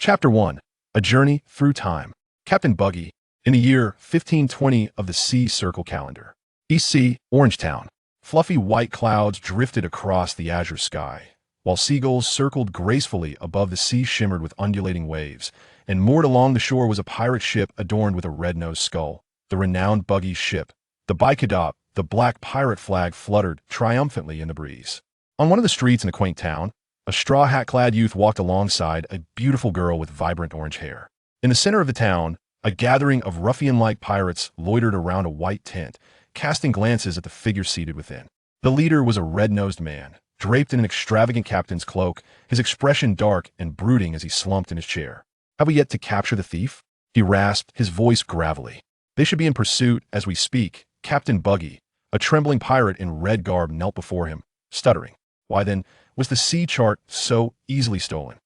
Chapter 1. A Journey Through Time. Captain Buggy, in the year 1520 of the Sea Circle calendar. East Sea, Orangetown. Fluffy white clouds drifted across the azure sky, while seagulls circled gracefully above the sea shimmered with undulating waves, and moored along the shore was a pirate ship adorned with a red-nosed skull, the renowned Buggy's ship. The Baki, the black pirate flag fluttered triumphantly in the breeze. On one of the streets in the quaint town, a straw hat-clad youth walked alongside a beautiful girl with vibrant orange hair. In the center of the town, a gathering of ruffian-like pirates loitered around a white tent, casting glances at the figure seated within. The leader was a red-nosed man, draped in an extravagant captain's cloak, his expression dark and brooding as he slumped in his chair. "Have we yet to capture the thief?" he rasped, his voice gravelly. "They should be in pursuit as we speak." Captain Buggy, a trembling pirate in red garb, knelt before him, stuttering. Why then was the sea chart so easily stolen?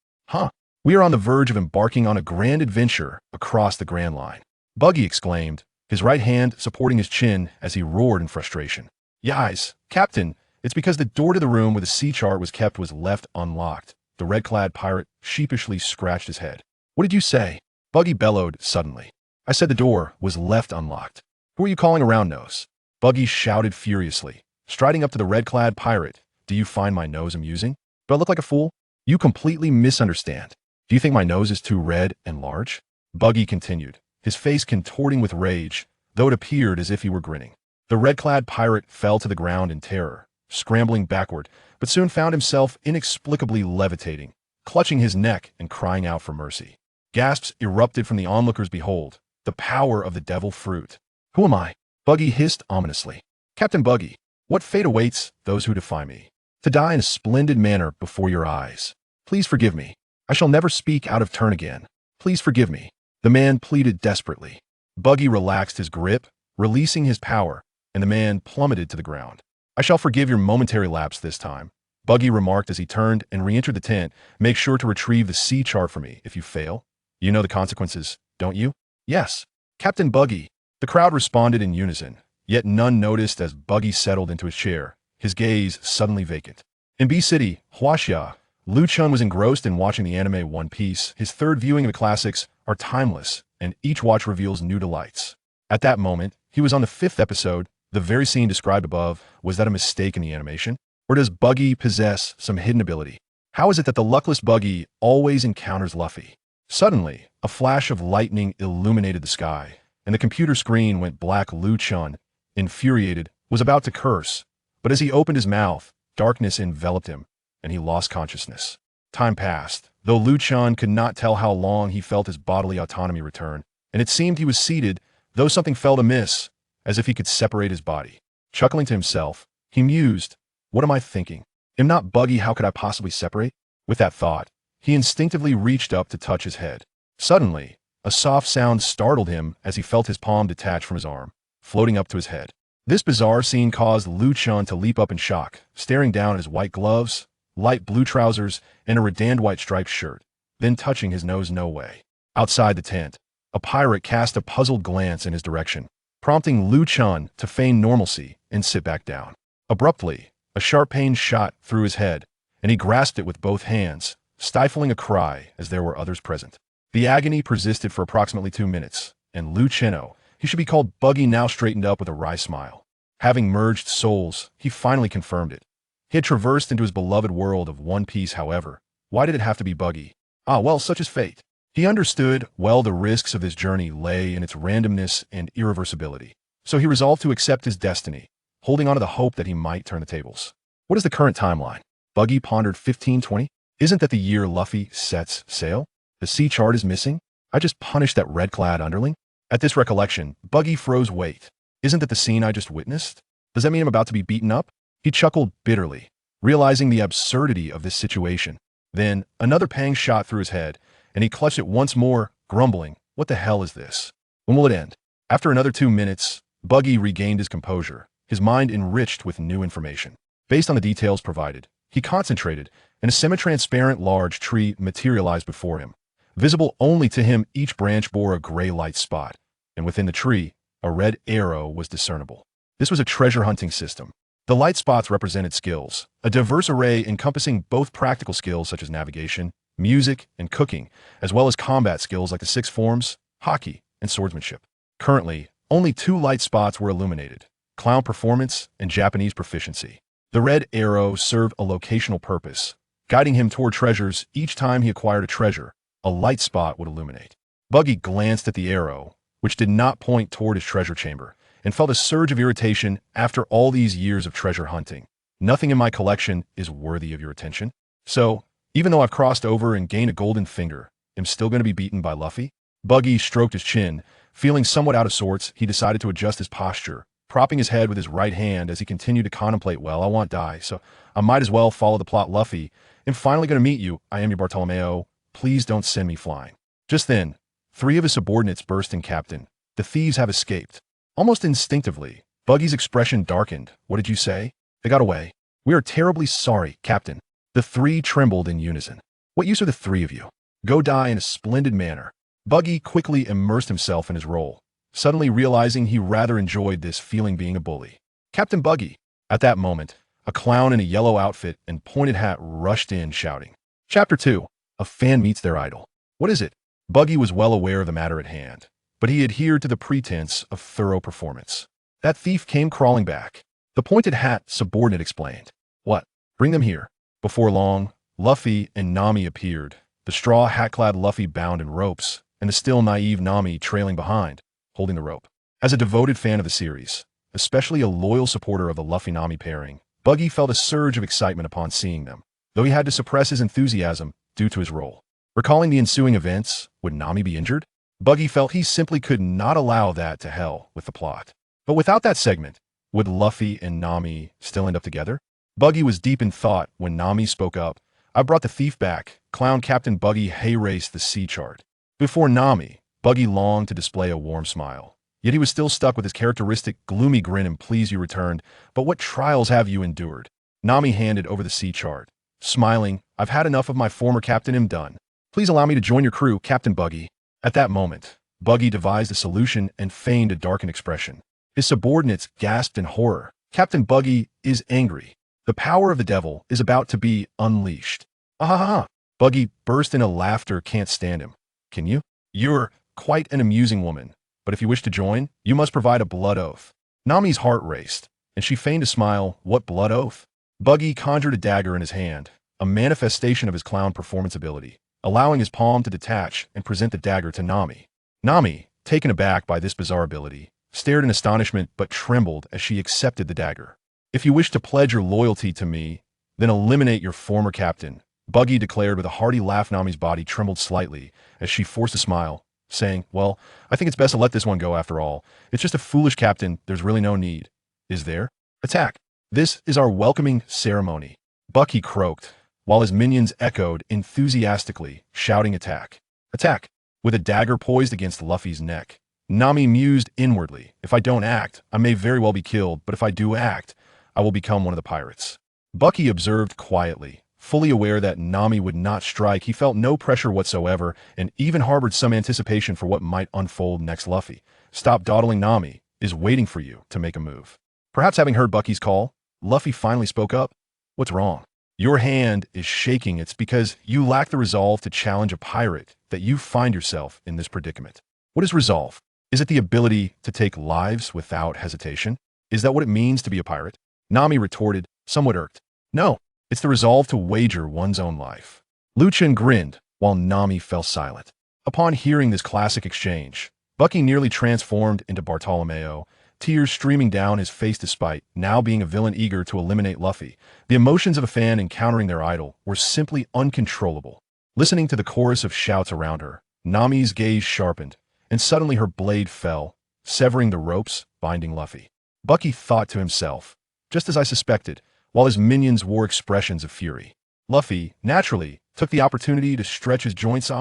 We are on the verge of embarking on a grand adventure across the Grand Line, Buggy exclaimed, his right hand supporting his chin as he roared in frustration. "Yais, Captain, it's because the door to the room where the sea chart was kept was left unlocked." The red-clad pirate sheepishly scratched his head. "What did you say?" Buggy bellowed suddenly. "I said the door was left unlocked. Who are you calling a round nose?" Buggy shouted furiously, striding up to the red-clad pirate. "Do you find my nose amusing? Do I look like a fool? You completely misunderstand. Do you think my nose is too red and large?" Buggy continued, his face contorting with rage, though it appeared as if he were grinning. The red-clad pirate fell to the ground in terror, scrambling backward, but soon found himself inexplicably levitating, clutching his neck and crying out for mercy. Gasps erupted from the onlookers. "Behold, the power of the devil fruit." "Who am I?" Buggy hissed ominously. "Captain Buggy, what fate awaits those who defy me? To die in a splendid manner before your eyes. Please forgive me. I shall never speak out of turn again. Please forgive me." The man pleaded desperately. Buggy relaxed his grip, releasing his power, and the man plummeted to the ground. "I shall forgive your momentary lapse this time," Buggy remarked as he turned and re-entered the tent. "Make sure to retrieve the sea chart for me. If you fail, you know the consequences, don't you?" "Yes, Captain Buggy." The crowd responded in unison, yet none noticed as Buggy settled into his chair, his gaze suddenly vacant. In B City, Huaxia, Liu Chun was engrossed in watching the anime One Piece. His third viewing of the classics are timeless, and each watch reveals new delights. At that moment, he was on the 5th episode. The very scene described above, was that a mistake in the animation? Or does Buggy possess some hidden ability? How is it that the luckless Buggy always encounters Luffy? Suddenly, a flash of lightning illuminated the sky, and the computer screen went black. Liu Chun, infuriated, was about to curse, but as he opened his mouth, darkness enveloped him, and he lost consciousness. Time passed, though Liu Chun could not tell how long. He felt his bodily autonomy return, and it seemed he was seated, though something felt amiss, as if he could separate his body. Chuckling to himself, he mused, "What am I thinking? Am not Buggy, how could I possibly separate?" With that thought, he instinctively reached up to touch his head. Suddenly, a soft sound startled him as he felt his palm detach from his arm, floating up to his head. This bizarre scene caused Liu Chun to leap up in shock, staring down at his white gloves, light blue trousers, and a redanned white striped shirt, then touching his nose. "No way." Outside the tent, a pirate cast a puzzled glance in his direction, prompting Liu Chun to feign normalcy and sit back down. Abruptly, a sharp pain shot through his head, and he grasped it with both hands, stifling a cry as there were others present. The agony persisted for approximately 2 minutes, and Liu Chun, he should be called Buggy, now straightened up with a wry smile. Having merged souls, he finally confirmed it. He had traversed into his beloved world of One Piece. However, why did it have to be Buggy? Well, such is fate. He understood well the risks of this journey lay in its randomness and irreversibility. So he resolved to accept his destiny, holding on to the hope that he might turn the tables. What is the current timeline? Buggy pondered. 1520? Isn't that the year Luffy sets sail? The sea chart is missing? I just punished that red-clad underling? At this recollection, Buggy froze. Wait, isn't that the scene I just witnessed? Does that mean I'm about to be beaten up? He chuckled bitterly, realizing the absurdity of this situation. Then, another pang shot through his head, and he clutched it once more, grumbling, "What the hell is this? When will it end?" After another 2 minutes, Buggy regained his composure, his mind enriched with new information. Based on the details provided, he concentrated, and a semi-transparent large tree materialized before him. Visible only to him, each branch bore a gray light spot, and within the tree, a red arrow was discernible. This was a treasure-hunting system. The light spots represented skills, a diverse array encompassing both practical skills such as navigation, music, and cooking, as well as combat skills like the six forms, hockey, and swordsmanship. Currently, only 2 light spots were illuminated: clown performance and Japanese proficiency. The red arrow served a locational purpose, guiding him toward treasures. Each time he acquired a treasure, a light spot would illuminate. Buggy glanced at the arrow, which did not point toward his treasure chamber, and felt a surge of irritation after all these years of treasure hunting. Nothing in my collection is worthy of your attention. So, even though I've crossed over and gained a golden finger, I'm still going to be beaten by Luffy? Buggy stroked his chin. Feeling somewhat out of sorts, he decided to adjust his posture, propping his head with his right hand as he continued to contemplate, well, I won't die, so I might as well follow the plot. Luffy, I'm finally going to meet you. I am your Bartolomeo. Please don't send me flying. Just then, 3 of his subordinates burst in. Captain, the thieves have escaped. Almost instinctively, Buggy's expression darkened. What did you say? They got away. We are terribly sorry, Captain. The 3 trembled in unison. What use are the 3 of you? Go die in a splendid manner. Buggy quickly immersed himself in his role, suddenly realizing he rather enjoyed this feeling being a bully. Captain Buggy. At that moment, a clown in a yellow outfit and pointed hat rushed in, shouting. Chapter 2. A fan meets their idol. What is it? Buggy was well aware of the matter at hand, but he adhered to the pretense of thorough performance. That thief came crawling back. The pointed hat subordinate explained. What? Bring them here. Before long, Luffy and Nami appeared, the straw hat-clad Luffy bound in ropes, and the still naive Nami trailing behind, holding the rope. As a devoted fan of the series, especially a loyal supporter of the Luffy-Nami pairing, Buggy felt a surge of excitement upon seeing them, though he had to suppress his enthusiasm due to his role. Recalling the ensuing events, would Nami be injured? Buggy felt he simply could not allow that to hell with the plot. But without that segment, would Luffy and Nami still end up together? Buggy was deep in thought when Nami spoke up. I brought the thief back. Clown Captain Buggy hay-raced the sea chart. Before Nami, Buggy longed to display a warm smile. Yet he was still stuck with his characteristic gloomy grin. And please, you returned, but what trials have you endured? Nami handed over the sea chart. Smiling, I've had enough of my former captain. I'm done. Please allow me to join your crew, Captain Buggy. At that moment, Buggy devised a solution and feigned a darkened expression. His subordinates gasped in horror. Captain Buggy is angry. The power of the devil is about to be unleashed. Ah ha ha! Buggy burst into laughter. Can't stand him. Can you? You're quite an amusing woman, but if you wish to join, you must provide a blood oath. Nami's heart raced, and she feigned a smile. What blood oath? Buggy conjured a dagger in his hand, a manifestation of his clown performance ability, allowing his palm to detach and present the dagger to Nami. Nami, taken aback by this bizarre ability, stared in astonishment but trembled as she accepted the dagger. If you wish to pledge your loyalty to me, then eliminate your former captain, Buggy declared with a hearty laugh. Nami's body trembled slightly as she forced a smile, saying, well, I think it's best to let this one go after all. It's just a foolish captain. There's really no need. Is there? Attack. This is our welcoming ceremony. Bucky croaked, while his minions echoed enthusiastically, shouting attack. Attack. With a dagger poised against Luffy's neck, Nami mused inwardly. If I don't act, I may very well be killed, but if I do act, I will become one of the pirates. Bucky observed quietly. Fully aware that Nami would not strike, he felt no pressure whatsoever and even harbored some anticipation for what might unfold next. Luffy, stop dawdling. Nami is waiting for you to make a move. Perhaps having heard Bucky's call, Luffy finally spoke up. What's wrong? Your hand is shaking. It's because you lack the resolve to challenge a pirate that you find yourself in this predicament. What is resolve? Is it the ability to take lives without hesitation? Is that what it means to be a pirate? Nami retorted, somewhat irked. No. It's the resolve to wager one's own life. Luchin grinned, while Nami fell silent. Upon hearing this classic exchange, Bucky nearly transformed into Bartolomeo, tears streaming down his face despite now being a villain eager to eliminate Luffy. The emotions of a fan encountering their idol were simply uncontrollable. Listening to the chorus of shouts around her, Nami's gaze sharpened, and suddenly her blade fell, severing the ropes binding Luffy. Bucky thought to himself, just as I suspected, while his minions wore expressions of fury. Luffy, naturally, took the opportunity to stretch his joints.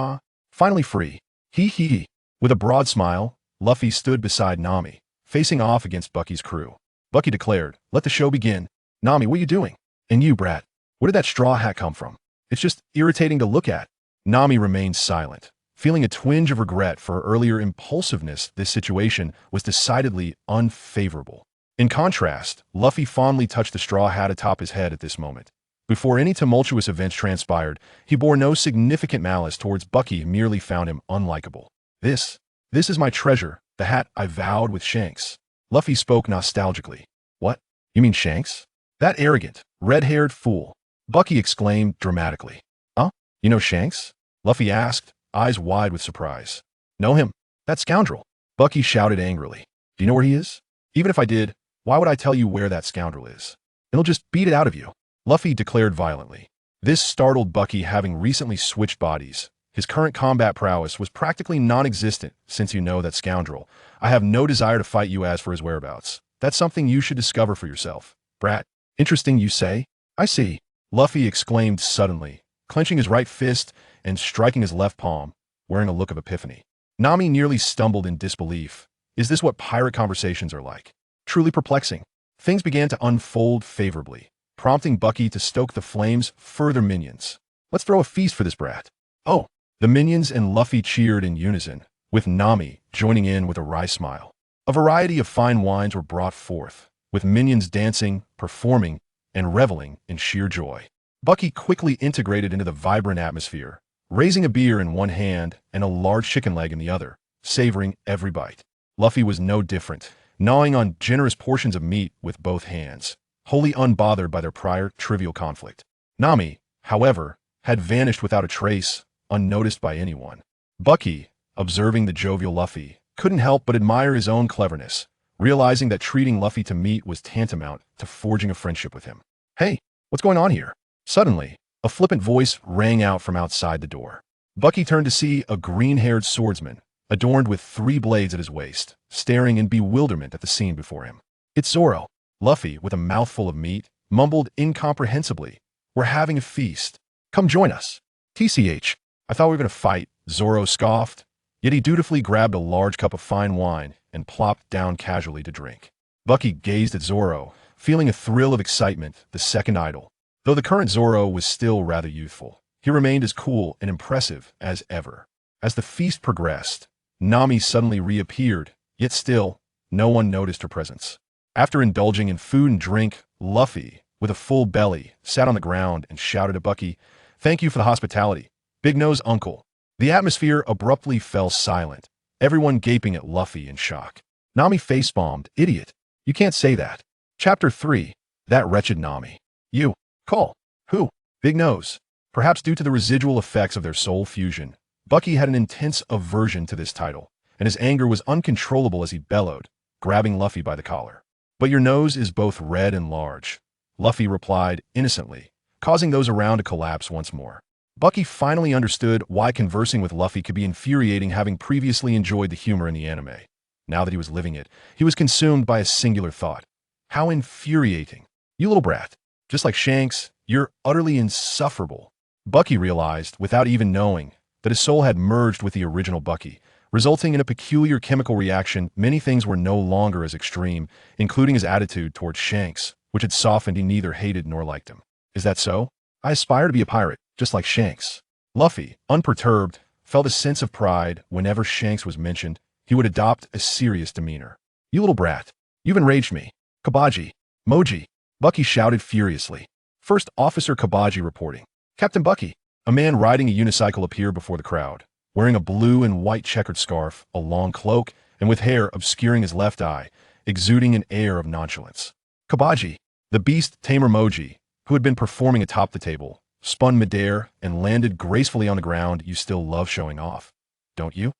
Finally free. Hee. With a broad smile, Luffy stood beside Nami, facing off against Bucky's crew. Bucky declared, let the show begin. Nami, what are you doing? And you, brat, where did that straw hat come from? It's just irritating to look at. Nami remained silent, feeling a twinge of regret for her earlier impulsiveness. This situation was decidedly unfavorable. In contrast, Luffy fondly touched the straw hat atop his head at this moment. Before any tumultuous events transpired, he bore no significant malice towards Bucky, who merely found him unlikable. This is my treasure, the hat I vowed with Shanks. Luffy spoke nostalgically. What? You mean Shanks? That arrogant, red-haired fool. Bucky exclaimed dramatically. Huh? You know Shanks? Luffy asked, eyes wide with surprise. Know him? That scoundrel. Bucky shouted angrily. Do you know where he is? Even if I did, why would I tell you where that scoundrel is? It'll just beat it out of you. Luffy declared violently. This startled Bucky, having recently switched bodies. His current combat prowess was practically non-existent. Since you know that scoundrel, I have no desire to fight you. As for his whereabouts, that's something you should discover for yourself. Brat. Interesting, you say? I see. Luffy exclaimed suddenly, clenching his right fist and striking his left palm, wearing a look of epiphany. Nami nearly stumbled in disbelief. Is this what pirate conversations are like? Truly perplexing. Things began to unfold favorably, prompting Bucky to stoke the flames. Further minions. Let's throw a feast for this brat. Oh. The minions and Luffy cheered in unison, with Nami joining in with a wry smile. A variety of fine wines were brought forth, with minions dancing, performing, and reveling in sheer joy. Bucky quickly integrated into the vibrant atmosphere, raising a beer in one hand and a large chicken leg in the other, savoring every bite. Luffy was no different, gnawing on generous portions of meat with both hands, wholly unbothered by their prior trivial conflict. Nami, however, had vanished without a trace, unnoticed by anyone. Bucky, observing the jovial Luffy, couldn't help but admire his own cleverness, realizing that treating Luffy to meat was tantamount to forging a friendship with him. Hey, what's going on here? Suddenly, a flippant voice rang out from outside the door. Bucky turned to see a green-haired swordsman, adorned with 3 blades at his waist, staring in bewilderment at the scene before him. It's Zoro. Luffy, with a mouthful of meat, mumbled incomprehensibly. We're having a feast. Come join us. TCH. I thought we were going to fight, Zoro scoffed, yet he dutifully grabbed a large cup of fine wine and plopped down casually to drink. Bucky gazed at Zoro, feeling a thrill of excitement, the second idol. Though the current Zoro was still rather youthful, he remained as cool and impressive as ever. As the feast progressed, Nami suddenly reappeared, yet still, no one noticed her presence. After indulging in food and drink, Luffy, with a full belly, sat on the ground and shouted at Bucky, "Thank you for the hospitality, Big Nose Uncle." The atmosphere abruptly fell silent, everyone gaping at Luffy in shock. Nami face-bombed. Idiot. You can't say that. Chapter 3. That wretched Nami. You. Call. Who? Big Nose. Perhaps due to the residual effects of their soul fusion, Bucky had an intense aversion to this title, and his anger was uncontrollable as he bellowed, grabbing Luffy by the collar. But your nose is both red and large, Luffy replied innocently, causing those around to collapse once more. Bucky finally understood why conversing with Luffy could be infuriating, having previously enjoyed the humor in the anime. Now that he was living it, he was consumed by a singular thought. How infuriating. You little brat. Just like Shanks, you're utterly insufferable. Bucky realized, without even knowing, that his soul had merged with the original Bucky, resulting in a peculiar chemical reaction. Many things were no longer as extreme, including his attitude towards Shanks, which had softened. He neither hated nor liked him. Is that so? I aspire to be a pirate, just like Shanks. Luffy, unperturbed, felt a sense of pride. Whenever Shanks was mentioned, he would adopt a serious demeanor. You little brat. You've enraged me. Kabaji. Moji. Bucky shouted furiously. First Officer Kabaji reporting. Captain Bucky. A man riding a unicycle appeared before the crowd, wearing a blue and white checkered scarf, a long cloak, and with hair obscuring his left eye, exuding an air of nonchalance. Kabaji, the beast tamer Moji, who had been performing atop the table, spun midair and landed gracefully on the ground. You still love showing off, don't you?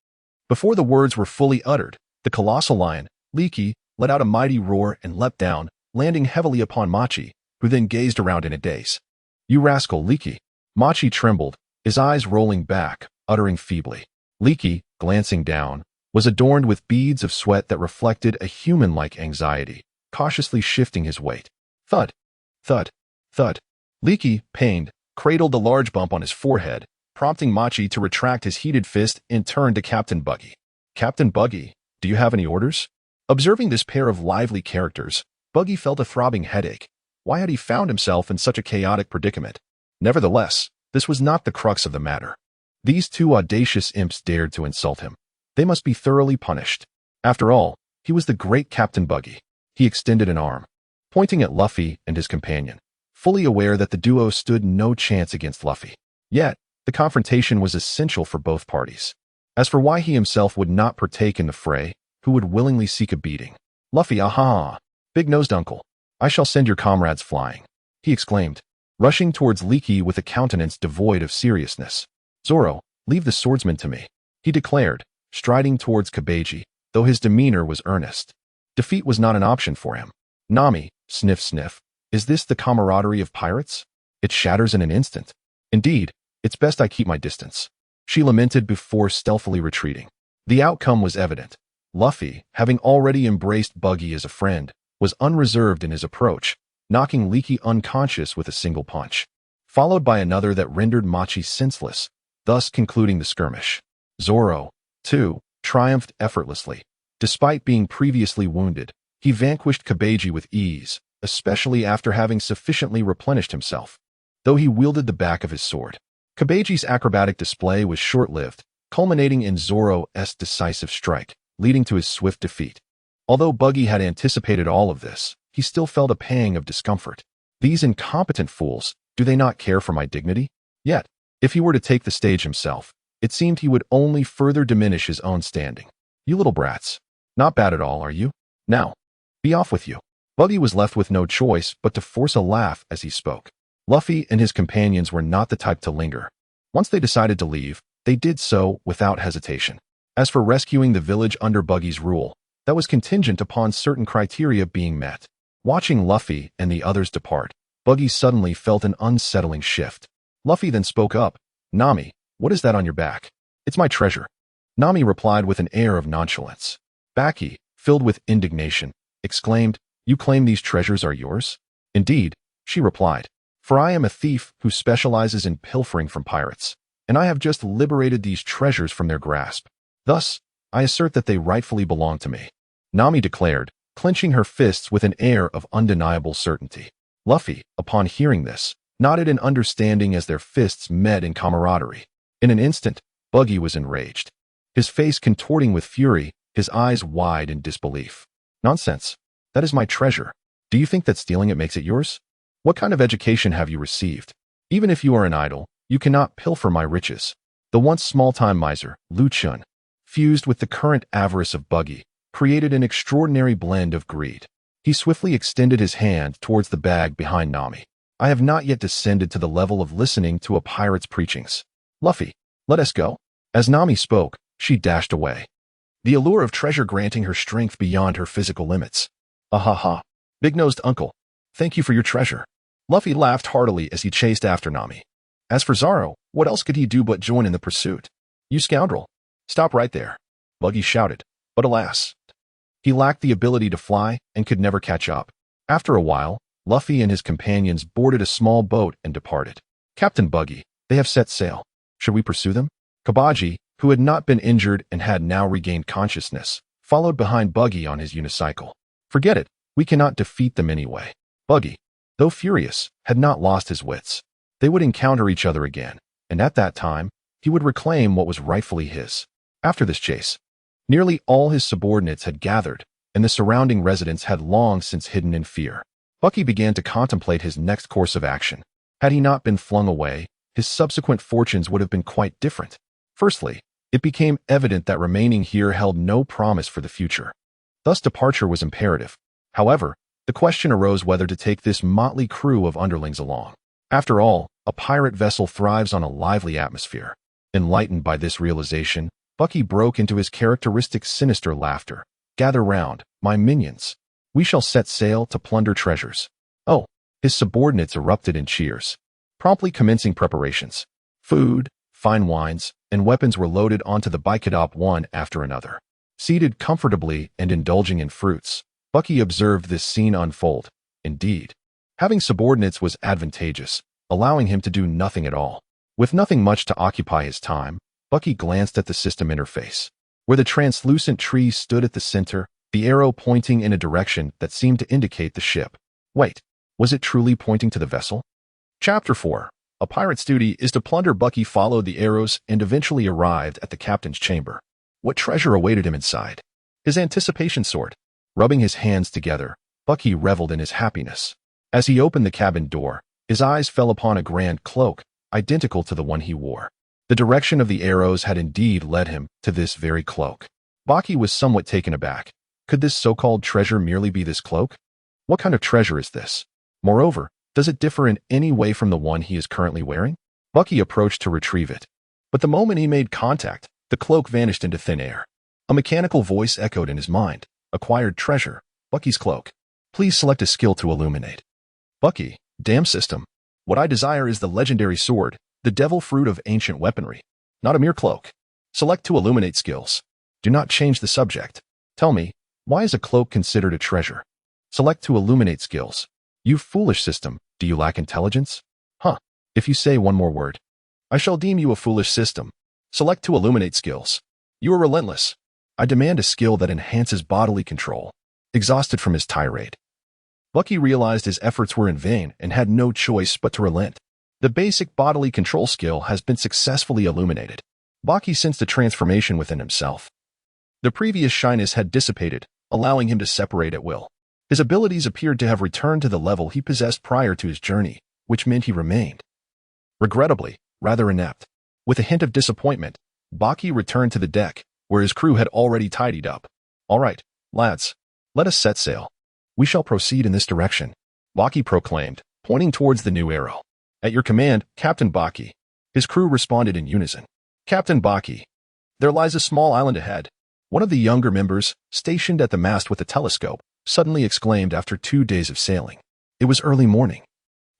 Before the words were fully uttered, the colossal lion, Leaky, let out a mighty roar and leapt down, landing heavily upon Machi, who then gazed around in a daze. You rascal, Leaky. Machi trembled, his eyes rolling back, uttering feebly. Leaky, glancing down, was adorned with beads of sweat that reflected a human-like anxiety, cautiously shifting his weight. Thud, thud, thud. Leaky, pained, cradled the large bump on his forehead, prompting Machi to retract his heated fist and turn to Captain Buggy. Captain Buggy, do you have any orders? Observing this pair of lively characters, Buggy felt a throbbing headache. Why had he found himself in such a chaotic predicament? Nevertheless, this was not the crux of the matter. These two audacious imps dared to insult him. They must be thoroughly punished. After all, he was the great Captain Buggy. He extended an arm, pointing at Luffy and his companion. fully aware that the duo stood no chance against Luffy. Yet, the confrontation was essential for both parties. As for why he himself would not partake in the fray, who would willingly seek a beating? Luffy, aha! Big-nosed uncle, I shall send your comrades flying, he exclaimed, rushing towards Leaky with a countenance devoid of seriousness. Zoro, leave the swordsman to me, he declared, striding towards Kabeji, though his demeanor was earnest. Defeat was not an option for him. Nami, sniff sniff, is this the camaraderie of pirates? It shatters in an instant. Indeed, it's best I keep my distance, she lamented before stealthily retreating. The outcome was evident. Luffy, having already embraced Buggy as a friend, was unreserved in his approach, knocking Leaky unconscious with a single punch, followed by another that rendered Machi senseless, thus concluding the skirmish. Zoro, too, triumphed effortlessly. Despite being previously wounded, he vanquished Kabeji with ease, especially after having sufficiently replenished himself. Though he wielded the back of his sword, Kabeji's acrobatic display was short-lived, culminating in Zoro's decisive strike, leading to his swift defeat. Although Buggy had anticipated all of this, he still felt a pang of discomfort. These incompetent fools, do they not care for my dignity? Yet, if he were to take the stage himself, it seemed he would only further diminish his own standing. You little brats. Not bad at all, are you? Now, be off with you. Buggy was left with no choice but to force a laugh as he spoke. Luffy and his companions were not the type to linger. Once they decided to leave, they did so without hesitation. As for rescuing the village under Buggy's rule, that was contingent upon certain criteria being met. Watching Luffy and the others depart, Buggy suddenly felt an unsettling shift. Luffy then spoke up. Nami, what is that on your back? It's my treasure. Nami replied with an air of nonchalance. Baki, filled with indignation, exclaimed, You claim these treasures are yours? Indeed, she replied, for I am a thief who specializes in pilfering from pirates, and I have just liberated these treasures from their grasp. Thus, I assert that they rightfully belong to me, Nami declared, clenching her fists with an air of undeniable certainty. Luffy, upon hearing this, nodded in understanding as their fists met in camaraderie. In an instant, Buggy was enraged, his face contorting with fury, his eyes wide in disbelief. Nonsense. That is my treasure. Do you think that stealing it makes it yours? What kind of education have you received? Even if you are an idol, you cannot pilfer my riches. The once small-time miser, Lu Chun, fused with the current avarice of Buggy, created an extraordinary blend of greed. He swiftly extended his hand towards the bag behind Nami. I have not yet descended to the level of listening to a pirate's preachings. Luffy, let us go. As Nami spoke, she dashed away, the allure of treasure granting her strength beyond her physical limits. Ahaha, big-nosed uncle, thank you for your treasure. Luffy laughed heartily as he chased after Nami. As for Zoro, what else could he do but join in the pursuit? You scoundrel, stop right there, Buggy shouted, but alas, he lacked the ability to fly and could never catch up. After a while, Luffy and his companions boarded a small boat and departed. Captain Buggy, they have set sail. Should we pursue them? Kabaji, who had not been injured and had now regained consciousness, followed behind Buggy on his unicycle. Forget it, we cannot defeat them anyway. Buggy, though furious, had not lost his wits. They would encounter each other again, and at that time, he would reclaim what was rightfully his. After this chase, nearly all his subordinates had gathered, and the surrounding residents had long since hidden in fear. Bucky began to contemplate his next course of action. Had he not been flung away, his subsequent fortunes would have been quite different. Firstly, it became evident that remaining here held no promise for the future. Thus departure was imperative. However, the question arose whether to take this motley crew of underlings along. After all, a pirate vessel thrives on a lively atmosphere. Enlightened by this realization, Bucky broke into his characteristic sinister laughter. Gather round, my minions. We shall set sail to plunder treasures. Oh, his subordinates erupted in cheers, promptly commencing preparations. Food, fine wines, and weapons were loaded onto the Baki one after another. Seated comfortably and indulging in fruits, Bucky observed this scene unfold. Indeed, having subordinates was advantageous, allowing him to do nothing at all. With nothing much to occupy his time, Bucky glanced at the system interface, where the translucent tree stood at the center, the arrow pointing in a direction that seemed to indicate the ship. Wait, was it truly pointing to the vessel? Chapter 4. A pirate's duty is to plunder. Bucky followed the arrows and eventually arrived at the captain's chamber. What treasure awaited him inside? His anticipation soared. Rubbing his hands together, Bucky reveled in his happiness. As he opened the cabin door, His eyes fell upon a grand cloak, identical to the one he wore. The direction of the arrows had indeed led him to this very cloak. Baki was somewhat taken aback. Could this so-called treasure merely be this cloak? What kind of treasure is this? Moreover, does it differ in any way from the one he is currently wearing? Bucky approached to retrieve it. But the moment he made contact, the cloak vanished into thin air. A mechanical voice echoed in his mind. Acquired treasure. Bucky's cloak. Please select a skill to illuminate. Bucky, damn system. What I desire is the legendary sword, the devil fruit of ancient weaponry. Not a mere cloak. Select to illuminate skills. Do not change the subject. Tell me, why is a cloak considered a treasure? Select to illuminate skills. You foolish system, do you lack intelligence? Huh. If you say one more word, I shall deem you a foolish system. Select to illuminate skills. You are relentless. I demand a skill that enhances bodily control. Exhausted from his tirade, Bucky realized his efforts were in vain and had no choice but to relent. The basic bodily control skill has been successfully illuminated. Baki sensed a transformation within himself. The previous shyness had dissipated, allowing him to separate at will. His abilities appeared to have returned to the level he possessed prior to his journey, which meant he remained, regrettably, rather inept. With a hint of disappointment, Baki returned to the deck, where his crew had already tidied up. All right, lads, let us set sail. We shall proceed in this direction, Baki proclaimed, pointing towards the new arrow. At your command, Captain Baki. His crew responded in unison. Captain Baki. There lies a small island ahead. One of the younger members, stationed at the mast with a telescope, suddenly exclaimed after 2 days of sailing. It was early morning.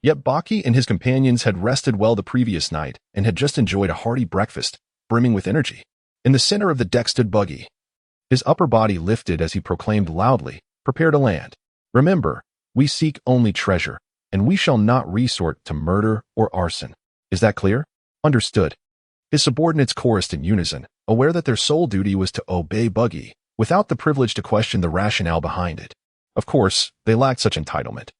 Yet Baki and his companions had rested well the previous night and had just enjoyed a hearty breakfast, brimming with energy. In the center of the deck stood Buggy. His upper body lifted as he proclaimed loudly, prepare to land. Remember, we seek only treasure, and we shall not resort to murder or arson. Is that clear? Understood. His subordinates chorused in unison, aware that their sole duty was to obey Buggy, without the privilege to question the rationale behind it. Of course, they lacked such entitlement.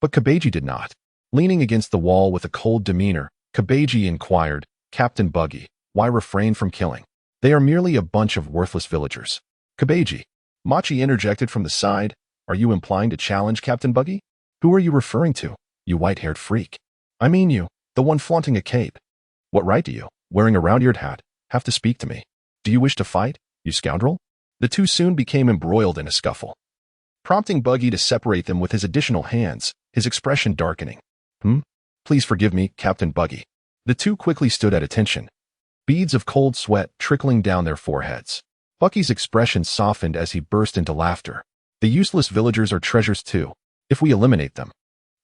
But Kabeji did not. Leaning against the wall with a cold demeanor, Kabeji inquired, Captain Buggy, why refrain from killing? They are merely a bunch of worthless villagers. Kabeji, Machi interjected from the side, are you implying to challenge Captain Buggy? Who are you referring to, you white-haired freak? I mean you, the one flaunting a cape. What right do you, wearing a round-eared hat, have to speak to me? Do you wish to fight, you scoundrel? The two soon became embroiled in a scuffle, prompting Buggy to separate them with his additional hands, his expression darkening. Please forgive me, Captain Buggy. The two quickly stood at attention, beads of cold sweat trickling down their foreheads. Bucky's expression softened as he burst into laughter. The useless villagers are treasures too, if we eliminate them.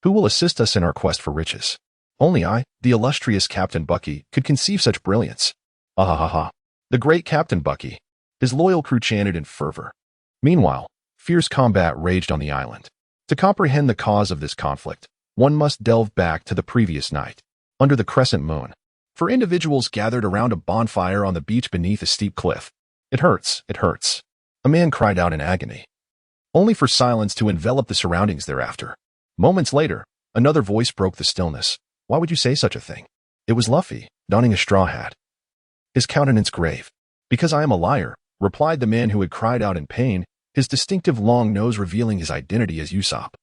Who will assist us in our quest for riches? Only I, the illustrious Captain Bucky, could conceive such brilliance. Ah ha ha ha. The great Captain Bucky. His loyal crew chanted in fervor. Meanwhile, fierce combat raged on the island. To comprehend the cause of this conflict, one must delve back to the previous night, under the crescent moon. For individuals gathered around a bonfire on the beach beneath a steep cliff. It hurts, it hurts. A man cried out in agony, only for silence to envelop the surroundings thereafter. Moments later, another voice broke the stillness. Why would you say such a thing? It was Luffy, donning a straw hat, his countenance grave. Because I am a liar, replied the man who had cried out in pain, his distinctive long nose revealing his identity as Usopp.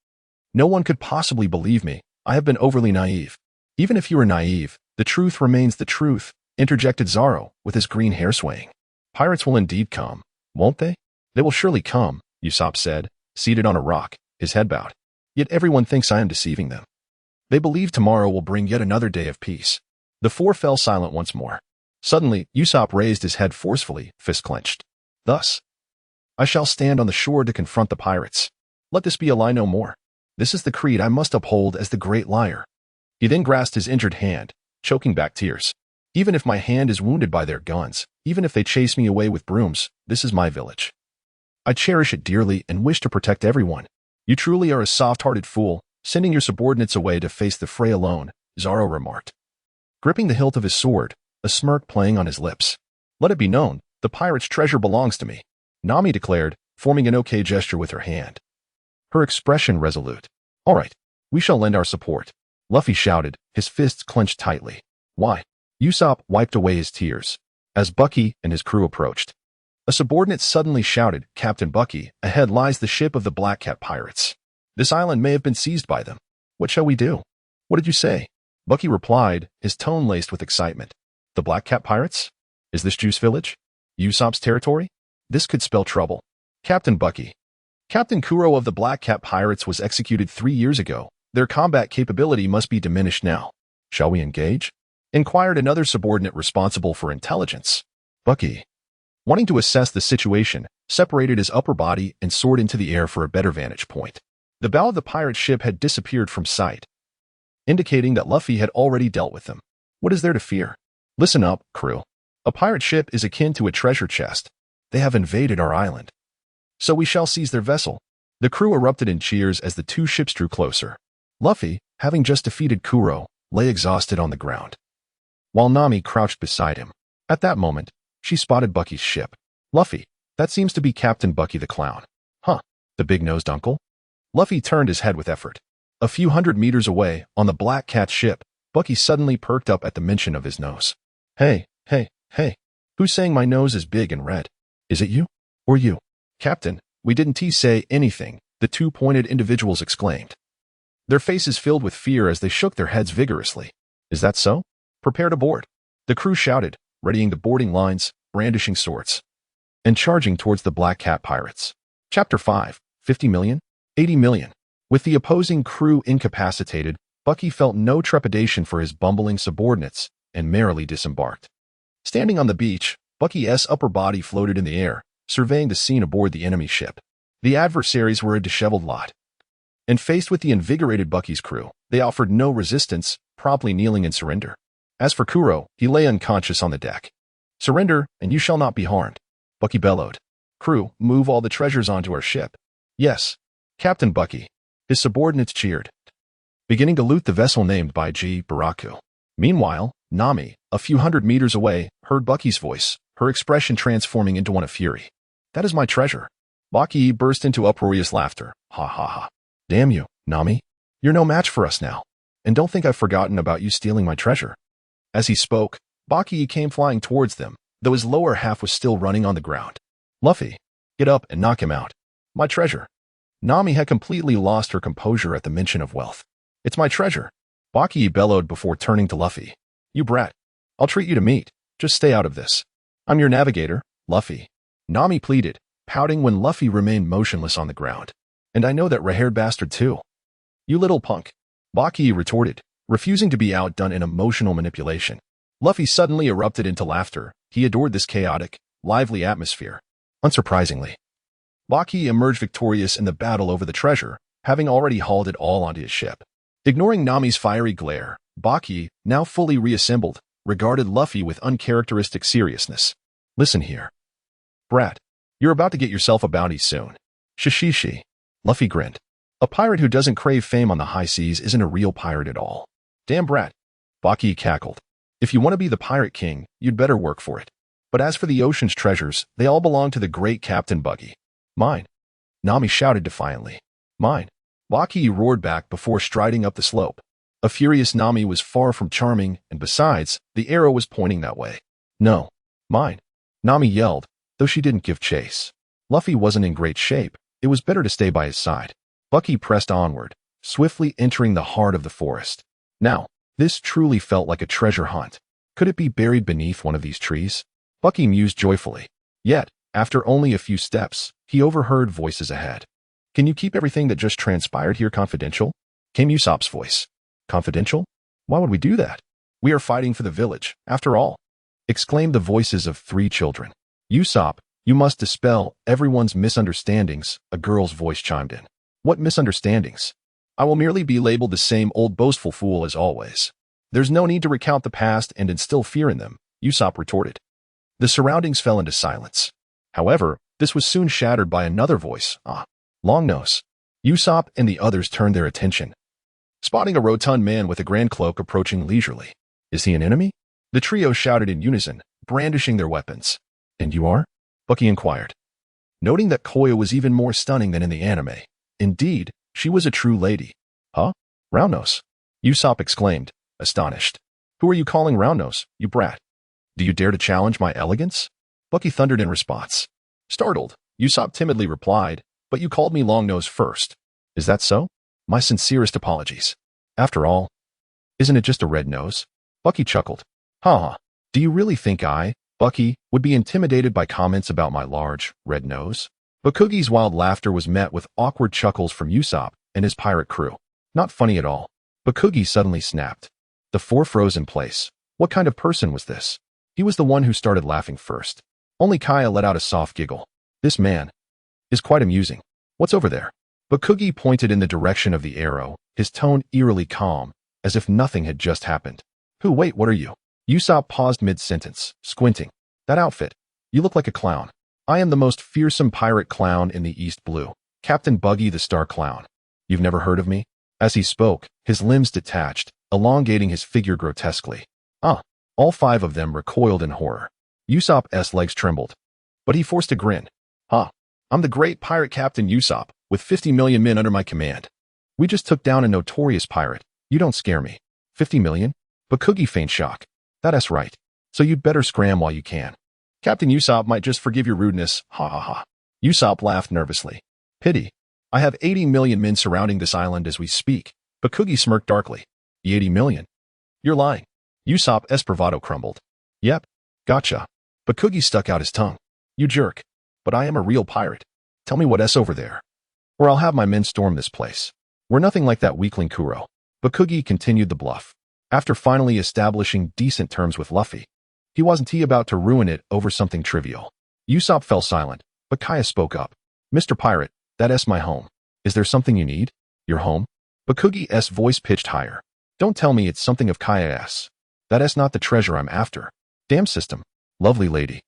No one could possibly believe me. I have been overly naive. Even if you are naive, the truth remains the truth, interjected Zoro, with his green hair swaying. Pirates will indeed come, won't they? They will surely come, Usopp said, seated on a rock, his head bowed. Yet everyone thinks I am deceiving them. They believe tomorrow will bring yet another day of peace. The four fell silent once more. Suddenly, Usopp raised his head forcefully, fist clenched. Thus, I shall stand on the shore to confront the pirates. Let this be a lie no more. This is the creed I must uphold as the great liar. He then grasped his injured hand, choking back tears. Even if my hand is wounded by their guns, even if they chase me away with brooms, this is my village. I cherish it dearly and wish to protect everyone. You truly are a soft-hearted fool, sending your subordinates away to face the fray alone, Zoro remarked, gripping the hilt of his sword, a smirk playing on his lips. Let it be known, the pirate's treasure belongs to me, Nami declared, forming an OK gesture with her hand, her expression resolute. All right, we shall lend our support, Luffy shouted, his fists clenched tightly. Why? Usopp wiped away his tears. As Bucky and his crew approached, a subordinate suddenly shouted, Captain Bucky, ahead lies the ship of the Black Cat pirates. This island may have been seized by them. What shall we do? What did you say? Bucky replied, his tone laced with excitement. The Black Cat Pirates? Is this Juice Village? Usopp's territory? This could spell trouble. Captain Bucky. Captain Kuro of the Black Cat Pirates was executed 3 years ago. Their combat capability must be diminished now. Shall we engage? Inquired another subordinate responsible for intelligence. Bucky, wanting to assess the situation, separated his upper body and soared into the air for a better vantage point. The bow of the pirate ship had disappeared from sight, indicating that Luffy had already dealt with them. What is there to fear? Listen up, crew. A pirate ship is akin to a treasure chest. They have invaded our island. So we shall seize their vessel. The crew erupted in cheers as the two ships drew closer. Luffy, having just defeated Kuro, lay exhausted on the ground, while Nami crouched beside him. At that moment, she spotted Bucky's ship. Luffy, that seems to be Captain Bucky the Clown. Huh, the big-nosed uncle? Luffy turned his head with effort. A few hundred meters away, on the Black Cat's ship, Bucky suddenly perked up at the mention of his nose. Hey, who's saying my nose is big and red? Is it you? Or you? Captain, we didn't say anything, the two pointed individuals exclaimed. Their faces filled with fear as they shook their heads vigorously. Is that so? Prepare to board. The crew shouted, readying the boarding lines, brandishing swords, and charging towards the Black Cat Pirates. Chapter 5, 50 million? 80 million. With the opposing crew incapacitated, Bucky felt no trepidation for his bumbling subordinates and merrily disembarked. Standing on the beach, Bucky's upper body floated in the air, surveying the scene aboard the enemy ship. The adversaries were a disheveled lot, and faced with the invigorated Bucky's crew, they offered no resistance, promptly kneeling in surrender. As for Kuro, he lay unconscious on the deck. Surrender, and you shall not be harmed, Bucky bellowed. Crew, move all the treasures onto our ship. Yes, Captain Bucky. His subordinates cheered, beginning to loot the vessel named by G. Baraku. Meanwhile, Nami, a few hundred meters away, heard Bucky's voice, her expression transforming into one of fury. That is my treasure. Baki burst into uproarious laughter. Ha ha ha. Damn you, Nami. You're no match for us now. And don't think I've forgotten about you stealing my treasure. As he spoke, Baki came flying towards them, though his lower half was still running on the ground. Luffy, get up and knock him out. My treasure. Nami had completely lost her composure at the mention of wealth. It's my treasure. Baki bellowed before turning to Luffy. You brat. I'll treat you to meat. Just stay out of this. I'm your navigator, Luffy. Nami pleaded, pouting when Luffy remained motionless on the ground. And I know that red-haired bastard too. You little punk. Baki retorted, refusing to be outdone in emotional manipulation. Luffy suddenly erupted into laughter. He adored this chaotic, lively atmosphere. Unsurprisingly, Baki emerged victorious in the battle over the treasure, having already hauled it all onto his ship. Ignoring Nami's fiery glare, Baki, now fully reassembled, regarded Luffy with uncharacteristic seriousness. Listen here, brat. You're about to get yourself a bounty soon. Shishishi. Luffy grinned. A pirate who doesn't crave fame on the high seas isn't a real pirate at all. Damn brat. Baki cackled. If you want to be the pirate king, you'd better work for it. But as for the ocean's treasures, they all belong to the great Captain Bucky. Mine. Nami shouted defiantly. Mine. Baki roared back before striding up the slope. A furious Nami was far from charming, and besides, the arrow was pointing that way. No. Mine. Nami yelled, though she didn't give chase. Luffy wasn't in great shape. It was better to stay by his side. Bucky pressed onward, swiftly entering the heart of the forest. Now, this truly felt like a treasure hunt. Could it be buried beneath one of these trees? Bucky mused joyfully. Yet, after only a few steps, he overheard voices ahead. Can you keep everything that just transpired here confidential? Came Usopp's voice. Confidential? Why would we do that? We are fighting for the village, after all, exclaimed the voices of 3 children. Usopp, you must dispel everyone's misunderstandings, a girl's voice chimed in. What misunderstandings? I will merely be labeled the same old boastful fool as always. There's no need to recount the past and instill fear in them, Usopp retorted. The surroundings fell into silence. However, this was soon shattered by another voice. Longnose. Usopp and the others turned their attention, spotting a rotund man with a grand cloak approaching leisurely. Is he an enemy? The trio shouted in unison, brandishing their weapons. And you are? Bucky inquired, noting that Koya was even more stunning than in the anime. Indeed, she was a true lady. Huh? Roundnose? Usopp exclaimed, astonished. Who are you calling Roundnose, you brat? Do you dare to challenge my elegance? Bucky thundered in response. Startled, Usopp timidly replied, but you called me Longnose first. Is that so? My sincerest apologies. After all, Isn't it just a red nose? Bucky chuckled. Ha. Do you really think I, Bucky, would be intimidated by comments about my large, red nose? Bakugi's wild laughter was met with awkward chuckles from Usopp and his pirate crew. Not funny at all. Bakugi suddenly snapped. The four froze in place. What kind of person was this? He was the one who started laughing first. Only Kaya let out a soft giggle. This man is quite amusing. What's over there? Bakugi pointed in the direction of the arrow, his tone eerily calm, as if nothing had just happened. Wait, what are you? Usopp paused mid-sentence, squinting. That outfit. You look like a clown. I am the most fearsome pirate clown in the East Blue. Captain Buggy the Star Clown. You've never heard of me? As he spoke, his limbs detached, elongating his figure grotesquely. All five of them recoiled in horror. Usopp's legs trembled. But he forced a grin. I'm the great pirate Captain Usopp, with 50 million men under my command. We just took down a notorious pirate. You don't scare me. 50 million? Bakugi feigned shock. That's right. So you'd better scram while you can. Captain Usopp might just forgive your rudeness. Ha. Usopp laughed nervously. Pity. I have 80 million men surrounding this island as we speak. Bakugi smirked darkly. The 80 million? You're lying. Usopp's bravado crumbled. Yep. Gotcha. Bakugi stuck out his tongue. You jerk. But I am a real pirate. Tell me what's over there. Or I'll have my men storm this place. We're nothing like that weakling Kuro. Bakugi continued the bluff. After finally establishing decent terms with Luffy, he wasn't about to ruin it over something trivial. Usopp fell silent, but Kaya spoke up. Mr. Pirate, that's my home. Is there something you need? Your home? Bakugi's voice pitched higher. Don't tell me it's something of Kaya's. That's not the treasure I'm after. Damn system. Lovely lady.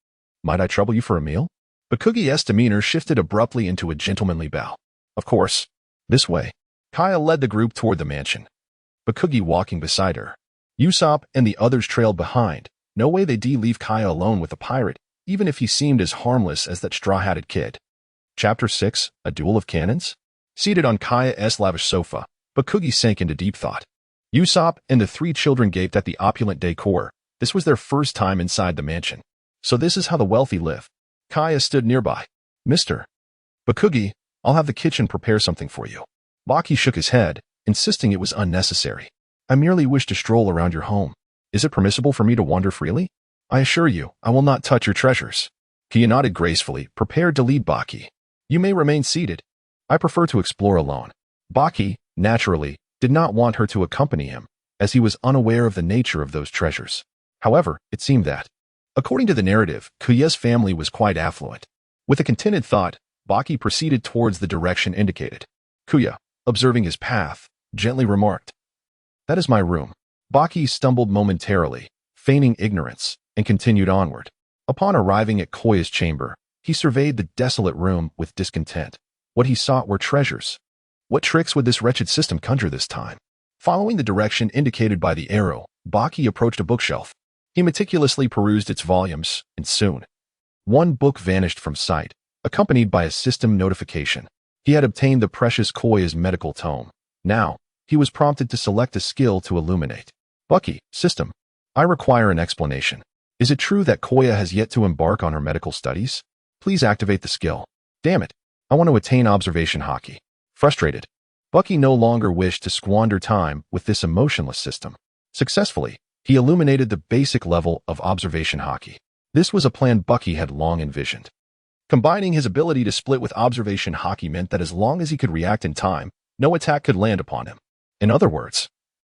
Might I trouble you for a meal? Bakugi's demeanor shifted abruptly into a gentlemanly bow. Of course. This way. Kaya led the group toward the mansion. Bakugi walking beside her. Usopp and the others trailed behind. No way they'd leave Kaya alone with a pirate, even if he seemed as harmless as that straw-hatted kid. Chapter 6, A Duel of Cannons? Seated on Kaya's lavish sofa, Bakugi sank into deep thought. Usopp and the three children gaped at the opulent decor. This was their first time inside the mansion. So this is how the wealthy live. Kaya stood nearby. Mr. Bakugi, I'll have the kitchen prepare something for you. Baki shook his head, insisting it was unnecessary. I merely wish to stroll around your home. Is it permissible for me to wander freely? I assure you, I will not touch your treasures. Kaya nodded gracefully, prepared to lead Baki. You may remain seated. I prefer to explore alone. Baki, naturally, did not want her to accompany him, as he was unaware of the nature of those treasures. However, it seemed that, according to the narrative, Kaya's family was quite affluent. With a contented thought, Baki proceeded towards the direction indicated. Kuya, observing his path, gently remarked, That is my room. Baki stumbled momentarily, feigning ignorance, and continued onward. Upon arriving at Koya's chamber, he surveyed the desolate room with discontent. What he sought were treasures. What tricks would this wretched system conjure this time? Following the direction indicated by the arrow, Baki approached a bookshelf. He meticulously perused its volumes, and soon, one book vanished from sight, accompanied by a system notification. He had obtained the precious Koya's medical tome. Now, he was prompted to select a skill to illuminate. Bucky, system. I require an explanation. Is it true that Koya has yet to embark on her medical studies? Please activate the skill. Damn it. I want to attain observation haki. Frustrated, Bucky no longer wished to squander time with this emotionless system. Successfully, he illuminated the basic level of observation haki. This was a plan Bucky had long envisioned. Combining his ability to split with observation haki meant that as long as he could react in time, no attack could land upon him. In other words,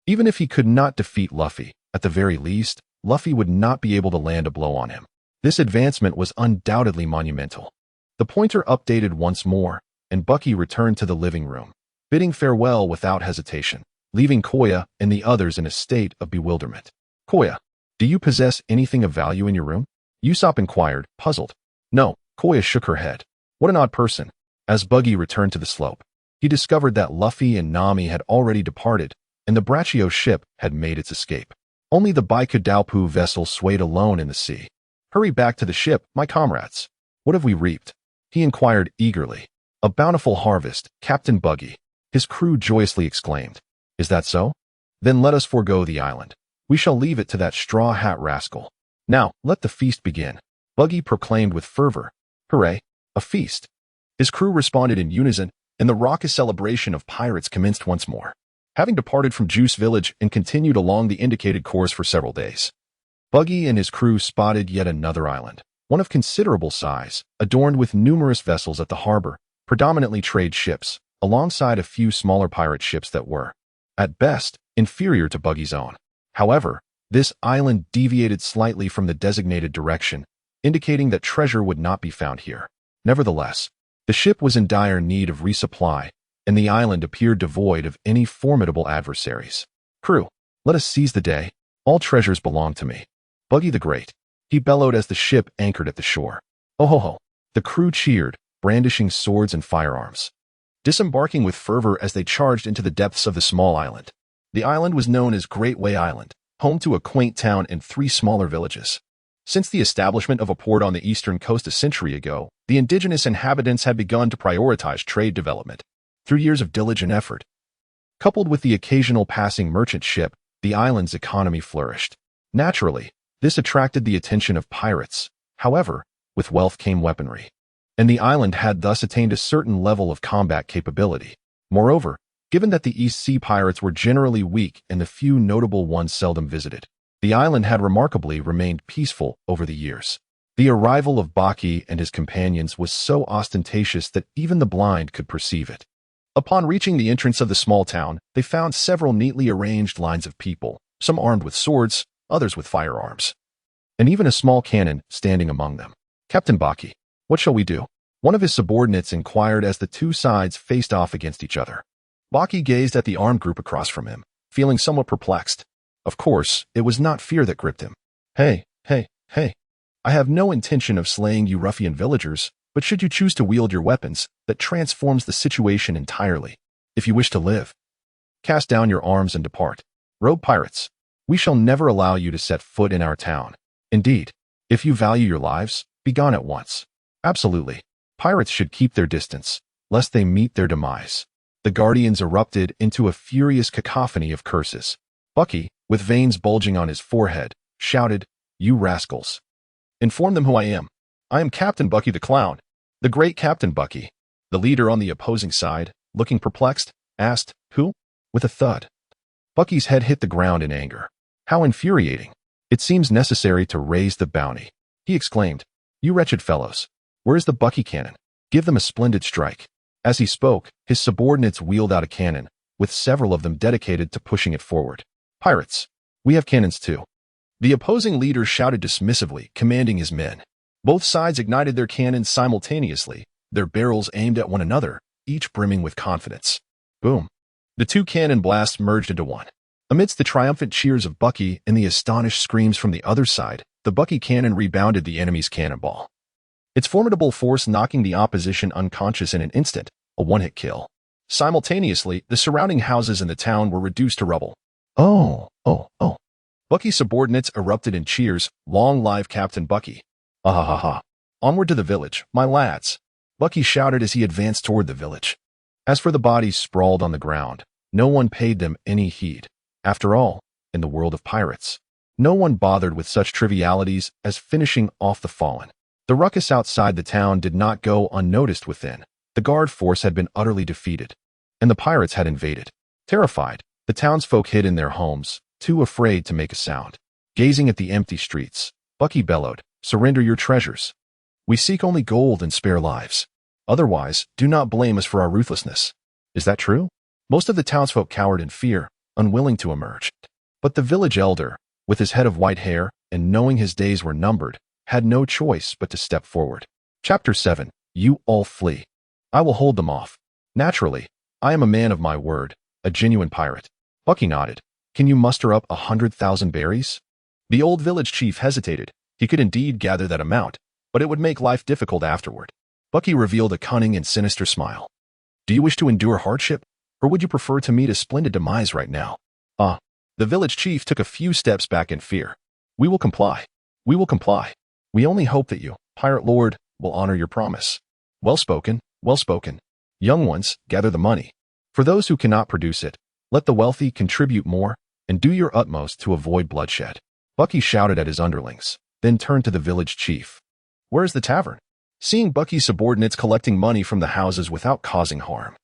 even if he could not defeat Luffy, at the very least, Luffy would not be able to land a blow on him. This advancement was undoubtedly monumental. The pointer updated once more, and Bucky returned to the living room, bidding farewell without hesitation, leaving Koya and the others in a state of bewilderment. Koya, do you possess anything of value in your room? Usopp inquired, puzzled. No, Koya shook her head. What an odd person. As Buggy returned to the slope, he discovered that Luffy and Nami had already departed, and the Brachio ship had made its escape. Only the Baikudaupu vessel swayed alone in the sea. Hurry back to the ship, my comrades. What have we reaped? He inquired eagerly. A bountiful harvest, Captain Buggy. His crew joyously exclaimed. Is that so? Then let us forego the island. We shall leave it to that straw hat rascal. Now, let the feast begin. Buggy proclaimed with fervor. Hooray, a feast. His crew responded in unison, and the raucous celebration of pirates commenced once more. having departed from Juice Village and continued along the indicated course for several days. Buggy and his crew spotted yet another island, one of considerable size, adorned with numerous vessels at the harbor, predominantly trade ships, alongside a few smaller pirate ships that were, at best, inferior to Buggy's own. However, this island deviated slightly from the designated direction, indicating that treasure would not be found here. Nevertheless, the ship was in dire need of resupply, and the island appeared devoid of any formidable adversaries. Crew, let us seize the day. All treasures belong to me. Buggy the Great, he bellowed as the ship anchored at the shore. Oh ho ho! The crew cheered, brandishing swords and firearms, disembarking with fervor as they charged into the depths of the small island. The island was known as Great Way Island, home to a quaint town and 3 smaller villages. Since the establishment of a port on the eastern coast a century ago, the indigenous inhabitants had begun to prioritize trade development. Through years of diligent effort, coupled with the occasional passing merchant ship, the island's economy flourished. Naturally, this attracted the attention of pirates. However, with wealth came weaponry, and the island had thus attained a certain level of combat capability. Moreover, given that the East Sea pirates were generally weak and the few notable ones seldom visited, the island had remarkably remained peaceful over the years. The arrival of Baki and his companions was so ostentatious that even the blind could perceive it. Upon reaching the entrance of the small town, they found several neatly arranged lines of people, some armed with swords, others with firearms, and even a small cannon standing among them. Captain Baki, what shall we do? One of his subordinates inquired as the two sides faced off against each other. Baki gazed at the armed group across from him, feeling somewhat perplexed. Of course, it was not fear that gripped him. Hey, I have no intention of slaying you ruffian villagers, but should you choose to wield your weapons, that transforms the situation entirely. If you wish to live, cast down your arms and depart. Rogue pirates, we shall never allow you to set foot in our town. Indeed, if you value your lives, be gone at once. Absolutely. Pirates should keep their distance, lest they meet their demise. The guardians erupted into a furious cacophony of curses. Bucky, with veins bulging on his forehead, shouted, "You rascals! Inform them who I am. I am Captain Bucky the Clown, the great Captain Bucky." The leader on the opposing side, looking perplexed, asked, "Who?" With a thud, Bucky's head hit the ground in anger. How infuriating. It seems necessary to raise the bounty. He exclaimed, "You wretched fellows, where is the Bucky cannon? Give them a splendid strike." As he spoke, his subordinates wheeled out a cannon, with several of them dedicated to pushing it forward. "Pirates, we have cannons too." The opposing leader shouted dismissively, commanding his men. Both sides ignited their cannons simultaneously, their barrels aimed at one another, each brimming with confidence. Boom. The 2 cannon blasts merged into one. Amidst the triumphant cheers of Bucky and the astonished screams from the other side, the Bucky cannon rebounded the enemy's cannonball, its formidable force knocking the opposition unconscious in an instant, a one-hit kill. Simultaneously, the surrounding houses in the town were reduced to rubble. Oh. Bucky's subordinates erupted in cheers. "Long live Captain Bucky. Ah. Onward to the village, my lads," Bucky shouted as he advanced toward the village. As for the bodies sprawled on the ground, no one paid them any heed. After all, in the world of pirates, no one bothered with such trivialities as finishing off the fallen. The ruckus outside the town did not go unnoticed within. The guard force had been utterly defeated, and the pirates had invaded. Terrified, the townsfolk hid in their homes, too afraid to make a sound. Gazing at the empty streets, Bucky bellowed, "Surrender your treasures. We seek only gold and spare lives. Otherwise, do not blame us for our ruthlessness." Is that true? Most of the townsfolk cowered in fear, unwilling to emerge. But the village elder, with his head of white hair and knowing his days were numbered, had no choice but to step forward. Chapter 7. You all flee. I will hold them off. Naturally, I am a man of my word, a genuine pirate. Bucky nodded. Can you muster up 100,000 berries? The old village chief hesitated. He could indeed gather that amount, but it would make life difficult afterward. Bucky revealed a cunning and sinister smile. Do you wish to endure hardship, or would you prefer to meet a splendid demise right now? The village chief took a few steps back in fear. We will comply. We will comply. We only hope that you, pirate lord, will honor your promise. Well spoken, well spoken. Young ones, gather the money. For those who cannot produce it, let the wealthy contribute more, and do your utmost to avoid bloodshed. Bucky shouted at his underlings, then turned to the village chief. Where is the tavern? Seeing Bucky's subordinates collecting money from the houses without causing harm,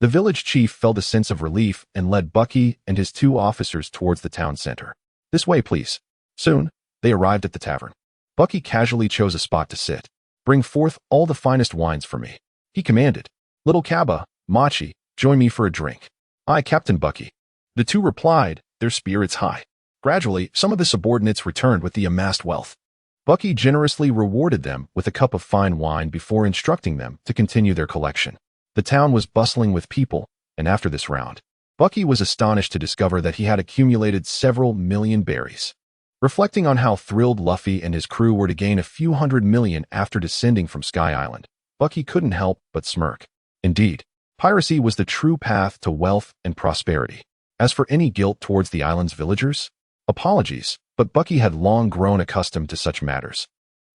The village chief felt a sense of relief and led Bucky and his 2 officers towards the town center. "This way, please." Soon, they arrived at the tavern. Bucky casually chose a spot to sit. "Bring forth all the finest wines for me," he commanded. "Little Kaba, Machi, join me for a drink." "Aye, Captain Bucky." The 2 replied, their spirits high. Gradually, some of his subordinates returned with the amassed wealth. Bucky generously rewarded them with a cup of fine wine before instructing them to continue their collection. The town was bustling with people, and after this round, Bucky was astonished to discover that he had accumulated several million berries. Reflecting on how thrilled Luffy and his crew were to gain a few hundred million after descending from Sky Island, Bucky couldn't help but smirk. Indeed, piracy was the true path to wealth and prosperity. As for any guilt towards the island's villagers, apologies, but Bucky had long grown accustomed to such matters.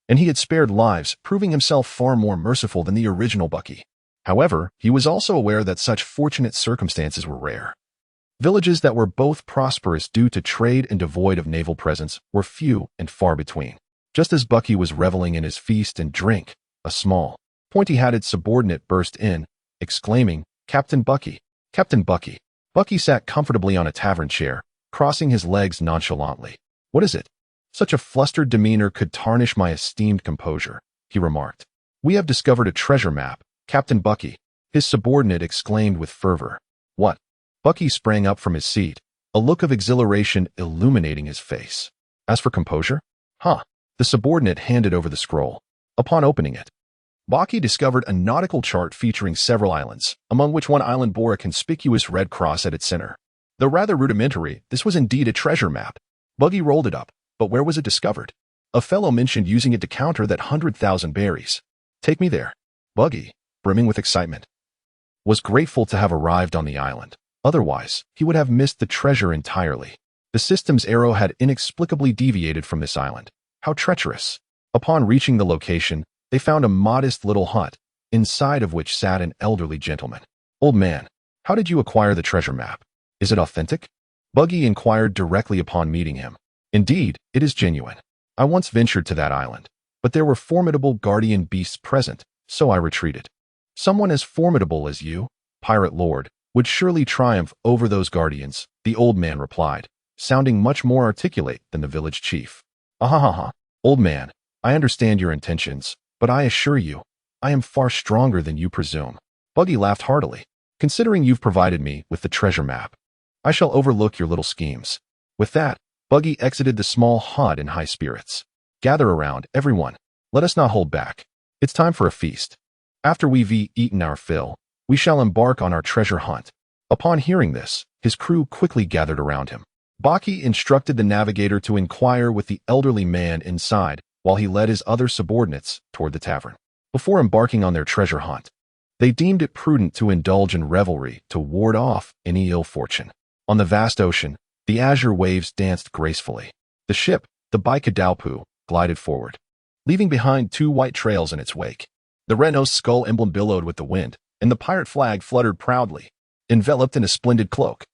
And he had spared lives, proving himself far more merciful than the original Bucky. However, he was also aware that such fortunate circumstances were rare. Villages that were both prosperous due to trade and devoid of naval presence were few and far between. Just as Bucky was reveling in his feast and drink, a small, pointy-hatted subordinate burst in, exclaiming, "Captain Bucky! Captain Bucky!" Bucky sat comfortably on a tavern chair, crossing his legs nonchalantly. "What is it?" "Such a flustered demeanor could tarnish my esteemed composure," he remarked. "We have discovered a treasure map, Captain Bucky," his subordinate exclaimed with fervor. "What?" Bucky sprang up from his seat, a look of exhilaration illuminating his face. "As for composure?" "Huh." The subordinate handed over the scroll. Upon opening it, Baki discovered a nautical chart featuring several islands, among which one island bore a conspicuous red cross at its center. Though rather rudimentary, this was indeed a treasure map. Buggy rolled it up, but where was it discovered? A fellow mentioned using it to counter that 100,000 berries. "Take me there." Buggy, brimming with excitement, was grateful to have arrived on the island. Otherwise, he would have missed the treasure entirely. The system's arrow had inexplicably deviated from this island. How treacherous. Upon reaching the location, they found a modest little hut, inside of which sat an elderly gentleman. "Old man, how did you acquire the treasure map? Is it authentic?" Buggy inquired directly upon meeting him. "Indeed, it is genuine. I once ventured to that island, but there were formidable guardian beasts present, so I retreated. Someone as formidable as you, pirate lord, would surely triumph over those guardians," the old man replied, sounding much more articulate than the village chief. "Ahahaha, old man, I understand your intentions, but I assure you, I am far stronger than you presume." Buggy laughed heartily. "Considering you've provided me with the treasure map, I shall overlook your little schemes." With that, Buggy exited the small hut in high spirits. "Gather around, everyone. Let us not hold back. It's time for a feast. After we've eaten our fill, we shall embark on our treasure hunt." Upon hearing this, his crew quickly gathered around him. Baki instructed the navigator to inquire with the elderly man inside while he led his other subordinates toward the tavern. Before embarking on their treasure hunt, they deemed it prudent to indulge in revelry to ward off any ill fortune. On the vast ocean, the azure waves danced gracefully. The ship, the Baikadaupu, glided forward, leaving behind 2 white trails in its wake. The Renault's skull emblem billowed with the wind, and the pirate flag fluttered proudly, enveloped in a splendid cloak.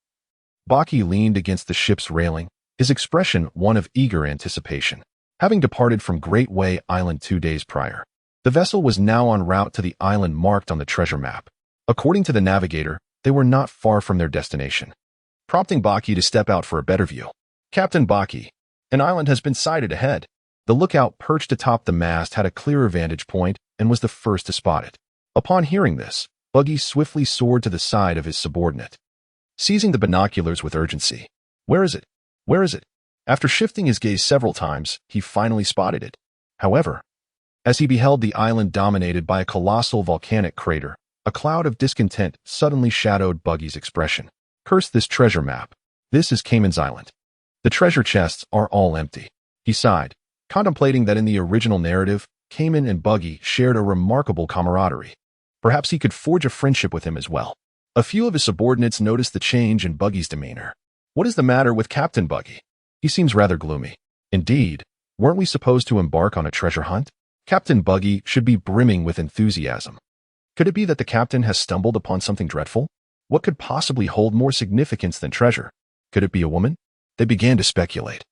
Baki leaned against the ship's railing, his expression one of eager anticipation. Having departed from Great Way Island 2 days prior, the vessel was now en route to the island marked on the treasure map. According to the navigator, they were not far from their destination, prompting Baki to step out for a better view. "Captain Baki, an island has been sighted ahead." The lookout perched atop the mast had a clearer vantage point and was the first to spot it. Upon hearing this, Buggy swiftly soared to the side of his subordinate, seizing the binoculars with urgency. "Where is it? Where is it?" After shifting his gaze several times, he finally spotted it. However, as he beheld the island dominated by a colossal volcanic crater, a cloud of discontent suddenly shadowed Buggy's expression. "Curse this treasure map. This is Cayman's Island. The treasure chests are all empty." He sighed, contemplating that in the original narrative, Cayman and Buggy shared a remarkable camaraderie. Perhaps he could forge a friendship with him as well. A few of his subordinates noticed the change in Buggy's demeanor. "What is the matter with Captain Buggy? He seems rather gloomy." "Indeed, weren't we supposed to embark on a treasure hunt?" Captain Buggy should be brimming with enthusiasm. Could it be that the captain has stumbled upon something dreadful? What could possibly hold more significance than treasure? Could it be a woman? They began to speculate,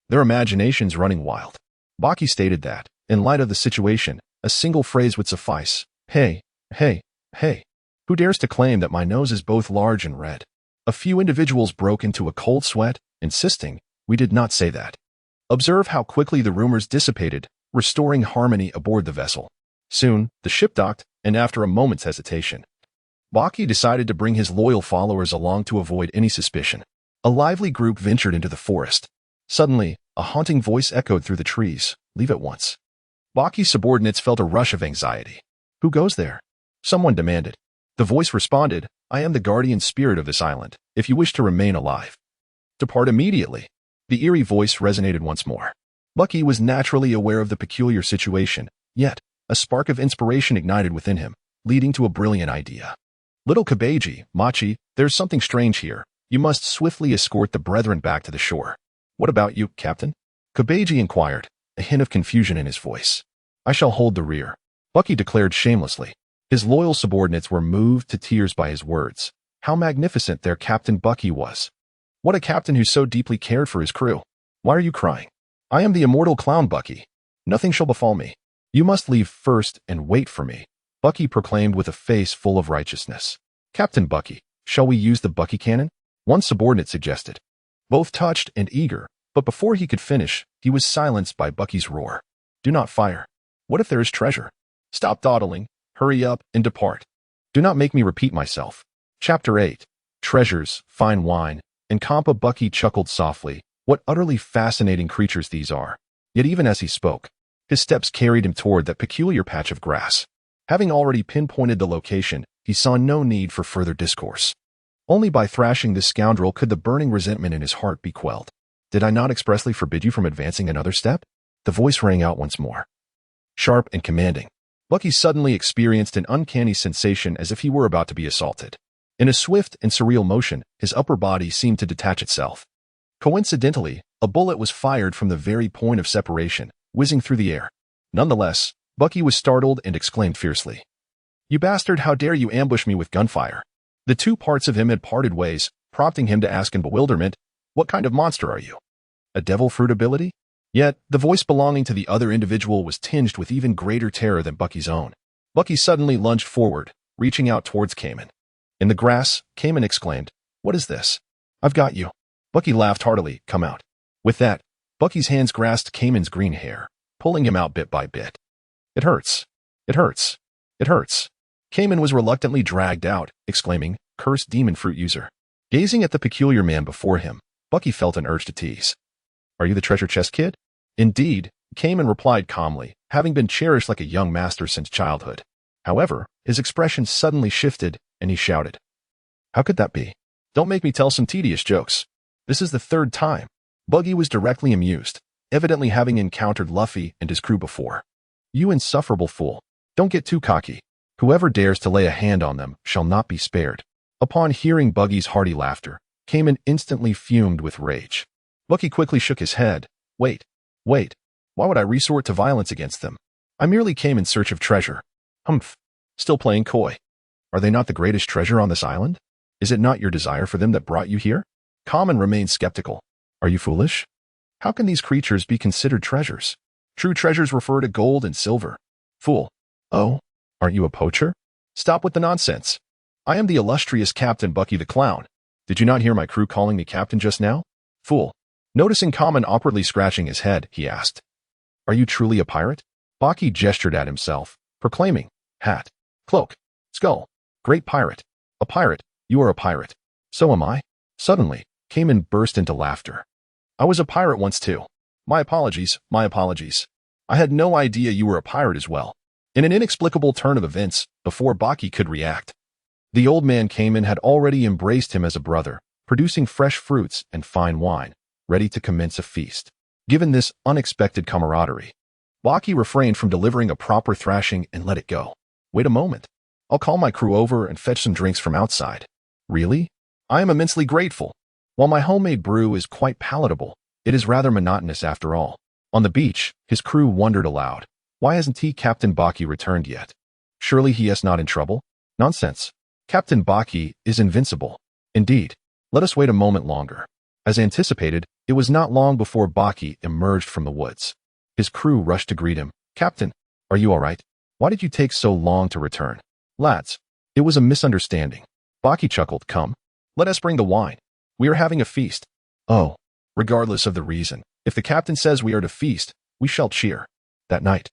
their imaginations running wild. Baki stated that, in light of the situation, a single phrase would suffice. "Hey, hey, hey." Who dares to claim that my nose is both large and red? A few individuals broke into a cold sweat, insisting, we did not say that. Observe how quickly the rumors dissipated, restoring harmony aboard the vessel. Soon, the ship docked, and after a moment's hesitation, Baki decided to bring his loyal followers along to avoid any suspicion. A lively group ventured into the forest. Suddenly, a haunting voice echoed through the trees, leave at once. Baki's subordinates felt a rush of anxiety. Who goes there? Someone demanded. The voice responded, I am the guardian spirit of this island, if you wish to remain alive. Depart immediately. The eerie voice resonated once more. Bucky was naturally aware of the peculiar situation, yet, a spark of inspiration ignited within him, leading to a brilliant idea. Little Kabeji, Machi, there's something strange here. You must swiftly escort the brethren back to the shore. What about you, Captain? Kabeji inquired, a hint of confusion in his voice. I shall hold the rear, Bucky declared shamelessly. His loyal subordinates were moved to tears by his words. How magnificent their Captain Bucky was. What a captain who so deeply cared for his crew. Why are you crying? I am the immortal clown Bucky. Nothing shall befall me. You must leave first and wait for me, Bucky proclaimed with a face full of righteousness. Captain Bucky, shall we use the Bucky cannon? One subordinate suggested. Both touched and eager, but before he could finish, he was silenced by Bucky's roar. Do not fire. What if there is treasure? Stop dawdling, hurry up, and depart. Do not make me repeat myself. Chapter 8. Treasures, Fine Wine, and Compa. Bucky chuckled softly. What utterly fascinating creatures these are. Yet even as he spoke, his steps carried him toward that peculiar patch of grass. Having already pinpointed the location, he saw no need for further discourse. Only by thrashing this scoundrel could the burning resentment in his heart be quelled. Did I not expressly forbid you from advancing another step? The voice rang out once more. Sharp and commanding. Bucky suddenly experienced an uncanny sensation as if he were about to be assaulted. In a swift and surreal motion, his upper body seemed to detach itself. Coincidentally, a bullet was fired from the very point of separation, whizzing through the air. Nonetheless, Bucky was startled and exclaimed fiercely. You bastard, how dare you ambush me with gunfire? The two parts of him had parted ways, prompting him to ask in bewilderment, what kind of monster are you? A devil fruit ability? Yet, the voice belonging to the other individual was tinged with even greater terror than Bucky's own. Bucky suddenly lunged forward, reaching out towards Cayman. In the grass, Cayman exclaimed, What is this? I've got you. Bucky laughed heartily, come out. With that, Bucky's hands grasped Cayman's green hair, pulling him out bit by bit. It hurts. It hurts. It hurts. Cayman was reluctantly dragged out, exclaiming, Cursed demon fruit user. Gazing at the peculiar man before him, Bucky felt an urge to tease. Are you the treasure chest kid? Indeed, Cayman replied calmly, having been cherished like a young master since childhood. However, his expression suddenly shifted, and he shouted. How could that be? Don't make me tell some tedious jokes. This is the third time. Bucky was directly amused, evidently having encountered Luffy and his crew before. You insufferable fool. Don't get too cocky. Whoever dares to lay a hand on them shall not be spared. Upon hearing Bucky's hearty laughter, Cayman instantly fumed with rage. Bucky quickly shook his head. Wait. Why would I resort to violence against them? I merely came in search of treasure. Humph. Still playing coy. Are they not the greatest treasure on this island? Is it not your desire for them that brought you here? Common remained skeptical. Are you foolish? How can these creatures be considered treasures? True treasures refer to gold and silver. Fool. Oh, aren't you a poacher? Stop with the nonsense. I am the illustrious Captain Bucky the Clown. Did you not hear my crew calling me captain just now? Fool. Noticing Common awkwardly scratching his head, he asked, Are you truly a pirate? Baki gestured at himself, proclaiming, Hat, cloak, skull, great pirate. A pirate, you are a pirate. So am I. Suddenly, Cayman burst into laughter. I was a pirate once too. My apologies. I had no idea you were a pirate as well. In an inexplicable turn of events, before Baki could react, the old man Cayman had already embraced him as a brother, producing fresh fruits and fine wine, ready to commence a feast. Given this unexpected camaraderie, Baki refrained from delivering a proper thrashing and let it go. Wait a moment. I'll call my crew over and fetch some drinks from outside. Really? I am immensely grateful. While my homemade brew is quite palatable, it is rather monotonous after all. On the beach, his crew wondered aloud. Why hasn't Captain Baki returned yet? Surely he is not in trouble? Nonsense. Captain Baki is invincible. Indeed. Let us wait a moment longer. As anticipated, it was not long before Baki emerged from the woods. His crew rushed to greet him. Captain, are you all right? Why did you take so long to return? Lads, It was a misunderstanding. Baki chuckled. Come, let us bring the wine. We are having a feast. Oh, regardless of the reason, if the captain says we are to feast, we shall cheer. That night,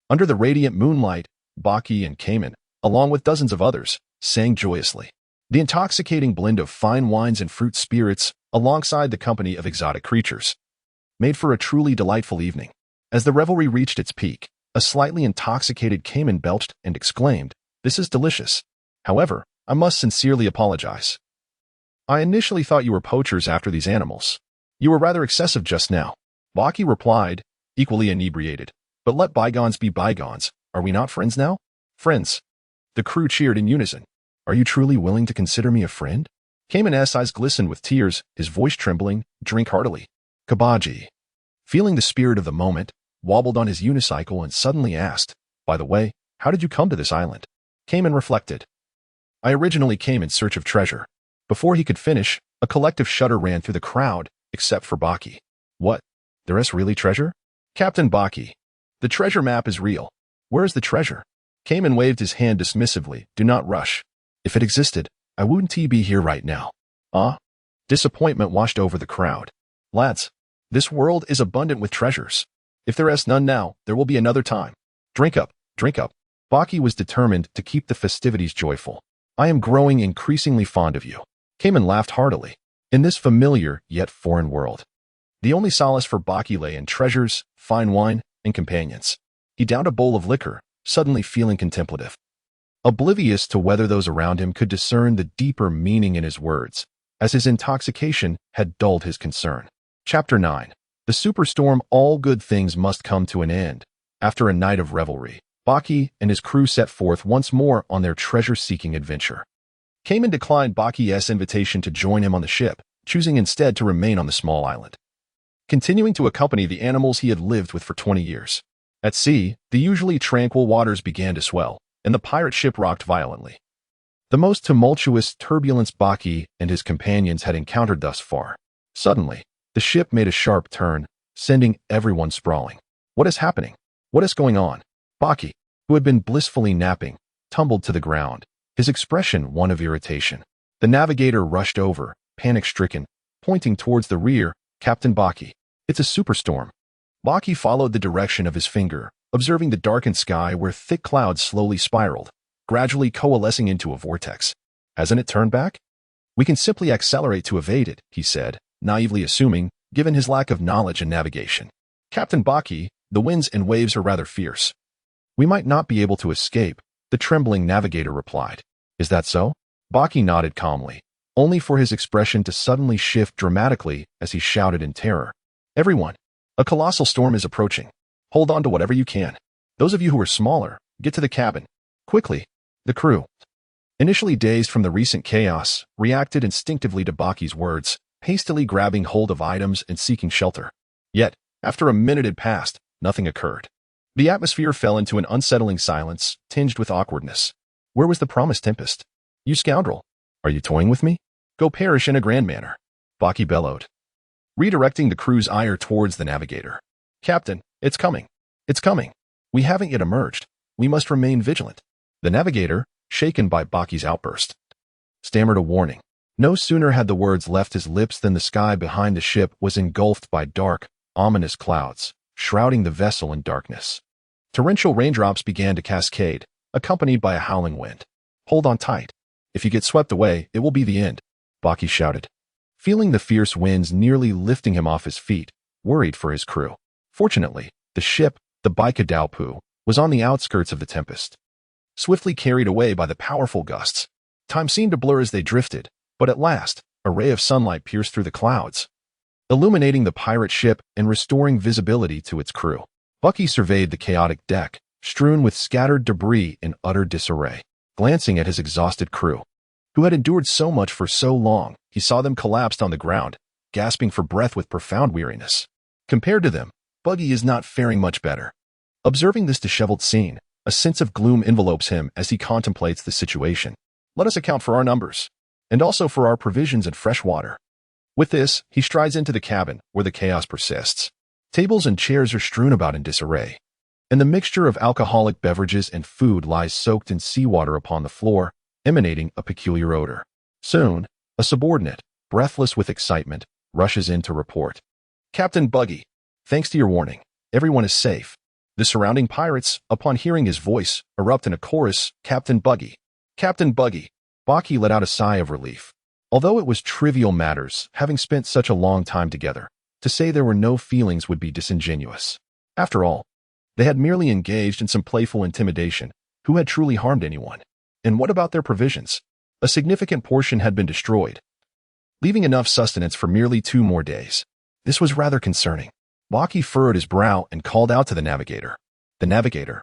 under the radiant moonlight, Baki and Cayman, along with dozens of others, sang joyously. The intoxicating blend of fine wines and fruit spirits, alongside the company of exotic creatures, made for a truly delightful evening. As the revelry reached its peak, a slightly intoxicated Cayman belched and exclaimed, "This is delicious. However, I must sincerely apologize. I initially thought you were poachers after these animals. You were rather excessive just now." Baki replied, equally inebriated, "But let bygones be bygones. Are we not friends now?" "Friends." The crew cheered in unison. "Are you truly willing to consider me a friend?" Cayman's eyes glistened with tears, his voice trembling. "Drink heartily." Kabaji, feeling the spirit of the moment, wobbled on his unicycle and suddenly asked, "By the way, how did you come to this island?" Cayman reflected. "I originally came in search of treasure." Before he could finish, a collective shudder ran through the crowd, except for Baki. "What? There is really treasure?" "Captain Baki, the treasure map is real. Where is the treasure?" Cayman waved his hand dismissively. "Do not rush. If it existed, I wouldn't be here right now." Disappointment washed over the crowd. "Lads, this world is abundant with treasures. If there is none now, there will be another time. Drink up, drink up." Baki was determined to keep the festivities joyful. "I am growing increasingly fond of you." Cayman laughed heartily. In this familiar yet foreign world, the only solace for Baki lay in treasures, fine wine, and companions. He downed a bowl of liquor, suddenly feeling contemplative, oblivious to whether those around him could discern the deeper meaning in his words, as his intoxication had dulled his concern. Chapter 9. The Superstorm. All good things must come to an end. After a night of revelry, Baki and his crew set forth once more on their treasure-seeking adventure. Cayman declined Baki's invitation to join him on the ship, choosing instead to remain on the small island, continuing to accompany the animals he had lived with for 20 years. At sea, the usually tranquil waters began to swell, and the pirate ship rocked violently. The most tumultuous turbulence Baki and his companions had encountered thus far. Suddenly, the ship made a sharp turn, sending everyone sprawling. "What is happening? What is going on?" Baki, who had been blissfully napping, tumbled to the ground, his expression one of irritation. The navigator rushed over, panic-stricken, pointing towards the rear. "Captain Baki, it's a superstorm." Baki followed the direction of his finger, observing the darkened sky where thick clouds slowly spiraled, gradually coalescing into a vortex. "Hasn't it turned back? We can simply accelerate to evade it," he said, naively assuming, given his lack of knowledge in navigation. "Captain Baki, the winds and waves are rather fierce. We might not be able to escape," the trembling navigator replied. "Is that so?" Baki nodded calmly, only for his expression to suddenly shift dramatically as he shouted in terror. "Everyone, a colossal storm is approaching. Hold on to whatever you can. Those of you who are smaller, get to the cabin. Quickly." The crew, initially dazed from the recent chaos, reacted instinctively to Baki's words, hastily grabbing hold of items and seeking shelter. Yet, after a minute had passed, nothing occurred. The atmosphere fell into an unsettling silence, tinged with awkwardness. Where was the promised tempest? "You scoundrel! Are you toying with me? Go perish in a grand manner," Baki bellowed, redirecting the crew's ire towards the navigator. "Captain, it's coming. It's coming. We haven't yet emerged. We must remain vigilant." The navigator, shaken by Baki's outburst, stammered a warning. No sooner had the words left his lips than the sky behind the ship was engulfed by dark, ominous clouds, shrouding the vessel in darkness. Torrential raindrops began to cascade, accompanied by a howling wind. "Hold on tight. If you get swept away, it will be the end," Baki shouted, feeling the fierce winds nearly lifting him off his feet, worried for his crew. Fortunately, the ship, the Baikadaupu, was on the outskirts of the tempest, swiftly carried away by the powerful gusts. Time seemed to blur as they drifted, but at last, a ray of sunlight pierced through the clouds, illuminating the pirate ship and restoring visibility to its crew. Bucky surveyed the chaotic deck, strewn with scattered debris in utter disarray. Glancing at his exhausted crew, who had endured so much for so long, he saw them collapsed on the ground, gasping for breath with profound weariness. Compared to them, Buggy is not faring much better. Observing this disheveled scene, a sense of gloom envelopes him as he contemplates the situation. "Let us account for our numbers, and also for our provisions and fresh water." With this, he strides into the cabin, where the chaos persists. Tables and chairs are strewn about in disarray, and the mixture of alcoholic beverages and food lies soaked in seawater upon the floor, emanating a peculiar odor. Soon, a subordinate, breathless with excitement, rushes in to report. Captain Buggy, thanks to your warning, everyone is safe. The surrounding pirates, upon hearing his voice, erupt in a chorus, Captain Buggy. Captain Buggy. Baki let out a sigh of relief. Although it was trivial matters, having spent such a long time together, to say there were no feelings would be disingenuous. After all, they had merely engaged in some playful intimidation. Who had truly harmed anyone? And what about their provisions? A significant portion had been destroyed, leaving enough sustenance for merely 2 more days. This was rather concerning. Baki furrowed his brow and called out to the navigator. The navigator,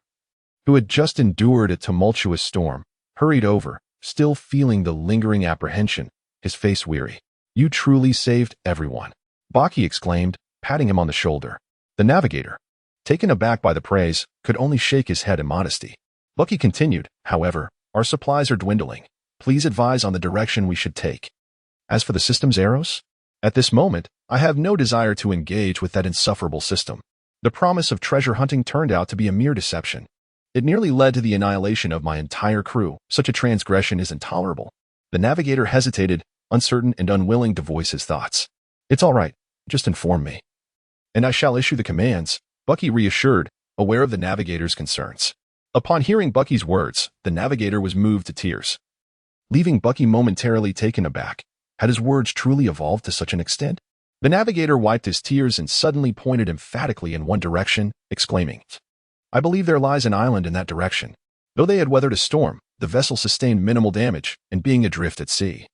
who had just endured a tumultuous storm, hurried over, still feeling the lingering apprehension, his face weary. You truly saved everyone, Baki exclaimed, patting him on the shoulder. The navigator, taken aback by the praise, could only shake his head in modesty. Bucky continued, however, our supplies are dwindling. Please advise on the direction we should take. As for the system's arrows, at this moment, I have no desire to engage with that insufferable system. The promise of treasure hunting turned out to be a mere deception. It nearly led to the annihilation of my entire crew. Such a transgression is intolerable. The navigator hesitated, uncertain and unwilling to voice his thoughts. It's all right, just inform me, and I shall issue the commands, Bucky reassured, aware of the navigator's concerns. Upon hearing Bucky's words, the navigator was moved to tears, leaving Bucky momentarily taken aback. Had his words truly evolved to such an extent? The navigator wiped his tears and suddenly pointed emphatically in one direction, exclaiming, I believe there lies an island in that direction. Though they had weathered a storm, the vessel sustained minimal damage, and being adrift at sea,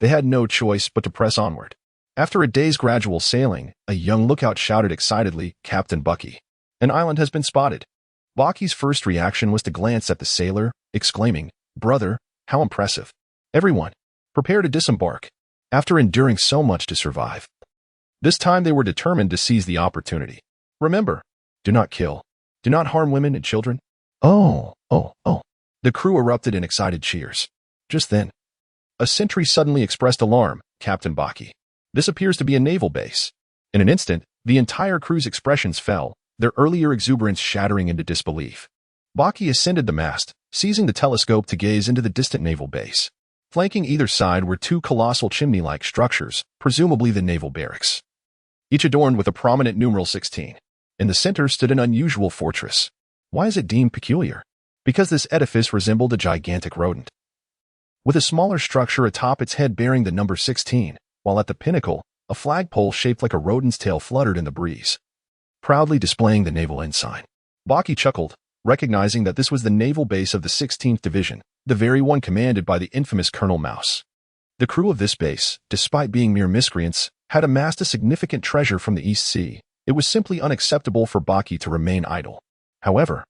they had no choice but to press onward. After a day's gradual sailing, a young lookout shouted excitedly, Captain Bucky, an island has been spotted. Bucky's first reaction was to glance at the sailor, exclaiming, Brother, how impressive. Everyone, prepare to disembark. After enduring so much to survive, this time they were determined to seize the opportunity. Remember, do not kill. Do not harm women and children. Oh. The crew erupted in excited cheers. Just then, a sentry suddenly expressed alarm, Captain Baki. This appears to be a naval base. In an instant, the entire crew's expressions fell, their earlier exuberance shattering into disbelief. Baki ascended the mast, seizing the telescope to gaze into the distant naval base. Flanking either side were 2 colossal chimney-like structures, presumably the naval barracks, each adorned with a prominent numeral 16. In the center stood an unusual fortress. Why is it deemed peculiar? Because this edifice resembled a gigantic rodent, with a smaller structure atop its head bearing the number 16, while at the pinnacle, a flagpole shaped like a rodent's tail fluttered in the breeze, proudly displaying the naval ensign. Baki chuckled, recognizing that this was the naval base of the 16th Division, the very one commanded by the infamous Colonel Mouse. The crew of this base, despite being mere miscreants, had amassed a significant treasure from the East Sea. It was simply unacceptable for Baki to remain idle. However,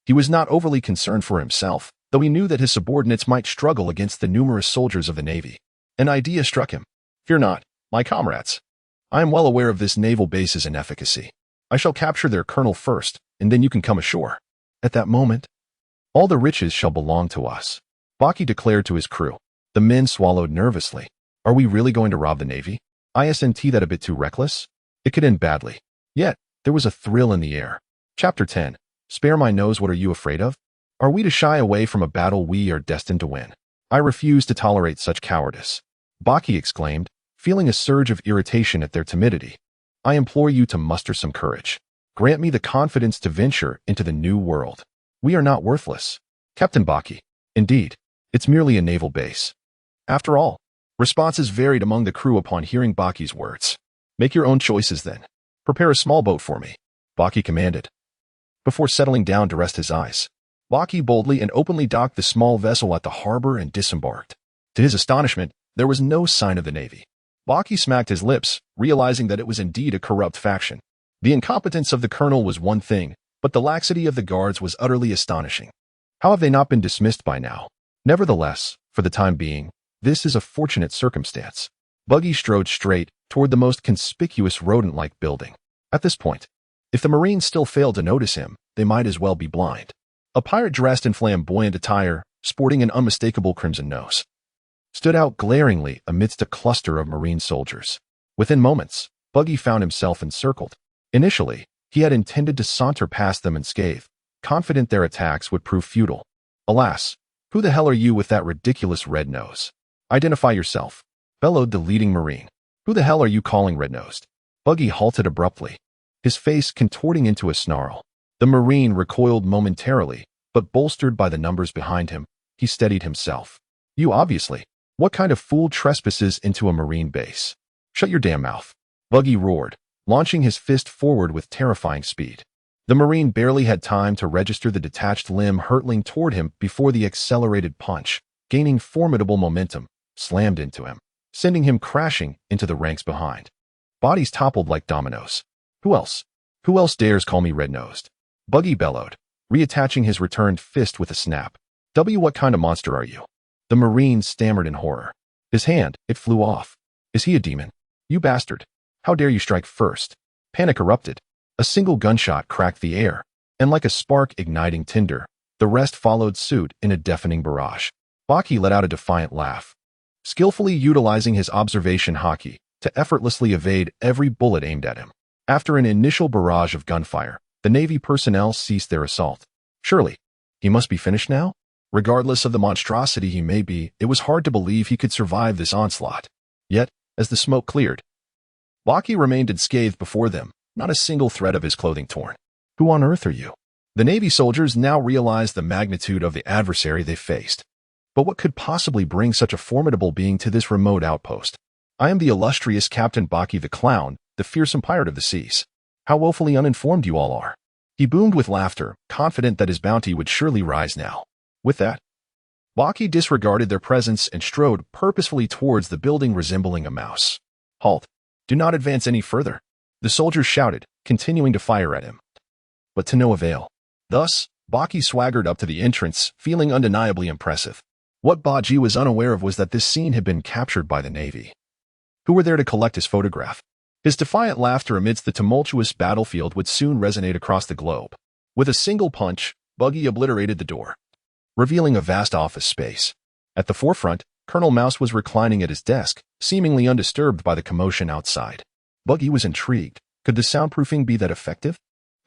he was not overly concerned for himself, though he knew that his subordinates might struggle against the numerous soldiers of the Navy. An idea struck him. Fear not, my comrades. I am well aware of this naval base's inefficacy. I shall capture their colonel first, and then you can come ashore. At that moment, all the riches shall belong to us, Baki declared to his crew. The men swallowed nervously. Are we really going to rob the Navy? Isn't that a bit too reckless? It could end badly. Yet, there was a thrill in the air. Chapter 10. Spare my nose, what are you afraid of? Are we to shy away from a battle we are destined to win? I refuse to tolerate such cowardice, Baki exclaimed, feeling a surge of irritation at their timidity. I implore you to muster some courage. Grant me the confidence to venture into the new world. We are not worthless, Captain Baki. Indeed, it's merely a naval base. After all, responses varied among the crew upon hearing Baki's words. Make your own choices then. Prepare a small boat for me, Baki commanded. Before settling down to rest his eyes, Baki boldly and openly docked the small vessel at the harbor and disembarked. To his astonishment, there was no sign of the Navy. Baki smacked his lips, realizing that it was indeed a corrupt faction. The incompetence of the colonel was one thing, but the laxity of the guards was utterly astonishing. How have they not been dismissed by now? Nevertheless, for the time being, this is a fortunate circumstance. Buggy strode straight toward the most conspicuous rodent-like building. At this point, if the Marines still failed to notice him, they might as well be blind. A pirate dressed in flamboyant attire, sporting an unmistakable crimson nose, stood out glaringly amidst a cluster of Marine soldiers. Within moments, Buggy found himself encircled. Initially, he had intended to saunter past them unscathed, confident their attacks would prove futile. Alas, Who the hell are you with that ridiculous red nose? Identify yourself, bellowed the leading Marine. Who the hell are you calling red-nosed? Buggy halted abruptly, his face contorting into a snarl. The Marine recoiled momentarily, but bolstered by the numbers behind him, he steadied himself. You obviously. What kind of fool trespasses into a Marine base? Shut your damn mouth. Buggy roared, launching his fist forward with terrifying speed. The Marine barely had time to register the detached limb hurtling toward him before the accelerated punch, gaining formidable momentum, slammed into him, sending him crashing into the ranks behind. Bodies toppled like dominoes. Who else? Who else dares call me red-nosed? Buggy bellowed, reattaching his returned fist with a snap. What kind of monster are you? The Marine stammered in horror. His hand, it flew off. Is he a demon? You bastard. How dare you strike first? Panic erupted. A single gunshot cracked the air, and like a spark igniting tinder, the rest followed suit in a deafening barrage. Baki let out a defiant laugh, skillfully utilizing his observation hockey to effortlessly evade every bullet aimed at him. After an initial barrage of gunfire, the Navy personnel ceased their assault. Surely, he must be finished now? Regardless of the monstrosity he may be, it was hard to believe he could survive this onslaught. Yet, as the smoke cleared, Baki remained unscathed before them, not a single thread of his clothing torn. Who on earth are you? The Navy soldiers now realized the magnitude of the adversary they faced. But what could possibly bring such a formidable being to this remote outpost? I am the illustrious Captain Baki the Clown, the fearsome pirate of the seas. How woefully uninformed you all are. He boomed with laughter, confident that his bounty would surely rise now. With that, Baki disregarded their presence and strode purposefully towards the building resembling a mouse. Halt. Do not advance any further. The soldiers shouted, continuing to fire at him. But to no avail. Thus, Baki swaggered up to the entrance, feeling undeniably impressive. What Baki was unaware of was that this scene had been captured by the Navy, who were there to collect his photograph. His defiant laughter amidst the tumultuous battlefield would soon resonate across the globe. With a single punch, Buggy obliterated the door, revealing a vast office space. At the forefront, Colonel Mouse was reclining at his desk, seemingly undisturbed by the commotion outside. Buggy was intrigued. Could the soundproofing be that effective?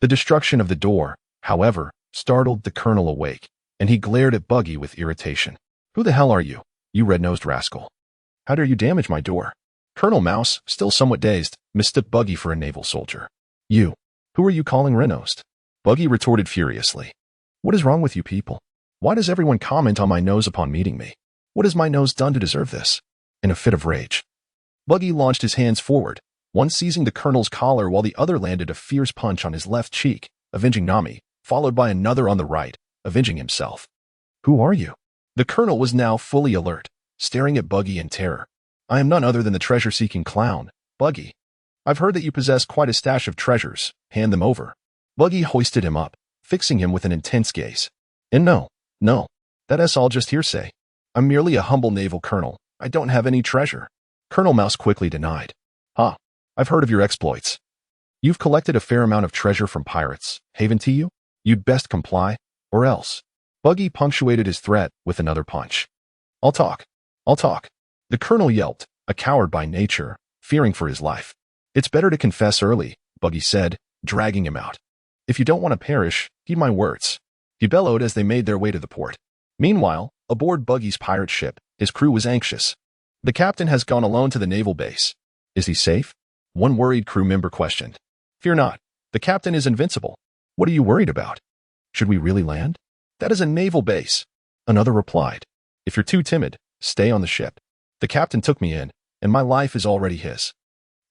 The destruction of the door, however, startled the Colonel awake, and he glared at Buggy with irritation. Who the hell are you, you red-nosed rascal? How dare you damage my door? Colonel Mouse, still somewhat dazed, mistook Buggy for a naval soldier. You. Who are you calling red-nosed? Buggy retorted furiously. What is wrong with you people? Why does everyone comment on my nose upon meeting me? What has my nose done to deserve this? In a fit of rage, Buggy launched his hands forward, one seizing the Colonel's collar while the other landed a fierce punch on his left cheek, avenging Nami, followed by another on the right, avenging himself. Who are you? The Colonel was now fully alert, staring at Buggy in terror. I am none other than the treasure-seeking clown, Buggy. I've heard that you possess quite a stash of treasures. Hand them over. Buggy hoisted him up, fixing him with an intense gaze. And no, that's all just hearsay. I'm merely a humble naval colonel. I don't have any treasure. Colonel Mouse quickly denied. I've heard of your exploits. You've collected a fair amount of treasure from pirates. Haven to you? You'd best comply, or else. Buggy punctuated his threat with another punch. I'll talk. The Colonel yelped, a coward by nature, fearing for his life. It's better to confess early, Buggy said, dragging him out. If you don't want to perish, heed my words. He bellowed as they made their way to the port. Meanwhile, aboard Buggy's pirate ship, his crew was anxious. The captain has gone alone to the naval base. Is he safe? One worried crew member questioned. Fear not. The captain is invincible. What are you worried about? Should we really land? That is a naval base. Another replied. If you're too timid, stay on the ship. The captain took me in, and my life is already his.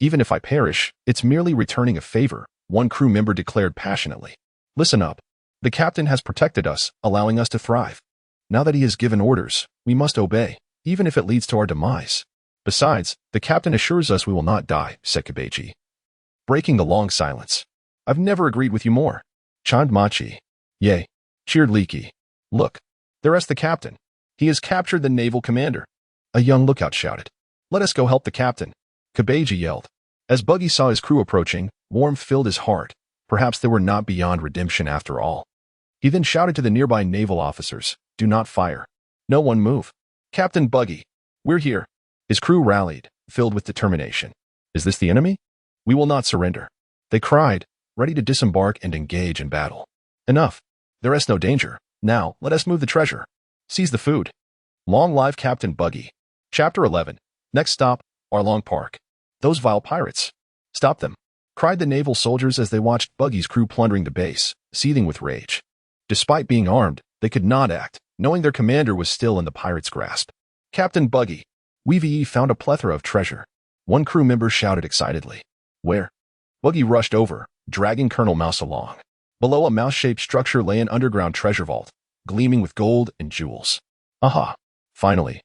Even if I perish, it's merely returning a favor, one crew member declared passionately. Listen up. The captain has protected us, allowing us to thrive. Now that he has given orders, we must obey, even if it leads to our demise. Besides, the captain assures us we will not die, said Kabeji, breaking the long silence. I've never agreed with you more, chimed Machi. Yay, cheered Leaky. Look, there's the captain. He has captured the naval commander. A young lookout shouted. Let us go help the captain, Kabeji yelled. As Buggy saw his crew approaching, warmth filled his heart. Perhaps they were not beyond redemption after all. He then shouted to the nearby naval officers, do not fire. No one move. Captain Buggy, we're here. His crew rallied, filled with determination. Is this the enemy? We will not surrender. They cried, ready to disembark and engage in battle. Enough. There is no danger. Now, let us move the treasure. Seize the food. Long live Captain Buggy. Chapter 11. Next stop, Arlong Park. Those vile pirates. Stop them, cried the naval soldiers as they watched Buggy's crew plundering the base, seething with rage. Despite being armed, they could not act, knowing their commander was still in the pirates' grasp. Captain Buggy, we've found a plethora of treasure. One crew member shouted excitedly. Where? Buggy rushed over, dragging Colonel Mouse along. Below a mouse-shaped structure lay an underground treasure vault, gleaming with gold and jewels. Aha! Finally.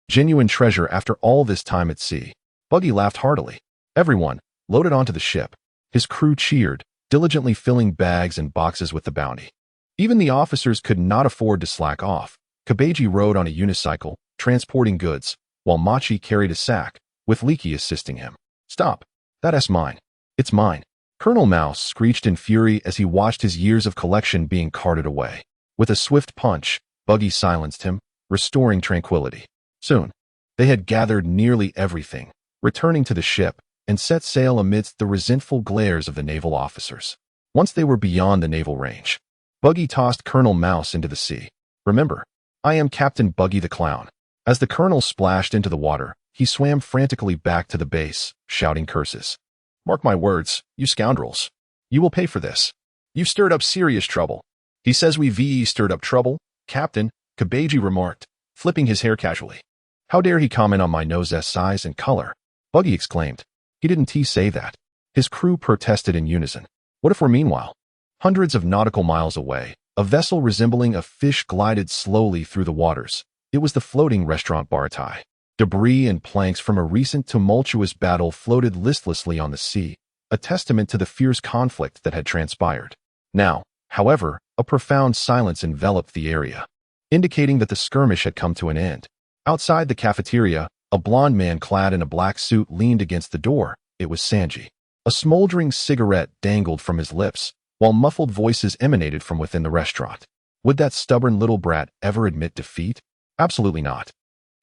Genuine treasure after all this time at sea. Buggy laughed heartily. Everyone loaded onto the ship. His crew cheered, diligently filling bags and boxes with the bounty. Even the officers could not afford to slack off. Kabeji rode on a unicycle, transporting goods, while Machi carried a sack, with Leaky assisting him. Stop. That's mine. It's mine. Colonel Mouse screeched in fury as he watched his years of collection being carted away. With a swift punch, Buggy silenced him, restoring tranquility. Soon, they had gathered nearly everything, returning to the ship, and set sail amidst the resentful glares of the naval officers. Once they were beyond the naval range, Buggy tossed Colonel Mouse into the sea. Remember, I am Captain Buggy the Clown. As the colonel splashed into the water, he swam frantically back to the base, shouting curses. Mark my words, you scoundrels. You will pay for this. You've stirred up serious trouble. He says we stirred up trouble, Captain, Kabeji remarked, flipping his hair casually. How dare he comment on my nose's size and color? Buggy exclaimed. He didn't say that. His crew protested in unison. What if we're meanwhile? Hundreds of nautical miles away, a vessel resembling a fish glided slowly through the waters. It was the floating restaurant Baratai. Debris and planks from a recent tumultuous battle floated listlessly on the sea, a testament to the fierce conflict that had transpired. Now, however, a profound silence enveloped the area, indicating that the skirmish had come to an end. Outside the cafeteria, a blond man clad in a black suit leaned against the door. It was Sanji. A smoldering cigarette dangled from his lips, while muffled voices emanated from within the restaurant. Would that stubborn little brat ever admit defeat? Absolutely not.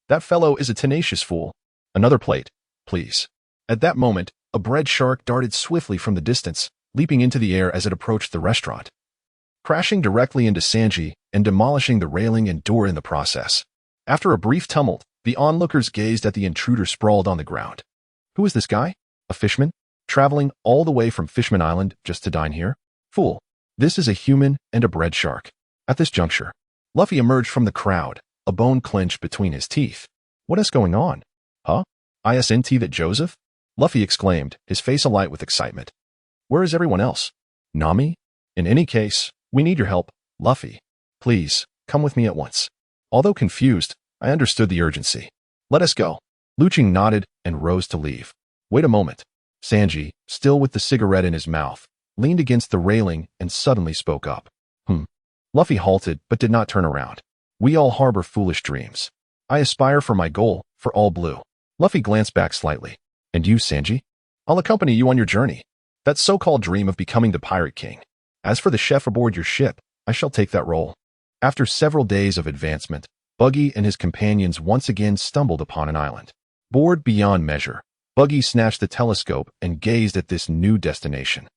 That fellow is a tenacious fool. Another plate, please. At that moment, a bread shark darted swiftly from the distance, leaping into the air as it approached the restaurant, crashing directly into Sanji and demolishing the railing and door in the process. After a brief tumult, the onlookers gazed at the intruder sprawled on the ground. Who is this guy? A fishman? Traveling all the way from Fishman Island just to dine here? Fool. This is a human and a bread shark. At this juncture, Luffy emerged from the crowd, a bone clenched between his teeth. What is going on? Huh? Isn't that Joseph? Luffy exclaimed, his face alight with excitement. Where is everyone else? Nami? In any case, we need your help, Luffy. Please, come with me at once. Although confused, I understood the urgency. Let us go. Luching nodded and rose to leave. Wait a moment. Sanji, still with the cigarette in his mouth, leaned against the railing and suddenly spoke up. Luffy halted but did not turn around. We all harbor foolish dreams. I aspire for my goal, for all blue. Luffy glanced back slightly. And you, Sanji? I'll accompany you on your journey. That so-called dream of becoming the Pirate King. As for the chef aboard your ship, I shall take that role. After several days of advancement, Buggy and his companions once again stumbled upon an island. Bored beyond measure, Buggy snatched the telescope and gazed at this new destination.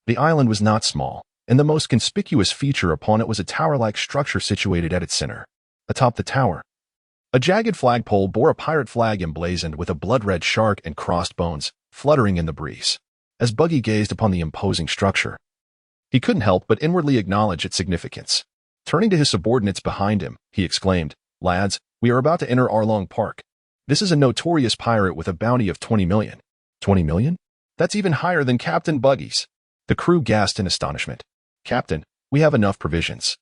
The island was not small, and the most conspicuous feature upon it was a tower-like structure situated at its center. Atop the tower, a jagged flagpole bore a pirate flag emblazoned with a blood-red shark and crossed bones, fluttering in the breeze. As Buggy gazed upon the imposing structure, he couldn't help but inwardly acknowledge its significance. Turning to his subordinates behind him, he exclaimed, Lads, we are about to enter Arlong Park. This is a notorious pirate with a bounty of 20 million. 20 million? That's even higher than Captain Buggy's. The crew gasped in astonishment. Captain, we have enough provisions.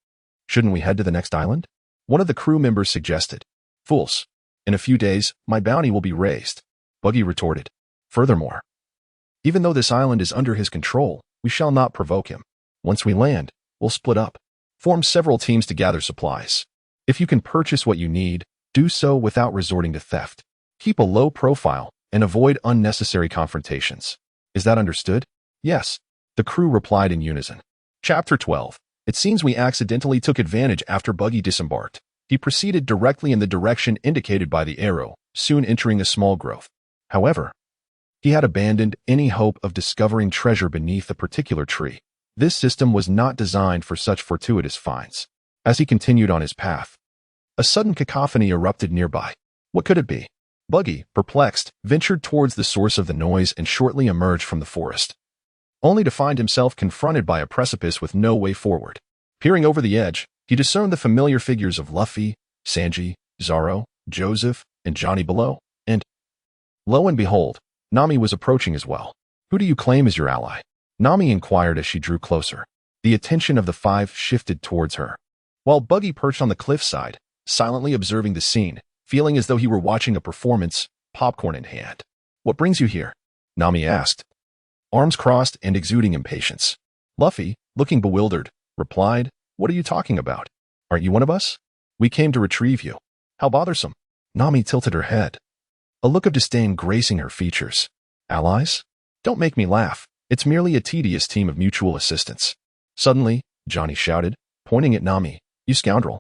Shouldn't we head to the next island? One of the crew members suggested. Fools. In a few days, my bounty will be raised. Buggy retorted. Furthermore, even though this island is under his control, we shall not provoke him. Once we land, we'll split up. Form several teams to gather supplies. If you can purchase what you need, do so without resorting to theft. Keep a low profile and avoid unnecessary confrontations. Is that understood? Yes. The crew replied in unison. Chapter 12. It seems we accidentally took advantage after Buggy disembarked. He proceeded directly in the direction indicated by the arrow, soon entering a small grove. However, he had abandoned any hope of discovering treasure beneath a particular tree. This system was not designed for such fortuitous finds. As he continued on his path, A sudden cacophony erupted nearby. What could it be? Buggy, perplexed, ventured towards the source of the noise and shortly emerged from the forest, only to find himself confronted by a precipice with no way forward. Peering over the edge, he discerned the familiar figures of Luffy, Sanji, Zoro, Joseph, and Johnny below, and lo and behold, Nami was approaching as well. Who do you claim as your ally? Nami inquired as she drew closer. The attention of the five shifted towards her, while Buggy perched on the cliffside, silently observing the scene, feeling as though he were watching a performance, popcorn in hand. What brings you here? Nami asked, arms crossed and exuding impatience. Luffy, looking bewildered, replied, What are you talking about? Aren't you one of us? We came to retrieve you. How bothersome. Nami tilted her head, a look of disdain gracing her features. Allies? Don't make me laugh. It's merely a tedious team of mutual assistance. Suddenly, Johnny shouted, pointing at Nami, You scoundrel.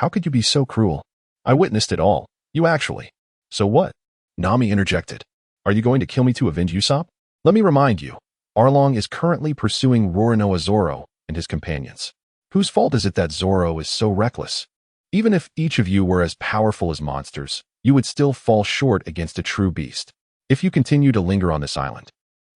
How could you be so cruel? I witnessed it all. You actually. So what? Nami interjected. Are you going to kill me to avenge Usopp? Let me remind you, Arlong is currently pursuing Roronoa Zoro and his companions. Whose fault is it that Zoro is so reckless? Even if each of you were as powerful as monsters, you would still fall short against a true beast. If you continue to linger on this island,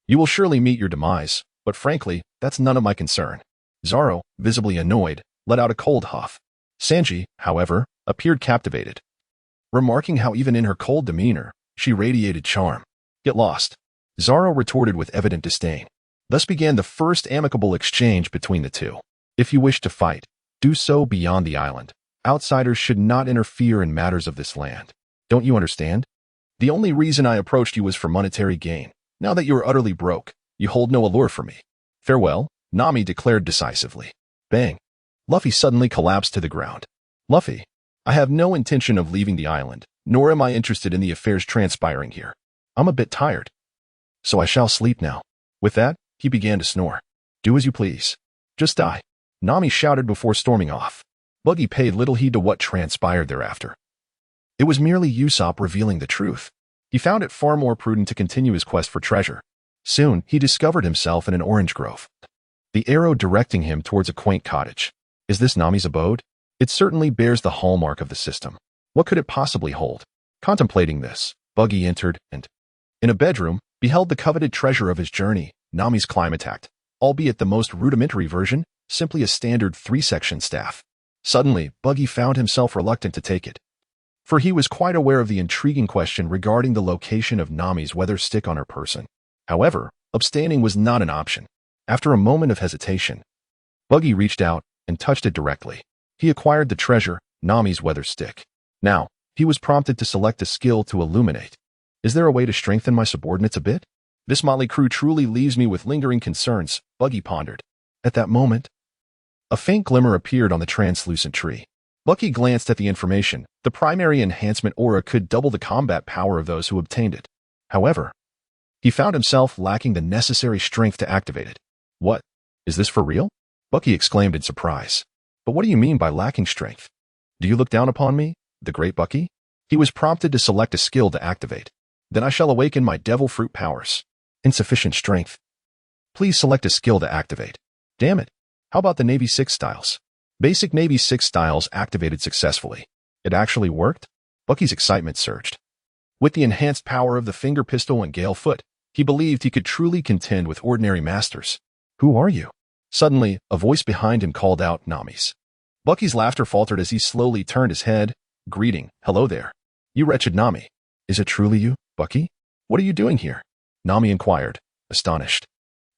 you will surely meet your demise, but frankly, that's none of my concern. Zoro, visibly annoyed, let out a cold huff. Sanji, however, appeared captivated, remarking how even in her cold demeanor, she radiated charm. Get lost. Zoro retorted with evident disdain. Thus began the first amicable exchange between the two. If you wish to fight, do so beyond the island. Outsiders should not interfere in matters of this land. Don't you understand? The only reason I approached you was for monetary gain. Now that you are utterly broke, you hold no allure for me. Farewell, Nami declared decisively. Bang. Luffy suddenly collapsed to the ground. Luffy, I have no intention of leaving the island, nor am I interested in the affairs transpiring here. I'm a bit tired, so I shall sleep now. With that, he began to snore. Do as you please. Just die. Nami shouted before storming off. Buggy paid little heed to what transpired thereafter. It was merely Usopp revealing the truth. He found it far more prudent to continue his quest for treasure. Soon, he discovered himself in an orange grove, the arrow directing him towards a quaint cottage. Is this Nami's abode? It certainly bears the hallmark of the system. What could it possibly hold? Contemplating this, Buggy entered and, in a bedroom, beheld the coveted treasure of his journey, Nami's Climatact, albeit the most rudimentary version, simply a standard 3-section staff. Suddenly, Buggy found himself reluctant to take it, for he was quite aware of the intriguing question regarding the location of Nami's weather stick on her person. However, abstaining was not an option. After a moment of hesitation, Buggy reached out and touched it directly. He acquired the treasure, Nami's weather stick. Now, he was prompted to select a skill to illuminate. Is there a way to strengthen my subordinates a bit? This motley crew truly leaves me with lingering concerns, Buggy pondered. At that moment, a faint glimmer appeared on the translucent tree. Bucky glanced at the information. The primary enhancement aura could double the combat power of those who obtained it. However, he found himself lacking the necessary strength to activate it. What? Is this for real? Bucky exclaimed in surprise. But what do you mean by lacking strength? Do you look down upon me, the great Bucky? He was prompted to select a skill to activate. Then I shall awaken my devil fruit powers. Insufficient strength. Please select a skill to activate. Damn it. How about the Navy 6 styles? Basic Navy 6 styles activated successfully. It actually worked? Bucky's excitement surged. With the enhanced power of the finger pistol and Gale Foot, he believed he could truly contend with ordinary masters. Who are you? Suddenly, a voice behind him called out Nami's. Bucky's laughter faltered as he slowly turned his head, greeting, Hello there. You wretched Nami. Is it truly you, Bucky? What are you doing here? Nami inquired, astonished.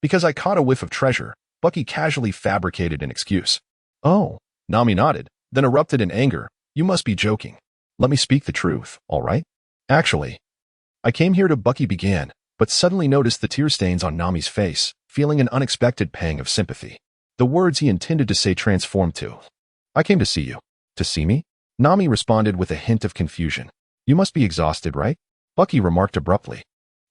Because I caught a whiff of treasure, Bucky casually fabricated an excuse. Oh, Nami nodded, then erupted in anger. You must be joking. Let me speak the truth, all right? Actually, I came here to Bucky began, but suddenly noticed the tear stains on Nami's face, feeling an unexpected pang of sympathy. The words he intended to say transformed to, I came to see you. To see me? Nami responded with a hint of confusion. You must be exhausted, right? Bucky remarked abruptly,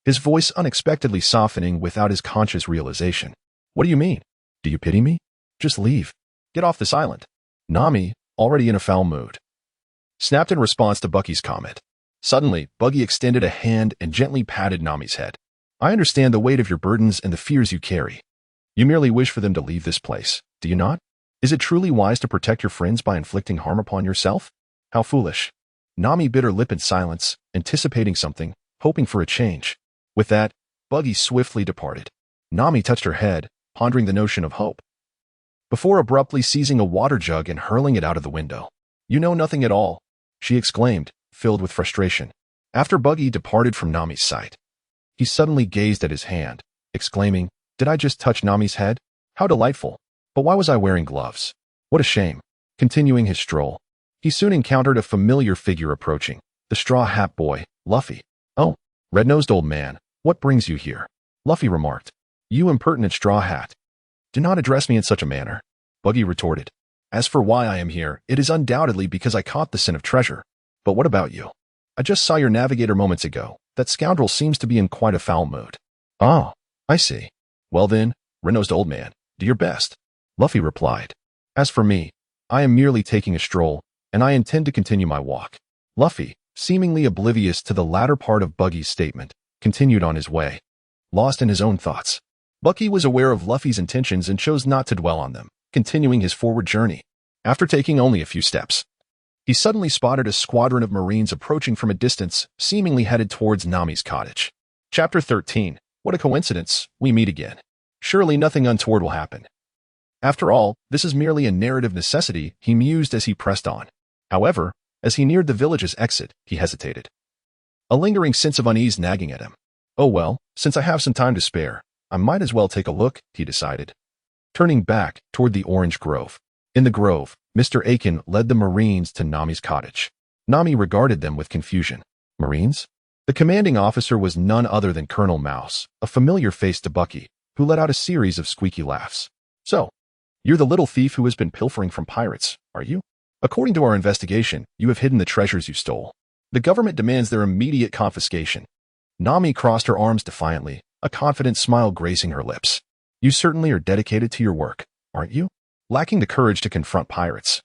his voice unexpectedly softening without his conscious realization. What do you mean? Do you pity me? Just leave. Get off this island. Nami, already in a foul mood, snapped in response to Bucky's comment. Suddenly, Buggy extended a hand and gently patted Nami's head. I understand the weight of your burdens and the fears you carry. You merely wish for them to leave this place, do you not? Is it truly wise to protect your friends by inflicting harm upon yourself? How foolish. Nami bit her lip in silence, anticipating something, hoping for a change. With that, Buggy swiftly departed. Nami touched her head, pondering the notion of hope, before abruptly seizing a water jug and hurling it out of the window. "You know nothing at all," she exclaimed, filled with frustration. After Buggy departed from Nami's sight, he suddenly gazed at his hand, exclaiming, "Did I just touch Nami's head? How delightful! But why was I wearing gloves? What a shame." Continuing his stroll, he soon encountered a familiar figure approaching, the straw hat boy, Luffy. "Oh, red-nosed old man, what brings you here?" Luffy remarked. "You impertinent straw hat. Do not address me in such a manner," Buggy retorted. "As for why I am here, it is undoubtedly because I caught the sin of treasure. But what about you? I just saw your navigator moments ago. That scoundrel seems to be in quite a foul mood." "Ah, I see. Well then, red-nosed old man, do your best," Luffy replied. "As for me, I am merely taking a stroll, and I intend to continue my walk." Luffy, seemingly oblivious to the latter part of Buggy's statement, continued on his way, lost in his own thoughts. Bucky was aware of Luffy's intentions and chose not to dwell on them, continuing his forward journey. After taking only a few steps, he suddenly spotted a squadron of Marines approaching from a distance, seemingly headed towards Nami's cottage. Chapter 13. What a coincidence, we meet again. Surely nothing untoward will happen. After all, this is merely a narrative necessity, he mused as he pressed on. However, as he neared the village's exit, he hesitated, a lingering sense of unease nagging at him. "Oh well, since I have some time to spare, I might as well take a look," he decided, turning back toward the orange grove. In the grove, Mr. Aiken led the Marines to Nami's cottage. Nami regarded them with confusion. Marines? The commanding officer was none other than Colonel Mouse, a familiar face to Bucky, who let out a series of squeaky laughs. "So, you're the little thief who has been pilfering from pirates, are you? According to our investigation, you have hidden the treasures you stole. The government demands their immediate confiscation." Nami crossed her arms defiantly, a confident smile gracing her lips. "You certainly are dedicated to your work, aren't you? Lacking the courage to confront pirates.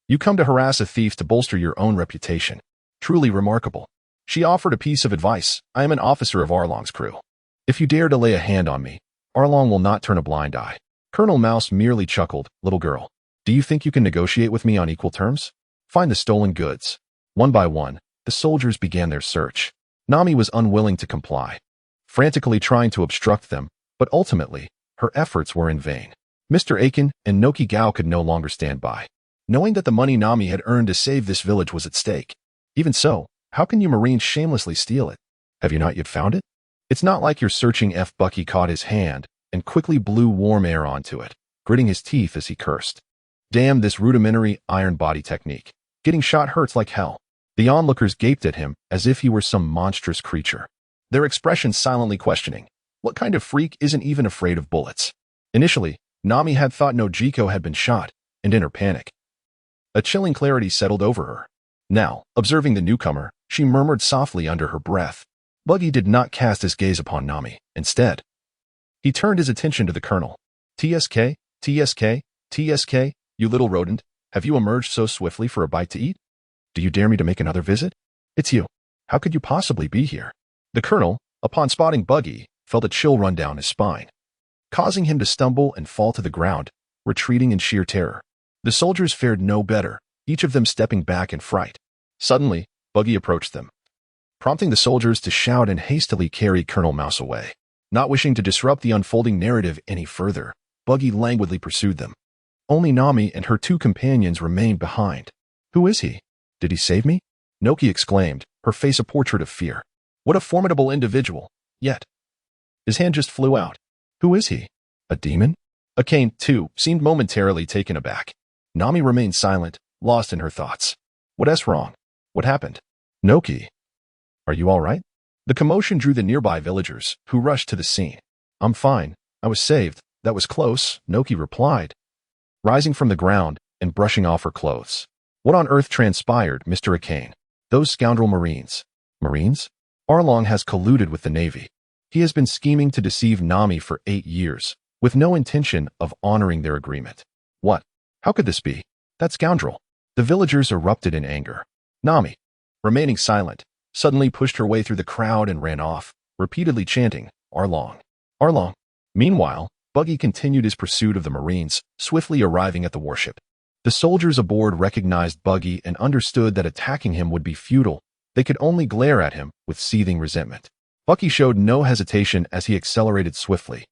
You come to harass a thief to bolster your own reputation. Truly remarkable." She offered a piece of advice. "I am an officer of Arlong's crew. If you dare to lay a hand on me, Arlong will not turn a blind eye." Colonel Mouse merely chuckled. "Little girl, do you think you can negotiate with me on equal terms? Find the stolen goods." One by one, the soldiers began their search. Nami was unwilling to comply, frantically trying to obstruct them, but ultimately, her efforts were in vain. Mr. Aiken and Noki Gao could no longer stand by, knowing that the money Nami had earned to save this village was at stake. Even so, how can you Marines shamelessly steal it? Have you not yet found it? It's not like you're searching. Bucky caught his hand and quickly blew warm air onto it, gritting his teeth as he cursed. Damn this rudimentary iron body technique. Getting shot hurts like hell. The onlookers gaped at him as if he were some monstrous creature, their expressions silently questioning. What kind of freak isn't even afraid of bullets? Initially, Nami had thought Nojiko had been shot, and in her panic, a chilling clarity settled over her. Now, observing the newcomer, she murmured softly under her breath. Buggy did not cast his gaze upon Nami. Instead, he turned his attention to the colonel. "TSK, TSK, TSK, you little rodent, have you emerged so swiftly for a bite to eat? Do you dare me to make another visit? It's you. How could you possibly be here?" The colonel, upon spotting Buggy, felt a chill run down his spine, causing him to stumble and fall to the ground, retreating in sheer terror. The soldiers fared no better, each of them stepping back in fright. Suddenly, Buggy approached them, prompting the soldiers to shout and hastily carry Colonel Mouse away. Not wishing to disrupt the unfolding narrative any further, Buggy languidly pursued them. Only Nami and her two companions remained behind. "Who is he? Did he save me?" Noki exclaimed, her face a portrait of fear. What a formidable individual, yet his hand just flew out. "Who is he? A demon?" Akane, too, seemed momentarily taken aback. Nami remained silent, lost in her thoughts. "What's wrong? What happened?" "Noki, are you all right?" The commotion drew the nearby villagers, who rushed to the scene. "I'm fine. I was saved. That was close," Noki replied, rising from the ground and brushing off her clothes. "What on earth transpired, Mr. Akane? Those scoundrel Marines." "Marines? Arlong has colluded with the Navy. He has been scheming to deceive Nami for 8 years, with no intention of honoring their agreement." "What? How could this be? That scoundrel!" The villagers erupted in anger. Nami, remaining silent, suddenly pushed her way through the crowd and ran off, repeatedly chanting, "Arlong! Arlong!" Meanwhile, Buggy continued his pursuit of the Marines, swiftly arriving at the warship. The soldiers aboard recognized Buggy and understood that attacking him would be futile. They could only glare at him with seething resentment. Bucky showed no hesitation as he accelerated swiftly,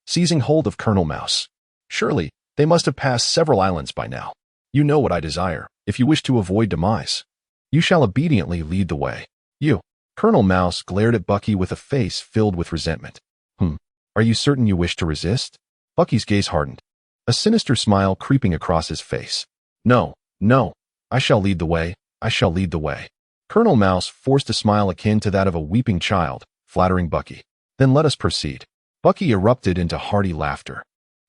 seizing hold of Colonel Mouse. Surely, they must have passed several islands by now. You know what I desire. If you wish to avoid demise, you shall obediently lead the way. You. Colonel Mouse glared at Bucky with a face filled with resentment. Are you certain you wish to resist? Bucky's gaze hardened, a sinister smile creeping across his face. No, I shall lead the way, I shall lead the way. Colonel Mouse forced a smile akin to that of a weeping child, flattering Bucky. Then let us proceed. Bucky erupted into hearty laughter,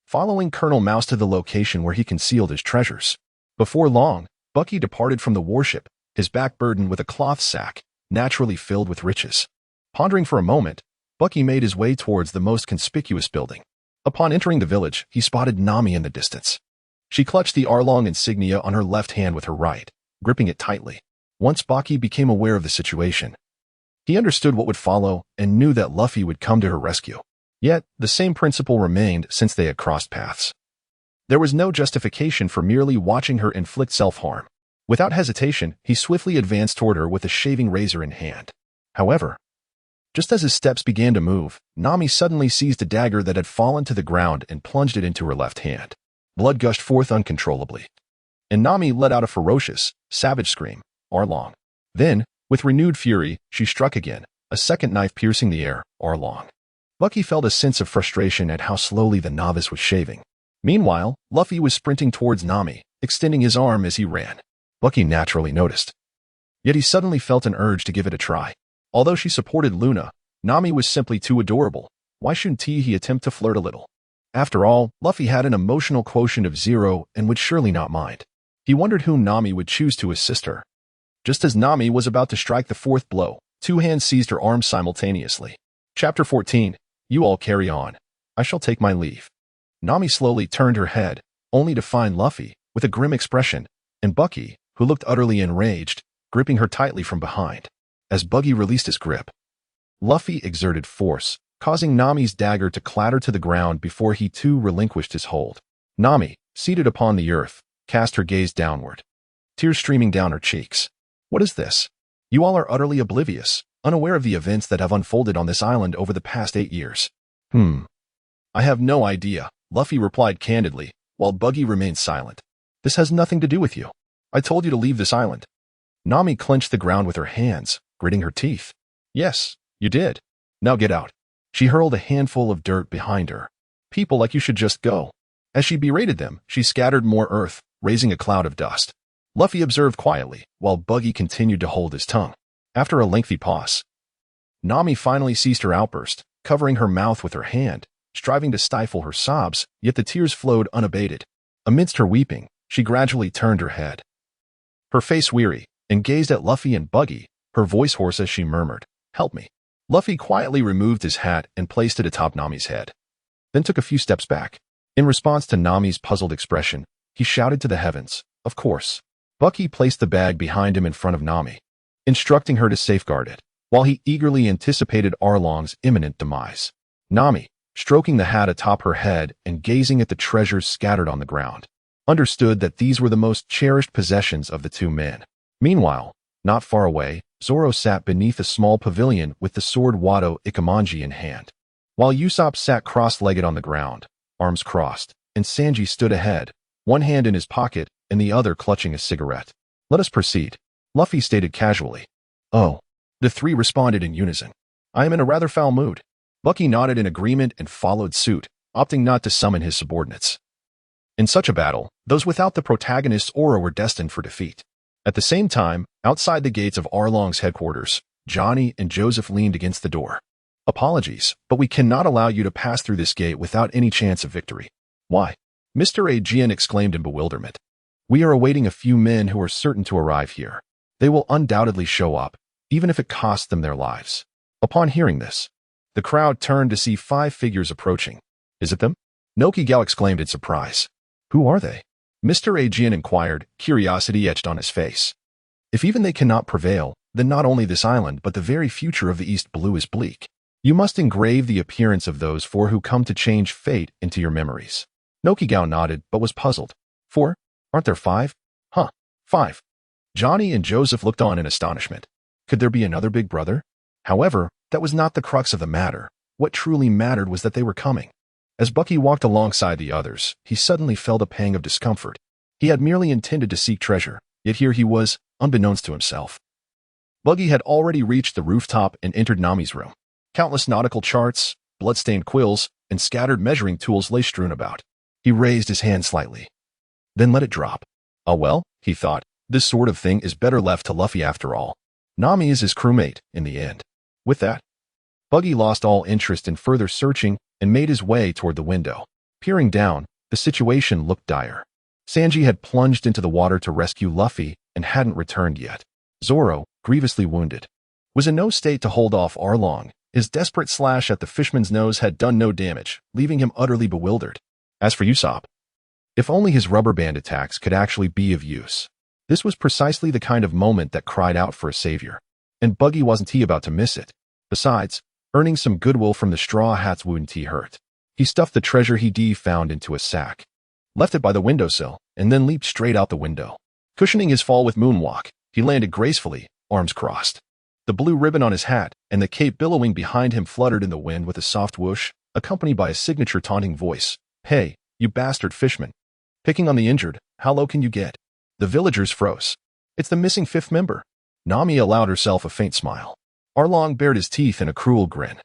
following Colonel Mouse to the location where he concealed his treasures. Before long, Bucky departed from the warship, his back burdened with a cloth sack, naturally filled with riches. Pondering for a moment, Bucky made his way towards the most conspicuous building. Upon entering the village, he spotted Nami in the distance. She clutched the Arlong insignia on her left hand with her right, gripping it tightly. Once Baki became aware of the situation, he understood what would follow and knew that Luffy would come to her rescue. Yet, the same principle remained since they had crossed paths. There was no justification for merely watching her inflict self-harm. Without hesitation, he swiftly advanced toward her with a shaving razor in hand. However, just as his steps began to move, Nami suddenly seized a dagger that had fallen to the ground and plunged it into her left hand. Blood gushed forth uncontrollably, and Nami let out a ferocious, savage scream, Arlong. Then, with renewed fury, she struck again, a second knife piercing the air, Arlong. Bucky felt a sense of frustration at how slowly the novice was shaving. Meanwhile, Luffy was sprinting towards Nami, extending his arm as he ran. Bucky naturally noticed. Yet he suddenly felt an urge to give it a try. Although she supported Luna, Nami was simply too adorable. Why shouldn't he attempt to flirt a little? After all, Luffy had an emotional quotient of 0 and would surely not mind. He wondered whom Nami would choose to assist her. Just as Nami was about to strike the fourth blow, two hands seized her arms simultaneously. Chapter 14. You all carry on. I shall take my leave. Nami slowly turned her head, only to find Luffy, with a grim expression, and Bucky, who looked utterly enraged, gripping her tightly from behind. As Buggy released his grip, Luffy exerted force, causing Nami's dagger to clatter to the ground before he too relinquished his hold. Nami, seated upon the earth, cast her gaze downward, tears streaming down her cheeks. What is this? You all are utterly oblivious, unaware of the events that have unfolded on this island over the past 8 years. I have no idea, Luffy replied candidly, while Buggy remained silent. This has nothing to do with you. I told you to leave this island. Nami clenched the ground with her hands, gritting her teeth. Yes, you did. Now get out. She hurled a handful of dirt behind her. People like you should just go. As she berated them, she scattered more earth, raising a cloud of dust. Luffy observed quietly, while Buggy continued to hold his tongue. After a lengthy pause, Nami finally ceased her outburst, covering her mouth with her hand, striving to stifle her sobs, yet the tears flowed unabated. Amidst her weeping, she gradually turned her head, her face weary, and gazed at Luffy and Buggy, her voice hoarse as she murmured, "Help me." Luffy quietly removed his hat and placed it atop Nami's head, then took a few steps back. In response to Nami's puzzled expression, he shouted to the heavens, "Of course." Bucky placed the bag behind him in front of Nami, instructing her to safeguard it, while he eagerly anticipated Arlong's imminent demise. Nami, stroking the hat atop her head and gazing at the treasures scattered on the ground, understood that these were the most cherished possessions of the two men. Meanwhile, not far away, Zoro sat beneath a small pavilion with the sword Wado Ikamanji in hand, while Usopp sat cross-legged on the ground, arms crossed, and Sanji stood ahead, one hand in his pocket and the other clutching a cigarette. "Let us proceed," Luffy stated casually. "Oh." The three responded in unison. "I am in a rather foul mood." Bucky nodded in agreement and followed suit, opting not to summon his subordinates. In such a battle, those without the protagonist's aura were destined for defeat. At the same time, outside the gates of Arlong's headquarters, Johnny and Joseph leaned against the door. "Apologies, but we cannot allow you to pass through this gate without any chance of victory." "Why?" Mr. Aegean exclaimed in bewilderment. "We are awaiting a few men who are certain to arrive here. They will undoubtedly show up, even if it costs them their lives." Upon hearing this, the crowd turned to see 5 figures approaching. "Is it them?" Nokigao exclaimed in surprise. "Who are they?" Mr. Aegean inquired, curiosity etched on his face. "If even they cannot prevail, then not only this island but the very future of the East Blue is bleak. You must engrave the appearance of those 4 who come to change fate into your memories." Nokigao nodded but was puzzled. "4? Aren't there 5? Huh, 5. Johnny and Joseph looked on in astonishment. Could there be another big brother? However, that was not the crux of the matter. What truly mattered was that they were coming. As Bucky walked alongside the others, he suddenly felt a pang of discomfort. He had merely intended to seek treasure, yet here he was, unbeknownst to himself. Bucky had already reached the rooftop and entered Nami's room. Countless nautical charts, blood-stained quills, and scattered measuring tools lay strewn about. He raised his hand slightly, then let it drop. Oh well, he thought, this sort of thing is better left to Luffy after all. Nami is his crewmate, in the end. With that, Bucky lost all interest in further searching and made his way toward the window. Peering down, the situation looked dire. Sanji had plunged into the water to rescue Luffy and hadn't returned yet. Zoro, grievously wounded, was in no state to hold off Arlong. His desperate slash at the fishman's nose had done no damage, leaving him utterly bewildered. As for Usopp, if only his rubber band attacks could actually be of use. This was precisely the kind of moment that cried out for a savior. And Bucky wasn't he about to miss it. Besides, earning some goodwill from the Straw Hats wouldn't he hurt. He stuffed the treasure he found into a sack, left it by the windowsill, and then leaped straight out the window. Cushioning his fall with moonwalk, he landed gracefully, arms crossed. The blue ribbon on his hat and the cape billowing behind him fluttered in the wind with a soft whoosh, accompanied by a signature taunting voice. Hey, you bastard fishman. Picking on the injured, how low can you get? The villagers froze. It's the missing 5th member. Nami allowed herself a faint smile. Arlong bared his teeth in a cruel grin.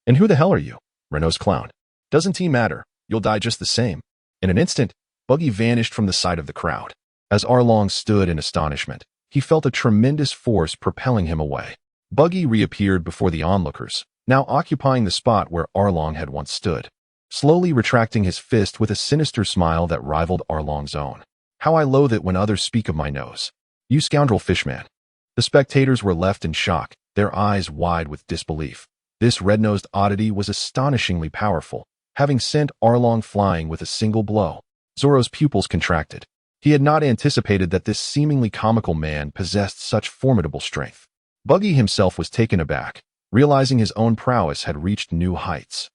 And who the hell are you? Renault's clown. Doesn't he matter, you'll die just the same. In an instant, Bucky vanished from the sight of the crowd. As Arlong stood in astonishment, he felt a tremendous force propelling him away. Bucky reappeared before the onlookers, now occupying the spot where Arlong had once stood, slowly retracting his fist with a sinister smile that rivaled Arlong's own. How I loathe it when others speak of my nose. You scoundrel fishman. The spectators were left in shock, their eyes wide with disbelief. This red-nosed oddity was astonishingly powerful, having sent Arlong flying with a single blow. Zoro's pupils contracted. He had not anticipated that this seemingly comical man possessed such formidable strength. Bucky himself was taken aback, realizing his own prowess had reached new heights.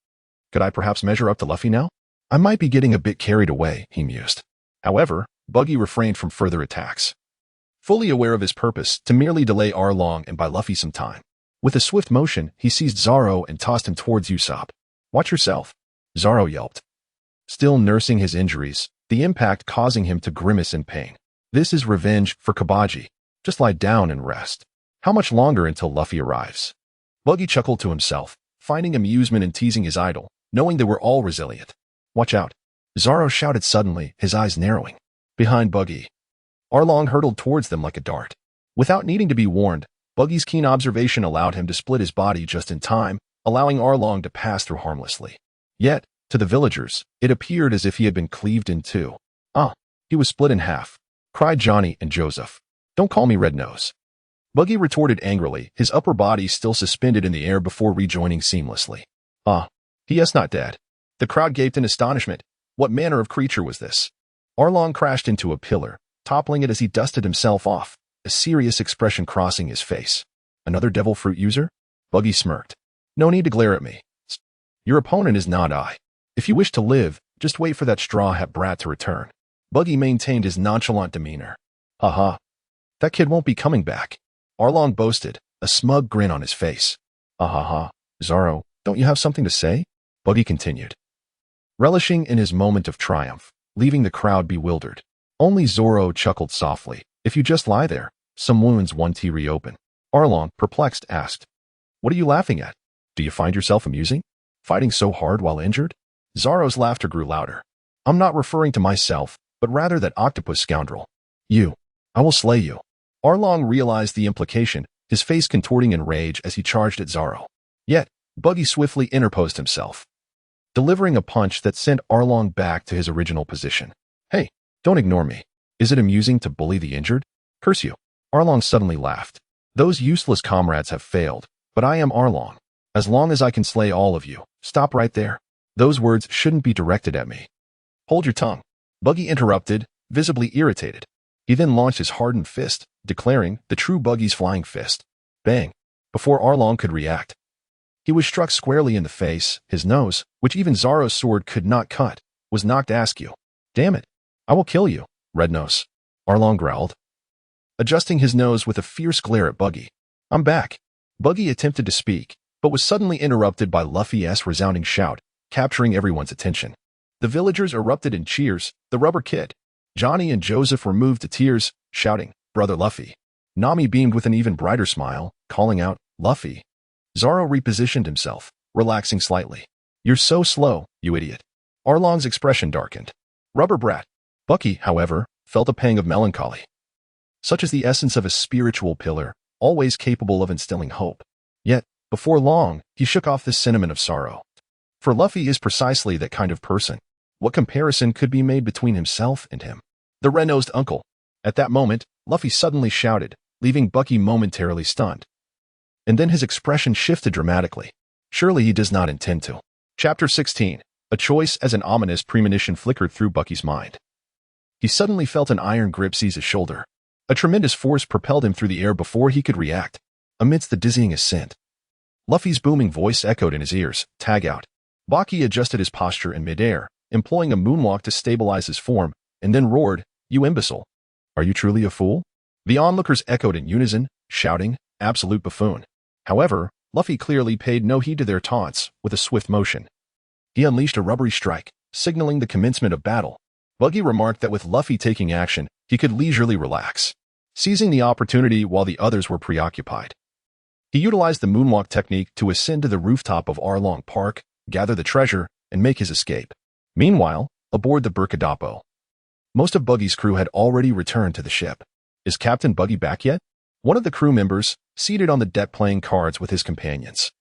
Could I perhaps measure up to Luffy now? I might be getting a bit carried away, he mused. However, Bucky refrained from further attacks, fully aware of his purpose to merely delay Arlong and buy Luffy some time. With a swift motion, he seized Zoro and tossed him towards Usopp. Watch yourself, Zoro yelped, still nursing his injuries, the impact causing him to grimace in pain. This is revenge for Kabaji. Just lie down and rest. How much longer until Luffy arrives? Bucky chuckled to himself, finding amusement in teasing his idol, knowing they were all resilient. Watch out, Zoro shouted suddenly, his eyes narrowing. Behind Bucky, Arlong hurtled towards them like a dart. Without needing to be warned, Buggy's keen observation allowed him to split his body just in time, allowing Arlong to pass through harmlessly. Yet, to the villagers, it appeared as if he had been cleaved in two. Ah, he was split in half, cried Johnny and Joseph. Don't call me Red Nose. Bucky retorted angrily, his upper body still suspended in the air before rejoining seamlessly. Ah, he is not dead. The crowd gaped in astonishment. What manner of creature was this? Arlong crashed into a pillar, toppling it as he dusted himself off, a serious expression crossing his face. Another devil fruit user? Bucky smirked. No need to glare at me. Your opponent is not I. If you wish to live, just wait for that straw hat brat to return. Bucky maintained his nonchalant demeanor. Ha. That kid won't be coming back. Arlong boasted, a smug grin on his face. Ha. Zoro, don't you have something to say? Bucky continued, relishing in his moment of triumph, leaving the crowd bewildered. Only Zoro chuckled softly. If you just lie there, some wounds won't reopen. Arlong, perplexed, asked, what are you laughing at? Do you find yourself amusing? Fighting so hard while injured? Zoro's laughter grew louder. I'm not referring to myself, but rather that octopus scoundrel. I will slay you. Arlong realized the implication, his face contorting in rage as he charged at Zoro. Yet, Bucky swiftly interposed himself, delivering a punch that sent Arlong back to his original position. Hey, don't ignore me. Is it amusing to bully the injured? Curse you. Arlong suddenly laughed. Those useless comrades have failed, but I am Arlong. As long as I can slay all of you, stop right there. Those words shouldn't be directed at me. Hold your tongue. Bucky interrupted, visibly irritated. He then launched his hardened fist, declaring the true Buggy's flying fist. Bang! Before Arlong could react, he was struck squarely in the face. His nose, which even Zoro's sword could not cut, was knocked askew. Damn it! I will kill you. Red Nose. Arlong growled, adjusting his nose with a fierce glare at Buggy. I'm back. Buggy attempted to speak, but was suddenly interrupted by Luffy's resounding shout, capturing everyone's attention. The villagers erupted in cheers. The Rubber Kid, Johnny and Joseph were moved to tears, shouting, Brother Luffy. Nami beamed with an even brighter smile, calling out, Luffy. Zoro repositioned himself, relaxing slightly. You're so slow, you idiot. Arlong's expression darkened. Rubber Brat. Bucky, however, felt a pang of melancholy. Such is the essence of a spiritual pillar, always capable of instilling hope. Yet, before long, he shook off this sentiment of sorrow. For Luffy is precisely that kind of person. What comparison could be made between himself and him? The red-nosed uncle. At that moment, Luffy suddenly shouted, leaving Bucky momentarily stunned. And then his expression shifted dramatically. Surely he does not intend to. Chapter 16. A choice as an ominous premonition flickered through Bucky's mind. He suddenly felt an iron grip seize his shoulder. A tremendous force propelled him through the air before he could react. Amidst the dizzying ascent, Luffy's booming voice echoed in his ears, tag out. Baki adjusted his posture in midair, employing a moonwalk to stabilize his form, and then roared, You imbecile! Are you truly a fool? The onlookers echoed in unison, shouting, Absolute buffoon. However, Luffy clearly paid no heed to their taunts. With a swift motion, he unleashed a rubbery strike, signaling the commencement of battle. Buggy remarked that with Luffy taking action, he could leisurely relax, seizing the opportunity while the others were preoccupied. He utilized the moonwalk technique to ascend to the rooftop of Arlong Park, gather the treasure, and make his escape. Meanwhile, aboard the Burkadapo, most of Buggy's crew had already returned to the ship. Is Captain Buggy back yet? One of the crew members, seated on the deck playing cards with his companions,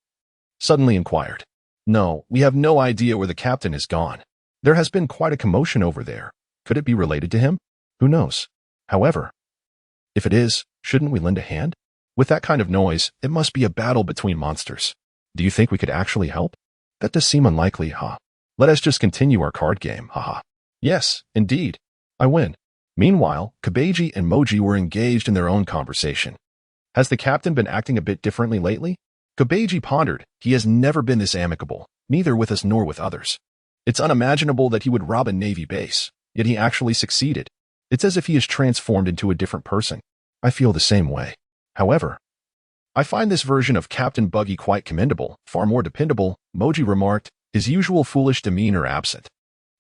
suddenly inquired. No, we have no idea where the captain has gone. There has been quite a commotion over there. Could it be related to him? Who knows? However, if it is, shouldn't we lend a hand? With that kind of noise, it must be a battle between monsters. Do you think we could actually help? That does seem unlikely, huh? Let us just continue our card game, haha. Yes, indeed. I win. Meanwhile, Kabeji and Moji were engaged in their own conversation. Has the captain been acting a bit differently lately? Kabeji pondered. He has never been this amicable, neither with us nor with others. It's unimaginable that he would rob a Navy base, yet he actually succeeded. It's as if he is transformed into a different person. I feel the same way. However, I find this version of Captain Buggy quite commendable, far more dependable, Moji remarked, his usual foolish demeanor absent.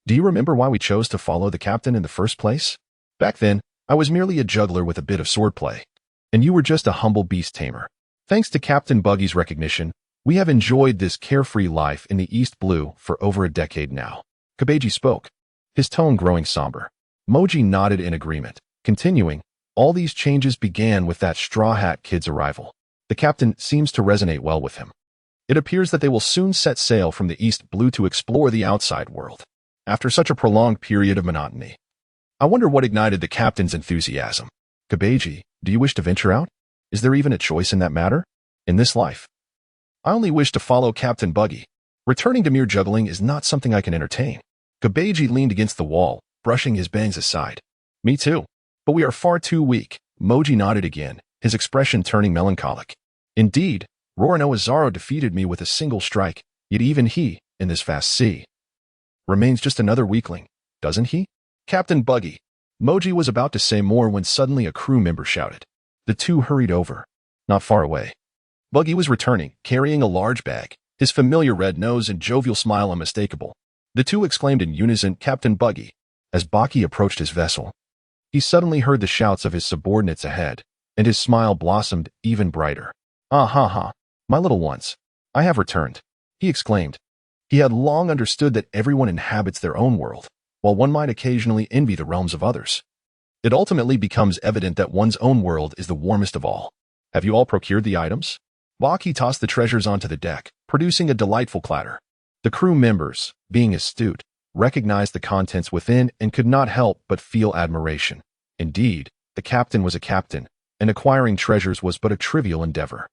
Do you remember why we chose to follow the captain in the first place? Back then, I was merely a juggler with a bit of swordplay, and you were just a humble beast tamer. Thanks to Captain Buggy's recognition, we have enjoyed this carefree life in the East Blue for over a decade now. Kabeji spoke, his tone growing somber. Moji nodded in agreement, continuing, all these changes began with that Straw Hat Kid's arrival. The captain seems to resonate well with him. It appears that they will soon set sail from the East Blue to explore the outside world. After such a prolonged period of monotony, I wonder what ignited the captain's enthusiasm. Kabeji, do you wish to venture out? Is there even a choice in that matter? In this life, I only wish to follow Captain Buggy. Returning to mere juggling is not something I can entertain. Kabeji leaned against the wall, brushing his bangs aside. Me too. But we are far too weak. Moji nodded again, his expression turning melancholic. Indeed, Roronoa Zoro defeated me with a single strike, yet even he, in this vast sea, remains just another weakling, doesn't he? Captain Buggy. Moji was about to say more when suddenly a crew member shouted. The two hurried over. Not far away, Buggy was returning, carrying a large bag, his familiar red nose and jovial smile unmistakable. The two exclaimed in unison, Captain Buggy. As Baki approached his vessel, he suddenly heard the shouts of his subordinates ahead, and his smile blossomed even brighter. Ah ha ha, my little ones, I have returned, he exclaimed. He had long understood that everyone inhabits their own world, while one might occasionally envy the realms of others. It ultimately becomes evident that one's own world is the warmest of all. Have you all procured the items? Baki tossed the treasures onto the deck, producing a delightful clatter. The crew members, being astute, recognized the contents within and could not help but feel admiration. Indeed, the captain was a captain, and acquiring treasures was but a trivial endeavor.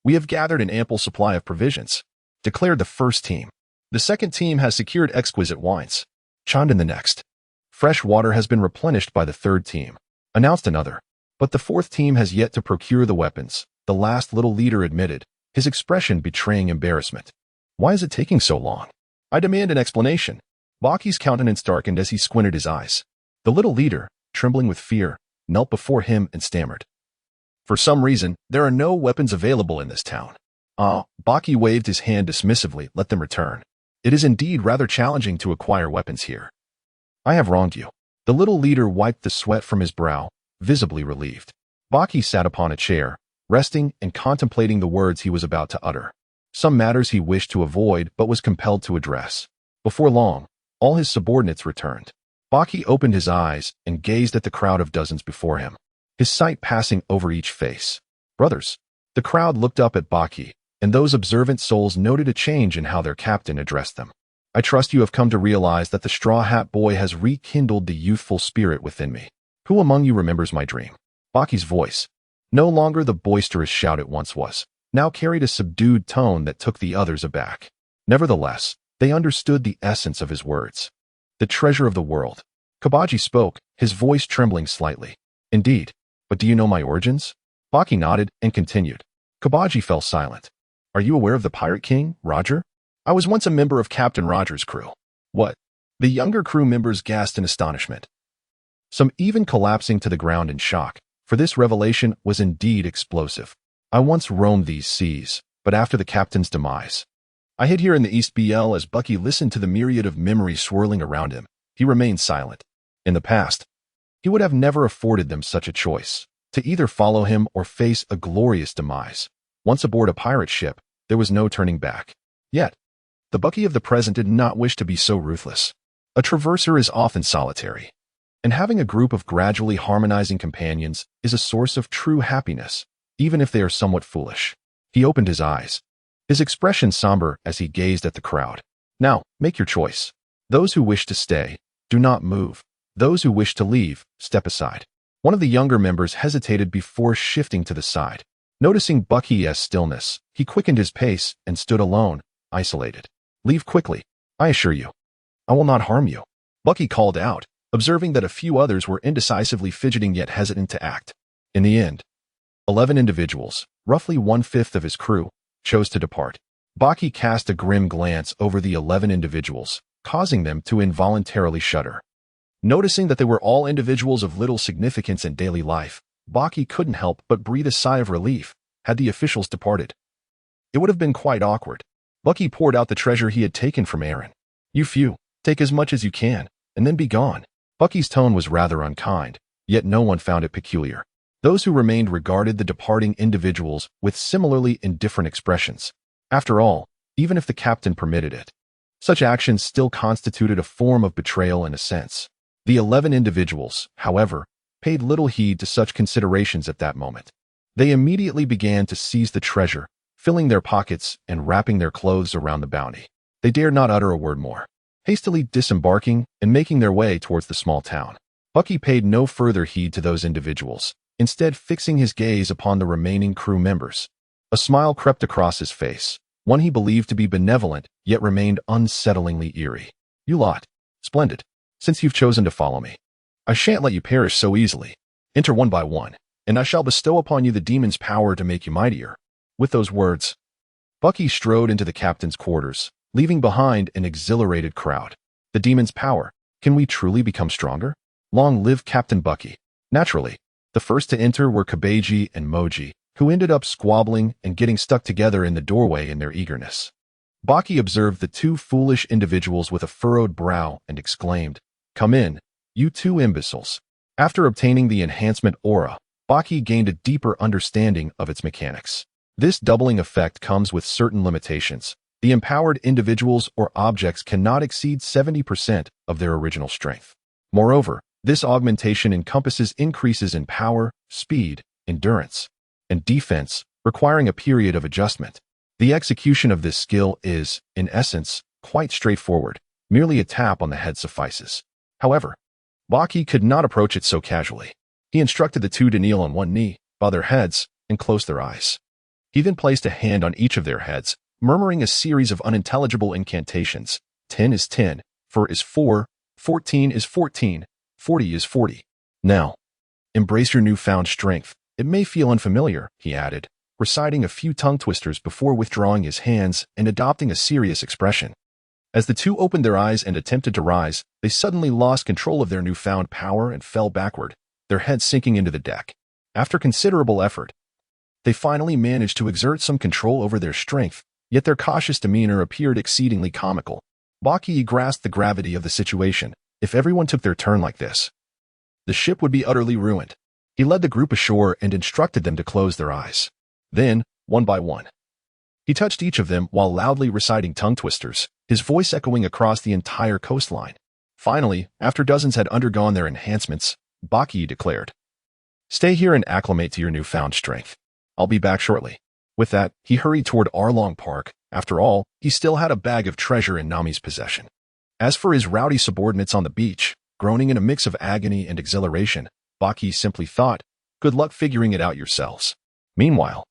We have gathered an ample supply of provisions, declared the first team. The second team has secured exquisite wines, chimed in the next. Fresh water has been replenished by the third team, announced another. But the fourth team has yet to procure the weapons, the last little leader admitted, his expression betraying embarrassment. Why is it taking so long? I demand an explanation. Baki's countenance darkened as he squinted his eyes. The little leader, trembling with fear, knelt before him and stammered. For some reason, there are no weapons available in this town. Baki waved his hand dismissively. Let them return. It is indeed rather challenging to acquire weapons here. I have wronged you. The little leader wiped the sweat from his brow, visibly relieved. Baki sat upon a chair, resting and contemplating the words he was about to utter. Some matters he wished to avoid but was compelled to address. Before long, all his subordinates returned. Baki opened his eyes and gazed at the crowd of dozens before him, his sight passing over each face. Brothers. The crowd looked up at Baki, and those observant souls noted a change in how their captain addressed them. I trust you have come to realize that the Straw Hat Boy has rekindled the youthful spirit within me. Who among you remembers my dream? Baki's voice, no longer the boisterous shout it once was, now carried a subdued tone that took the others aback. Nevertheless, they understood the essence of his words. The treasure of the world. Kabaji spoke, his voice trembling slightly. Indeed. But do you know my origins? Baki nodded and continued. Kabaji fell silent. Are you aware of the Pirate King, Roger? I was once a member of Captain Roger's crew. What? The younger crew members gasped in astonishment. Some even collapsing to the ground in shock, for this revelation was indeed explosive. I once roamed these seas, but after the captain's demise, I hid here in the East BL. As Bucky listened to the myriad of memories swirling around him, he remained silent. In the past, he would have never afforded them such a choice, to either follow him or face a glorious demise. Once aboard a pirate ship, there was no turning back. Yet, the Bucky of the present did not wish to be so ruthless. A traverser is often solitary, and having a group of gradually harmonizing companions is a source of true happiness, even if they are somewhat foolish. He opened his eyes, his expression somber as he gazed at the crowd. Now, make your choice. Those who wish to stay, do not move. Those who wish to leave, step aside. One of the younger members hesitated before shifting to the side. Noticing Bucky's stillness, he quickened his pace and stood alone, isolated. Leave quickly. I assure you. I will not harm you. Bucky called out, observing that a few others were indecisively fidgeting yet hesitant to act. In the end, 11 individuals, roughly 1/5 of his crew, chose to depart. Baki cast a grim glance over the 11 individuals, causing them to involuntarily shudder. Noticing that they were all individuals of little significance in daily life, Baki couldn't help but breathe a sigh of relief. Had the officials departed, it would have been quite awkward. Bucky poured out the treasure he had taken from Aaron. You few, take as much as you can, and then be gone. Bucky's tone was rather unkind, yet no one found it peculiar. Those who remained regarded the departing individuals with similarly indifferent expressions. After all, even if the captain permitted it, such actions still constituted a form of betrayal in a sense. The 11 individuals, however, paid little heed to such considerations at that moment. They immediately began to seize the treasure, filling their pockets and wrapping their clothes around the bounty. They dared not utter a word more, hastily disembarking and making their way towards the small town. Bucky paid no further heed to those individuals, instead fixing his gaze upon the remaining crew members. A smile crept across his face, one he believed to be benevolent, yet remained unsettlingly eerie. You lot. Splendid. Since you've chosen to follow me, I shan't let you perish so easily. Enter one by one, and I shall bestow upon you the demon's power to make you mightier. With those words, Bucky strode into the captain's quarters, leaving behind an exhilarated crowd. The demon's power. Can we truly become stronger? Long live Captain Bucky. Naturally, the first to enter were Kabaji and Moji, who ended up squabbling and getting stuck together in the doorway in their eagerness. Baki observed the two foolish individuals with a furrowed brow and exclaimed, Come in, you two imbeciles. After obtaining the enhancement aura, Baki gained a deeper understanding of its mechanics. This doubling effect comes with certain limitations. The empowered individuals or objects cannot exceed 70% of their original strength. Moreover, this augmentation encompasses increases in power, speed, endurance, and defense, requiring a period of adjustment. The execution of this skill is, in essence, quite straightforward. Merely a tap on the head suffices. However, Baki could not approach it so casually. He instructed the two to kneel on one knee, bow their heads, and close their eyes. He then placed a hand on each of their heads, murmuring a series of unintelligible incantations. 10 is 10, 4 is 4, 14 is 14, 40 is 40. Now, embrace your newfound strength. It may feel unfamiliar, he added, reciting a few tongue twisters before withdrawing his hands and adopting a serious expression. As the two opened their eyes and attempted to rise, they suddenly lost control of their newfound power and fell backward, their heads sinking into the deck. After considerable effort, they finally managed to exert some control over their strength, yet their cautious demeanor appeared exceedingly comical. Baki grasped the gravity of the situation. If everyone took their turn like this, the ship would be utterly ruined. He led the group ashore and instructed them to close their eyes. Then, one by one, he touched each of them while loudly reciting tongue twisters, his voice echoing across the entire coastline. Finally, after dozens had undergone their enhancements, Baki declared, "Stay here and acclimate to your newfound strength. I'll be back shortly." With that, he hurried toward Arlong Park. After all, he still had a bag of treasure in Nami's possession. As for his rowdy subordinates on the beach, groaning in a mix of agony and exhilaration, Baki simply thought, "Good luck figuring it out yourselves." Meanwhile,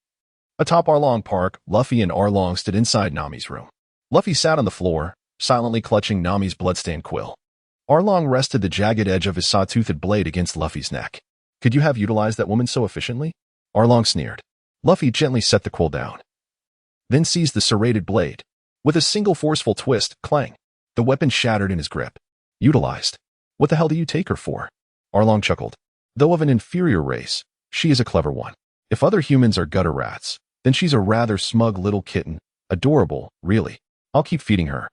atop Arlong Park, Luffy and Arlong stood inside Nami's room. Luffy sat on the floor, silently clutching Nami's bloodstained quill. Arlong rested the jagged edge of his saw-toothed blade against Luffy's neck. "Could you have utilized that woman so efficiently?" Arlong sneered. Luffy gently set the quill down, then seized the serrated blade. With a single forceful twist, clang, the weapon shattered in his grip. "Utilized? What the hell do you take her for?" Arlong chuckled. "Though of an inferior race, she is a clever one. If other humans are gutter rats, then she's a rather smug little kitten. Adorable, really. I'll keep feeding her.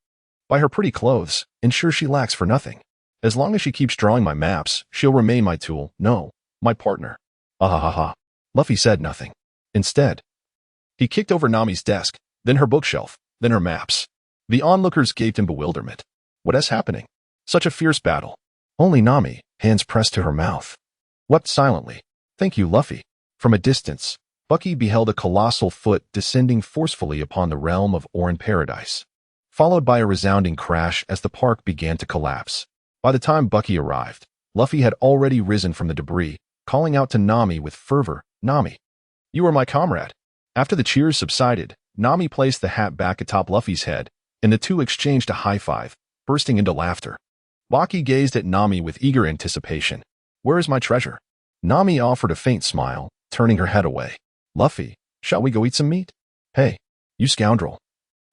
By her pretty clothes, ensure she lacks for nothing. As long as she keeps drawing my maps, she'll remain my tool, no, my partner." "Ah ha ha ha." Luffy said nothing. Instead, he kicked over Nami's desk, then her bookshelf, then her maps. The onlookers gaped in bewilderment. What is happening? Such a fierce battle. Only Nami, hands pressed to her mouth, wept silently. "Thank you, Luffy." From a distance, Bucky beheld a colossal foot descending forcefully upon the realm of Orin Paradise, followed by a resounding crash as the park began to collapse. By the time Bucky arrived, Luffy had already risen from the debris, calling out to Nami with fervor, "Nami, you are my comrade." After the cheers subsided, Nami placed the hat back atop Luffy's head, and the two exchanged a high five, bursting into laughter. Baki gazed at Nami with eager anticipation. "Where is my treasure?" Nami offered a faint smile, turning her head away. "Luffy, shall we go eat some meat?" "Hey, you scoundrel.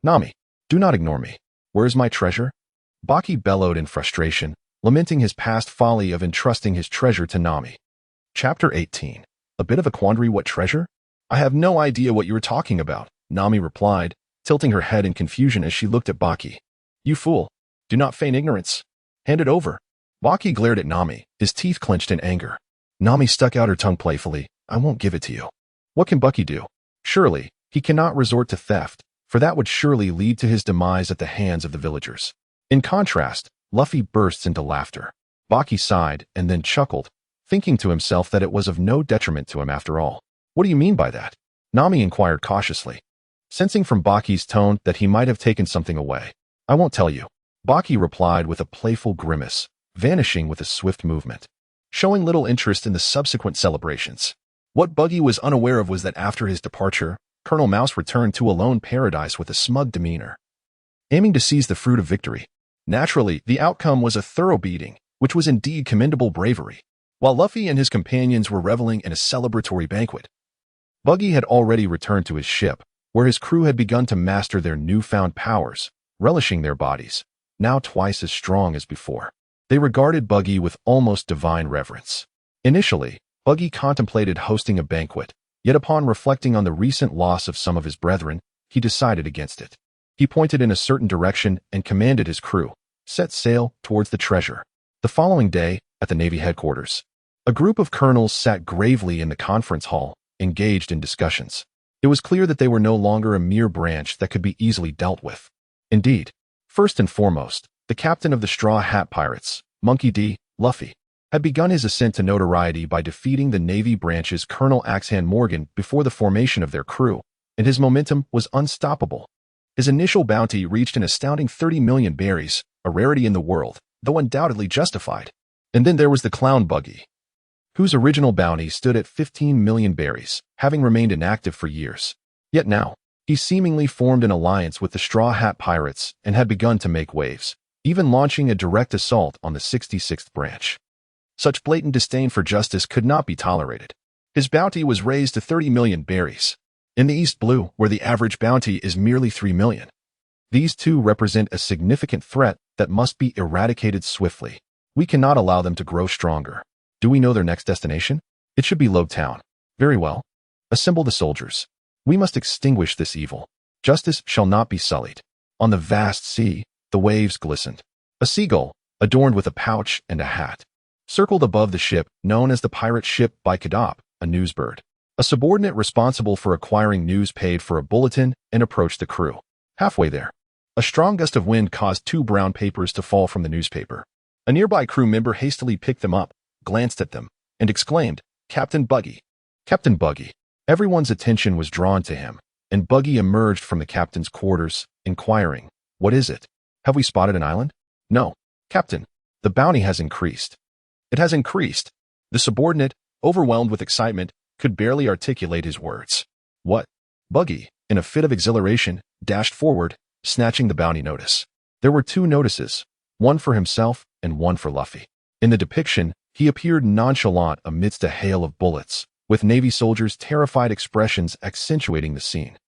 Nami, do not ignore me. Where is my treasure?" Baki bellowed in frustration, lamenting his past folly of entrusting his treasure to Nami. Chapter 18. A bit of a quandary. What treasure? "I have no idea what you are talking about," Nami replied, tilting her head in confusion as she looked at Baki. "You fool. Do not feign ignorance. Hand it over." Baki glared at Nami, his teeth clenched in anger. Nami stuck out her tongue playfully. "I won't give it to you." What can Bucky do? Surely, he cannot resort to theft, for that would surely lead to his demise at the hands of the villagers. In contrast, Luffy bursts into laughter. Baki sighed and then chuckled, thinking to himself that it was of no detriment to him after all. "What do you mean by that?" Nami inquired cautiously, sensing from Baki's tone that he might have taken something away. "I won't tell you," Baki replied with a playful grimace, vanishing with a swift movement, showing little interest in the subsequent celebrations. What Buggy was unaware of was that after his departure, Colonel Mouse returned to Alone Paradise with a smug demeanor, aiming to seize the fruit of victory. Naturally, the outcome was a thorough beating, which was indeed commendable bravery. While Luffy and his companions were reveling in a celebratory banquet, Buggy had already returned to his ship, where his crew had begun to master their newfound powers, relishing their bodies, now twice as strong as before. They regarded Buggy with almost divine reverence. Initially, Buggy contemplated hosting a banquet, yet upon reflecting on the recent loss of some of his brethren, he decided against it. He pointed in a certain direction and commanded his crew, set sail towards the treasure. The following day, at the Navy headquarters, a group of colonels sat gravely in the conference hall, engaged in discussions. It was clear that they were no longer a mere branch that could be easily dealt with. Indeed, first and foremost, the captain of the Straw Hat Pirates, Monkey D. Luffy, had begun his ascent to notoriety by defeating the Navy branch's Colonel Axehand Morgan before the formation of their crew, and his momentum was unstoppable. His initial bounty reached an astounding 30 million berries, a rarity in the world, though undoubtedly justified. And then there was the Clown Buggy, whose original bounty stood at 15 million berries, having remained inactive for years. Yet now, he seemingly formed an alliance with the Straw Hat Pirates and had begun to make waves, even launching a direct assault on the 66th branch. Such blatant disdain for justice could not be tolerated. His bounty was raised to 30 million berries. In the East Blue, where the average bounty is merely 3 million. These two represent a significant threat that must be eradicated swiftly. We cannot allow them to grow stronger. Do we know their next destination? It should be Logue Town. Very well. Assemble the soldiers. We must extinguish this evil. Justice shall not be sullied. On the vast sea, the waves glistened. A seagull, adorned with a pouch and a hat, circled above the ship known as the pirate ship by Kadop, a newsbird. A subordinate responsible for acquiring news paid for a bulletin and approached the crew. Halfway there, a strong gust of wind caused 2 brown papers to fall from the newspaper. A nearby crew member hastily picked them up, glanced at them, and exclaimed, "Captain Bucky." Captain Bucky. Everyone's attention was drawn to him, and Bucky emerged from the captain's quarters, inquiring, "What is it? Have we spotted an island?" "No, Captain. The bounty has increased." "It has increased." The subordinate, overwhelmed with excitement, could barely articulate his words. "What?" Bucky, in a fit of exhilaration, dashed forward, snatching the bounty notice. There were 2 notices, one for himself and one for Luffy. In the depiction, he appeared nonchalant amidst a hail of bullets, with Navy soldiers' terrified expressions accentuating the scene.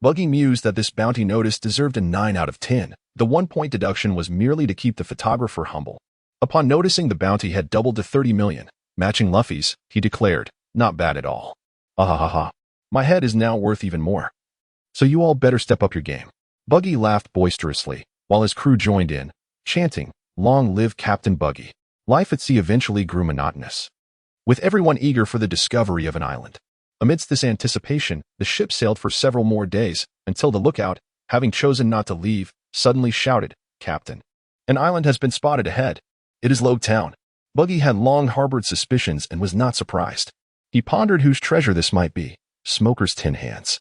Bucky mused that this bounty notice deserved a 9 out of 10. The 1-point deduction was merely to keep the photographer humble. Upon noticing the bounty had doubled to 30 million, matching Luffy's, he declared, "Not bad at all. Ah. My head is now worth even more. So you all better step up your game." Bucky laughed boisterously, while his crew joined in, chanting, "Long live Captain Bucky." Life at sea eventually grew monotonous, with everyone eager for the discovery of an island. Amidst this anticipation, the ship sailed for several more days, until the lookout, having chosen not to leave, suddenly shouted, "Captain, an island has been spotted ahead. It is Logue Town." Bucky had long harbored suspicions and was not surprised. He pondered whose treasure this might be, Smoker's tin hands,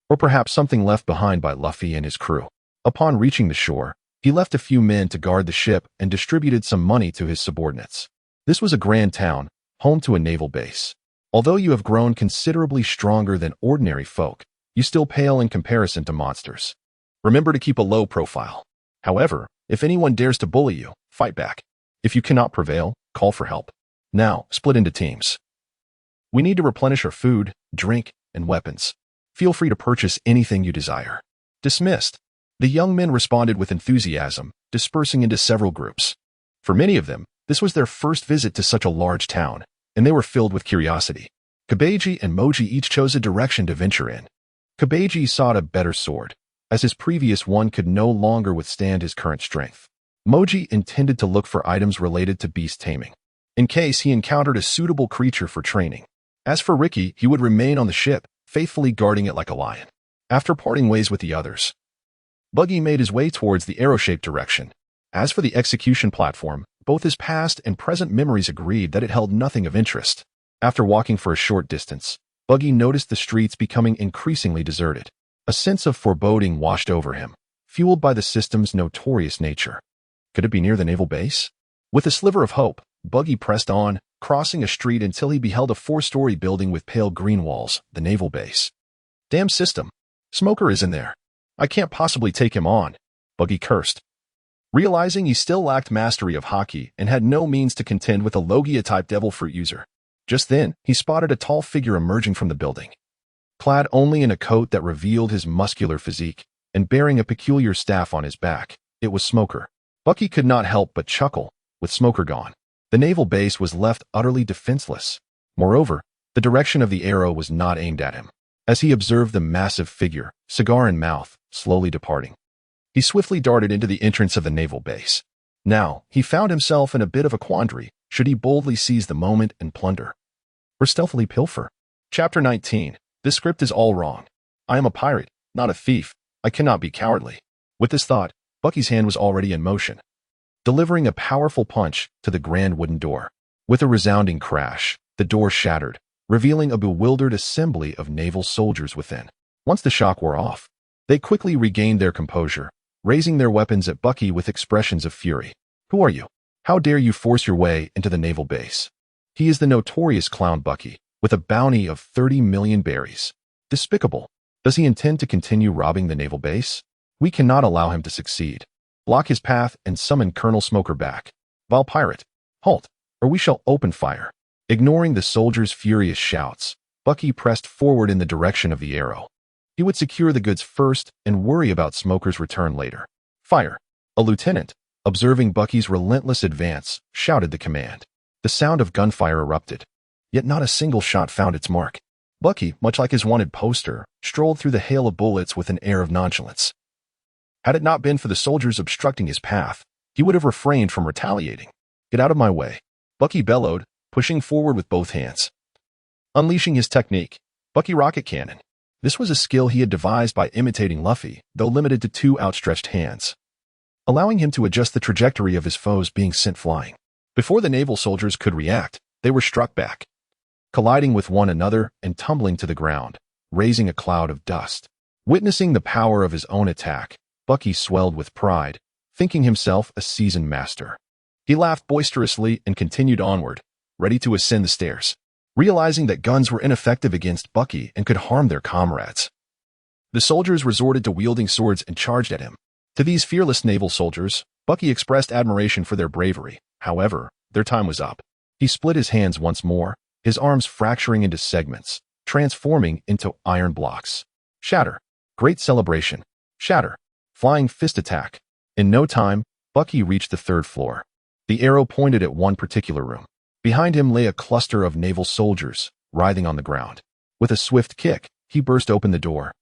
or perhaps something left behind by Luffy and his crew. Upon reaching the shore, he left a few men to guard the ship and distributed some money to his subordinates. This was a grand town, home to a naval base. Although you have grown considerably stronger than ordinary folk, you still pale in comparison to monsters. Remember to keep a low profile. However, if anyone dares to bully you, fight back. If you cannot prevail, call for help. Now, split into teams. We need to replenish our food, drink, and weapons. Feel free to purchase anything you desire. Dismissed. The young men responded with enthusiasm, dispersing into several groups. For many of them, this was their first visit to such a large town, and they were filled with curiosity. Kabeji and Moji each chose a direction to venture in. Kabeji sought a better sword, as his previous one could no longer withstand his current strength. Moji intended to look for items related to beast taming, in case he encountered a suitable creature for training. As for Ricky, he would remain on the ship, faithfully guarding it like a lion. After parting ways with the others, Bucky made his way towards the arrow-shaped direction. As for the execution platform, both his past and present memories agreed that it held nothing of interest. After walking for a short distance, Bucky noticed the streets becoming increasingly deserted. A sense of foreboding washed over him, fueled by the system's notorious nature. Could it be near the naval base? With a sliver of hope, Bucky pressed on, crossing a street until he beheld a 4-story building with pale green walls, the naval base. Damn system. Smoker is in there. I can't possibly take him on, Bucky cursed. Realizing he still lacked mastery of hockey and had no means to contend with a Logia-type devil fruit user. Just then, he spotted a tall figure emerging from the building. Clad only in a coat that revealed his muscular physique, and bearing a peculiar staff on his back, it was Smoker. Bucky could not help but chuckle. With Smoker gone, the naval base was left utterly defenseless. Moreover, the direction of the arrow was not aimed at him. As he observed the massive figure, cigar in mouth, slowly departing, he swiftly darted into the entrance of the naval base. Now, he found himself in a bit of a quandary. Should he boldly seize the moment and plunder, or stealthily pilfer? Chapter 19. This script is all wrong. I am a pirate, not a thief. I cannot be cowardly. With this thought, Bucky's hand was already in motion, delivering a powerful punch to the grand wooden door. With a resounding crash, the door shattered, revealing a bewildered assembly of naval soldiers within. Once the shock wore off, they quickly regained their composure, raising their weapons at Bucky with expressions of fury. Who are you? How dare you force your way into the naval base? He is the notorious clown Bucky, with a bounty of 30 million berries. Despicable. Does he intend to continue robbing the naval base? We cannot allow him to succeed. Block his path and summon Colonel Smoker back. Vile pirate, halt, or we shall open fire. Ignoring the soldiers' furious shouts, Bucky pressed forward in the direction of the arrow. He would secure the goods first and worry about Smoker's return later. Fire! A lieutenant, observing Bucky's relentless advance, shouted the command. The sound of gunfire erupted, yet not a single shot found its mark. Bucky, much like his wanted poster, strolled through the hail of bullets with an air of nonchalance. Had it not been for the soldiers obstructing his path, he would have refrained from retaliating. "Get out of my way," Bucky bellowed, pushing forward with both hands. Unleashing his technique, Bucky rocket cannon. This was a skill he had devised by imitating Luffy, though limited to 2 outstretched hands, allowing him to adjust the trajectory of his foes being sent flying. Before the naval soldiers could react, they were struck back, colliding with one another and tumbling to the ground, raising a cloud of dust. Witnessing the power of his own attack, Bucky swelled with pride, thinking himself a seasoned master. He laughed boisterously and continued onward, ready to ascend the stairs, realizing that guns were ineffective against Bucky and could harm their comrades. The soldiers resorted to wielding swords and charged at him. To these fearless naval soldiers, Bucky expressed admiration for their bravery. However, their time was up. He split his hands once more, his arms fracturing into segments, transforming into iron blocks. Shatter. Great celebration. Shatter. Flying fist attack. In no time, Bucky reached the 3rd floor. The arrow pointed at one particular room. Behind him lay a cluster of naval soldiers, writhing on the ground. With a swift kick, he burst open the door,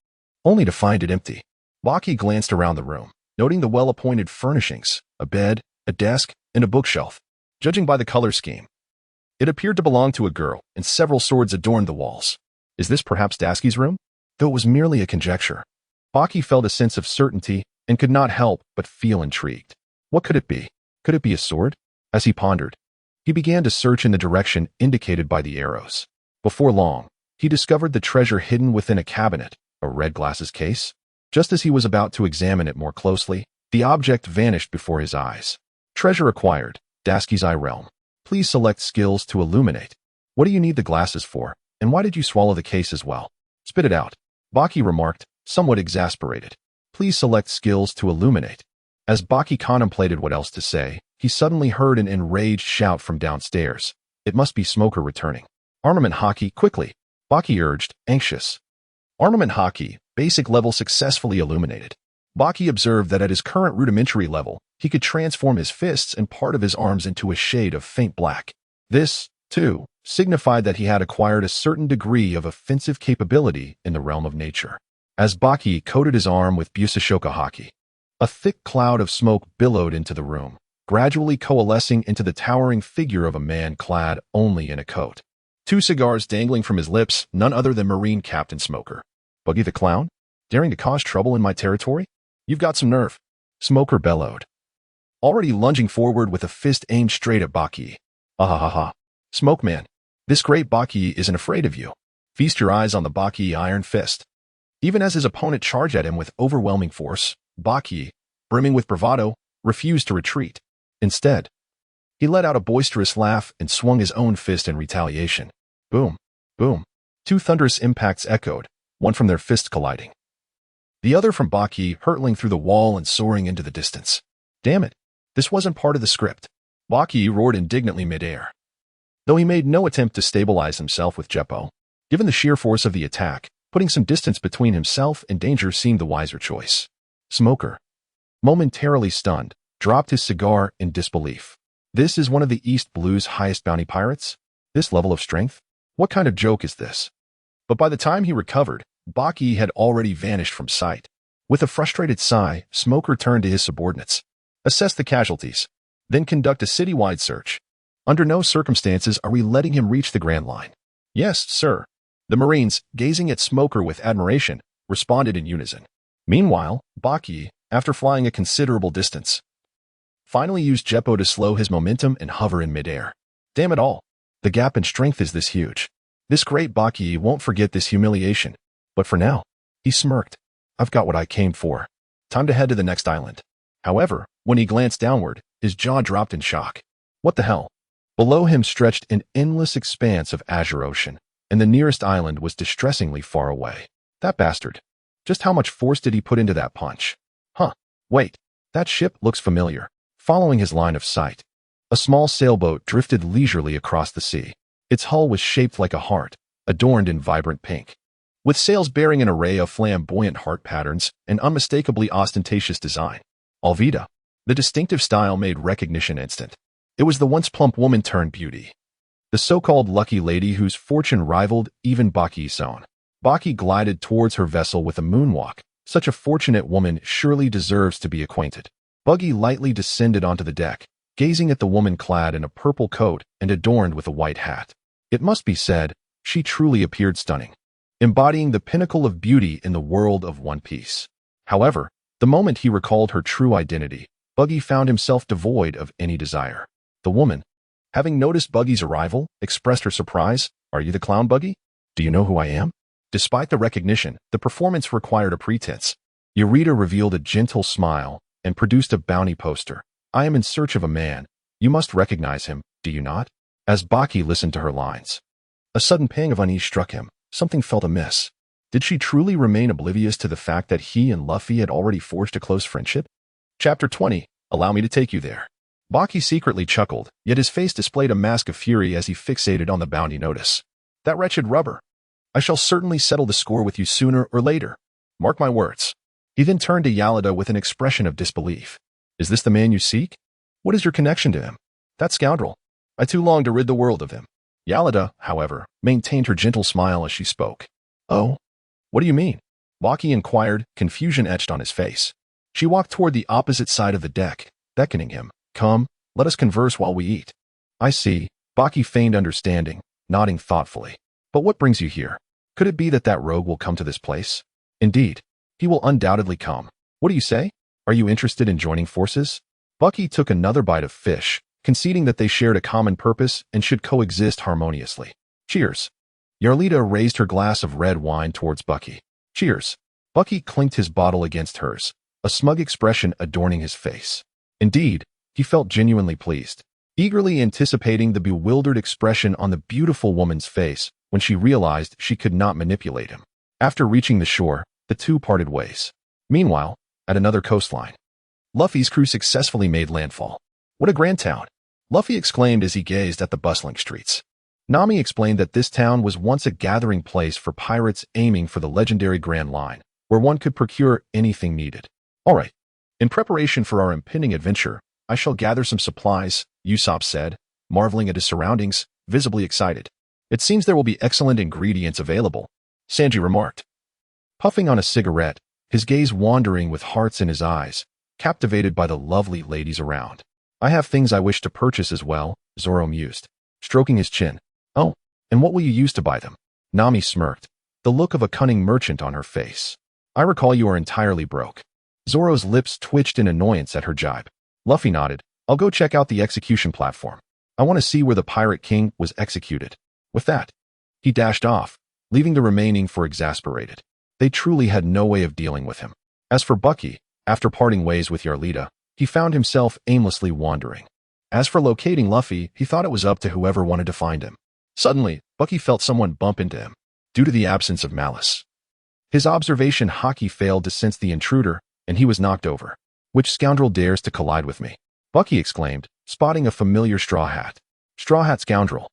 only to find it empty. Baki glanced around the room, noting the well-appointed furnishings, a bed, a desk, and a bookshelf. Judging by the color scheme, it appeared to belong to a girl, and several swords adorned the walls. Is this perhaps Dasky's room? Though it was merely a conjecture, Baki felt a sense of certainty and could not help but feel intrigued. What could it be? Could it be a sword? As he pondered, he began to search in the direction indicated by the arrows. Before long, he discovered the treasure hidden within a cabinet, a red glasses case. Just as he was about to examine it more closely, the object vanished before his eyes. Treasure acquired. Dasky's Eye Realm. Please select skills to illuminate. What do you need the glasses for, and why did you swallow the case as well? Spit it out, Baki remarked, somewhat exasperated. Please select skills to illuminate. As Baki contemplated what else to say, he suddenly heard an enraged shout from downstairs. It must be Smoker returning. Armament Hockey, quickly, Baki urged, anxious. Armament Hockey, basic level successfully illuminated. Baki observed that at his current rudimentary level, he could transform his fists and part of his arms into a shade of faint black. This, too, signified that he had acquired a certain degree of offensive capability in the realm of nature. As Baki coated his arm with Busashoka Hockey, a thick cloud of smoke billowed into the room, gradually coalescing into the towering figure of a man clad only in a coat. 2 cigars dangling from his lips, none other than Marine Captain Smoker. Buggy the Clown? Daring to cause trouble in my territory? You've got some nerve, Smoker bellowed, already lunging forward with a fist aimed straight at Baki. Ahahaha. Smoke Man, this great Baki isn't afraid of you. Feast your eyes on the Baki iron fist. Even as his opponent charged at him with overwhelming force, Baki, brimming with bravado, refused to retreat. Instead, he let out a boisterous laugh and swung his own fist in retaliation. Boom, boom. 2 thunderous impacts echoed, one from their fists colliding, the other from Baki hurtling through the wall and soaring into the distance. Damn it, this wasn't part of the script. Baki roared indignantly midair, though he made no attempt to stabilize himself with Jeppo. Given the sheer force of the attack, putting some distance between himself and danger seemed the wiser choice. Smoker, momentarily stunned, dropped his cigar in disbelief. This is one of the East Blue's highest bounty pirates? This level of strength? What kind of joke is this? But by the time he recovered, Baki had already vanished from sight. With a frustrated sigh, Smoker turned to his subordinates. Assess the casualties, then conduct a citywide search. Under no circumstances are we letting him reach the Grand Line. Yes, sir. The Marines, gazing at Smoker with admiration, responded in unison. Meanwhile, Baki, after flying a considerable distance, finally used Jeppo to slow his momentum and hover in midair. Damn it all. The gap in strength is this huge. This great Baki won't forget this humiliation. But for now, he smirked. I've got what I came for. Time to head to the next island. However, when he glanced downward, his jaw dropped in shock. What the hell? Below him stretched an endless expanse of azure ocean, and the nearest island was distressingly far away. That bastard. Just how much force did he put into that punch? Huh. Wait. That ship looks familiar. Following his line of sight, a small sailboat drifted leisurely across the sea. Its hull was shaped like a heart, adorned in vibrant pink. with sails bearing an array of flamboyant heart patterns and unmistakably ostentatious design. Alvida. The distinctive style made recognition instant. It was the once plump woman turned beauty. The so-called lucky lady whose fortune rivaled even Baki's own. Baki glided towards her vessel with a moonwalk. Such a fortunate woman surely deserves to be acquainted. Buggy lightly descended onto the deck, gazing at the woman clad in a purple coat and adorned with a white hat. It must be said, she truly appeared stunning, embodying the pinnacle of beauty in the world of One Piece. However, the moment he recalled her true identity, Buggy found himself devoid of any desire. The woman, having noticed Buggy's arrival, expressed her surprise. "Are you the clown, Buggy? Do you know who I am?" Despite the recognition, the performance required a pretense. Yarita revealed a gentle smile and produced a bounty poster. "I am in search of a man. You must recognize him, do you not?" As Baki listened to her lines, a sudden pang of unease struck him. Something felt amiss. Did she truly remain oblivious to the fact that he and Luffy had already forged a close friendship? Chapter 20. Allow me to take you there. Baki secretly chuckled, yet his face displayed a mask of fury as he fixated on the bounty notice. "That wretched rubber. I shall certainly settle the score with you sooner or later. Mark my words." He then turned to Yalida with an expression of disbelief. "Is this the man you seek? What is your connection to him?" "That scoundrel. I too long to rid the world of him." Yalida, however, maintained her gentle smile as she spoke. "Oh? What do you mean?" Baki inquired, confusion etched on his face. She walked toward the opposite side of the deck, beckoning him. "Come, let us converse while we eat." "I see." Baki feigned understanding, nodding thoughtfully. "But what brings you here? Could it be that that rogue will come to this place?" "Indeed, he will undoubtedly come. What do you say? Are you interested in joining forces?" Bucky took another bite of fish, conceding that they shared a common purpose and should coexist harmoniously. "Cheers." Yarlita raised her glass of red wine towards Bucky. "Cheers." Bucky clinked his bottle against hers, a smug expression adorning his face. Indeed, he felt genuinely pleased, eagerly anticipating the bewildered expression on the beautiful woman's face when she realized she could not manipulate him. After reaching the shore, the two parted ways. Meanwhile, at another coastline, Luffy's crew successfully made landfall. "What a grand town!" Luffy exclaimed as he gazed at the bustling streets. Nami explained that this town was once a gathering place for pirates aiming for the legendary Grand Line, where one could procure anything needed. "All right. In preparation for our impending adventure, I shall gather some supplies," Usopp said, marveling at his surroundings, visibly excited. "It seems there will be excellent ingredients available," Sanji remarked. Puffing on a cigarette, his gaze wandering with hearts in his eyes, captivated by the lovely ladies around. "I have things I wish to purchase as well," Zoro mused, stroking his chin. "Oh, and what will you use to buy them?" Nami smirked, the look of a cunning merchant on her face. "I recall you are entirely broke." Zoro's lips twitched in annoyance at her jibe. Luffy nodded. "I'll go check out the execution platform. I want to see where the Pirate King was executed." With that, he dashed off, leaving the remaining for exasperated. They truly had no way of dealing with him. As for Bucky, after parting ways with Yarlita, he found himself aimlessly wandering. As for locating Luffy, he thought it was up to whoever wanted to find him. Suddenly, Bucky felt someone bump into him, due to the absence of malice. His observation Haki failed to sense the intruder, and he was knocked over. "Which scoundrel dares to collide with me?" Bucky exclaimed, spotting a familiar straw hat. "Straw hat scoundrel.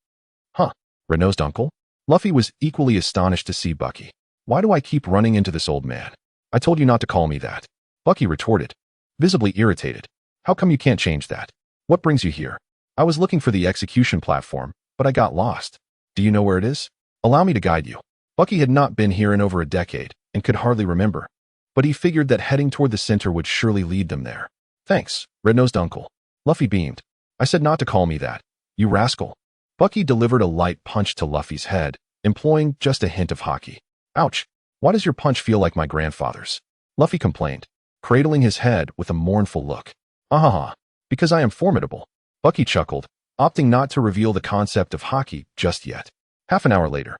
Huh, red-nosed uncle?" Luffy was equally astonished to see Bucky. "Why do I keep running into this old man? I told you not to call me that." Bucky retorted, visibly irritated. "How come you can't change that? What brings you here?" "I was looking for the execution platform, but I got lost. Do you know where it is? Allow me to guide you." Bucky had not been here in over a decade and could hardly remember, but he figured that heading toward the center would surely lead them there. "Thanks, red-nosed uncle." Luffy beamed. "I said not to call me that, you rascal." Bucky delivered a light punch to Luffy's head, employing just a hint of haki. "Ouch, why does your punch feel like my grandfather's?" Luffy complained, cradling his head with a mournful look. "Ahaha, because I am formidable." Bucky chuckled, opting not to reveal the concept of haki just yet. Half an hour later,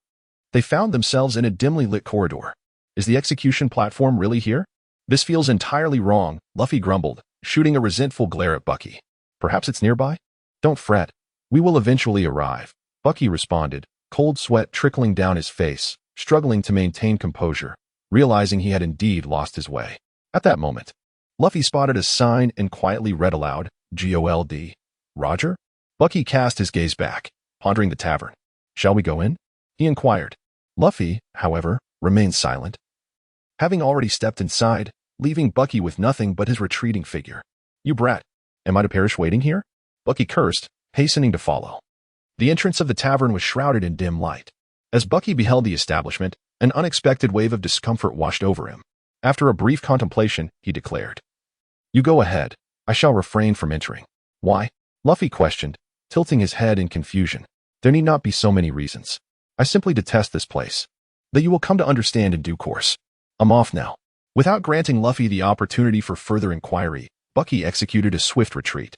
they found themselves in a dimly lit corridor. "Is the execution platform really here?" "This feels entirely wrong," Luffy grumbled, shooting a resentful glare at Bucky. "Perhaps it's nearby?" "Don't fret. We will eventually arrive," Bucky responded, cold sweat trickling down his face, struggling to maintain composure, realizing he had indeed lost his way. At that moment, Luffy spotted a sign and quietly read aloud, "Gold. Roger?" Bucky cast his gaze back, pondering the tavern. "Shall we go in?" he inquired. Luffy, however, remained silent. Having already stepped inside, leaving Bucky with nothing but his retreating figure. "You brat, am I to perish waiting here?" Bucky cursed, hastening to follow. The entrance of the tavern was shrouded in dim light. As Bucky beheld the establishment, an unexpected wave of discomfort washed over him. After a brief contemplation, he declared, "You go ahead. I shall refrain from entering." "Why?" Luffy questioned, tilting his head in confusion. "There need not be so many reasons. I simply detest this place. That you will come to understand in due course. I'm off now." Without granting Luffy the opportunity for further inquiry, Bucky executed a swift retreat.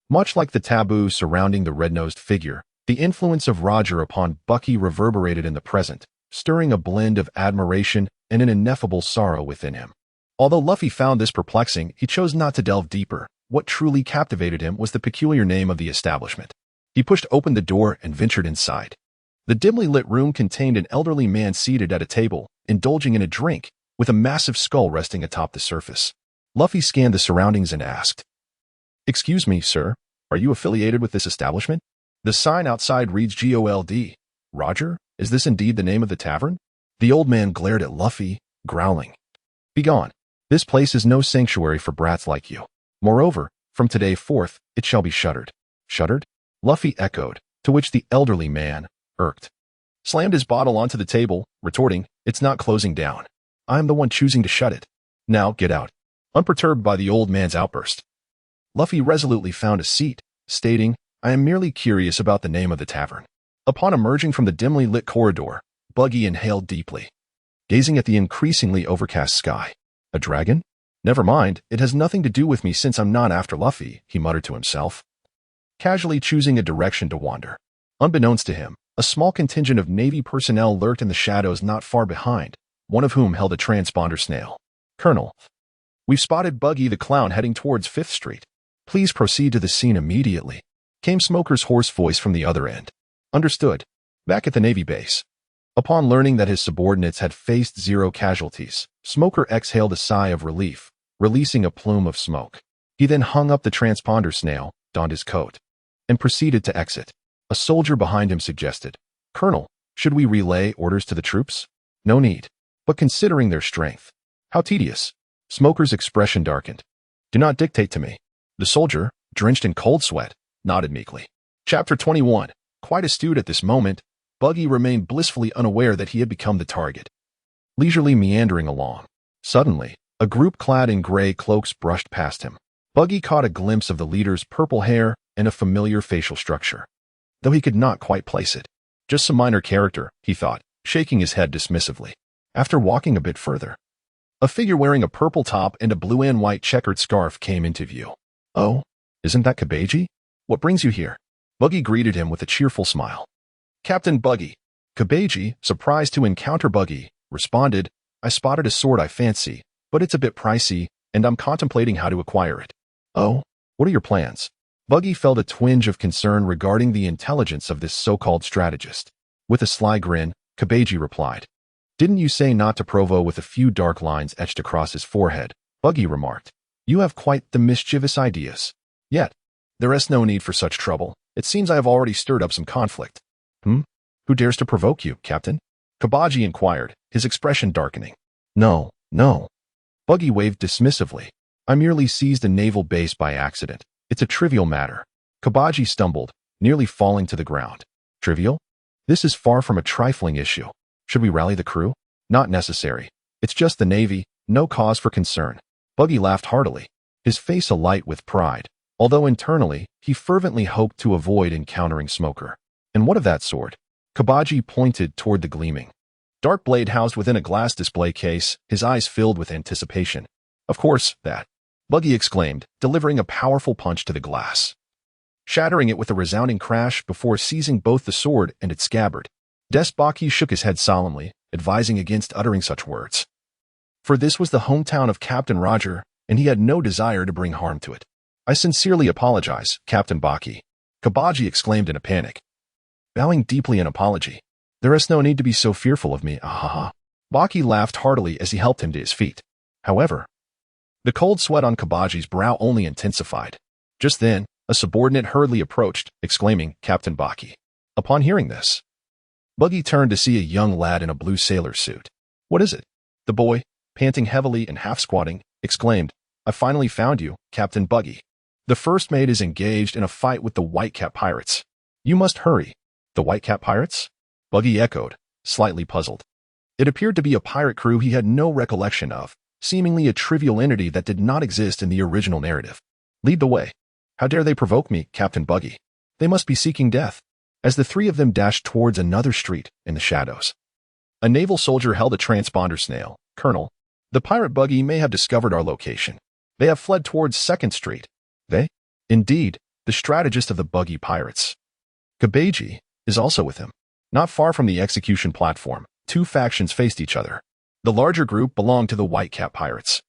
Much like the taboo surrounding the red-nosed figure, the influence of Roger upon Bucky reverberated in the present, stirring a blend of admiration and an ineffable sorrow within him. Although Luffy found this perplexing, he chose not to delve deeper. What truly captivated him was the peculiar name of the establishment. He pushed open the door and ventured inside. The dimly lit room contained an elderly man seated at a table, indulging in a drink, with a massive skull resting atop the surface. Luffy scanned the surroundings and asked, "Excuse me, sir, are you affiliated with this establishment? The sign outside reads Gold. Roger, is this indeed the name of the tavern?" The old man glared at Luffy, growling, "Begone. This place is no sanctuary for brats like you. Moreover, from today forth, it shall be shuttered." "Shuttered?" Luffy echoed, to which the elderly man, irked, slammed his bottle onto the table, retorting, "It's not closing down. I'm the one choosing to shut it. Now get out." Unperturbed by the old man's outburst, Luffy resolutely found a seat, stating, "I am merely curious about the name of the tavern." Upon emerging from the dimly lit corridor, Bucky inhaled deeply, gazing at the increasingly overcast sky. "A dragon? Never mind, it has nothing to do with me since I'm not after Luffy," he muttered to himself, casually choosing a direction to wander. Unbeknownst to him, a small contingent of Navy personnel lurked in the shadows not far behind, one of whom held a transponder snail. "Colonel, we've spotted Bucky the Clown heading towards 5th Street. Please proceed to the scene immediately," came Smoker's hoarse voice from the other end. "Understood." Back at the Navy base, upon learning that his subordinates had faced 0 casualties, Smoker exhaled a sigh of relief, releasing a plume of smoke. He then hung up the transponder snail, donned his coat, and proceeded to exit. A soldier behind him suggested, "Colonel, should we relay orders to the troops?" "No need. But considering their strength, how tedious." Smoker's expression darkened. "Do not dictate to me." The soldier, drenched in cold sweat, nodded meekly. Chapter 21. Quite astute at this moment, Bucky remained blissfully unaware that he had become the target. Leisurely meandering along, suddenly, a group clad in gray cloaks brushed past him. Bucky caught a glimpse of the leader's purple hair and a familiar facial structure, though he could not quite place it. Just some minor character, he thought, shaking his head dismissively. After walking a bit further, a figure wearing a purple top and a blue and white checkered scarf came into view. "Oh, isn't that Kabeji? What brings you here?" Bucky greeted him with a cheerful smile. "Captain Bucky." Kabeji, surprised to encounter Bucky, responded, "I spotted a sword I fancy, but it's a bit pricey, and I'm contemplating how to acquire it." "Oh, what are your plans?" Bucky felt a twinge of concern regarding the intelligence of this so-called strategist. With a sly grin, Kabeji replied, "Didn't you say not to provo?" With a few dark lines etched across his forehead, Bucky remarked, "You have quite the mischievous ideas. Yet, there is no need for such trouble. It seems I have already stirred up some conflict." Who dares to provoke you, Captain?" Kabaji inquired, his expression darkening. No. Bucky waved dismissively. "I merely seized a naval base by accident. It's a trivial matter." Kabaji stumbled, nearly falling to the ground. "Trivial? This is far from a trifling issue. Should we rally the crew?" "Not necessary. It's just the Navy, no cause for concern." Bucky laughed heartily, his face alight with pride, although internally, he fervently hoped to avoid encountering Smoker. "And what of that sword?" Kabaji pointed toward the gleaming dark blade housed within a glass display case, his eyes filled with anticipation. "Of course, that," Bucky exclaimed, delivering a powerful punch to the glass, shattering it with a resounding crash before seizing both the sword and its scabbard. Baki shook his head solemnly, advising against uttering such words. For this was the hometown of Captain Roger, and he had no desire to bring harm to it. "I sincerely apologize, Captain Baki," Kabaji exclaimed in a panic, bowing deeply in apology. "There is no need to be so fearful of me, ahaha." Baki laughed heartily as he helped him to his feet. However, the cold sweat on Kabaji's brow only intensified. Just then, a subordinate hurriedly approached, exclaiming, "Captain Baki." Upon hearing this, Bucky turned to see a young lad in a blue sailor suit. What is it? The boy, panting heavily and half-squatting, exclaimed, I finally found you, Captain Buggy. The first mate is engaged in a fight with the Whitecap pirates. You must hurry. The Whitecap pirates? Buggy echoed, slightly puzzled. It appeared to be a pirate crew he had no recollection of, seemingly a trivial entity that did not exist in the original narrative. Lead the way. How dare they provoke me, Captain Buggy? They must be seeking death. As the three of them dashed towards another street in the shadows. A naval soldier held a transponder snail. Colonel, the pirate Buggy may have discovered our location. They have fled towards 2nd Street. They? Indeed, the strategist of the Buggy pirates. Kabeji is also with him. Not far from the execution platform, two factions faced each other. The larger group belonged to the Whitecap pirates.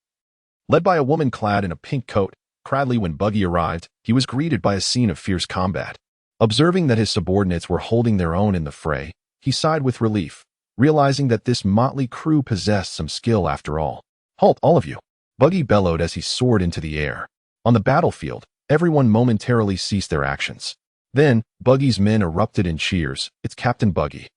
Led by a woman clad in a pink coat, Cradley, when Buggy arrived, he was greeted by a scene of fierce combat. Observing that his subordinates were holding their own in the fray, he sighed with relief, realizing that this motley crew possessed some skill after all. Halt, all of you! Buggy bellowed as he soared into the air. On the battlefield, everyone momentarily ceased their actions. Then, Buggy's men erupted in cheers. It's Captain Buggy.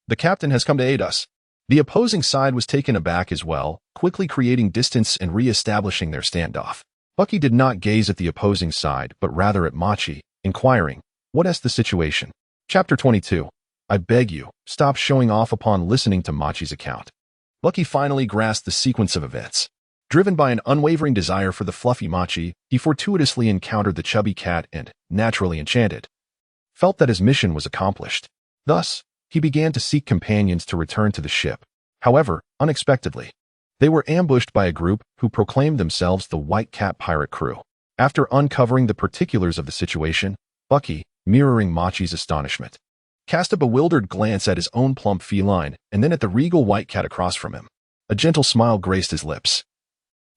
The captain has come to aid us. The opposing side was taken aback as well, quickly creating distance and re-establishing their standoff. Bucky did not gaze at the opposing side, but rather at Machi, inquiring, what is the situation? Chapter 22. I beg you, stop showing off upon listening to Machi's account. Bucky finally grasped the sequence of events. Driven by an unwavering desire for the fluffy Machi, he fortuitously encountered the chubby cat and, naturally enchanted, felt that his mission was accomplished. Thus, he began to seek companions to return to the ship. However, unexpectedly, they were ambushed by a group who proclaimed themselves the Whitecap pirate crew. After uncovering the particulars of the situation, Bucky, mirroring Machi's astonishment, cast a bewildered glance at his own plump feline and then at the regal white cat across from him. A gentle smile graced his lips.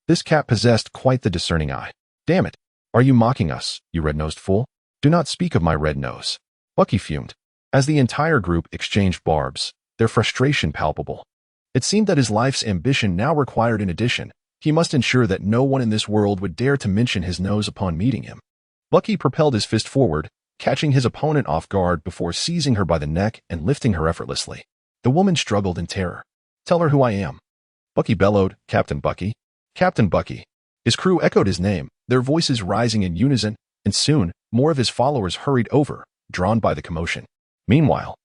This cat possessed quite the discerning eye. Damn it! Are you mocking us, you red-nosed fool? Do not speak of my red nose. Bucky fumed. As the entire group exchanged barbs, their frustration palpable. It seemed that his life's ambition now required in addition, he must ensure that no one in this world would dare to mention his nose upon meeting him. Bucky propelled his fist forward, catching his opponent off guard before seizing her by the neck and lifting her effortlessly. The woman struggled in terror. Tell her who I am. Bucky bellowed, Captain Bucky. Captain Bucky. His crew echoed his name, their voices rising in unison, and soon, more of his followers hurried over, drawn by the commotion. Meanwhile,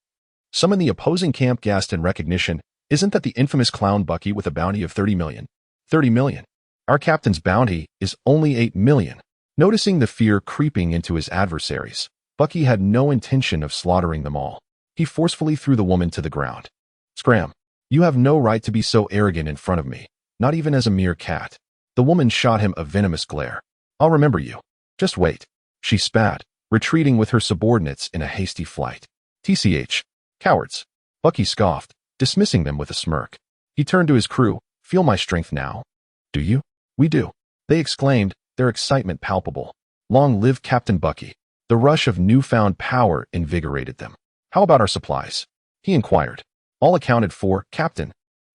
some in the opposing camp gasped in recognition. Isn't that the infamous clown Bucky with a bounty of 30 million? 30 million. Our captain's bounty is only 8 million. Noticing the fear creeping into his adversaries, Bucky had no intention of slaughtering them all. He forcefully threw the woman to the ground. Scram! You have no right to be so arrogant in front of me, not even as a mere cat. The woman shot him a venomous glare. I'll remember you. Just wait. She spat, retreating with her subordinates in a hasty flight. TCH. Cowards. Bucky scoffed, dismissing them with a smirk. He turned to his crew. Feel my strength now? Do you? We do. They exclaimed, their excitement palpable. Long live Captain Bucky. The rush of newfound power invigorated them. How about our supplies? He inquired. All accounted for, Captain.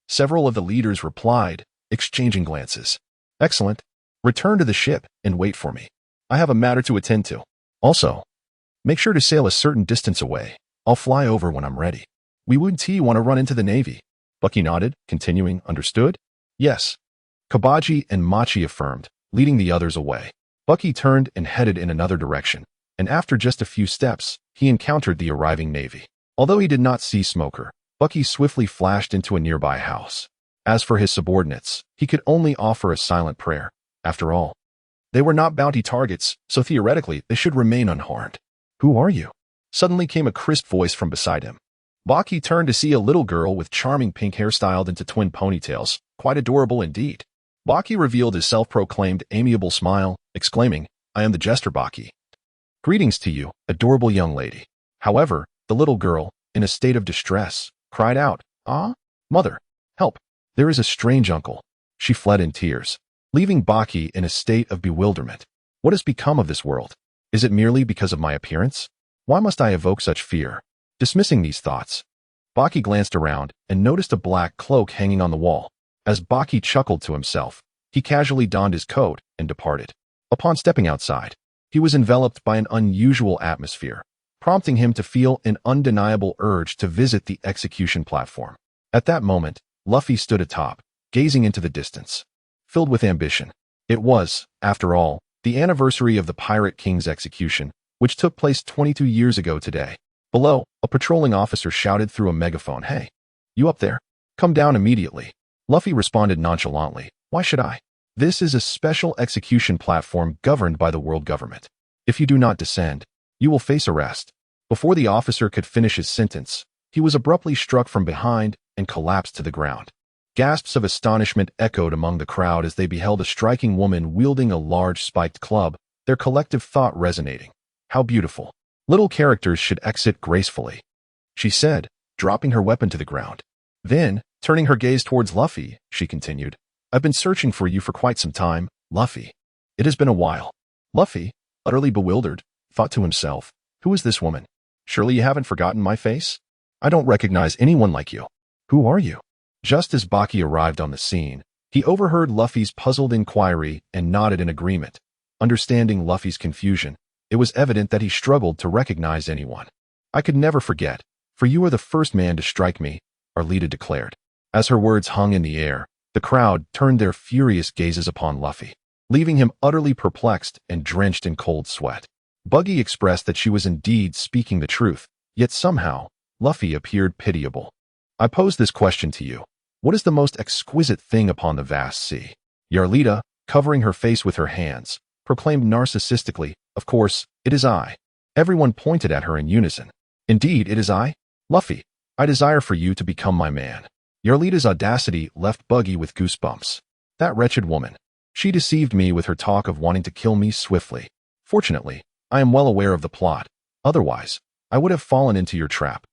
Several of the leaders replied, exchanging glances. Excellent. Return to the ship and wait for me. I have a matter to attend to. Also, make sure to sail a certain distance away. I'll fly over when I'm ready. We wouldn't want to run into the Navy. Bucky nodded, continuing, understood? Yes. Kabaji and Machi affirmed, leading the others away. Bucky turned and headed in another direction, and after just a few steps, he encountered the arriving Navy. Although he did not see Smoker, Bucky swiftly flashed into a nearby house. As for his subordinates, he could only offer a silent prayer. After all, they were not bounty targets, so theoretically they should remain unharmed. Who are you? Suddenly came a crisp voice from beside him. Baki turned to see a little girl with charming pink hair styled into twin ponytails, quite adorable indeed. Baki revealed his self-proclaimed amiable smile, exclaiming, I am the jester Baki. Greetings to you, adorable young lady. However, the little girl, in a state of distress, cried out, Ah? Mother, help. There is a strange uncle. She fled in tears, leaving Baki in a state of bewilderment. What has become of this world? Is it merely because of my appearance? Why must I evoke such fear? Dismissing these thoughts, Baki glanced around and noticed a black cloak hanging on the wall. As Baki chuckled to himself, he casually donned his coat and departed. Upon stepping outside, he was enveloped by an unusual atmosphere, prompting him to feel an undeniable urge to visit the execution platform. At that moment, Luffy stood atop, gazing into the distance, filled with ambition. It was, after all, the anniversary of the Pirate King's execution, which took place 22 years ago today. Below, a patrolling officer shouted through a megaphone, "Hey, you up there? Come down immediately." Luffy responded nonchalantly, "Why should I? This is a special execution platform governed by the world government. If you do not descend, you will face arrest." Before the officer could finish his sentence, he was abruptly struck from behind and collapsed to the ground. Gasps of astonishment echoed among the crowd as they beheld a striking woman wielding a large spiked club, their collective thought resonating. "How beautiful. Little characters should exit gracefully," she said, dropping her weapon to the ground. Then, turning her gaze towards Luffy, she continued, "I've been searching for you for quite some time, Luffy. It has been a while." Luffy, utterly bewildered, thought to himself, "Who is this woman? Surely you haven't forgotten my face? I don't recognize anyone like you. Who are you?" Just as Baki arrived on the scene, he overheard Luffy's puzzled inquiry and nodded in agreement. Understanding Luffy's confusion, it was evident that he struggled to recognize anyone. "I could never forget, for you are the first man to strike me," Arlita declared. As her words hung in the air, the crowd turned their furious gazes upon Luffy, leaving him utterly perplexed and drenched in cold sweat. Buggy expressed that she was indeed speaking the truth, yet somehow, Luffy appeared pitiable. "I pose this question to you. What is the most exquisite thing upon the vast sea?" Arlita, covering her face with her hands, proclaimed narcissistically, "Of course, it is I." Everyone pointed at her in unison. "Indeed, it is I, Luffy. I desire for you to become my man." Arlita's audacity left Buggy with goosebumps. That wretched woman. She deceived me with her talk of wanting to kill me swiftly. Fortunately, I am well aware of the plot. Otherwise, I would have fallen into your trap.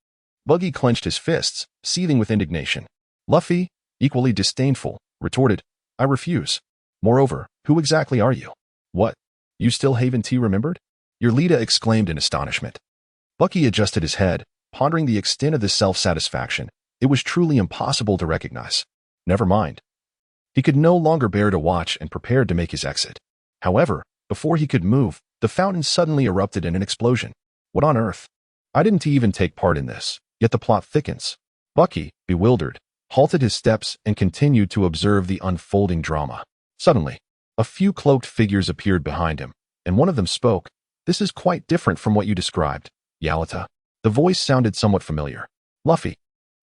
Buggy clenched his fists, seething with indignation. Luffy, equally disdainful, retorted, "I refuse. Moreover, who exactly are you?" "What? You still haven't T remembered?" Arlita exclaimed in astonishment. Bucky adjusted his head, pondering the extent of this self-satisfaction. It was truly impossible to recognize. Never mind. He could no longer bear to watch and prepared to make his exit. However, before he could move, the fountain suddenly erupted in an explosion. What on earth? I didn't even take part in this, yet the plot thickens. Bucky, bewildered, halted his steps and continued to observe the unfolding drama. Suddenly, a few cloaked figures appeared behind him, and one of them spoke. "This is quite different from what you described, Yalta." The voice sounded somewhat familiar. Luffy,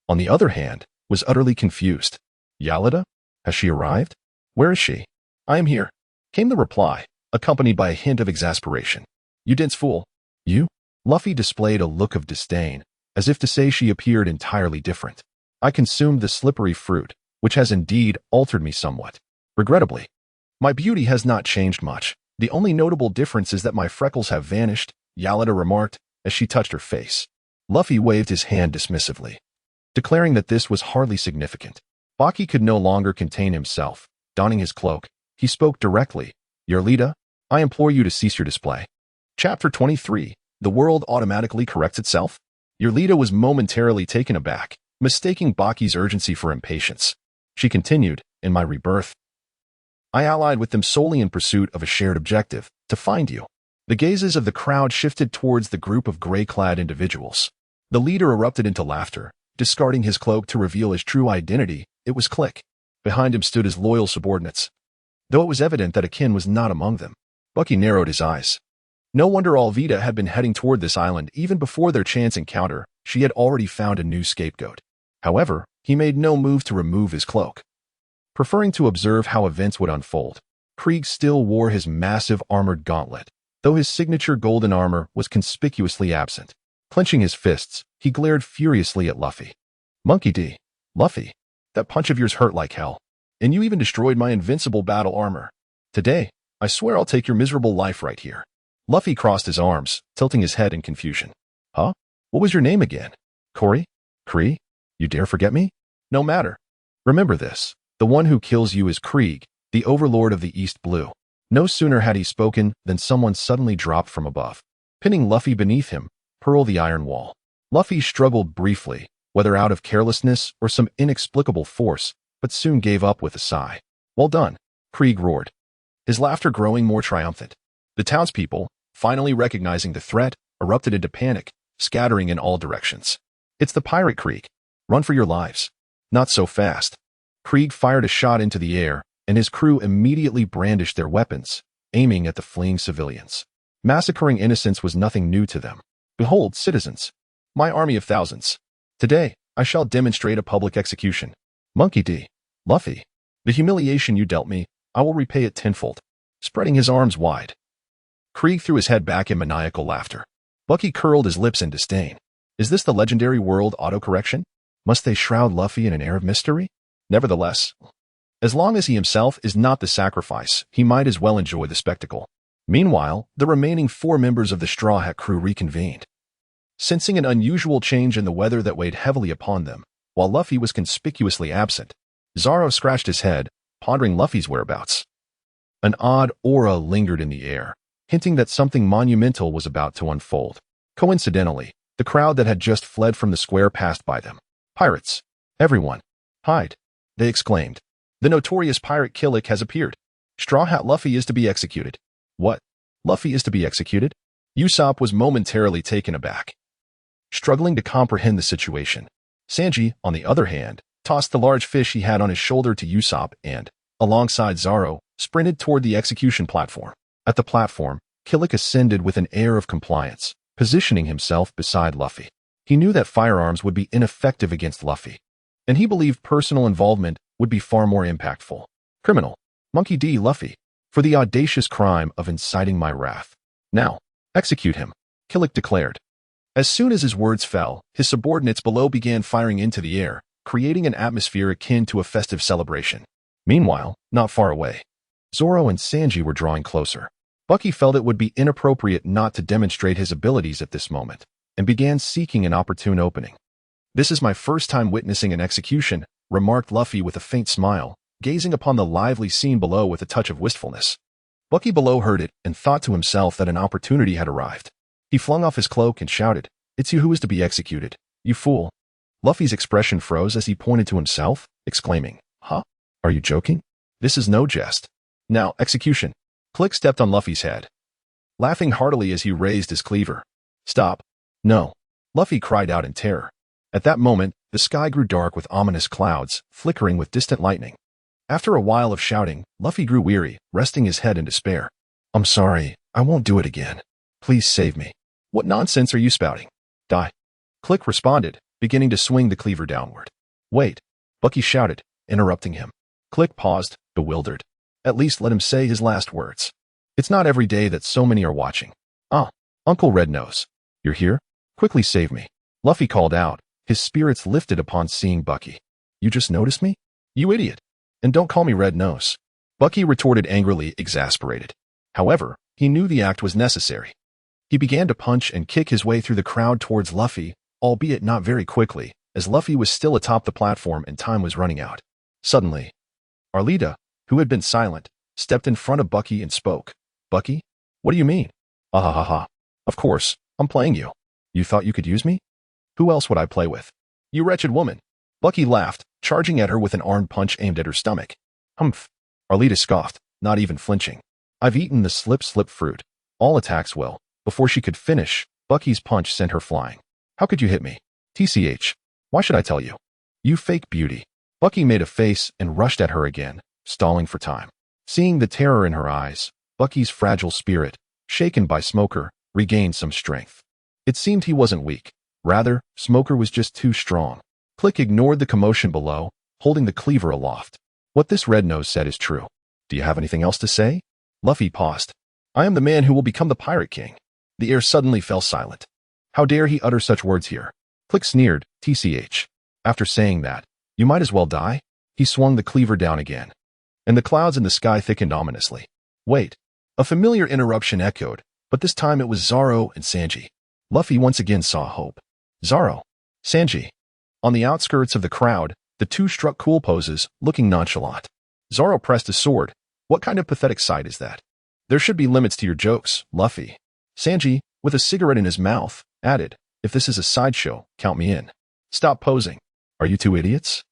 on the other hand, was utterly confused. "Yalta? Has she arrived? Where is she?" "I am here," came the reply, accompanied by a hint of exasperation. "You dense fool. You?" Luffy displayed a look of disdain, as if to say she appeared entirely different. "I consumed the slippery fruit, which has indeed altered me somewhat. Regrettably, my beauty has not changed much. The only notable difference is that my freckles have vanished," Yalta remarked, as she touched her face. Luffy waved his hand dismissively, declaring that this was hardly significant. Baki could no longer contain himself. Donning his cloak, he spoke directly. "Arlita, I implore you to cease your display." Chapter 23. The world automatically corrects itself? Arlita was momentarily taken aback, mistaking Baki's urgency for impatience. She continued, "In my rebirth, I allied with them solely in pursuit of a shared objective, to find you." The gazes of the crowd shifted towards the group of gray-clad individuals. The leader erupted into laughter, discarding his cloak to reveal his true identity. It was Click. Behind him stood his loyal subordinates. Though it was evident that Akin was not among them, Bucky narrowed his eyes. No wonder Alvida had been heading toward this island even before their chance encounter. She had already found a new scapegoat. However, he made no move to remove his cloak. Preferring to observe how events would unfold, Krieg still wore his massive armored gauntlet, though his signature golden armor was conspicuously absent. Clenching his fists, he glared furiously at Luffy. "Monkey D. Luffy, that punch of yours hurt like hell, and you even destroyed my invincible battle armor. Today, I swear I'll take your miserable life right here." Luffy crossed his arms, tilting his head in confusion. "Huh? What was your name again? Cory? Kree? You dare forget me? No matter. Remember this. The one who kills you is Krieg, the overlord of the East Blue." No sooner had he spoken than someone suddenly dropped from above, pinning Luffy beneath him, Pearl the Iron Wall. Luffy struggled briefly, whether out of carelessness or some inexplicable force, but soon gave up with a sigh. "Well done," Krieg roared, his laughter growing more triumphant. The townspeople, finally recognizing the threat, erupted into panic, scattering in all directions. "It's the pirate Krieg. Run for your lives." "Not so fast. Krieg fired a shot into the air, and his crew immediately brandished their weapons, aiming at the fleeing civilians. Massacring innocents was nothing new to them. Behold, citizens, my army of thousands. Today, I shall demonstrate a public execution. Monkey D. Luffy, the humiliation you dealt me, I will repay it tenfold. Spreading his arms wide, Krieg threw his head back in maniacal laughter. Bucky curled his lips in disdain. Is this the legendary world autocorrection? Must they shroud Luffy in an air of mystery? Nevertheless, as long as he himself is not the sacrifice, he might as well enjoy the spectacle. Meanwhile, the remaining 4 members of the Straw Hat crew reconvened. Sensing an unusual change in the weather that weighed heavily upon them, while Luffy was conspicuously absent, Zoro scratched his head, pondering Luffy's whereabouts. An odd aura lingered in the air, hinting that something monumental was about to unfold. Coincidentally, the crowd that had just fled from the square passed by them. Pirates! Everyone! Hide! They exclaimed. The notorious pirate Killick has appeared. Straw Hat Luffy is to be executed. What? Luffy is to be executed? Usopp was momentarily taken aback, struggling to comprehend the situation. Sanji, on the other hand, tossed the large fish he had on his shoulder to Usopp and, alongside Zoro, sprinted toward the execution platform. At the platform, Killick ascended with an air of compliance, positioning himself beside Luffy. He knew that firearms would be ineffective against Luffy, and he believed personal involvement would be far more impactful. Criminal, Monkey D. Luffy, for the audacious crime of inciting my wrath. Now, execute him, Killick declared. As soon as his words fell, his subordinates below began firing into the air, creating an atmosphere akin to a festive celebration. Meanwhile, not far away, Zoro and Sanji were drawing closer. Bucky felt it would be inappropriate not to demonstrate his abilities at this moment, and began seeking an opportune opening. This is my first time witnessing an execution, remarked Luffy with a faint smile, gazing upon the lively scene below with a touch of wistfulness. Bucky below heard it and thought to himself that an opportunity had arrived. He flung off his cloak and shouted, "It's you who is to be executed, you fool." Luffy's expression froze as he pointed to himself, exclaiming, "Huh? Are you joking? This is no jest. Now, execution." Click stepped on Luffy's head, laughing heartily as he raised his cleaver. "Stop. No." Luffy cried out in terror. At that moment, the sky grew dark with ominous clouds, flickering with distant lightning. After a while of shouting, Luffy grew weary, resting his head in despair. "I'm sorry, I won't do it again. Please save me." "What nonsense are you spouting? Die." Click responded, beginning to swing the cleaver downward. "Wait," Bucky shouted, interrupting him. Click paused, bewildered. At least let him say his last words. It's not every day that so many are watching. "Ah, Uncle Red Nose. You're here? Quickly save me," Luffy called out, his spirits lifted upon seeing Bucky. "You just noticed me? You idiot. And don't call me Red Nose." Bucky retorted angrily, exasperated. However, he knew the act was necessary. He began to punch and kick his way through the crowd towards Luffy, albeit not very quickly, as Luffy was still atop the platform and time was running out. Suddenly, Arlita, who had been silent, stepped in front of Bucky and spoke. "Bucky? What do you mean?" "Ah ha ha ha. Of course, I'm playing you. You thought you could use me? Who else would I play with? You wretched woman." Bucky laughed, charging at her with an armed punch aimed at her stomach. "Humph." Arlita scoffed, not even flinching. "I've eaten the slip fruit. All attacks will." Before she could finish, Bucky's punch sent her flying. "How could you hit me? TCH. Why should I tell you? You fake beauty." Bucky made a face and rushed at her again, stalling for time. Seeing the terror in her eyes, Bucky's fragile spirit, shaken by Smoker, regained some strength. It seemed he wasn't weak. Rather, Smoker was just too strong. Click ignored the commotion below, holding the cleaver aloft. "What this Red Nose said is true. Do you have anything else to say?" Luffy paused. "I am the man who will become the Pirate King." The air suddenly fell silent. How dare he utter such words here? Click sneered, TCH. After saying that, "You might as well die." He swung the cleaver down again, and the clouds in the sky thickened ominously. Wait. A familiar interruption echoed, but this time it was Zoro and Sanji. Luffy once again saw hope. Zoro. Sanji. On the outskirts of the crowd, the two struck cool poses, looking nonchalant. Zoro pressed his sword. "What kind of pathetic sight is that?" "There should be limits to your jokes, Luffy." Sanji, with a cigarette in his mouth, added, "If this is a sideshow, count me in." "Stop posing. Are you two idiots?"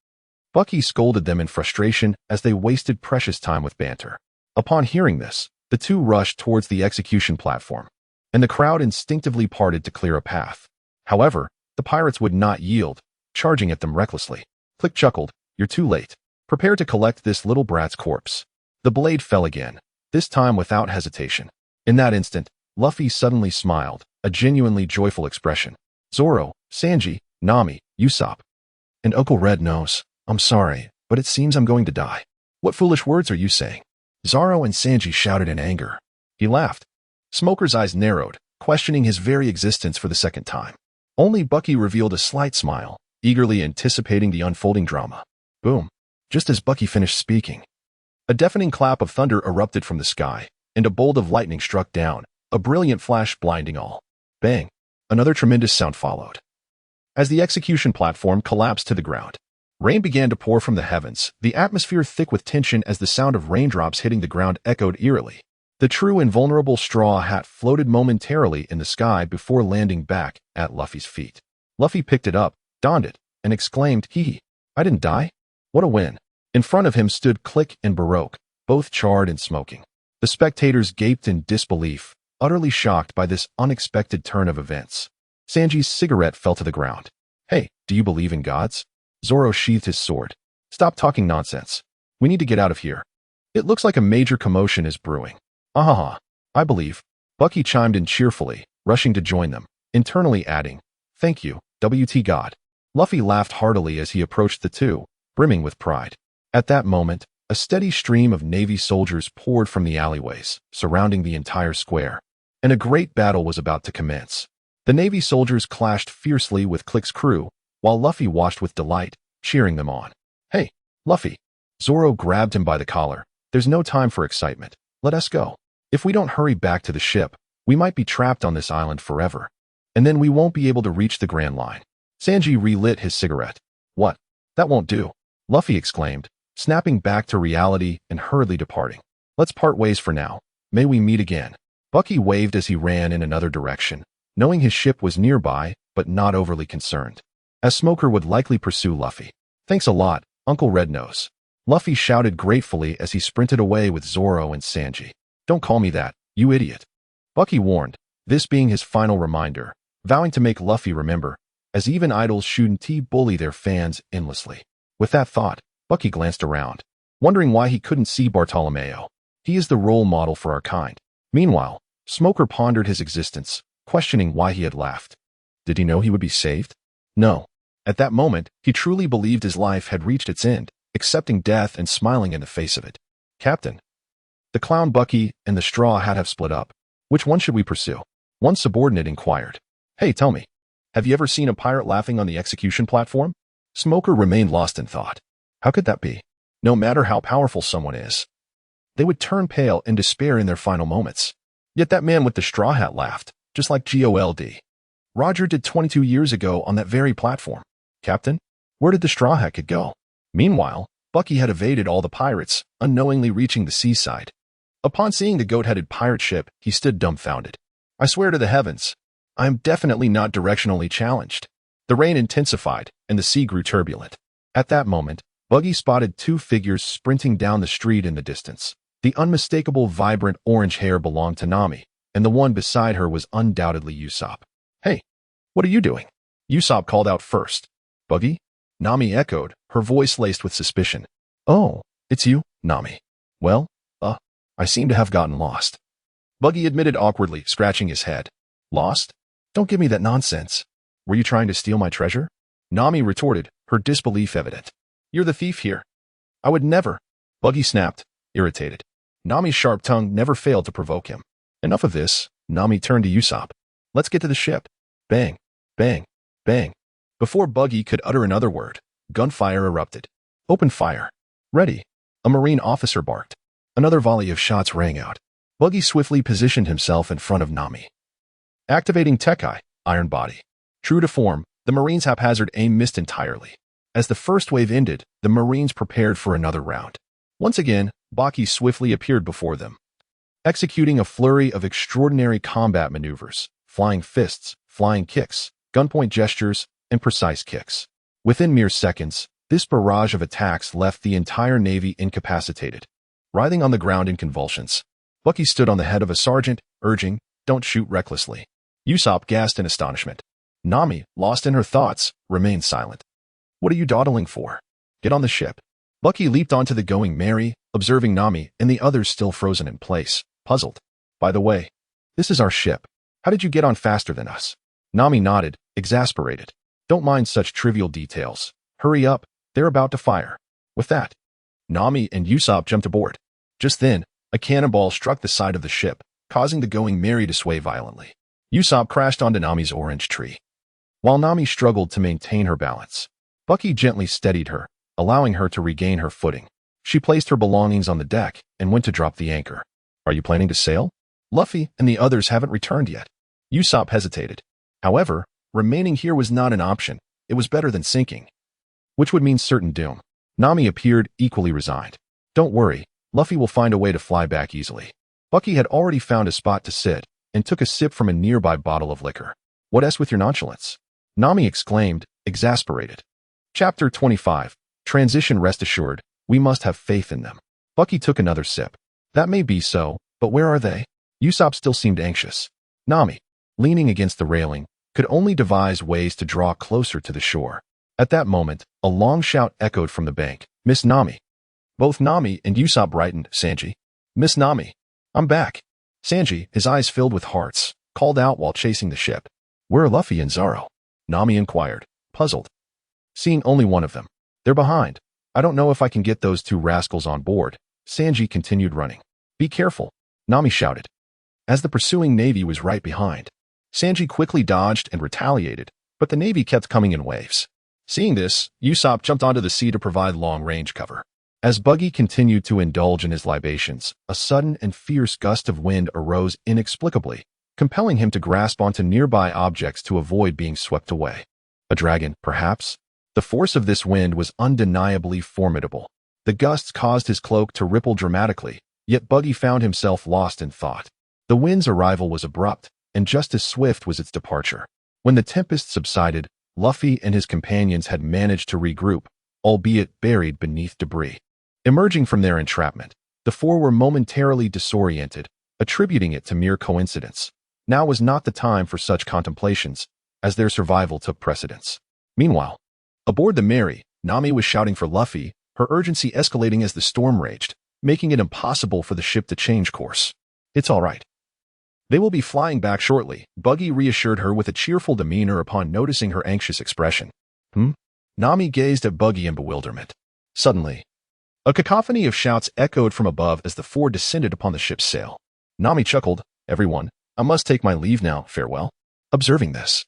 Bucky scolded them in frustration as they wasted precious time with banter. Upon hearing this, the two rushed towards the execution platform, and the crowd instinctively parted to clear a path. However, the pirates would not yield, charging at them recklessly. Click chuckled, "You're too late." Prepare to collect this little brat's corpse. The blade fell again, this time without hesitation. In that instant, Luffy suddenly smiled, a genuinely joyful expression. Zoro, Sanji, Nami, Usopp. And Uncle Red knows. I'm sorry, but it seems I'm going to die. What foolish words are you saying? Zoro and Sanji shouted in anger. He laughed. Smoker's eyes narrowed, questioning his very existence for the second time. Only Bucky revealed a slight smile, eagerly anticipating the unfolding drama. Boom. Just as Bucky finished speaking, a deafening clap of thunder erupted from the sky, and a bolt of lightning struck down, a brilliant flash blinding all. Bang! Another tremendous sound followed. As the execution platform collapsed to the ground, rain began to pour from the heavens, the atmosphere thick with tension as the sound of raindrops hitting the ground echoed eerily. The true invulnerable straw hat floated momentarily in the sky before landing back at Luffy's feet. Luffy picked it up, donned it, and exclaimed, "Hee, I didn't die? What a win." In front of him stood Click and Baroque, both charred and smoking. The spectators gaped in disbelief, utterly shocked by this unexpected turn of events. Sanji's cigarette fell to the ground. "Hey, do you believe in gods?" Zoro sheathed his sword. "Stop talking nonsense. We need to get out of here. It looks like a major commotion is brewing." "Ahaha, I believe." Bucky chimed in cheerfully, rushing to join them, internally adding, "Thank you, WT God." Luffy laughed heartily as he approached the two, brimming with pride. At that moment, a steady stream of Navy soldiers poured from the alleyways, surrounding the entire square, and a great battle was about to commence. The Navy soldiers clashed fiercely with Click's crew, while Luffy watched with delight, cheering them on. "Hey, Luffy!" Zoro grabbed him by the collar. "There's no time for excitement. Let us go. If we don't hurry back to the ship, we might be trapped on this island forever, and then we won't be able to reach the Grand Line." Sanji relit his cigarette. "What? That won't do," Luffy exclaimed, snapping back to reality and hurriedly departing. "Let's part ways for now. May we meet again." Bucky waved as he ran in another direction, knowing his ship was nearby, but not overly concerned, as Smoker would likely pursue Luffy. "Thanks a lot, Uncle Red Nose." Luffy shouted gratefully as he sprinted away with Zoro and Sanji. "Don't call me that, you idiot," Bucky warned, this being his final reminder, vowing to make Luffy remember, as even idols shouldn't bully their fans endlessly. With that thought, Bucky glanced around, wondering why he couldn't see Bartolomeo. He is the role model for our kind. Meanwhile, Smoker pondered his existence, questioning why he had laughed. Did he know he would be saved? No. At that moment, he truly believed his life had reached its end, accepting death and smiling in the face of it. "Captain, the clown Bucky and the straw hat have split up. Which one should we pursue?" One subordinate inquired. "Hey, tell me, have you ever seen a pirate laughing on the execution platform?" Smoker remained lost in thought. How could that be? No matter how powerful someone is, they would turn pale in despair in their final moments. Yet that man with the straw hat laughed, just like GOLD. Roger did 22 years ago on that very platform. "Captain, where did the straw hat kid go?" Meanwhile, Bucky had evaded all the pirates, unknowingly reaching the seaside. Upon seeing the goat-headed pirate ship, he stood dumbfounded. "I swear to the heavens, I am definitely not directionally challenged." The rain intensified, and the sea grew turbulent. At that moment, Bucky spotted two figures sprinting down the street in the distance. The unmistakable vibrant orange hair belonged to Nami, and the one beside her was undoubtedly Usopp. "Hey, what are you doing?" Usopp called out first. "Bucky?" Nami echoed, her voice laced with suspicion. "Oh, it's you, Nami. Well, I seem to have gotten lost." Bucky admitted awkwardly, scratching his head. "Lost? Don't give me that nonsense. Were you trying to steal my treasure?" Nami retorted, her disbelief evident. "You're the thief here." "I would never," Bucky snapped, irritated. Nami's sharp tongue never failed to provoke him. Enough of this, Nami turned to Usopp. "Let's get to the ship." Bang, bang, bang. Before Bucky could utter another word, gunfire erupted. "Open fire." "Ready," a Marine officer barked. Another volley of shots rang out. Bucky swiftly positioned himself in front of Nami. Activating Tekai, Iron Body. True to form, the Marines' haphazard aim missed entirely. As the first wave ended, the Marines prepared for another round. Once again, Baki swiftly appeared before them, executing a flurry of extraordinary combat maneuvers, flying fists, flying kicks, gunpoint gestures, and precise kicks. Within mere seconds, this barrage of attacks left the entire Navy incapacitated. Writhing on the ground in convulsions, Bucky stood on the head of a sergeant, urging, "Don't shoot recklessly." Usopp gasped in astonishment. Nami, lost in her thoughts, remained silent. "What are you dawdling for? Get on the ship." Bucky leaped onto the Going Merry, observing Nami and the others still frozen in place, puzzled. By the way, this is our ship. How did you get on faster than us? Nami nodded, exasperated. Don't mind such trivial details. Hurry up, they're about to fire. With that, Nami and Usopp jumped aboard. Just then, a cannonball struck the side of the ship, causing the Going Merry to sway violently. Usopp crashed onto Nami's orange tree. While Nami struggled to maintain her balance, Bucky gently steadied her, allowing her to regain her footing. She placed her belongings on the deck and went to drop the anchor. Are you planning to sail? Luffy and the others haven't returned yet. Usopp hesitated. However, remaining here was not an option. It was better than sinking, which would mean certain doom. Nami appeared equally resigned. Don't worry, Luffy will find a way to fly back easily. Bucky had already found a spot to sit and took a sip from a nearby bottle of liquor. What else with your nonchalance? Nami exclaimed, exasperated. Chapter 25. Transition. Rest assured, we must have faith in them. Bucky took another sip. That may be so, but where are they? Usopp still seemed anxious. Nami, leaning against the railing, could only devise ways to draw closer to the shore. At that moment, a long shout echoed from the bank. Miss Nami. Both Nami and Usopp brightened. Sanji. Miss Nami. I'm back. Sanji, his eyes filled with hearts, called out while chasing the ship. Where are Luffy and Zoro? Nami inquired, puzzled. Seeing only one of them. They're behind. I don't know if I can get those two rascals on board. Sanji continued running. Be careful, Nami shouted, as the pursuing navy was right behind. Sanji quickly dodged and retaliated, but the navy kept coming in waves. Seeing this, Usopp jumped onto the sea to provide long-range cover. As Buggy continued to indulge in his libations, a sudden and fierce gust of wind arose inexplicably, compelling him to grasp onto nearby objects to avoid being swept away. A dragon, perhaps? The force of this wind was undeniably formidable. The gusts caused his cloak to ripple dramatically, yet Buggy found himself lost in thought. The wind's arrival was abrupt, and just as swift was its departure. When the tempest subsided, Luffy and his companions had managed to regroup, albeit buried beneath debris. Emerging from their entrapment, the four were momentarily disoriented, attributing it to mere coincidence. Now was not the time for such contemplations, as their survival took precedence. Meanwhile, aboard the Merry, Nami was shouting for Luffy, her urgency escalating as the storm raged, making it impossible for the ship to change course. It's all right. They will be flying back shortly, Buggy reassured her with a cheerful demeanor upon noticing her anxious expression. Nami gazed at Buggy in bewilderment. Suddenly, a cacophony of shouts echoed from above as the four descended upon the ship's sail. Nami chuckled. Everyone, I must take my leave now, farewell. Observing this,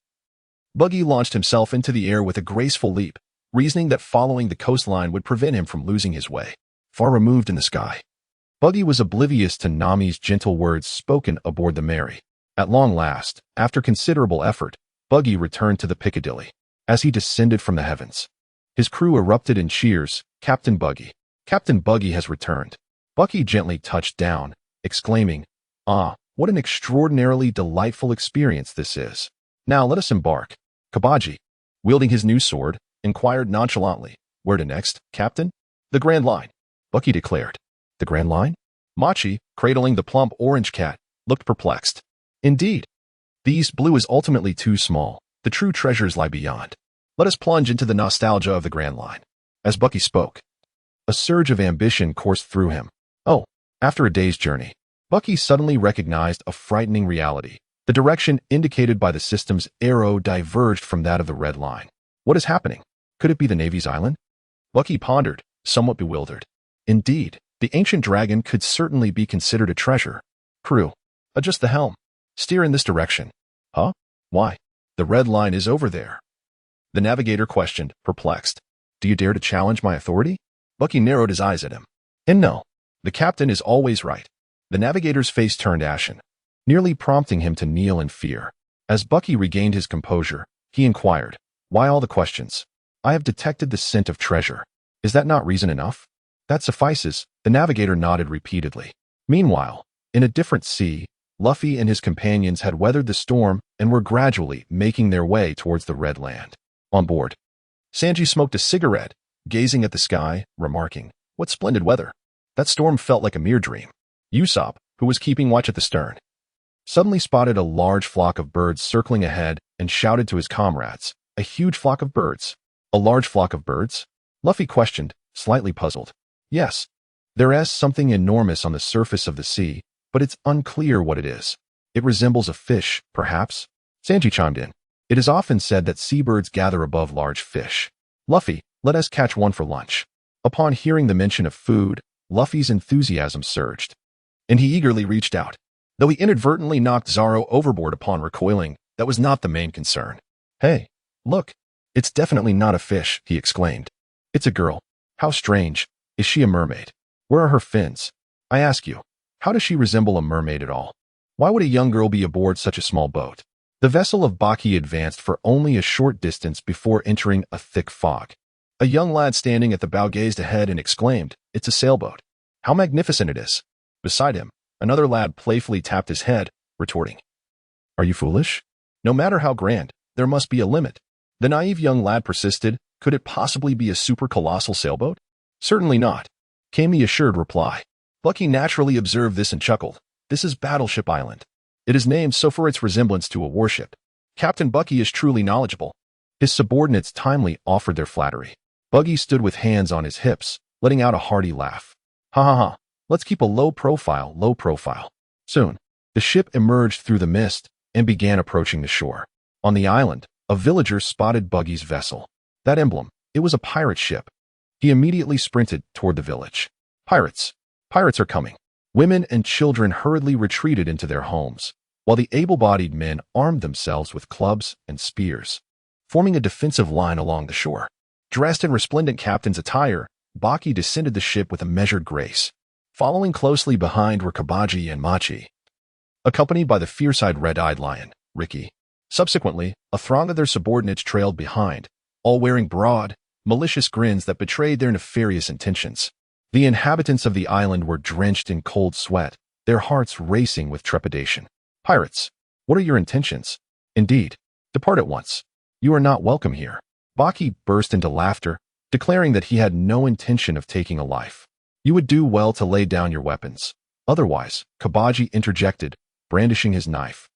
Buggy launched himself into the air with a graceful leap, reasoning that following the coastline would prevent him from losing his way. Far removed in the sky, Buggy was oblivious to Nami's gentle words spoken aboard the Merry. At long last, after considerable effort, Buggy returned to the Piccadilly. As he descended from the heavens, his crew erupted in cheers. Captain Buggy. Captain Buggy has returned. Bucky gently touched down, exclaiming, Ah, what an extraordinarily delightful experience this is. Now let us embark. Kabaji, wielding his new sword, inquired nonchalantly. Where to next, Captain? The Grand Line, Bucky declared. The Grand Line? Machi, cradling the plump orange cat, looked perplexed. Indeed. The East Blue is ultimately too small. The true treasures lie beyond. Let us plunge into the nostalgia of the Grand Line. As Bucky spoke, a surge of ambition coursed through him. Oh, after a day's journey, Bucky suddenly recognized a frightening reality. The direction indicated by the system's arrow diverged from that of the Red Line. What is happening? Could it be the Navy's island? Bucky pondered, somewhat bewildered. Indeed, the ancient dragon could certainly be considered a treasure. Crew, adjust the helm. Steer in this direction. Huh? Why? The Red Line is over there. The navigator questioned, perplexed. Do you dare to challenge my authority? Bucky narrowed his eyes at him. And no, the captain is always right. The navigator's face turned ashen, nearly prompting him to kneel in fear. As Bucky regained his composure, he inquired, Why all the questions? I have detected the scent of treasure. Is that not reason enough? That suffices, the navigator nodded repeatedly. Meanwhile, in a different sea, Luffy and his companions had weathered the storm and were gradually making their way towards the Red Land. On board, Sanji smoked a cigarette, gazing at the sky, remarking, What splendid weather. That storm felt like a mere dream. Usopp, who was keeping watch at the stern, suddenly spotted a large flock of birds circling ahead and shouted to his comrades, A huge flock of birds. A large flock of birds? Luffy questioned, slightly puzzled. Yes, there is something enormous on the surface of the sea, but it's unclear what it is. It resembles a fish, perhaps? Sanji chimed in. It is often said that seabirds gather above large fish. Luffy, let us catch one for lunch. Upon hearing the mention of food, Luffy's enthusiasm surged, and he eagerly reached out. Though he inadvertently knocked Zoro overboard upon recoiling, that was not the main concern. Hey, look, it's definitely not a fish, he exclaimed. It's a girl. How strange. Is she a mermaid? Where are her fins? I ask you, how does she resemble a mermaid at all? Why would a young girl be aboard such a small boat? The vessel of Baki advanced for only a short distance before entering a thick fog. A young lad standing at the bow gazed ahead and exclaimed, "It's a sailboat. How magnificent it is." Beside him, another lad playfully tapped his head, retorting, "Are you foolish? No matter how grand, there must be a limit." The naive young lad persisted, "Could it possibly be a super colossal sailboat?" "Certainly not," came the assured reply. Bucky naturally observed this and chuckled. "This is Battleship Island. It is named so for its resemblance to a warship. Captain Bucky is truly knowledgeable." His subordinates timely offered their flattery. Bucky stood with hands on his hips, letting out a hearty laugh. "Ha ha ha, let's keep a low profile, low profile." Soon, the ship emerged through the mist and began approaching the shore. On the island, a villager spotted Buggy's vessel. That emblem, it was a pirate ship. He immediately sprinted toward the village. "Pirates! Pirates are coming." Women and children hurriedly retreated into their homes, while the able-bodied men armed themselves with clubs and spears, forming a defensive line along the shore. Dressed in resplendent captain's attire, Baki descended the ship with a measured grace. Following closely behind were Kabaji and Machi, accompanied by the fierce-eyed red-eyed lion, Ricky. Subsequently, a throng of their subordinates trailed behind, all wearing broad, malicious grins that betrayed their nefarious intentions. The inhabitants of the island were drenched in cold sweat, their hearts racing with trepidation. "Pirates, what are your intentions? Indeed, depart at once. You are not welcome here." Baki burst into laughter, declaring that he had no intention of taking a life. "You would do well to lay down your weapons. Otherwise," Kabaji interjected, brandishing his knife.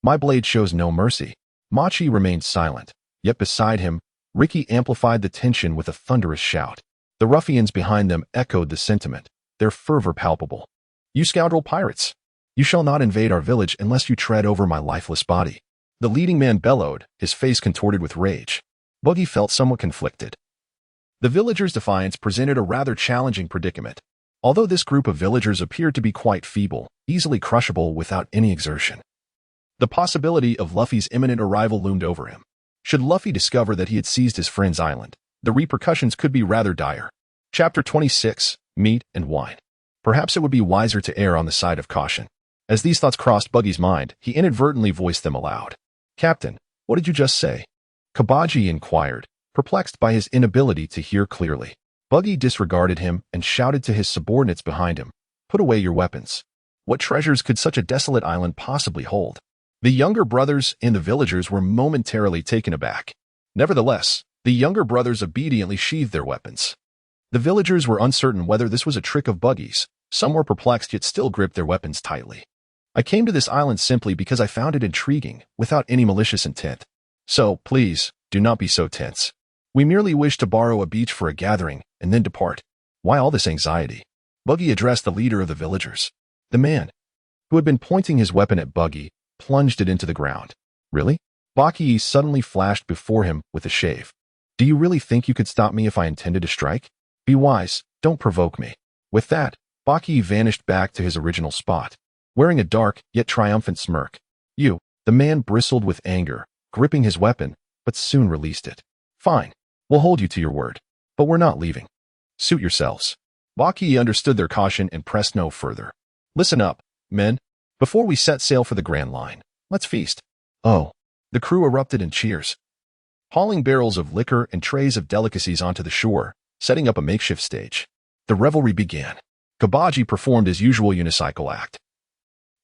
"My blade shows no mercy." Machi remained silent, yet beside him, Ricky amplified the tension with a thunderous shout. The ruffians behind them echoed the sentiment, their fervor palpable. "You scoundrel pirates! You shall not invade our village unless you tread over my lifeless body." The leading man bellowed, his face contorted with rage. Buggy felt somewhat conflicted. The villagers' defiance presented a rather challenging predicament. Although this group of villagers appeared to be quite feeble, easily crushable without any exertion, the possibility of Luffy's imminent arrival loomed over him. Should Luffy discover that he had seized his friend's island, the repercussions could be rather dire. Chapter 26, Meat and Wine. Perhaps it would be wiser to err on the side of caution. As these thoughts crossed Buggy's mind, he inadvertently voiced them aloud. "Captain, what did you just say?" Kabaji inquired, perplexed by his inability to hear clearly. Buggy disregarded him and shouted to his subordinates behind him, "Put away your weapons. What treasures could such a desolate island possibly hold?" The younger brothers and the villagers were momentarily taken aback. Nevertheless, the younger brothers obediently sheathed their weapons. The villagers were uncertain whether this was a trick of Buggy's. Some were perplexed yet still gripped their weapons tightly. "I came to this island simply because I found it intriguing, without any malicious intent. So, please, do not be so tense. We merely wish to borrow a beach for a gathering, and then depart." "Why all this anxiety?" Buggy addressed the leader of the villagers. The man, who had been pointing his weapon at Buggy, plunged it into the ground. "Really?" Baki suddenly flashed before him with a shave. "Do you really think you could stop me if I intended to strike? Be wise, don't provoke me." With that, Baki vanished back to his original spot, wearing a dark yet triumphant smirk. "You," the man bristled with anger, gripping his weapon, but soon released it. "Fine, we'll hold you to your word, but we're not leaving. Suit yourselves." Baki understood their caution and pressed no further. "Listen up, men. Before we set sail for the Grand Line, let's feast." "Oh." The crew erupted in cheers, hauling barrels of liquor and trays of delicacies onto the shore, setting up a makeshift stage. The revelry began. Kabaji performed his usual unicycle act,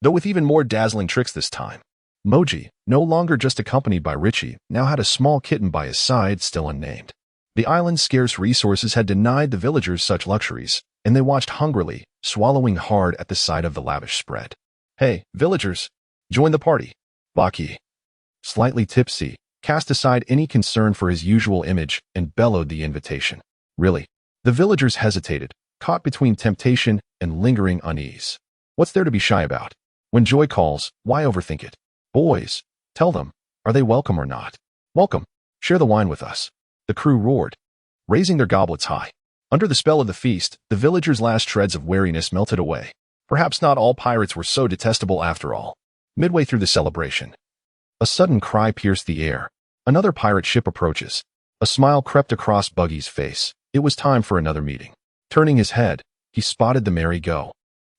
though with even more dazzling tricks this time. Moji, no longer just accompanied by Richie, now had a small kitten by his side, still unnamed. The island's scarce resources had denied the villagers such luxuries, and they watched hungrily, swallowing hard at the sight of the lavish spread. "Hey, villagers, join the party." Baki, slightly tipsy, cast aside any concern for his usual image and bellowed the invitation. "Really? The villagers hesitated, caught between temptation and lingering unease. What's there to be shy about? When joy calls, why overthink it? Boys, tell them, are they welcome or not? Welcome. Share the wine with us. The crew roared, raising their goblets high. Under the spell of the feast, the villagers' last shreds of wariness melted away. Perhaps not all pirates were so detestable after all. Midway through the celebration, a sudden cry pierced the air. Another pirate ship approaches. A smile crept across Buggy's face. It was time for another meeting. Turning his head, he spotted the merry-go,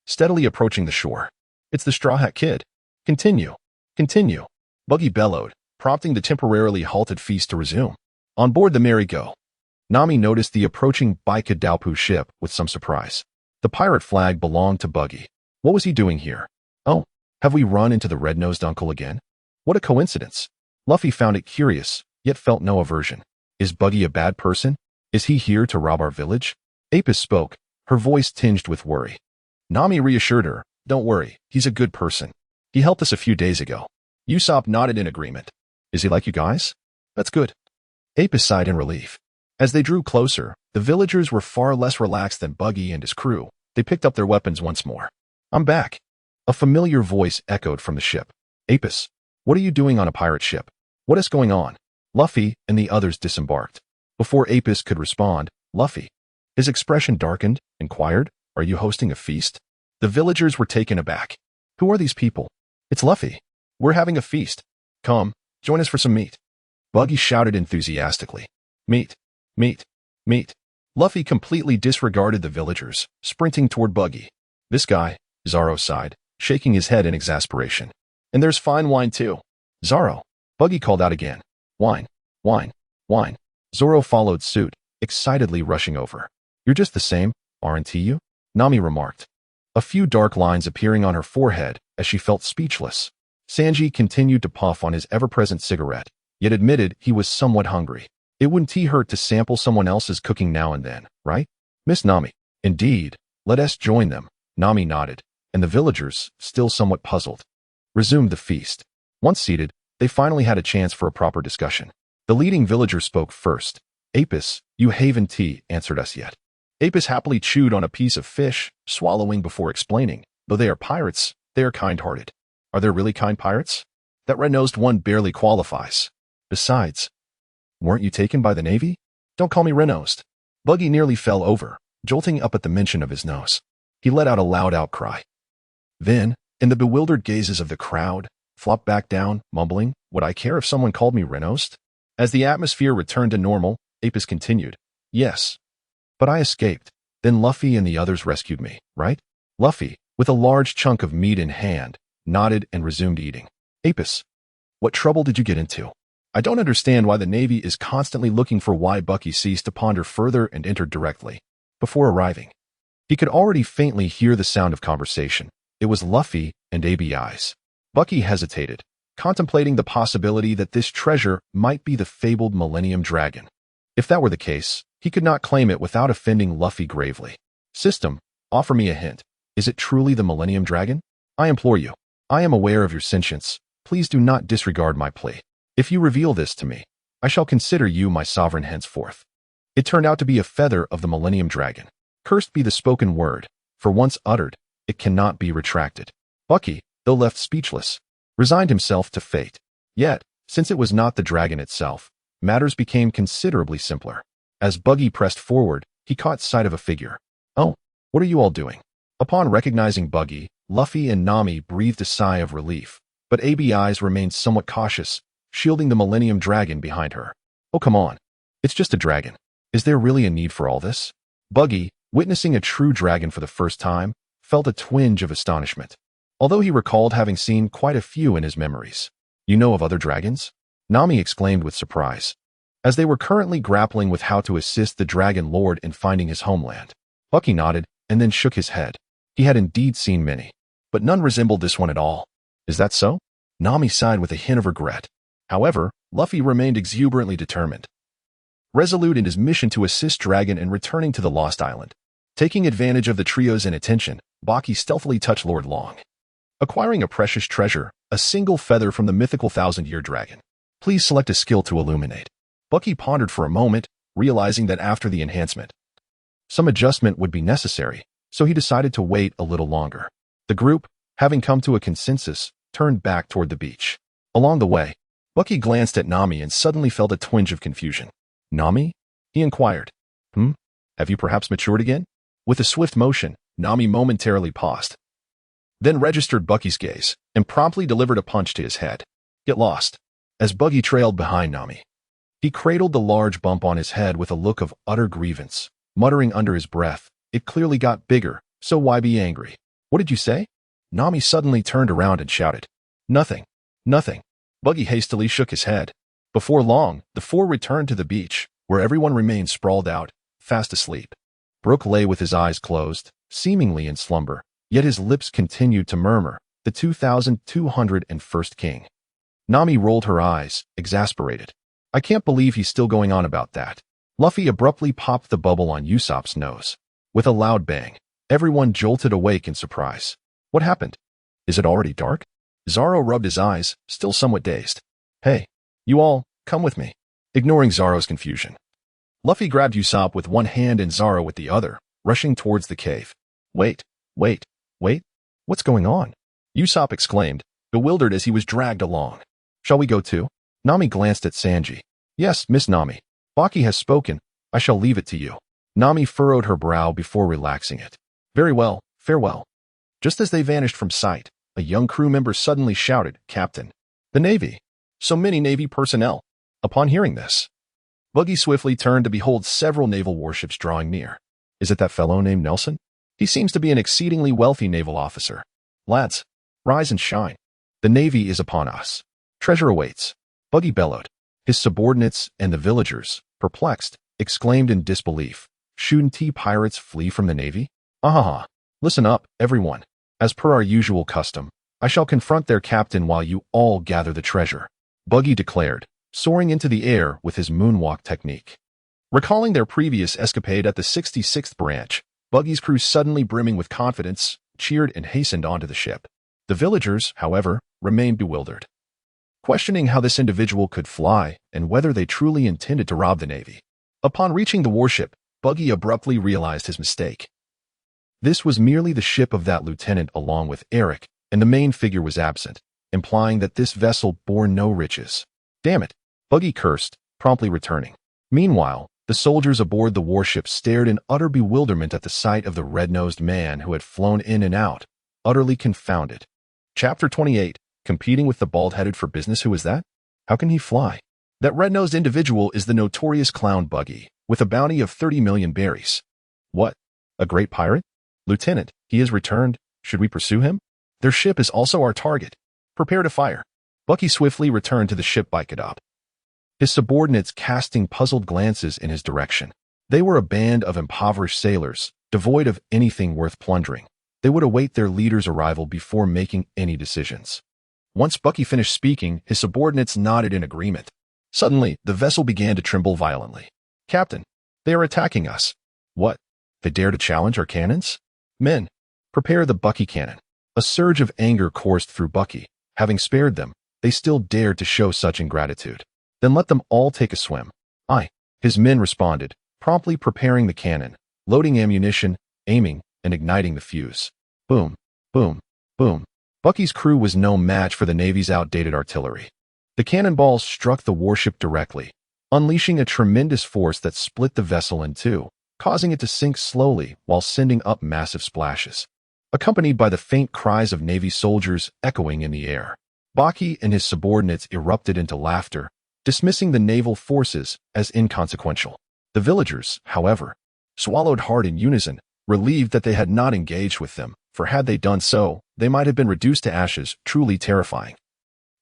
steadily approaching the shore. It's the Straw Hat Kid. Continue. Continue. Buggy bellowed, prompting the temporarily halted feast to resume. On board the merry-go, Nami noticed the approaching Baki ship with some surprise. The pirate flag belonged to Buggy. What was he doing here? Oh, have we run into the red-nosed uncle again? What a coincidence. Luffy found it curious, yet felt no aversion. Is Buggy a bad person? Is he here to rob our village? Apis spoke, her voice tinged with worry. Nami reassured her, don't worry, he's a good person. He helped us a few days ago. Usopp nodded in agreement. Is he like you guys? That's good. Apis sighed in relief. As they drew closer, the villagers were far less relaxed than Buggy and his crew. They picked up their weapons once more. I'm back. A familiar voice echoed from the ship. Apis, what are you doing on a pirate ship? What is going on? Luffy and the others disembarked. Before Apis could respond, Luffy, his expression darkened, inquired, are you hosting a feast? The villagers were taken aback. Who are these people? It's Luffy. We're having a feast. Come, join us for some meat. Buggy shouted enthusiastically. Meat, meat, meat. Luffy completely disregarded the villagers, sprinting toward Buggy. This guy, Zoro sighed, shaking his head in exasperation. And there's fine wine too. Zoro. Buggy called out again. Wine, wine, wine. Zoro followed suit, excitedly rushing over. You're just the same, aren't you? Nami remarked. A few dark lines appearing on her forehead as she felt speechless. Sanji continued to puff on his ever-present cigarette, yet admitted he was somewhat hungry. It wouldn't hurt to sample someone else's cooking now and then, right? Miss Nami. Indeed. Let us join them. Nami nodded, and the villagers, still somewhat puzzled, resumed the feast. Once seated, they finally had a chance for a proper discussion. The leading villager spoke first. Apis, you haven't answered us yet. Apis happily chewed on a piece of fish, swallowing before explaining. Though they are pirates, they are kind-hearted. Are there really kind pirates? That red-nosed one barely qualifies. Besides, weren't you taken by the Navy? Don't call me red-nosed. Buggy nearly fell over, jolting up at the mention of his nose. He let out a loud outcry. Then, in the bewildered gazes of the crowd, flopped back down, mumbling, would I care if someone called me red-nosed? As the atmosphere returned to normal, Apis continued. Yes. But I escaped. Then Luffy and the others rescued me, right? Luffy, with a large chunk of meat in hand, nodded and resumed eating. Apis, what trouble did you get into? I don't understand why the Navy is constantly looking for why Bucky ceased to ponder further and entered directly. Before arriving, he could already faintly hear the sound of conversation. It was Luffy and ABI's. Bucky hesitated, contemplating the possibility that this treasure might be the fabled Millennium Dragon. If that were the case, he could not claim it without offending Luffy gravely. System, offer me a hint. Is it truly the Millennium Dragon? I implore you. I am aware of your sentience. Please do not disregard my plea. If you reveal this to me, I shall consider you my sovereign henceforth. It turned out to be a feather of the Millennium Dragon. Cursed be the spoken word, for once uttered, it cannot be retracted. Bucky, though left speechless, resigned himself to fate. Yet, since it was not the dragon itself, matters became considerably simpler. As Buggy pressed forward, he caught sight of a figure. Oh, what are you all doing? Upon recognizing Buggy, Luffy and Nami breathed a sigh of relief, but ABI's remained somewhat cautious, shielding the Millennium Dragon behind her. Oh, come on. It's just a dragon. Is there really a need for all this? Buggy, witnessing a true dragon for the first time, felt a twinge of astonishment. Although he recalled having seen quite a few in his memories. You know of other dragons? Nami exclaimed with surprise, as they were currently grappling with how to assist the Dragon Lord in finding his homeland. Bucky nodded and then shook his head. He had indeed seen many, but none resembled this one at all. Is that so? Nami sighed with a hint of regret. However, Luffy remained exuberantly determined, resolute in his mission to assist Dragon in returning to the Lost Island. Taking advantage of the trio's inattention, Baki stealthily touched Lord Long, acquiring a precious treasure, a single feather from the mythical thousand-year dragon. Please select a skill to illuminate. Bucky pondered for a moment, realizing that after the enhancement, Some adjustment would be necessary, so he decided to wait a little longer. The group, having come to a consensus, turned back toward the beach. Along the way, Bucky glanced at Nami and suddenly felt a twinge of confusion. "Nami?" he inquired. Have you perhaps matured again?" With a swift motion, Nami momentarily paused, then registered Bucky's gaze and promptly delivered a punch to his head. Get lost. As Bucky trailed behind Nami, he cradled the large bump on his head with a look of utter grievance, muttering under his breath, "It clearly got bigger, so why be angry?" "What did you say?" Nami suddenly turned around and shouted. Nothing. Bucky hastily shook his head. Before long, the four returned to the beach, where everyone remained sprawled out, fast asleep. Brook lay with his eyes closed, seemingly in slumber, yet his lips continued to murmur, "The 2201st king." Nami rolled her eyes, exasperated. "I can't believe he's still going on about that." Luffy abruptly popped the bubble on Usopp's nose. With a loud bang, everyone jolted awake in surprise. What happened? Is it already dark? Zoro rubbed his eyes, still somewhat dazed. "Hey, you all, come with me." Ignoring Zoro's confusion, Luffy grabbed Usopp with one hand and Zoro with the other, rushing towards the cave. Wait. What's going on?" Usopp exclaimed, bewildered as he was dragged along. "Shall we go too?" Nami glanced at Sanji. "Yes, Miss Nami. Baki has spoken. I shall leave it to you." Nami furrowed her brow before relaxing it. "Very well, farewell." Just as they vanished from sight, a young crew member suddenly shouted, "Captain! The Navy! So many Navy personnel!" Upon hearing this, Buggy swiftly turned to behold several naval warships drawing near. "Is it that fellow named Nelson? He seems to be an exceedingly wealthy naval officer. Lads, rise and shine. The Navy is upon us. Treasure awaits." Buggy bellowed. His subordinates and the villagers, perplexed, exclaimed in disbelief, "Shouldn't pirates flee from the Navy?" "Ahaha. Listen up, everyone. As per our usual custom, I shall confront their captain while you all gather the treasure," Buggy declared, soaring into the air with his moonwalk technique. Recalling their previous escapade at the 66th branch, Buggy's crew suddenly brimming with confidence, cheered and hastened onto the ship. The villagers, however, remained bewildered, questioning how this individual could fly and whether they truly intended to rob the Navy. Upon reaching the warship, Buggy abruptly realized his mistake. This was merely the ship of that lieutenant along with Eric, and the main figure was absent, implying that this vessel bore no riches. "Damn it," Buggy cursed, promptly returning. Meanwhile, the soldiers aboard the warship stared in utter bewilderment at the sight of the red-nosed man who had flown in and out, utterly confounded. Chapter 28, Competing with the Bald-Headed for Business. Who is that? How can he fly? That red-nosed individual is the notorious clown Buggy, with a bounty of 30 million berries. What? A great pirate? Lieutenant, he has returned. Should we pursue him? Their ship is also our target. Prepare to fire. Bucky swiftly returned to the ship Baikodop, his subordinates casting puzzled glances in his direction. They were a band of impoverished sailors, devoid of anything worth plundering. They would await their leader's arrival before making any decisions. Once Bucky finished speaking, his subordinates nodded in agreement. Suddenly, the vessel began to tremble violently. "Captain, they are attacking us." "What? They dare to challenge our cannons?" "Men, prepare the Bucky cannon." A surge of anger coursed through Bucky. Having spared them, they still dared to show such ingratitude. "Then let them all take a swim." "Aye." His men responded, promptly preparing the cannon, loading ammunition, aiming, and igniting the fuse. Boom, boom, boom. Bucky's crew was no match for the Navy's outdated artillery. The cannonballs struck the warship directly, unleashing a tremendous force that split the vessel in two, causing it to sink slowly while sending up massive splashes, accompanied by the faint cries of Navy soldiers echoing in the air. Baki and his subordinates erupted into laughter, dismissing the naval forces as inconsequential. The villagers, however, swallowed hard in unison, relieved that they had not engaged with them, for had they done so, they might have been reduced to ashes, truly terrifying.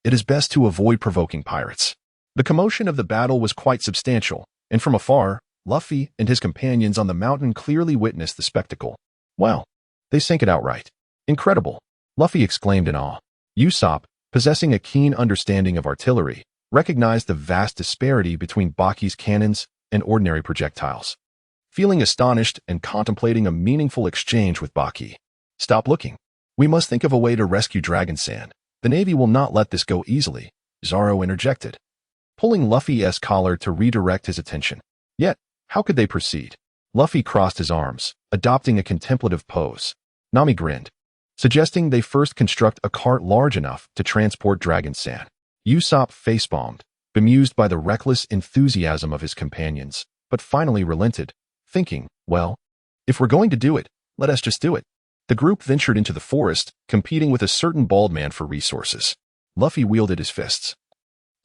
It is best to avoid provoking pirates. The commotion of the battle was quite substantial, and from afar, Luffy and his companions on the mountain clearly witnessed the spectacle. Wow, they sank it outright. Incredible, Luffy exclaimed in awe. Usopp, possessing a keen understanding of artillery, recognized the vast disparity between Baki's cannons and ordinary projectiles. Feeling astonished and contemplating a meaningful exchange with Baki. "Stop looking. We must think of a way to rescue Dragon Sand. The Navy will not let this go easily," Zoro interjected, pulling Luffy's collar to redirect his attention. Yet, how could they proceed? Luffy crossed his arms, adopting a contemplative pose. Nami grinned, suggesting they first construct a cart large enough to transport Dragon Sand. Usopp face-bombed, bemused by the reckless enthusiasm of his companions, but finally relented, thinking, well, if we're going to do it, let us just do it. The group ventured into the forest, competing with a certain bald man for resources. Luffy wielded his fists.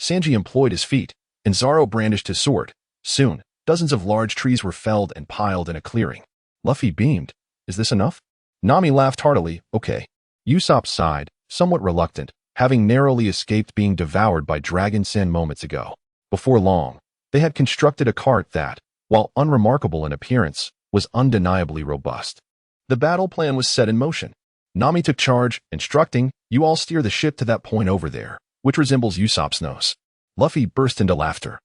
Sanji employed his feet, and Zoro brandished his sword. Soon, dozens of large trees were felled and piled in a clearing. Luffy beamed. Is this enough? Nami laughed heartily. Okay. Usopp sighed, somewhat reluctant, having narrowly escaped being devoured by Dragon Sand moments ago. Before long, they had constructed a cart that, while unremarkable in appearance, was undeniably robust. The battle plan was set in motion. Nami took charge, instructing, "You all steer the ship to that point over there, which resembles Usopp's nose." Luffy burst into laughter.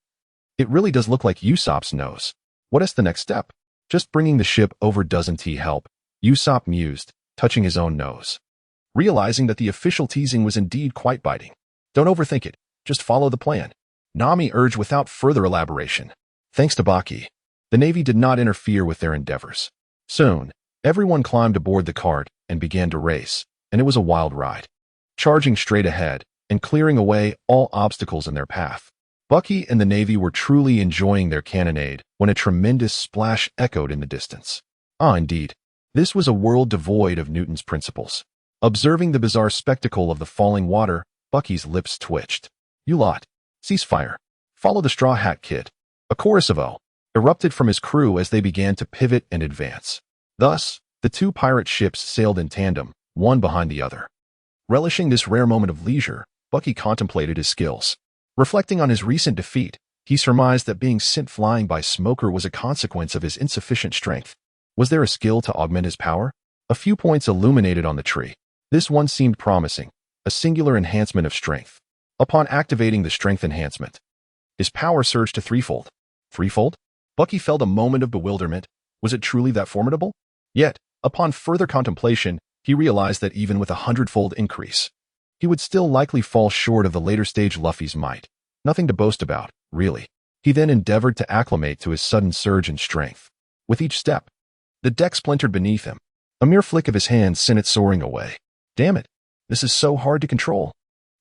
It really does look like Usopp's nose. What is the next step? Just bringing the ship over doesn't help, Usopp mused, touching his own nose. Realizing that the official teasing was indeed quite biting. Don't overthink it, just follow the plan, Nami urged without further elaboration. Thanks to Baki, the Navy did not interfere with their endeavors. Soon, everyone climbed aboard the cart and began to race, and it was a wild ride. Charging straight ahead and clearing away all obstacles in their path. Bucky and the Navy were truly enjoying their cannonade when a tremendous splash echoed in the distance. Ah, indeed. This was a world devoid of Newton's principles. Observing the bizarre spectacle of the falling water, Bucky's lips twitched. You lot. Cease fire. Follow the Straw Hat Kid. A chorus of "oh" erupted from his crew as they began to pivot and advance. Thus, the two pirate ships sailed in tandem, one behind the other. Relishing this rare moment of leisure, Bucky contemplated his skills. Reflecting on his recent defeat, he surmised that being sent flying by Smoker was a consequence of his insufficient strength. Was there a skill to augment his power? A few points illuminated on the tree. This one seemed promising, a singular enhancement of strength. Upon activating the strength enhancement, his power surged to threefold. Threefold? Bucky felt a moment of bewilderment. Was it truly that formidable? Yet, upon further contemplation, he realized that even with a 100-fold increase, he would still likely fall short of the later stage Luffy's might. Nothing to boast about, really. He then endeavored to acclimate to his sudden surge in strength. With each step, the deck splintered beneath him. A mere flick of his hand sent it soaring away. Damn it, this is so hard to control.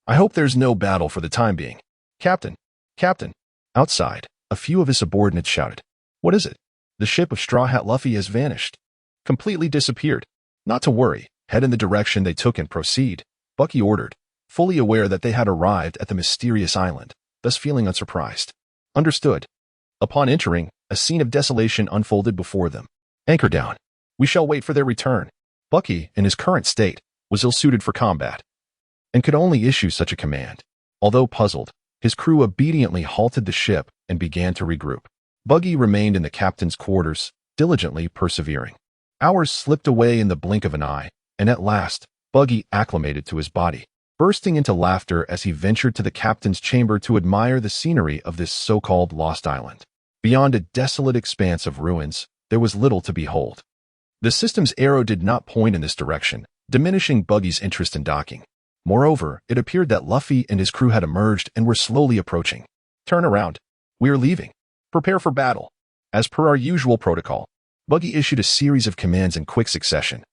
I hope there's no battle for the time being. Captain, Captain. Outside, a few of his subordinates shouted. What is it? The ship of Straw Hat Luffy has vanished. Completely disappeared. Not to worry, head in the direction they took and proceed, Bucky ordered, fully aware that they had arrived at the mysterious island, thus feeling unsurprised. Understood. Upon entering, a scene of desolation unfolded before them. Anchor down. We shall wait for their return. Bucky, in his current state, was ill-suited for combat, and could only issue such a command. Although puzzled, his crew obediently halted the ship and began to regroup. Bucky remained in the captain's quarters, diligently persevering. Hours slipped away in the blink of an eye, and at last, Bucky acclimated to his body, bursting into laughter as he ventured to the captain's chamber to admire the scenery of this so-called lost island. Beyond a desolate expanse of ruins, there was little to behold. The system's arrow did not point in this direction, diminishing Buggy's interest in docking. Moreover, it appeared that Luffy and his crew had emerged and were slowly approaching. Turn around. We are leaving. Prepare for battle. As per our usual protocol, Bucky issued a series of commands in quick succession.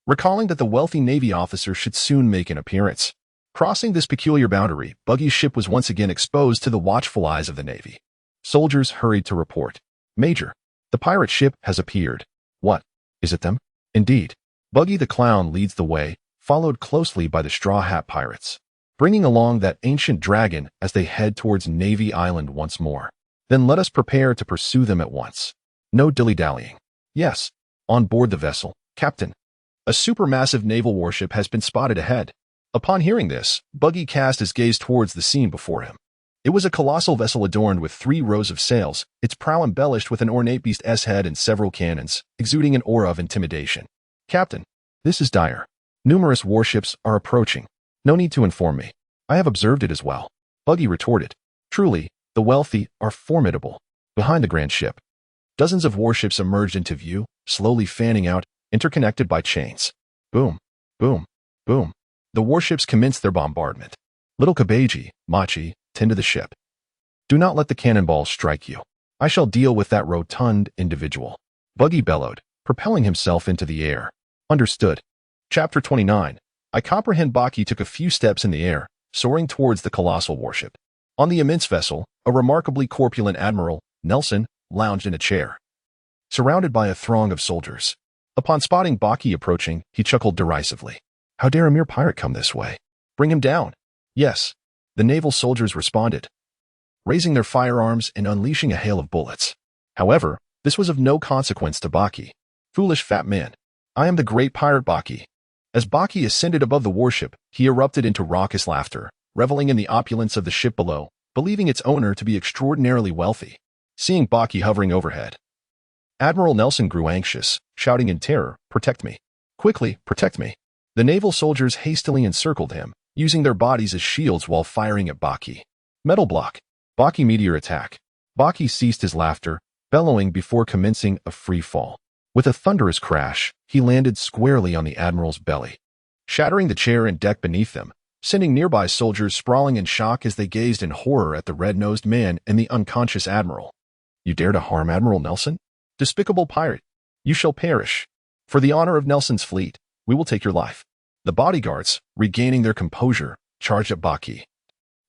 Recalling that the wealthy Navy officer should soon make an appearance. Crossing this peculiar boundary, Buggy's ship was once again exposed to the watchful eyes of the Navy. Soldiers hurried to report. Major, the pirate ship has appeared. What? Is it them? Indeed. Buggy the Clown leads the way, followed closely by the Straw Hat Pirates, bringing along that ancient dragon as they head towards Navy Island once more. Then let us prepare to pursue them at once. No dilly-dallying. Yes, on board the vessel, Captain. A supermassive naval warship has been spotted ahead. Upon hearing this, Buggy cast his gaze towards the scene before him. It was a colossal vessel adorned with 3 rows of sails, its prow embellished with an ornate beast's head and several cannons, exuding an aura of intimidation. Captain, this is dire. Numerous warships are approaching. No need to inform me. I have observed it as well. Buggy retorted. Truly, the wealthy are formidable. Behind the grand ship, dozens of warships emerged into view, slowly fanning out, interconnected by chains. Boom, boom, boom. The warships commenced their bombardment. Little Kabeji, Machi, tend to the ship. Do not let the cannonballs strike you. I shall deal with that rotund individual. Buggy bellowed, propelling himself into the air. Understood. Chapter 29. I comprehend. Baki took a few steps in the air, soaring towards the colossal warship. On the immense vessel, a remarkably corpulent Admiral, Nelson, lounged in a chair, surrounded by a throng of soldiers. Upon spotting Baki approaching, he chuckled derisively. How dare a mere pirate come this way? Bring him down. Yes. The naval soldiers responded, raising their firearms and unleashing a hail of bullets. However, this was of no consequence to Baki. Foolish fat man. I am the great pirate Baki. As Baki ascended above the warship, he erupted into raucous laughter, reveling in the opulence of the ship below, believing its owner to be extraordinarily wealthy. Seeing Baki hovering overhead, Admiral Nelson grew anxious, shouting in terror, "Protect me. Quickly, protect me." The naval soldiers hastily encircled him, using their bodies as shields while firing at Baki. Metal block. Baki meteor attack. Baki ceased his laughter, bellowing before commencing a free fall. With a thunderous crash, he landed squarely on the Admiral's belly, shattering the chair and deck beneath them, sending nearby soldiers sprawling in shock as they gazed in horror at the red-nosed man and the unconscious Admiral. You dare to harm Admiral Nelson? Despicable pirate, you shall perish. For the honor of Nelson's fleet, we will take your life. The bodyguards, regaining their composure, charged at Baki,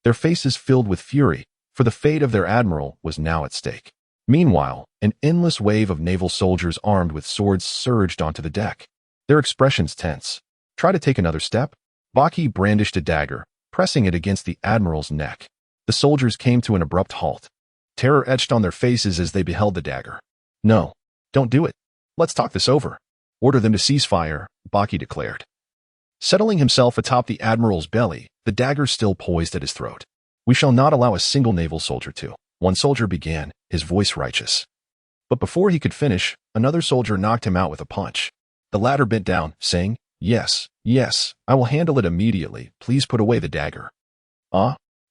their faces filled with fury, for the fate of their admiral was now at stake. Meanwhile, an endless wave of naval soldiers armed with swords surged onto the deck, their expressions tense. Try to take another step? Baki brandished a dagger, pressing it against the admiral's neck. The soldiers came to an abrupt halt, terror etched on their faces as they beheld the dagger. No, don't do it. Let's talk this over. Order them to cease fire, Baki declared. Settling himself atop the admiral's belly, the dagger still poised at his throat. We shall not allow a single naval soldier to. One soldier began, his voice righteous. But before he could finish, another soldier knocked him out with a punch. The latter bent down, saying, Yes, I will handle it immediately. Please put away the dagger.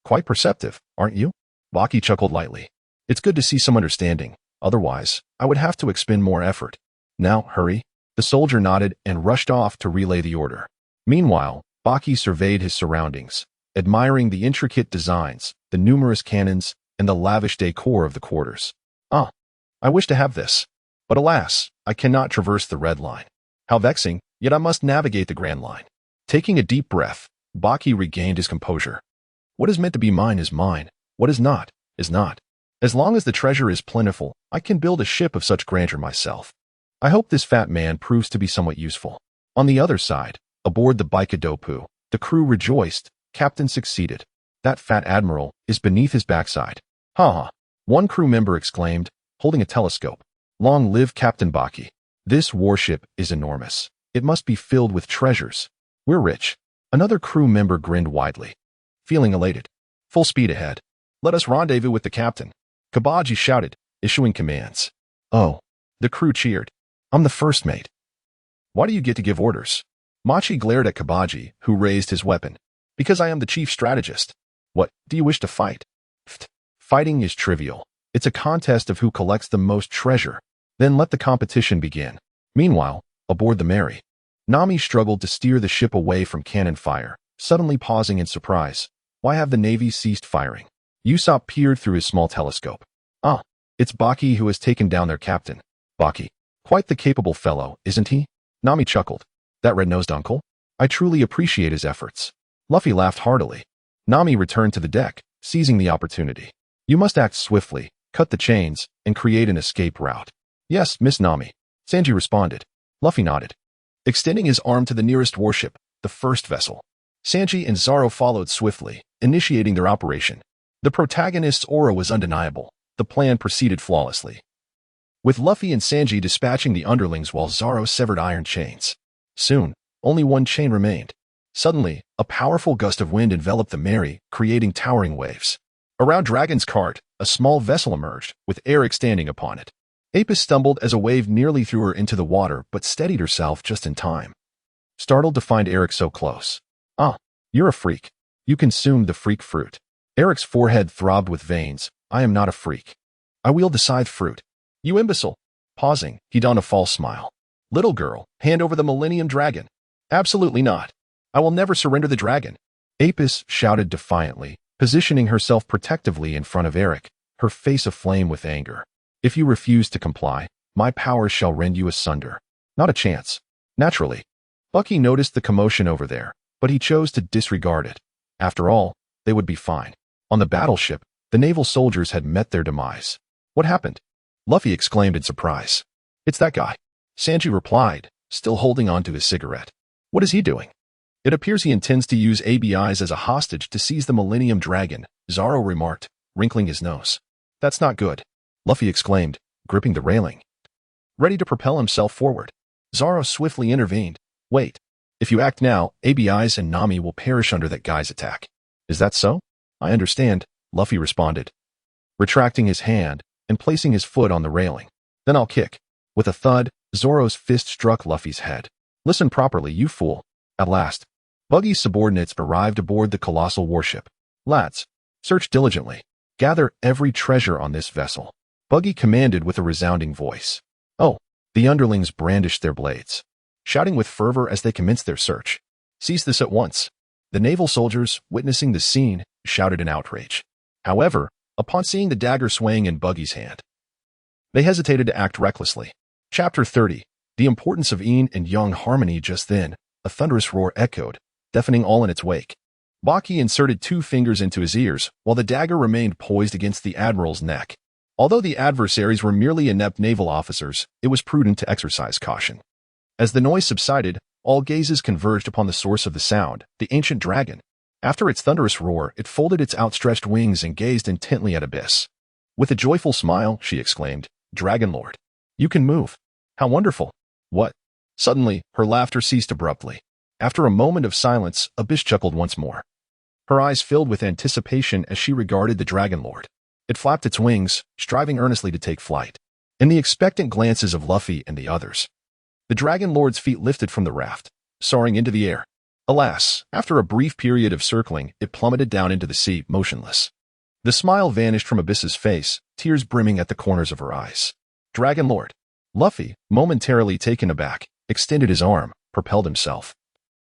Quite perceptive, aren't you? Baki chuckled lightly. It's good to see some understanding. Otherwise, I would have to expend more effort. Now, hurry. The soldier nodded and rushed off to relay the order. Meanwhile, Baki surveyed his surroundings, admiring the intricate designs, the numerous cannons, and the lavish decor of the quarters. I wish to have this. But alas, I cannot traverse the red line. How vexing, yet I must navigate the grand line. Taking a deep breath, Baki regained his composure. What is meant to be mine is mine. What is not, is not. As long as the treasure is plentiful, I can build a ship of such grandeur myself. I hope this fat man proves to be somewhat useful. On the other side, aboard the Baikadopu, the crew rejoiced. Captain succeeded. That fat admiral is beneath his backside. Ha! One crew member exclaimed, holding a telescope. Long live Captain Baki. This warship is enormous. It must be filled with treasures. We're rich. Another crew member grinned widely, feeling elated. Full speed ahead. Let us rendezvous with the captain. Kabaji shouted, issuing commands. Oh, the crew cheered. I'm the first mate. Why do you get to give orders? Machi glared at Kabaji, who raised his weapon. Because I am the chief strategist. What, do you wish to fight? Fighting is trivial. It's a contest of who collects the most treasure. Then let the competition begin. Meanwhile, aboard the Mary, Nami struggled to steer the ship away from cannon fire, suddenly pausing in surprise. Why have the Navy ceased firing? Usopp peered through his small telescope. It's Baki who has taken down their captain. Baki. Quite the capable fellow, isn't he? Nami chuckled. That red-nosed uncle? I truly appreciate his efforts. Luffy laughed heartily. Nami returned to the deck, seizing the opportunity. You must act swiftly, cut the chains, and create an escape route. Yes, Miss Nami. Sanji responded. Luffy nodded, extending his arm to the nearest warship, the first vessel. Sanji and Zoro followed swiftly, initiating their operation. The protagonist's aura was undeniable. The plan proceeded flawlessly, with Luffy and Sanji dispatching the underlings while Zoro severed iron chains. Soon, only one chain remained. Suddenly, a powerful gust of wind enveloped the Mary, creating towering waves. Around Dragon's cart, a small vessel emerged, with Eric standing upon it. Apis stumbled as a wave nearly threw her into the water but steadied herself just in time. Startled to find Eric so close. You're a freak. You consumed the freak fruit. Eric's forehead throbbed with veins. I am not a freak. I wield the scythe fruit. You imbecile. Pausing, he donned a false smile. Little girl, hand over the Millennium Dragon. Absolutely not. I will never surrender the dragon. Apis shouted defiantly, positioning herself protectively in front of Eric, her face aflame with anger. If you refuse to comply, My powers shall rend you asunder. Not a chance. Naturally, Bucky noticed the commotion over there, but he chose to disregard it. After all, they would be fine. On the battleship, the naval soldiers had met their demise. What happened? Luffy exclaimed in surprise. It's that guy. Sanji replied, still holding on to his cigarette. What is he doing? It appears he intends to use ABIs as a hostage to seize the Millennium Dragon, Zoro remarked, wrinkling his nose. That's not good, Luffy exclaimed, gripping the railing. Ready to propel himself forward, Zoro swiftly intervened. Wait. If you act now, ABIs and Nami will perish under that guy's attack. Is that so? I understand, Luffy responded, retracting his hand and placing his foot on the railing. Then I'll kick. With a thud, Zoro's fist struck Luffy's head. Listen properly, you fool. At last, Buggy's subordinates arrived aboard the colossal warship. Lads, search diligently. Gather every treasure on this vessel, Buggy commanded with a resounding voice. Oh, the underlings brandished their blades, shouting with fervor as they commenced their search. Seize this at once. The naval soldiers, witnessing the scene, shouted in outrage. However, upon seeing the dagger swaying in Buggy's hand, they hesitated to act recklessly. Chapter 30. The importance of yin and yang harmony. Just then, a thunderous roar echoed, deafening all in its wake. Baki inserted 2 fingers into his ears, while the dagger remained poised against the admiral's neck. Although the adversaries were merely inept naval officers, it was prudent to exercise caution. As the noise subsided, all gazes converged upon the source of the sound, the ancient dragon. After its thunderous roar, it folded its outstretched wings and gazed intently at Abyss. With a joyful smile, she exclaimed, Dragon Lord, you can move. How wonderful. What? Suddenly, her laughter ceased abruptly. After a moment of silence, Abyss chuckled once more. Her eyes filled with anticipation as she regarded the Dragon Lord. It flapped its wings, striving earnestly to take flight. In the expectant glances of Luffy and the others, the Dragon Lord's feet lifted from the raft, soaring into the air. Alas, after a brief period of circling, it plummeted down into the sea, motionless. The smile vanished from Abyss's face, tears brimming at the corners of her eyes. Dragon Lord. Luffy, momentarily taken aback, extended his arm, propelled himself,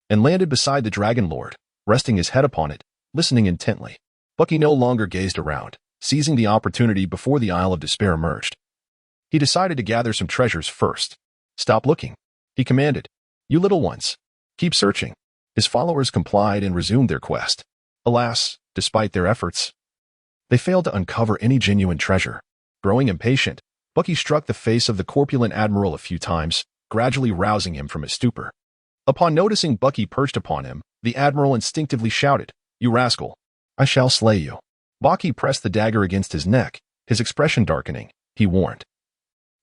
and landed beside the Dragon Lord, resting his head upon it, listening intently. Bucky no longer gazed around, seizing the opportunity before the Isle of Despair emerged. He decided to gather some treasures first. Stop looking, he commanded. You little ones, keep searching. His followers complied and resumed their quest. Alas, despite their efforts, they failed to uncover any genuine treasure. Growing impatient, Bucky struck the face of the corpulent admiral a few times, gradually rousing him from his stupor. Upon noticing Bucky perched upon him, the admiral instinctively shouted, You rascal! I shall slay you. Baki pressed the dagger against his neck, his expression darkening. He warned,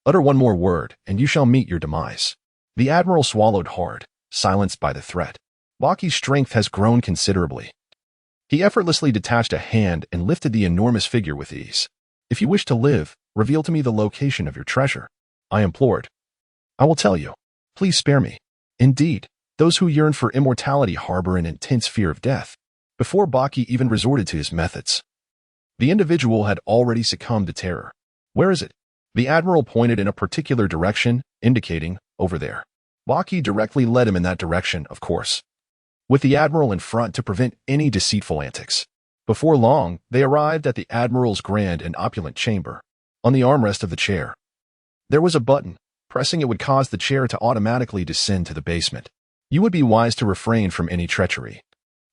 Utter one more word, and you shall meet your demise. The admiral swallowed hard, silenced by the threat. Baki's strength has grown considerably. He effortlessly detached a hand and lifted the enormous figure with ease. If you wish to live, reveal to me the location of your treasure, I implored. I will tell you. Please spare me. Indeed, those who yearn for immortality harbor an intense fear of death. Before Baki even resorted to his methods, the individual had already succumbed to terror. Where is it? The admiral pointed in a particular direction, indicating, over there. Baki directly led him in that direction, of course, with the admiral in front to prevent any deceitful antics. Before long, they arrived at the admiral's grand and opulent chamber. On the armrest of the chair, there was a button. Pressing it would cause the chair to automatically descend to the basement. You would be wise to refrain from any treachery,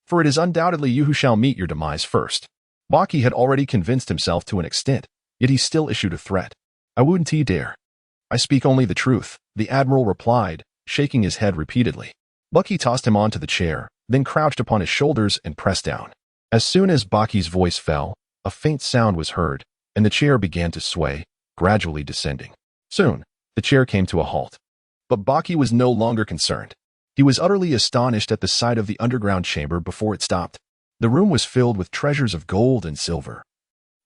for it is undoubtedly you who shall meet your demise first. Baki had already convinced himself to an extent, yet he still issued a threat. I wouldn't dare. I speak only the truth, the admiral replied, shaking his head repeatedly. Bucky tossed him onto the chair, then crouched upon his shoulders and pressed down. As soon as Baki's voice fell, a faint sound was heard, and the chair began to sway, gradually descending. Soon, the chair came to a halt. But Baki was no longer concerned. He was utterly astonished at the sight of the underground chamber before it stopped. The room was filled with treasures of gold and silver,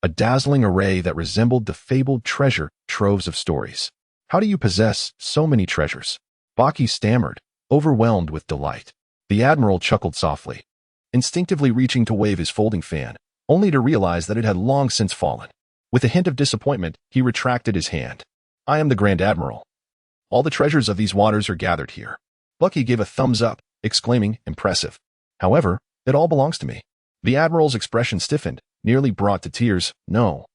a dazzling array that resembled the fabled treasure troves of stories. How do you possess so many treasures? Baki stammered, overwhelmed with delight. The admiral chuckled softly, instinctively reaching to wave his folding fan, only to realize that it had long since fallen. With a hint of disappointment, he retracted his hand. I am the Grand Admiral. All the treasures of these waters are gathered here. Bucky gave a thumbs up, exclaiming, Impressive. However, it all belongs to me. The admiral's expression stiffened, nearly brought to tears. No.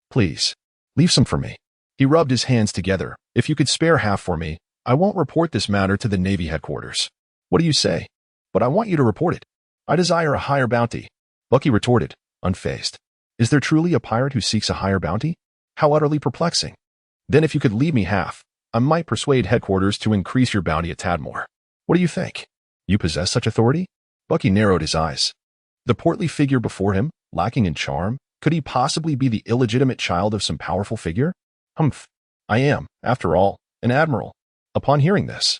Please, leave some for me. He rubbed his hands together. If you could spare half for me, I won't report this matter to the Navy headquarters. What do you say? But I want you to report it. I desire a higher bounty. Bucky retorted, unfazed. Is there truly a pirate who seeks a higher bounty? How utterly perplexing. Then if you could leave me half, I might persuade headquarters to increase your bounty a tad more. What do you think? You possess such authority? Bucky narrowed his eyes. The portly figure before him, lacking in charm, could he possibly be the illegitimate child of some powerful figure? Humph. I am, after all, an admiral. Upon hearing this,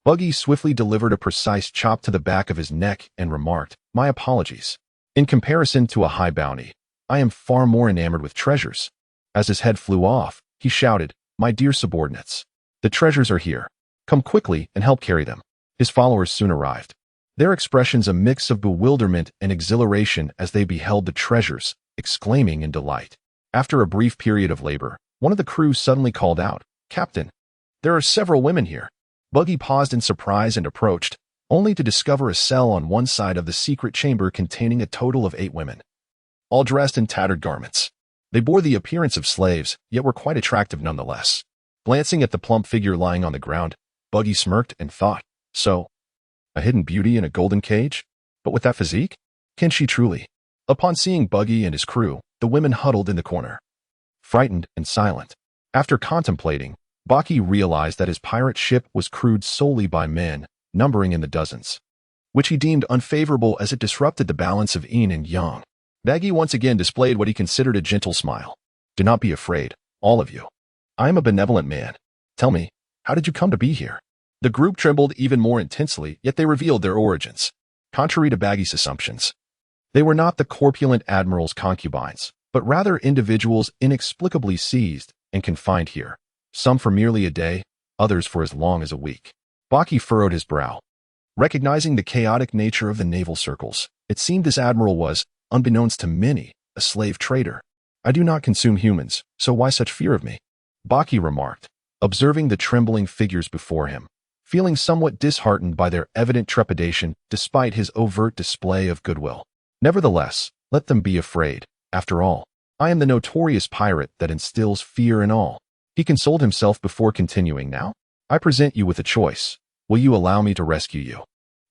Bucky swiftly delivered a precise chop to the back of his neck and remarked, My apologies. In comparison to a high bounty, I am far more enamored with treasures. As his head flew off, he shouted, My dear subordinates, the treasures are here. Come quickly and help carry them. His followers soon arrived, their expressions a mix of bewilderment and exhilaration as they beheld the treasures, exclaiming in delight. After a brief period of labor, one of the crew suddenly called out, Captain, there are several women here. Bucky paused in surprise and approached, only to discover a cell on one side of the secret chamber containing a total of 8 women, all dressed in tattered garments. They bore the appearance of slaves, yet were quite attractive nonetheless. Glancing at the plump figure lying on the ground, Bucky smirked and thought, So, a hidden beauty in a golden cage? But with that physique? Can she truly? Upon seeing Bucky and his crew, the women huddled in the corner, frightened and silent. After contemplating, Baki realized that his pirate ship was crewed solely by men, numbering in the dozens, which he deemed unfavorable as it disrupted the balance of yin and yang. Baki once again displayed what he considered a gentle smile. Do not be afraid, all of you. I am a benevolent man. Tell me, how did you come to be here? The group trembled even more intensely, yet they revealed their origins. Contrary to Baggy's assumptions, they were not the corpulent admiral's concubines, but rather individuals inexplicably seized and confined here, some for merely a day, others for as long as a week. Baki furrowed his brow. Recognizing the chaotic nature of the naval circles, it seemed this admiral was, unbeknownst to many, a slave trader. I do not consume humans, so why such fear of me? Baki remarked, observing the trembling figures before him, feeling somewhat disheartened by their evident trepidation despite his overt display of goodwill. Nevertheless, let them be afraid. After all, I am the notorious pirate that instills fear in all. He consoled himself before continuing. Now, I present you with a choice. Will you allow me to rescue you,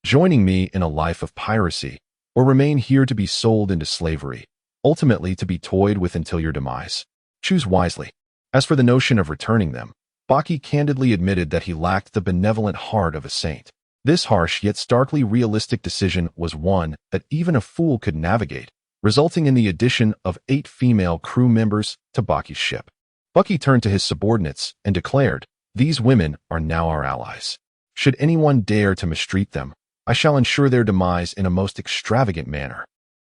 joining me in a life of piracy, or remain here to be sold into slavery, ultimately to be toyed with until your demise? Choose wisely. As for the notion of returning them, Baki candidly admitted that he lacked the benevolent heart of a saint. This harsh yet starkly realistic decision was one that even a fool could navigate, resulting in the addition of 8 female crew members to Baki's ship. Bucky turned to his subordinates and declared, These women are now our allies. Should anyone dare to mistreat them, I shall ensure their demise in a most extravagant manner.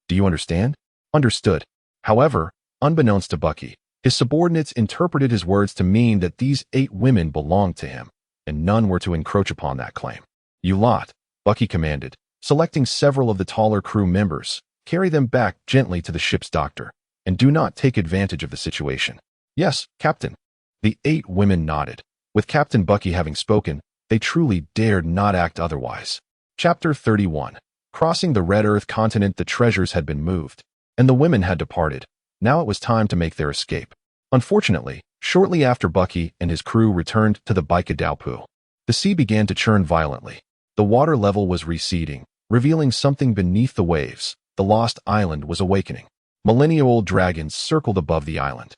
Do you understand? Understood. However, unbeknownst to Bucky, his subordinates interpreted his words to mean that these 8 women belonged to him, and none were to encroach upon that claim. You lot, Bucky commanded, selecting several of the taller crew members, carry them back gently to the ship's doctor, and do not take advantage of the situation. Yes, Captain. The 8 women nodded. With Captain Bucky having spoken, they truly dared not act otherwise. Chapter 31. Crossing the Red Earth continent, the treasures had been moved, and the women had departed. Now it was time to make their escape. Unfortunately, shortly after Bucky and his crew returned to the Baki, the sea began to churn violently. The water level was receding, revealing something beneath the waves. The lost island was awakening. Millennia-old dragons circled above the island,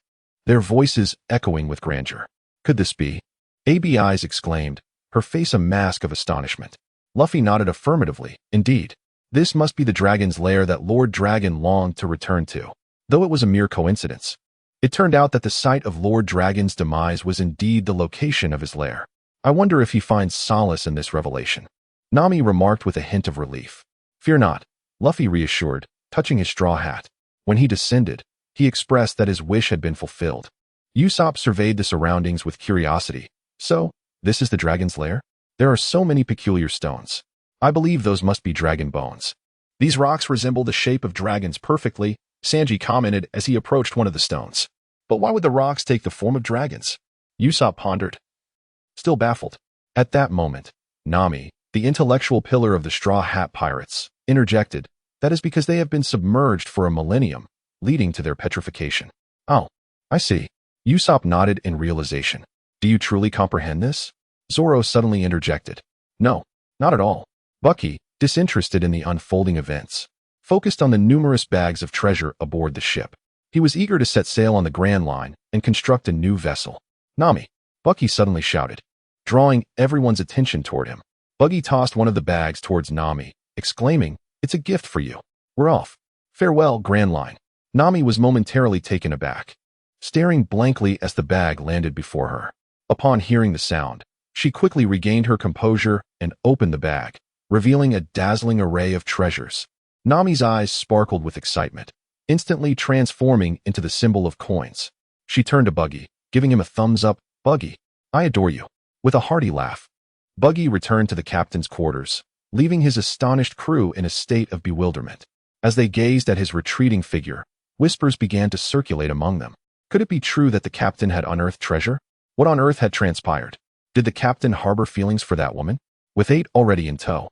their voices echoing with grandeur. Could this be? ABI's exclaimed, her face a mask of astonishment. Luffy nodded affirmatively. Indeed, this must be the dragon's lair that Lord Dragon longed to return to, though it was a mere coincidence. It turned out that the site of Lord Dragon's demise was indeed the location of his lair. I wonder if he finds solace in this revelation. Nami remarked with a hint of relief. Fear not, Luffy reassured, touching his straw hat. When he descended, he expressed that his wish had been fulfilled. Usopp surveyed the surroundings with curiosity. So, this is the dragon's lair? There are so many peculiar stones. I believe those must be dragon bones. These rocks resemble the shape of dragons perfectly, Sanji commented as he approached one of the stones. But why would the rocks take the form of dragons? Usopp pondered, still baffled. At that moment, Nami, the intellectual pillar of the Straw Hat Pirates, interjected, That is because they have been submerged for a millennium, leading to their petrification. Oh, I see. Usopp nodded in realization. Do you truly comprehend this? Zoro suddenly interjected. No, not at all. Bucky, disinterested in the unfolding events, focused on the numerous bags of treasure aboard the ship. He was eager to set sail on the Grand Line and construct a new vessel. Nami, Bucky suddenly shouted, drawing everyone's attention toward him. Bucky tossed one of the bags towards Nami, exclaiming, "It's a gift for you. We're off. Farewell, Grand Line." Nami was momentarily taken aback, staring blankly as the bag landed before her. Upon hearing the sound, she quickly regained her composure and opened the bag, revealing a dazzling array of treasures. Nami's eyes sparkled with excitement, instantly transforming into the symbol of coins. She turned to Buggy, giving him a thumbs up. "Buggy, I adore you." With a hearty laugh, Buggy returned to the captain's quarters, leaving his astonished crew in a state of bewilderment. As they gazed at his retreating figure, whispers began to circulate among them. Could it be true that the captain had unearthed treasure? What on earth had transpired? Did the captain harbor feelings for that woman? With 8 already in tow,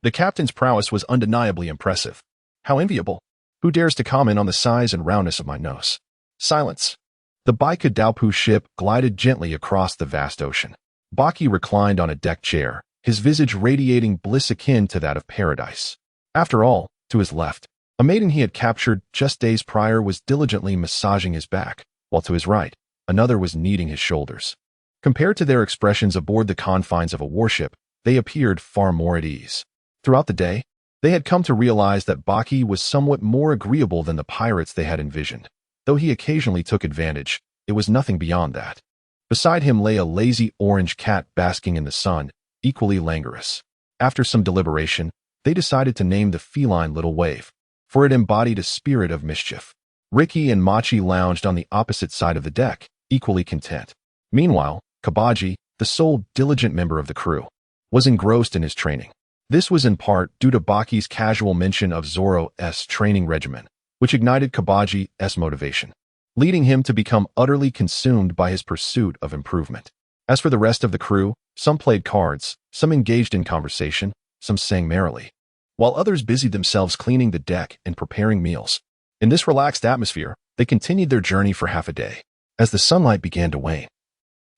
the captain's prowess was undeniably impressive. How enviable. Who dares to comment on the size and roundness of my nose? Silence. The Baki Daopu ship glided gently across the vast ocean. Baki reclined on a deck chair, his visage radiating bliss akin to that of paradise. After all, to his left, a maiden he had captured just days prior was diligently massaging his back, while to his right, another was kneading his shoulders. Compared to their expressions aboard the confines of a warship, they appeared far more at ease. Throughout the day, they had come to realize that Baki was somewhat more agreeable than the pirates they had envisioned. Though he occasionally took advantage, it was nothing beyond that. Beside him lay a lazy orange cat basking in the sun, equally languorous. After some deliberation, they decided to name the feline Little Wave, for it embodied a spirit of mischief. Ricky and Machi lounged on the opposite side of the deck, equally content. Meanwhile, Kabaji, the sole diligent member of the crew, was engrossed in his training. This was in part due to Baki's casual mention of Zoro's training regimen, which ignited Kabaji's motivation, leading him to become utterly consumed by his pursuit of improvement. As for the rest of the crew, some played cards, some engaged in conversation, some sang merrily, while others busied themselves cleaning the deck and preparing meals. In this relaxed atmosphere, they continued their journey for half a day. As the sunlight began to wane,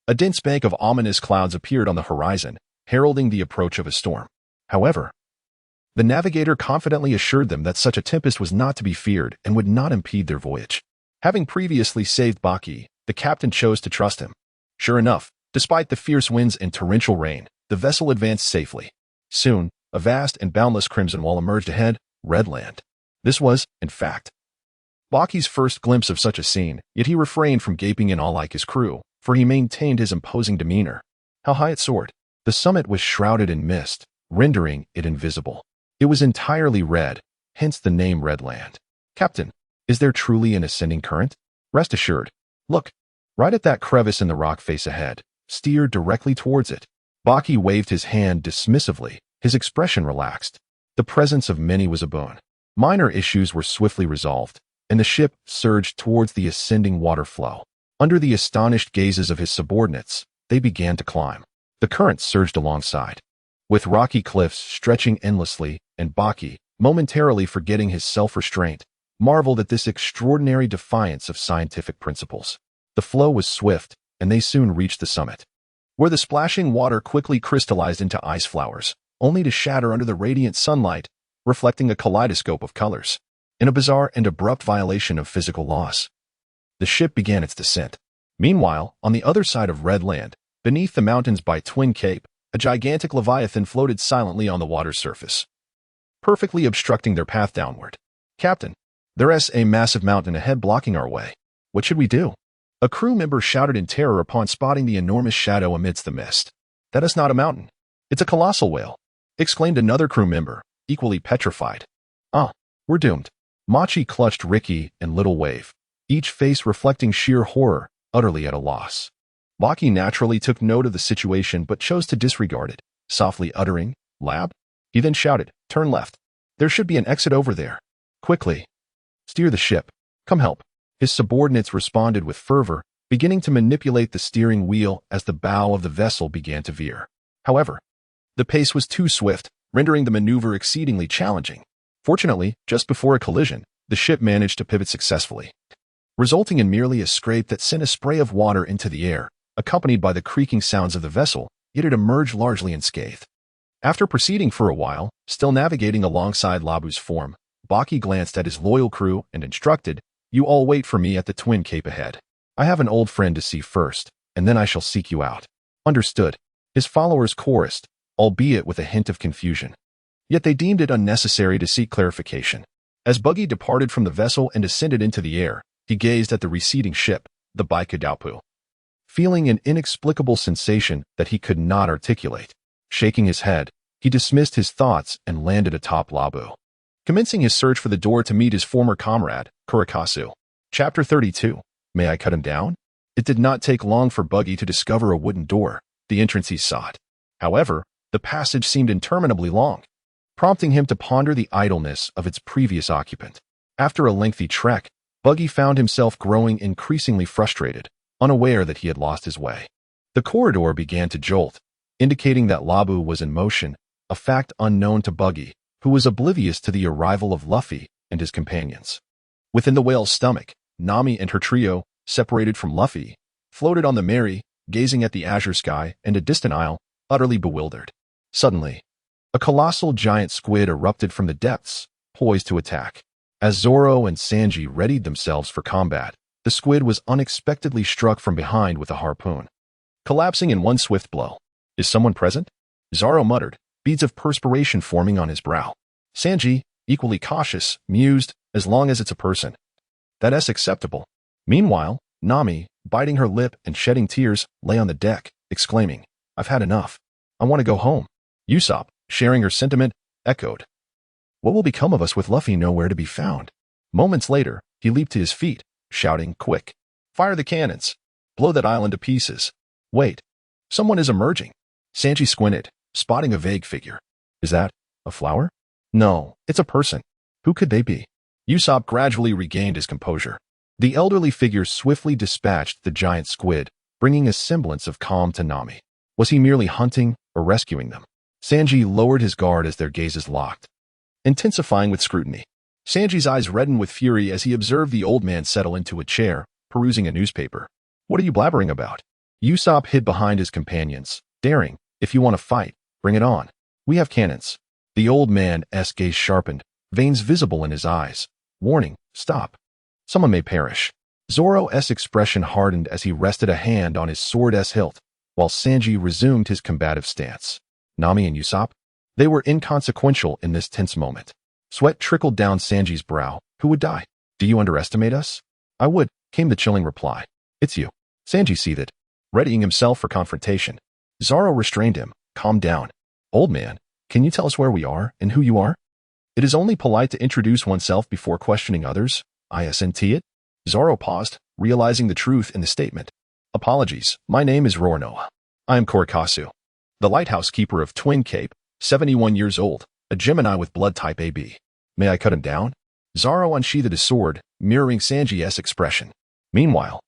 a dense bank of ominous clouds appeared on the horizon, heralding the approach of a storm. However, the navigator confidently assured them that such a tempest was not to be feared and would not impede their voyage. Having previously saved Baki, the captain chose to trust him. Sure enough, despite the fierce winds and torrential rain, the vessel advanced safely. Soon, a vast and boundless crimson wall emerged ahead, Red Land. This was, in fact, Baki's first glimpse of such a scene, yet he refrained from gaping in awe like his crew, for he maintained his imposing demeanor. How high it soared! The summit was shrouded in mist, rendering it invisible. It was entirely red, hence the name Red Land. "Captain, is there truly an ascending current?" "Rest assured. Look, right at that crevice in the rock face ahead. Steer directly towards it." Baki waved his hand dismissively, his expression relaxed. The presence of many was a boon. Minor issues were swiftly resolved, and the ship surged towards the ascending water flow. Under the astonished gazes of his subordinates, they began to climb. The current surged alongside, with rocky cliffs stretching endlessly, and Baki, momentarily forgetting his self-restraint, marveled at this extraordinary defiance of scientific principles. The flow was swift, and they soon reached the summit, where the splashing water quickly crystallized into ice flowers, only to shatter under the radiant sunlight, reflecting a kaleidoscope of colors. In a bizarre and abrupt violation of physical laws, the ship began its descent. Meanwhile, on the other side of Red Land, beneath the mountains by Twin Cape, a gigantic leviathan floated silently on the water's surface, perfectly obstructing their path downward. "Captain, there's a massive mountain ahead blocking our way. What should we do?" A crew member shouted in terror upon spotting the enormous shadow amidst the mist. "That is not a mountain. It's a colossal whale," exclaimed another crew member, equally petrified. "Ah, we're doomed." Machi clutched Ricky and Little Wave, each face reflecting sheer horror, utterly at a loss. Baki naturally took note of the situation but chose to disregard it, softly uttering, "Lab?" He then shouted, "Turn left. There should be an exit over there. Quickly. Steer the ship. Come help." His subordinates responded with fervor, beginning to manipulate the steering wheel as the bow of the vessel began to veer. However, the pace was too swift, rendering the maneuver exceedingly challenging. Fortunately, just before a collision, the ship managed to pivot successfully. resulting in merely a scrape that sent a spray of water into the air, accompanied by the creaking sounds of the vessel, yet it emerged largely unscathed. After proceeding for a while, still navigating alongside Labu's form, Baki glanced at his loyal crew and instructed, "You all wait for me at the Twin Cape ahead. I have an old friend to see first, and then I shall seek you out." Understood. His followers chorused, albeit with a hint of confusion. Yet they deemed it unnecessary to seek clarification. As Buggy departed from the vessel and ascended into the air, he gazed at the receding ship, the Baikadaupu, feeling an inexplicable sensation that he could not articulate. Shaking his head, he dismissed his thoughts and landed atop Labu, commencing his search for the door to meet his former comrade, Kurikasu. Chapter 32. May I cut him down? It did not take long for Buggy to discover a wooden door, the entrance he sought. However, the passage seemed interminably long, prompting him to ponder the idleness of its previous occupant. After a lengthy trek, Buggy found himself growing increasingly frustrated, unaware that he had lost his way. The corridor began to jolt, indicating that Labu was in motion, a fact unknown to Buggy, who was oblivious to the arrival of Luffy and his companions. Within the whale's stomach, Nami and her trio, separated from Luffy, floated on the Mary, gazing at the azure sky and a distant isle, utterly bewildered. Suddenly, a colossal giant squid erupted from the depths, poised to attack. As Zoro and Sanji readied themselves for combat, the squid was unexpectedly struck from behind with a harpoon, collapsing in one swift blow. "Is someone present?" Zoro muttered, beads of perspiration forming on his brow. Sanji, equally cautious, mused, "As long as it's a person, that's acceptable." Meanwhile, Nami, biting her lip and shedding tears, lay on the deck, exclaiming, "I've had enough. I want to go home." Usopp, sharing her sentiment, echoed, "What will become of us with Luffy nowhere to be found?" Moments later, he leaped to his feet, shouting, "Quick! Fire the cannons! Blow that island to pieces!" "Wait! Someone is emerging." Sanji squinted, spotting a vague figure. "Is that a flower?" "No, it's a person. Who could they be?" Usopp gradually regained his composure. The elderly figure swiftly dispatched the giant squid, bringing a semblance of calm to Nami. Was he merely hunting or rescuing them? Sanji lowered his guard as their gazes locked, intensifying with scrutiny. Sanji's eyes reddened with fury as he observed the old man settle into a chair, perusing a newspaper. "What are you blabbering about?" Usopp hid behind his companions, daring, "If you want to fight, bring it on. We have cannons." The old man's gaze sharpened, veins visible in his eyes. Warning, "Stop. Someone may perish." Zoro's expression hardened as he rested a hand on his sword's hilt, while Sanji resumed his combative stance. Nami and Usopp? They were inconsequential in this tense moment. Sweat trickled down Sanji's brow. "Who would die?" "Do you underestimate us?" "I would," came the chilling reply. "It's you." Sanji seethed, readying himself for confrontation. Zoro restrained him. "Calm down. Old man, can you tell us where we are and who you are? It is only polite to introduce oneself before questioning others. Isn't it?" Zoro paused, realizing the truth in the statement. "Apologies, my name is Rornoa. I am Kurikasu, the lighthouse keeper of Twin Cape, 71 years old, a Gemini with blood type AB. May I cut him down?" Zoro unsheathed his sword, mirroring Sanji's expression. Meanwhile,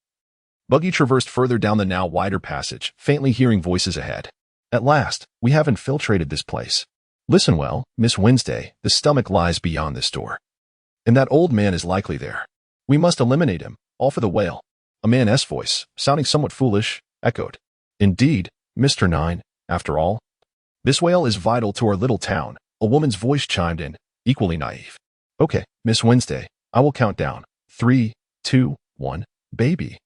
Buggy traversed further down the now wider passage, faintly hearing voices ahead. "At last, we have infiltrated this place. Listen well, Miss Wednesday, the stomach lies beyond this door. And that old man is likely there. We must eliminate him, all for the whale." A man's voice, sounding somewhat foolish, echoed. "Indeed, Mr. Nine, after all. This whale is vital to our little town," a woman's voice chimed in, equally naive. "Okay, Miss Wednesday, I will count down. 3, 2, 1, baby.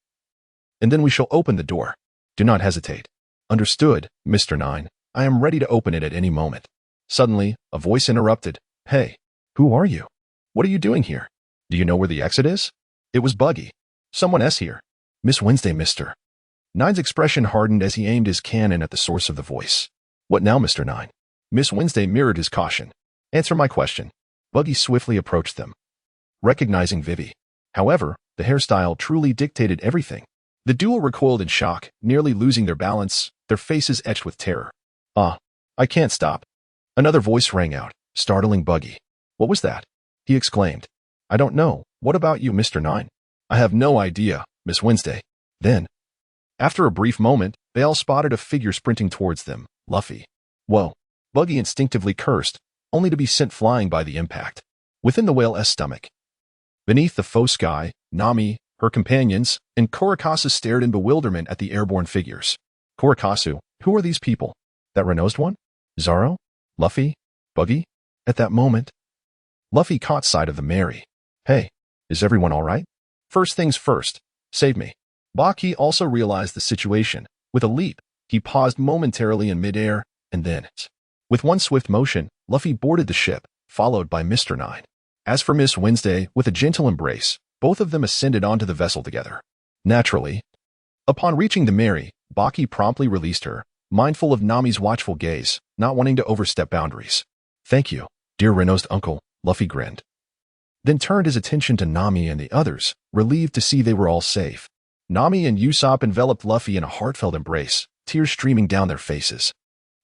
And then we shall open the door. Do not hesitate." "Understood, Mr. Nine. I am ready to open it at any moment." Suddenly, a voice interrupted. "Hey, who are you? What are you doing here? Do you know where the exit is?" It was Buggy. "Someone's here. Miss Wednesday, Mr. Nine's expression hardened as he aimed his cannon at the source of the voice. "What now, Mr. Nine?" Miss Wednesday mirrored his caution. "Answer my question." Buggy swiftly approached them, recognizing Vivi. However, the hairstyle truly dictated everything. The duo recoiled in shock, nearly losing their balance, their faces etched with terror. "Ah, I can't stop." Another voice rang out, startling Buggy. "What was that?" he exclaimed. "I don't know. What about you, Mr. Nine?" "I have no idea, Miss Wednesday." Then, after a brief moment, they all spotted a figure sprinting towards them, Luffy. "Whoa." Buggy instinctively cursed, only to be sent flying by the impact. Within the whale's stomach, beneath the faux sky, Nami, Her companions and Kurikasu stared in bewilderment at the airborne figures. Kurikasu, who are these people? That Renault's one? Zoro? Luffy? Buggy? At that moment, Luffy caught sight of the Mary. Hey, is everyone all right? First things first, save me. Baki also realized the situation. With a leap, he paused momentarily in midair, and then, with one swift motion, Luffy boarded the ship, followed by Mr. Nine. As for Miss Wednesday, with a gentle embrace, both of them ascended onto the vessel together. Naturally, upon reaching the Mary, Baki promptly released her, mindful of Nami's watchful gaze, not wanting to overstep boundaries. Thank you, dear Renault's uncle, Luffy grinned. Then turned his attention to Nami and the others, relieved to see they were all safe. Nami and Usopp enveloped Luffy in a heartfelt embrace, tears streaming down their faces.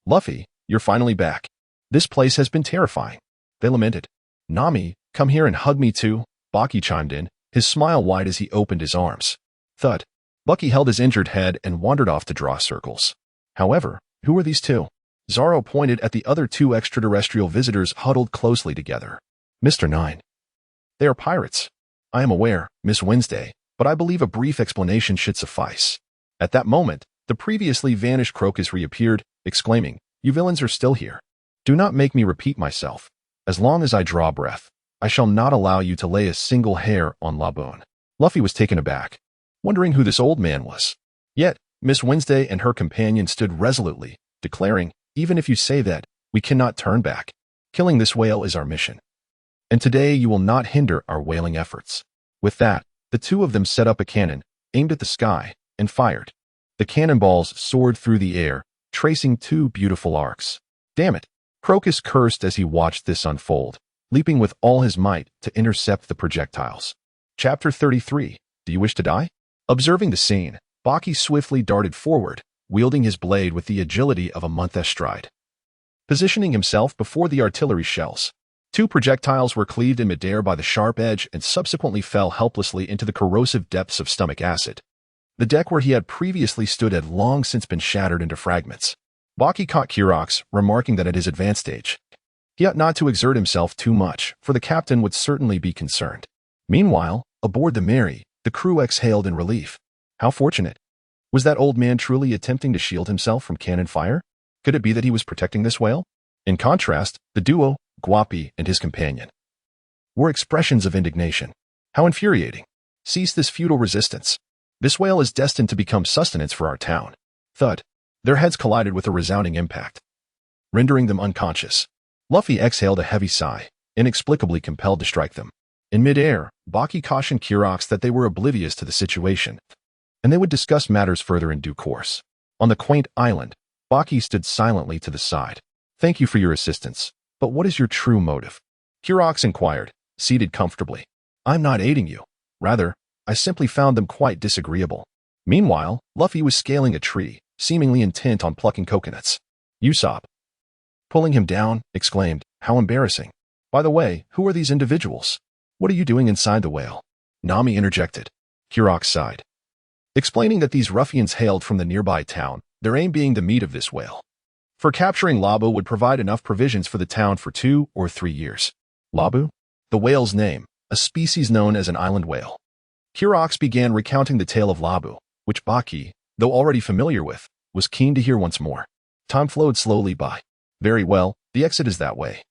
Luffy, you're finally back. This place has been terrifying, they lamented. Nami, come here and hug me too, Baki chimed in, his smile wide as he opened his arms. Thud. Bucky held his injured head and wandered off to draw circles. However, who are these two? Zoro pointed at the other two extraterrestrial visitors huddled closely together. Mr. Nine. They are pirates. I am aware, Miss Wednesday, but I believe a brief explanation should suffice. At that moment, the previously vanished Crocus reappeared, exclaiming, You villains are still here. Do not make me repeat myself. As long as I draw breath, I shall not allow you to lay a single hair on Laboon. Luffy was taken aback, wondering who this old man was. Yet, Miss Wednesday and her companion stood resolutely, declaring, Even if you say that, we cannot turn back. Killing this whale is our mission. And today you will not hinder our whaling efforts. With that, the two of them set up a cannon, aimed at the sky, and fired. The cannonballs soared through the air, tracing two beautiful arcs. Damn it! Crocus cursed as he watched this unfold, leaping with all his might to intercept the projectiles. Chapter 33. Do you wish to die? Observing the scene, Baki swiftly darted forward, wielding his blade with the agility of a month-'s stride. Positioning himself before the artillery shells, two projectiles were cleaved in midair by the sharp edge and subsequently fell helplessly into the corrosive depths of stomach acid. The deck where he had previously stood had long since been shattered into fragments. Baki caught Kurox, remarking that at his advanced stage, he ought not to exert himself too much, for the captain would certainly be concerned. Meanwhile, aboard the Mary, the crew exhaled in relief. How fortunate. Was that old man truly attempting to shield himself from cannon fire? Could it be that he was protecting this whale? In contrast, the duo, Guapi and his companion, were expressions of indignation. How infuriating. Cease this futile resistance. This whale is destined to become sustenance for our town. Thud. Their heads collided with a resounding impact, rendering them unconscious. Luffy exhaled a heavy sigh, inexplicably compelled to strike them. In midair, Baki cautioned Kurox that they were oblivious to the situation, and they would discuss matters further in due course. On the quaint island, Baki stood silently to the side. Thank you for your assistance, but what is your true motive? Kurox inquired, seated comfortably. I'm not aiding you. Rather, I simply found them quite disagreeable. Meanwhile, Luffy was scaling a tree, seemingly intent on plucking coconuts. Usopp, pulling him down, exclaimed, How embarrassing. By the way, who are these individuals? What are you doing inside the whale? Nami interjected. Kurox sighed, explaining that these ruffians hailed from the nearby town, their aim being the meat of this whale. For capturing Labu would provide enough provisions for the town for 2 or 3 years. Labu? The whale's name, a species known as an island whale. Kurox began recounting the tale of Labu, which Baki, though already familiar with, was keen to hear once more. Time flowed slowly by. Very well, the exit is that way.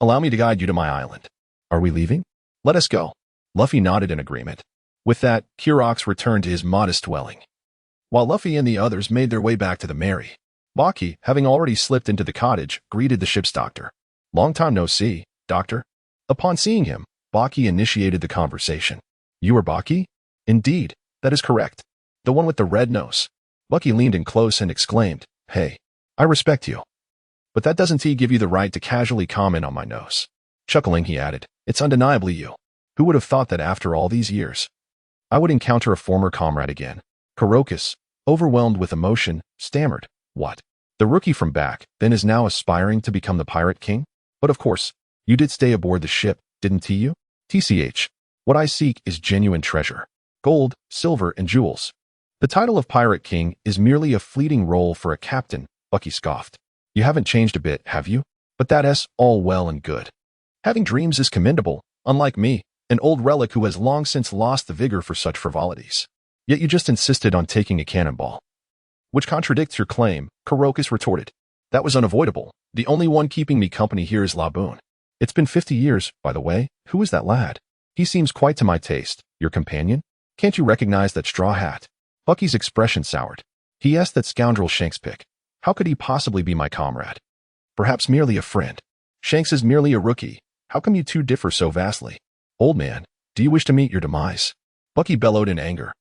Allow me to guide you to my island. Are we leaving? Let us go. Luffy nodded in agreement. With that, Kurox returned to his modest dwelling, while Luffy and the others made their way back to the Mary. Baki, having already slipped into the cottage, greeted the ship's doctor. Long time no see, doctor. Upon seeing him, Baki initiated the conversation. You are Baki? Indeed, that is correct. The one with the red nose. Bucky leaned in close and exclaimed, Hey, I respect you. But that doesn't give you the right to casually comment on my nose. Chuckling, he added, It's undeniably you. Who would have thought that after all these years, I would encounter a former comrade again? Kurokis, overwhelmed with emotion, stammered, What? The rookie from back then is now aspiring to become the Pirate King? But of course, you did stay aboard the ship, didn't you? TCH. What I seek is genuine treasure. Gold, silver, and jewels. The title of Pirate King is merely a fleeting role for a captain, Bucky scoffed. You haven't changed a bit, have you? But that's all well and good. Having dreams is commendable, unlike me, an old relic who has long since lost the vigor for such frivolities. Yet you just insisted on taking a cannonball. Which contradicts your claim, Kurokis retorted. That was unavoidable. The only one keeping me company here is Laboon. It's been 50 years, by the way. Who is that lad? He seems quite to my taste. Your companion? Can't you recognize that straw hat? Bucky's expression soured. He asked that scoundrel Shankspick. How could he possibly be my comrade? Perhaps merely a friend. Shanks is merely a rookie. How come you two differ so vastly? Old man, do you wish to meet your demise? Bucky bellowed in anger,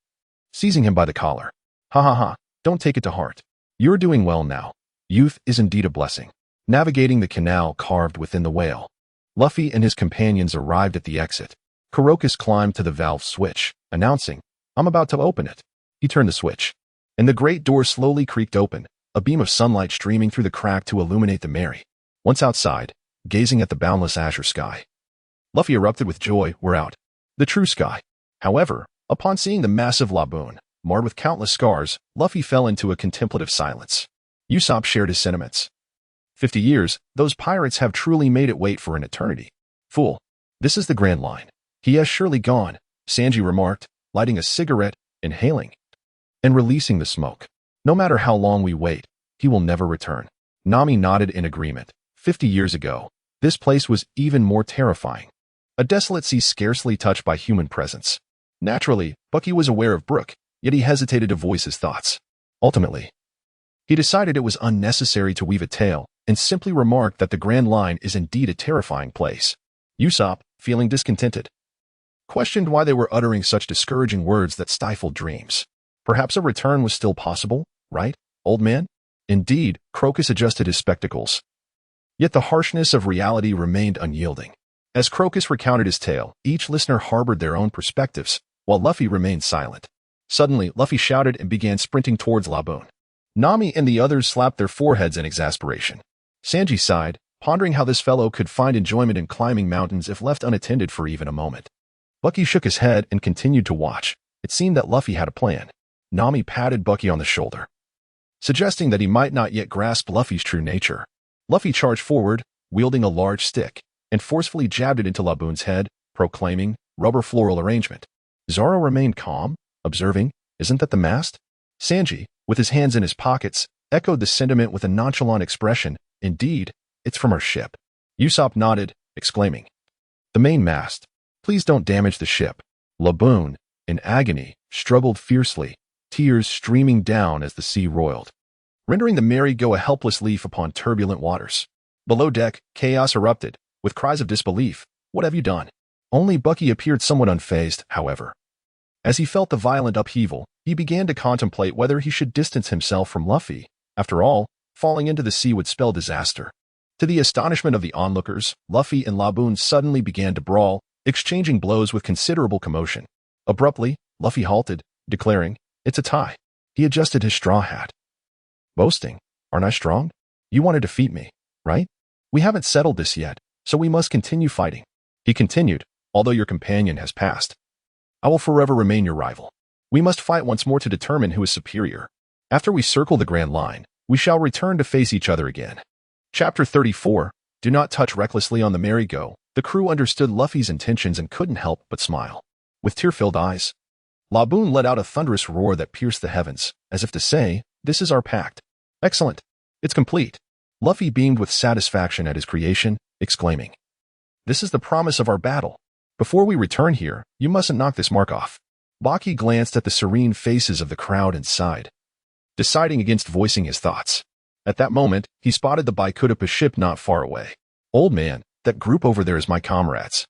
seizing him by the collar. Ha ha ha, don't take it to heart. You're doing well now. Youth is indeed a blessing. Navigating the canal carved within the whale, Luffy and his companions arrived at the exit. Kurokis climbed to the valve switch, announcing, I'm about to open it. He turned the switch, and the great door slowly creaked open, a beam of sunlight streaming through the crack to illuminate the Mary. Once outside, gazing at the boundless azure sky, Luffy erupted with joy. We're out. The true sky. However, upon seeing the massive lagoon, marred with countless scars, Luffy fell into a contemplative silence. Usopp shared his sentiments. 50 years, those pirates have truly made it wait for an eternity. Fool. This is the Grand Line. He has surely gone, Sanji remarked, lighting a cigarette, inhaling, and releasing the smoke. No matter how long we wait, he will never return. Nami nodded in agreement. 50 years ago, this place was even more terrifying. A desolate sea scarcely touched by human presence. Naturally, Bucky was aware of Brook, yet he hesitated to voice his thoughts. Ultimately, he decided it was unnecessary to weave a tale and simply remarked that the Grand Line is indeed a terrifying place. Usopp, feeling discontented, questioned why they were uttering such discouraging words that stifled dreams. Perhaps a return was still possible, right, old man? Indeed, Crocus adjusted his spectacles. Yet the harshness of reality remained unyielding. As Crocus recounted his tale, each listener harbored their own perspectives, while Luffy remained silent. Suddenly, Luffy shouted and began sprinting towards Laboon. Nami and the others slapped their foreheads in exasperation. Sanji sighed, pondering how this fellow could find enjoyment in climbing mountains if left unattended for even a moment. Bucky shook his head and continued to watch. It seemed that Luffy had a plan. Nami patted Bucky on the shoulder, suggesting that he might not yet grasp Luffy's true nature. Luffy charged forward, wielding a large stick, and forcefully jabbed it into Laboon's head, proclaiming, rubber floral arrangement. Zoro remained calm, observing, isn't that the mast? Sanji, with his hands in his pockets, echoed the sentiment with a nonchalant expression. Indeed, it's from our ship. Usopp nodded, exclaiming, the main mast. Please don't damage the ship. Laboon, in agony, struggled fiercely, tears streaming down as the sea roiled, rendering the merry-go a helpless leaf upon turbulent waters. Below deck, chaos erupted, with cries of disbelief. What have you done? Only Bucky appeared somewhat unfazed, however. As he felt the violent upheaval, he began to contemplate whether he should distance himself from Luffy. After all, falling into the sea would spell disaster. To the astonishment of the onlookers, Luffy and Laboon suddenly began to brawl, exchanging blows with considerable commotion. Abruptly, Luffy halted, declaring, it's a tie. He adjusted his straw hat. Boasting, aren't I strong? You want to defeat me, right? We haven't settled this yet, so we must continue fighting. He continued, although your companion has passed. I will forever remain your rival. We must fight once more to determine who is superior. After we circle the Grand Line, we shall return to face each other again. Chapter 34, Do Not Touch Recklessly on the Merry-Go. The crew understood Luffy's intentions and couldn't help but smile. With tear-filled eyes, Laboon let out a thunderous roar that pierced the heavens, as if to say, this is our pact. Excellent. It's complete. Luffy beamed with satisfaction at his creation, exclaiming, this is the promise of our battle. Before we return here, you mustn't knock this mark off. Baki glanced at the serene faces of the crowd and sighed, deciding against voicing his thoughts. At that moment, he spotted the Baikudipa ship not far away. Old man, that group over there is my comrades.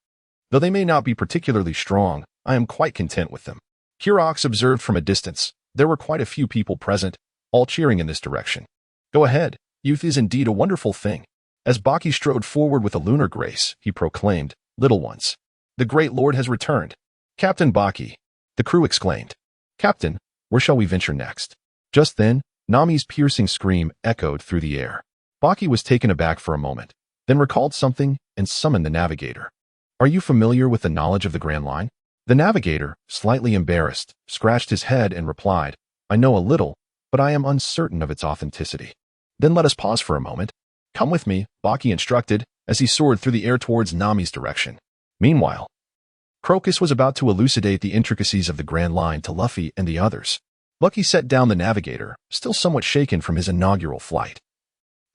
Though they may not be particularly strong, I am quite content with them. Hirox observed from a distance. There were quite a few people present, all cheering in this direction. Go ahead, youth is indeed a wonderful thing. As Baki strode forward with a lunar grace, he proclaimed, little ones, the great lord has returned. Captain Baki, the crew exclaimed. Captain, where shall we venture next? Just then, Nami's piercing scream echoed through the air. Baki was taken aback for a moment, then recalled something and summoned the navigator. Are you familiar with the knowledge of the Grand Line? The navigator, slightly embarrassed, scratched his head and replied, I know a little, but I am uncertain of its authenticity. Then let us pause for a moment. Come with me, Baki instructed, as he soared through the air towards Nami's direction. Meanwhile, Crocus was about to elucidate the intricacies of the Grand Line to Luffy and the others. Bucky set down the navigator, still somewhat shaken from his inaugural flight.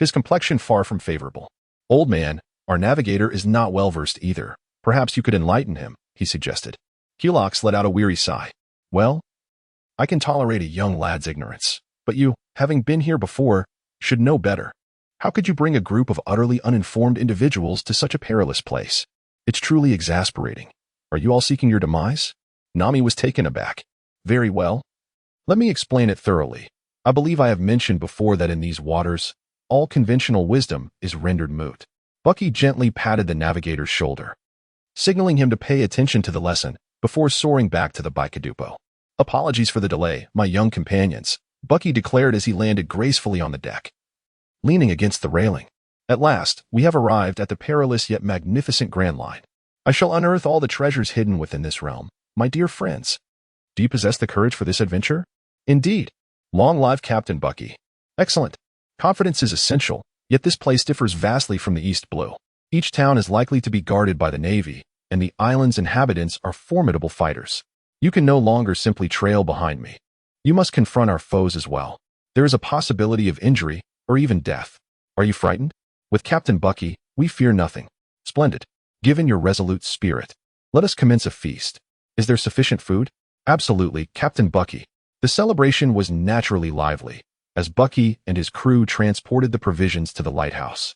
His complexion far from favorable. Old man, our navigator is not well-versed either. Perhaps you could enlighten him, he suggested. Helix let out a weary sigh. Well, I can tolerate a young lad's ignorance, but you, having been here before, should know better. How could you bring a group of utterly uninformed individuals to such a perilous place? It's truly exasperating. Are you all seeking your demise? Nami was taken aback. Very well. Let me explain it thoroughly. I believe I have mentioned before that in these waters, all conventional wisdom is rendered moot. Bucky gently patted the navigator's shoulder, signaling him to pay attention to the lesson before soaring back to the Baikadupo. Apologies for the delay, my young companions, Bucky declared as he landed gracefully on the deck, leaning against the railing. At last, we have arrived at the perilous yet magnificent Grand Line. I shall unearth all the treasures hidden within this realm, my dear friends. Do you possess the courage for this adventure? Indeed. Long live Captain Bucky. Excellent. Confidence is essential, yet this place differs vastly from the East Blue. Each town is likely to be guarded by the Navy, and the island's inhabitants are formidable fighters. You can no longer simply trail behind me. You must confront our foes as well. There is a possibility of injury, or even death. Are you frightened? With Captain Bucky, we fear nothing. Splendid. Given your resolute spirit, let us commence a feast. Is there sufficient food? Absolutely, Captain Bucky. The celebration was naturally lively, as Bucky and his crew transported the provisions to the lighthouse,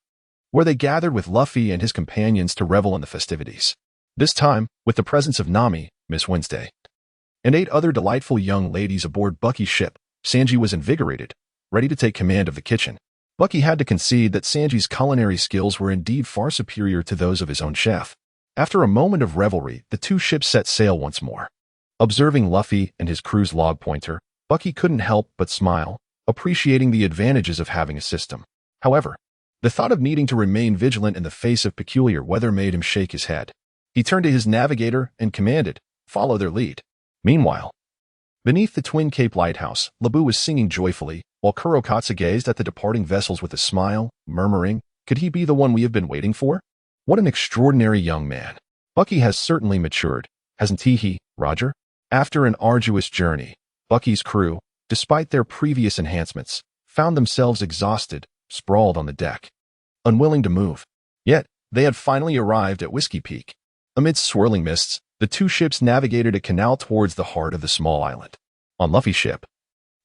where they gathered with Luffy and his companions to revel in the festivities. This time, with the presence of Nami, Miss Wednesday, and 8 other delightful young ladies aboard Bucky's ship, Sanji was invigorated, ready to take command of the kitchen. Bucky had to concede that Sanji's culinary skills were indeed far superior to those of his own chef. After a moment of revelry, the 2 ships set sail once more. Observing Luffy and his crew's log pointer, Bucky couldn't help but smile, appreciating the advantages of having a system. However, the thought of needing to remain vigilant in the face of peculiar weather made him shake his head. He turned to his navigator and commanded, "Follow their lead." Meanwhile, beneath the Twin Cape Lighthouse, Labu was singing joyfully, while Kurokatsu gazed at the departing vessels with a smile, murmuring, "Could he be the one we have been waiting for? What an extraordinary young man. Bucky has certainly matured, hasn't he, Roger?" After an arduous journey, Bucky's crew, despite their previous enhancements, found themselves exhausted, sprawled on the deck, unwilling to move. Yet, they had finally arrived at Whiskey Peak. Amidst swirling mists, the 2 ships navigated a canal towards the heart of the small island. On Luffy's ship,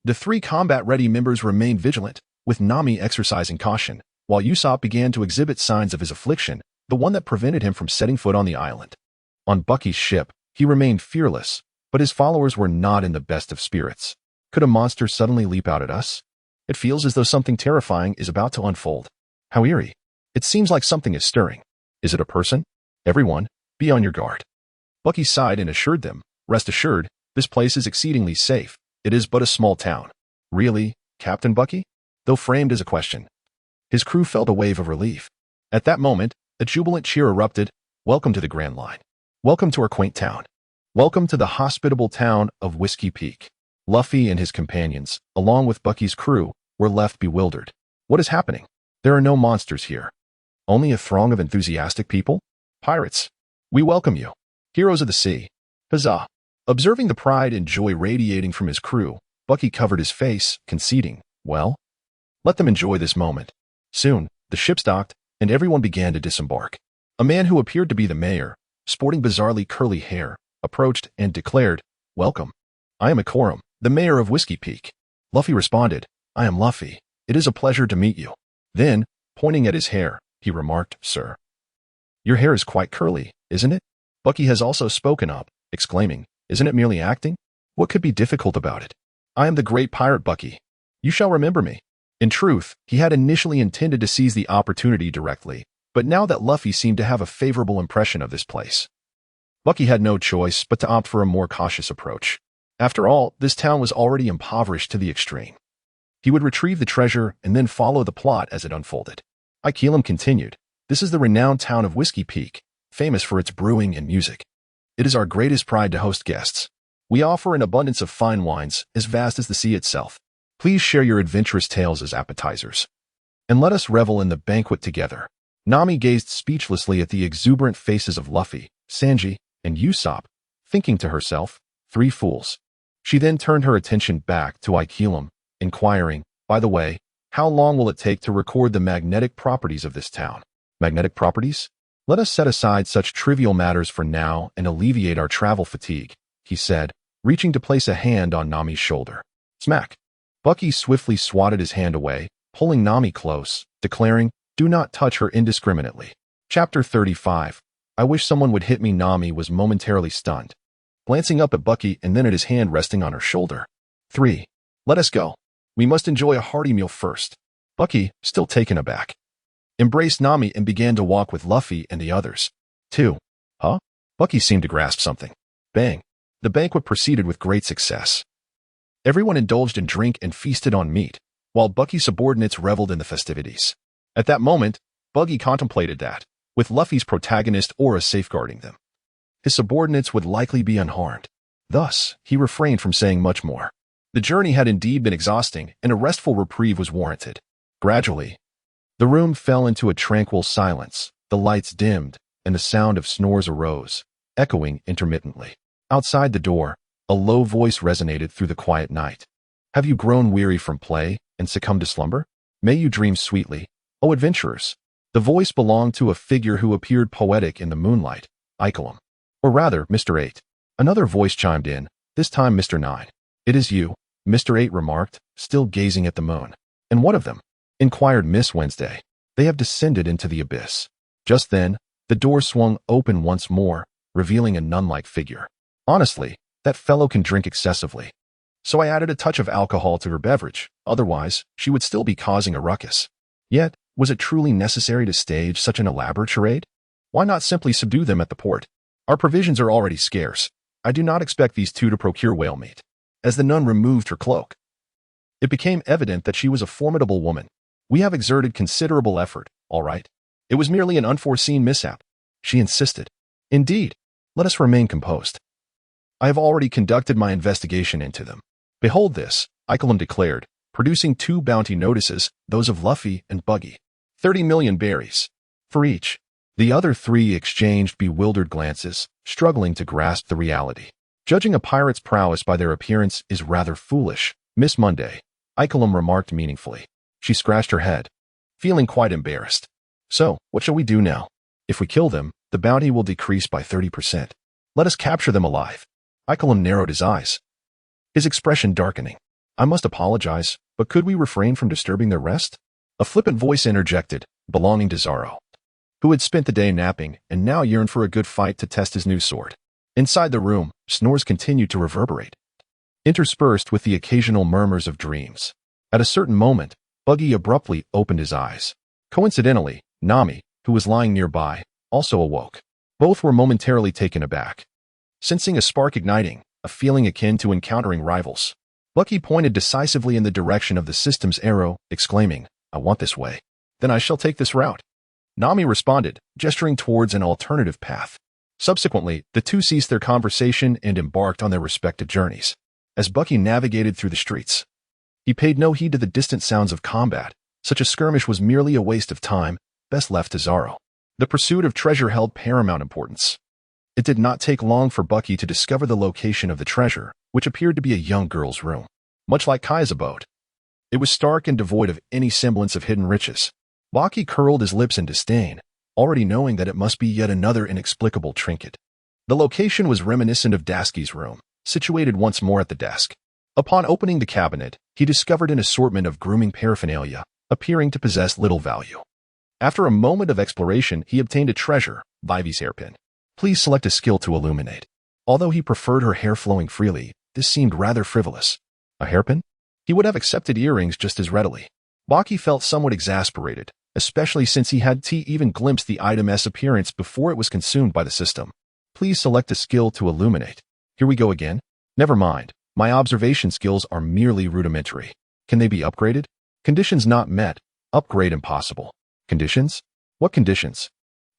the 3 combat-ready members remained vigilant, with Nami exercising caution, while Usopp began to exhibit signs of his affliction, the one that prevented him from setting foot on the island. On Bucky's ship, he remained fearless, but his followers were not in the best of spirits. Could a monster suddenly leap out at us? It feels as though something terrifying is about to unfold. How eerie. It seems like something is stirring. Is it a person? Everyone, be on your guard. Bucky sighed and assured them, "Rest assured, this place is exceedingly safe. It is but a small town." Really, Captain Bucky? Though framed as a question. His crew felt a wave of relief. At that moment, a jubilant cheer erupted. "Welcome to the Grand Line. Welcome to our quaint town. Welcome to the hospitable town of Whiskey Peak." Luffy and his companions, along with Bucky's crew, were left bewildered. What is happening? There are no monsters here. Only a throng of enthusiastic people? Pirates. We welcome you. Heroes of the sea. Huzzah. Observing the pride and joy radiating from his crew, Bucky covered his face, conceding, "Well, let them enjoy this moment." Soon, the ships docked, and everyone began to disembark. A man who appeared to be the mayor, sporting bizarrely curly hair, approached and declared, "Welcome. I am Ikorum, the mayor of Whiskey Peak." Luffy responded, "I am Luffy. It is a pleasure to meet you." Then, pointing at his hair, he remarked, "Sir, your hair is quite curly, isn't it?" Bucky has also spoken up, exclaiming, "Isn't it merely acting? What could be difficult about it? I am the great pirate Bucky. You shall remember me." In truth, he had initially intended to seize the opportunity directly, but now that Luffy seemed to have a favorable impression of this place, Bucky had no choice but to opt for a more cautious approach. After all, this town was already impoverished to the extreme. He would retrieve the treasure and then follow the plot as it unfolded. Ikeelam continued, "This is the renowned town of Whiskey Peak, famous for its brewing and music. It is our greatest pride to host guests. We offer an abundance of fine wines, as vast as the sea itself. Please share your adventurous tales as appetizers, and let us revel in the banquet together." Nami gazed speechlessly at the exuberant faces of Luffy, Sanji, and Usopp, thinking to herself, 3 fools. She then turned her attention back to Ikilum, inquiring, by the way, how long will it take to record the magnetic properties of this town? Magnetic properties? Let us set aside such trivial matters for now and alleviate our travel fatigue, he said, reaching to place a hand on Nami's shoulder. Smack! Bucky swiftly swatted his hand away, pulling Nami close, declaring, do not touch her indiscriminately. Chapter 35. I wish someone would hit me. Nami was momentarily stunned, glancing up at Bucky and then at his hand resting on her shoulder. 3. Let us go. We must enjoy a hearty meal first. Bucky, still taken aback, embraced Nami and began to walk with Luffy and the others. 2. Huh? Bucky seemed to grasp something. Bang. The banquet proceeded with great success. Everyone indulged in drink and feasted on meat, while Bucky's subordinates reveled in the festivities. At that moment, Bucky contemplated that, with Luffy's protagonist aura safeguarding them, his subordinates would likely be unharmed. Thus, he refrained from saying much more. The journey had indeed been exhausting, and a restful reprieve was warranted. Gradually, the room fell into a tranquil silence, the lights dimmed, and the sound of snores arose, echoing intermittently. Outside the door, a low voice resonated through the quiet night. Have you grown weary from play and succumbed to slumber? May you dream sweetly, O adventurers. The voice belonged to a figure who appeared poetic in the moonlight, Ikilum. Or rather, Mr. 8. Another voice chimed in, this time Mr. 9. It is you, Mr. 8 remarked, still gazing at the moon. And what of them? Inquired Miss Wednesday. They have descended into the abyss. Just then, the door swung open once more, revealing a nun-like figure. Honestly, that fellow can drink excessively. So I added a touch of alcohol to her beverage, otherwise, she would still be causing a ruckus. Yet, was it truly necessary to stage such an elaborate charade? Why not simply subdue them at the port? Our provisions are already scarce. I do not expect these 2 to procure whale meat. As the nun removed her cloak, it became evident that she was a formidable woman. We have exerted considerable effort, all right. It was merely an unforeseen mishap, she insisted. Indeed, let us remain composed. I have already conducted my investigation into them. Behold this, Ikilum declared, producing 2 bounty notices, those of Luffy and Buggy. 30 million berries. For each. The other 3 exchanged bewildered glances, struggling to grasp the reality. Judging a pirate's prowess by their appearance is rather foolish, Miss Monday, Ikilum remarked meaningfully. She scratched her head, feeling quite embarrassed. So, what shall we do now? If we kill them, the bounty will decrease by 30%. Let us capture them alive. Ikilum narrowed his eyes, his expression darkening. I must apologize, but could we refrain from disturbing their rest? A flippant voice interjected, belonging to Zoro, who had spent the day napping and now yearned for a good fight to test his new sword. Inside the room, snores continued to reverberate, interspersed with the occasional murmurs of dreams. At a certain moment, Buggy abruptly opened his eyes. Coincidentally, Nami, who was lying nearby, also awoke. Both were momentarily taken aback, sensing a spark igniting, a feeling akin to encountering rivals. Bucky pointed decisively in the direction of the system's arrow, exclaiming, I want this way. Then I shall take this route. Nami responded, gesturing towards an alternative path. Subsequently, the 2 ceased their conversation and embarked on their respective journeys. As Bucky navigated through the streets, he paid no heed to the distant sounds of combat. Such a skirmish was merely a waste of time, best left to Zoro. The pursuit of treasure held paramount importance. It did not take long for Bucky to discover the location of the treasure, which appeared to be a young girl's room. Much like Kai's abode, it was stark and devoid of any semblance of hidden riches. Baki curled his lips in disdain, already knowing that it must be yet another inexplicable trinket. The location was reminiscent of Dasky's room, situated once more at the desk. Upon opening the cabinet, he discovered an assortment of grooming paraphernalia, appearing to possess little value. After a moment of exploration, he obtained a treasure, Vivi's hairpin. Please select a skill to illuminate. Although he preferred her hair flowing freely, this seemed rather frivolous. A hairpin? He would have accepted earrings just as readily. Baki felt somewhat exasperated, especially since he had even glimpsed the item's appearance before it was consumed by the system. Please select a skill to illuminate. Here we go again. Never mind. My observation skills are merely rudimentary. Can they be upgraded? Conditions not met. Upgrade impossible. Conditions? What conditions?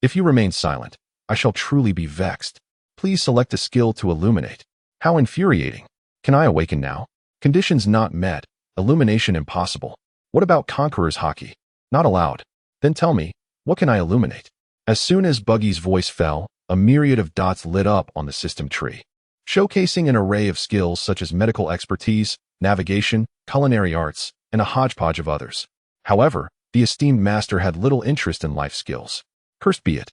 If you remain silent, I shall truly be vexed. Please select a skill to illuminate. How infuriating. Can I awaken now? Conditions not met. Illumination impossible. What about Conqueror's Hockey? Not allowed. Then tell me, what can I illuminate? As soon as Buggy's voice fell, a myriad of dots lit up on the system tree, showcasing an array of skills such as medical expertise, navigation, culinary arts, and a hodgepodge of others. However, the esteemed master had little interest in life skills. Cursed be it.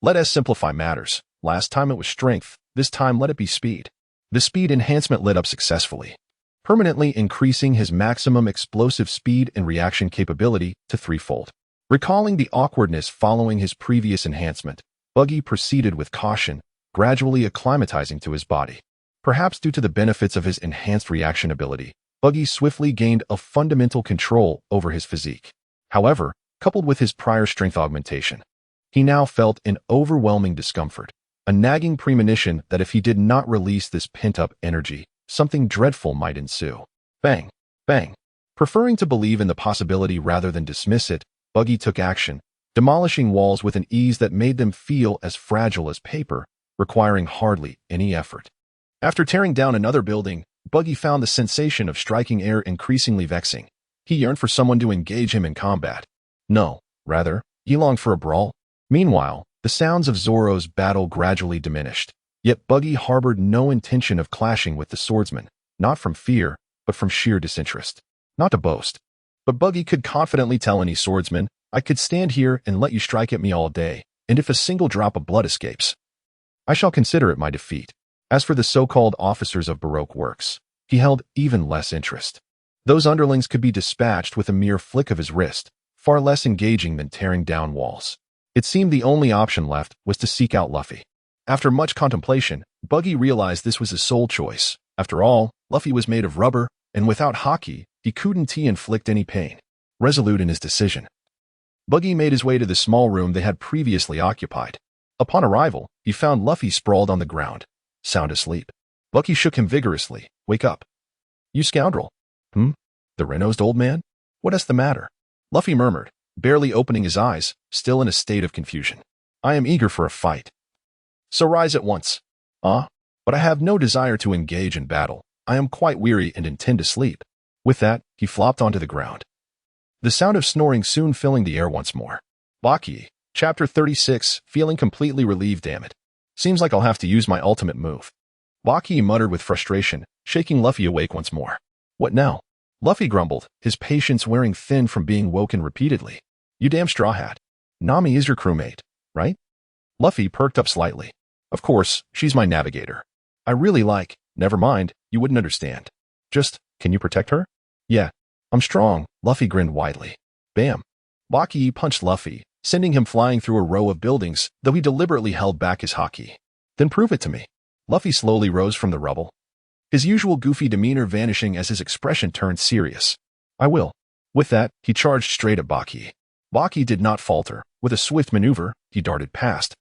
Let us simplify matters. Last time it was strength, this time let it be speed. The speed enhancement lit up successfully, permanently increasing his maximum explosive speed and reaction capability to threefold. Recalling the awkwardness following his previous enhancement, Buggy proceeded with caution, gradually acclimatizing to his body. Perhaps due to the benefits of his enhanced reaction ability, Buggy swiftly gained a fundamental control over his physique. However, coupled with his prior strength augmentation, he now felt an overwhelming discomfort, a nagging premonition that if he did not release this pent-up energy, something dreadful might ensue. Bang! Bang! Preferring to believe in the possibility rather than dismiss it, Buggy took action, demolishing walls with an ease that made them feel as fragile as paper, requiring hardly any effort. After tearing down another building, Buggy found the sensation of striking air increasingly vexing. He yearned for someone to engage him in combat. No, rather, he longed for a brawl. Meanwhile, the sounds of Zoro's battle gradually diminished, yet Buggy harbored no intention of clashing with the swordsman, not from fear, but from sheer disinterest. Not to boast, but Buggy could confidently tell any swordsman, I could stand here and let you strike at me all day, and if a single drop of blood escapes, I shall consider it my defeat. As for the so-called officers of Baroque works, he held even less interest. Those underlings could be dispatched with a mere flick of his wrist, far less engaging than tearing down walls. It seemed the only option left was to seek out Luffy. After much contemplation, Buggy realized this was his sole choice. After all, Luffy was made of rubber, and without haki, he couldn't inflict any pain. Resolute in his decision, Buggy made his way to the small room they had previously occupied. Upon arrival, he found Luffy sprawled on the ground, sound asleep. Bucky shook him vigorously. Wake up. You scoundrel. The red-nosed old man? What is the matter? Luffy murmured, barely opening his eyes, still in a state of confusion. I am eager for a fight. So rise at once. But I have no desire to engage in battle. I am quite weary and intend to sleep. With that, he flopped onto the ground. The sound of snoring soon filling the air once more. Baki, Chapter 36, feeling completely relieved, damn it. Seems like I'll have to use my ultimate move. Baki muttered with frustration, shaking Luffy awake once more. What now? Luffy grumbled, his patience wearing thin from being woken repeatedly. You damn straw hat. Nami is your crewmate, right? Luffy perked up slightly. Of course, she's my navigator. I really like, never mind, you wouldn't understand. Just, can you protect her? Yeah, I'm strong, Luffy grinned widely. Bam. Baki punched Luffy, sending him flying through a row of buildings, though he deliberately held back his haki. Then prove it to me. Luffy slowly rose from the rubble, his usual goofy demeanor vanishing as his expression turned serious. I will. With that, he charged straight at Baki. Baki did not falter. With a swift maneuver, he darted past.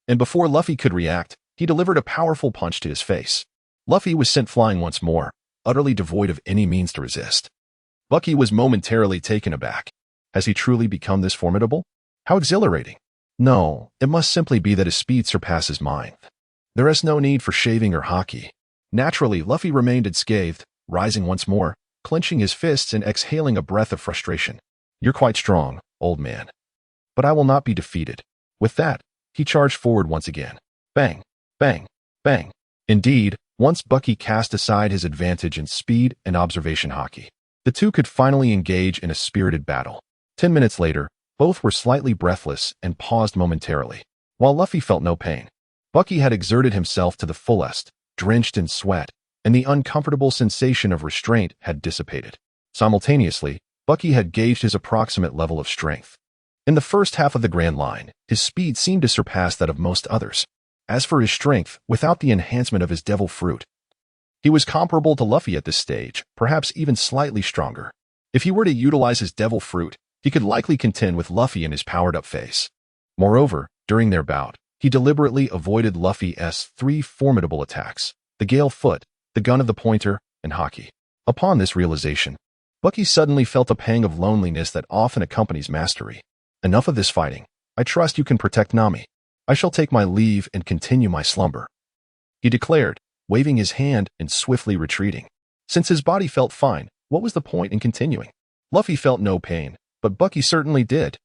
And before Luffy could react, he delivered a powerful punch to his face. Luffy was sent flying once more, utterly devoid of any means to resist. Bucky was momentarily taken aback. Has he truly become this formidable? How exhilarating. No, it must simply be that his speed surpasses mine. There is no need for shaving or haki. Naturally, Luffy remained unscathed, rising once more, clenching his fists and exhaling a breath of frustration. You're quite strong, old man. But I will not be defeated. With that, he charged forward once again. Bang, bang, bang. Indeed, once Bucky cast aside his advantage in speed and observation haki, the two could finally engage in a spirited battle. 10 minutes later, both were slightly breathless and paused momentarily. While Luffy felt no pain, Bucky had exerted himself to the fullest, drenched in sweat, and the uncomfortable sensation of restraint had dissipated. Simultaneously, Bucky had gauged his approximate level of strength. In the first half of the Grand Line, his speed seemed to surpass that of most others. As for his strength, without the enhancement of his devil fruit, he was comparable to Luffy at this stage, perhaps even slightly stronger. If he were to utilize his devil fruit, he could likely contend with Luffy in his powered-up phase. Moreover, during their bout, he deliberately avoided Luffy's 3 formidable attacks, the Gale Foot, the Gun of the Pointer, and Haki. Upon this realization, Bucky suddenly felt a pang of loneliness that often accompanies mastery. Enough of this fighting. I trust you can protect Nami. I shall take my leave and continue my slumber, he declared, waving his hand and swiftly retreating. Since his body felt fine, what was the point in continuing? Luffy felt no pain, but Bucky certainly did.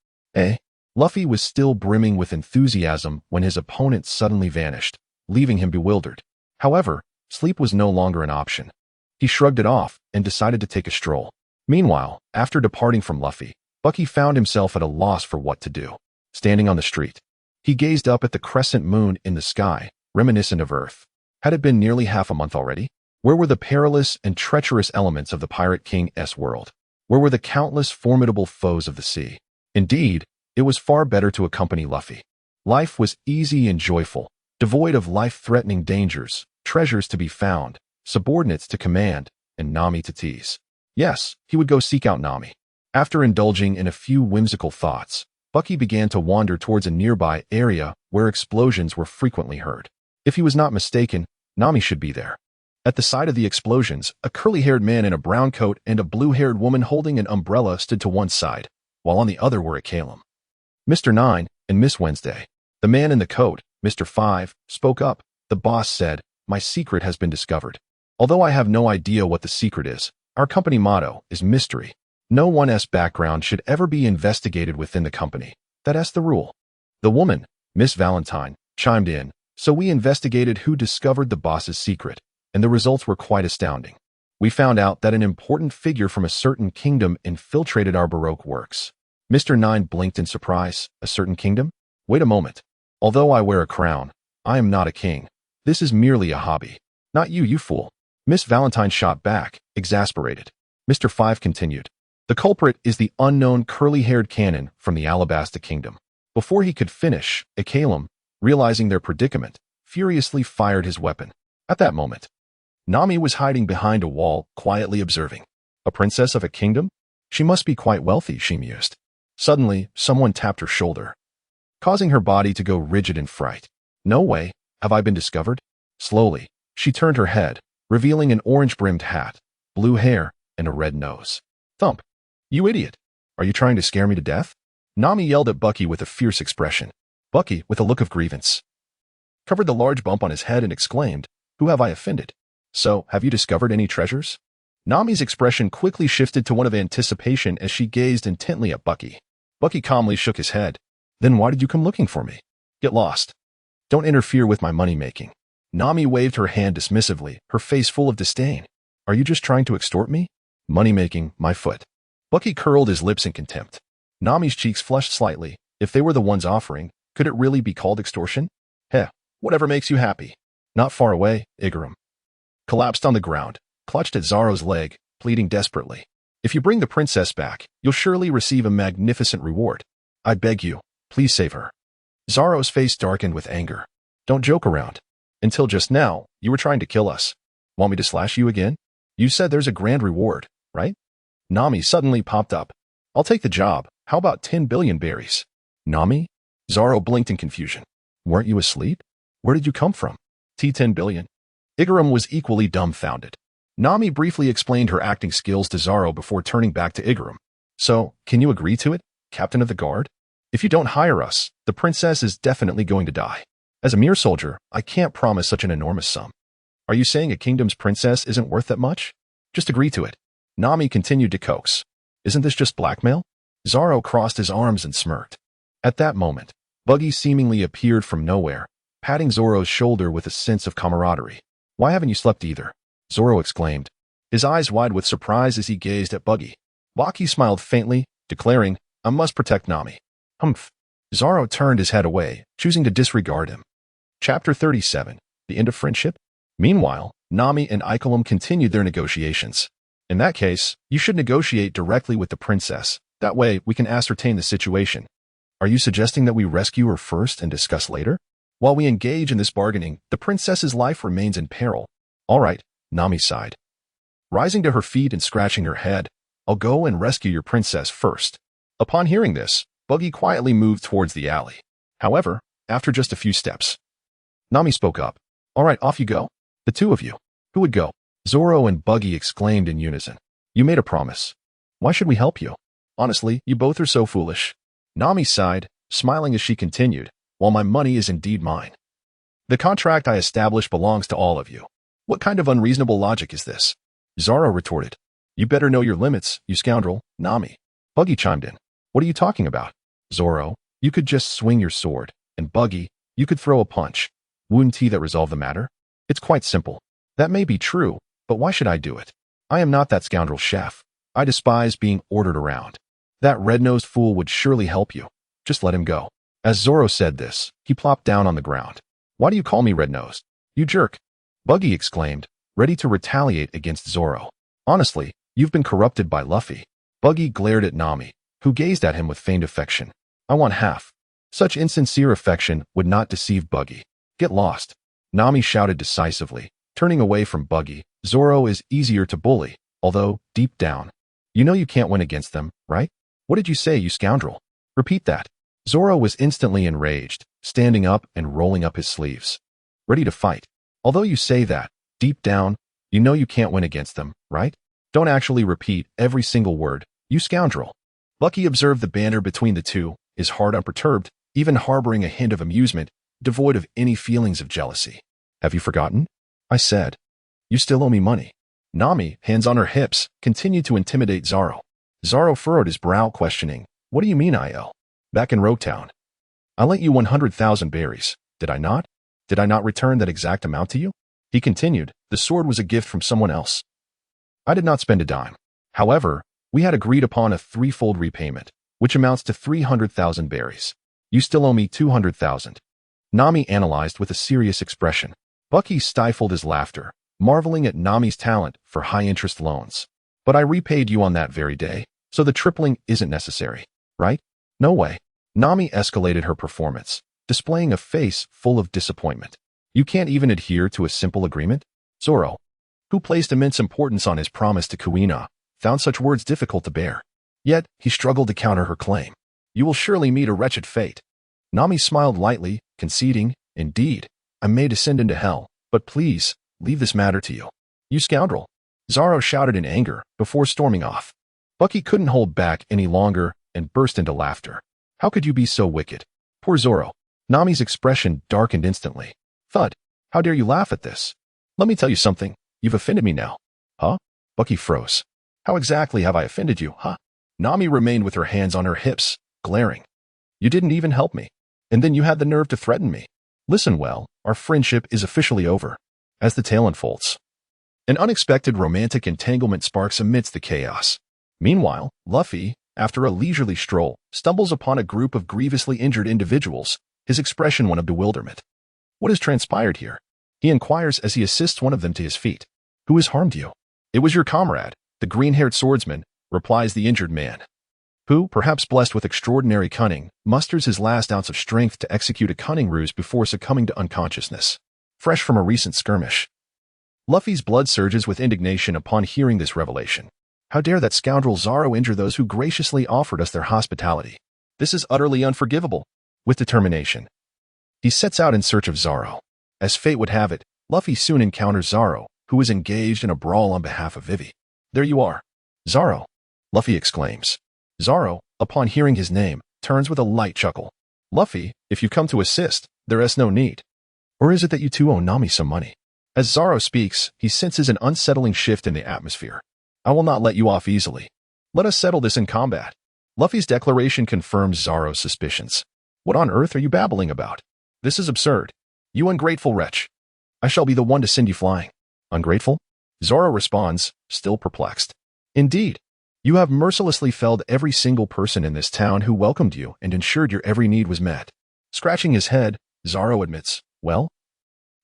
Luffy was still brimming with enthusiasm when his opponent suddenly vanished, leaving him bewildered. However, sleep was no longer an option. He shrugged it off and decided to take a stroll. Meanwhile, after departing from Luffy, Bucky found himself at a loss for what to do. Standing on the street, he gazed up at the crescent moon in the sky, reminiscent of Earth. Had it been nearly half a month already? Where were the perilous and treacherous elements of the Pirate King's world? Where were the countless formidable foes of the sea? Indeed, it was far better to accompany Luffy. Life was easy and joyful, devoid of life-threatening dangers, treasures to be found, subordinates to command, and Nami to tease. Yes, he would go seek out Nami. After indulging in a few whimsical thoughts, Bucky began to wander towards a nearby area where explosions were frequently heard. If he was not mistaken, Nami should be there. At the side of the explosions, a curly-haired man in a brown coat and a blue-haired woman holding an umbrella stood to one side, while on the other were a Calum. Mr. 9 and Miss Wednesday. The man in the coat, Mr. 5, spoke up. The boss said, "My secret has been discovered. Although I have no idea what the secret is, our company motto is mystery. No one's background should ever be investigated within the company. That's the rule." The woman, Miss Valentine, chimed in, "So we investigated who discovered the boss's secret, and the results were quite astounding. We found out that an important figure from a certain kingdom infiltrated our Baroque works." Mr. 9 blinked in surprise. "A certain kingdom? Wait a moment. Although I wear a crown, I am not a king. This is merely a hobby." "Not you, you fool." Miss Valentine shot back, exasperated. Mr. 5 continued, "The culprit is the unknown curly-haired canon from the Alabasta Kingdom." Before he could finish, Calum, realizing their predicament, furiously fired his weapon. At that moment, Nami was hiding behind a wall, quietly observing. A princess of a kingdom? She must be quite wealthy, she mused. Suddenly, someone tapped her shoulder, causing her body to go rigid in fright. "No way, have I been discovered?" Slowly, she turned her head, revealing an orange-brimmed hat, blue hair, and a red nose. Thump. "You idiot! Are you trying to scare me to death?" Nami yelled at Bucky with a fierce expression. Bucky, with a look of grievance, covered the large bump on his head and exclaimed, "Who have I offended? So, have you discovered any treasures?" Nami's expression quickly shifted to one of anticipation as she gazed intently at Bucky. Bucky calmly shook his head. "Then why did you come looking for me? Get lost. Don't interfere with my money-making." Nami waved her hand dismissively, her face full of disdain. "Are you just trying to extort me? Money-making, my foot." Bucky curled his lips in contempt. Nami's cheeks flushed slightly. If they were the ones offering, could it really be called extortion? Heh, whatever makes you happy. Not far away, Igaram collapsed on the ground, clutched at Zoro's leg, pleading desperately. "If you bring the princess back, you'll surely receive a magnificent reward. I beg you, please save her." Zoro's face darkened with anger. "Don't joke around. Until just now, you were trying to kill us. Want me to slash you again? You said there's a grand reward, right?" Nami suddenly popped up. "I'll take the job. How about 10 billion berries?" "Nami?" Zoro blinked in confusion. "Weren't you asleep? Where did you come from? 10 billion? Igaram was equally dumbfounded. Nami briefly explained her acting skills to Zoro before turning back to Igaram. "So, can you agree to it, Captain of the Guard? If you don't hire us, the princess is definitely going to die. As a mere soldier, I can't promise such an enormous sum. Are you saying a kingdom's princess isn't worth that much? Just agree to it." Nami continued to coax. "Isn't this just blackmail?" Zoro crossed his arms and smirked. At that moment, Buggy seemingly appeared from nowhere, patting Zoro's shoulder with a sense of camaraderie. "Why haven't you slept either?" Zoro exclaimed, his eyes wide with surprise as he gazed at Buggy. Baki smiled faintly, declaring, "I must protect Nami." Humph. Zoro turned his head away, choosing to disregard him. Chapter 37. The End of Friendship? Meanwhile, Nami and Ikelam continued their negotiations. "In that case, you should negotiate directly with the princess. That way, we can ascertain the situation. Are you suggesting that we rescue her first and discuss later? While we engage in this bargaining, the princess's life remains in peril." "All right," Nami sighed. Rising to her feet and scratching her head, "I'll go and rescue your princess first." Upon hearing this, Buggy quietly moved towards the alley. However, after just a few steps, Nami spoke up. "All right, off you go. The two of you. Who would go?" Zoro and Buggy exclaimed in unison. "You made a promise. Why should we help you? Honestly, you both are so foolish." Nami sighed, smiling as she continued, "While my money is indeed mine. The contract I established belongs to all of you. What kind of unreasonable logic is this?" Zoro retorted. "You better know your limits, you scoundrel." Nami. Buggy chimed in. "What are you talking about?" Zoro. you could just swing your sword, and Buggy, you could throw a punch. Wouldn't that resolve the matter? It's quite simple. That may be true, but why should I do it? I am not that scoundrel chef. I despise being ordered around. That red-nosed fool would surely help you. Just let him go. As Zoro said this, he plopped down on the ground. Why do you call me red-nosed? You jerk! Buggy exclaimed, ready to retaliate against Zoro. Honestly, you've been corrupted by Luffy. Buggy glared at Nami, who gazed at him with feigned affection. I want half. Such insincere affection would not deceive Buggy. Get lost. Nami shouted decisively, turning away from Buggy. Zoro is easier to bully, although, deep down, you know you can't win against them, right? What did you say, you scoundrel? Repeat that. Zoro was instantly enraged, standing up and rolling up his sleeves. Ready to fight. Although you say that, deep down, you know you can't win against them, right? Don't actually repeat every single word, you scoundrel. Bucky observed the banter between the two, his heart unperturbed, even harboring a hint of amusement, devoid of any feelings of jealousy. Have you forgotten? I said. You still owe me money. Nami, hands on her hips, continued to intimidate Zoro. Zoro furrowed his brow, questioning, What do you mean, IL? Back in Roguetown. I lent you 100,000 berries, did I not? Did I not return that exact amount to you? He continued, the sword was a gift from someone else. I did not spend a dime. However, we had agreed upon a threefold repayment, which amounts to 300,000 berries. You still owe me 200,000. Nami analyzed with a serious expression. Bucky stifled his laughter, marveling at Nami's talent for high-interest loans. But I repaid you on that very day, so the tripling isn't necessary, right? No way. Nami escalated her performance, displaying a face full of disappointment. You can't even adhere to a simple agreement? Zoro, who placed immense importance on his promise to Kuina, found such words difficult to bear. Yet, he struggled to counter her claim. You will surely meet a wretched fate. Nami smiled lightly, conceding, Indeed, I may descend into hell, but please, leave this matter to you. You scoundrel! Zoro shouted in anger before storming off. Bucky couldn't hold back any longer and burst into laughter. How could you be so wicked? Poor Zoro. Nami's expression darkened instantly. Thud, how dare you laugh at this? Let me tell you something. You've offended me now. Huh? Bucky froze. How exactly have I offended you, huh? Nami remained with her hands on her hips, glaring. You didn't even help me. And then you had the nerve to threaten me. Listen well, our friendship is officially over. As the tale unfolds, an unexpected romantic entanglement sparks amidst the chaos. Meanwhile, Luffy, after a leisurely stroll, stumbles upon a group of grievously injured individuals, his expression one of bewilderment. What has transpired here? He inquires as he assists one of them to his feet. Who has harmed you? It was your comrade, the green-haired swordsman, replies the injured man, who, perhaps blessed with extraordinary cunning, musters his last ounce of strength to execute a cunning ruse before succumbing to unconsciousness. Fresh from a recent skirmish. Luffy's blood surges with indignation upon hearing this revelation. How dare that scoundrel Zoro injure those who graciously offered us their hospitality? This is utterly unforgivable. With determination, he sets out in search of Zoro. As fate would have it, Luffy soon encounters Zoro, who is engaged in a brawl on behalf of Vivi. There you are. Zoro, Luffy exclaims. Zoro, upon hearing his name, turns with a light chuckle. Luffy, if you come to assist, there is no need. Or is it that you two owe Nami some money? As Zoro speaks, he senses an unsettling shift in the atmosphere. I will not let you off easily. Let us settle this in combat. Luffy's declaration confirms Zoro's suspicions. What on earth are you babbling about? This is absurd. You ungrateful wretch. I shall be the one to send you flying. Ungrateful? Zoro responds, still perplexed. Indeed. You have mercilessly felled every single person in this town who welcomed you and ensured your every need was met. Scratching his head, Zoro admits, well,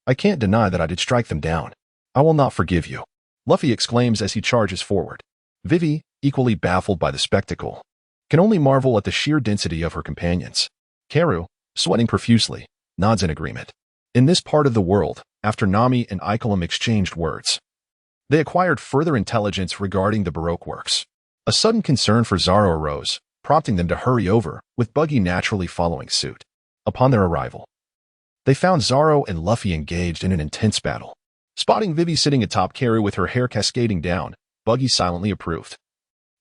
I can't deny that I did strike them down. I will not forgive you. Luffy exclaims as he charges forward. Vivi, equally baffled by the spectacle, can only marvel at the sheer density of her companions. Karu, sweating profusely, nods in agreement. In this part of the world, after Nami and Ikelim exchanged words, they acquired further intelligence regarding the Baroque works. A sudden concern for Zoro arose, prompting them to hurry over, with Buggy naturally following suit. Upon their arrival, they found Zoro and Luffy engaged in an intense battle. Spotting Vivi sitting atop Karu with her hair cascading down, Buggy silently approved.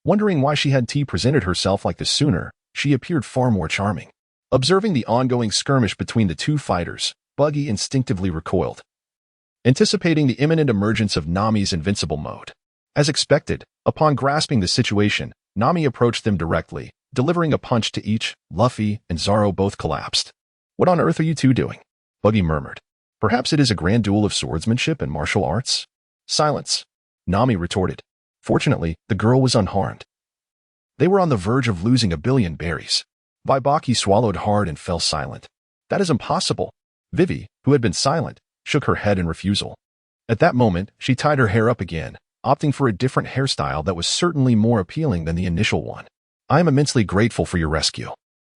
Wondering why she hadn't presented herself like this sooner, she appeared far more charming. Observing the ongoing skirmish between the two fighters, Buggy instinctively recoiled, anticipating the imminent emergence of Nami's invincible mode. As expected, upon grasping the situation, Nami approached them directly, Delivering a punch to each, Luffy and Zoro both collapsed. What on earth are you two doing? Buggy murmured. Perhaps it is a grand duel of swordsmanship and martial arts? Silence. Nami retorted. Fortunately, the girl was unharmed. They were on the verge of losing 1 billion berries. Baki swallowed hard and fell silent. That is impossible. Vivi, who had been silent, shook her head in refusal. At that moment, she tied her hair up again, opting for a different hairstyle that was certainly more appealing than the initial one. I am immensely grateful for your rescue.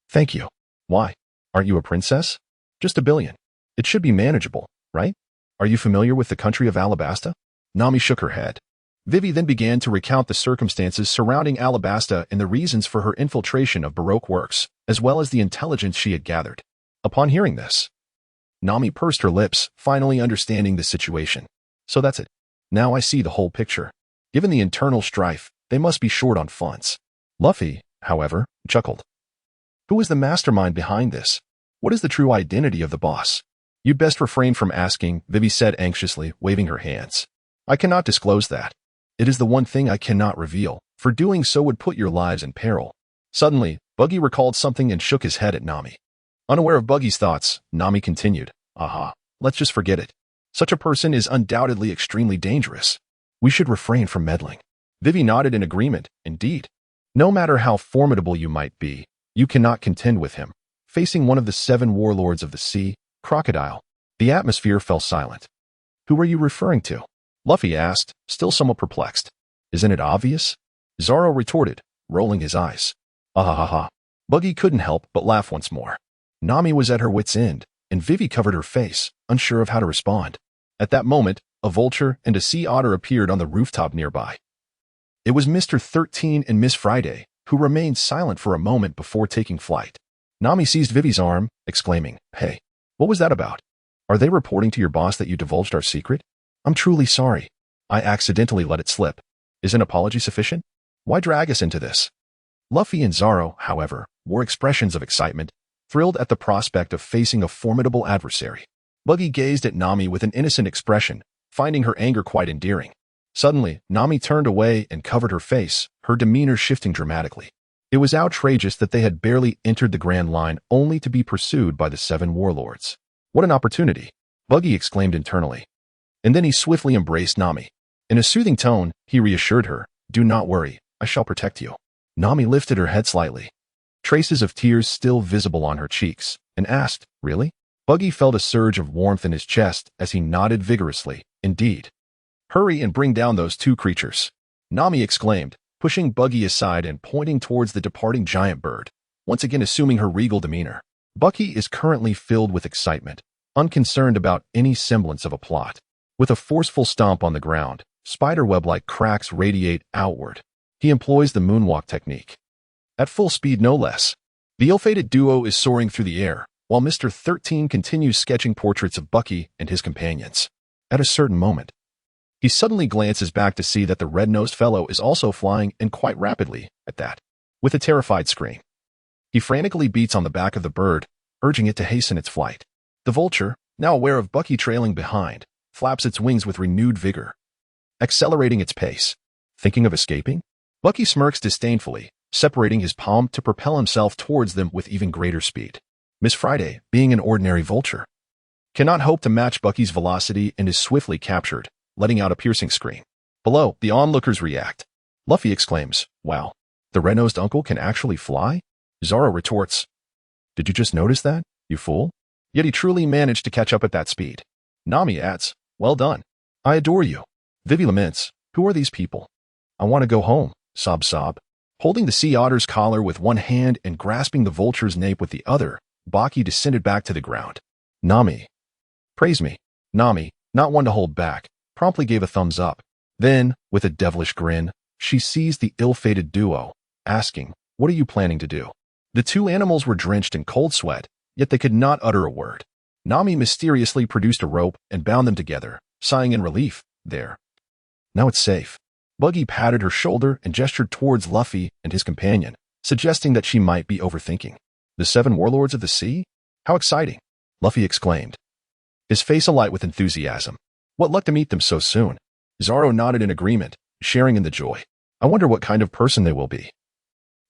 Thank you. Why? Aren't you a princess? Just 1 billion. It should be manageable, right? Are you familiar with the country of Alabasta? Nami shook her head. Vivi then began to recount the circumstances surrounding Alabasta and the reasons for her infiltration of Baroque works, as well as the intelligence she had gathered. Upon hearing this, Nami pursed her lips, finally understanding the situation. So that's it. Now I see the whole picture. Given the internal strife, they must be short on funds. Luffy, however, chuckled. Who is the mastermind behind this? What is the true identity of the boss? You'd best refrain from asking, Vivi said anxiously, waving her hands. I cannot disclose that. It is the one thing I cannot reveal, for doing so would put your lives in peril. Suddenly, Buggy recalled something and shook his head at Nami. Unaware of Buggy's thoughts, Nami continued, Aha, let's just forget it. Such a person is undoubtedly extremely dangerous. We should refrain from meddling. Vivi nodded in agreement, indeed. No matter how formidable you might be, you cannot contend with him. Facing one of the 7 warlords of the sea, Crocodile, the atmosphere fell silent. Who are you referring to? Luffy asked, still somewhat perplexed. Isn't it obvious? Zoro retorted, rolling his eyes. Ah. Buggy couldn't help but laugh once more. Nami was at her wit's end, and Vivi covered her face, unsure of how to respond. At that moment, a vulture and a sea otter appeared on the rooftop nearby. It was Mr. 13 and Miss Friday, who remained silent for a moment before taking flight. Nami seized Vivi's arm, exclaiming, Hey, what was that about? Are they reporting to your boss that you divulged our secret? I'm truly sorry. I accidentally let it slip. Is an apology sufficient? Why drag us into this? Luffy and Zoro, however, wore expressions of excitement, thrilled at the prospect of facing a formidable adversary. Buggy gazed at Nami with an innocent expression, finding her anger quite endearing. Suddenly, Nami turned away and covered her face, her demeanor shifting dramatically. It was outrageous that they had barely entered the Grand Line only to be pursued by the 7 warlords. What an opportunity, Buggy exclaimed internally. And then he swiftly embraced Nami. In a soothing tone, he reassured her, Do not worry, I shall protect you. Nami lifted her head slightly, traces of tears still visible on her cheeks, and asked, Really? Buggy felt a surge of warmth in his chest as he nodded vigorously, Indeed. Hurry and bring down those 2 creatures, Nami exclaimed, pushing Buggy aside and pointing towards the departing giant bird, once again assuming her regal demeanor. Bucky is currently filled with excitement, unconcerned about any semblance of a plot. With a forceful stomp on the ground, spiderweb-like cracks radiate outward. He employs the moonwalk technique. At full speed no less. The ill-fated duo is soaring through the air, while Mr. 13 continues sketching portraits of Bucky and his companions. At a certain moment, he suddenly glances back to see that the red-nosed fellow is also flying, and quite rapidly, at that. With a terrified scream, he frantically beats on the back of the bird, urging it to hasten its flight. The vulture, now aware of Bucky trailing behind, flaps its wings with renewed vigor, accelerating its pace. Thinking of escaping? Bucky smirks disdainfully, separating his palm to propel himself towards them with even greater speed. Miss Friday, being an ordinary vulture, cannot hope to match Bucky's velocity and is swiftly captured, letting out a piercing scream. Below, the onlookers react. Luffy exclaims, Wow, the red-nosed uncle can actually fly? Zoro retorts, Did you just notice that, you fool? Yet he truly managed to catch up at that speed. Nami adds, Well done. I adore you. Vivi laments, Who are these people? I want to go home, sob. Holding the sea otter's collar with one hand and grasping the vulture's nape with the other, Baki descended back to the ground. Nami. Praise me. Nami, not one to hold back, promptly gave a thumbs up. Then, with a devilish grin, she seized the ill-fated duo, asking, What are you planning to do? The 2 animals were drenched in cold sweat, yet they could not utter a word. Nami mysteriously produced a rope and bound them together, sighing in relief, There. Now it's safe. Buggy patted her shoulder and gestured towards Luffy and his companion, suggesting that she might be overthinking. The 7 warlords of the sea? How exciting! Luffy exclaimed, his face alight with enthusiasm. What luck to meet them so soon. Zoro nodded in agreement, sharing in the joy. I wonder what kind of person they will be.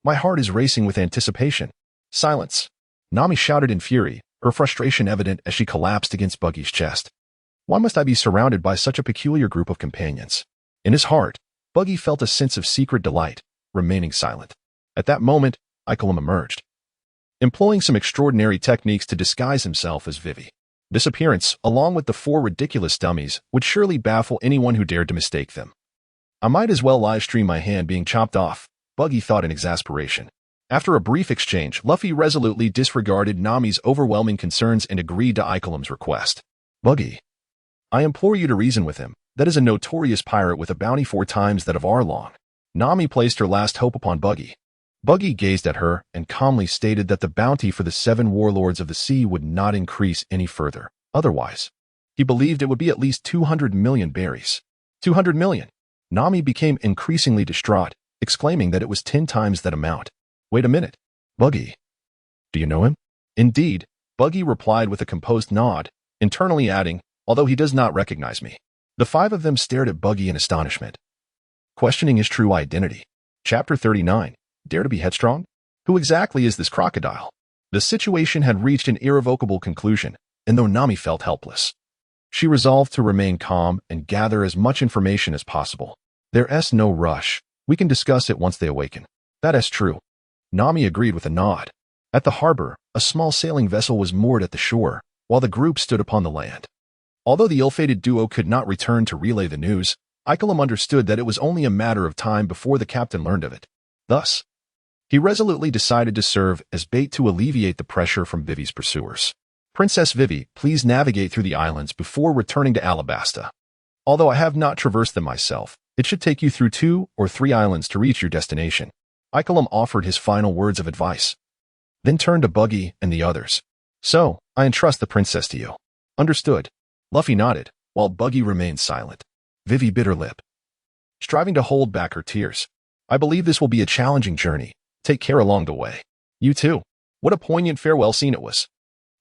My heart is racing with anticipation. Silence. Nami shouted in fury, her frustration evident as she collapsed against Buggy's chest. Why must I be surrounded by such a peculiar group of companions? In his heart, Buggy felt a sense of secret delight, remaining silent. At that moment, Ikelim emerged, employing some extraordinary techniques to disguise himself as Vivi. This appearance, along with the 4 ridiculous dummies, would surely baffle anyone who dared to mistake them. I might as well livestream my hand being chopped off, Buggy thought in exasperation. After a brief exchange, Luffy resolutely disregarded Nami's overwhelming concerns and agreed to Ikelim's request. Buggy, I implore you to reason with him. That is a notorious pirate with a bounty 4 times that of Arlong. Nami placed her last hope upon Buggy. Buggy gazed at her and calmly stated that the bounty for the 7 warlords of the sea would not increase any further. Otherwise, he believed it would be at least 200 million berries. 200 million! Nami became increasingly distraught, exclaiming that it was 10 times that amount. Wait a minute. Buggy. Do you know him? Indeed, Buggy replied with a composed nod, internally adding, although he does not recognize me. The 5 of them stared at Buggy in astonishment, questioning his true identity. Chapter 39. Dare to be headstrong? Who exactly is this crocodile? The situation had reached an irrevocable conclusion, and though Nami felt helpless, she resolved to remain calm and gather as much information as possible. There's no rush. We can discuss it once they awaken. That is true. Nami agreed with a nod. At the harbor, a small sailing vessel was moored at the shore, while the group stood upon the land. Although the ill-fated duo could not return to relay the news, Ikelim understood that it was only a matter of time before the captain learned of it. Thus, he resolutely decided to serve as bait to alleviate the pressure from Vivi's pursuers. Princess Vivi, please navigate through the islands before returning to Alabasta. Although I have not traversed them myself, it should take you through 2 or 3 islands to reach your destination. Ikelim offered his final words of advice, then turned to Buggy and the others. So, I entrust the princess to you. Understood. Luffy nodded, while Buggy remained silent. Vivi bit her lip, striving to hold back her tears. I believe this will be a challenging journey. Take care along the way. You too. What a poignant farewell scene it was.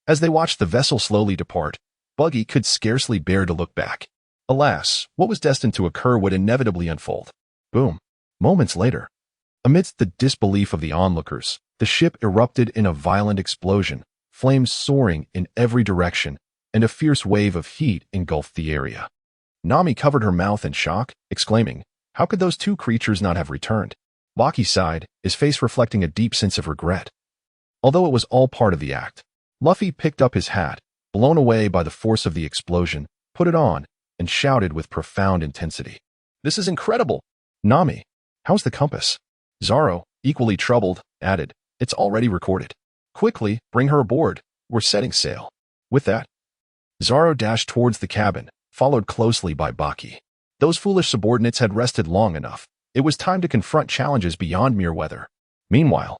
As they watched the vessel slowly depart, Buggy could scarcely bear to look back. Alas, what was destined to occur would inevitably unfold. Boom. Moments later, amidst the disbelief of the onlookers, the ship erupted in a violent explosion, flames soaring in every direction, and a fierce wave of heat engulfed the area. Nami covered her mouth in shock, exclaiming, how could those 2 creatures not have returned? Baki sighed, his face reflecting a deep sense of regret. Although it was all part of the act, Luffy picked up his hat, blown away by the force of the explosion, put it on, and shouted with profound intensity. This is incredible! Nami, how's the compass? Zoro, equally troubled, added, it's already recorded. Quickly, bring her aboard. We're setting sail. With that, Zoro dashed towards the cabin, followed closely by Baki. Those foolish subordinates had rested long enough. It was time to confront challenges beyond mere weather. Meanwhile,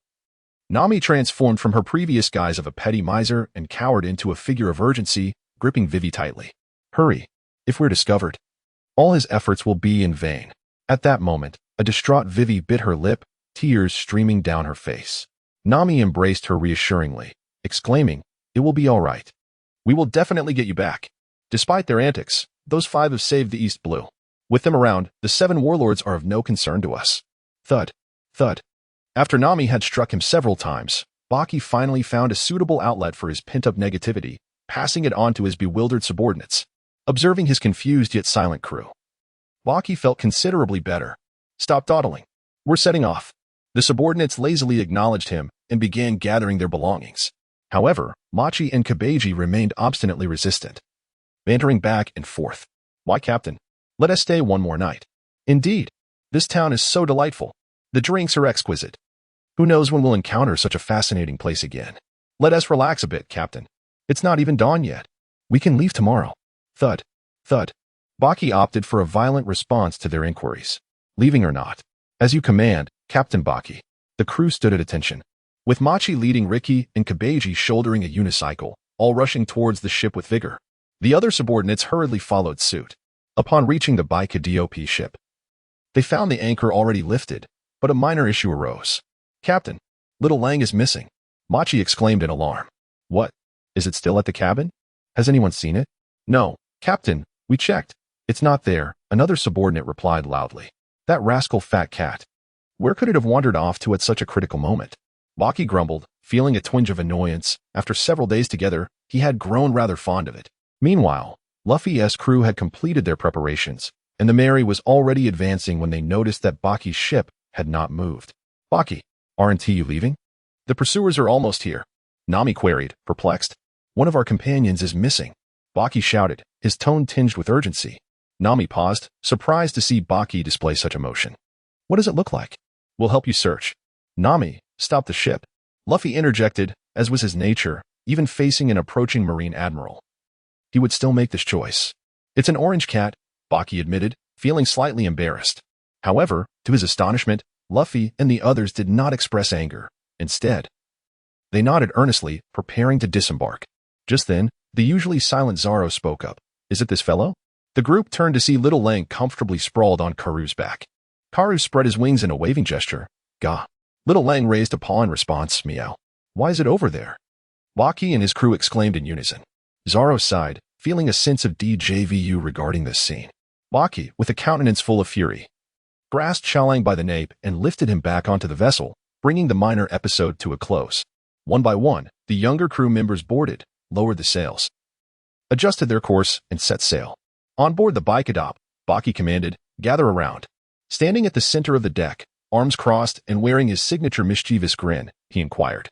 Nami transformed from her previous guise of a petty miser and coward into a figure of urgency, gripping Vivi tightly. Hurry. If we're discovered, all his efforts will be in vain. At that moment, a distraught Vivi bit her lip, tears streaming down her face. Nami embraced her reassuringly, exclaiming, it will be all right. We will definitely get you back. Despite their antics, those 5 have saved the East Blue. With them around, the 7 warlords are of no concern to us. Thud. Thud. After Nami had struck him several times, Baki finally found a suitable outlet for his pent-up negativity, passing it on to his bewildered subordinates. Observing his confused yet silent crew, Baki felt considerably better. Stop dawdling. We're setting off. The subordinates lazily acknowledged him and began gathering their belongings. However, Machi and Kabeji remained obstinately resistant, bantering back and forth. Why, Captain? Let us stay one more night. Indeed, this town is so delightful. The drinks are exquisite. Who knows when we'll encounter such a fascinating place again? Let us relax a bit, Captain. It's not even dawn yet. We can leave tomorrow. Thud. Thud. Baki opted for a violent response to their inquiries. Leaving or not? As you command, Captain Baki. The crew stood at attention, with Machi leading Ricky and Kabeji shouldering a unicycle, all rushing towards the ship with vigor. The other subordinates hurriedly followed suit. Upon reaching the Baki DOP ship, they found the anchor already lifted, but a minor issue arose. Captain, Little Lang is missing, Machi exclaimed in alarm. What? Is it still at the cabin? Has anyone seen it? No, Captain, we checked. It's not there, another subordinate replied loudly. That rascal fat cat. Where could it have wandered off to at such a critical moment? Baki grumbled, feeling a twinge of annoyance. After several days together, he had grown rather fond of it. Meanwhile, Luffy's crew had completed their preparations, and the Mary was already advancing when they noticed that Baki's ship had not moved. Baki, aren't you leaving? The pursuers are almost here, Nami queried, perplexed. One of our companions is missing. Baki shouted, his tone tinged with urgency. Nami paused, surprised to see Baki display such emotion. What does it look like? We'll help you search. Nami, stop the ship. Luffy interjected, as was his nature, even facing an approaching Marine Admiral. He would still make this choice. It's an orange cat, Baki admitted, feeling slightly embarrassed. However, to his astonishment, Luffy and the others did not express anger. Instead, they nodded earnestly, preparing to disembark. Just then, the usually silent Zoro spoke up. Is it this fellow? The group turned to see Little Lang comfortably sprawled on Karu's back. Karu spread his wings in a waving gesture. Gah. Little Lang raised a paw in response, meow. Why is it over there? Baki and his crew exclaimed in unison. Zoro sighed, feeling a sense of déjà vu regarding this scene. Baki, with a countenance full of fury, grasped Xiaolang by the nape and lifted him back onto the vessel, bringing the minor episode to a close. One by one, the younger crew members boarded, lowered the sails, adjusted their course, and set sail. On board the Baikodop, Baki commanded, gather around. Standing at the center of the deck, arms crossed and wearing his signature mischievous grin, he inquired.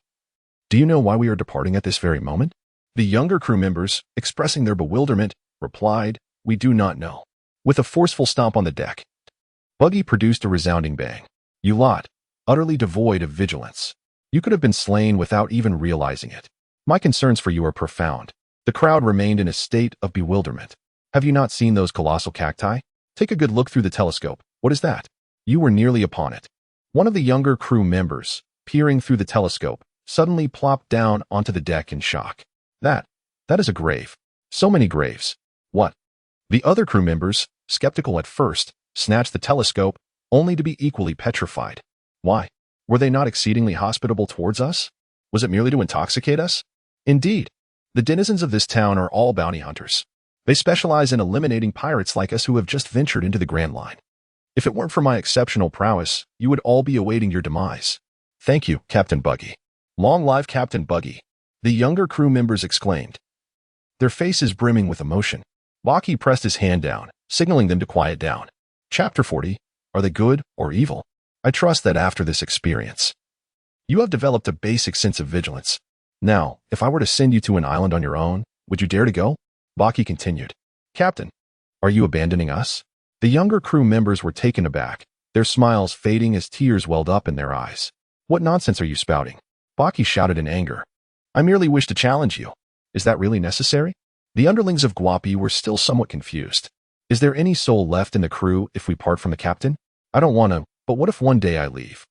Do you know why we are departing at this very moment? The younger crew members, expressing their bewilderment, replied, we do not know. With a forceful stomp on the deck, Buggy produced a resounding bang. You lot, utterly devoid of vigilance. You could have been slain without even realizing it. My concerns for you are profound. The crowd remained in a state of bewilderment. Have you not seen those colossal cacti? Take a good look through the telescope. What is that? You were nearly upon it. One of the younger crew members, peering through the telescope, suddenly plopped down onto the deck in shock. That is a grave. So many graves. What? The other crew members, skeptical at first, snatched the telescope, only to be equally petrified. Why? Were they not exceedingly hospitable towards us? Was it merely to intoxicate us? Indeed, the denizens of this town are all bounty hunters. They specialize in eliminating pirates like us who have just ventured into the Grand Line. If it weren't for my exceptional prowess, you would all be awaiting your demise. Thank you, Captain Buggy. Long live Captain Buggy, the younger crew members exclaimed, their faces brimming with emotion. Baki pressed his hand down, signaling them to quiet down. Chapter 40. Are they good or evil? I trust that after this experience, you have developed a basic sense of vigilance. Now, if I were to send you to an island on your own, would you dare to go? Baki continued. Captain, are you abandoning us? The younger crew members were taken aback, their smiles fading as tears welled up in their eyes. What nonsense are you spouting? Baki shouted in anger. I merely wish to challenge you. Is that really necessary? The underlings of Guapi were still somewhat confused. Is there any soul left in the crew if we part from the captain? I don't want to, but what if one day I leave?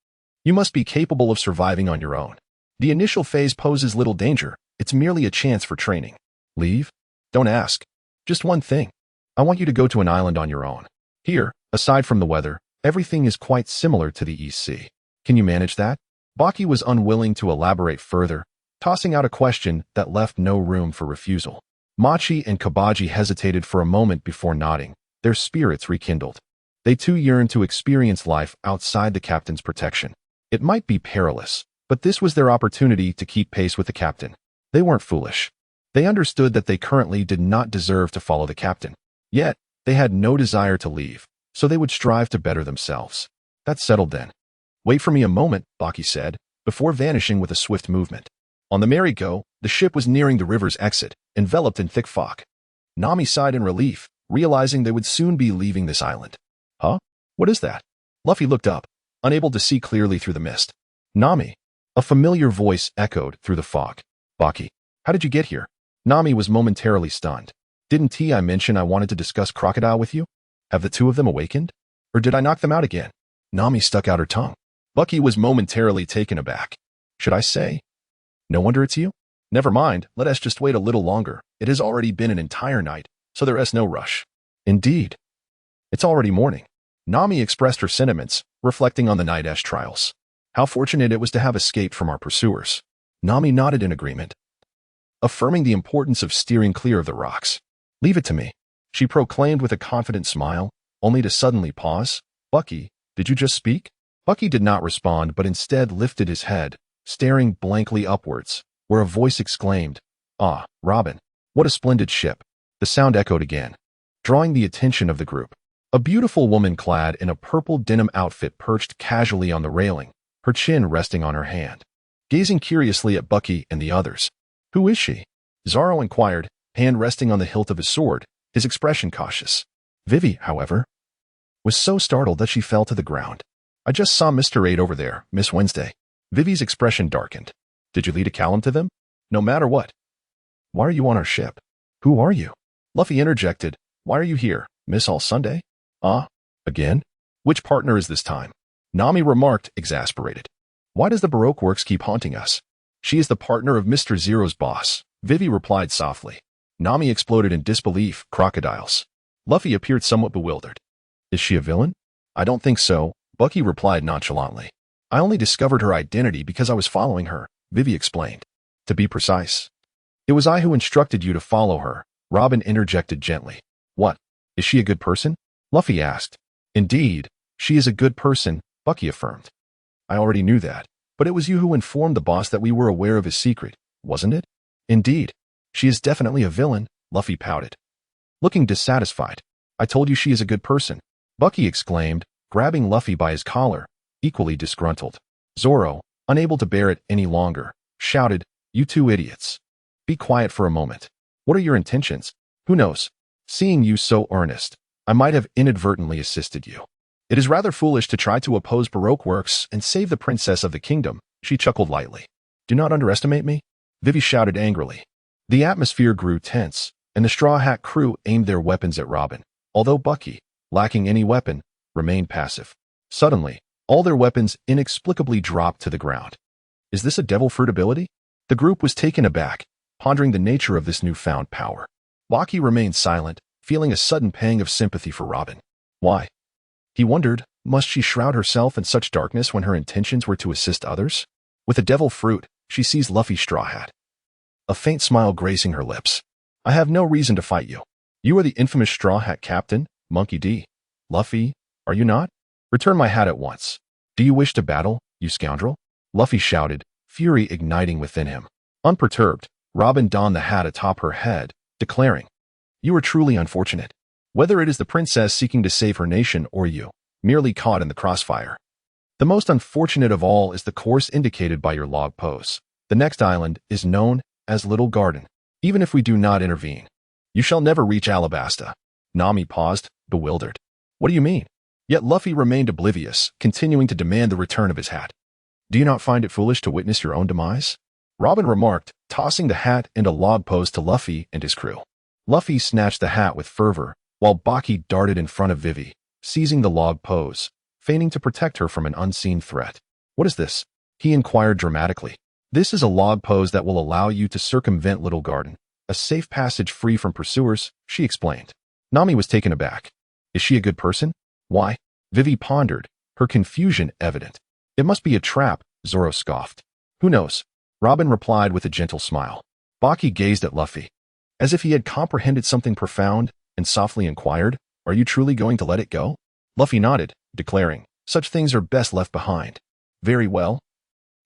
You must be capable of surviving on your own. The initial phase poses little danger. It's merely a chance for training. Leave? Don't ask. Just one thing. I want you to go to an island on your own. Here, aside from the weather, everything is quite similar to the East Sea. Can you manage that? Baki was unwilling to elaborate further, tossing out a question that left no room for refusal. Machi and Kabaji hesitated for a moment before nodding, their spirits rekindled. They too yearned to experience life outside the captain's protection. It might be perilous, but this was their opportunity to keep pace with the captain. They weren't foolish. They understood that they currently did not deserve to follow the captain. Yet, they had no desire to leave, so they would strive to better themselves. That settled then. Wait for me a moment, Baki said, before vanishing with a swift movement. On the merry-go, the ship was nearing the river's exit, enveloped in thick fog. Nami sighed in relief, realizing they would soon be leaving this island. Huh? What is that? Luffy looked up, unable to see clearly through the mist. Nami. A familiar voice echoed through the fog. Baki, how did you get here? Nami was momentarily stunned. Didn't I mention I wanted to discuss Crocodile with you? Have the two of them awakened? Or did I knock them out again? Nami stuck out her tongue. Bucky was momentarily taken aback. Should I say? No wonder it's you? Never mind, let us just wait a little longer. It has already been an entire night, so there is no rush. Indeed. It's already morning. Nami expressed her sentiments, reflecting on the night-ash trials. How fortunate it was to have escaped from our pursuers. Nami nodded in agreement, affirming the importance of steering clear of the rocks. Leave it to me, she proclaimed with a confident smile, only to suddenly pause. Bucky, did you just speak? Bucky did not respond but instead lifted his head, staring blankly upwards, where a voice exclaimed, "Ah, Robin, what a splendid ship." The sound echoed again, drawing the attention of the group. A beautiful woman clad in a purple denim outfit perched casually on the railing, her chin resting on her hand, gazing curiously at Bucky and the others. "Who is she?" Zoro inquired, hand resting on the hilt of his sword, his expression cautious. Vivi, however, was so startled that she fell to the ground. "I just saw Mr. 8 over there, Miss Wednesday." Vivi's expression darkened. "Did you lead a Callum to them?" "No matter what." "Why are you on our ship?" "Who are you?" Luffy interjected. "Why are you here, Miss All Sunday?" "Ah, again? Which partner is this time?" Nami remarked, exasperated. "Why does the Baroque Works keep haunting us?" "She is the partner of Mr. Zero's boss," Vivi replied softly. Nami exploded in disbelief. "Crocodiles." Luffy appeared somewhat bewildered. "Is she a villain?" "I don't think so," Bucky replied nonchalantly. "I only discovered her identity because I was following her," Vivi explained. "To be precise, it was I who instructed you to follow her," Robin interjected gently. "What? Is she a good person?" Luffy asked. "Indeed, she is a good person," Bucky affirmed. "I already knew that, but it was you who informed the boss that we were aware of his secret, wasn't it?" "Indeed, she is definitely a villain," Luffy pouted, looking dissatisfied. "I told you she is a good person," Bucky exclaimed, grabbing Luffy by his collar, equally disgruntled. Zoro, unable to bear it any longer, shouted, "You two idiots. Be quiet for a moment. What are your intentions? Who knows? Seeing you so earnest, I might have inadvertently assisted you. It is rather foolish to try to oppose Baroque Works and save the princess of the kingdom," she chuckled lightly. "Do not underestimate me," Vivi shouted angrily. The atmosphere grew tense, and the Straw Hat crew aimed their weapons at Robin, although Bucky, lacking any weapon, remained passive. Suddenly, all their weapons inexplicably dropped to the ground. "Is this a devil fruit ability?" The group was taken aback, pondering the nature of this newfound power. Baki remained silent, feeling a sudden pang of sympathy for Robin. Why? He wondered, must she shroud herself in such darkness when her intentions were to assist others? With a devil fruit, she seized Luffy's straw hat, a faint smile gracing her lips. "I have no reason to fight you. You are the infamous Straw Hat Captain, Monkey D. Luffy, are you not? Return my hat at once. Do you wish to battle, you scoundrel?" Luffy shouted, fury igniting within him. Unperturbed, Robin donned the hat atop her head, declaring, "You are truly unfortunate. Whether it is the princess seeking to save her nation or you, merely caught in the crossfire. The most unfortunate of all is the course indicated by your log pose. The next island is known as Little Garden. Even if we do not intervene, you shall never reach Alabasta." Nami paused, bewildered. "What do you mean?" Yet Luffy remained oblivious, continuing to demand the return of his hat. "Do you not find it foolish to witness your own demise?" Robin remarked, tossing the hat and a log pose to Luffy and his crew. Luffy snatched the hat with fervor, while Baki darted in front of Vivi, seizing the log pose, feigning to protect her from an unseen threat. "What is this?" he inquired dramatically. "This is a log pose that will allow you to circumvent Little Garden, a safe passage free from pursuers," she explained. Nami was taken aback. "Is she a good person?" "Why?" Vivi pondered, her confusion evident. "It must be a trap," Zoro scoffed. "Who knows?" Robin replied with a gentle smile. Baki gazed at Luffy, as if he had comprehended something profound, and softly inquired, "Are you truly going to let it go?" Luffy nodded, declaring, "Such things are best left behind." "Very well."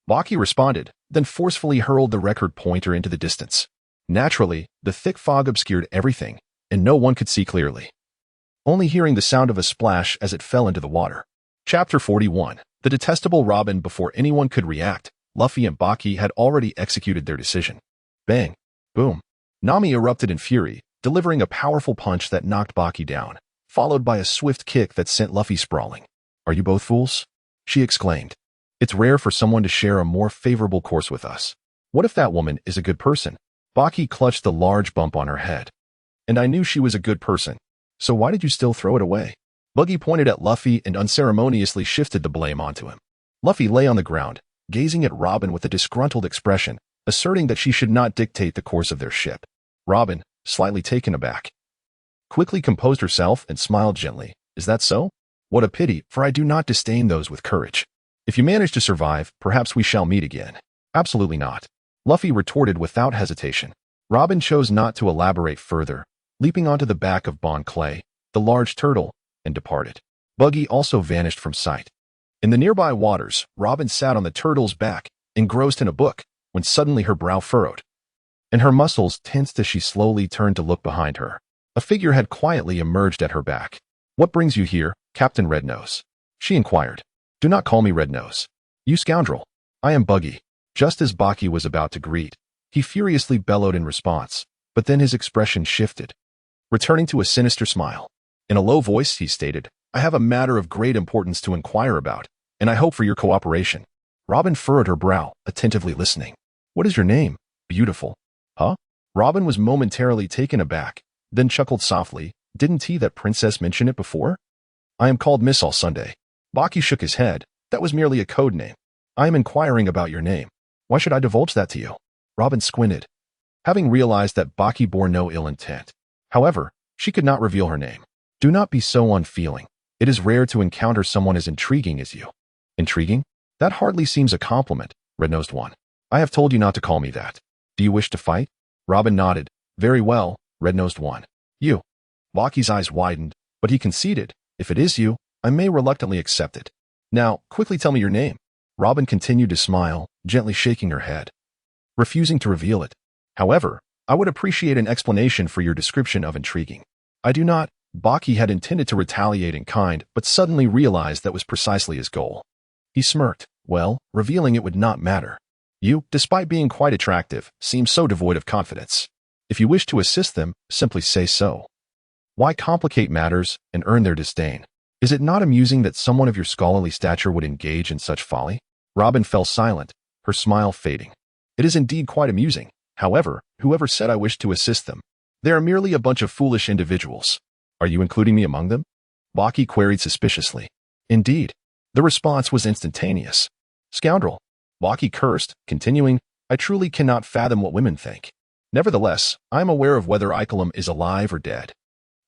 Baki responded, then forcefully hurled the record pointer into the distance. Naturally, the thick fog obscured everything, and no one could see clearly, only hearing the sound of a splash as it fell into the water. Chapter 41. The detestable Robin. Before anyone could react, Luffy and Baki had already executed their decision. Bang! Boom! Nami erupted in fury, delivering a powerful punch that knocked Baki down, followed by a swift kick that sent Luffy sprawling. "Are you both fools?" she exclaimed. "It's rare for someone to share a more favorable course with us. What if that woman is a good person?" Baki clutched the large bump on her head. "And I knew she was a good person. So why did you still throw it away?" Buggy pointed at Luffy and unceremoniously shifted the blame onto him. Luffy lay on the ground, gazing at Robin with a disgruntled expression, asserting that she should not dictate the course of their ship. Robin, slightly taken aback, quickly composed herself and smiled gently. "Is that so? What a pity, for I do not disdain those with courage. If you manage to survive, perhaps we shall meet again." "Absolutely not," Luffy retorted without hesitation. Robin chose not to elaborate further, leaping onto the back of Bon Clay, the large turtle, and departed. Buggy also vanished from sight. In the nearby waters, Robin sat on the turtle's back, engrossed in a book, when suddenly her brow furrowed, and her muscles tensed as she slowly turned to look behind her. A figure had quietly emerged at her back. "What brings you here, Captain Rednose?" she inquired. "Do not call me Rednose, you scoundrel. I am Buggy." Just as Baki was about to greet, he furiously bellowed in response, but then his expression shifted, returning to a sinister smile. In a low voice, he stated, "I have a matter of great importance to inquire about, and I hope for your cooperation." Robin furrowed her brow, attentively listening. "What is your name, beautiful?" "Huh?" Robin was momentarily taken aback, then chuckled softly. "Didn't he, that princess, mention it before?" "I am called Miss All Sunday." Baki shook his head. "That was merely a code name. I am inquiring about your name. Why should I divulge that to you?" Robin squinted, having realized that Baki bore no ill intent. However, she could not reveal her name. "Do not be so unfeeling. It is rare to encounter someone as intriguing as you." "Intriguing? That hardly seems a compliment, Red-Nosed One. I have told you not to call me that. Do you wish to fight?" Robin nodded. "Very well, Red-Nosed One. You." Baki's eyes widened, but he conceded. "If it is you, I may reluctantly accept it. Now, quickly tell me your name." Robin continued to smile, gently shaking her head, refusing to reveal it. "However, I would appreciate an explanation for your description of intriguing." "I do not." Baki had intended to retaliate in kind, but suddenly realized that was precisely his goal. He smirked. "Well, revealing it would not matter. You, despite being quite attractive, seem so devoid of confidence. If you wish to assist them, simply say so. Why complicate matters and earn their disdain? Is it not amusing that someone of your scholarly stature would engage in such folly?" Robin fell silent, her smile fading. "It is indeed quite amusing. However, whoever said I wished to assist them? They are merely a bunch of foolish individuals. Are you including me among them?" Baki queried suspiciously. "Indeed." The response was instantaneous. "Scoundrel." Baki cursed, continuing, "I truly cannot fathom what women think. Nevertheless, I am aware of whether Icolum is alive or dead."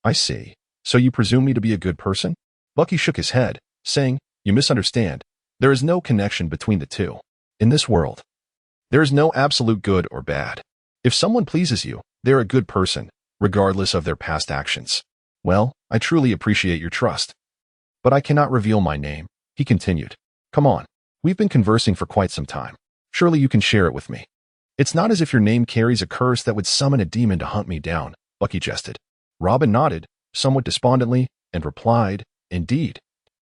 "I see. So you presume me to be a good person?" Bucky shook his head, saying, "You misunderstand. There is no connection between the two. In this world, there is no absolute good or bad. If someone pleases you, they're a good person, regardless of their past actions." "Well, I truly appreciate your trust. But I cannot reveal my name," he continued. "Come on. We've been conversing for quite some time. Surely you can share it with me." "It's not as if your name carries a curse that would summon a demon to hunt me down," Bucky jested. Robin nodded, somewhat despondently, and replied, "Indeed.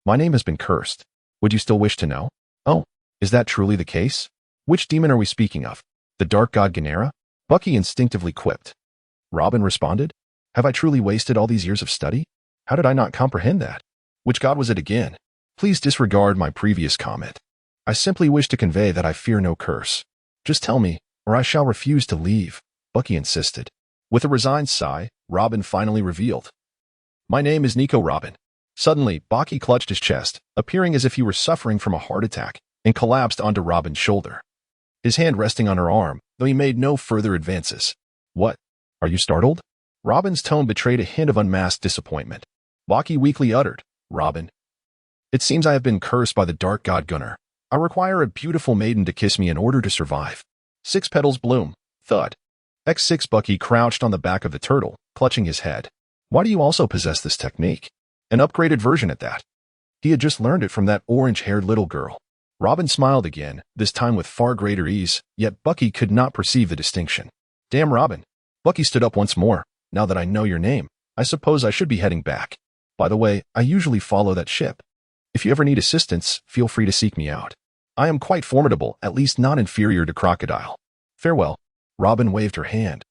My name has been cursed. Would you still wish to know?" "Oh, is that truly the case? Which demon are we speaking of? The dark god Genera?" Bucky instinctively quipped. Robin responded, "Have I truly wasted all these years of study? How did I not comprehend that? Which god was it again? Please disregard my previous comment. I simply wish to convey that I fear no curse. Just tell me, or I shall refuse to leave," Bucky insisted. With a resigned sigh, Robin finally revealed, "My name is Nico Robin." Suddenly, Baki clutched his chest, appearing as if he were suffering from a heart attack, and collapsed onto Robin's shoulder, his hand resting on her arm, though he made no further advances. "What? Are you startled?" Robin's tone betrayed a hint of unmasked disappointment. Baki weakly uttered, "Robin, it seems I have been cursed by the dark god Gunnar. I require a beautiful maiden to kiss me in order to survive." 6 petals bloom. Thud. X6 Bucky crouched on the back of the turtle, clutching his head. "Why do you also possess this technique? An upgraded version at that." He had just learned it from that orange-haired little girl. Robin smiled again, this time with far greater ease, yet Bucky could not perceive the distinction. "Damn, Robin." Bucky stood up once more. "Now that I know your name, I suppose I should be heading back. By the way, I usually follow that ship. If you ever need assistance, feel free to seek me out. I am quite formidable, at least not inferior to Crocodile. Farewell." Robin waved her hand,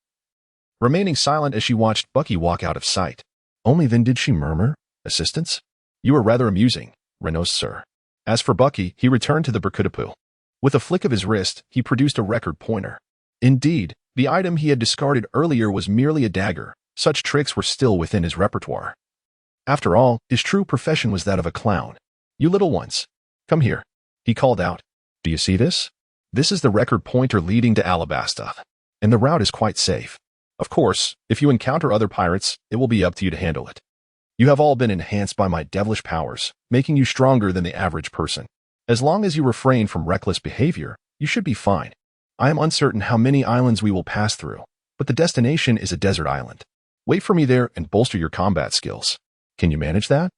remaining silent as she watched Bucky walk out of sight. Only then did she murmur, "Assistance? You are rather amusing, Renos, sir." As for Bucky, he returned to the Berkudapu. With a flick of his wrist, he produced a record pointer. Indeed, the item he had discarded earlier was merely a dagger. Such tricks were still within his repertoire. After all, his true profession was that of a clown. "You little ones, come here," he called out. "Do you see this? This is the record pointer leading to Alabasta, and the route is quite safe. Of course, if you encounter other pirates, it will be up to you to handle it. You have all been enhanced by my devilish powers, making you stronger than the average person. As long as you refrain from reckless behavior, you should be fine. I am uncertain how many islands we will pass through, but the destination is a desert island. Wait for me there and bolster your combat skills. Can you manage that?"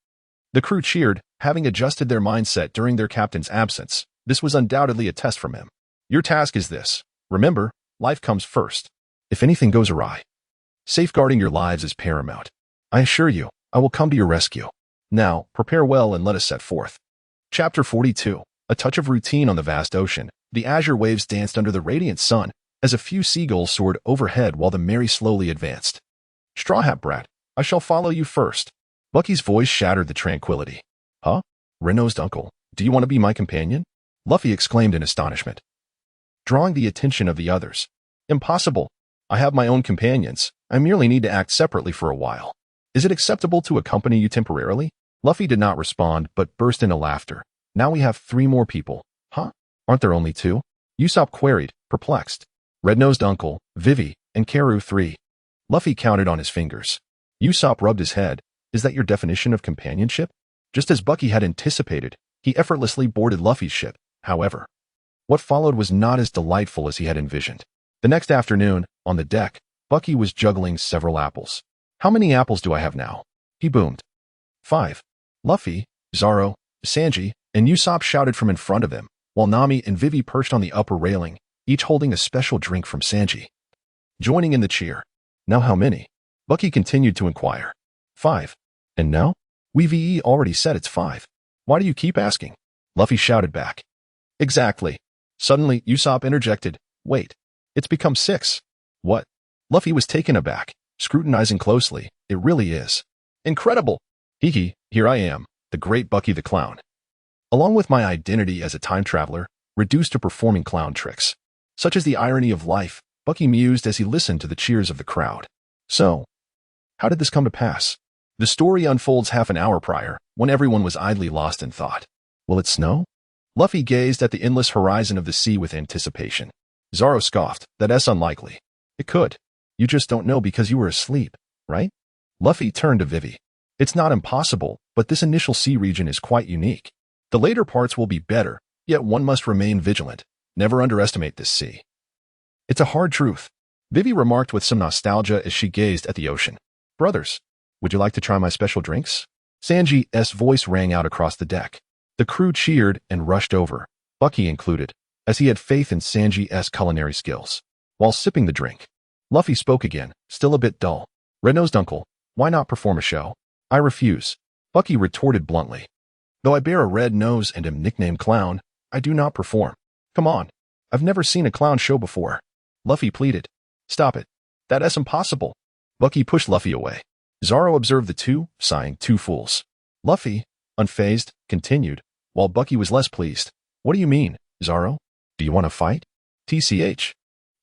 The crew cheered, having adjusted their mindset during their captain's absence. This was undoubtedly a test from him. Your task is this. Remember, life comes first. If anything goes awry, safeguarding your lives is paramount. I assure you, I will come to your rescue. Now, prepare well and let us set forth. Chapter 42. A touch of routine on the vast ocean. The azure waves danced under the radiant sun as a few seagulls soared overhead while the Mary slowly advanced. Straw Hat Brat, I shall follow you first. Bucky's voice shattered the tranquility. Huh? Red-nosed uncle, do you want to be my companion? Luffy exclaimed in astonishment, drawing the attention of the others. Impossible. I have my own companions. I merely need to act separately for a while. Is it acceptable to accompany you temporarily? Luffy did not respond, but burst into laughter. Now we have 3 more people. Huh? Aren't there only 2? Usopp queried, perplexed. Red-nosed uncle, Vivi, and Karu 3. Luffy counted on his fingers. Usopp rubbed his head. Is that your definition of companionship? Just as Bucky had anticipated, he effortlessly boarded Luffy's ship. However, what followed was not as delightful as he had envisioned. The next afternoon, on the deck, Bucky was juggling several apples. How many apples do I have now? He boomed. 5. Luffy, Zoro, Sanji, and Usopp shouted from in front of him, while Nami and Vivi perched on the upper railing, each holding a special drink from Sanji. Joining in the cheer. Now how many? Bucky continued to inquire. 5. And now? We already said it's 5. Why do you keep asking? Luffy shouted back. Exactly. Suddenly, Usopp interjected. Wait. It's become 6. What? Luffy was taken aback, scrutinizing closely. It really is. Incredible. Hee, here I am, the great Bucky the Clown. Along with my identity as a time traveler, reduced to performing clown tricks. Such is the irony of life, Bucky mused as he listened to the cheers of the crowd. So, how did this come to pass? The story unfolds half an hour prior, when everyone was idly lost in thought. Will it snow? Luffy gazed at the endless horizon of the sea with anticipation. Zoro scoffed, that's unlikely. It could. You just don't know because you were asleep, right? Luffy turned to Vivi. It's not impossible, but this initial sea region is quite unique. The later parts will be better, yet one must remain vigilant. Never underestimate this sea. It's a hard truth. Vivi remarked with some nostalgia as she gazed at the ocean. Brothers, would you like to try my special drinks? Sanji's voice rang out across the deck. The crew cheered and rushed over, Bucky included, as he had faith in Sanji's culinary skills. While sipping the drink, Luffy spoke again, still a bit dull. Red-nosed uncle, why not perform a show? I refuse. Bucky retorted bluntly. Though I bear a red nose and am nicknamed Clown, I do not perform. Come on. I've never seen a clown show before. Luffy pleaded. Stop it. That's impossible. Bucky pushed Luffy away. Zoro observed the two, sighing, 2 fools. Luffy, unfazed, continued, while Bucky was less pleased. What do you mean, Zoro? Do you want to fight? TCH.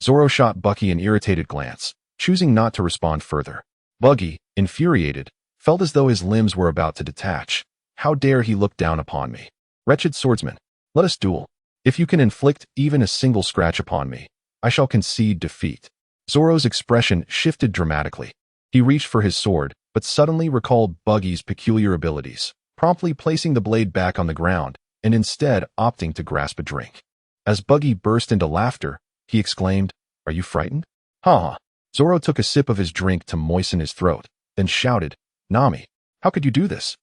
Zoro shot Bucky an irritated glance, choosing not to respond further. Bucky, infuriated, felt as though his limbs were about to detach. How dare he look down upon me? Wretched swordsman, let us duel. If you can inflict even a single scratch upon me, I shall concede defeat. Zoro's expression shifted dramatically. He reached for his sword, but suddenly recalled Buggy's peculiar abilities, promptly placing the blade back on the ground, and instead opting to grasp a drink. As Buggy burst into laughter, he exclaimed, Are you frightened? Ha! Zoro took a sip of his drink to moisten his throat, then shouted, Nami, how could you do this?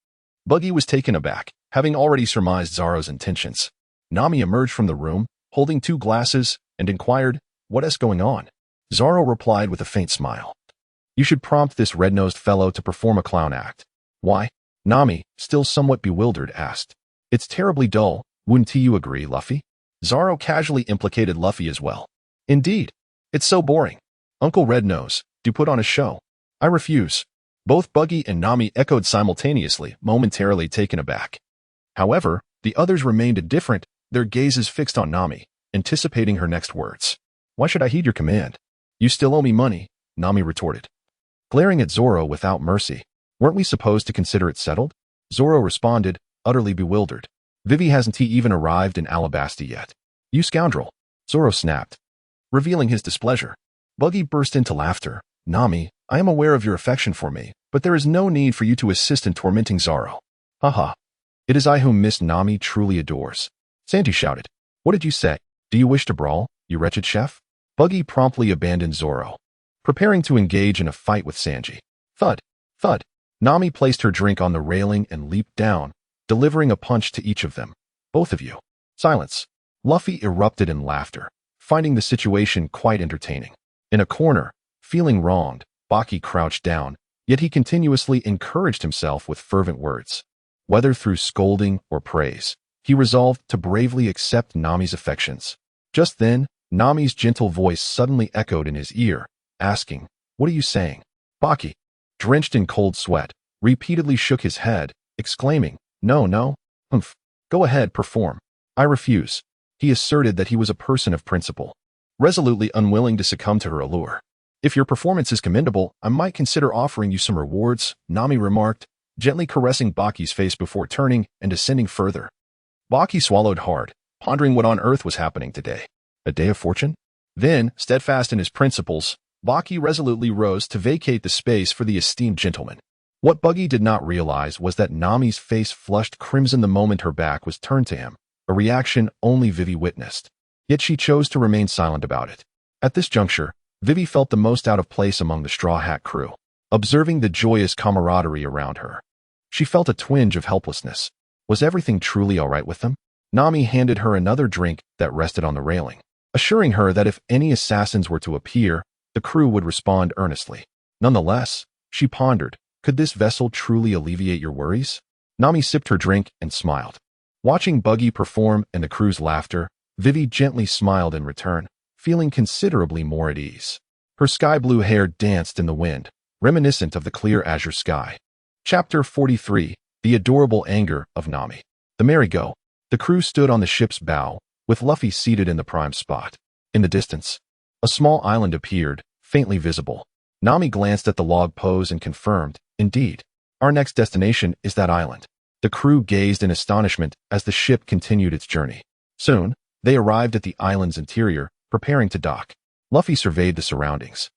Buggy was taken aback, having already surmised Zoro's intentions. Nami emerged from the room, holding 2 glasses, and inquired, What's going on? Zoro replied with a faint smile. You should prompt this red-nosed fellow to perform a clown act. Why? Nami, still somewhat bewildered, asked. It's terribly dull, wouldn't you agree, Luffy? Zoro casually implicated Luffy as well. Indeed. It's so boring. Uncle Red-Nose, do put on a show. I refuse. Both Buggy and Nami echoed simultaneously, momentarily taken aback. However, the others remained indifferent, their gazes fixed on Nami, anticipating her next words. Why should I heed your command? You still owe me money, Nami retorted. Glaring at Zoro without mercy. Weren't we supposed to consider it settled? Zoro responded, utterly bewildered. Vivi hasn't he even arrived in Alabasta yet? You scoundrel. Zoro snapped, revealing his displeasure. Buggy burst into laughter. Nami, I am aware of your affection for me, but there is no need for you to assist in tormenting Zoro. Haha. It is I whom Miss Nami truly adores. Sanji shouted. What did you say? Do you wish to brawl, you wretched chef? Buggy promptly abandoned Zoro, preparing to engage in a fight with Sanji. Thud, thud. Nami placed her drink on the railing and leaped down, delivering a punch to each of them. Both of you. Silence. Luffy erupted in laughter, finding the situation quite entertaining. In a corner, feeling wronged, Baki crouched down, yet he continuously encouraged himself with fervent words. Whether through scolding or praise, he resolved to bravely accept Nami's affections. Just then, Nami's gentle voice suddenly echoed in his ear, asking, "What are you saying?" Baki, drenched in cold sweat, repeatedly shook his head, exclaiming, No, go ahead, perform. I refuse." He asserted that he was a person of principle, resolutely unwilling to succumb to her allure. "If your performance is commendable, I might consider offering you some rewards," Nami remarked, gently caressing Baki's face before turning and descending further. Baki swallowed hard, pondering what on earth was happening today. A day of fortune? Then, steadfast in his principles, Baki resolutely rose to vacate the space for the esteemed gentleman. What Buggy did not realize was that Nami's face flushed crimson the moment her back was turned to him, a reaction only Vivi witnessed. Yet she chose to remain silent about it. At this juncture, Vivi felt the most out of place among the Straw Hat crew, observing the joyous camaraderie around her. She felt a twinge of helplessness. Was everything truly all right with them? Nami handed her another drink that rested on the railing, assuring her that if any assassins were to appear, the crew would respond earnestly. Nonetheless, she pondered, could this vessel truly alleviate your worries? Nami sipped her drink and smiled. Watching Buggy perform and the crew's laughter, Vivi gently smiled in return, feeling considerably more at ease. Her sky-blue hair danced in the wind, reminiscent of the clear azure sky. Chapter 43, The Adorable Anger of Nami. The merry-go. The crew stood on the ship's bow, with Luffy seated in the prime spot. In the distance, a small island appeared, faintly visible. Nami glanced at the log pose and confirmed, indeed, our next destination is that island. The crew gazed in astonishment as the ship continued its journey. Soon, they arrived at the island's interior, preparing to dock. Luffy surveyed the surroundings,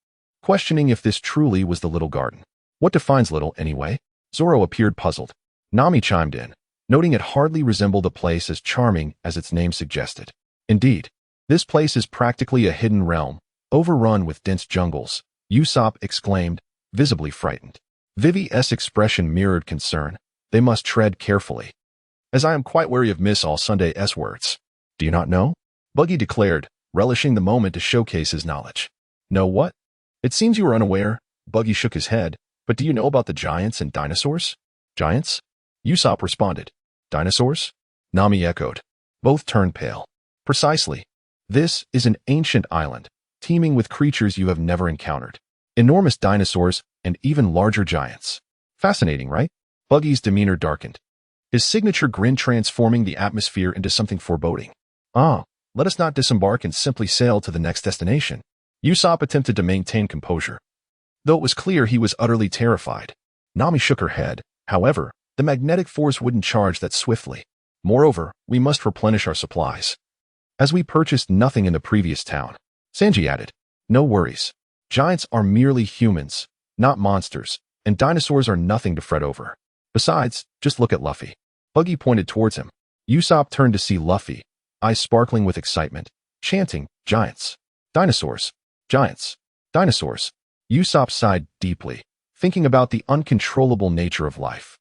questioning if this truly was the little garden. What defines little, anyway? Zoro appeared puzzled. Nami chimed in, noting it hardly resembled a place as charming as its name suggested. Indeed, this place is practically a hidden realm, overrun with dense jungles, Usopp exclaimed, visibly frightened. Vivi's expression mirrored concern. They must tread carefully, as I am quite wary of Miss All Sunday's words. Do you not know? Buggy declared, relishing the moment to showcase his knowledge. Know what? It seems you are unaware. Buggy shook his head. But do you know about the giants and dinosaurs? Giants? Usopp responded. Dinosaurs? Nami echoed. Both turned pale. Precisely. This is an ancient island, teeming with creatures you have never encountered. Enormous dinosaurs and even larger giants. Fascinating, right? Buggy's demeanor darkened, his signature grin transforming the atmosphere into something foreboding. Let us not disembark and simply sail to the next destination. Usopp attempted to maintain composure, though it was clear he was utterly terrified. Nami shook her head. However, the magnetic force wouldn't charge that swiftly. Moreover, we must replenish our supplies, as we purchased nothing in the previous town. Sanji added, no worries. Giants are merely humans, not monsters, and dinosaurs are nothing to fret over. Besides, just look at Luffy. Buggy pointed towards him. Usopp turned to see Luffy, eyes sparkling with excitement, chanting, giants, dinosaurs, giants, dinosaurs. Usopp sighed deeply, thinking about the uncontrollable nature of life.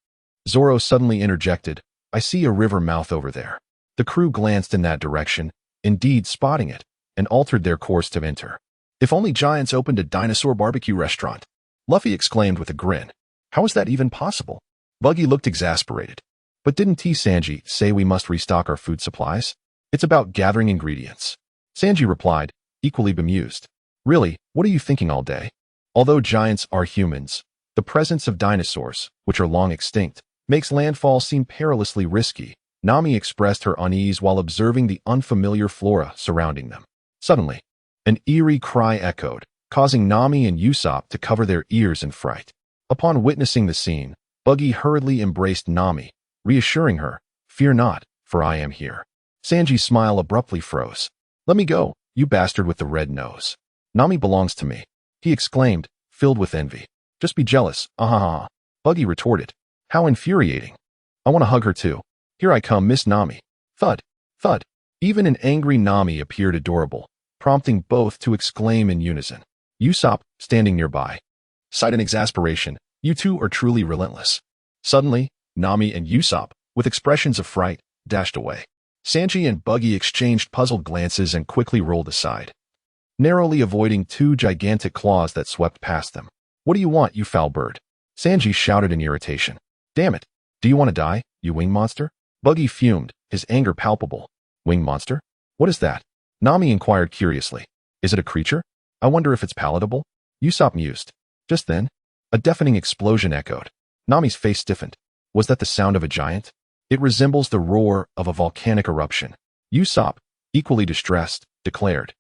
Zoro suddenly interjected, I see a river mouth over there. The crew glanced in that direction, indeed spotting it, and altered their course to enter. If only giants opened a dinosaur barbecue restaurant. Luffy exclaimed with a grin. How is that even possible? Buggy looked exasperated. But didn't Sanji say we must restock our food supplies? It's about gathering ingredients. Sanji replied, equally bemused. Really, what are you thinking all day? Although giants are humans, the presence of dinosaurs, which are long extinct, makes landfall seem perilously risky. Nami expressed her unease while observing the unfamiliar flora surrounding them. Suddenly, an eerie cry echoed, causing Nami and Usopp to cover their ears in fright. Upon witnessing the scene, Buggy hurriedly embraced Nami, reassuring her, fear not, for I am here. Sanji's smile abruptly froze. Let me go, you bastard with the red nose. Nami belongs to me, he exclaimed, filled with envy. Just be jealous, ah. Buggy retorted. How infuriating. I want to hug her too. Here I come, Miss Nami. Thud, thud. Even an angry Nami appeared adorable, prompting both to exclaim in unison. Usopp, standing nearby, sighed in exasperation, You two are truly relentless. Suddenly, Nami and Usopp, with expressions of fright, dashed away. Sanji and Buggy exchanged puzzled glances and quickly rolled aside, narrowly avoiding two gigantic claws that swept past them. What do you want, you foul bird? Sanji shouted in irritation. Damn it! Do you want to die, you wing monster? Buggy fumed, his anger palpable. Wing monster? What is that? Nami inquired curiously. Is it a creature? I wonder if it's palatable? Usopp mused. Just then, a deafening explosion echoed. Nami's face stiffened. Was that the sound of a giant? It resembles the roar of a volcanic eruption. Usopp, equally distressed, declared,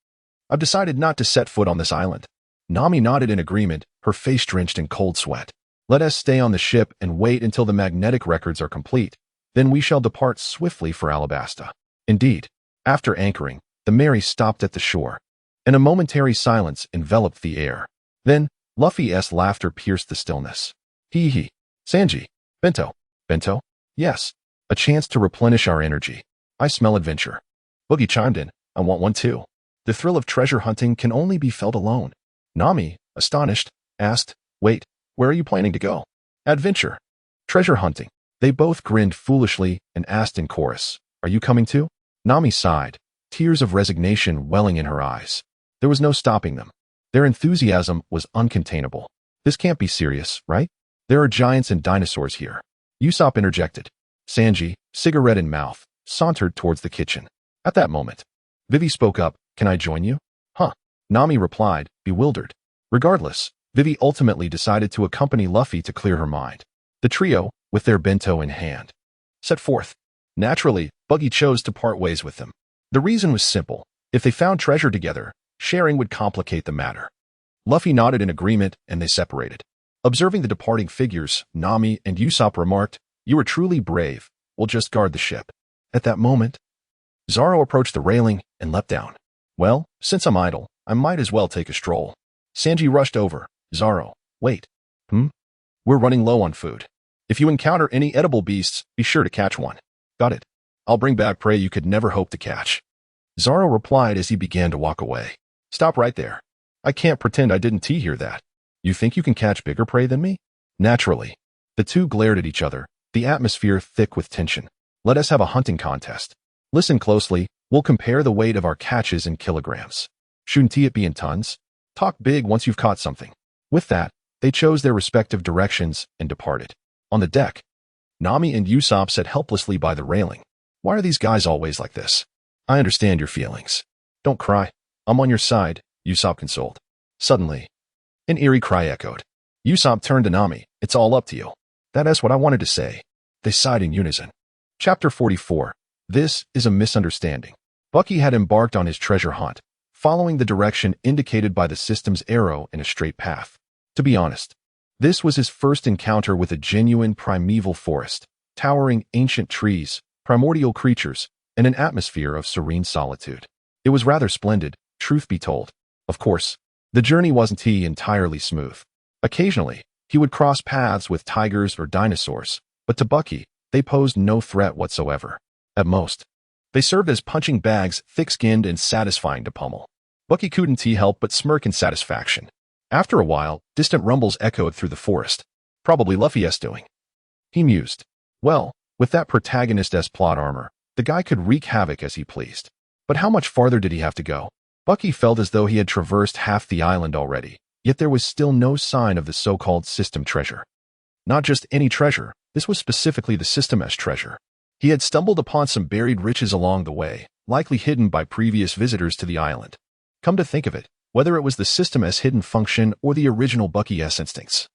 I've decided not to set foot on this island. Nami nodded in agreement, her face drenched in cold sweat. Let us stay on the ship and wait until the magnetic records are complete. Then we shall depart swiftly for Alabasta. Indeed, after anchoring, the Mary stopped at the shore, and a momentary silence enveloped the air. Then, Luffy's laughter pierced the stillness. Hee hee. Sanji. Bento. Bento? Yes. A chance to replenish our energy. I smell adventure. Boogie chimed in. I want one too. The thrill of treasure hunting can only be felt alone. Nami, astonished, asked, Wait, where are you planning to go? Adventure. Treasure hunting. They both grinned foolishly and asked in chorus, Are you coming too? Nami sighed, tears of resignation welling in her eyes. There was no stopping them. Their enthusiasm was uncontainable. This can't be serious, right? There are giants and dinosaurs here. Usopp interjected. Sanji, cigarette in mouth, sauntered towards the kitchen. At that moment, Vivi spoke up, Can I join you? Huh. Nami replied, bewildered. Regardless, Vivi ultimately decided to accompany Luffy to clear her mind. The trio, with their bento in hand, set forth. Naturally, Buggy chose to part ways with them. The reason was simple. If they found treasure together, sharing would complicate the matter. Luffy nodded in agreement, and they separated. Observing the departing figures, Nami and Usopp remarked, You were truly brave. We'll just guard the ship. At that moment, Zoro approached the railing and leapt down. Well, since I'm idle, I might as well take a stroll. Sanji rushed over. Zoro, wait. We're running low on food. If you encounter any edible beasts, be sure to catch one. Got it. I'll bring back prey you could never hope to catch. Zoro replied as he began to walk away. Stop right there. I can't pretend I didn't hear that. You think you can catch bigger prey than me? Naturally. The two glared at each other, the atmosphere thick with tension. Let us have a hunting contest. Listen closely, we'll compare the weight of our catches in kilograms. Shouldn't it be in tons? Talk big once you've caught something. With that, they chose their respective directions and departed. On the deck, Nami and Usopp sat helplessly by the railing. Why are these guys always like this? I understand your feelings. Don't cry. I'm on your side, Usopp consoled. Suddenly, an eerie cry echoed. Usopp turned to Nami. It's all up to you. That's what I wanted to say. They sighed in unison. Chapter 44. This is a misunderstanding. Bucky had embarked on his treasure hunt, following the direction indicated by the system's arrow in a straight path. To be honest, this was his first encounter with a genuine primeval forest, towering ancient trees, primordial creatures, and an atmosphere of serene solitude. It was rather splendid, truth be told. Of course, the journey wasn't entirely smooth. Occasionally, he would cross paths with tigers or dinosaurs, but to Bucky, they posed no threat whatsoever. At most, they served as punching bags, thick-skinned and satisfying to pummel. Bucky couldn't help but smirk in satisfaction. After a while, distant rumbles echoed through the forest. Probably Luffy's doing. He mused. Well, with that protagonist's plot armor, the guy could wreak havoc as he pleased. But how much farther did he have to go? Bucky felt as though he had traversed half the island already, yet there was still no sign of the so-called system treasure. Not just any treasure, this was specifically the system's treasure. He had stumbled upon some buried riches along the way, likely hidden by previous visitors to the island. Come to think of it, whether it was the system's hidden function or the original Bucky's instincts,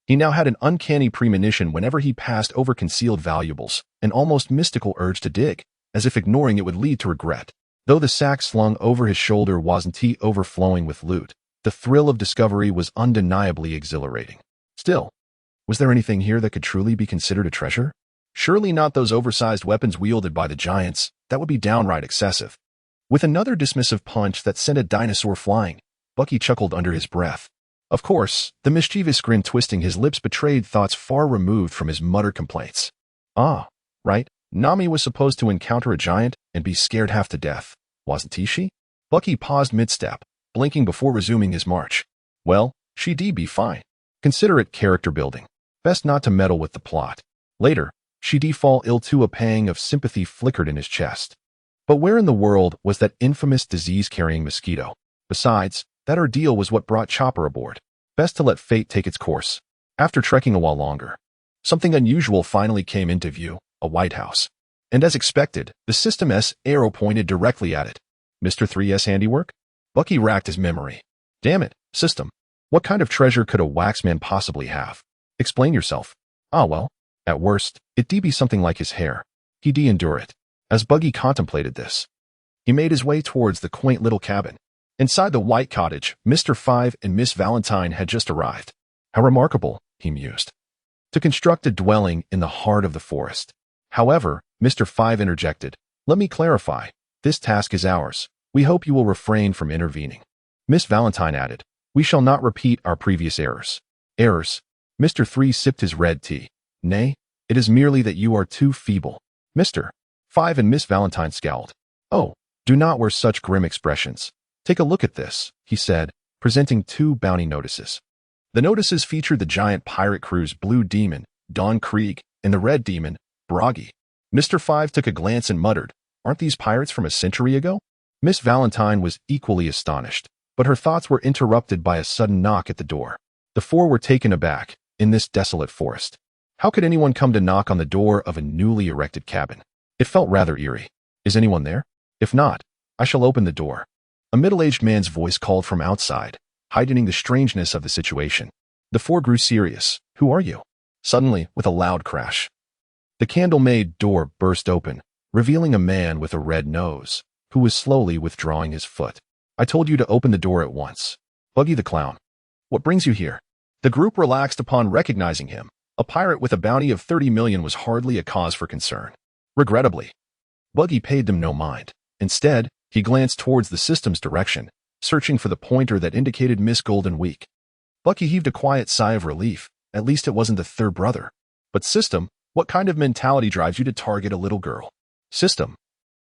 he now had an uncanny premonition whenever he passed over concealed valuables, an almost mystical urge to dig, as if ignoring it would lead to regret. Though the sack slung over his shoulder wasn't overflowing with loot, the thrill of discovery was undeniably exhilarating. Still, was there anything here that could truly be considered a treasure? Surely not those oversized weapons wielded by the giants. That would be downright excessive. With another dismissive punch that sent a dinosaur flying, Bucky chuckled under his breath. Of course, the mischievous grin twisting his lips betrayed thoughts far removed from his muttered complaints. Ah, right, Nami was supposed to encounter a giant and be scared half to death, wasn't she? Bucky paused mid-step, blinking before resuming his march. Well, she'd be fine. Consider it character building. Best not to meddle with the plot. Later, she did fall ill too. A pang of sympathy flickered in his chest. But where in the world was that infamous disease-carrying mosquito? Besides, that ordeal was what brought Chopper aboard. Best to let fate take its course. After trekking a while longer, something unusual finally came into view, a White House. And as expected, the System's arrow pointed directly at it. Mr. 3's handiwork? Bucky racked his memory. Damn it, System. What kind of treasure could a waxman possibly have? Explain yourself. Ah well, at worst, it'd be something like his hair. He'd endure it. As Bucky contemplated this, he made his way towards the quaint little cabin. Inside the white cottage, Mr. 5 and Miss Valentine had just arrived. How remarkable, he mused, to construct a dwelling in the heart of the forest. However, Mr. 5 interjected, let me clarify, this task is ours. We hope you will refrain from intervening. Miss Valentine added, we shall not repeat our previous errors. Errors? Mr. 3 sipped his red tea. Nay, it is merely that you are too feeble. Mr. 5 and Miss Valentine scowled. Oh, do not wear such grim expressions. Take a look at this, he said, presenting 2 bounty notices. The notices featured the giant pirate crew's Blue Demon, Don Krieg, and the Red Demon, Baki. Mr. 5 took a glance and muttered, aren't these pirates from a century ago? Miss Valentine was equally astonished, but her thoughts were interrupted by a sudden knock at the door. The 4 were taken aback, in this desolate forest. How could anyone come to knock on the door of a newly erected cabin? It felt rather eerie. Is anyone there? If not, I shall open the door. A middle-aged man's voice called from outside, heightening the strangeness of the situation. The 4 grew serious. Who are you? Suddenly, with a loud crash, the candle-made door burst open, revealing a man with a red nose, who was slowly withdrawing his foot. I told you to open the door at once. Buggy the Clown. What brings you here? The group relaxed upon recognizing him. A pirate with a bounty of 30 million was hardly a cause for concern. Regrettably, Buggy paid them no mind. Instead, he glanced towards the System's direction, searching for the pointer that indicated Miss Golden Week. Bucky heaved a quiet sigh of relief. At least it wasn't the 3rd brother. But System, what kind of mentality drives you to target a little girl? System,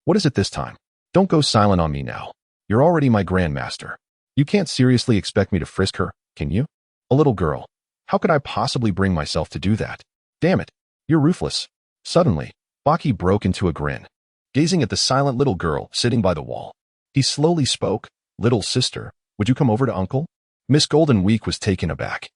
what is it this time? Don't go silent on me now. You're already my grandmaster. You can't seriously expect me to frisk her, can you? A little girl. How could I possibly bring myself to do that? Damn it, you're ruthless. Suddenly, Baki broke into a grin, gazing at the silent little girl sitting by the wall. He slowly spoke, little sister, would you come over to Uncle? Miss Golden Week was taken aback.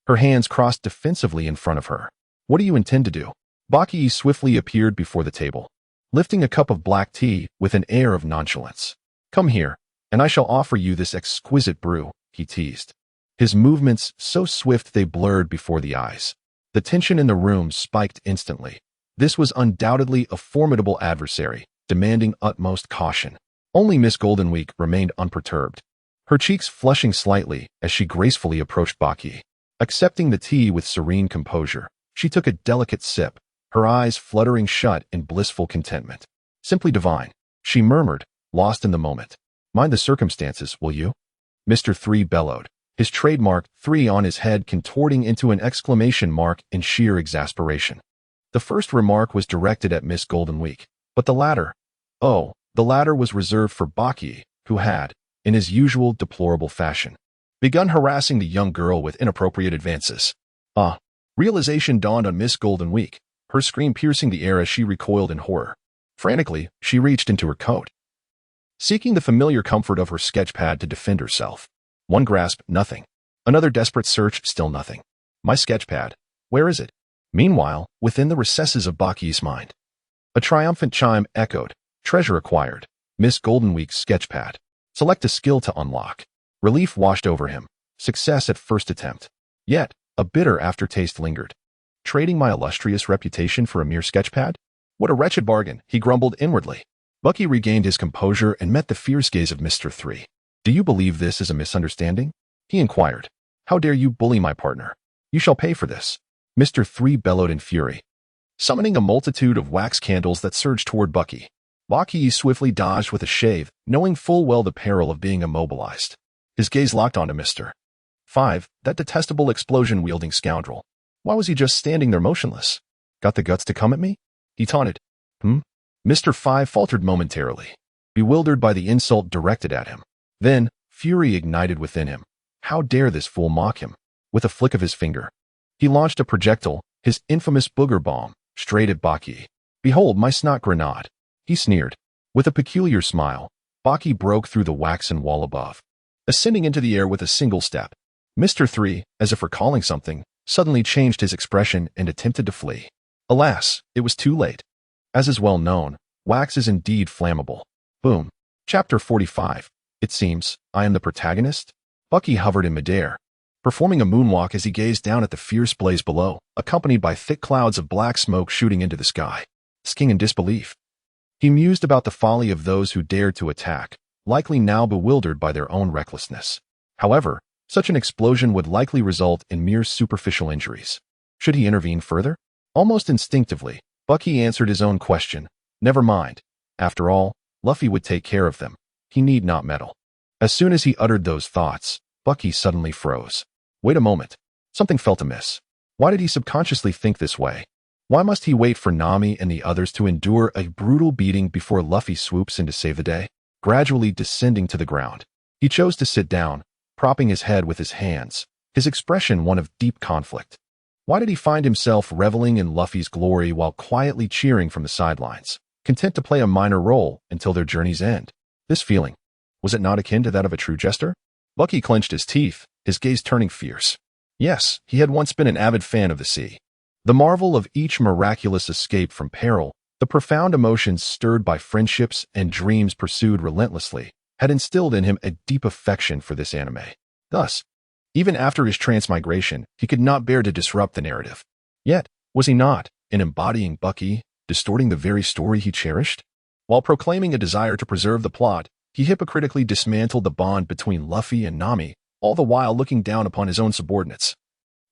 Her hands crossed defensively in front of her. What do you intend to do? Baki swiftly appeared before the table, lifting a cup of black tea with an air of nonchalance. Come here, and I shall offer you this exquisite brew, he teased. His movements so swift they blurred before the eyes. The tension in the room spiked instantly. This was undoubtedly a formidable adversary, demanding utmost caution. Only Miss Golden Week remained unperturbed, her cheeks flushing slightly as she gracefully approached Baki. Accepting the tea with serene composure, she took a delicate sip, her eyes fluttering shut in blissful contentment. Simply divine, she murmured, lost in the moment. Mind the circumstances, will you? Mr. 3 bellowed, his trademark 3 on his head contorting into an exclamation mark in sheer exasperation. The first remark was directed at Miss Golden Week, but the latter was reserved for Baki, who had, in his usual deplorable fashion, begun harassing the young girl with inappropriate advances. Realization dawned on Miss Golden Week, her scream piercing the air as she recoiled in horror. Frantically, she reached into her coat, seeking the familiar comfort of her sketchpad to defend herself. One grasp, nothing. Another desperate search, still nothing. My sketchpad. Where is it? Meanwhile, within the recesses of Baki's mind, a triumphant chime echoed. Treasure acquired. Miss Golden Week's sketchpad. Select a skill to unlock. Relief washed over him. Success at first attempt. Yet, a bitter aftertaste lingered. Trading my illustrious reputation for a mere sketchpad? What a wretched bargain, he grumbled inwardly. Bucky regained his composure and met the fierce gaze of Mr. 3. Do you believe this is a misunderstanding? He inquired. How dare you bully my partner? You shall pay for this. Mr. 3 bellowed in fury, summoning a multitude of wax candles that surged toward Bucky. Baki swiftly dodged with a shave, knowing full well the peril of being immobilized. His gaze locked onto Mr. 5, that detestable explosion-wielding scoundrel. Why was he just standing there motionless? Got the guts to come at me? He taunted. Mr. 5 faltered momentarily, bewildered by the insult directed at him. Then, fury ignited within him. How dare this fool mock him? With a flick of his finger, he launched a projectile, his infamous booger bomb, straight at Baki. "Behold my snot grenade," he sneered. With a peculiar smile, Baki broke through the waxen wall above, ascending into the air with a single step. Mr. 3, as if recalling something, suddenly changed his expression and attempted to flee. Alas, it was too late. As is well known, wax is indeed flammable. Boom. Chapter 45. It seems, I am the protagonist? Bucky hovered in midair, performing a moonwalk as he gazed down at the fierce blaze below, accompanied by thick clouds of black smoke shooting into the sky. Sking in disbelief, he mused about the folly of those who dared to attack, likely now bewildered by their own recklessness. However, such an explosion would likely result in mere superficial injuries. Should he intervene further? Almost instinctively, Bucky answered his own question. Never mind. After all, Luffy would take care of them. He need not meddle. As soon as he uttered those thoughts, Bucky suddenly froze. Wait a moment. Something felt amiss. Why did he subconsciously think this way? Why must he wait for Nami and the others to endure a brutal beating before Luffy swoops in to save the day? Gradually descending to the ground, he chose to sit down, propping his head with his hands, his expression one of deep conflict. Why did he find himself reveling in Luffy's glory while quietly cheering from the sidelines, content to play a minor role until their journey's end? This feeling, was it not akin to that of a true jester? Bucky clenched his teeth, his gaze turning fierce. Yes, he had once been an avid fan of the sea. The marvel of each miraculous escape from peril, the profound emotions stirred by friendships and dreams pursued relentlessly, had instilled in him a deep affection for this anime. Thus, even after his transmigration, he could not bear to disrupt the narrative. Yet, was he not, in embodying Bucky, distorting the very story he cherished? While proclaiming a desire to preserve the plot, he hypocritically dismantled the bond between Luffy and Nami, all the while looking down upon his own subordinates.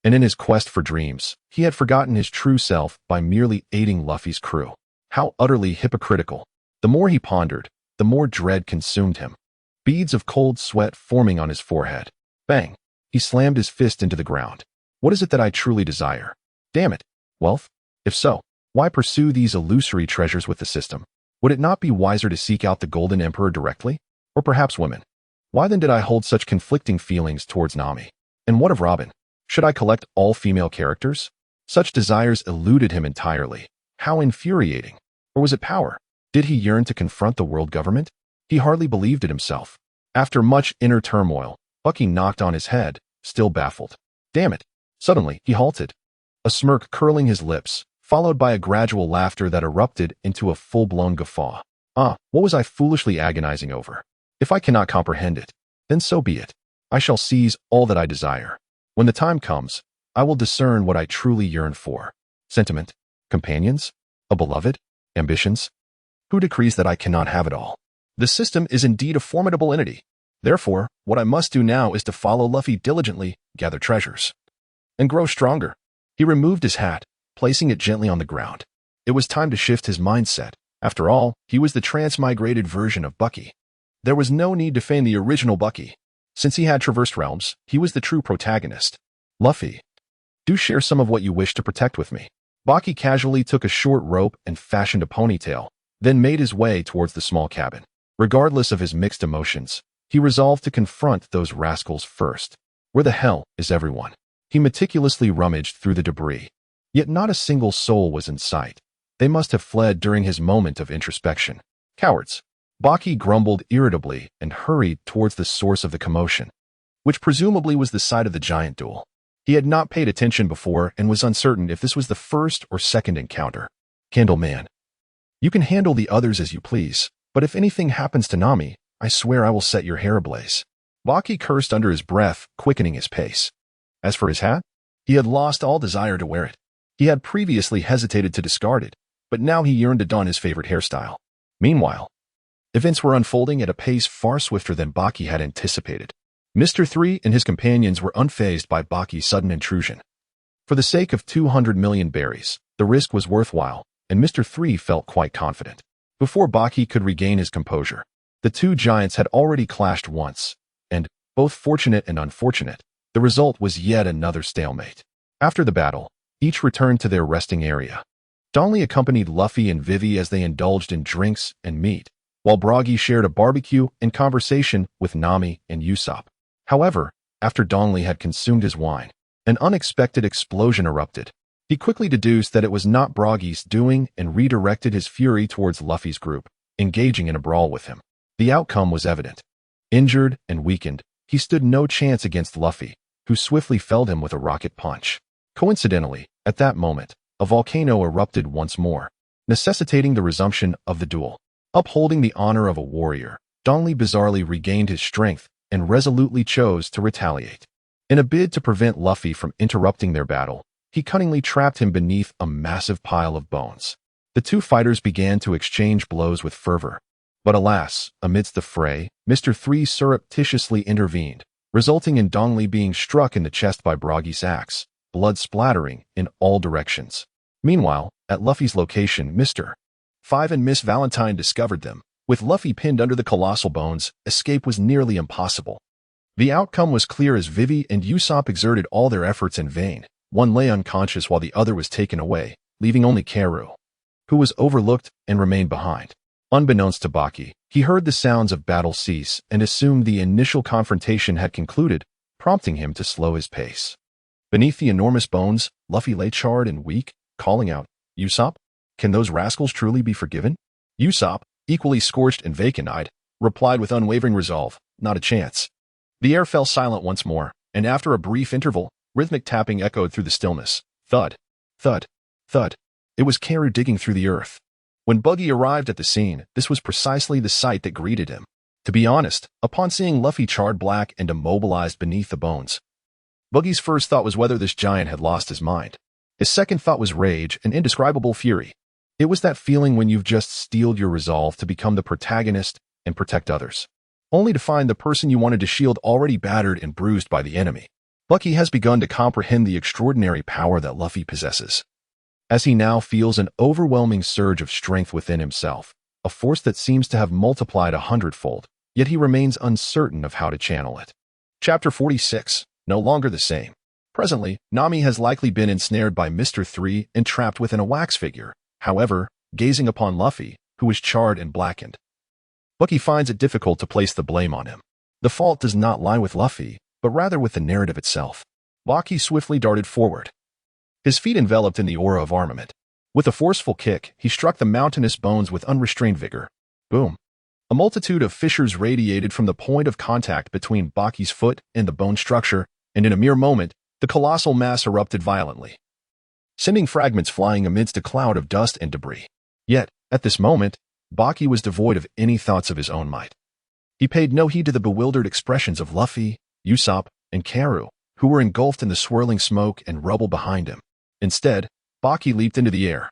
And in his quest for dreams, he had forgotten his true self by merely aiding Luffy's crew. How utterly hypocritical. The more he pondered, the more dread consumed him. Beads of cold sweat forming on his forehead. Bang! He slammed his fist into the ground. What is it that I truly desire? Damn it! Wealth? If so, why pursue these illusory treasures with the system? Would it not be wiser to seek out the Golden Emperor directly? Or perhaps women? Why then did I hold such conflicting feelings towards Nami? And what of Robin? Should I collect all female characters? Such desires eluded him entirely. How infuriating. Or was it power? Did he yearn to confront the world government? He hardly believed it himself. After much inner turmoil, Bucky knocked on his head, still baffled. Damn it. Suddenly, he halted, a smirk curling his lips, followed by a gradual laughter that erupted into a full-blown guffaw. What was I foolishly agonizing over? If I cannot comprehend it, then so be it. I shall seize all that I desire. When the time comes, I will discern what I truly yearn for. Sentiment? Companions? A beloved? Ambitions? Who decrees that I cannot have it all? The system is indeed a formidable entity. Therefore, what I must do now is to follow Luffy diligently, gather treasures, and grow stronger. He removed his hat, placing it gently on the ground. It was time to shift his mindset. After all, he was the transmigrated version of Bucky. There was no need to feign the original Bucky. Since he had traversed realms, he was the true protagonist. Luffy, do share some of what you wish to protect with me. Baki casually took a short rope and fashioned a ponytail, then made his way towards the small cabin. Regardless of his mixed emotions, he resolved to confront those rascals first. Where the hell is everyone? He meticulously rummaged through the debris. Yet not a single soul was in sight. They must have fled during his moment of introspection. Cowards. Baki grumbled irritably and hurried towards the source of the commotion, which presumably was the site of the giant duel. He had not paid attention before and was uncertain if this was the first or second encounter. Candleman, you can handle the others as you please, but if anything happens to Nami, I swear I will set your hair ablaze. Baki cursed under his breath, quickening his pace. As for his hat, he had lost all desire to wear it. He had previously hesitated to discard it, but now he yearned to don his favorite hairstyle. Meanwhile, events were unfolding at a pace far swifter than Baki had anticipated. Mr. 3 and his companions were unfazed by Baki's sudden intrusion. For the sake of 200 million berries, the risk was worthwhile, and Mr. 3 felt quite confident. Before Baki could regain his composure, the two giants had already clashed once, and, both fortunate and unfortunate, the result was yet another stalemate. After the battle, each returned to their resting area. Donley accompanied Luffy and Vivi as they indulged in drinks and meat, while Broggy shared a barbecue and conversation with Nami and Usopp. However, after Donley had consumed his wine, An unexpected explosion erupted. He quickly deduced that it was not Broggy's doing and redirected his fury towards Luffy's group, engaging in a brawl with him. The outcome was evident. Injured and weakened, he stood no chance against Luffy, who swiftly felled him with a rocket punch. Coincidentally, at that moment, a volcano erupted once more, necessitating the resumption of the duel. Upholding the honor of a warrior, Dongli bizarrely regained his strength and resolutely chose to retaliate. In a bid to prevent Luffy from interrupting their battle, he cunningly trapped him beneath a massive pile of bones. The two fighters began to exchange blows with fervor. But alas, amidst the fray, Mr. 3 surreptitiously intervened, resulting in Dongli being struck in the chest by Broggy's axe, blood splattering in all directions. Meanwhile, at Luffy's location, Mr. 5 and Miss Valentine discovered them. With Luffy pinned under the colossal bones, escape was nearly impossible. The outcome was clear as Vivi and Usopp exerted all their efforts in vain. One lay unconscious while the other was taken away, leaving only Karu, who was overlooked and remained behind. Unbeknownst to Baki, he heard the sounds of battle cease and assumed the initial confrontation had concluded, prompting him to slow his pace. Beneath the enormous bones, Luffy lay charred and weak, calling out, "Usopp? Can those rascals truly be forgiven?" Usopp, equally scorched and vacant-eyed, replied with unwavering resolve, "Not a chance." The air fell silent once more, and after a brief interval, rhythmic tapping echoed through the stillness. Thud, thud, thud. It was Karu digging through the earth. When Buggy arrived at the scene, this was precisely the sight that greeted him. To be honest, upon seeing Luffy charred black and immobilized beneath the bones, Buggy's first thought was whether this giant had lost his mind. His second thought was rage and indescribable fury. It was that feeling when you've just steeled your resolve to become the protagonist and protect others, only to find the person you wanted to shield already battered and bruised by the enemy. Bucky has begun to comprehend the extraordinary power that Luffy possesses, as he now feels an overwhelming surge of strength within himself, a force that seems to have multiplied 100-fold, yet he remains uncertain of how to channel it. Chapter 46. No longer the same. Presently, Nami has likely been ensnared by Mr. 3 and trapped within a wax figure. However, gazing upon Luffy, who is charred and blackened, Bucky finds it difficult to place the blame on him. The fault does not lie with Luffy, but rather with the narrative itself. Baki swiftly darted forward, his feet enveloped in the aura of armament. With a forceful kick, he struck the mountainous bones with unrestrained vigor. Boom! A multitude of fissures radiated from the point of contact between Baki's foot and the bone structure, and in a mere moment, the colossal mass erupted violently, sending fragments flying amidst a cloud of dust and debris. Yet, at this moment, Baki was devoid of any thoughts of his own might. He paid no heed to the bewildered expressions of Luffy, Usopp, and Karu, who were engulfed in the swirling smoke and rubble behind him. Instead, Baki leaped into the air,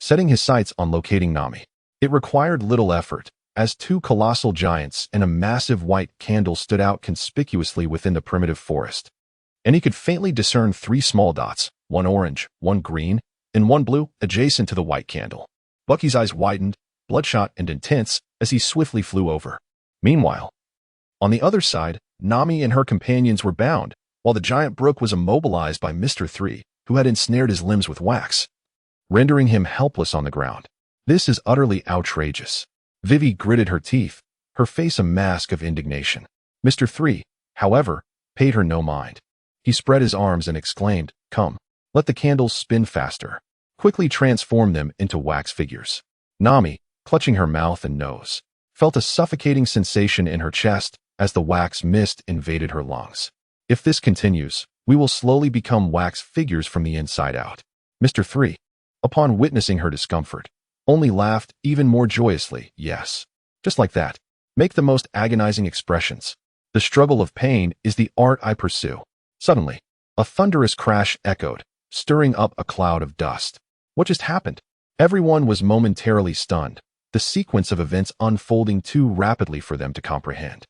setting his sights on locating Nami. It required little effort, as two colossal giants and a massive white candle stood out conspicuously within the primitive forest, and he could faintly discern 3 small dots, one orange, one green, and one blue, adjacent to the white candle. Bucky's eyes widened, bloodshot and intense, as he swiftly flew over. Meanwhile, on the other side, Nami and her companions were bound, while the giant Brook was immobilized by Mr. 3, who had ensnared his limbs with wax, rendering him helpless on the ground. This is utterly outrageous. Vivi gritted her teeth, her face a mask of indignation. Mr. 3, however, paid her no mind. He spread his arms and exclaimed, "Come, let the candles spin faster." Quickly transform them into wax figures. Nami, clutching her mouth and nose, felt a suffocating sensation in her chest as the wax mist invaded her lungs. If this continues, we will slowly become wax figures from the inside out. Mr. 3, upon witnessing her discomfort, only laughed even more joyously. Yes, just like that. Make the most agonizing expressions. The struggle of pain is the art I pursue. Suddenly, a thunderous crash echoed, stirring up a cloud of dust. What just happened? Everyone was momentarily stunned, the sequence of events unfolding too rapidly for them to comprehend.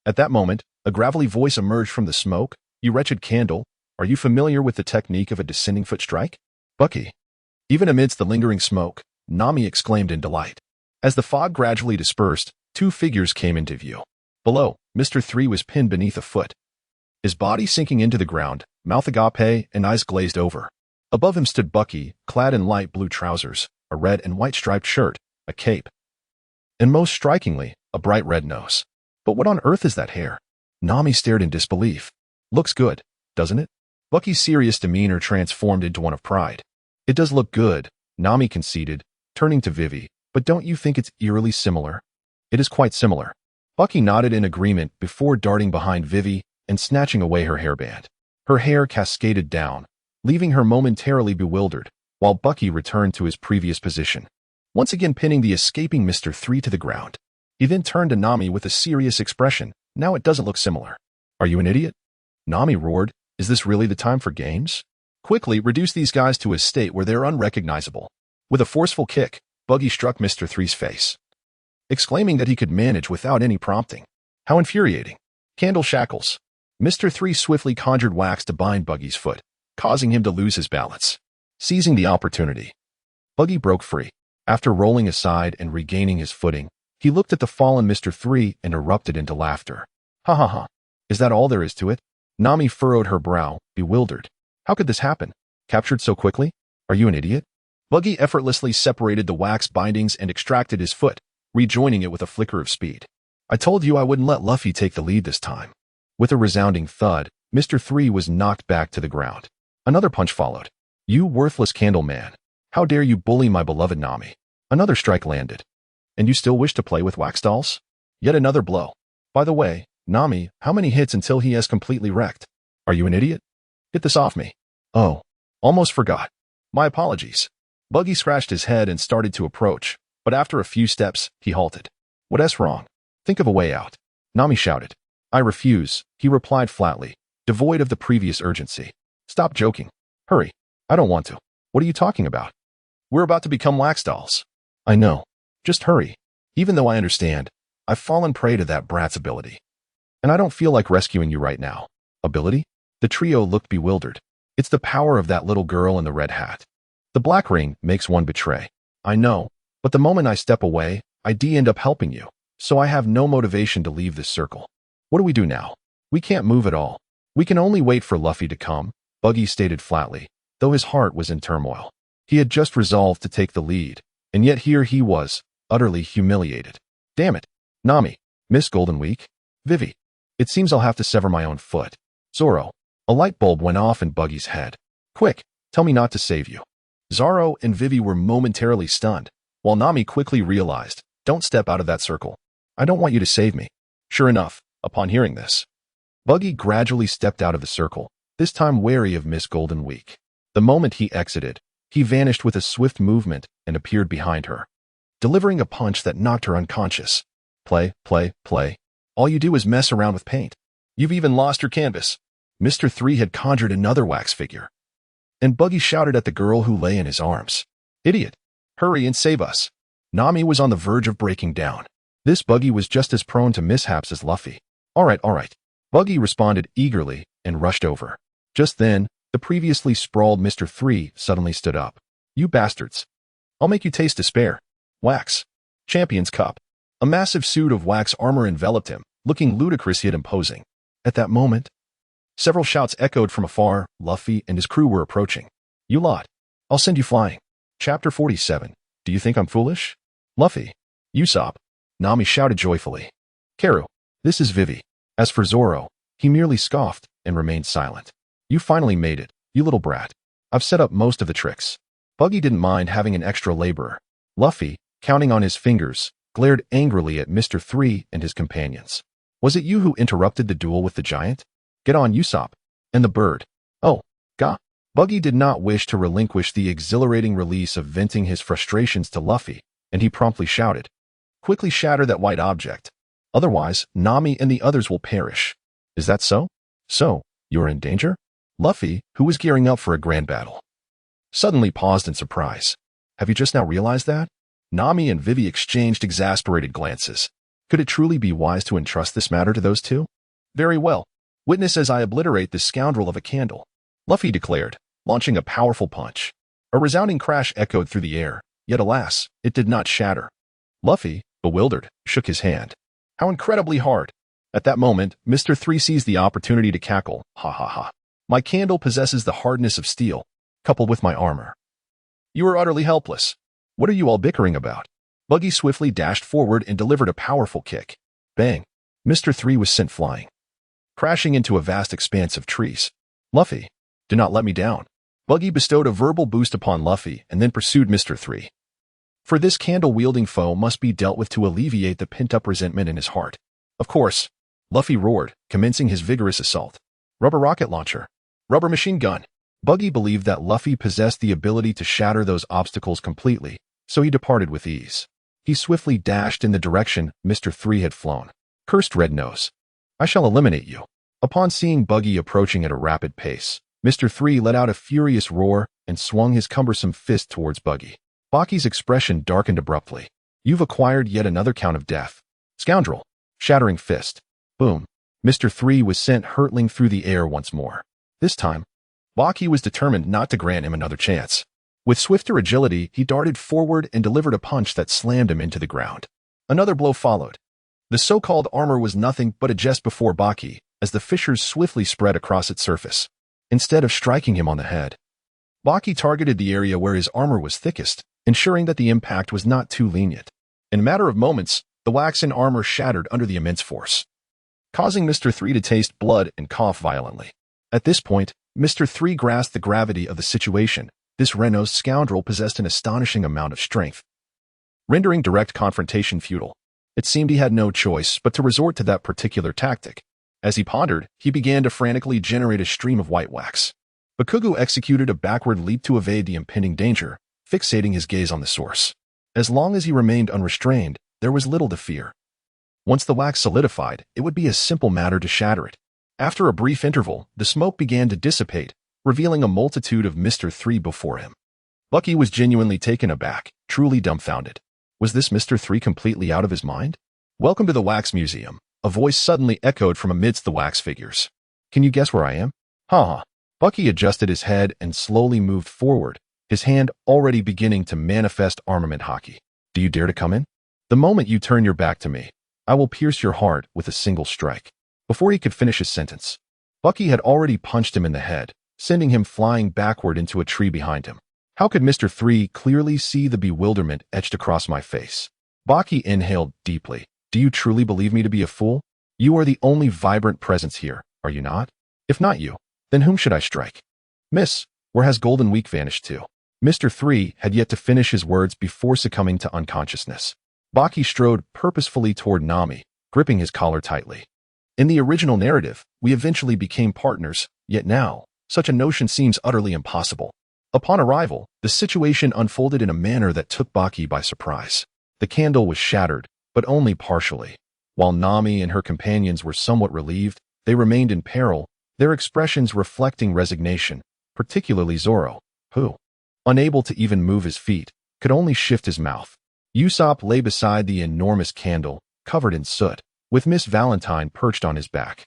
At that moment, a gravelly voice emerged from the smoke. "You wretched candle, are you familiar with the technique of a descending foot strike?" "Bucky." Even amidst the lingering smoke, Nami exclaimed in delight. As the fog gradually dispersed, 2 figures came into view. Below, Mr. 3 was pinned beneath a foot, his body sinking into the ground, mouth agape and eyes glazed over. Above him stood Bucky, clad in light blue trousers, a red and white striped shirt, a cape, and most strikingly, a bright red nose. But what on earth is that hair? Nami stared in disbelief. "Looks good, doesn't it?" Bucky's serious demeanor transformed into one of pride. It does look good, Nami conceded, turning to Vivi, but don't you think it's eerily similar? It is quite similar. Bucky nodded in agreement before darting behind Vivi and snatching away her hairband. Her hair cascaded down, leaving her momentarily bewildered, while Bucky returned to his previous position, once again pinning the escaping Mr. 3 to the ground. He then turned to Nami with a serious expression. Now it doesn't look similar. Are you an idiot? Nami roared. Is this really the time for games? Quickly reduce these guys to a state where they're unrecognizable. With a forceful kick, Buggy struck Mr. 3's face, exclaiming that he could manage without any prompting. How infuriating. Candle shackles. Mr. 3 swiftly conjured wax to bind Buggy's foot, causing him to lose his balance. Seizing the opportunity, Buggy broke free. After rolling aside and regaining his footing, he looked at the fallen Mr. 3 and erupted into laughter. Ha ha ha. Is that all there is to it? Nami furrowed her brow, bewildered. How could this happen? Captured so quickly? Are you an idiot? Buggy effortlessly separated the wax bindings and extracted his foot, rejoining it with a flicker of speed. I told you I wouldn't let Luffy take the lead this time. With a resounding thud, Mr. 3 was knocked back to the ground. Another punch followed. You worthless candle man. How dare you bully my beloved Nami? Another strike landed. And you still wish to play with wax dolls? Yet another blow. By the way, Nami, how many hits until he has completely wrecked? Are you an idiot? Get this off me. Oh, almost forgot. My apologies. Buggy scratched his head and started to approach, but after a few steps, he halted. What's wrong? Think of a way out. Nami shouted. I refuse, he replied flatly, devoid of the previous urgency. Stop joking. Hurry. I don't want to. What are you talking about? We're about to become wax dolls. I know. Just hurry. Even though I understand, I've fallen prey to that brat's ability. And I don't feel like rescuing you right now. Ability? The trio looked bewildered. It's the power of that little girl in the red hat. The black ring makes one betray. I know, but the moment I step away, I end up helping you, so I have no motivation to leave this circle. What do we do now? We can't move at all. We can only wait for Luffy to come, Buggy stated flatly, though his heart was in turmoil. He had just resolved to take the lead, and yet here he was, utterly humiliated. Damn it. Nami, Miss Golden Week, Vivi. It seems I'll have to sever my own foot. Zoro. A light bulb went off in Buggy's head. Quick, tell me not to save you. Zoro and Vivi were momentarily stunned, while Nami quickly realized, don't step out of that circle. I don't want you to save me. Sure enough, upon hearing this, Buggy gradually stepped out of the circle, this time wary of Miss Golden Week. The moment he exited, he vanished with a swift movement and appeared behind her, delivering a punch that knocked her unconscious. Play, play, play. All you do is mess around with paint. You've even lost your canvas. Mr. 3 had conjured another wax figure, and Buggy shouted at the girl who lay in his arms. Idiot! Hurry and save us. Nami was on the verge of breaking down. This Buggy was just as prone to mishaps as Luffy. All right. Buggy responded eagerly and rushed over. Just then, the previously sprawled Mr. 3 suddenly stood up. You bastards. I'll make you taste despair. Wax. Champion's Cup. A massive suit of wax armor enveloped him, looking ludicrous yet imposing. At that moment, several shouts echoed from afar. Luffy and his crew were approaching. You lot. I'll send you flying. Chapter 47. Do you think I'm foolish? Luffy. Usopp. Nami shouted joyfully. Karu. This is Vivi. As for Zoro, he merely scoffed and remained silent. You finally made it, you little brat. I've set up most of the tricks. Buggy didn't mind having an extra laborer. Luffy, counting on his fingers, glared angrily at Mr. 3 and his companions. Was it you who interrupted the duel with the giant? Get on, Usopp. And the bird. Oh, gah. Buggy did not wish to relinquish the exhilarating release of venting his frustrations to Luffy, and he promptly shouted. Quickly shatter that white object. Otherwise, Nami and the others will perish. Is that so? So, you're in danger? Luffy, who was gearing up for a grand battle, suddenly paused in surprise. Have you just now realized that? Nami and Vivi exchanged exasperated glances. Could it truly be wise to entrust this matter to those two? Very well. Witness as I obliterate this scoundrel of a candle, Luffy declared, launching a powerful punch. A resounding crash echoed through the air, yet alas, it did not shatter. Luffy, bewildered, shook his hand. How incredibly hard. At that moment, Mr. 3 seized the opportunity to cackle. Ha ha ha. My candle possesses the hardness of steel, coupled with my armor. You are utterly helpless. What are you all bickering about? Buggy swiftly dashed forward and delivered a powerful kick. Bang. Mr. 3 was sent flying, crashing into a vast expanse of trees. Luffy. Do not let me down. Buggy bestowed a verbal boost upon Luffy and then pursued Mr. 3. For this candle-wielding foe must be dealt with to alleviate the pent-up resentment in his heart. Of course, Luffy roared, commencing his vigorous assault. Rubber rocket launcher. Rubber machine gun. Buggy believed that Luffy possessed the ability to shatter those obstacles completely, so he departed with ease. He swiftly dashed in the direction Mr. 3 had flown. Cursed Red Nose. I shall eliminate you. Upon seeing Buggy approaching at a rapid pace, Mr. 3 let out a furious roar and swung his cumbersome fist towards Buggy. Baki's expression darkened abruptly. You've acquired yet another count of death. Scoundrel. Shattering fist. Boom. Mr. 3 was sent hurtling through the air once more. This time, Baki was determined not to grant him another chance. With swifter agility, he darted forward and delivered a punch that slammed him into the ground. Another blow followed. The so-called armor was nothing but a jest before Baki, as the fissures swiftly spread across its surface. Instead of striking him on the head, Baki targeted the area where his armor was thickest, ensuring that the impact was not too lenient. In a matter of moments, the waxen armor shattered under the immense force, causing Mr. 3 to taste blood and cough violently. At this point, Mr. 3 grasped the gravity of the situation. This Red-nosed scoundrel possessed an astonishing amount of strength, rendering direct confrontation futile. It seemed he had no choice but to resort to that particular tactic. As he pondered, he began to frantically generate a stream of white wax. Bakugo executed a backward leap to evade the impending danger, fixating his gaze on the source. As long as he remained unrestrained, there was little to fear. Once the wax solidified, it would be a simple matter to shatter it. After a brief interval, the smoke began to dissipate, revealing a multitude of Mr. 3 before him. Bucky was genuinely taken aback, truly dumbfounded. Was this Mr. 3 completely out of his mind? Welcome to the Wax Museum, a voice suddenly echoed from amidst the wax figures. Can you guess where I am? Ha. Bucky adjusted his head and slowly moved forward, his hand already beginning to manifest armament hockey. Do you dare to come in? The moment you turn your back to me, I will pierce your heart with a single strike. Before he could finish his sentence, Bucky had already punched him in the head, sending him flying backward into a tree behind him. How could Mr. 3 clearly see the bewilderment etched across my face? Baki inhaled deeply. Do you truly believe me to be a fool? You are the only vibrant presence here, are you not? If not you, then whom should I strike? Miss, where has Golden Week vanished to? Mr. 3 had yet to finish his words before succumbing to unconsciousness. Baki strode purposefully toward Nami, gripping his collar tightly. In the original narrative, we eventually became partners, yet now, such a notion seems utterly impossible. Upon arrival, the situation unfolded in a manner that took Baki by surprise. The candle was shattered, but only partially. While Nami and her companions were somewhat relieved, they remained in peril, their expressions reflecting resignation, particularly Zoro, who, unable to even move his feet, could only shift his mouth. Usopp lay beside the enormous candle, covered in soot, with Miss Valentine perched on his back,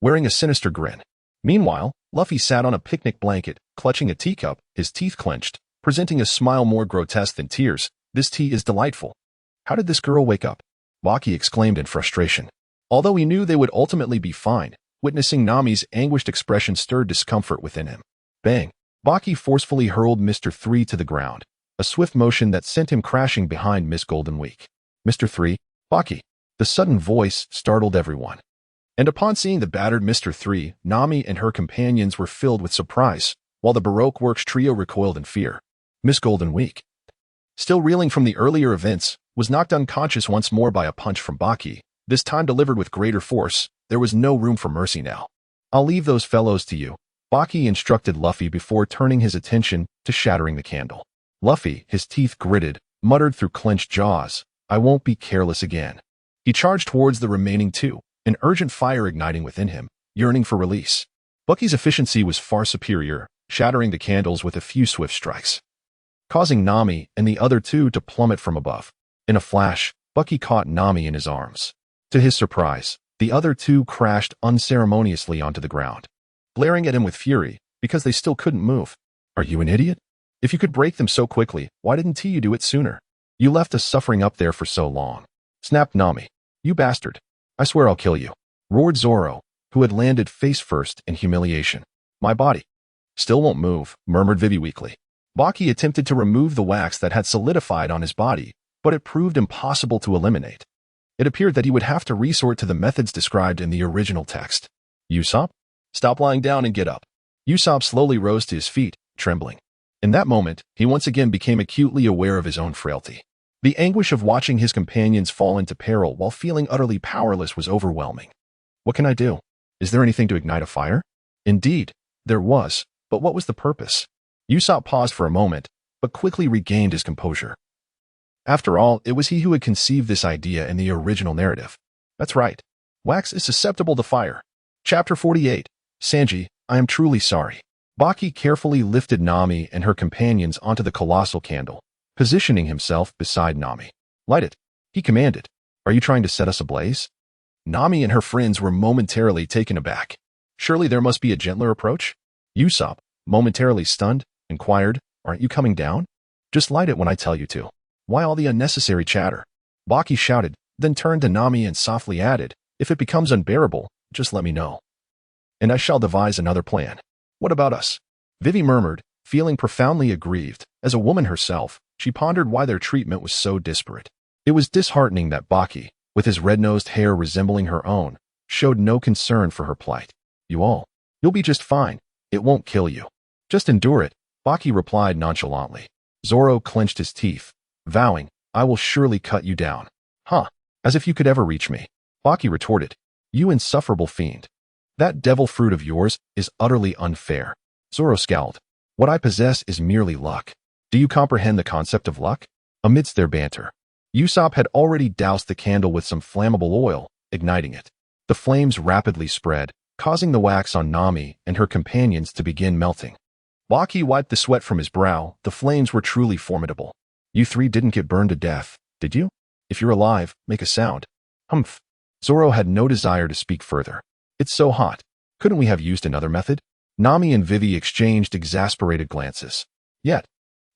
wearing a sinister grin. Meanwhile, Luffy sat on a picnic blanket, clutching a teacup, his teeth clenched, presenting a smile more grotesque than tears. This tea is delightful. How did this girl wake up? Baki exclaimed in frustration. Although he knew they would ultimately be fine, witnessing Nami's anguished expression stirred discomfort within him. Bang! Baki forcefully hurled Mr. 3 to the ground, a swift motion that sent him crashing behind Miss Golden Week. Mr. 3, Baki. The sudden voice startled everyone. And upon seeing the battered Mr. 3, Nami and her companions were filled with surprise, while the Baroque Works trio recoiled in fear. Miss Golden Week, still reeling from the earlier events, was knocked unconscious once more by a punch from Baki, this time delivered with greater force. There was no room for mercy now. I'll leave those fellows to you, Baki instructed Luffy before turning his attention to shattering the candle. Luffy, his teeth gritted, muttered through clenched jaws, I won't be careless again. He charged towards the remaining two, an urgent fire igniting within him, yearning for release. Bucky's efficiency was far superior, shattering the candles with a few swift strikes, causing Nami and the other two to plummet from above. In a flash, Bucky caught Nami in his arms. To his surprise, the other two crashed unceremoniously onto the ground, glaring at him with fury because they still couldn't move. Are you an idiot? If you could break them so quickly, why didn't you do it sooner? You left us suffering up there for so long, snapped Nami. You bastard. I swear I'll kill you, roared Zoro, who had landed face first in humiliation. My body still won't move, murmured Vivi weakly. Baki attempted to remove the wax that had solidified on his body, but it proved impossible to eliminate. It appeared that he would have to resort to the methods described in the original text. Usopp, stop lying down and get up. Usopp slowly rose to his feet, trembling. In that moment, he once again became acutely aware of his own frailty. The anguish of watching his companions fall into peril while feeling utterly powerless was overwhelming. What can I do? Is there anything to ignite a fire? Indeed, there was, but what was the purpose? Usopp paused for a moment, but quickly regained his composure. After all, it was he who had conceived this idea in the original narrative. That's right. Wax is susceptible to fire. Chapter 48. Sanji, I am truly sorry. Baki carefully lifted Nami and her companions onto the colossal candle, positioning himself beside Nami. Light it, he commanded. Are you trying to set us ablaze? Nami and her friends were momentarily taken aback. Surely there must be a gentler approach? Usopp, momentarily stunned, inquired, aren't you coming down? Just light it when I tell you to. Why all the unnecessary chatter? Baki shouted, then turned to Nami and softly added, if it becomes unbearable, just let me know. And I shall devise another plan. What about us? Vivi murmured, feeling profoundly aggrieved. As a woman herself, she pondered why their treatment was so disparate. It was disheartening that Baki, with his red-nosed hair resembling her own, showed no concern for her plight. You'll be just fine. It won't kill you. Just endure it, Baki replied nonchalantly. Zoro clenched his teeth, vowing, I will surely cut you down. Huh, as if you could ever reach me. Baki retorted, you insufferable fiend. That devil fruit of yours is utterly unfair. Zoro scowled. What I possess is merely luck. Do you comprehend the concept of luck? Amidst their banter, Usopp had already doused the candle with some flammable oil, igniting it. The flames rapidly spread, causing the wax on Nami and her companions to begin melting. Baki wiped the sweat from his brow. The flames were truly formidable. You three didn't get burned to death, did you? If you're alive, make a sound. Humph. Zoro had no desire to speak further. It's so hot. Couldn't we have used another method? Nami and Vivi exchanged exasperated glances. Yet,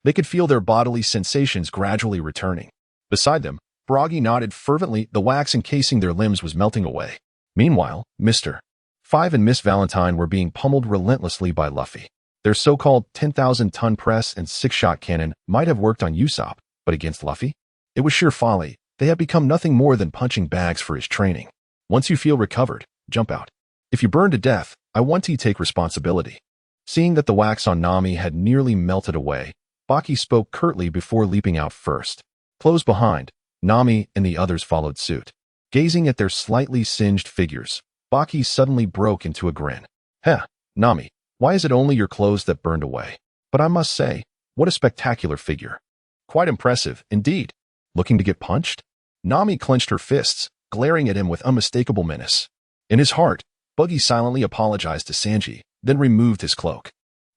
they could feel their bodily sensations gradually returning. Beside them, Bragi nodded fervently. The wax encasing their limbs was melting away. Meanwhile, Mr. 5 and Miss Valentine were being pummeled relentlessly by Luffy. Their so-called 10,000-ton press and 6-shot cannon might have worked on Usopp, but against Luffy? It was sheer folly. They had become nothing more than punching bags for his training. Once you feel recovered, jump out. If you burn to death, I want you to take responsibility. Seeing that the wax on Nami had nearly melted away, Baki spoke curtly before leaping out first. Close behind, Nami and the others followed suit. Gazing at their slightly singed figures, Baki suddenly broke into a grin. Heh, Nami, why is it only your clothes that burned away? But I must say, what a spectacular figure. Quite impressive, indeed. Looking to get punched? Nami clenched her fists, glaring at him with unmistakable menace. In his heart, Buggy silently apologized to Sanji, then removed his cloak.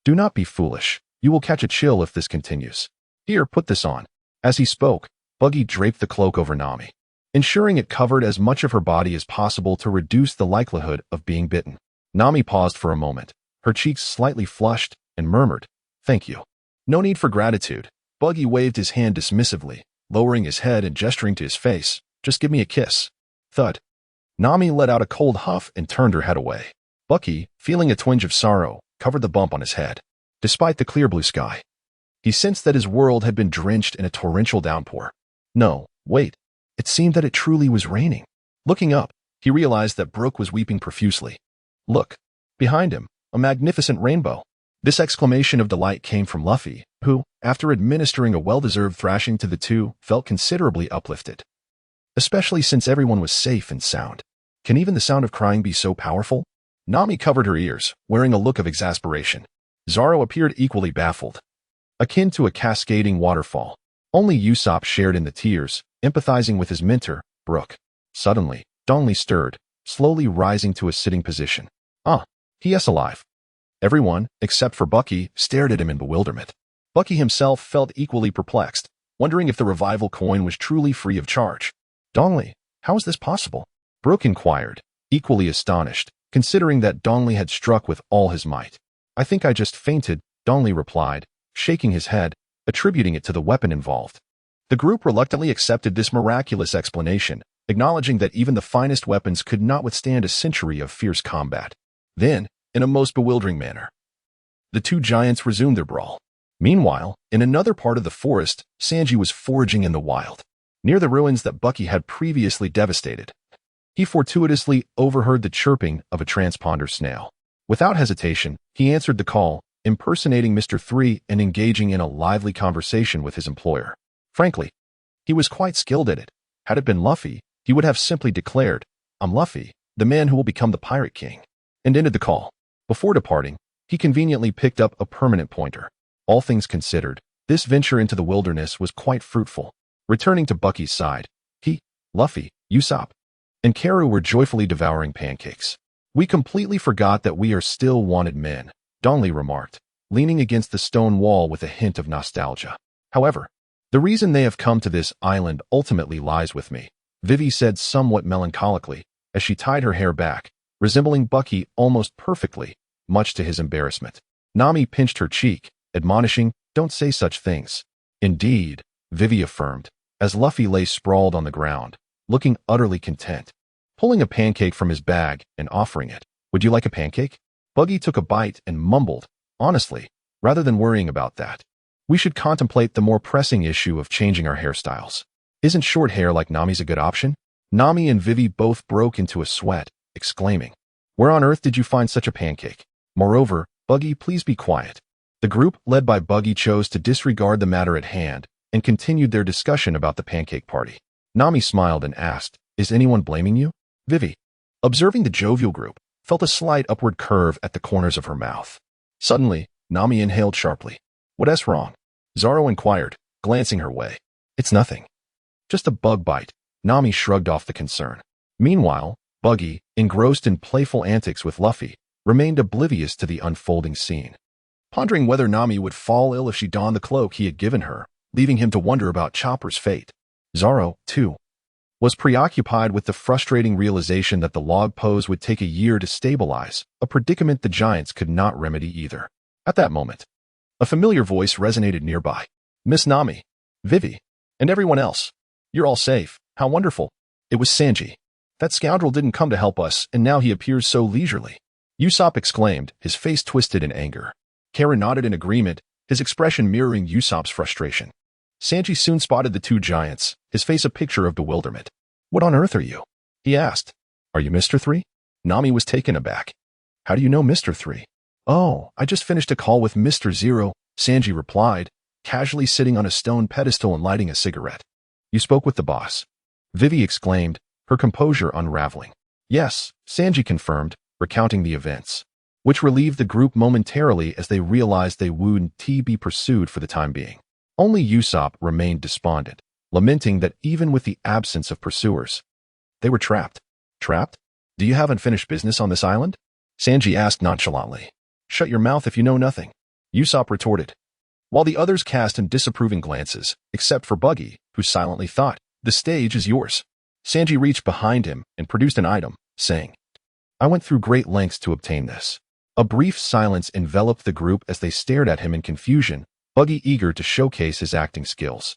Do not be foolish. You will catch a chill if this continues. Here, put this on. As he spoke, Buggy draped the cloak over Nami, ensuring it covered as much of her body as possible to reduce the likelihood of being bitten. Nami paused for a moment, her cheeks slightly flushed, and murmured, Thank you. No need for gratitude. Buggy waved his hand dismissively, lowering his head and gesturing to his face. Just give me a kiss. Thud. Nami let out a cold huff and turned her head away. Bucky, feeling a twinge of sorrow, covered the bump on his head. Despite the clear blue sky, he sensed that his world had been drenched in a torrential downpour. No, wait. It seemed that it truly was raining. Looking up, he realized that Brook was weeping profusely. Look. Behind him, a magnificent rainbow. This exclamation of delight came from Luffy, who, after administering a well-deserved thrashing to the two, felt considerably uplifted. Especially since everyone was safe and sound. Can even the sound of crying be so powerful? Nami covered her ears, wearing a look of exasperation. Zoro appeared equally baffled. Akin to a cascading waterfall. Only Usopp shared in the tears, empathizing with his mentor, Brook. Suddenly, Dongli stirred, slowly rising to a sitting position. He is alive. Everyone, except for Bucky, stared at him in bewilderment. Bucky himself felt equally perplexed, wondering if the revival coin was truly free of charge. Dongli, how is this possible? Brook inquired, equally astonished, considering that Dongli had struck with all his might. I think I just fainted, Dongli replied, shaking his head, attributing it to the weapon involved. The group reluctantly accepted this miraculous explanation, acknowledging that even the finest weapons could not withstand a century of fierce combat. Then, in a most bewildering manner, the two giants resumed their brawl. Meanwhile, in another part of the forest, Sanji was foraging in the wild, near the ruins that Bucky had previously devastated. He fortuitously overheard the chirping of a transponder snail. Without hesitation, he answered the call, impersonating Mr. 3 and engaging in a lively conversation with his employer. Frankly, he was quite skilled at it. Had it been Luffy, he would have simply declared, "I'm Luffy, the man who will become the Pirate King," and ended the call. Before departing, he conveniently picked up a permanent pointer. All things considered, this venture into the wilderness was quite fruitful. Returning to Bucky's side, he, Luffy, Usopp, and Karu were joyfully devouring pancakes. "We completely forgot that we are still wanted men," Donley remarked, leaning against the stone wall with a hint of nostalgia. "However, the reason they have come to this island ultimately lies with me," Vivi said somewhat melancholically, as she tied her hair back, resembling Bucky almost perfectly, much to his embarrassment. Nami pinched her cheek, admonishing, "Don't say such things." "Indeed," Vivi affirmed, as Luffy lay sprawled on the ground, looking utterly content. Pulling a pancake from his bag and offering it, "Would you like a pancake?" Buggy took a bite and mumbled, "Honestly, rather than worrying about that, we should contemplate the more pressing issue of changing our hairstyles. Isn't short hair like Nami's a good option?" Nami and Vivi both broke into a sweat, exclaiming, "Where on earth did you find such a pancake? Moreover, Buggy, please be quiet." The group, led by Buggy, chose to disregard the matter at hand and continued their discussion about the pancake party. Nami smiled and asked, "Is anyone blaming you?" Vivi, observing the jovial group, felt a slight upward curve at the corners of her mouth. Suddenly, Nami inhaled sharply. "What's wrong?" Zoro inquired, glancing her way. "It's nothing. Just a bug bite." Nami shrugged off the concern. Meanwhile, Buggy, engrossed in playful antics with Luffy, remained oblivious to the unfolding scene, pondering whether Nami would fall ill if she donned the cloak he had given her, leaving him to wonder about Chopper's fate. Zoro, too, was preoccupied with the frustrating realization that the log pose would take a year to stabilize, a predicament the giants could not remedy either. At that moment, a familiar voice resonated nearby. "Miss Nami, Vivi, and everyone else. You're all safe. How wonderful." It was Sanji. "That scoundrel didn't come to help us, and now he appears so leisurely," Usopp exclaimed, his face twisted in anger. Kara nodded in agreement, his expression mirroring Usopp's frustration. Sanji soon spotted the two giants, his face a picture of bewilderment. "What on earth are you?" he asked. "Are you Mr. 3? Nami was taken aback. "How do you know Mr. 3? "Oh, I just finished a call with Mr. 0, Sanji replied, casually sitting on a stone pedestal and lighting a cigarette. "You spoke with the boss?" Vivi exclaimed, her composure unraveling. "Yes," Sanji confirmed, recounting the events, which relieved the group momentarily as they realized they wouldn't be pursued for the time being. Only Usopp remained despondent, lamenting that even with the absence of pursuers, they were trapped. "Trapped? Do you have unfinished business on this island?" Sanji asked nonchalantly. "Shut your mouth if you know nothing," Usopp retorted, while the others cast him disapproving glances, except for Buggy, who silently thought, "The stage is yours." Sanji reached behind him and produced an item, saying, "I went through great lengths to obtain this." A brief silence enveloped the group as they stared at him in confusion, Buggy eager to showcase his acting skills,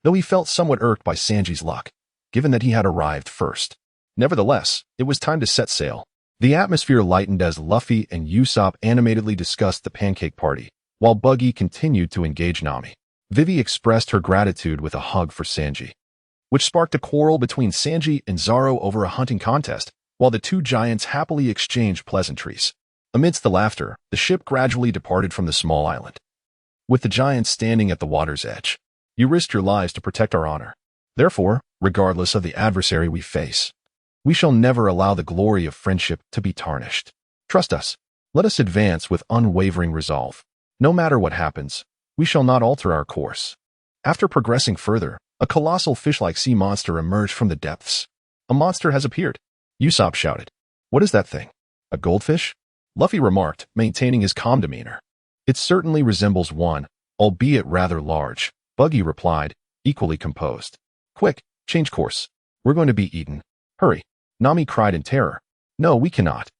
though he felt somewhat irked by Sanji's luck, given that he had arrived first. Nevertheless, it was time to set sail. The atmosphere lightened as Luffy and Usopp animatedly discussed the pancake party, while Buggy continued to engage Nami. Vivi expressed her gratitude with a hug for Sanji, which sparked a quarrel between Sanji and Zoro over a hunting contest, while the two giants happily exchanged pleasantries. Amidst the laughter, the ship gradually departed from the small island, with the giants standing at the water's edge. "You risked your lives to protect our honor. Therefore, regardless of the adversary we face, we shall never allow the glory of friendship to be tarnished. Trust us. Let us advance with unwavering resolve. No matter what happens, we shall not alter our course." After progressing further, a colossal fish-like sea monster emerged from the depths. "A monster has appeared," Usopp shouted. "What is that thing? A goldfish?" Luffy remarked, maintaining his calm demeanor. "It certainly resembles one, albeit rather large," Buggy replied, equally composed. "Quick, change course. We're going to be eaten. Hurry," Nami cried in terror. "No, we cannot.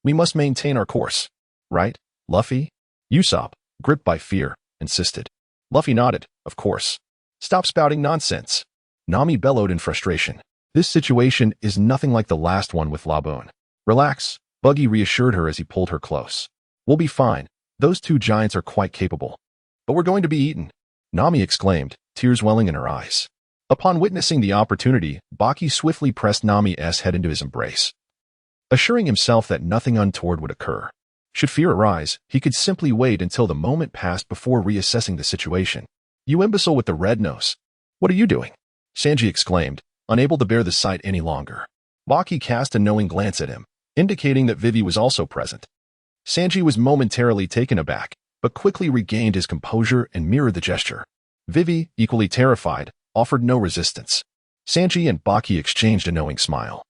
We must maintain our course." "Right, Luffy?" Usopp, gripped by fear, insisted. Luffy nodded, "Of course. Stop spouting nonsense." Nami bellowed in frustration. "This situation is nothing like the last one with Laboon." "Relax," Buggy reassured her as he pulled her close. "We'll be fine. Those two giants are quite capable." "But we're going to be eaten," Nami exclaimed, tears welling in her eyes. Upon witnessing the opportunity, Baki swiftly pressed Nami's head into his embrace, assuring himself that nothing untoward would occur. Should fear arise, he could simply wait until the moment passed before reassessing the situation. "You imbecile with the red nose. What are you doing?" Sanji exclaimed, unable to bear the sight any longer. Baki cast a knowing glance at him, indicating that Vivi was also present. Sanji was momentarily taken aback, but quickly regained his composure and mirrored the gesture. Vivi, equally terrified, offered no resistance. Sanji and Baki exchanged a knowing smile,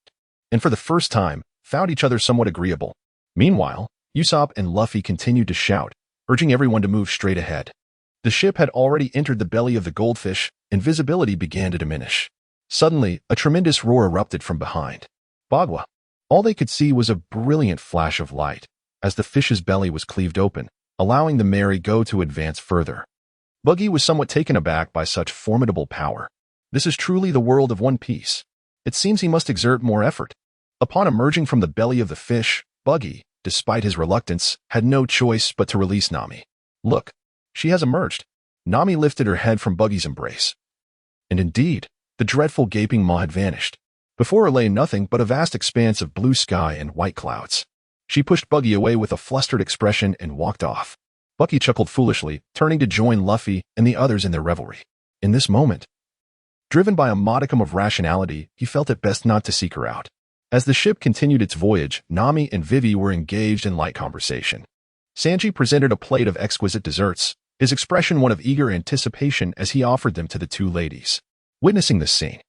and for the first time, found each other somewhat agreeable. Meanwhile, Usopp and Luffy continued to shout, urging everyone to move straight ahead. The ship had already entered the belly of the goldfish, and visibility began to diminish. Suddenly, a tremendous roar erupted from behind. Bagua. All they could see was a brilliant flash of light, as the fish's belly was cleaved open, allowing the merry-go to advance further. Buggy was somewhat taken aback by such formidable power. This is truly the world of One Piece. It seems he must exert more effort. Upon emerging from the belly of the fish, Buggy, despite his reluctance, had no choice but to release Nami. "Look, she has emerged." Nami lifted her head from Buggy's embrace. And indeed, the dreadful gaping maw had vanished. Before her lay nothing but a vast expanse of blue sky and white clouds. She pushed Buggy away with a flustered expression and walked off. Bucky chuckled foolishly, turning to join Luffy and the others in their revelry. In this moment, driven by a modicum of rationality, he felt it best not to seek her out. As the ship continued its voyage, Nami and Vivi were engaged in light conversation. Sanji presented a plate of exquisite desserts, his expression one of eager anticipation as he offered them to the two ladies. Witnessing this scene,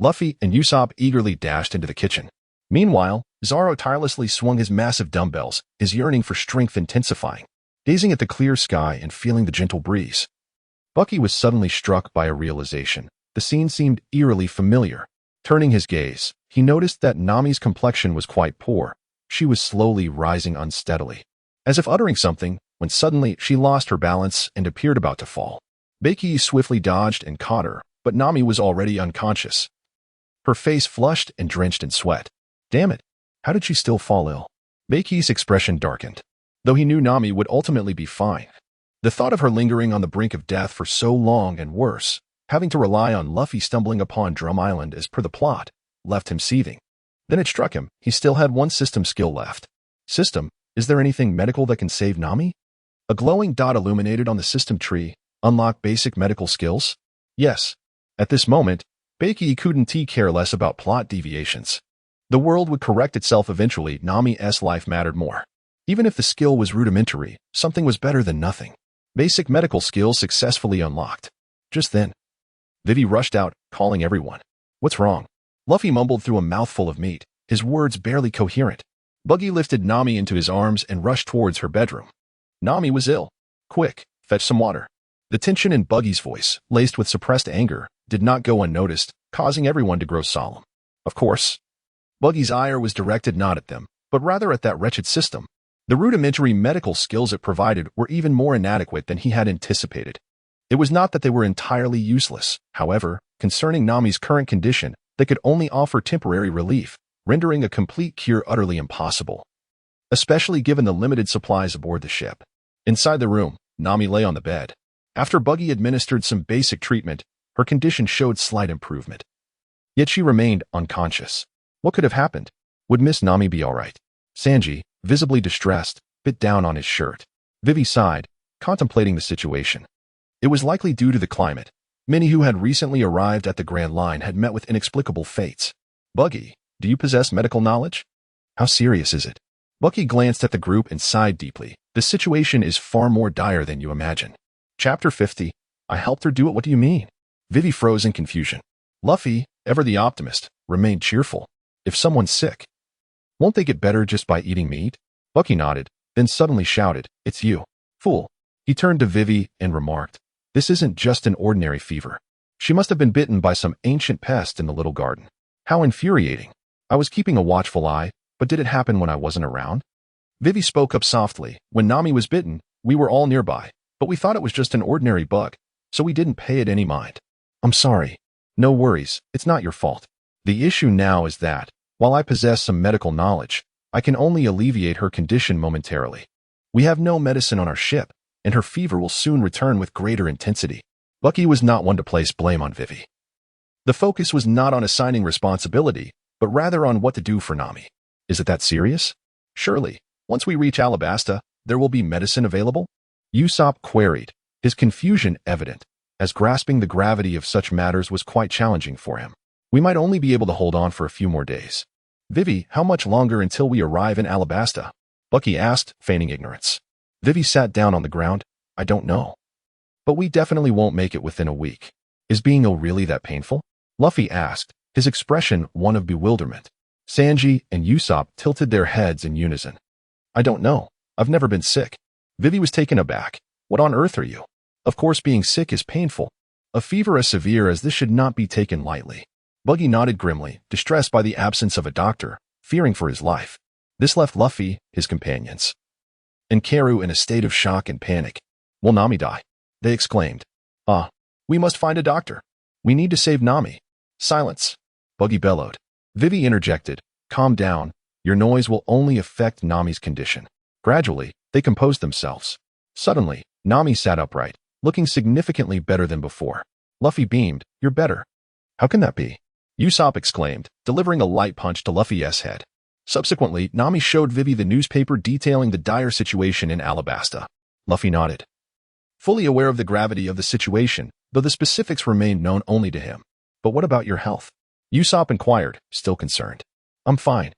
Luffy and Usopp eagerly dashed into the kitchen. Meanwhile, Zoro tirelessly swung his massive dumbbells, his yearning for strength intensifying, gazing at the clear sky and feeling the gentle breeze. Bucky was suddenly struck by a realization. The scene seemed eerily familiar. Turning his gaze, he noticed that Nami's complexion was quite poor. She was slowly rising unsteadily, as if uttering something, when suddenly she lost her balance and appeared about to fall. Baki swiftly dodged and caught her, but Nami was already unconscious, her face flushed and drenched in sweat. Damn it, how did she still fall ill? Baki's expression darkened, though he knew Nami would ultimately be fine. The thought of her lingering on the brink of death for so long and worse, having to rely on Luffy stumbling upon Drum Island as per the plot, left him seething. Then it struck him, he still had one system skill left. System, is there anything medical that can save Nami? A glowing dot illuminated on the system tree, unlock basic medical skills? Yes. At this moment, Baki couldn't care less about plot deviations. The world would correct itself eventually. Nami's life mattered more. Even if the skill was rudimentary, something was better than nothing. Basic medical skills successfully unlocked. Just then, Vivi rushed out, calling everyone. What's wrong? Luffy mumbled through a mouthful of meat, his words barely coherent. Buggy lifted Nami into his arms and rushed towards her bedroom. Nami was ill. Quick, fetch some water. The tension in Buggy's voice, laced with suppressed anger, did not go unnoticed, causing everyone to grow solemn. Of course, Buggy's ire was directed not at them, but rather at that wretched system. The rudimentary medical skills it provided were even more inadequate than he had anticipated. It was not that they were entirely useless, however, concerning Nami's current condition, they could only offer temporary relief, rendering a complete cure utterly impossible, especially given the limited supplies aboard the ship. Inside the room, Nami lay on the bed. After Buggy administered some basic treatment, her condition showed slight improvement. Yet she remained unconscious. What could have happened? Would Miss Nami be all right? Sanji, visibly distressed, bit down on his shirt. Vivi sighed, contemplating the situation. It was likely due to the climate. Many who had recently arrived at the Grand Line had met with inexplicable fates. Buggy, do you possess medical knowledge? How serious is it? Bucky glanced at the group and sighed deeply. The situation is far more dire than you imagine. Chapter 50. I helped her do it. What do you mean? Vivi froze in confusion. Luffy, ever the optimist, remained cheerful. If someone's sick, won't they get better just by eating meat? Bucky nodded, then suddenly shouted, It's you. Fool. He turned to Vivi and remarked, This isn't just an ordinary fever. She must have been bitten by some ancient pest in the little garden. How infuriating. I was keeping a watchful eye, but did it happen when I wasn't around? Vivi spoke up softly. When Nami was bitten, we were all nearby, but we thought it was just an ordinary bug, so we didn't pay it any mind. I'm sorry. No worries, it's not your fault. The issue now is that, while I possess some medical knowledge, I can only alleviate her condition momentarily. We have no medicine on our ship, and her fever will soon return with greater intensity. Bucky was not one to place blame on Vivi. The focus was not on assigning responsibility, but rather on what to do for Nami. Is it that serious? Surely, Once we reach Alabasta, there will be medicine available? Usopp queried, his confusion evident, as grasping the gravity of such matters was quite challenging for him. We might only be able to hold on for a few more days. Vivi, how much longer until we arrive in Alabasta? Bucky asked, feigning ignorance. Vivi sat down on the ground. I don't know. But we definitely won't make it within a week. Is being ill really that painful? Luffy asked, his expression one of bewilderment. Sanji and Usopp tilted their heads in unison. I don't know. I've never been sick. Vivi was taken aback. What on earth are you? Of course being sick is painful. A fever as severe as this should not be taken lightly. Buggy nodded grimly, distressed by the absence of a doctor, fearing for his life. This left Luffy, his companions, and Karu in a state of shock and panic. Will Nami die? They exclaimed. We must find a doctor. We need to save Nami. Silence. Buggy bellowed. Vivi interjected. Calm down. Your noise will only affect Nami's condition. Gradually, they composed themselves. Suddenly, Nami sat upright, looking significantly better than before. Luffy beamed. You're better. How can that be? Usopp exclaimed, delivering a light punch to Luffy's head. Subsequently, Nami showed Vivi the newspaper detailing the dire situation in Alabasta. Luffy nodded, fully aware of the gravity of the situation, though the specifics remained known only to him. But what about your health? Usopp inquired, still concerned. I'm fine.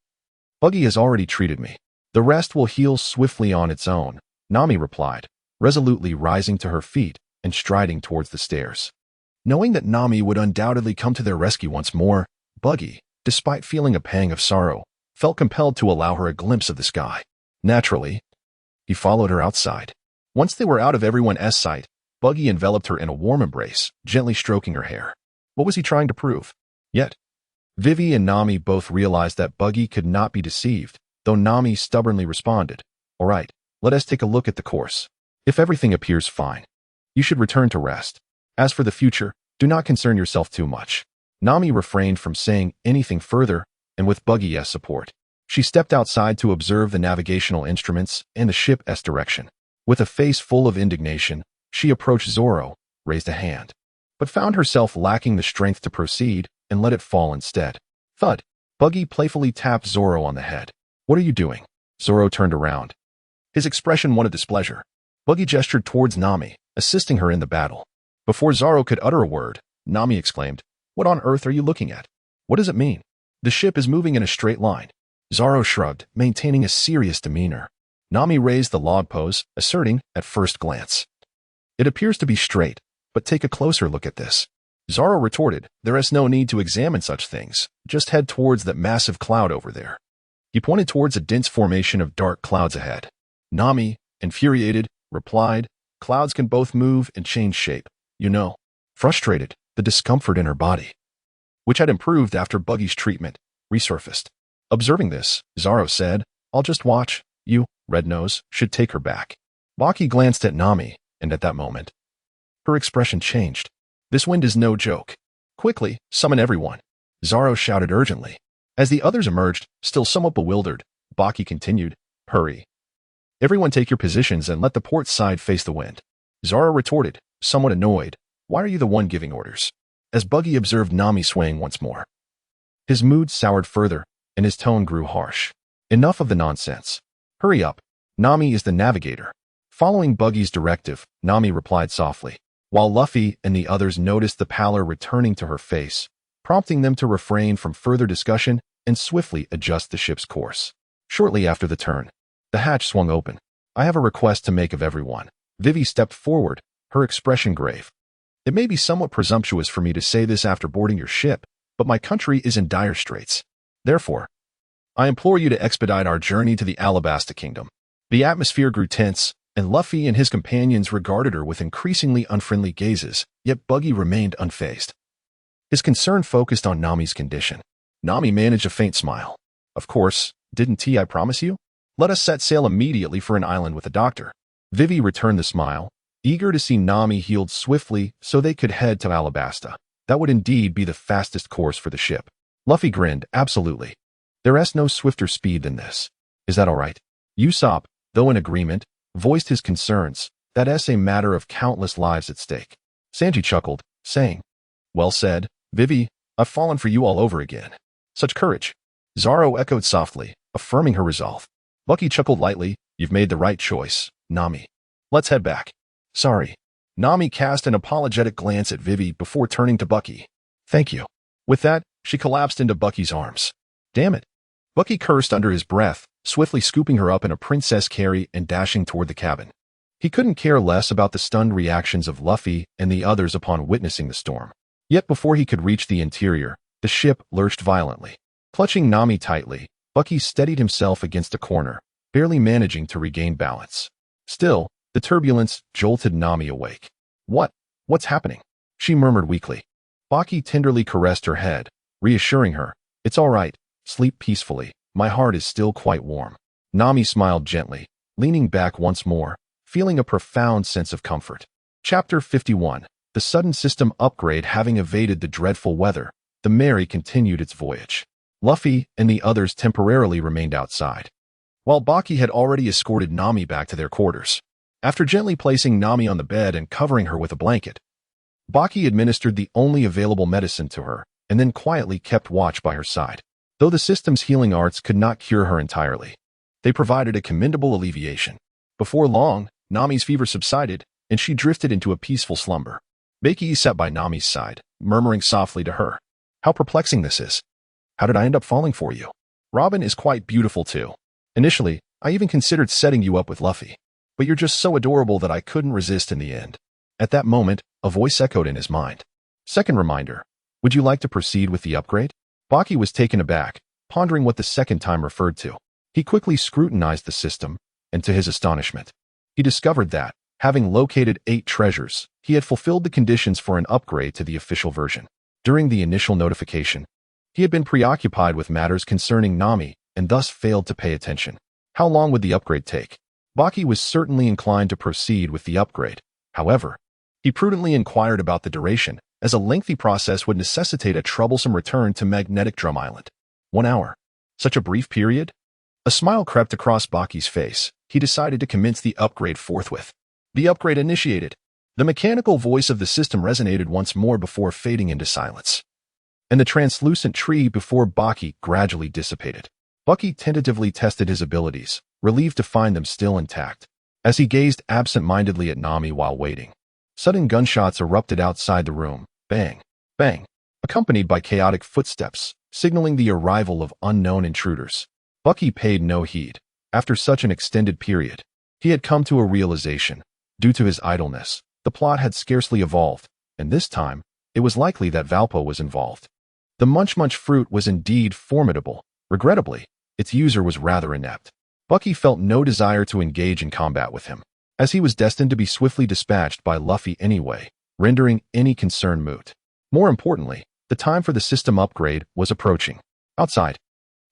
Buggy has already treated me. The rest will heal swiftly on its own, Nami replied, resolutely rising to her feet and striding towards the stairs. Knowing that Nami would undoubtedly come to their rescue once more, Buggy, despite feeling a pang of sorrow, felt compelled to allow her a glimpse of the sky. Naturally, he followed her outside. Once they were out of everyone's sight, Buggy enveloped her in a warm embrace, gently stroking her hair. What was he trying to prove? Yet, Vivi and Nami both realized that Buggy could not be deceived, though Nami stubbornly responded, All right, let us take a look at the course. If everything appears fine, you should return to rest. As for the future, do not concern yourself too much. Nami refrained from saying anything further, and with Buggy's support, she stepped outside to observe the navigational instruments and the ship's direction. With a face full of indignation, she approached Zoro, raised a hand, but found herself lacking the strength to proceed and let it fall instead. Thud. Buggy playfully tapped Zoro on the head. What are you doing? Zoro turned around, his expression one of displeasure. Buggy gestured towards Nami, assisting her in the battle. Before Zoro could utter a word, Nami exclaimed, What on earth are you looking at? What does it mean? The ship is moving in a straight line. Zoro shrugged, maintaining a serious demeanor. Nami raised the log pose, asserting, at first glance, It appears to be straight, but take a closer look at this. Zoro retorted, There is no need to examine such things. Just head towards that massive cloud over there. He pointed towards a dense formation of dark clouds ahead. Nami, infuriated, replied, Clouds can both move and change shape. You know. Frustrated, the discomfort in her body, which had improved after Buggy's treatment, resurfaced. Observing this, Zoro said, I'll just watch. You, Red Nose, should take her back. Baki glanced at Nami, and at that moment, her expression changed. This wind is no joke. Quickly, summon everyone. Zoro shouted urgently. As the others emerged, still somewhat bewildered, Baki continued, Hurry. Everyone take your positions and let the port side face the wind. Zoro retorted, somewhat annoyed, Why are you the one giving orders? As Buggy observed Nami swaying once more, his mood soured further, and his tone grew harsh. Enough of the nonsense. Hurry up. Nami is the navigator. Following Buggy's directive, Nami replied softly, while Luffy and the others noticed the pallor returning to her face, prompting them to refrain from further discussion and swiftly adjust the ship's course. Shortly after the turn, the hatch swung open. I have a request to make of everyone. Vivi stepped forward, her expression grave. It may be somewhat presumptuous for me to say this after boarding your ship, but my country is in dire straits. Therefore, I implore you to expedite our journey to the Alabasta Kingdom. The atmosphere grew tense, and Luffy and his companions regarded her with increasingly unfriendly gazes, yet Buggy remained unfazed. His concern focused on Nami's condition. Nami managed a faint smile. Of course, didn't I promise you? Let us set sail immediately for an island with a doctor. Vivi returned the smile, eager to see Nami healed swiftly so they could head to Alabasta. That would indeed be the fastest course for the ship. Luffy grinned, absolutely. There is no swifter speed than this. Is that all right? Usopp, though in agreement, voiced his concerns. That is a matter of countless lives at stake. Sanji chuckled, saying, Well said, Vivi, I've fallen for you all over again. Such courage. Zoro echoed softly, affirming her resolve. Bucky chuckled lightly. You've made the right choice, Nami. Let's head back. Sorry. Nami cast an apologetic glance at Vivi before turning to Bucky. Thank you. With that, she collapsed into Bucky's arms. Damn it. Bucky cursed under his breath, swiftly scooping her up in a princess carry and dashing toward the cabin. He couldn't care less about the stunned reactions of Luffy and the others upon witnessing the storm. Yet before he could reach the interior, the ship lurched violently. Clutching Nami tightly, Bucky steadied himself against a corner, barely managing to regain balance. Still, the turbulence jolted Nami awake. What's happening? She murmured weakly. Baki tenderly caressed her head, reassuring her. It's all right. Sleep peacefully. My heart is still quite warm. Nami smiled gently, leaning back once more, feeling a profound sense of comfort. Chapter 51. The sudden system upgrade having evaded the dreadful weather, the Mary continued its voyage. Luffy and the others temporarily remained outside, while Baki had already escorted Nami back to their quarters. After gently placing Nami on the bed and covering her with a blanket, Baki administered the only available medicine to her and then quietly kept watch by her side. Though the system's healing arts could not cure her entirely, they provided a commendable alleviation. Before long, Nami's fever subsided, and she drifted into a peaceful slumber. Baki sat by Nami's side, murmuring softly to her. How perplexing this is. How did I end up falling for you? Robin is quite beautiful too. Initially, I even considered setting you up with Luffy. But you're just so adorable that I couldn't resist in the end. At that moment, a voice echoed in his mind. Second reminder. Would you like to proceed with the upgrade? Baki was taken aback, pondering what the second time referred to. He quickly scrutinized the system, and to his astonishment, he discovered that, having located 8 treasures, he had fulfilled the conditions for an upgrade to the official version. During the initial notification, he had been preoccupied with matters concerning Nami and thus failed to pay attention. How long would the upgrade take? Baki was certainly inclined to proceed with the upgrade. However, he prudently inquired about the duration, as a lengthy process would necessitate a troublesome return to Magnetic Drum Island. 1 hour. Such a brief period? A smile crept across Baki's face. He decided to commence the upgrade forthwith. The upgrade initiated. The mechanical voice of the system resonated once more before fading into silence, and the translucent tree before Baki gradually dissipated. Bucky tentatively tested his abilities, relieved to find them still intact. As he gazed absent-mindedly at Nami while waiting, sudden gunshots erupted outside the room. Bang, bang, accompanied by chaotic footsteps, signaling the arrival of unknown intruders. Bucky paid no heed. After such an extended period, he had come to a realization. Due to his idleness, the plot had scarcely evolved, and this time, it was likely that Valpo was involved. The Munch Munch fruit was indeed formidable. Regrettably, its user was rather inept. Bucky felt no desire to engage in combat with him, as he was destined to be swiftly dispatched by Luffy anyway, rendering any concern moot. More importantly, the time for the system upgrade was approaching. Outside,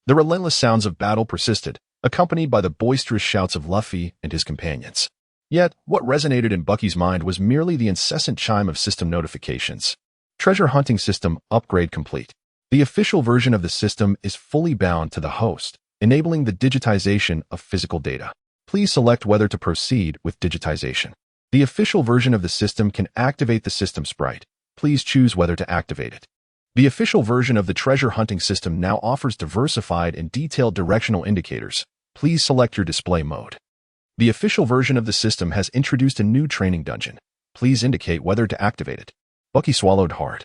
the relentless sounds of battle persisted, accompanied by the boisterous shouts of Luffy and his companions. Yet, what resonated in Bucky's mind was merely the incessant chime of system notifications. Treasure hunting system upgrade complete. The official version of the system is fully bound to the host, enabling the digitization of physical data. Please select whether to proceed with digitization. The official version of the system can activate the system sprite. Please choose whether to activate it. The official version of the treasure hunting system now offers diversified and detailed directional indicators. Please select your display mode. The official version of the system has introduced a new training dungeon. Please indicate whether to activate it. Bucky swallowed hard.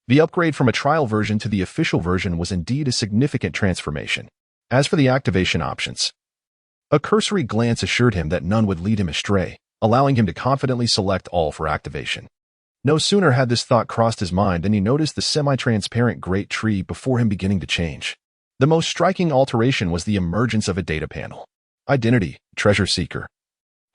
The upgrade from a trial version to the official version was indeed a significant transformation. As for the activation options, a cursory glance assured him that none would lead him astray, allowing him to confidently select all for activation. No sooner had this thought crossed his mind than he noticed the semi-transparent great tree before him beginning to change. The most striking alteration was the emergence of a data panel. Identity, Treasure Seeker.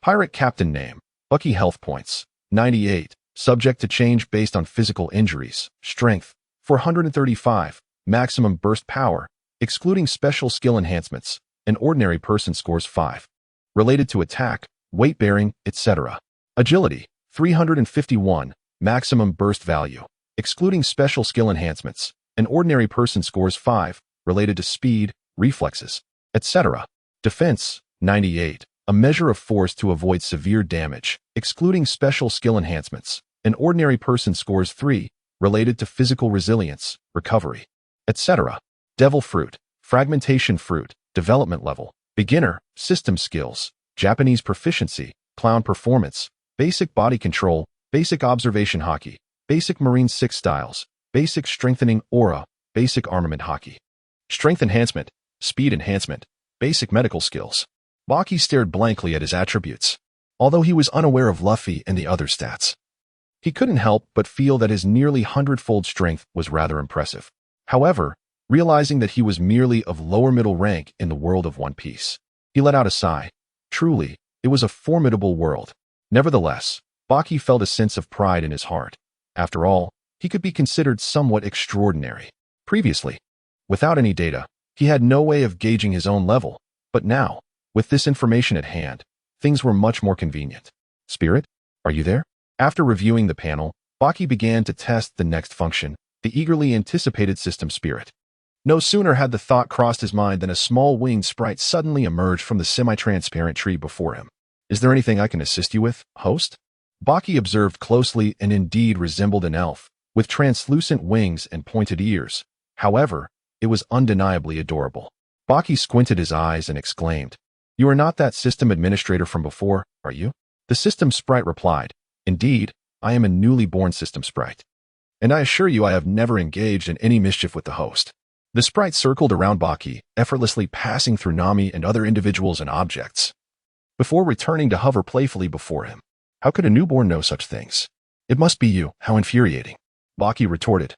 Pirate Captain Name, Bucky Health Points, 98. Subject to change based on physical injuries. Strength, 435. Maximum burst power, excluding special skill enhancements. An ordinary person scores 5. Related to attack, weight bearing, etc. Agility, 351. Maximum burst value, excluding special skill enhancements. An ordinary person scores 5. Related to speed, reflexes, etc. Defense, 98. A measure of force to avoid severe damage, excluding special skill enhancements. An ordinary person scores 3, related to physical resilience, recovery, etc. Devil Fruit, Fragmentation Fruit, development level, Beginner, system skills, Japanese proficiency, clown performance, basic body control, basic observation hockey, basic marine 6 styles, basic strengthening aura, basic armament hockey. Strength enhancement, speed enhancement, basic medical skills. Baki stared blankly at his attributes. Although he was unaware of Luffy and the other stats, he couldn't help but feel that his nearly 100-fold strength was rather impressive. However, realizing that he was merely of lower middle rank in the world of One Piece, he let out a sigh. Truly, it was a formidable world. Nevertheless, Baki felt a sense of pride in his heart. After all, he could be considered somewhat extraordinary. Previously, without any data, he had no way of gauging his own level, but now, with this information at hand, things were much more convenient. Spirit, are you there? After reviewing the panel, Baki began to test the next function, the eagerly anticipated system spirit. No sooner had the thought crossed his mind than a small winged sprite suddenly emerged from the semi-transparent tree before him. Is there anything I can assist you with, host? Baki observed closely and indeed resembled an elf, with translucent wings and pointed ears. However, it was undeniably adorable. Baki squinted his eyes and exclaimed, "You are not that system administrator from before, are you?" The system sprite replied, "Indeed, I am a newly born system sprite. And I assure you I have never engaged in any mischief with the host." The sprite circled around Baki, effortlessly passing through Nami and other individuals and objects, before returning to hover playfully before him. How could a newborn know such things? It must be you, how infuriating. Baki retorted,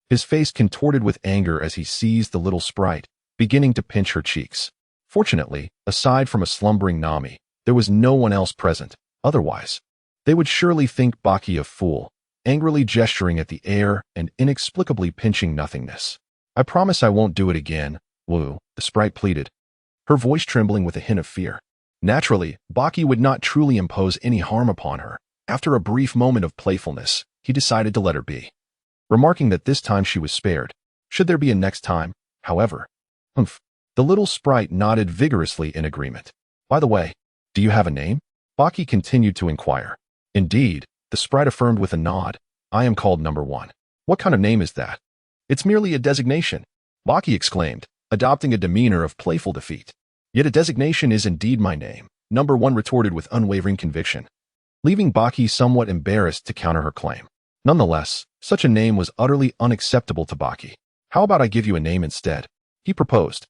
his face contorted with anger as he seized the little sprite, beginning to pinch her cheeks. Fortunately, aside from a slumbering Nami, there was no one else present. Otherwise, they would surely think Baki a fool, angrily gesturing at the air and inexplicably pinching nothingness. "I promise I won't do it again, Wu," the sprite pleaded, her voice trembling with a hint of fear. Naturally, Baki would not truly impose any harm upon her. After a brief moment of playfulness, he decided to let her be, remarking that this time she was spared. Should there be a next time, however? The little sprite nodded vigorously in agreement. "By the way, do you have a name?" Baki continued to inquire. "Indeed," the sprite affirmed with a nod. "I am called Number 1. "What kind of name is that?" "It's merely a designation," Baki exclaimed, adopting a demeanor of playful defeat. "Yet a designation is indeed my name," Number 1 retorted with unwavering conviction, leaving Baki somewhat embarrassed to counter her claim. Nonetheless, such a name was utterly unacceptable to Baki. "How about I give you a name instead?" he proposed.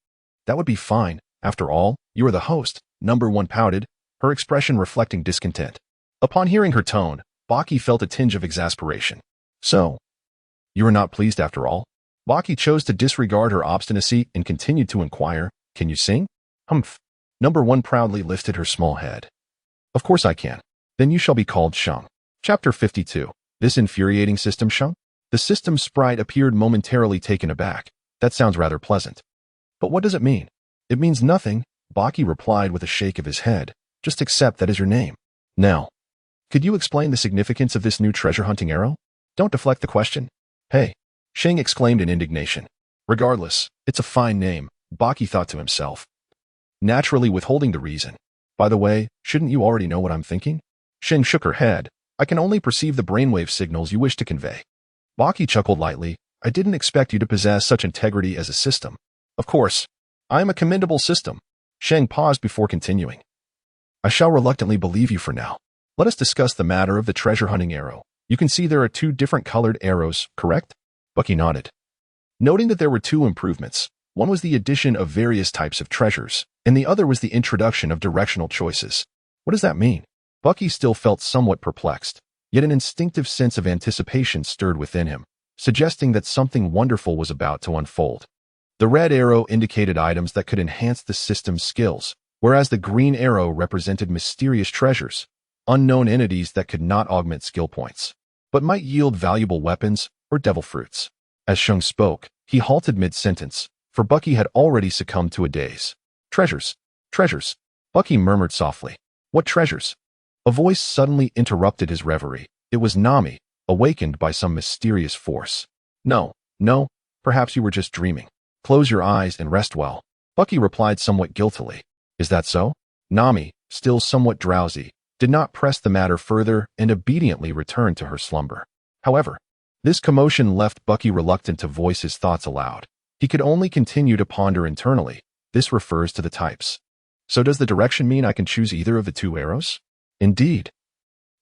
"That would be fine. After all, you are the host," Number 1 pouted, her expression reflecting discontent. Upon hearing her tone, Baki felt a tinge of exasperation. "So, you are not pleased after all?" Baki chose to disregard her obstinacy and continued to inquire, "Can you sing?" "Humph." Number 1 proudly lifted her small head. "Of course I can. Then you shall be called Shung." Chapter 52. This infuriating system Shung? The system sprite appeared momentarily taken aback. "That sounds rather pleasant. But what does it mean?" "It means nothing," Baki replied with a shake of his head. "Just accept that is your name. Now, could you explain the significance of this new treasure-hunting arrow?" "Don't deflect the question." "Hey," Shing exclaimed in indignation. "Regardless, it's a fine name," Baki thought to himself, naturally withholding the reason. "By the way, shouldn't you already know what I'm thinking?" Shing shook her head. "I can only perceive the brainwave signals you wish to convey." Baki chuckled lightly. "I didn't expect you to possess such integrity as a system." "Of course, I am a commendable system." Sheng paused before continuing. "I shall reluctantly believe you for now. Let us discuss the matter of the treasure-hunting arrow. You can see there are 2 different colored arrows, correct?" Bucky nodded, noting that there were 2 improvements. One was the addition of various types of treasures, and the other was the introduction of directional choices. "What does that mean?" Bucky still felt somewhat perplexed, yet an instinctive sense of anticipation stirred within him, suggesting that something wonderful was about to unfold. The red arrow indicated items that could enhance the system's skills, whereas the green arrow represented mysterious treasures, unknown entities that could not augment skill points, but might yield valuable weapons or devil fruits. As Shung spoke, he halted mid-sentence, for Bucky had already succumbed to a daze. "Treasures, treasures," Bucky murmured softly. "What treasures?" A voice suddenly interrupted his reverie. It was Nami, awakened by some mysterious force. No, perhaps you were just dreaming. Close your eyes and rest well." Bucky replied somewhat guiltily. "Is that so?" Nami, still somewhat drowsy, did not press the matter further and obediently returned to her slumber. However, this commotion left Bucky reluctant to voice his thoughts aloud. He could only continue to ponder internally. This refers to the types. So does the direction mean I can choose either of the two arrows? Indeed.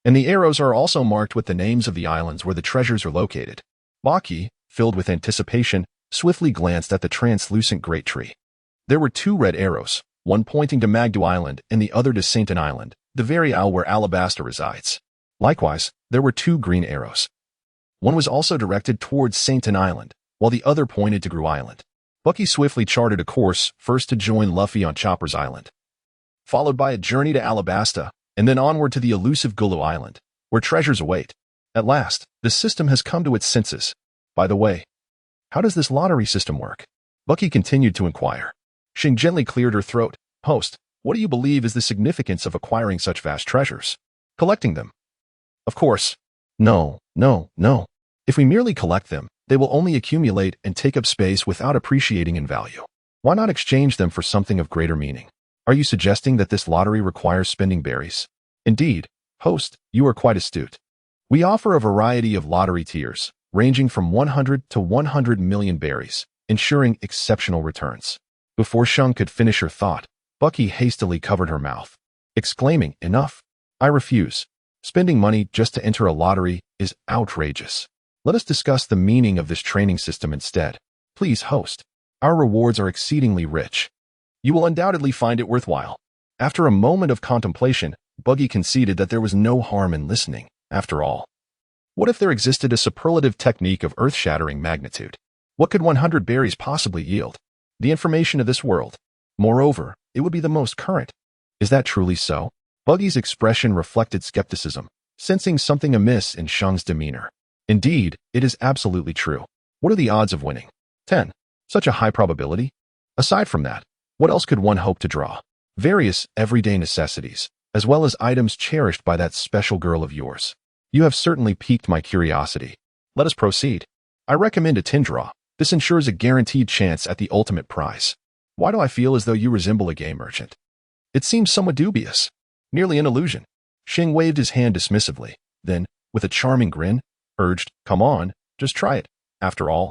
And the arrows are also marked with the names of the islands where the treasures are located. Baki, filled with anticipation, swiftly glanced at the translucent great tree. There were two red arrows, one pointing to Magdu Island and the other to Sainton Island, the very isle where Alabasta resides. Likewise, there were two green arrows. One was also directed towards Sainton Island, while the other pointed to Gru Island. Bucky swiftly charted a course, first to join Luffy on Chopper's Island, followed by a journey to Alabasta, and then onward to the elusive Gulu Island, where treasures await. At last, the system has come to its senses. By the way, how does this lottery system work? Bucky continued to inquire. Shing gently cleared her throat. Host, what do you believe is the significance of acquiring such vast treasures? Collecting them. Of course. No. If we merely collect them, they will only accumulate and take up space without appreciating in value. Why not exchange them for something of greater meaning? Are you suggesting that this lottery requires spending berries? Indeed, host, you are quite astute. We offer a variety of lottery tiers, ranging from 100 to 100 million berries, ensuring exceptional returns. Before Shung could finish her thought, Bucky hastily covered her mouth, exclaiming, Enough! I refuse. Spending money just to enter a lottery is outrageous. Let us discuss the meaning of this training system instead. Please, host. Our rewards are exceedingly rich. You will undoubtedly find it worthwhile. After a moment of contemplation, Buggy conceded that there was no harm in listening, after all. What if there existed a superlative technique of earth-shattering magnitude? What could 100 berries possibly yield? The information of this world. Moreover, it would be the most current. Is that truly so? Buggy's expression reflected skepticism, sensing something amiss in Shung's demeanor. Indeed, it is absolutely true. What are the odds of winning? 10. Such a high probability? Aside from that, what else could one hope to draw? Various everyday necessities, as well as items cherished by that special girl of yours. You have certainly piqued my curiosity. Let us proceed. I recommend a tin draw. This ensures a guaranteed chance at the ultimate prize. Why do I feel as though you resemble a game merchant? It seems somewhat dubious. Nearly an illusion. Shing waved his hand dismissively, then, with a charming grin, urged, Come on, just try it. After all,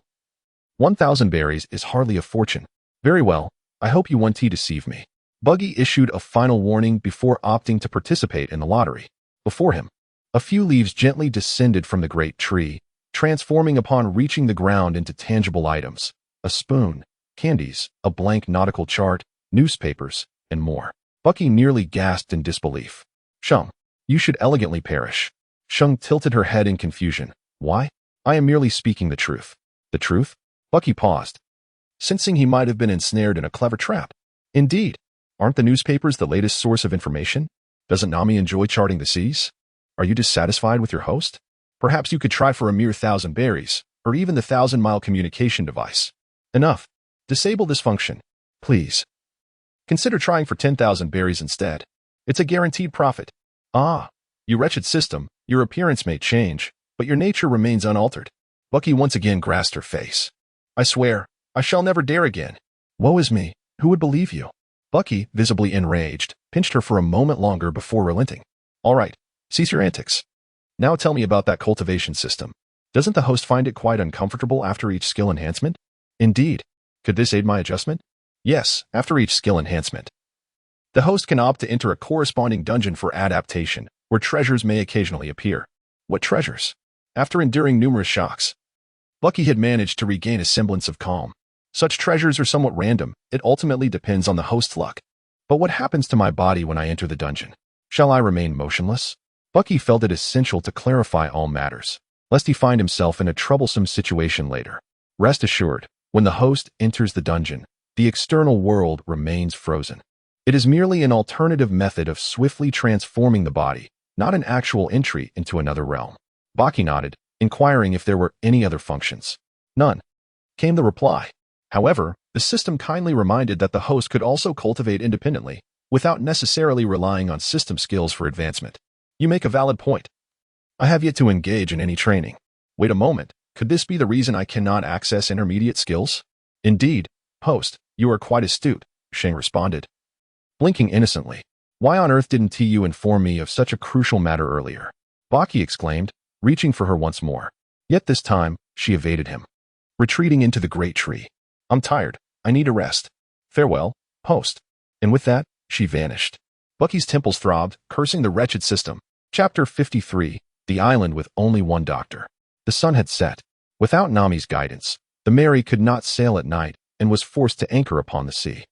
1,000 berries is hardly a fortune. Very well, I hope you won't deceive me. Buggy issued a final warning before opting to participate in the lottery. Before him, a few leaves gently descended from the great tree, transforming upon reaching the ground into tangible items. A spoon, candies, a blank nautical chart, newspapers, and more. Bucky nearly gasped in disbelief. Shung, you should elegantly perish. Shung tilted her head in confusion. Why? I am merely speaking the truth. The truth? Bucky paused, sensing he might have been ensnared in a clever trap. Indeed, aren't the newspapers the latest source of information? Doesn't Nami enjoy charting the seas? Are you dissatisfied with your host? Perhaps you could try for a mere 1,000 berries, or even the 1,000-mile communication device. Enough. Disable this function, please. Consider trying for 10,000 berries instead. It's a guaranteed profit. Ah, you wretched system, your appearance may change, but your nature remains unaltered. Bucky once again grasped her face. I swear, I shall never dare again. Woe is me, who would believe you? Bucky, visibly enraged, pinched her for a moment longer before relenting. All right, cease your antics. Now tell me about that cultivation system. Doesn't the host find it quite uncomfortable after each skill enhancement? Indeed. Could this aid my adjustment? Yes, after each skill enhancement. The host can opt to enter a corresponding dungeon for adaptation, where treasures may occasionally appear. What treasures? After enduring numerous shocks, Bucky had managed to regain a semblance of calm. Such treasures are somewhat random. It ultimately depends on the host's luck. But what happens to my body when I enter the dungeon? Shall I remain motionless? Bucky felt it essential to clarify all matters, lest he find himself in a troublesome situation later. Rest assured, when the host enters the dungeon, the external world remains frozen. It is merely an alternative method of swiftly transforming the body, not an actual entry into another realm. Baki nodded, inquiring if there were any other functions. None, came the reply. However, the system kindly reminded that the host could also cultivate independently, without necessarily relying on system skills for advancement. You make a valid point. I have yet to engage in any training. Wait a moment, could this be the reason I cannot access intermediate skills? Indeed, host, you are quite astute, Shang responded, blinking innocently. Why on earth didn't you inform me of such a crucial matter earlier? Baki exclaimed, reaching for her once more. Yet this time, she evaded him, retreating into the great tree. I'm tired. I need a rest. Farewell, host. And with that, she vanished. Bucky's temples throbbed, cursing the wretched system. Chapter 53. The Island with Only One Doctor. The sun had set. Without Nami's guidance, the Mary could not sail at night and was forced to anchor upon the sea.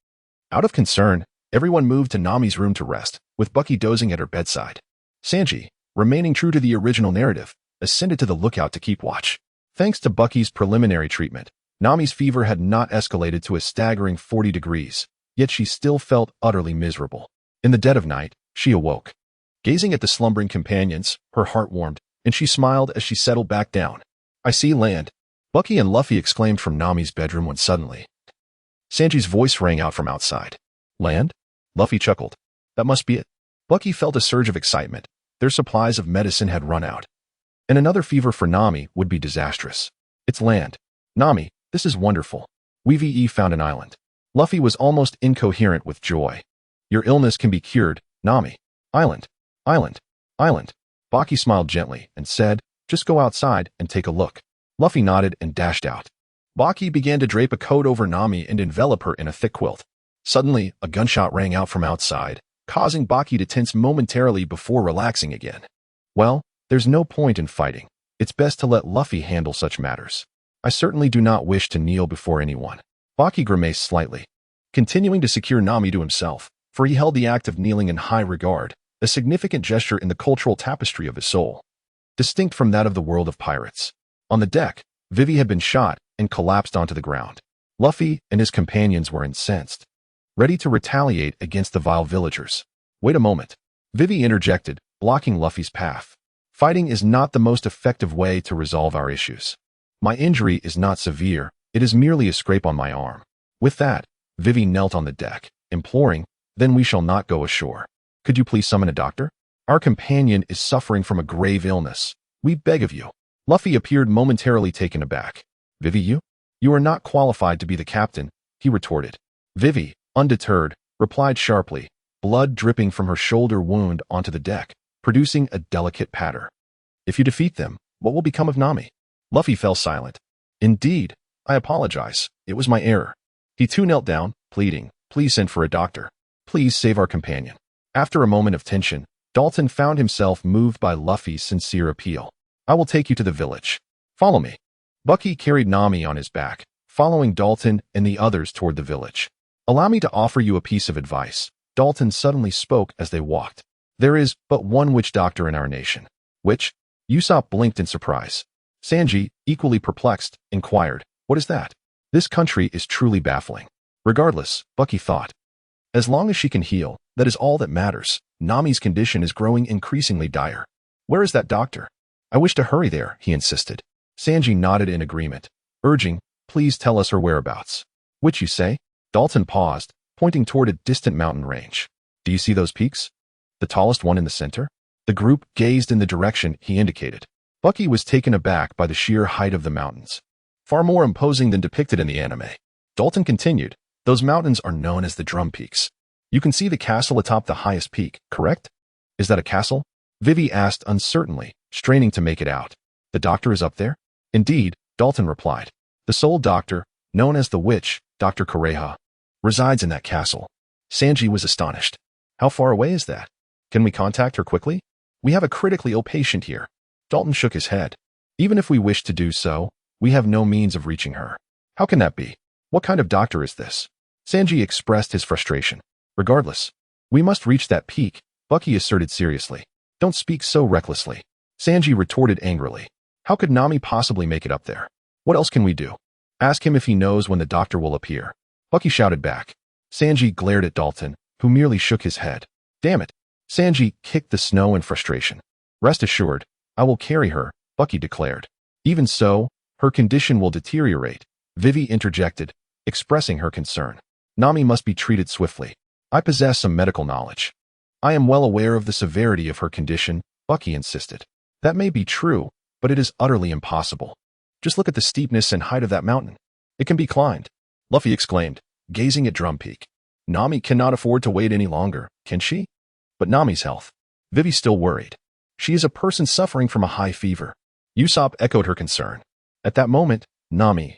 Out of concern, everyone moved to Nami's room to rest, with Bucky dozing at her bedside. Sanji, remaining true to the original narrative, ascended to the lookout to keep watch. Thanks to Bucky's preliminary treatment, Nami's fever had not escalated to a staggering 40 degrees, yet she still felt utterly miserable. In the dead of night, she awoke. Gazing at the slumbering companions, her heart warmed, and she smiled as she settled back down. "I see land," Bucky and Luffy exclaimed from Nami's bedroom when suddenly Sanji's voice rang out from outside. "Land?" Luffy chuckled. "That must be it." Bucky felt a surge of excitement. Their supplies of medicine had run out, and another fever for Nami would be disastrous. "It's land. Nami, this is wonderful. We've found an island." Luffy was almost incoherent with joy. "Your illness can be cured, Nami. Island. Island. Island." Baki smiled gently and said, "Just go outside and take a look." Luffy nodded and dashed out. Baki began to drape a coat over Nami and envelop her in a thick quilt. Suddenly, a gunshot rang out from outside, causing Baki to tense momentarily before relaxing again. "Well, there's no point in fighting. It's best to let Luffy handle such matters. I certainly do not wish to kneel before anyone." Baki grimaced slightly, continuing to secure Nami to himself, for he held the act of kneeling in high regard, a significant gesture in the cultural tapestry of his soul, distinct from that of the world of pirates. On the deck, Vivi had been shot and collapsed onto the ground. Luffy and his companions were incensed, ready to retaliate against the vile villagers. "Wait a moment," Vivi interjected, blocking Luffy's path. "Fighting is not the most effective way to resolve our issues. My injury is not severe, it is merely a scrape on my arm." With that, Vivi knelt on the deck, imploring, "Then we shall not go ashore. Could you please summon a doctor? Our companion is suffering from a grave illness. We beg of you." Luffy appeared momentarily taken aback. "Vivi, you are not qualified to be the captain," he retorted. Vivi, undeterred, replied sharply, blood dripping from her shoulder wound onto the deck, producing a delicate patter. "If you defeat them, what will become of Nami?" Luffy fell silent. "Indeed, I apologize. It was my error." He too knelt down, pleading, "Please send for a doctor. Please save our companion." After a moment of tension, Dalton found himself moved by Luffy's sincere appeal. "I will take you to the village. Follow me." Bucky carried Nami on his back, following Dalton and the others toward the village. "Allow me to offer you a piece of advice," Dalton suddenly spoke as they walked. "There is but one witch doctor in our nation." "Which?" Usopp blinked in surprise. Sanji, equally perplexed, inquired, "What is that?" This country is truly baffling. Regardless, Bucky thought, as long as she can heal, that is all that matters. Nami's condition is growing increasingly dire. "Where is that doctor?" "I wish to hurry there," he insisted. Sanji nodded in agreement, urging, "Please tell us her whereabouts." "Which you say?" Dalton paused, pointing toward a distant mountain range. "Do you see those peaks? The tallest one in the center?" The group gazed in the direction he indicated. Bucky was taken aback by the sheer height of the mountains, far more imposing than depicted in the anime. Dalton continued, "Those mountains are known as the Drum Peaks. You can see the castle atop the highest peak, correct?" "Is that a castle?" Vivi asked uncertainly, straining to make it out. "The doctor is up there?" "Indeed," Dalton replied. "The sole doctor, known as the witch, Dr. Kureha, resides in that castle." Sanji was astonished. "How far away is that? Can we contact her quickly? We have a critically ill patient here." Dalton shook his head. "Even if we wish to do so, we have no means of reaching her." "How can that be? What kind of doctor is this?" Sanji expressed his frustration. "Regardless, we must reach that peak," Bucky asserted seriously. "Don't speak so recklessly." Sanji retorted angrily. "How could Nami possibly make it up there? What else can we do?" "Ask him if he knows when the doctor will appear," Bucky shouted back. Sanji glared at Dalton, who merely shook his head. "Damn it." Sanji kicked the snow in frustration. "Rest assured, I will carry her," Bucky declared. "Even so, her condition will deteriorate," Vivi interjected, expressing her concern. "Nami must be treated swiftly. I possess some medical knowledge." "I am well aware of the severity of her condition," Bucky insisted. "That may be true, but it is utterly impossible. Just look at the steepness and height of that mountain. It can be climbed," Luffy exclaimed, gazing at Drum Peak. "Nami cannot afford to wait any longer, can she?" "But Nami's health?" Vivi still worried. "She is a person suffering from a high fever." Usopp echoed her concern. At that moment, Nami,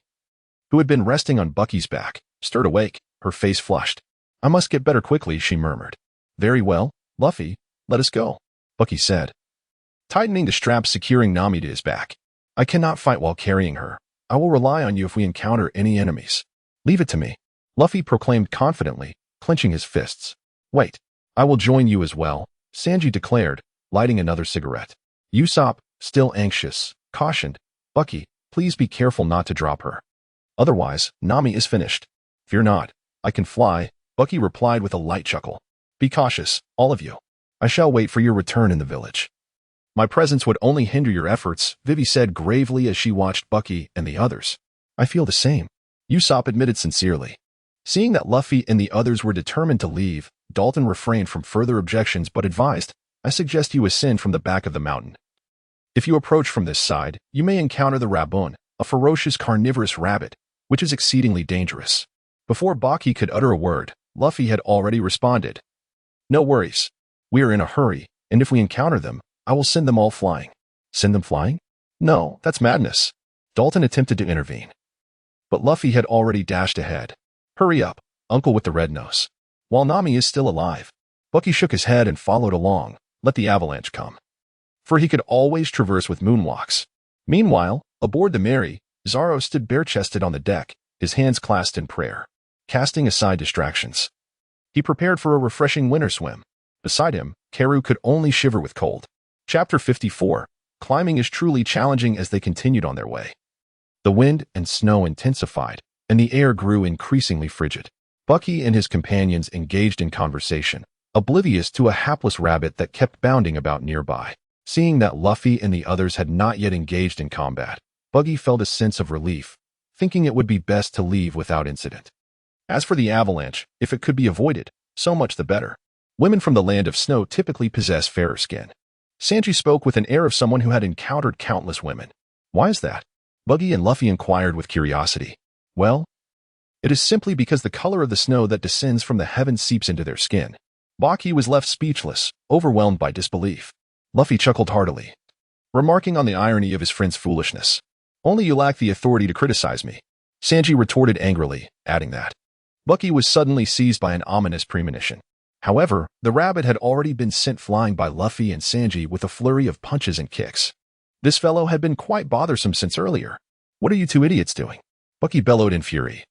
who had been resting on Bucky's back, stirred awake, her face flushed. I must get better quickly, she murmured. Very well, Luffy, let us go, Bucky said, tightening the straps securing Nami to his back. I cannot fight while carrying her. I will rely on you if we encounter any enemies. Leave it to me, Luffy proclaimed confidently, clenching his fists. Wait, I will join you as well, Sanji declared, lighting another cigarette. Usopp, still anxious, cautioned, Bucky, please be careful not to drop her. Otherwise, Nami is finished. Fear not, I can fly, Bucky replied with a light chuckle. Be cautious, all of you. I shall wait for your return in the village. My presence would only hinder your efforts, Vivi said gravely as she watched Bucky and the others. I feel the same, Usopp admitted sincerely. Seeing that Luffy and the others were determined to leave, Dalton refrained from further objections but advised, I suggest you ascend from the back of the mountain. If you approach from this side, you may encounter the Rabun, a ferocious carnivorous rabbit, which is exceedingly dangerous. Before Baki could utter a word, Luffy had already responded. No worries. We are in a hurry, and if we encounter them, I will send them all flying. Send them flying? No, that's madness. Dalton attempted to intervene. But Luffy had already dashed ahead. Hurry up, Uncle with the red nose. While Nami is still alive, Bucky shook his head and followed along, let the avalanche come. For he could always traverse with moonwalks. Meanwhile, aboard the Mary, Zoro stood bare-chested on the deck, his hands clasped in prayer, casting aside distractions. He prepared for a refreshing winter swim. Beside him, Karu could only shiver with cold. Chapter 54. Climbing is truly challenging as they continued on their way. The wind and snow intensified, and the air grew increasingly frigid. Bucky and his companions engaged in conversation, oblivious to a hapless rabbit that kept bounding about nearby. Seeing that Luffy and the others had not yet engaged in combat, Bucky felt a sense of relief, thinking it would be best to leave without incident. As for the avalanche, if it could be avoided, so much the better. Women from the land of snow typically possess fairer skin. Sanji spoke with an air of someone who had encountered countless women. Why is that? Bucky and Luffy inquired with curiosity. Well, it is simply because the color of the snow that descends from the heavens seeps into their skin. Baki was left speechless, overwhelmed by disbelief. Luffy chuckled heartily, remarking on the irony of his friend's foolishness. Only you lack the authority to criticize me, Sanji retorted angrily, adding that. Bucky was suddenly seized by an ominous premonition. However, the rabbit had already been sent flying by Luffy and Sanji with a flurry of punches and kicks. This fellow had been quite bothersome since earlier. What are you two idiots doing? Bucky bellowed in fury,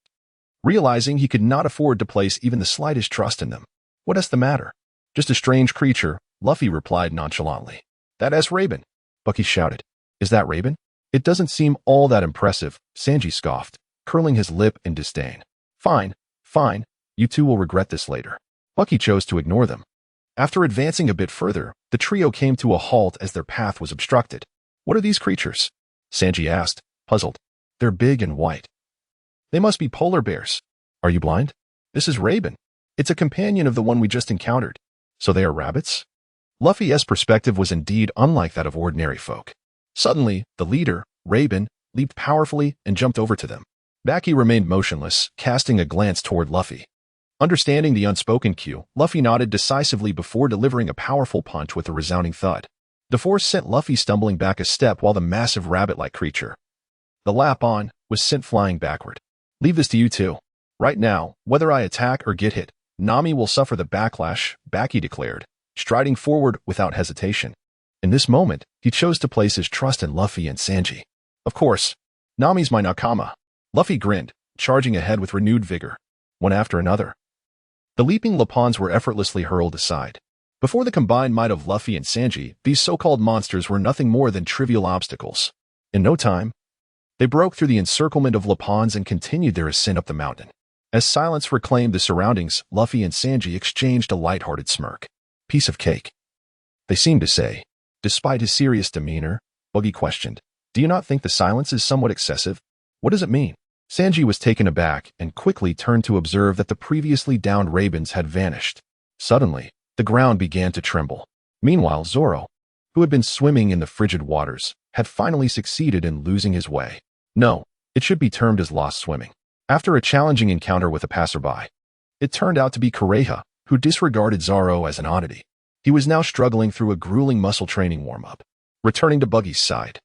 realizing he could not afford to place even the slightest trust in them. What is the matter? Just a strange creature, Luffy replied nonchalantly. That is Raven, Bucky shouted. Is that Raven? It doesn't seem all that impressive, Sanji scoffed, curling his lip in disdain. Fine, fine, you two will regret this later. Bucky chose to ignore them. After advancing a bit further, the trio came to a halt as their path was obstructed. What are these creatures? Sanji asked, puzzled. They're big and white. They must be polar bears. Are you blind? This is Raven. It's a companion of the one we just encountered. So they are rabbits? Luffy's perspective was indeed unlike that of ordinary folk. Suddenly, the leader, Raven, leaped powerfully and jumped over to them. Baki remained motionless, casting a glance toward Luffy. Understanding the unspoken cue, Luffy nodded decisively before delivering a powerful punch with a resounding thud. The force sent Luffy stumbling back a step while the massive rabbit-like creature, the Lap-on, was sent flying backward. Leave this to you two. Right now, whether I attack or get hit, Nami will suffer the backlash, Baki declared, striding forward without hesitation. In this moment, he chose to place his trust in Luffy and Sanji. Of course, Nami's my nakama. Luffy grinned, charging ahead with renewed vigor, one after another. The leaping Lapons were effortlessly hurled aside. Before the combined might of Luffy and Sanji, these so-called monsters were nothing more than trivial obstacles. In no time, they broke through the encirclement of Lapons and continued their ascent up the mountain. As silence reclaimed the surroundings, Luffy and Sanji exchanged a light-hearted smirk. Piece of cake, they seemed to say. Despite his serious demeanor, Buggy questioned, do you not think the silence is somewhat excessive? What does it mean? Sanji was taken aback and quickly turned to observe that the previously downed ravens had vanished. Suddenly, the ground began to tremble. Meanwhile, Zoro, who had been swimming in the frigid waters, had finally succeeded in losing his way. No, it should be termed as lost swimming. After a challenging encounter with a passerby, it turned out to be Kureha, who disregarded Zoro as an oddity. He was now struggling through a grueling muscle training warm-up. Returning to Buggy's side,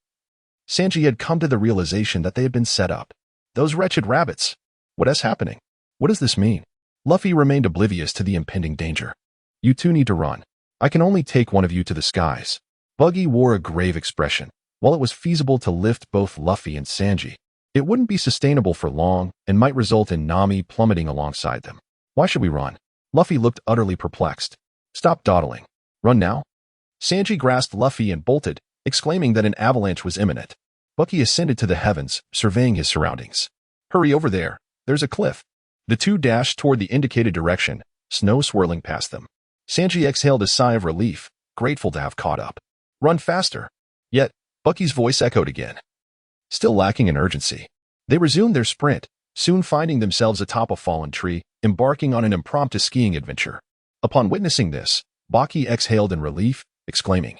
Sanji had come to the realization that they had been set up. Those wretched rabbits. What is happening? What does this mean? Luffy remained oblivious to the impending danger. You two need to run. I can only take one of you to the skies. Buggy wore a grave expression. While it was feasible to lift both Luffy and Sanji, it wouldn't be sustainable for long and might result in Nami plummeting alongside them. Why should we run? Luffy looked utterly perplexed. Stop dawdling. Run now? Sanji grasped Luffy and bolted, exclaiming that an avalanche was imminent. Bucky ascended to the heavens, surveying his surroundings. Hurry over there. There's a cliff. The two dashed toward the indicated direction, snow swirling past them. Sanji exhaled a sigh of relief, grateful to have caught up. Run faster. Yet, Bucky's voice echoed again. Still lacking in urgency. They resumed their sprint, soon finding themselves atop a fallen tree, embarking on an impromptu skiing adventure. Upon witnessing this, Baki exhaled in relief, exclaiming,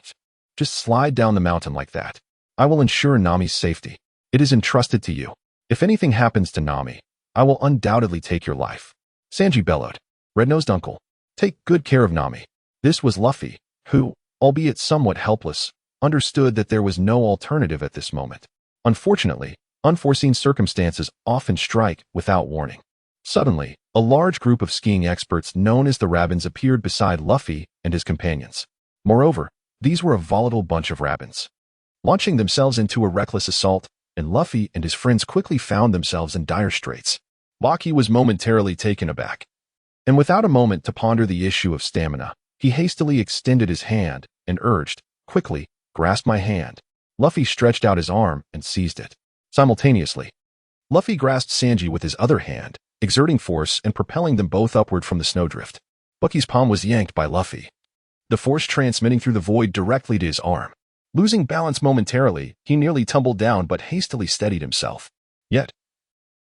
Just slide down the mountain like that. I will ensure Nami's safety. It is entrusted to you. If anything happens to Nami, I will undoubtedly take your life. Sanji bellowed. Red-nosed uncle, take good care of Nami. This was Luffy, who, albeit somewhat helpless, understood that there was no alternative at this moment. Unfortunately, unforeseen circumstances often strike without warning. Suddenly, a large group of skiing experts known as the Rabbins appeared beside Luffy and his companions. Moreover, these were a volatile bunch of Rabbins, launching themselves into a reckless assault, and Luffy and his friends quickly found themselves in dire straits. Baki was momentarily taken aback, and without a moment to ponder the issue of stamina, he hastily extended his hand and urged, Quickly, grasp my hand. Luffy stretched out his arm and seized it. Simultaneously, Luffy grasped Sanji with his other hand, exerting force and propelling them both upward from the snowdrift. Bucky's palm was yanked by Luffy, the force transmitting through the void directly to his arm. Losing balance momentarily, he nearly tumbled down but hastily steadied himself. Yet,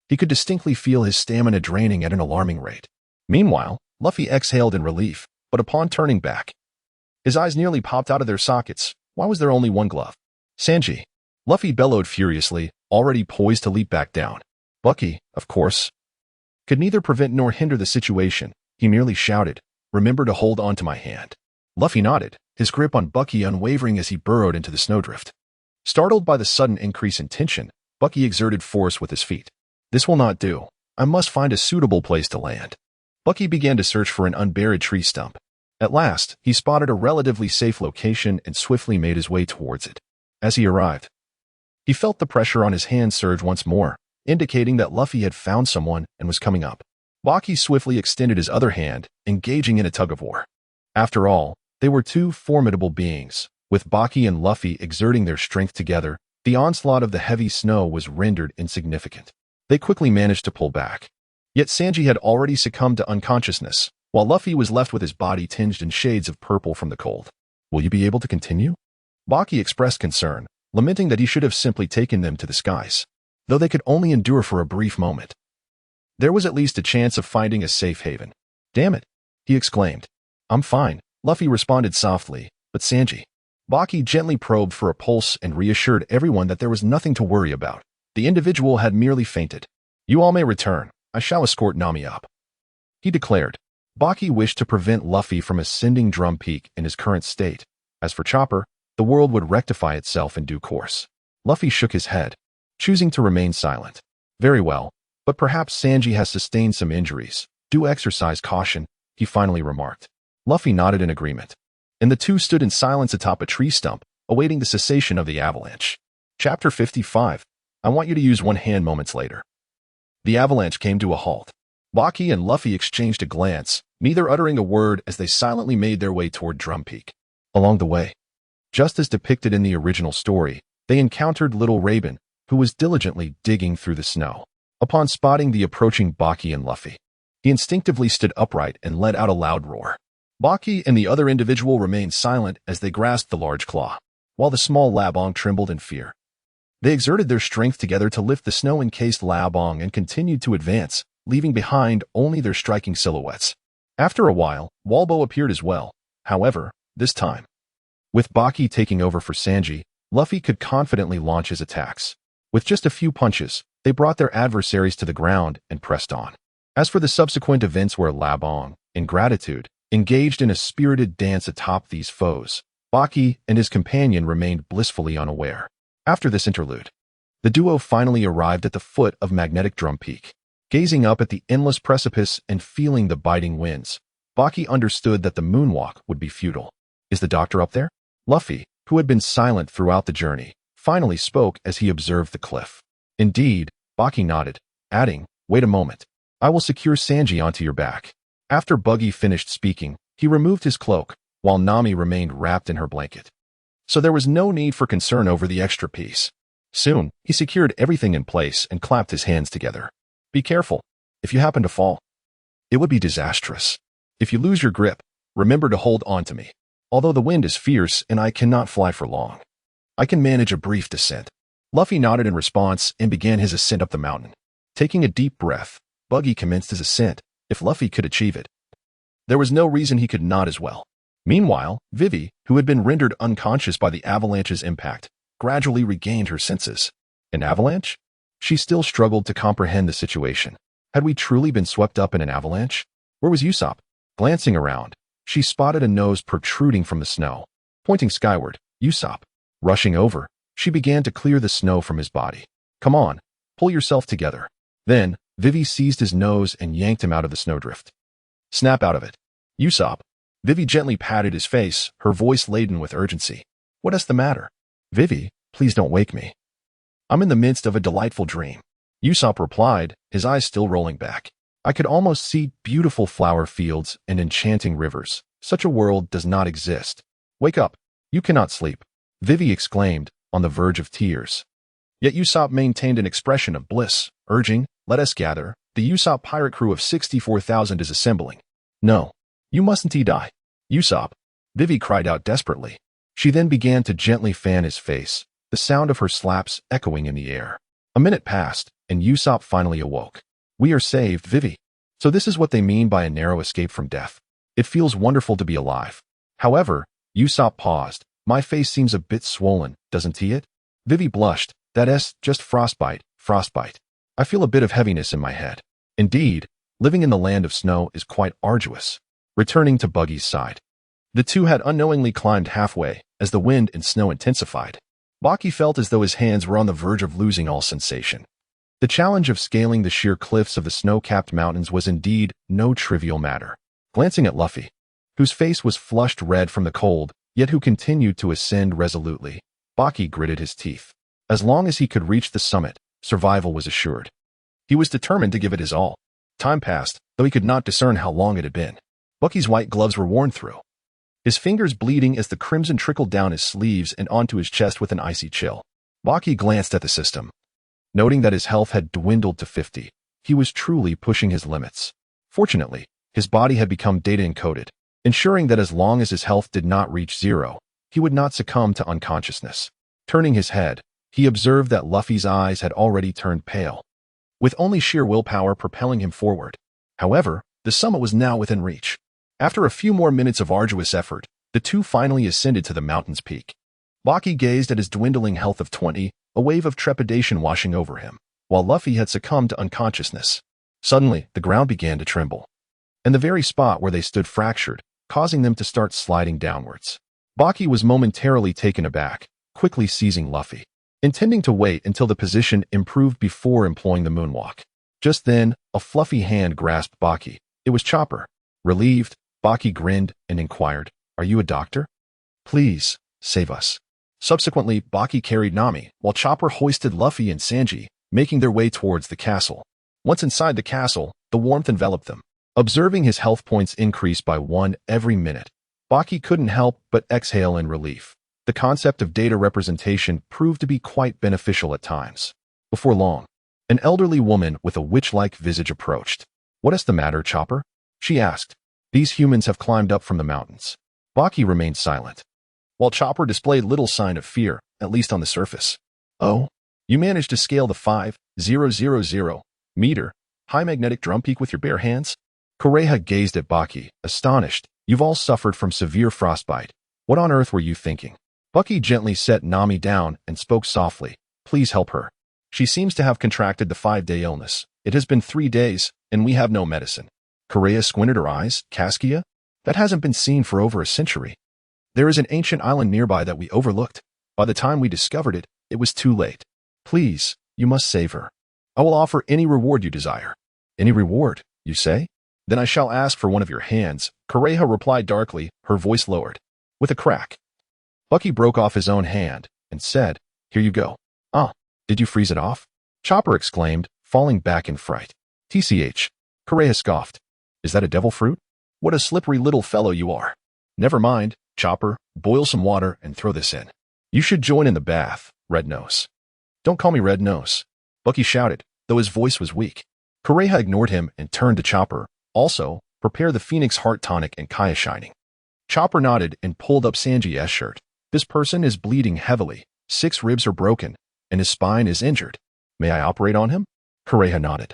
he could distinctly feel his stamina draining at an alarming rate. Meanwhile, Luffy exhaled in relief, but upon turning back, his eyes nearly popped out of their sockets. Why was there only one glove? Sanji. Luffy bellowed furiously, already poised to leap back down. Bucky, of course, could neither prevent nor hinder the situation. He merely shouted, Remember to hold on to my hand. Luffy nodded, his grip on Bucky unwavering as he burrowed into the snowdrift. Startled by the sudden increase in tension, Bucky exerted force with his feet. This will not do. I must find a suitable place to land. Bucky began to search for an unburied tree stump. At last, he spotted a relatively safe location and swiftly made his way towards it. As he arrived, he felt the pressure on his hand surge once more, indicating that Luffy had found someone and was coming up. Baki swiftly extended his other hand, engaging in a tug-of-war. After all, they were two formidable beings. With Baki and Luffy exerting their strength together, the onslaught of the heavy snow was rendered insignificant. They quickly managed to pull back. Yet Sanji had already succumbed to unconsciousness, while Luffy was left with his body tinged in shades of purple from the cold. Will you be able to continue? Baki expressed concern, lamenting that he should have simply taken them to the skies. Though they could only endure for a brief moment, there was at least a chance of finding a safe haven. Damn it, he exclaimed. I'm fine, Luffy responded softly, but Sanji. Baki gently probed for a pulse and reassured everyone that there was nothing to worry about. The individual had merely fainted. You all may return. I shall escort Nami up, he declared. Baki wished to prevent Luffy from ascending Drum Peak in his current state. As for Chopper, the world would rectify itself in due course. Luffy shook his head, choosing to remain silent. Very well, but perhaps Sanji has sustained some injuries. Do exercise caution, he finally remarked. Luffy nodded in agreement, and the two stood in silence atop a tree stump, awaiting the cessation of the avalanche. Chapter 55. I want you to use one hand moments later. The avalanche came to a halt. Baki and Luffy exchanged a glance, neither uttering a word as they silently made their way toward Drum Peak. Along the way, just as depicted in the original story, they encountered Little Raven, who was diligently digging through the snow. Upon spotting the approaching Baki and Luffy, he instinctively stood upright and let out a loud roar. Baki and the other individual remained silent as they grasped the large claw, while the small Labong trembled in fear. They exerted their strength together to lift the snow-encased Labong and continued to advance, leaving behind only their striking silhouettes. After a while, Walbo appeared as well. However, this time, with Baki taking over for Sanji, Luffy could confidently launch his attacks. With just a few punches, they brought their adversaries to the ground and pressed on. As for the subsequent events where Labong, in gratitude, engaged in a spirited dance atop these foes, Baki and his companion remained blissfully unaware. After this interlude, the duo finally arrived at the foot of Magnetic Drum Peak. Gazing up at the endless precipice and feeling the biting winds, Baki understood that the moonwalk would be futile. Is the doctor up there? Luffy, who had been silent throughout the journey, finally spoke as he observed the cliff. Indeed, Baki nodded, adding, wait a moment. I will secure Sanji onto your back. After Buggy finished speaking, he removed his cloak, while Nami remained wrapped in her blanket. So there was no need for concern over the extra piece. Soon, he secured everything in place and clapped his hands together. Be careful. If you happen to fall, it would be disastrous. If you lose your grip, remember to hold on to me. Although the wind is fierce and I cannot fly for long, I can manage a brief descent. Luffy nodded in response and began his ascent up the mountain. Taking a deep breath, Buggy commenced his ascent. If Luffy could achieve it, there was no reason he could not as well. Meanwhile, Vivi, who had been rendered unconscious by the avalanche's impact, gradually regained her senses. An avalanche? She still struggled to comprehend the situation. Had we truly been swept up in an avalanche? Where was Usopp? Glancing around, she spotted a nose protruding from the snow. Pointing skyward, Usopp. Rushing over, she began to clear the snow from his body. Come on, pull yourself together. Then, Vivi seized his nose and yanked him out of the snowdrift. Snap out of it. Usopp. Vivi gently patted his face, her voice laden with urgency. What is the matter? Vivi, please don't wake me. I'm in the midst of a delightful dream. Usopp replied, his eyes still rolling back. I could almost see beautiful flower fields and enchanting rivers. Such a world does not exist. Wake up. You cannot sleep. Vivi exclaimed, on the verge of tears. Yet Usopp maintained an expression of bliss, urging, let us gather. The Usopp pirate crew of 64,000 is assembling. No. You mustn't die. Usopp. Vivi cried out desperately. She then began to gently fan his face, the sound of her slaps echoing in the air. A minute passed, and Usopp finally awoke. We are saved, Vivi. So this is what they mean by a narrow escape from death. It feels wonderful to be alive. However, Usopp paused. My face seems a bit swollen, doesn't it? Vivi blushed. That's just frostbite. I feel a bit of heaviness in my head. Indeed, living in the land of snow is quite arduous. Returning to Buggy's side, the two had unknowingly climbed halfway as the wind and snow intensified. Baki felt as though his hands were on the verge of losing all sensation. The challenge of scaling the sheer cliffs of the snow-capped mountains was indeed no trivial matter. Glancing at Luffy, whose face was flushed red from the cold, yet who continued to ascend resolutely, Baki gritted his teeth. As long as he could reach the summit, survival was assured. He was determined to give it his all. Time passed, though he could not discern how long it had been. Bucky's white gloves were worn through, his fingers bleeding as the crimson trickled down his sleeves and onto his chest with an icy chill. Baki glanced at the system. Noting that his health had dwindled to 50, he was truly pushing his limits. Fortunately, his body had become data-encoded, ensuring that as long as his health did not reach 0, he would not succumb to unconsciousness. Turning his head, he observed that Luffy's eyes had already turned pale, with only sheer willpower propelling him forward. However, the summit was now within reach. After a few more minutes of arduous effort, the two finally ascended to the mountain's peak. Baki gazed at his dwindling health of 20, a wave of trepidation washing over him, while Luffy had succumbed to unconsciousness. Suddenly, the ground began to tremble, and the very spot where they stood fractured, causing them to start sliding downwards. Baki was momentarily taken aback, quickly seizing Luffy, intending to wait until the position improved before employing the moonwalk. Just then, a fluffy hand grasped Baki. It was Chopper. Relieved, Baki grinned and inquired, Are you a doctor? Please, save us. Subsequently, Baki carried Nami, while Chopper hoisted Luffy and Sanji, making their way towards the castle. Once inside the castle, the warmth enveloped them. Observing his health points increase by 1 every minute, Baki couldn't help but exhale in relief. The concept of data representation proved to be quite beneficial at times. Before long, an elderly woman with a witch-like visage approached. What is the matter, Chopper? She asked. These humans have climbed up from the mountains. Baki remained silent, while Chopper displayed little sign of fear, at least on the surface. Oh, you managed to scale the 5,000 meter high magnetic drum peak with your bare hands? Kureha gazed at Baki, astonished. You've all suffered from severe frostbite. What on earth were you thinking? Bucky gently set Nami down and spoke softly. Please help her. She seems to have contracted the 5-day illness. It has been 3 days, and we have no medicine. Kureha squinted her eyes. Caskia? That hasn't been seen for over a century. There is an ancient island nearby that we overlooked. By the time we discovered it, it was too late. Please, you must save her. I will offer any reward you desire. Any reward, you say? Then I shall ask for one of your hands, Kureha replied darkly, her voice lowered. With a crack. Bucky broke off his own hand and said, Here you go. Ah, did you freeze it off? Chopper exclaimed, falling back in fright. TCH. Kureha scoffed. Is that a devil fruit? What a slippery little fellow you are. Never mind, Chopper, boil some water and throw this in. You should join in the bath, Red Nose. Don't call me Red Nose, Bucky shouted, though his voice was weak. Kureha ignored him and turned to Chopper. Also, prepare the Phoenix Heart Tonic and Kaya Shining. Chopper nodded and pulled up Sanji's shirt. This person is bleeding heavily, 6 ribs are broken, and his spine is injured. May I operate on him? Kureha nodded,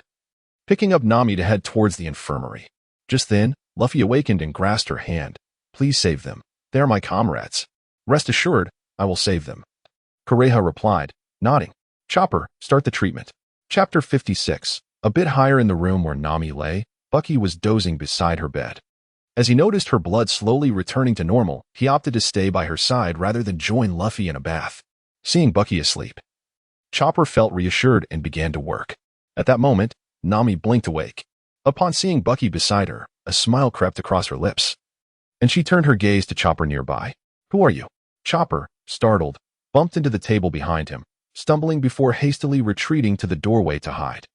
picking up Nami to head towards the infirmary. Just then, Luffy awakened and grasped her hand. Please save them. They are my comrades. Rest assured, I will save them. Kureha replied, nodding. Chopper, start the treatment. Chapter 56. A bit higher in the room where Nami lay, Bucky was dozing beside her bed. As he noticed her blood slowly returning to normal, he opted to stay by her side rather than join Luffy in a bath. Seeing Bucky asleep, Chopper felt reassured and began to work. At that moment, Nami blinked awake. Upon seeing Bucky beside her, a smile crept across her lips, and she turned her gaze to Chopper nearby. Who are you? Chopper, startled, bumped into the table behind him, stumbling before hastily retreating to the doorway to hide.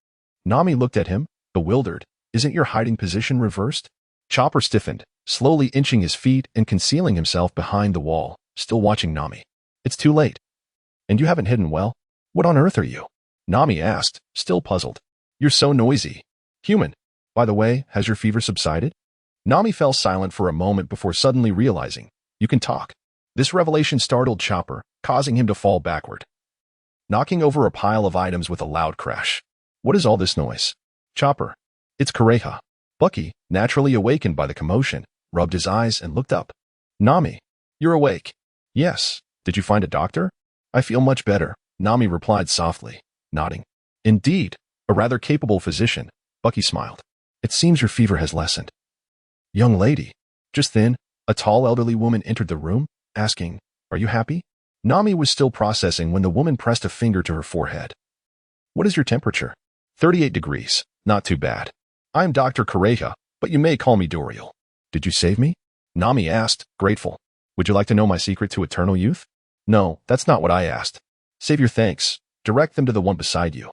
Nami looked at him, bewildered. Isn't your hiding position reversed? Chopper stiffened, slowly inching his feet and concealing himself behind the wall, still watching Nami. It's too late. And you haven't hidden well? What on earth are you? Nami asked, still puzzled. You're so noisy. Human. By the way, has your fever subsided? Nami fell silent for a moment before suddenly realizing, you can talk. This revelation startled Chopper, causing him to fall backward, knocking over a pile of items with a loud crash. What is all this noise? Chopper. It's Kureha. Bucky, naturally awakened by the commotion, rubbed his eyes and looked up. Nami, you're awake. Yes. Did you find a doctor? I feel much better, Nami replied softly, nodding. Indeed, a rather capable physician, Bucky smiled. It seems your fever has lessened. Young lady. Just then, a tall elderly woman entered the room, asking, Are you happy? Nami was still processing when the woman pressed a finger to her forehead. What is your temperature? 38 degrees. Not too bad. I'm Dr. Kureha, but you may call me Doriel. Did you save me? Nami asked, grateful. Would you like to know my secret to eternal youth? No, that's not what I asked. Save your thanks. Direct them to the one beside you,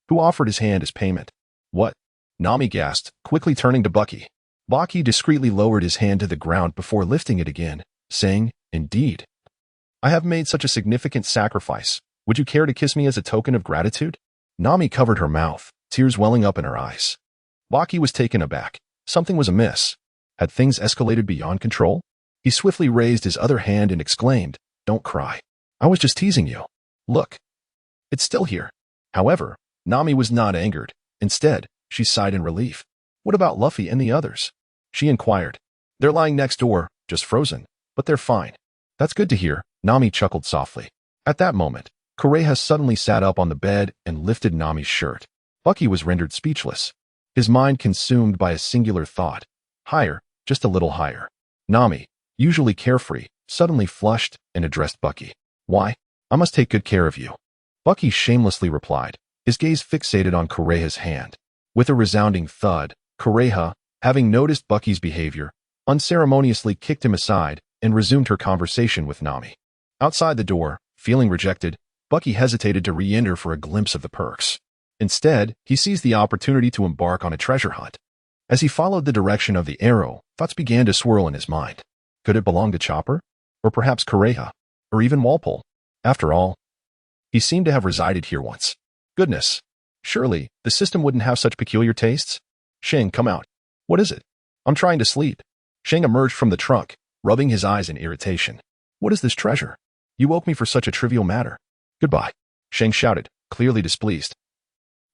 who offered his hand as payment. What? Nami gasped, quickly turning to Bucky. Baki discreetly lowered his hand to the ground before lifting it again, saying, Indeed. I have made such a significant sacrifice. Would you care to kiss me as a token of gratitude? Nami covered her mouth, tears welling up in her eyes. Baki was taken aback. Something was amiss. Had things escalated beyond control? He swiftly raised his other hand and exclaimed, Don't cry. I was just teasing you. Look. It's still here. However, Nami was not angered. Instead, she sighed in relief. What about Luffy and the others? She inquired. They're lying next door, just frozen, but they're fine. That's good to hear, Nami chuckled softly. At that moment, Kureha suddenly sat up on the bed and lifted Nami's shirt. Bucky was rendered speechless, his mind consumed by a singular thought. Higher, just a little higher. Nami, usually carefree, suddenly flushed and addressed Bucky. Why? I must take good care of you. Bucky shamelessly replied, his gaze fixated on Kureha's hand. With a resounding thud, Kureha, having noticed Bucky's behavior, unceremoniously kicked him aside and resumed her conversation with Nami. Outside the door, feeling rejected, Bucky hesitated to re-enter for a glimpse of the perks. Instead, he seized the opportunity to embark on a treasure hunt. As he followed the direction of the arrow, thoughts began to swirl in his mind. Could it belong to Chopper? Or perhaps Kureha? Or even Walpole? After all, he seemed to have resided here once. Goodness! Surely, the system wouldn't have such peculiar tastes? Shang, come out. What is it? I'm trying to sleep. Shang emerged from the trunk, rubbing his eyes in irritation. What is this treasure? You woke me for such a trivial matter. Goodbye, Shang shouted, clearly displeased,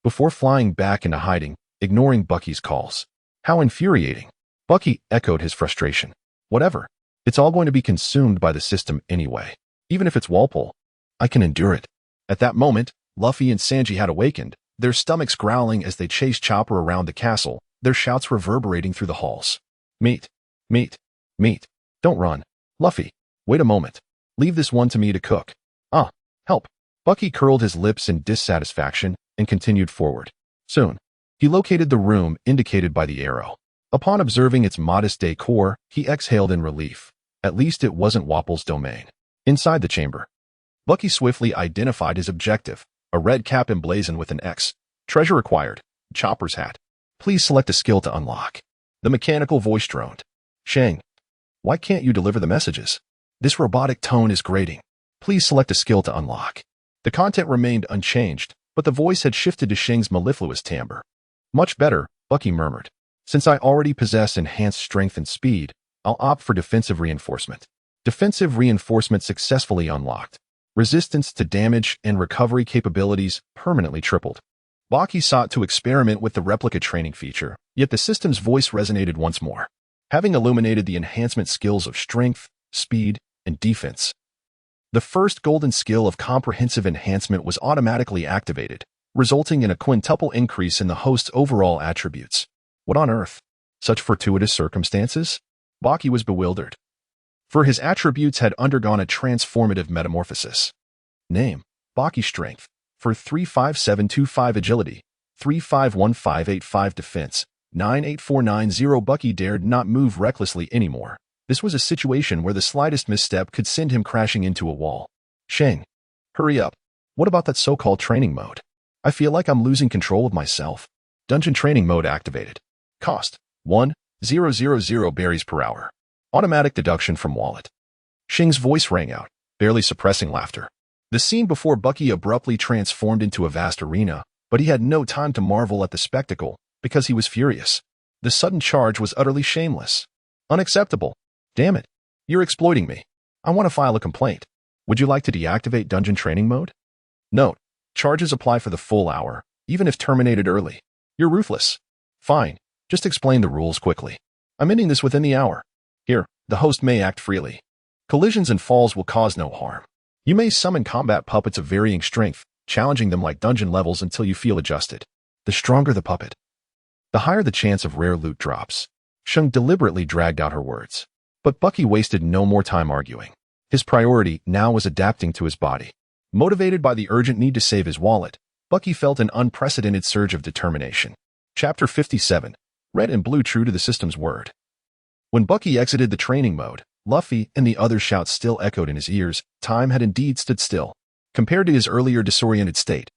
before flying back into hiding, ignoring Bucky's calls. How infuriating. Bucky echoed his frustration. Whatever. It's all going to be consumed by the system anyway. Even if it's Walpole, I can endure it. At that moment, Luffy and Sanji had awakened, their stomachs growling as they chased Chopper around the castle, their shouts reverberating through the halls. Meat. Meat. Meat. Don't run. Luffy. Wait a moment. Leave this one to me to cook. Ah, help. Bucky curled his lips in dissatisfaction and continued forward. Soon, He located the room indicated by the arrow. Upon observing its modest decor, he exhaled in relief. At least it wasn't Wapple's domain. Inside the chamber, Bucky swiftly identified his objective, a red cap emblazoned with an X. Treasure acquired. Chopper's hat. Please select a skill to unlock. The mechanical voice droned. Shang, why can't you deliver the messages? This robotic tone is grating. Please select a skill to unlock. The content remained unchanged, but the voice had shifted to Shang's mellifluous timbre. Much better, Bucky murmured. Since I already possess enhanced strength and speed, I'll opt for defensive reinforcement. Defensive reinforcement successfully unlocked. Resistance to damage and recovery capabilities permanently tripled. Baki sought to experiment with the replica training feature, yet the system's voice resonated once more. Having illuminated the enhancement skills of strength, speed, and defense, the first golden skill of comprehensive enhancement was automatically activated, resulting in a quintuple increase in the host's overall attributes. What on earth? Such fortuitous circumstances? Baki was bewildered, for his attributes had undergone a transformative metamorphosis. Name: Baki Strength. For 35725 agility, 351585 defense, 98490. Bucky dared not move recklessly anymore. This was a situation where the slightest misstep could send him crashing into a wall. Shang, hurry up. What about that so-called training mode? I feel like I'm losing control of myself. Dungeon training mode activated. Cost: 1,000 berries per hour. Automatic deduction from wallet. Shang's voice rang out, barely suppressing laughter. The scene before Bucky abruptly transformed into a vast arena, but he had no time to marvel at the spectacle, because he was furious. The sudden charge was utterly shameless. Unacceptable. Damn it. You're exploiting me. I want to file a complaint. Would you like to deactivate dungeon training mode? Note: charges apply for the full hour, even if terminated early. You're ruthless. Fine. Just explain the rules quickly. I'm ending this within the hour. Here, the host may act freely. Collisions and falls will cause no harm. You may summon combat puppets of varying strength, challenging them like dungeon levels until you feel adjusted. The stronger the puppet, the higher the chance of rare loot drops. Shang deliberately dragged out her words. But Bucky wasted no more time arguing. His priority now was adapting to his body. Motivated by the urgent need to save his wallet, Bucky felt an unprecedented surge of determination. Chapter 57. Red and Blue true to the system's word. When Bucky exited the training mode, Luffy and the other shouts still echoed in his ears. Time had indeed stood still. Compared to his earlier disoriented state,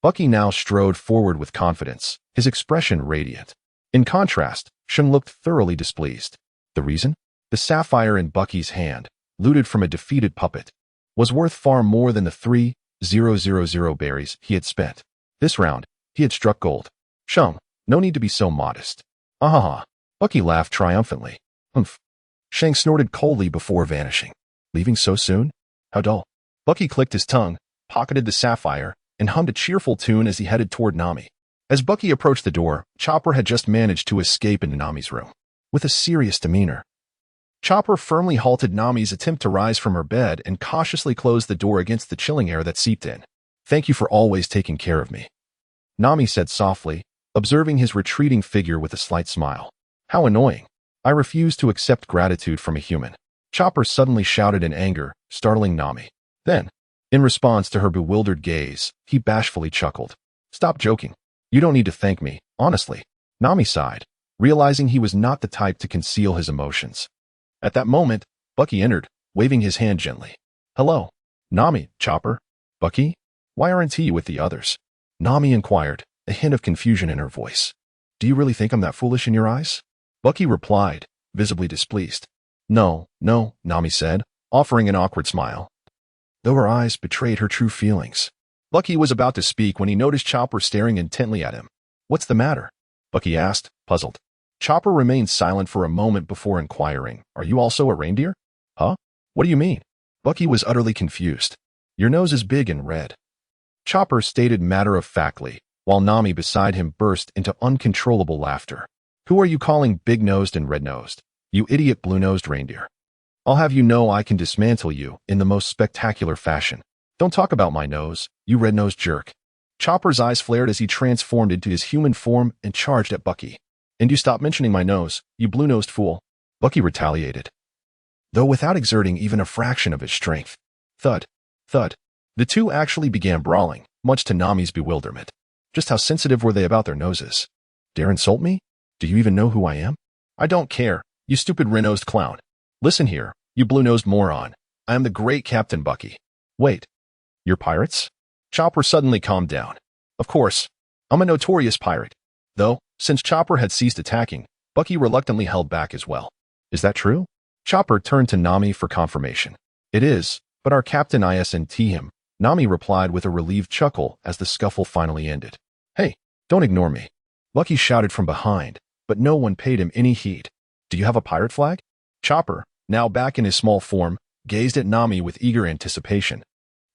Bucky now strode forward with confidence, his expression radiant. In contrast, Shang looked thoroughly displeased. The reason? The sapphire in Bucky's hand, looted from a defeated puppet, was worth far more than the 3,000 berries he had spent. This round, he had struck gold. Shang, no need to be so modest. Ahaha. Bucky laughed triumphantly. Humph. Shang snorted coldly before vanishing. Leaving so soon? How dull. Bucky clicked his tongue, pocketed the sapphire, and hummed a cheerful tune as he headed toward Nami. As Bucky approached the door, Chopper had just managed to escape into Nami's room. With a serious demeanor, Chopper firmly halted Nami's attempt to rise from her bed and cautiously closed the door against the chilling air that seeped in. Thank you for always taking care of me, Nami said softly, observing his retreating figure with a slight smile. How annoying. I refuse to accept gratitude from a human. Chopper suddenly shouted in anger, startling Nami. Then, in response to her bewildered gaze, he bashfully chuckled. Stop joking. You don't need to thank me, honestly. Nami sighed, realizing he was not the type to conceal his emotions. At that moment, Bucky entered, waving his hand gently. Hello. Nami, Chopper. Bucky? Why aren't he with the others? Nami inquired, a hint of confusion in her voice. Do you really think I'm that foolish in your eyes? Bucky replied, visibly displeased. No, Nami said, offering an awkward smile, though her eyes betrayed her true feelings. Bucky was about to speak when he noticed Chopper staring intently at him. What's the matter? Bucky asked, puzzled. Chopper remained silent for a moment before inquiring, Are you also a reindeer? Huh? What do you mean? Bucky was utterly confused. Your nose is big and red. Chopper stated matter-of-factly, while Nami beside him burst into uncontrollable laughter. Who are you calling big-nosed and red-nosed? You idiot blue-nosed reindeer. I'll have you know I can dismantle you in the most spectacular fashion. Don't talk about my nose, you red-nosed jerk. Chopper's eyes flared as he transformed into his human form and charged at Bucky. And you stop mentioning my nose, you blue-nosed fool. Bucky retaliated, though without exerting even a fraction of his strength. Thud, thud. The two actually began brawling, much to Nami's bewilderment. Just how sensitive were they about their noses? Dare insult me? Do you even know who I am? I don't care, you stupid red-nosed clown. Listen here, you blue-nosed moron. I am the great Captain Bucky. Wait, you're pirates? Chopper suddenly calmed down. Of course, I'm a notorious pirate. Though, since Chopper had ceased attacking, Bucky reluctantly held back as well. Is that true? Chopper turned to Nami for confirmation. It is, but our captain isn't him. Nami replied with a relieved chuckle as the scuffle finally ended. Hey, don't ignore me. Bucky shouted from behind, but no one paid him any heed. Do you have a pirate flag? Chopper, now back in his small form, gazed at Nami with eager anticipation.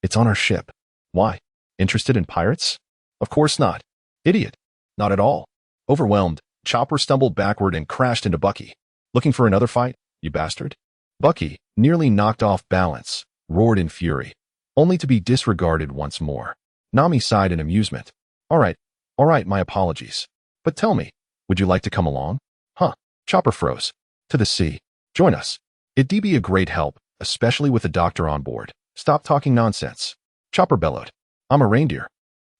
It's on our ship. Why? Interested in pirates? Of course not. Idiot. Not at all. Overwhelmed, Chopper stumbled backward and crashed into Bucky. Looking for another fight, you bastard? Bucky, nearly knocked off balance, roared in fury, only to be disregarded once more. Nami sighed in amusement. All right, my apologies. But tell me, would you like to come along? Huh, Chopper froze. To the sea. Join us. It'd be a great help, especially with the doctor on board. Stop talking nonsense. Chopper bellowed. I'm a reindeer.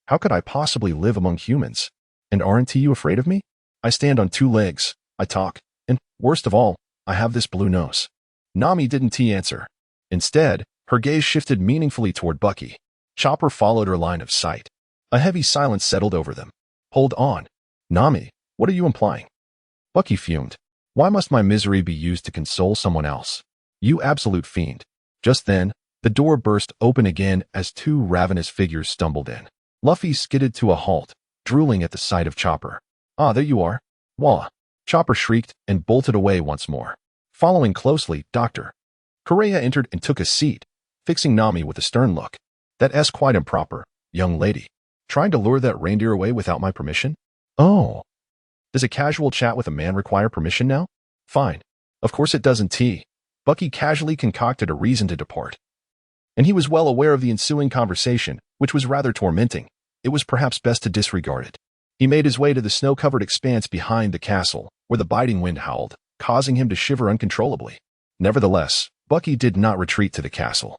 How could I possibly live among humans? And aren't you afraid of me? I stand on 2 legs, I talk, and, worst of all, I have this blue nose. Nami didn't answer. Instead, her gaze shifted meaningfully toward Bucky. Chopper followed her line of sight. A heavy silence settled over them. Hold on. Nami, what are you implying? Bucky fumed. Why must my misery be used to console someone else? You absolute fiend. Just then, the door burst open again as 2 ravenous figures stumbled in. Luffy skidded to a halt, drooling at the sight of Chopper. Ah, there you are. Wah. Chopper shrieked and bolted away once more. Following closely, Dr. Correa entered and took a seat, fixing Nami with a stern look. That's quite improper, young lady. Trying to lure that reindeer away without my permission? Oh. Does a casual chat with a man require permission now? Fine. Of course it doesn't. Bucky casually concocted a reason to depart. And he was well aware of the ensuing conversation, which was rather tormenting. It was perhaps best to disregard it. He made his way to the snow-covered expanse behind the castle, where the biting wind howled, causing him to shiver uncontrollably. Nevertheless, Bucky did not retreat to the castle.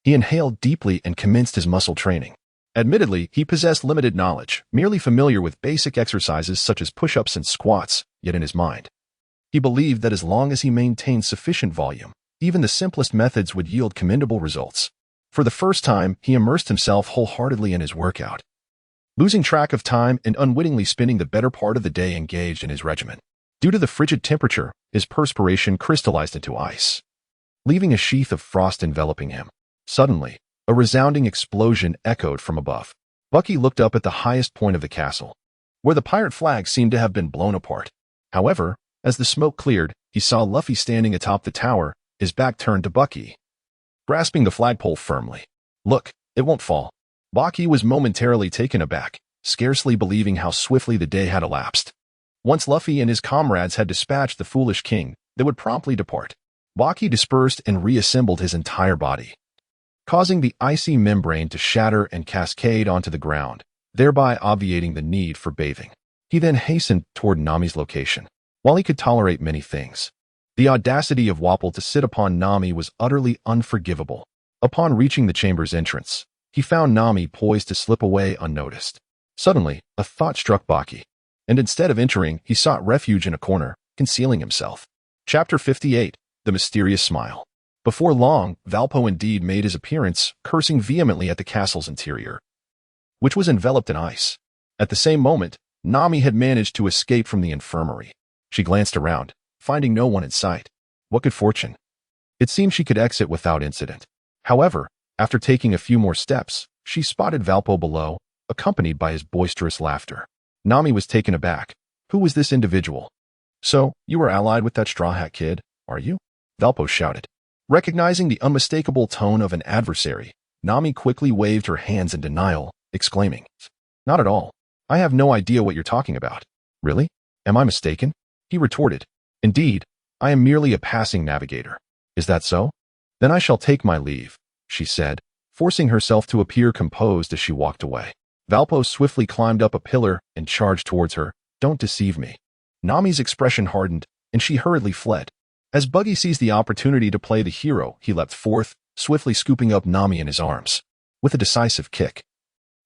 He inhaled deeply and commenced his muscle training. Admittedly, he possessed limited knowledge, merely familiar with basic exercises such as push-ups and squats, yet in his mind, he believed that as long as he maintained sufficient volume, even the simplest methods would yield commendable results. For the first time, he immersed himself wholeheartedly in his workout, losing track of time and unwittingly spending the better part of the day engaged in his regimen. Due to the frigid temperature, his perspiration crystallized into ice, leaving a sheath of frost enveloping him. Suddenly, a resounding explosion echoed from above. Bucky looked up at the highest point of the castle, where the pirate flag seemed to have been blown apart. However, as the smoke cleared, he saw Luffy standing atop the tower, his back turned to Bucky, grasping the flagpole firmly. Look, it won't fall. Baki was momentarily taken aback, scarcely believing how swiftly the day had elapsed. Once Luffy and his comrades had dispatched the foolish king, they would promptly depart. Baki dispersed and reassembled his entire body, causing the icy membrane to shatter and cascade onto the ground, thereby obviating the need for bathing. He then hastened toward Nami's location. While he could tolerate many things, the audacity of Wapol to sit upon Nami was utterly unforgivable. Upon reaching the chamber's entrance, he found Nami poised to slip away unnoticed. Suddenly, a thought struck Baki, and instead of entering, he sought refuge in a corner, concealing himself. Chapter 58, The Mysterious Smile. Before long, Valpo indeed made his appearance, cursing vehemently at the castle's interior, which was enveloped in ice. At the same moment, Nami had managed to escape from the infirmary. She glanced around, finding no one in sight. What good fortune! It seemed she could exit without incident. However, after taking a few more steps, she spotted Valpo below, accompanied by his boisterous laughter. Nami was taken aback. Who was this individual? So, you are allied with that straw hat kid, are you? Valpo shouted. Recognizing the unmistakable tone of an adversary, Nami quickly waved her hands in denial, exclaiming, Not at all. I have no idea what you're talking about. Really? Am I mistaken? He retorted. Indeed, I am merely a passing navigator. Is that so? Then I shall take my leave, she said, forcing herself to appear composed as she walked away. Valpo swiftly climbed up a pillar and charged towards her. Don't deceive me. Nami's expression hardened, and she hurriedly fled. As Buggy seized the opportunity to play the hero, he leapt forth, swiftly scooping up Nami in his arms. With a decisive kick,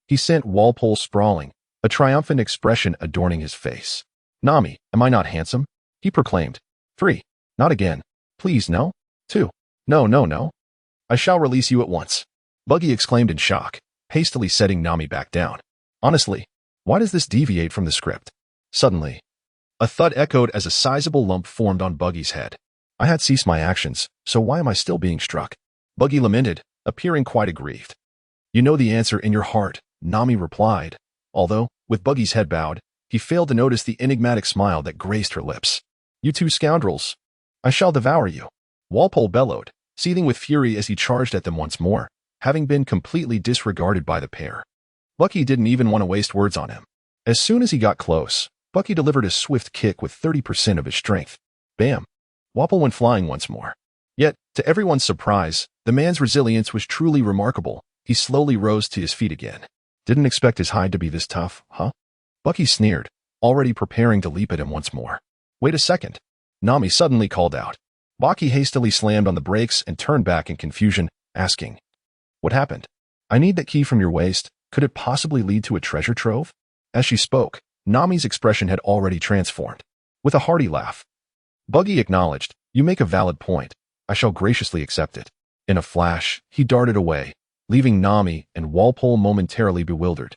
he sent Walpole sprawling, a triumphant expression adorning his face. "Nami, am I not handsome?" he proclaimed. 3. "Not again. Please, no." 2. "No, no, no. I shall release you at once," Buggy exclaimed in shock, hastily setting Nami back down. "Honestly, why does this deviate from the script?" Suddenly, a thud echoed as a sizable lump formed on Buggy's head. "I had ceased my actions, so why am I still being struck?" Buggy lamented, appearing quite aggrieved. "You know the answer in your heart," Nami replied, although, with Buggy's head bowed, he failed to notice the enigmatic smile that graced her lips. "You two scoundrels, I shall devour you," Walpole bellowed, seething with fury as he charged at them once more, having been completely disregarded by the pair. Bucky didn't even want to waste words on him. As soon as he got close, Bucky delivered a swift kick with 30% of his strength. Bam! Walpole went flying once more. Yet, to everyone's surprise, the man's resilience was truly remarkable. He slowly rose to his feet again. "Didn't expect his hide to be this tough, huh?" Bucky sneered, already preparing to leap at him once more. "Wait a second," Nami suddenly called out. Baki hastily slammed on the brakes and turned back in confusion, asking, "What happened? I need that key from your waist. Could it possibly lead to a treasure trove?" As she spoke, Nami's expression had already transformed. With a hearty laugh, Buggy acknowledged, "You make a valid point. I shall graciously accept it." In a flash, he darted away, leaving Nami and Walpole momentarily bewildered.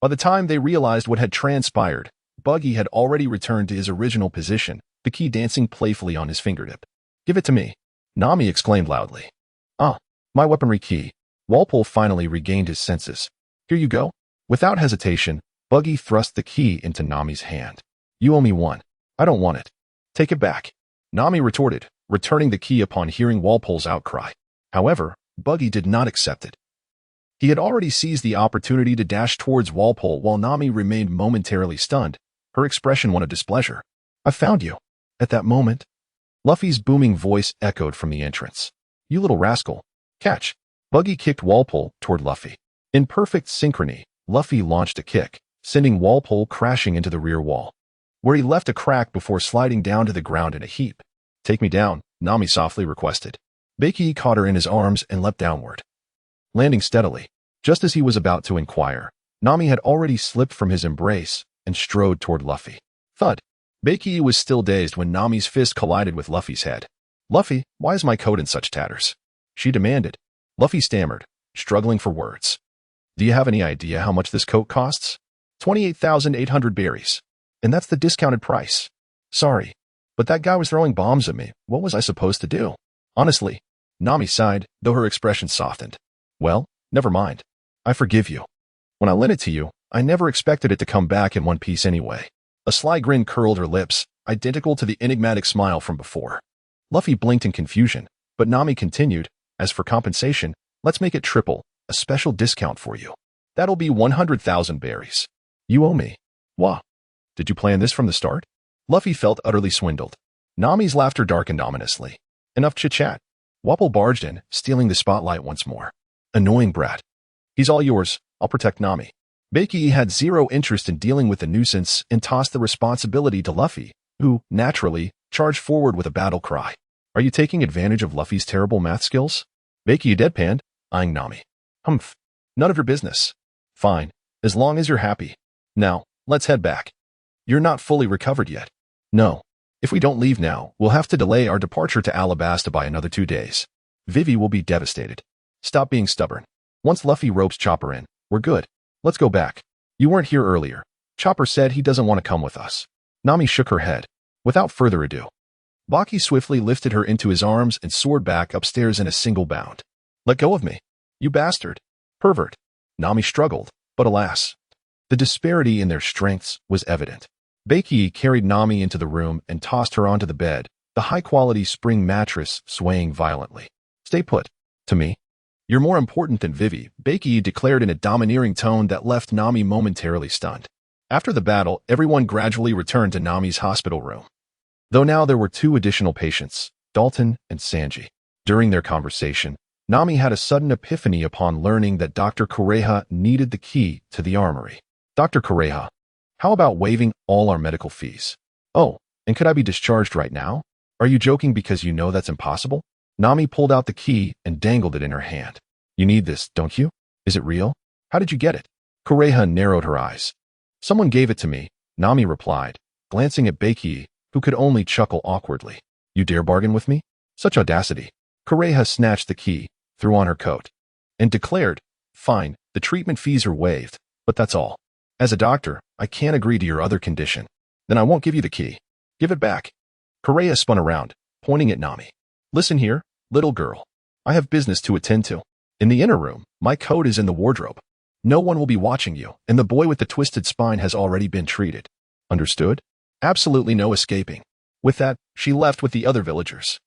By the time they realized what had transpired, Buggy had already returned to his original position, the key dancing playfully on his fingertip. "Give it to me," Nami exclaimed loudly. "Ah, my weaponry key." Walpole finally regained his senses. "Here you go." Without hesitation, Buggy thrust the key into Nami's hand. "You owe me one. I don't want it." "Take it back," Nami retorted, returning the key upon hearing Walpole's outcry. However, Buggy did not accept it. He had already seized the opportunity to dash towards Walpole while Nami remained momentarily stunned, her expression one of displeasure. "I found you." At that moment, Luffy's booming voice echoed from the entrance. "You little rascal. Catch." Buggy kicked Walpole toward Luffy. In perfect synchrony, Luffy launched a kick, sending Walpole crashing into the rear wall, where he left a crack before sliding down to the ground in a heap. "Take me down," Nami softly requested. Baki caught her in his arms and leapt downward, landing steadily. Just as he was about to inquire, Nami had already slipped from his embrace and strode toward Luffy. Thud! Baki was still dazed when Nami's fist collided with Luffy's head. "Luffy, why is my coat in such tatters?" she demanded. Luffy stammered, struggling for words. "Do you have any idea how much this coat costs?" 28,800 berries. And that's the discounted price. "Sorry, but that guy was throwing bombs at me. What was I supposed to do?" "Honestly," Nami sighed, though her expression softened. "Well, never mind. I forgive you. When I lent it to you, I never expected it to come back in one piece anyway." A sly grin curled her lips, identical to the enigmatic smile from before. Luffy blinked in confusion, but Nami continued, "As for compensation, let's make it triple, a special discount for you. That'll be 100,000 berries. You owe me." "Wah. Did you plan this from the start?" Luffy felt utterly swindled. Nami's laughter darkened ominously. "Enough chit-chat." Wapple barged in, stealing the spotlight once more. "Annoying brat. He's all yours. I'll protect Nami." Baki had zero interest in dealing with the nuisance and tossed the responsibility to Luffy, who, naturally, charged forward with a battle cry. "Are you taking advantage of Luffy's terrible math skills?" Baki deadpanned, eyeing Nami. "Humph. None of your business." "Fine, as long as you're happy. Now, let's head back. You're not fully recovered yet." "No. If we don't leave now, we'll have to delay our departure to Alabasta by another 2 days. Vivi will be devastated." "Stop being stubborn. Once Luffy ropes Chopper in, we're good. Let's go back. You weren't here earlier. Chopper said he doesn't want to come with us." Nami shook her head. Without further ado, Baki swiftly lifted her into his arms and soared back upstairs in a single bound. "Let go of me, you bastard. Pervert." Nami struggled, but alas, the disparity in their strengths was evident. Baki carried Nami into the room and tossed her onto the bed, the high-quality spring mattress swaying violently. "Stay put. To me. You're more important than Vivi," Baki declared in a domineering tone that left Nami momentarily stunned. After the battle, everyone gradually returned to Nami's hospital room. Though now there were 2 additional patients, Dalton and Sanji. During their conversation, Nami had a sudden epiphany upon learning that Dr. Kureha needed the key to the armory. "Dr. Kureha, how about waiving all our medical fees?" "Oh, and could I be discharged right now? Are you joking because you know that's impossible?" Nami pulled out the key and dangled it in her hand. "You need this, don't you? Is it real? How did you get it?" Kureha narrowed her eyes. Someone gave it to me, Nami replied, glancing at Baki, who could only chuckle awkwardly. You dare bargain with me? Such audacity. Kureha snatched the key, threw on her coat, and declared, fine, the treatment fees are waived, but that's all. As a doctor, I can't agree to your other condition. Then I won't give you the key. Give it back. Kureha spun around, pointing at Nami. Listen here, little girl. I have business to attend to. In the inner room, my coat is in the wardrobe. No one will be watching you, and the boy with the twisted spine has already been treated. Understood? Absolutely no escaping. With that, she left with the other villagers.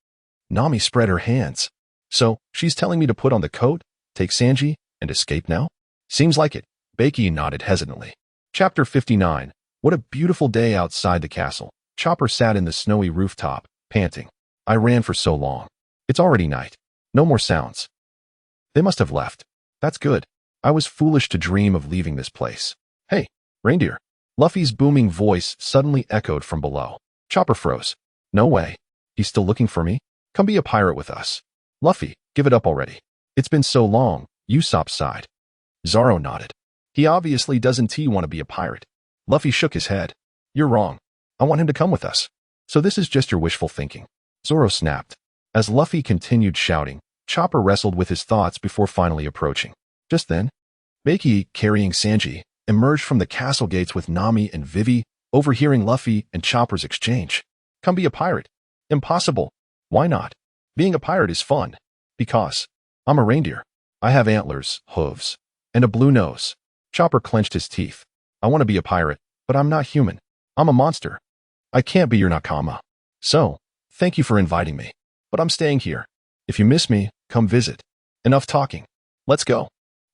Nami spread her hands. So, she's telling me to put on the coat, take Sanji, and escape now? Seems like it. Baki nodded hesitantly. Chapter 59. What a beautiful day outside the castle. Chopper sat in the snowy rooftop, panting. I ran for so long. It's already night. No more sounds. They must have left. That's good. I was foolish to dream of leaving this place. Hey, reindeer. Luffy's booming voice suddenly echoed from below. Chopper froze. No way. He's still looking for me? Come be a pirate with us. Luffy, give it up already. It's been so long, Usopp sighed. Zoro nodded. He obviously doesn't want to be a pirate. Luffy shook his head. You're wrong. I want him to come with us. So this is just your wishful thinking. Zoro snapped. As Luffy continued shouting, Chopper wrestled with his thoughts before finally approaching. Just then, Baki, carrying Sanji, emerged from the castle gates with Nami and Vivi, overhearing Luffy and Chopper's exchange. Come be a pirate. Impossible. Why not? Being a pirate is fun. Because I'm a reindeer. I have antlers, hooves, and a blue nose. Chopper clenched his teeth. I want to be a pirate, but I'm not human. I'm a monster. I can't be your nakama. So, thank you for inviting me. But I'm staying here. If you miss me, come visit. Enough talking. Let's go.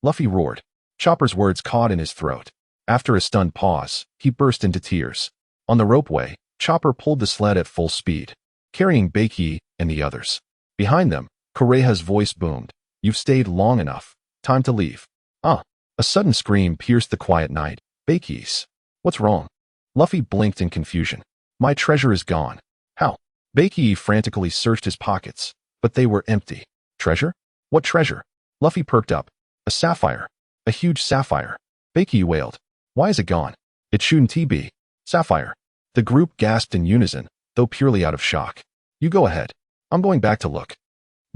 Luffy roared. Chopper's words caught in his throat. After a stunned pause, he burst into tears. On the ropeway, Chopper pulled the sled at full speed, carrying Baki and the others. Behind them, Kureha's voice boomed. You've stayed long enough. Time to leave. A sudden scream pierced the quiet night. Baki's. What's wrong? Luffy blinked in confusion. My treasure is gone. How? Baki frantically searched his pockets, but they were empty. Treasure? What treasure? Luffy perked up. A sapphire. A huge sapphire. Baki wailed. Why is it gone? It shouldn't be. Sapphire. The group gasped in unison, though purely out of shock. You go ahead. I'm going back to look.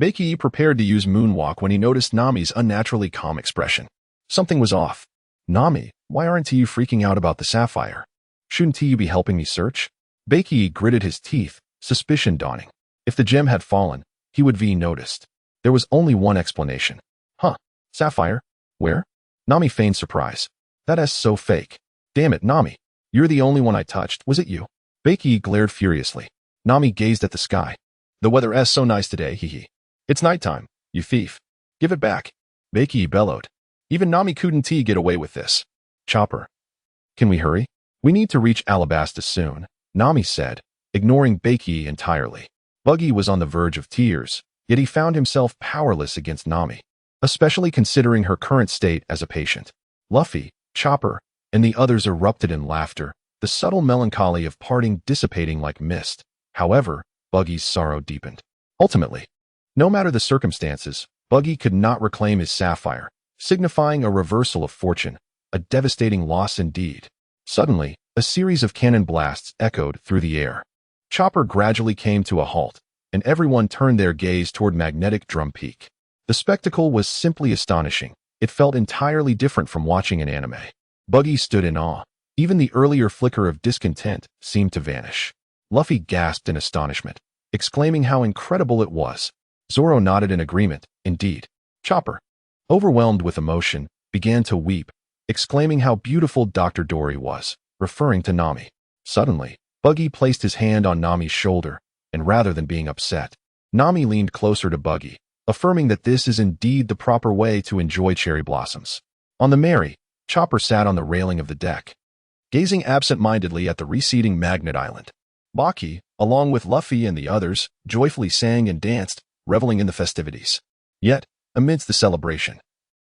Baki prepared to use Moonwalk when he noticed Nami's unnaturally calm expression. Something was off. Nami, why aren't you freaking out about the sapphire? Shouldn't you be helping me search? Baki gritted his teeth, suspicion dawning. If the gem had fallen, he would be noticed. There was only one explanation. Sapphire? Where? Nami feigned surprise. That's so fake. Damn it, Nami. You're the only one I touched, was it you? Baki glared furiously. Nami gazed at the sky. The weather is so nice today, hee. It's nighttime, you thief. Give it back. Baki bellowed. Even Nami couldn't get away with this. Chopper. Can we hurry? We need to reach Alabasta soon, Nami said, ignoring Baki entirely. Buggy was on the verge of tears, yet he found himself powerless against Nami, especially considering her current state as a patient. Luffy, Chopper, and the others erupted in laughter, the subtle melancholy of parting dissipating like mist. However, Buggy's sorrow deepened. Ultimately, no matter the circumstances, Buggy could not reclaim his sapphire, signifying a reversal of fortune, a devastating loss indeed. Suddenly, a series of cannon blasts echoed through the air. Chopper gradually came to a halt, and everyone turned their gaze toward Magnetic Drum Peak. The spectacle was simply astonishing. It felt entirely different from watching an anime. Buggy stood in awe. Even the earlier flicker of discontent seemed to vanish. Luffy gasped in astonishment, exclaiming how incredible it was. Zoro nodded in agreement. Indeed. Chopper, overwhelmed with emotion, began to weep, exclaiming how beautiful Dr. Dory was, referring to Nami. Suddenly, Buggy placed his hand on Nami's shoulder, and rather than being upset, Nami leaned closer to Buggy, affirming that this is indeed the proper way to enjoy cherry blossoms. On the Mary, Chopper sat on the railing of the deck, gazing absent-mindedly at the receding Magnet Island. Baki, along with Luffy and the others, joyfully sang and danced, reveling in the festivities. Yet, amidst the celebration,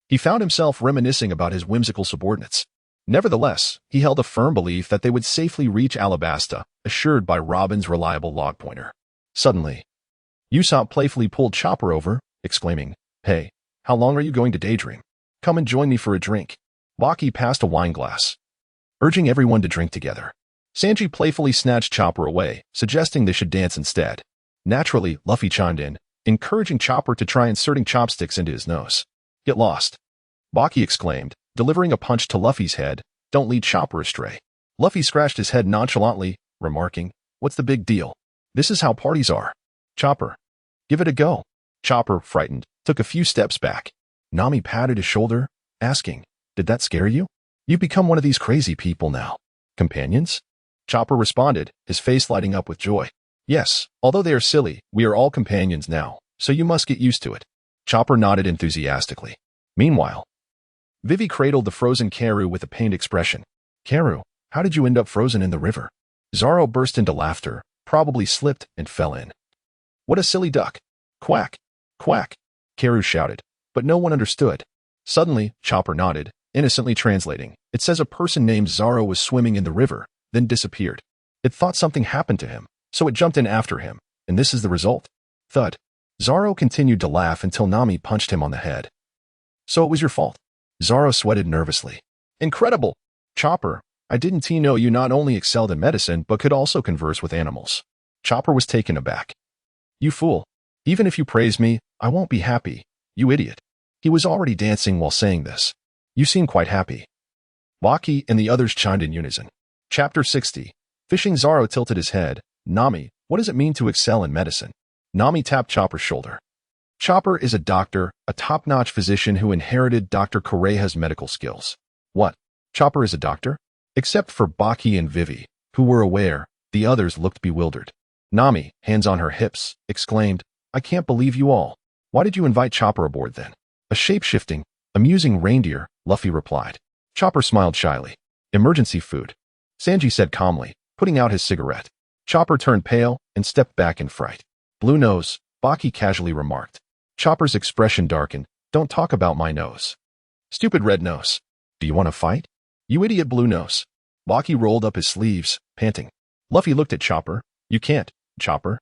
he found himself reminiscing about his whimsical subordinates. Nevertheless, he held a firm belief that they would safely reach Alabasta, assured by Robin's reliable log pointer. Suddenly, Usopp playfully pulled Chopper over, exclaiming, Hey, how long are you going to daydream? Come and join me for a drink. Baki passed a wine glass. urging everyone to drink together. Sanji playfully snatched Chopper away, suggesting they should dance instead. Naturally, Luffy chimed in, encouraging Chopper to try inserting chopsticks into his nose. Get lost. Baki exclaimed, delivering a punch to Luffy's head. Don't lead Chopper astray. Luffy scratched his head nonchalantly, remarking, what's the big deal? This is how parties are. Chopper. Give it a go. Chopper, frightened, took a few steps back. Nami patted his shoulder, asking, did that scare you? You've become one of these crazy people now. Companions? Chopper responded, his face lighting up with joy. Yes, although they are silly, we are all companions now, so you must get used to it. Chopper nodded enthusiastically. Meanwhile, Vivi cradled the frozen Karu with a pained expression. Karu, how did you end up frozen in the river? Zoro burst into laughter, probably slipped and fell in. What a silly duck. Quack, quack, Karu shouted, but no one understood. Suddenly, Chopper nodded, innocently translating. It says a person named Zoro was swimming in the river, then disappeared. It thought something happened to him, so it jumped in after him, and this is the result. Thud. Zoro continued to laugh until Nami punched him on the head. So it was your fault. Zoro sweated nervously. Incredible! Chopper, I didn't know you not only excelled in medicine but could also converse with animals. Chopper was taken aback. You fool. Even if you praise me, I won't be happy, you idiot. He was already dancing while saying this. You seem quite happy. Baki and the others chimed in unison. Chapter 60. Fishing. Zoro tilted his head. Nami, what does it mean to excel in medicine? Nami tapped Chopper's shoulder. Chopper is a doctor, a top-notch physician who inherited Dr. Koreha's medical skills. What? Chopper is a doctor? Except for Baki and Vivi, who were aware, the others looked bewildered. Nami, hands on her hips, exclaimed, I can't believe you all. Why did you invite Chopper aboard then? A shape-shifting, amusing reindeer, Luffy replied. Chopper smiled shyly. Emergency food. Sanji said calmly, putting out his cigarette. Chopper turned pale and stepped back in fright. Blue nose, Baki casually remarked. Chopper's expression darkened. Don't talk about my nose. Stupid red nose. Do you want to fight? You idiot blue nose. Baki rolled up his sleeves, panting. Luffy looked at Chopper. You can't, Chopper.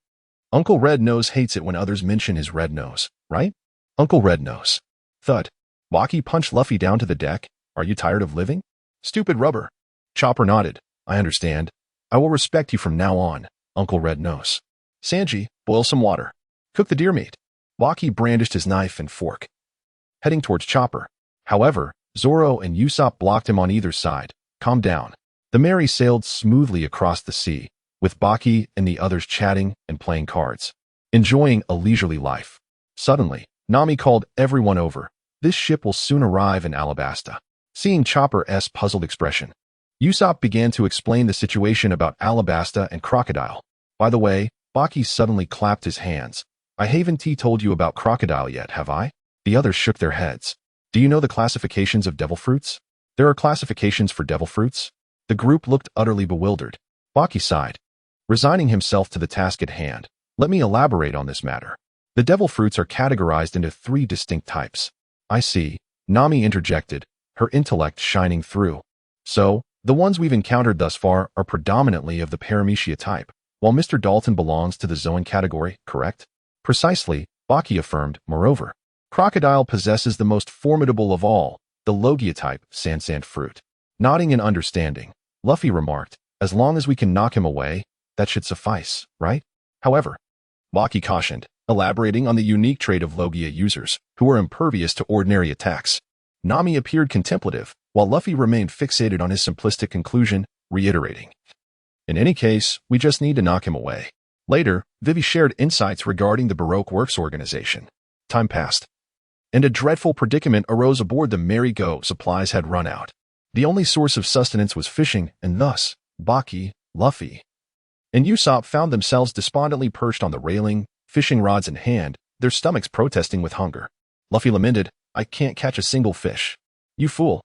Uncle Red Nose hates it when others mention his red nose, right? Uncle Red Nose. Thud. Baki punched Luffy down to the deck. Are you tired of living? Stupid rubber. Chopper nodded. I understand. I will respect you from now on, Uncle Red Nose. Sanji, boil some water. Cook the deer meat. Baki brandished his knife and fork, heading towards Chopper. However, Zoro and Usopp blocked him on either side. Calm down. The Mary sailed smoothly across the sea, with Baki and the others chatting and playing cards, enjoying a leisurely life. Suddenly, Nami called everyone over. This ship will soon arrive in Alabasta. Seeing Chopper's puzzled expression, Usopp began to explain the situation about Alabasta and Crocodile. By the way, Baki suddenly clapped his hands. I haven't told you about Crocodile yet, have I? The others shook their heads. Do you know the classifications of devil fruits? There are classifications for devil fruits? The group looked utterly bewildered. Baki sighed, resigning himself to the task at hand. Let me elaborate on this matter. The devil fruits are categorized into 3 distinct types. I see, Nami interjected, her intellect shining through. So, the ones we've encountered thus far are predominantly of the Paramecia type, while Mr. Dalton belongs to the Zoan category, correct? Precisely, Baki affirmed. Moreover, Crocodile possesses the most formidable of all, the Logia type, Sand fruit. Nodding in understanding, Luffy remarked, as long as we can knock him away, that should suffice, right? However, Baki cautioned, elaborating on the unique trait of Logia users, who are impervious to ordinary attacks. Nami appeared contemplative, while Luffy remained fixated on his simplistic conclusion, reiterating. In any case, we just need to knock him away. Later, Vivi shared insights regarding the Baroque Works organization. Time passed, and a dreadful predicament arose aboard the Merry Go. Supplies had run out. The only source of sustenance was fishing, and thus, Baki, Luffy, and Usopp found themselves despondently perched on the railing, fishing rods in hand, their stomachs protesting with hunger. Luffy lamented, I can't catch a single fish. You fool.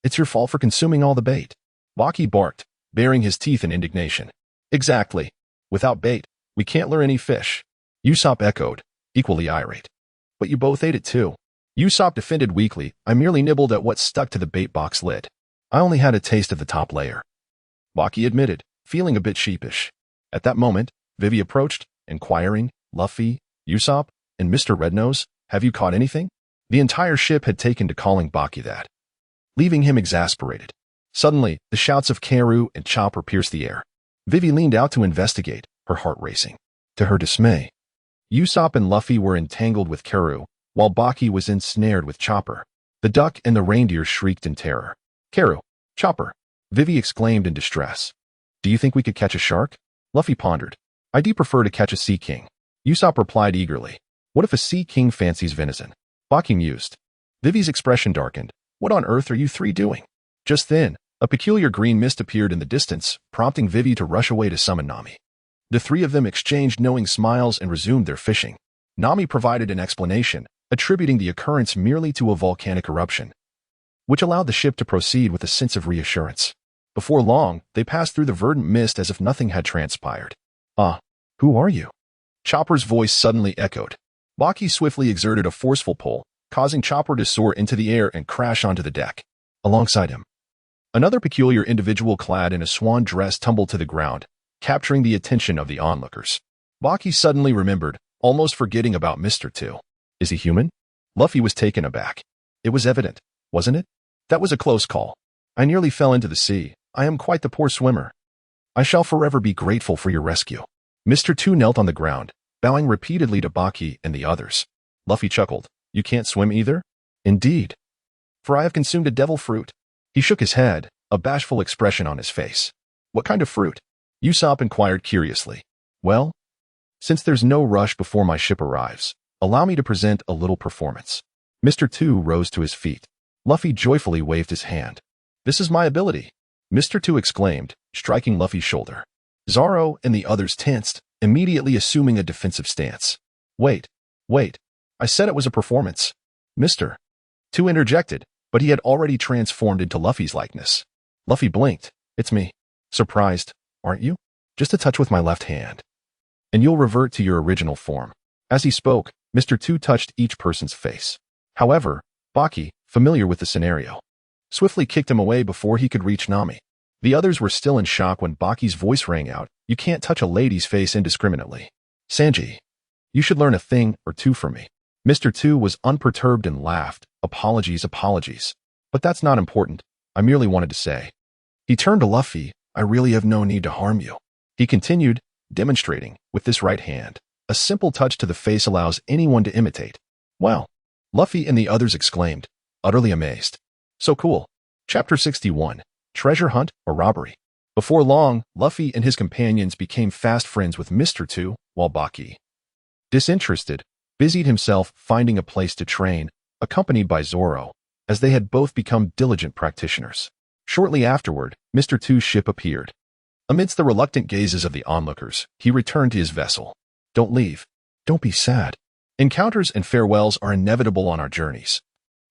It's your fault for consuming all the bait. Baki barked, baring his teeth in indignation. Exactly. Without bait, we can't lure any fish. Usopp echoed, equally irate. But you both ate it too. Usopp defended weakly, I merely nibbled at what stuck to the bait box lid. I only had a taste of the top layer. Baki admitted, feeling a bit sheepish. At that moment, Vivi approached, inquiring, Luffy, Usopp, and Mr. Rednose, have you caught anything? The entire ship had taken to calling Baki that, leaving him exasperated. Suddenly, the shouts of Karoo and Chopper pierced the air. Vivi leaned out to investigate, her heart racing. To her dismay, Usopp and Luffy were entangled with Karoo, while Baki was ensnared with Chopper. The duck and the reindeer shrieked in terror. Karoo, Chopper, Vivi exclaimed in distress. Do you think we could catch a shark? Luffy pondered. I'd prefer to catch a sea king. Usopp replied eagerly. What if a sea king fancies venison? Baki mused. Vivi's expression darkened. What on earth are you three doing? Just then, a peculiar green mist appeared in the distance, prompting Vivi to rush away to summon Nami. The three of them exchanged knowing smiles and resumed their fishing. Nami provided an explanation, attributing the occurrence merely to a volcanic eruption, which allowed the ship to proceed with a sense of reassurance. Before long, they passed through the verdant mist as if nothing had transpired. Who are you? Chopper's voice suddenly echoed. Baki swiftly exerted a forceful pull, causing Chopper to soar into the air and crash onto the deck. Alongside him, another peculiar individual clad in a swan dress tumbled to the ground, capturing the attention of the onlookers. Baki suddenly remembered, almost forgetting about Mr. 2. Is he human? Luffy was taken aback. It was evident, wasn't it? That was a close call. I nearly fell into the sea. I am quite the poor swimmer. I shall forever be grateful for your rescue. Mr. 2 knelt on the ground, bowing repeatedly to Baki and the others. Luffy chuckled. You can't swim either? Indeed. For I have consumed a devil fruit. He shook his head, a bashful expression on his face. What kind of fruit? Usopp inquired curiously. Well, since there's no rush before my ship arrives, allow me to present a little performance. Mr. 2 rose to his feet. Luffy joyfully waved his hand. This is my ability, Mr. 2 exclaimed, striking Luffy's shoulder. Zoro and the others tensed, immediately assuming a defensive stance. Wait. I said it was a performance. Mr. 2 interjected, but he had already transformed into Luffy's likeness. Luffy blinked. It's me. Surprised, aren't you? Just a touch with my left hand, and you'll revert to your original form. As he spoke, Mr. 2 touched each person's face. However, Baki, familiar with the scenario, swiftly kicked him away before he could reach Nami. The others were still in shock when Baki's voice rang out. You can't touch a lady's face indiscriminately. Sanji, you should learn a thing or two from me. Mr. 2 was unperturbed and laughed. Apologies. But that's not important. I merely wanted to say. He turned to Luffy. I really have no need to harm you. He continued, demonstrating, with this right hand. A simple touch to the face allows anyone to imitate. Wow. Luffy and the others exclaimed, utterly amazed. So cool. Chapter 61. Treasure Hunt or Robbery. Before long, Luffy and his companions became fast friends with Mr. 2, while Baki, disinterested, busied himself finding a place to train, accompanied by Zoro, as they had both become diligent practitioners. Shortly afterward, Mr. 2's ship appeared. Amidst the reluctant gazes of the onlookers, he returned to his vessel. Don't leave. Don't be sad. Encounters and farewells are inevitable on our journeys.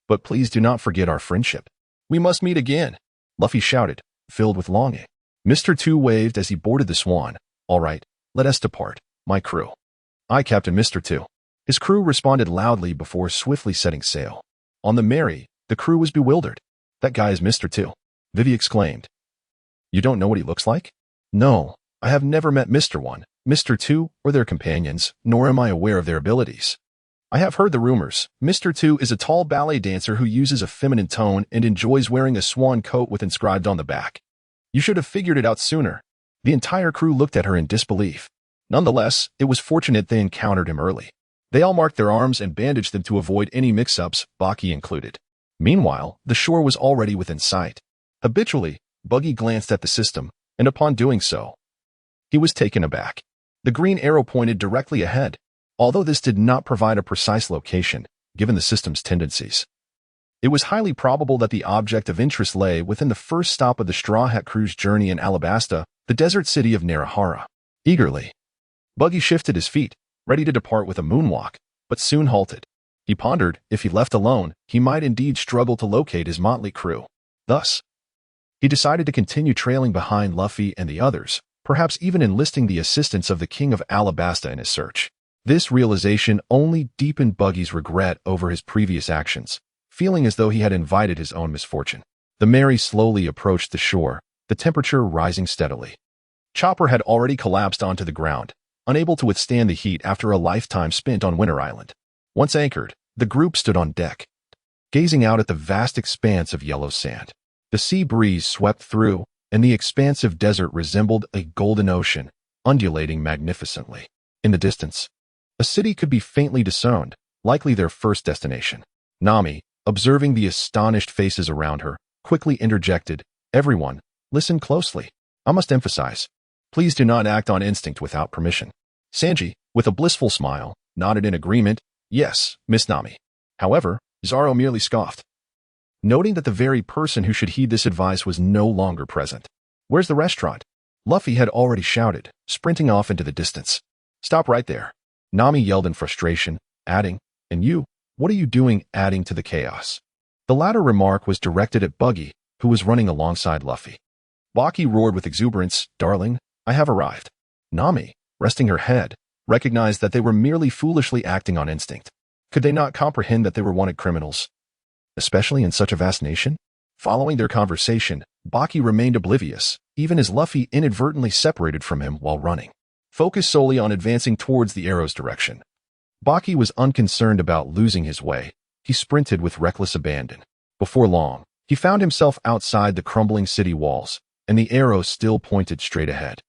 But please do not forget our friendship. We must meet again, Luffy shouted, filled with longing. Mr. 2 waved as he boarded the swan. All right, let us depart, my crew. I, Captain Mr. 2. His crew responded loudly before swiftly setting sail. On the Mary, the crew was bewildered. That guy is Mr. 2. Vivi exclaimed. You don't know what he looks like? No, I have never met Mr. 1, Mr. 2, or their companions, nor am I aware of their abilities. I have heard the rumors. Mr. 2 is a tall ballet dancer who uses a feminine tone and enjoys wearing a swan coat with inscribed on the back. You should have figured it out sooner. The entire crew looked at her in disbelief. Nonetheless, it was fortunate they encountered him early. They all marked their arms and bandaged them to avoid any mix-ups, Baki included. Meanwhile, the shore was already within sight. Habitually, Bucky glanced at the system, and upon doing so, he was taken aback. The green arrow pointed directly ahead, although this did not provide a precise location, given the system's tendencies. It was highly probable that the object of interest lay within the first stop of the Straw Hat Crew's journey in Alabasta, the desert city of Narahara. Eagerly, Bucky shifted his feet, ready to depart with a moonwalk, but soon halted. He pondered, if he left alone, he might indeed struggle to locate his motley crew. Thus, he decided to continue trailing behind Luffy and the others, perhaps even enlisting the assistance of the King of Alabasta in his search. This realization only deepened Buggy's regret over his previous actions, feeling as though he had invited his own misfortune. The Mary slowly approached the shore, the temperature rising steadily. Chopper had already collapsed onto the ground, unable to withstand the heat after a lifetime spent on Winter Island. Once anchored, the group stood on deck, gazing out at the vast expanse of yellow sand. The sea breeze swept through, and the expansive desert resembled a golden ocean, undulating magnificently. In the distance, a city could be faintly discerned, likely their first destination. Nami, observing the astonished faces around her, quickly interjected, "Everyone, listen closely. I must emphasize. Please do not act on instinct without permission." Sanji, with a blissful smile, nodded in agreement. "Yes, Miss Nami." However, Zoro merely scoffed, noting that the very person who should heed this advice was no longer present. "Where's the restaurant?" Luffy had already shouted, sprinting off into the distance. "Stop right there." Nami yelled in frustration, adding, "And you, what are you doing adding to the chaos?" The latter remark was directed at Buggy, who was running alongside Luffy. Baki roared with exuberance, "Darling, I have arrived." Nami, resting her head, recognized that they were merely foolishly acting on instinct. Could they not comprehend that they were wanted criminals, especially in such a vast nation? Following their conversation, Baki remained oblivious, even as Luffy inadvertently separated from him while running, focused solely on advancing towards the arrow's direction. Baki was unconcerned about losing his way. He sprinted with reckless abandon. Before long, he found himself outside the crumbling city walls, and the arrow still pointed straight ahead.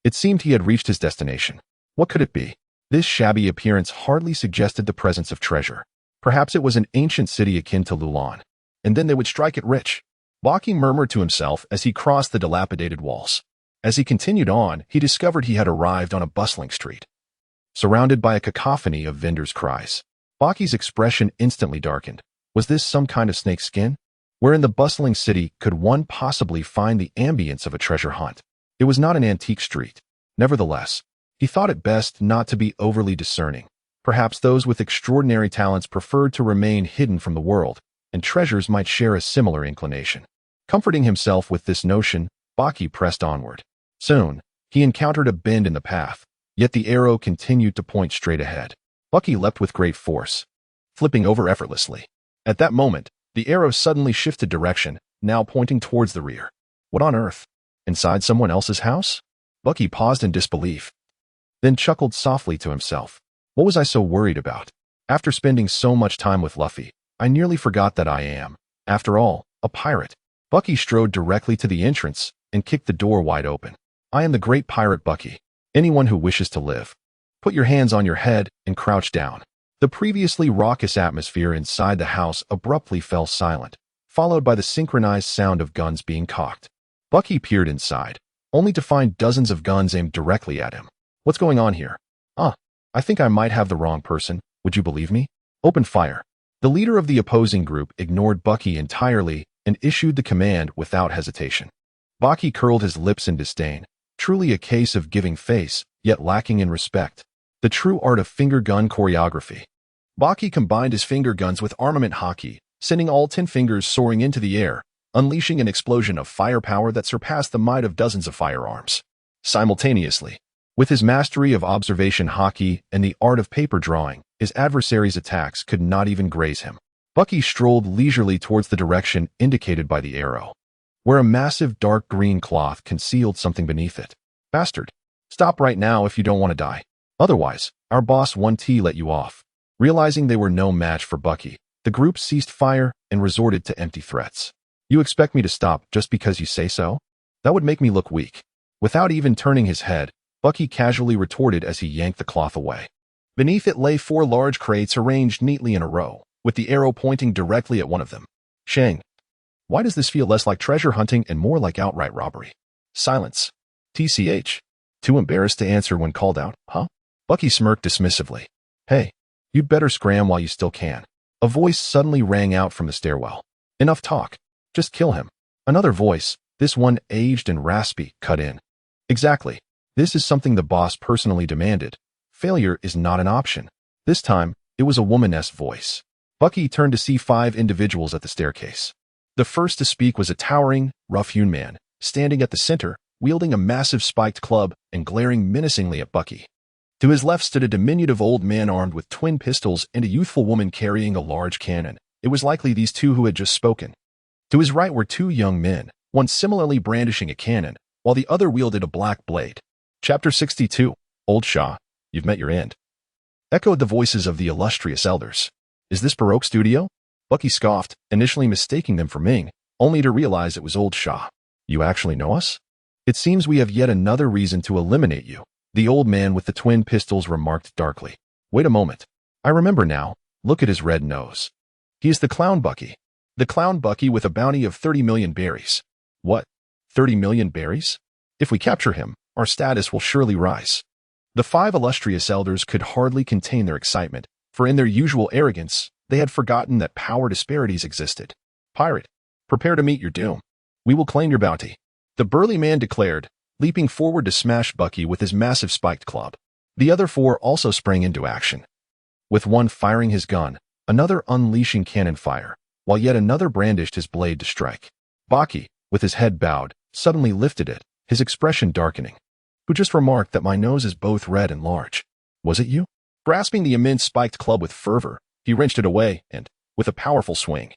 It seemed he had reached his destination. What could it be? This shabby appearance hardly suggested the presence of treasure. Perhaps it was an ancient city akin to Lulan, and then they would strike it rich. Baki murmured to himself as he crossed the dilapidated walls. As he continued on, he discovered he had arrived on a bustling street, surrounded by a cacophony of vendors' cries. Baki's expression instantly darkened. Was this some kind of snake skin? Where in the bustling city could one possibly find the ambience of a treasure hunt? It was not an antique street. Nevertheless, he thought it best not to be overly discerning. Perhaps those with extraordinary talents preferred to remain hidden from the world, and treasures might share a similar inclination. Comforting himself with this notion, Baki pressed onward. Soon, he encountered a bend in the path, yet the arrow continued to point straight ahead. Bucky leapt with great force, flipping over effortlessly. At that moment, the arrow suddenly shifted direction, now pointing towards the rear. What on earth? Inside someone else's house? Bucky paused in disbelief, then chuckled softly to himself. What was I so worried about? After spending so much time with Luffy, I nearly forgot that I am, after all, a pirate. Bucky strode directly to the entrance and kicked the door wide open. I am the great pirate Bucky. Anyone who wishes to live, put your hands on your head and crouch down. The previously raucous atmosphere inside the house abruptly fell silent, followed by the synchronized sound of guns being cocked. Bucky peered inside, only to find dozens of guns aimed directly at him. What's going on here? I think I might have the wrong person. Would you believe me? Open fire. The leader of the opposing group ignored Bucky entirely and issued the command without hesitation. Baki curled his lips in disdain. Truly a case of giving face, yet lacking in respect. The true art of finger gun choreography. Baki combined his finger guns with armament hockey, sending all 10 fingers soaring into the air, unleashing an explosion of firepower that surpassed the might of dozens of firearms. Simultaneously, with his mastery of observation hockey and the art of paper drawing, his adversary's attacks could not even graze him. Bucky strolled leisurely towards the direction indicated by the arrow, where a massive dark green cloth concealed something beneath it. Bastard! Stop right now if you don't want to die. Otherwise, our boss won't let you off. Realizing they were no match for Bucky, the group ceased fire and resorted to empty threats. You expect me to stop just because you say so? That would make me look weak. Without even turning his head, Bucky casually retorted as he yanked the cloth away. Beneath it lay 4 large crates arranged neatly in a row, with the arrow pointing directly at one of them. Shang. Why does this feel less like treasure hunting and more like outright robbery? Silence. TCH. Too embarrassed to answer when called out, huh? Bucky smirked dismissively. Hey, you'd better scram while you still can. A voice suddenly rang out from the stairwell. Enough talk. Just kill him. Another voice, this one aged and raspy, cut in. Exactly. This is something the boss personally demanded. Failure is not an option. This time, it was a woman's voice. Bucky turned to see 5 individuals at the staircase. The first to speak was a towering, rough-hewn man, standing at the center, wielding a massive spiked club and glaring menacingly at Bucky. To his left stood a diminutive old man armed with twin pistols and a youthful woman carrying a large cannon. It was likely these two who had just spoken. To his right were 2 young men, one similarly brandishing a cannon, while the other wielded a black blade. Chapter 62. Old Shah, you've met your end. Echoed the voices of the illustrious elders. Is this Baroque studio? Bucky scoffed, initially mistaking them for Ming, only to realize it was old Shah. You actually know us? It seems we have yet another reason to eliminate you, the old man with the twin pistols remarked darkly. Wait a moment. I remember now. Look at his red nose. He is the clown Bucky. The clown Bucky with a bounty of 30 million berries. What? 30 million berries? If we capture him, our status will surely rise. The 5 illustrious elders could hardly contain their excitement, for in their usual arrogance, they had forgotten that power disparities existed. Pirate, prepare to meet your doom. We will claim your bounty. The burly man declared, leaping forward to smash Bucky with his massive spiked club. The other 4 also sprang into action, with one firing his gun, another unleashing cannon fire, while yet another brandished his blade to strike. Baki, with his head bowed, suddenly lifted it, his expression darkening. Who just remarked that my nose is both red and large? Was it you? Grasping the immense spiked club with fervor, he wrenched it away and, with a powerful swing,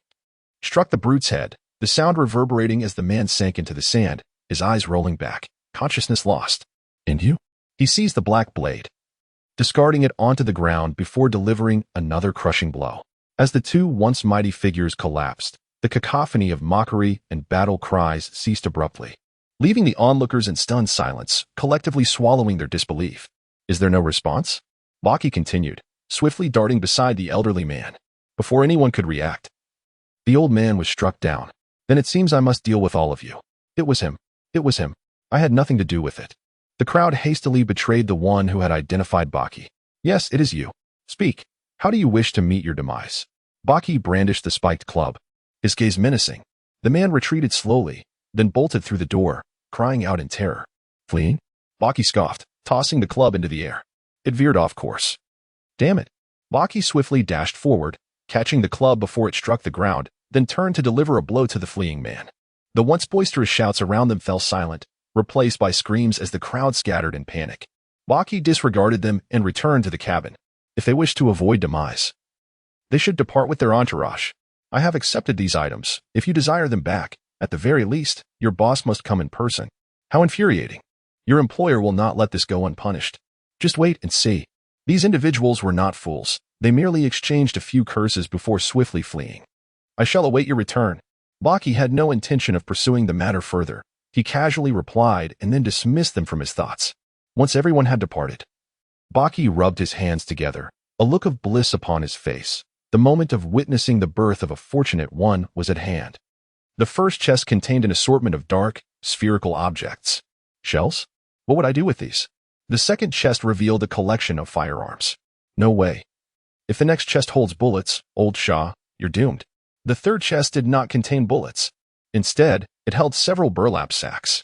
struck the brute's head, the sound reverberating as the man sank into the sand, his eyes rolling back, consciousness lost. And you? He seized the black blade, discarding it onto the ground before delivering another crushing blow. As the 2 once mighty figures collapsed, the cacophony of mockery and battle cries ceased abruptly, leaving the onlookers in stunned silence, collectively swallowing their disbelief. Is there no response? Baki continued, swiftly darting beside the elderly man. Before anyone could react, the old man was struck down. Then it seems I must deal with all of you. It was him. It was him. I had nothing to do with it. The crowd hastily betrayed the one who had identified Baki. Yes, it is you. Speak. How do you wish to meet your demise? Baki brandished the spiked club, his gaze menacing. The man retreated slowly, then bolted through the door, crying out in terror. Fleeing? Baki scoffed, tossing the club into the air. It veered off course. Damn it. Baki swiftly dashed forward, catching the club before it struck the ground, then turned to deliver a blow to the fleeing man. The once boisterous shouts around them fell silent, replaced by screams as the crowd scattered in panic. Baki disregarded them and returned to the cabin. If they wish to avoid demise, they should depart with their entourage. I have accepted these items. If you desire them back, at the very least, your boss must come in person. How infuriating. Your employer will not let this go unpunished. Just wait and see. These individuals were not fools. They merely exchanged a few curses before swiftly fleeing. I shall await your return. Baki had no intention of pursuing the matter further. He casually replied and then dismissed them from his thoughts. Once everyone had departed, Baki rubbed his hands together, a look of bliss upon his face. The moment of witnessing the birth of a fortunate one was at hand. The first chest contained an assortment of dark, spherical objects. Shells? What would I do with these? The second chest revealed a collection of firearms. No way. If the next chest holds bullets, old Shah, you're doomed. The third chest did not contain bullets. Instead, it held several burlap sacks.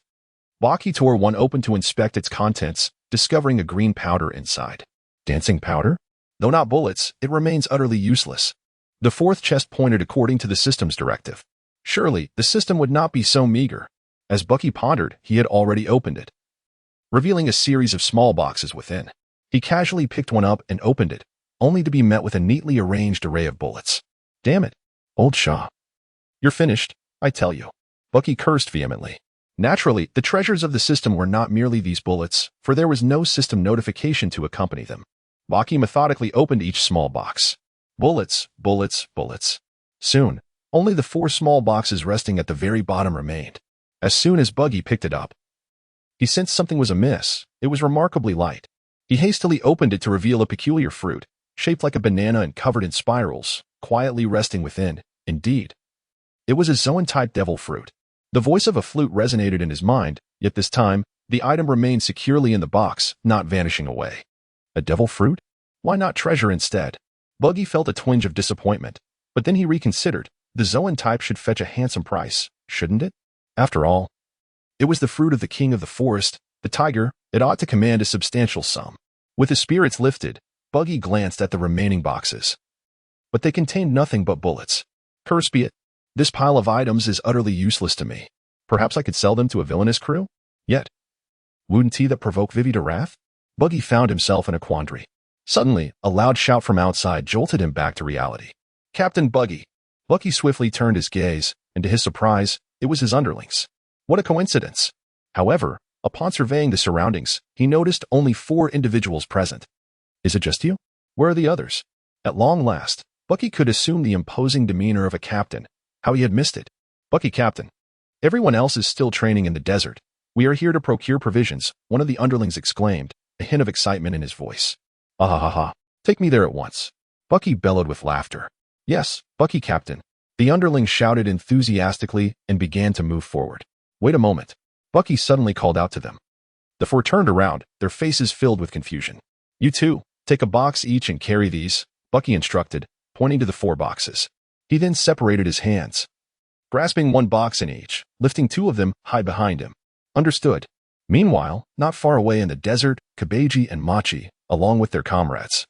Baki tore one open to inspect its contents, discovering a green powder inside. Dancing powder? Though not bullets, it remains utterly useless. The fourth chest pointed according to the system's directive. Surely, the system would not be so meager. As Bucky pondered, he had already opened it, revealing a series of small boxes within. He casually picked one up and opened it, only to be met with a neatly arranged array of bullets. Damn it, old Shah. You're finished, I tell you. Bucky cursed vehemently. Naturally, the treasures of the system were not merely these bullets, for there was no system notification to accompany them. Baki methodically opened each small box. Bullets, bullets, bullets. Soon, only the 4 small boxes resting at the very bottom remained. As soon as Buggy picked it up, he sensed something was amiss. It was remarkably light. He hastily opened it to reveal a peculiar fruit, shaped like a banana and covered in spirals, quietly resting within. Indeed, it was a Zoan-type devil fruit. The voice of a flute resonated in his mind, yet this time, the item remained securely in the box, not vanishing away. A devil fruit? Why not treasure instead? Buggy felt a twinge of disappointment, but then he reconsidered. The Zoan type should fetch a handsome price, shouldn't it? After all, it was the fruit of the king of the forest, the tiger. It ought to command a substantial sum. With his spirits lifted, Buggy glanced at the remaining boxes. But they contained nothing but bullets. Curse be it. This pile of items is utterly useless to me. Perhaps I could sell them to a villainous crew? Yet, wouldn't he that provoke Vivi to wrath? Buggy found himself in a quandary. Suddenly, a loud shout from outside jolted him back to reality. Captain Buggy! Bucky swiftly turned his gaze, and to his surprise, it was his underlings. What a coincidence! However, upon surveying the surroundings, he noticed only 4 individuals present. Is it just you? Where are the others? At long last, Bucky could assume the imposing demeanor of a captain. How he had missed it. Bucky, captain. Everyone else is still training in the desert. We are here to procure provisions, one of the underlings exclaimed, a hint of excitement in his voice. Ah ha ha ha. Take me there at once. Bucky bellowed with laughter. Yes, Bucky, captain. The underling shouted enthusiastically and began to move forward. Wait a moment. Bucky suddenly called out to them. The four turned around, their faces filled with confusion. You two, take a box each and carry these, Bucky instructed, pointing to the 4 boxes. He then separated his hands, grasping 1 box in each, lifting 2 of them high behind him. Understood. Meanwhile, not far away in the desert, Kabeji and Machi, along with their comrades,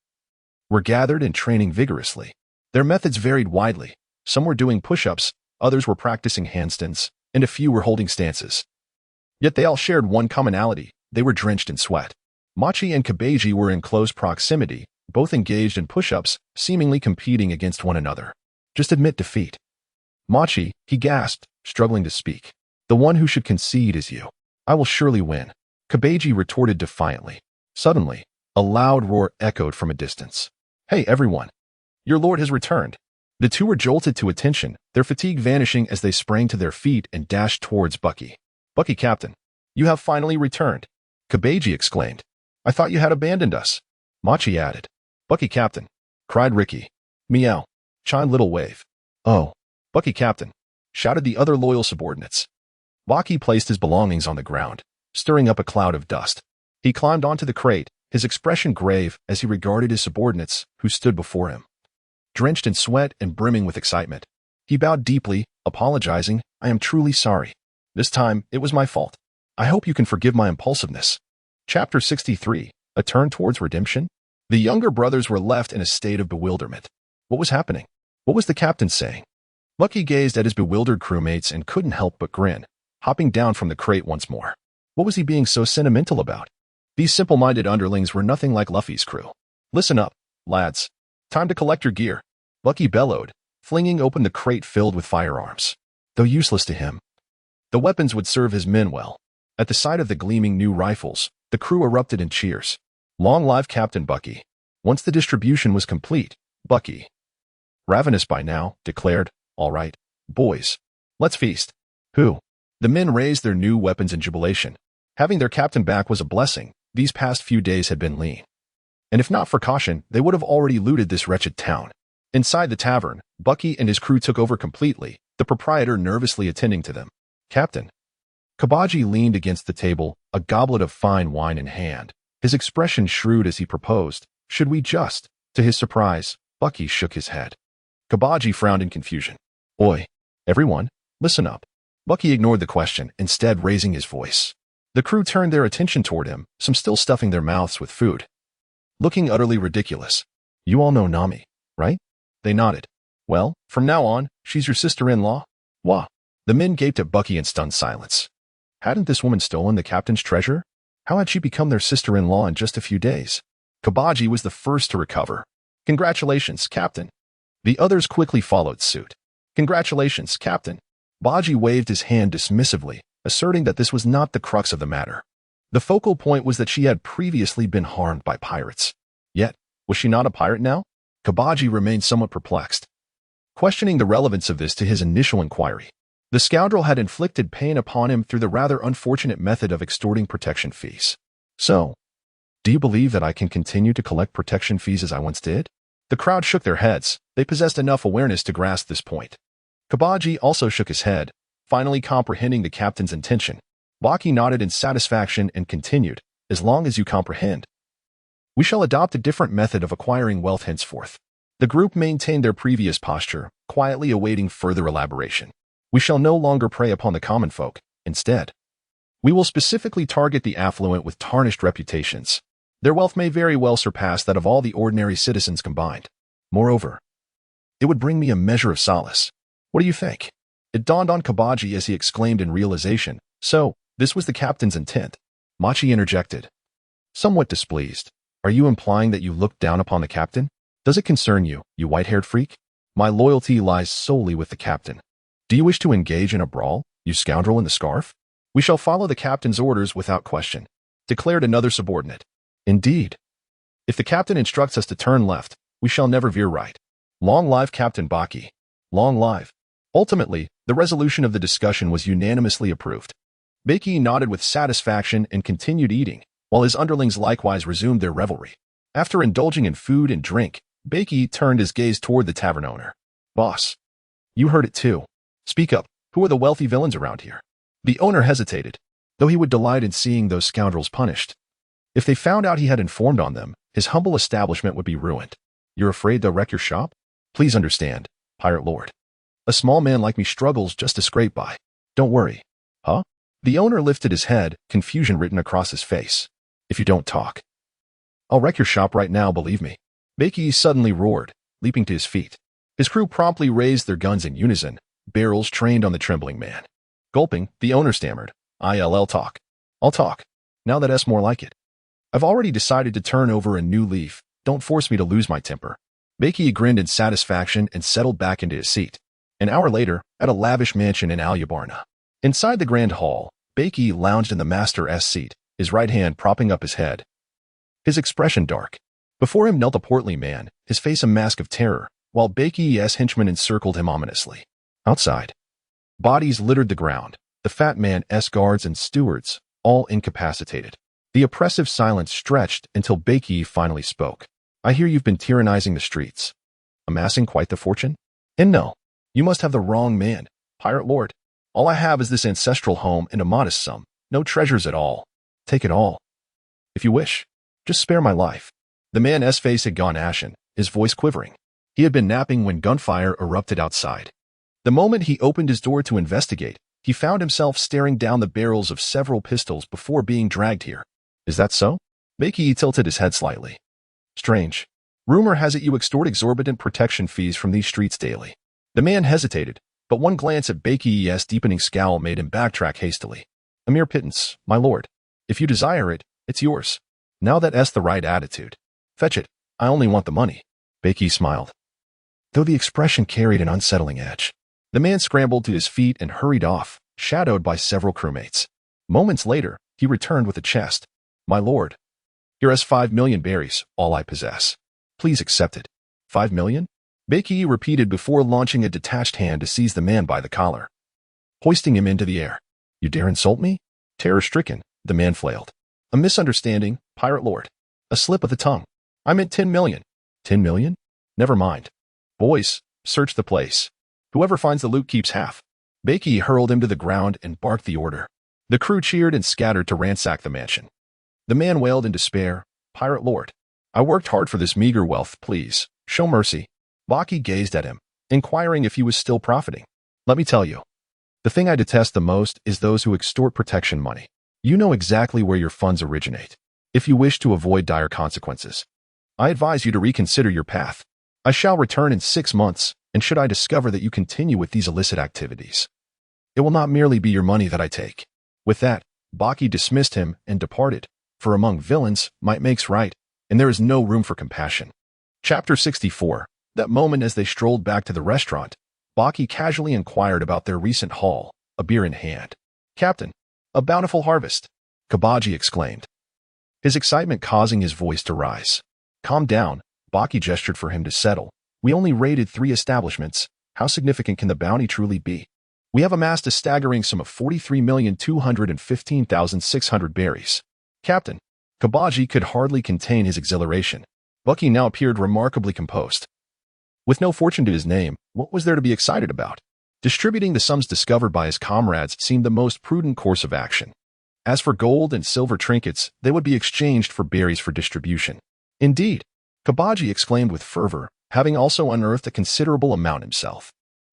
were gathered and training vigorously. Their methods varied widely. Some were doing push-ups, others were practicing handstands, and a few were holding stances. Yet they all shared one commonality: they were drenched in sweat. Machi and Kabeji were in close proximity, both engaged in push-ups, seemingly competing against one another. Just admit defeat. Machi, he gasped, struggling to speak. The one who should concede is you. I will surely win. Kabeji retorted defiantly. Suddenly, a loud roar echoed from a distance. Hey everyone! Your lord has returned. The two were jolted to attention, their fatigue vanishing as they sprang to their feet and dashed towards Bucky. Bucky, captain, you have finally returned. Kabeji exclaimed. I thought you had abandoned us. Machi added. Bucky, captain, cried Ricky. Meow, chimed Little Wave. Oh, Bucky, captain, shouted the other loyal subordinates. Baki placed his belongings on the ground, stirring up a cloud of dust. He climbed onto the crate, his expression grave as he regarded his subordinates who stood before him. Drenched in sweat and brimming with excitement, he bowed deeply, apologizing, I am truly sorry. This time, it was my fault. I hope you can forgive my impulsiveness. Chapter 63, A Turn Towards Redemption? The younger brothers were left in a state of bewilderment. What was happening? What was the captain saying? Bucky gazed at his bewildered crewmates and couldn't help but grin, hopping down from the crate once more. What was he being so sentimental about? These simple-minded underlings were nothing like Luffy's crew. Listen up, lads. Time to collect your gear. Bucky bellowed, flinging open the crate filled with firearms. Though useless to him, the weapons would serve his men well. At the sight of the gleaming new rifles, the crew erupted in cheers. Long live Captain Bucky. Once the distribution was complete, Bucky, ravenous by now, declared, All right, boys, let's feast. Who? The men raised their new weapons in jubilation. Having their captain back was a blessing. These past few days had been lean. And if not for caution, they would have already looted this wretched town. Inside the tavern, Bucky and his crew took over completely, the proprietor nervously attending to them. Captain. Kabaji leaned against the table, a goblet of fine wine in hand, his expression shrewd as he proposed, should we just? To his surprise, Bucky shook his head. Kabaji frowned in confusion. Oi, everyone, listen up. Bucky ignored the question, instead raising his voice. The crew turned their attention toward him, some still stuffing their mouths with food. Looking utterly ridiculous. You all know Nami, right? They nodded. Well, from now on, she's your sister-in-law? Wah. The men gaped at Bucky in stunned silence. Hadn't this woman stolen the captain's treasure? How had she become their sister-in-law in just a few days? Kabaji was the first to recover. Congratulations, Captain. The others quickly followed suit. Congratulations, Captain. Baji waved his hand dismissively, asserting that this was not the crux of the matter. The focal point was that she had previously been harmed by pirates. Yet, was she not a pirate now? Kabaji remained somewhat perplexed, questioning the relevance of this to his initial inquiry. The scoundrel had inflicted pain upon him through the rather unfortunate method of extorting protection fees. So, do you believe that I can continue to collect protection fees as I once did? The crowd shook their heads. They possessed enough awareness to grasp this point. Kabaji also shook his head, finally comprehending the captain's intention. Baki nodded in satisfaction and continued, as long as you comprehend. We shall adopt a different method of acquiring wealth henceforth. The group maintained their previous posture, quietly awaiting further elaboration. We shall no longer prey upon the common folk. Instead, we will specifically target the affluent with tarnished reputations. Their wealth may very well surpass that of all the ordinary citizens combined. Moreover, it would bring me a measure of solace. What do you think? It dawned on Kabaji as he exclaimed in realization. So, this was the captain's intent. Machi interjected, somewhat displeased. Are you implying that you look down upon the captain? Does it concern you, you white-haired freak? My loyalty lies solely with the captain. Do you wish to engage in a brawl, you scoundrel in the scarf? We shall follow the captain's orders without question, declared another subordinate. Indeed. If the captain instructs us to turn left, we shall never veer right. Long live Captain Baki. Long live. Ultimately, The resolution of the discussion was unanimously approved. Baki nodded with satisfaction and continued eating, while his underlings likewise resumed their revelry. After indulging in food and drink, Baki turned his gaze toward the tavern owner. Boss, you heard it too. Speak up. Who are the wealthy villains around here? The owner hesitated, though he would delight in seeing those scoundrels punished. If they found out he had informed on them, his humble establishment would be ruined. You're afraid they'll wreck your shop? Please understand, Pirate Lord. A small man like me struggles just to scrape by. Don't worry. Huh? The owner lifted his head, confusion written across his face. If you don't talk, I'll wreck your shop right now, believe me. Baki suddenly roared, leaping to his feet. His crew promptly raised their guns in unison, barrels trained on the trembling man. Gulping, the owner stammered, I'll talk. I'll talk. Now that's more like it. I've already decided to turn over a new leaf. Don't force me to lose my temper. Baki grinned in satisfaction and settled back into his seat. An hour later, at a lavish mansion in Alyabarna. Inside the grand hall, Baki lounged in the master's seat, his right hand propping up his head. His expression dark. Before him knelt a portly man, his face a mask of terror, while Baki's henchmen encircled him ominously. Outside, bodies littered the ground, the fat man's guards and stewards, all incapacitated. The oppressive silence stretched until Baki finally spoke. I hear you've been tyrannizing the streets. Amassing quite the fortune? And no, you must have the wrong man, Pirate Lord. All I have is this ancestral home and a modest sum, no treasures at all. Take it all. If you wish, just spare my life. The man's face had gone ashen, his voice quivering. He had been napping when gunfire erupted outside. The moment he opened his door to investigate, he found himself staring down the barrels of several pistols before being dragged here. Is that so? Baki tilted his head slightly. Strange. Rumor has it you extort exorbitant protection fees from these streets daily. The man hesitated, but one glance at Baki's deepening scowl made him backtrack hastily. A mere pittance, my lord. If you desire it, it's yours. Now that's the right attitude. Fetch it. I only want the money. Baki smiled, though the expression carried an unsettling edge. The man scrambled to his feet and hurried off, shadowed by several crewmates. Moments later, he returned with a chest. My lord, here is 5 million berries, all I possess. Please accept it. 5 million? Baki repeated before launching a detached hand to seize the man by the collar, hoisting him into the air. You dare insult me? Terror-stricken, the man flailed. A misunderstanding, Pirate Lord. A slip of the tongue. I meant 10 million. 10 million? Never mind. Boys, search the place. Whoever finds the loot keeps half. Baki hurled him to the ground and barked the order. The crew cheered and scattered to ransack the mansion. The man wailed in despair, Pirate Lord, I worked hard for this meager wealth, please, show mercy. Baki gazed at him, inquiring if he was still profiting. Let me tell you, the thing I detest the most is those who extort protection money. You know exactly where your funds originate. If you wish to avoid dire consequences, I advise you to reconsider your path. I shall return in 6 months, and should I discover that you continue with these illicit activities, it will not merely be your money that I take. With that, Baki dismissed him and departed, for among villains, might makes right, and there is no room for compassion. Chapter 64. That moment as they strolled back to the restaurant, Baki casually inquired about their recent haul, a beer in hand. Captain, a bountiful harvest, Kabaji exclaimed, his excitement causing his voice to rise. Calm down, Baki gestured for him to settle. We only raided 3 establishments. How significant can the bounty truly be? We have amassed a staggering sum of 43,215,600 berries. Captain, Kabaji could hardly contain his exhilaration. Bucky now appeared remarkably composed. With no fortune to his name, what was there to be excited about? Distributing the sums discovered by his comrades seemed the most prudent course of action. As for gold and silver trinkets, they would be exchanged for berries for distribution. Indeed, Kabaji exclaimed with fervor, having also unearthed a considerable amount himself.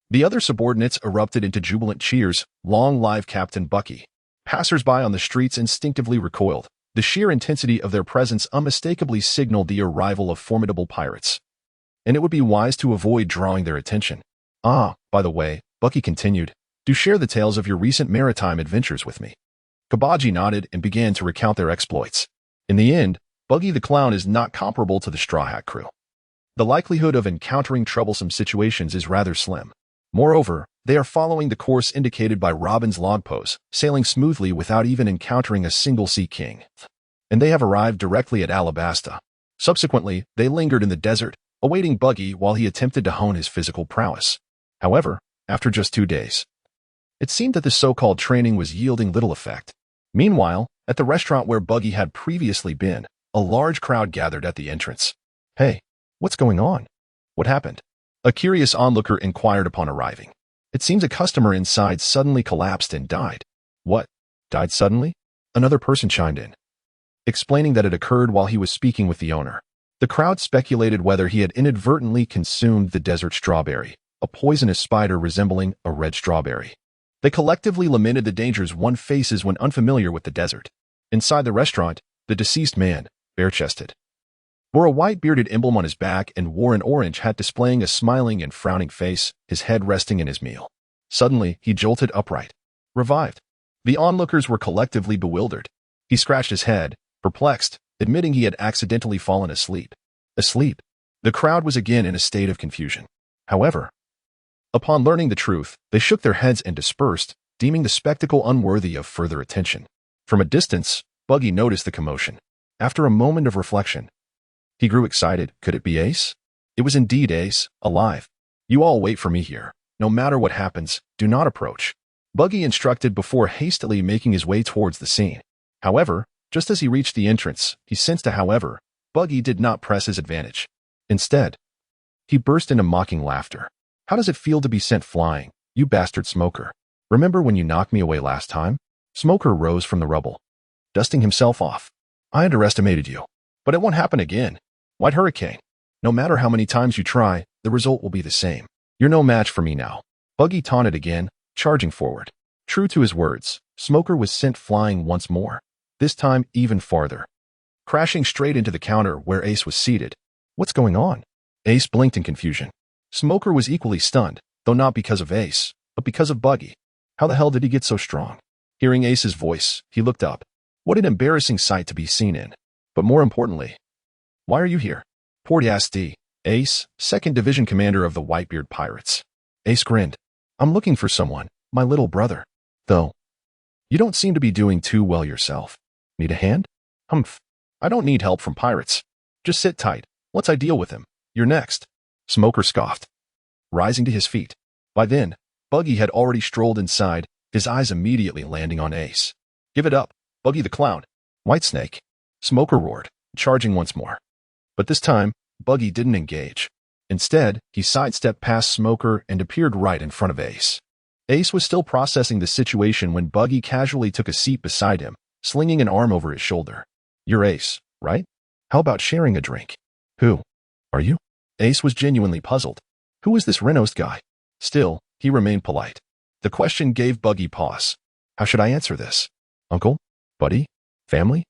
The other subordinates erupted into jubilant cheers. Long live Captain Bucky. Passers-by on the streets instinctively recoiled. The sheer intensity of their presence unmistakably signaled the arrival of formidable pirates, and it would be wise to avoid drawing their attention. Ah, by the way, Bucky continued, do share the tales of your recent maritime adventures with me. Kabaji nodded and began to recount their exploits. In the end, Buggy the Clown is not comparable to the Straw Hat crew. The likelihood of encountering troublesome situations is rather slim. Moreover, they are following the course indicated by Robin's log pose, sailing smoothly without even encountering a single sea king. And they have arrived directly at Alabasta. Subsequently, they lingered in the desert, awaiting Buggy while he attempted to hone his physical prowess. However, after just 2 days, It seemed that the so-called training was yielding little effect. Meanwhile, at the restaurant where Buggy had previously been, a large crowd gathered at the entrance. Hey, what's going on? What happened? A curious onlooker inquired upon arriving. It seems a customer inside suddenly collapsed and died. What? Died suddenly? Another person chimed in, explaining that it occurred while he was speaking with the owner. The crowd speculated whether he had inadvertently consumed the desert strawberry, a poisonous spider resembling a red strawberry. They collectively lamented the dangers one faces when unfamiliar with the desert. Inside the restaurant, the deceased man, bare-chested, wore a white-bearded emblem on his back and wore an orange hat displaying a smiling and frowning face, his head resting in his meal. Suddenly, he jolted upright, revived. The onlookers were collectively bewildered. He scratched his head, perplexed, admitting he had accidentally fallen asleep. Asleep? The crowd was again in a state of confusion. However, upon learning the truth, they shook their heads and dispersed, deeming the spectacle unworthy of further attention. From a distance, Buggy noticed the commotion. After a moment of reflection, he grew excited. Could it be Ace? It was indeed Ace, alive. You all wait for me here. No matter what happens, do not approach, Buggy instructed before hastily making his way towards the scene. However, just as he reached the entrance, he sensed Buggy did not press his advantage. Instead, he burst into mocking laughter. How does it feel to be sent flying, you bastard Smoker? Remember when you knocked me away last time? Smoker rose from the rubble, dusting himself off. I underestimated you, but it won't happen again. White Hurricane. No matter how many times you try, the result will be the same. You're no match for me now. Buggy taunted again, charging forward. True to his words, Smoker was sent flying once more, this time even farther, crashing straight into the counter where Ace was seated. What's going on? Ace blinked in confusion. Smoker was equally stunned, though not because of Ace, but because of Buggy. How the hell did he get so strong? Hearing Ace's voice, he looked up. What an embarrassing sight to be seen in. But more importantly, why are you here? Portiasti, Ace, 2nd Division Commander of the Whitebeard Pirates. Ace grinned. I'm looking for someone, my little brother. Though, you don't seem to be doing too well yourself. Need a hand? Humph. I don't need help from pirates. Just sit tight. Once I deal with him, you're next. Smoker scoffed, rising to his feet. By then, Buggy had already strolled inside, his eyes immediately landing on Ace. Give it up, Buggy the Clown. Whitesnake. Smoker roared, charging once more. But this time, Buggy didn't engage. Instead, he sidestepped past Smoker and appeared right in front of Ace. Ace was still processing the situation when Buggy casually took a seat beside him, slinging an arm over his shoulder. You're Ace, right? How about sharing a drink? Who are you? Ace was genuinely puzzled. Who is this Renos guy? Still, he remained polite. The question gave Buggy pause. How should I answer this? Uncle? Buddy? Family?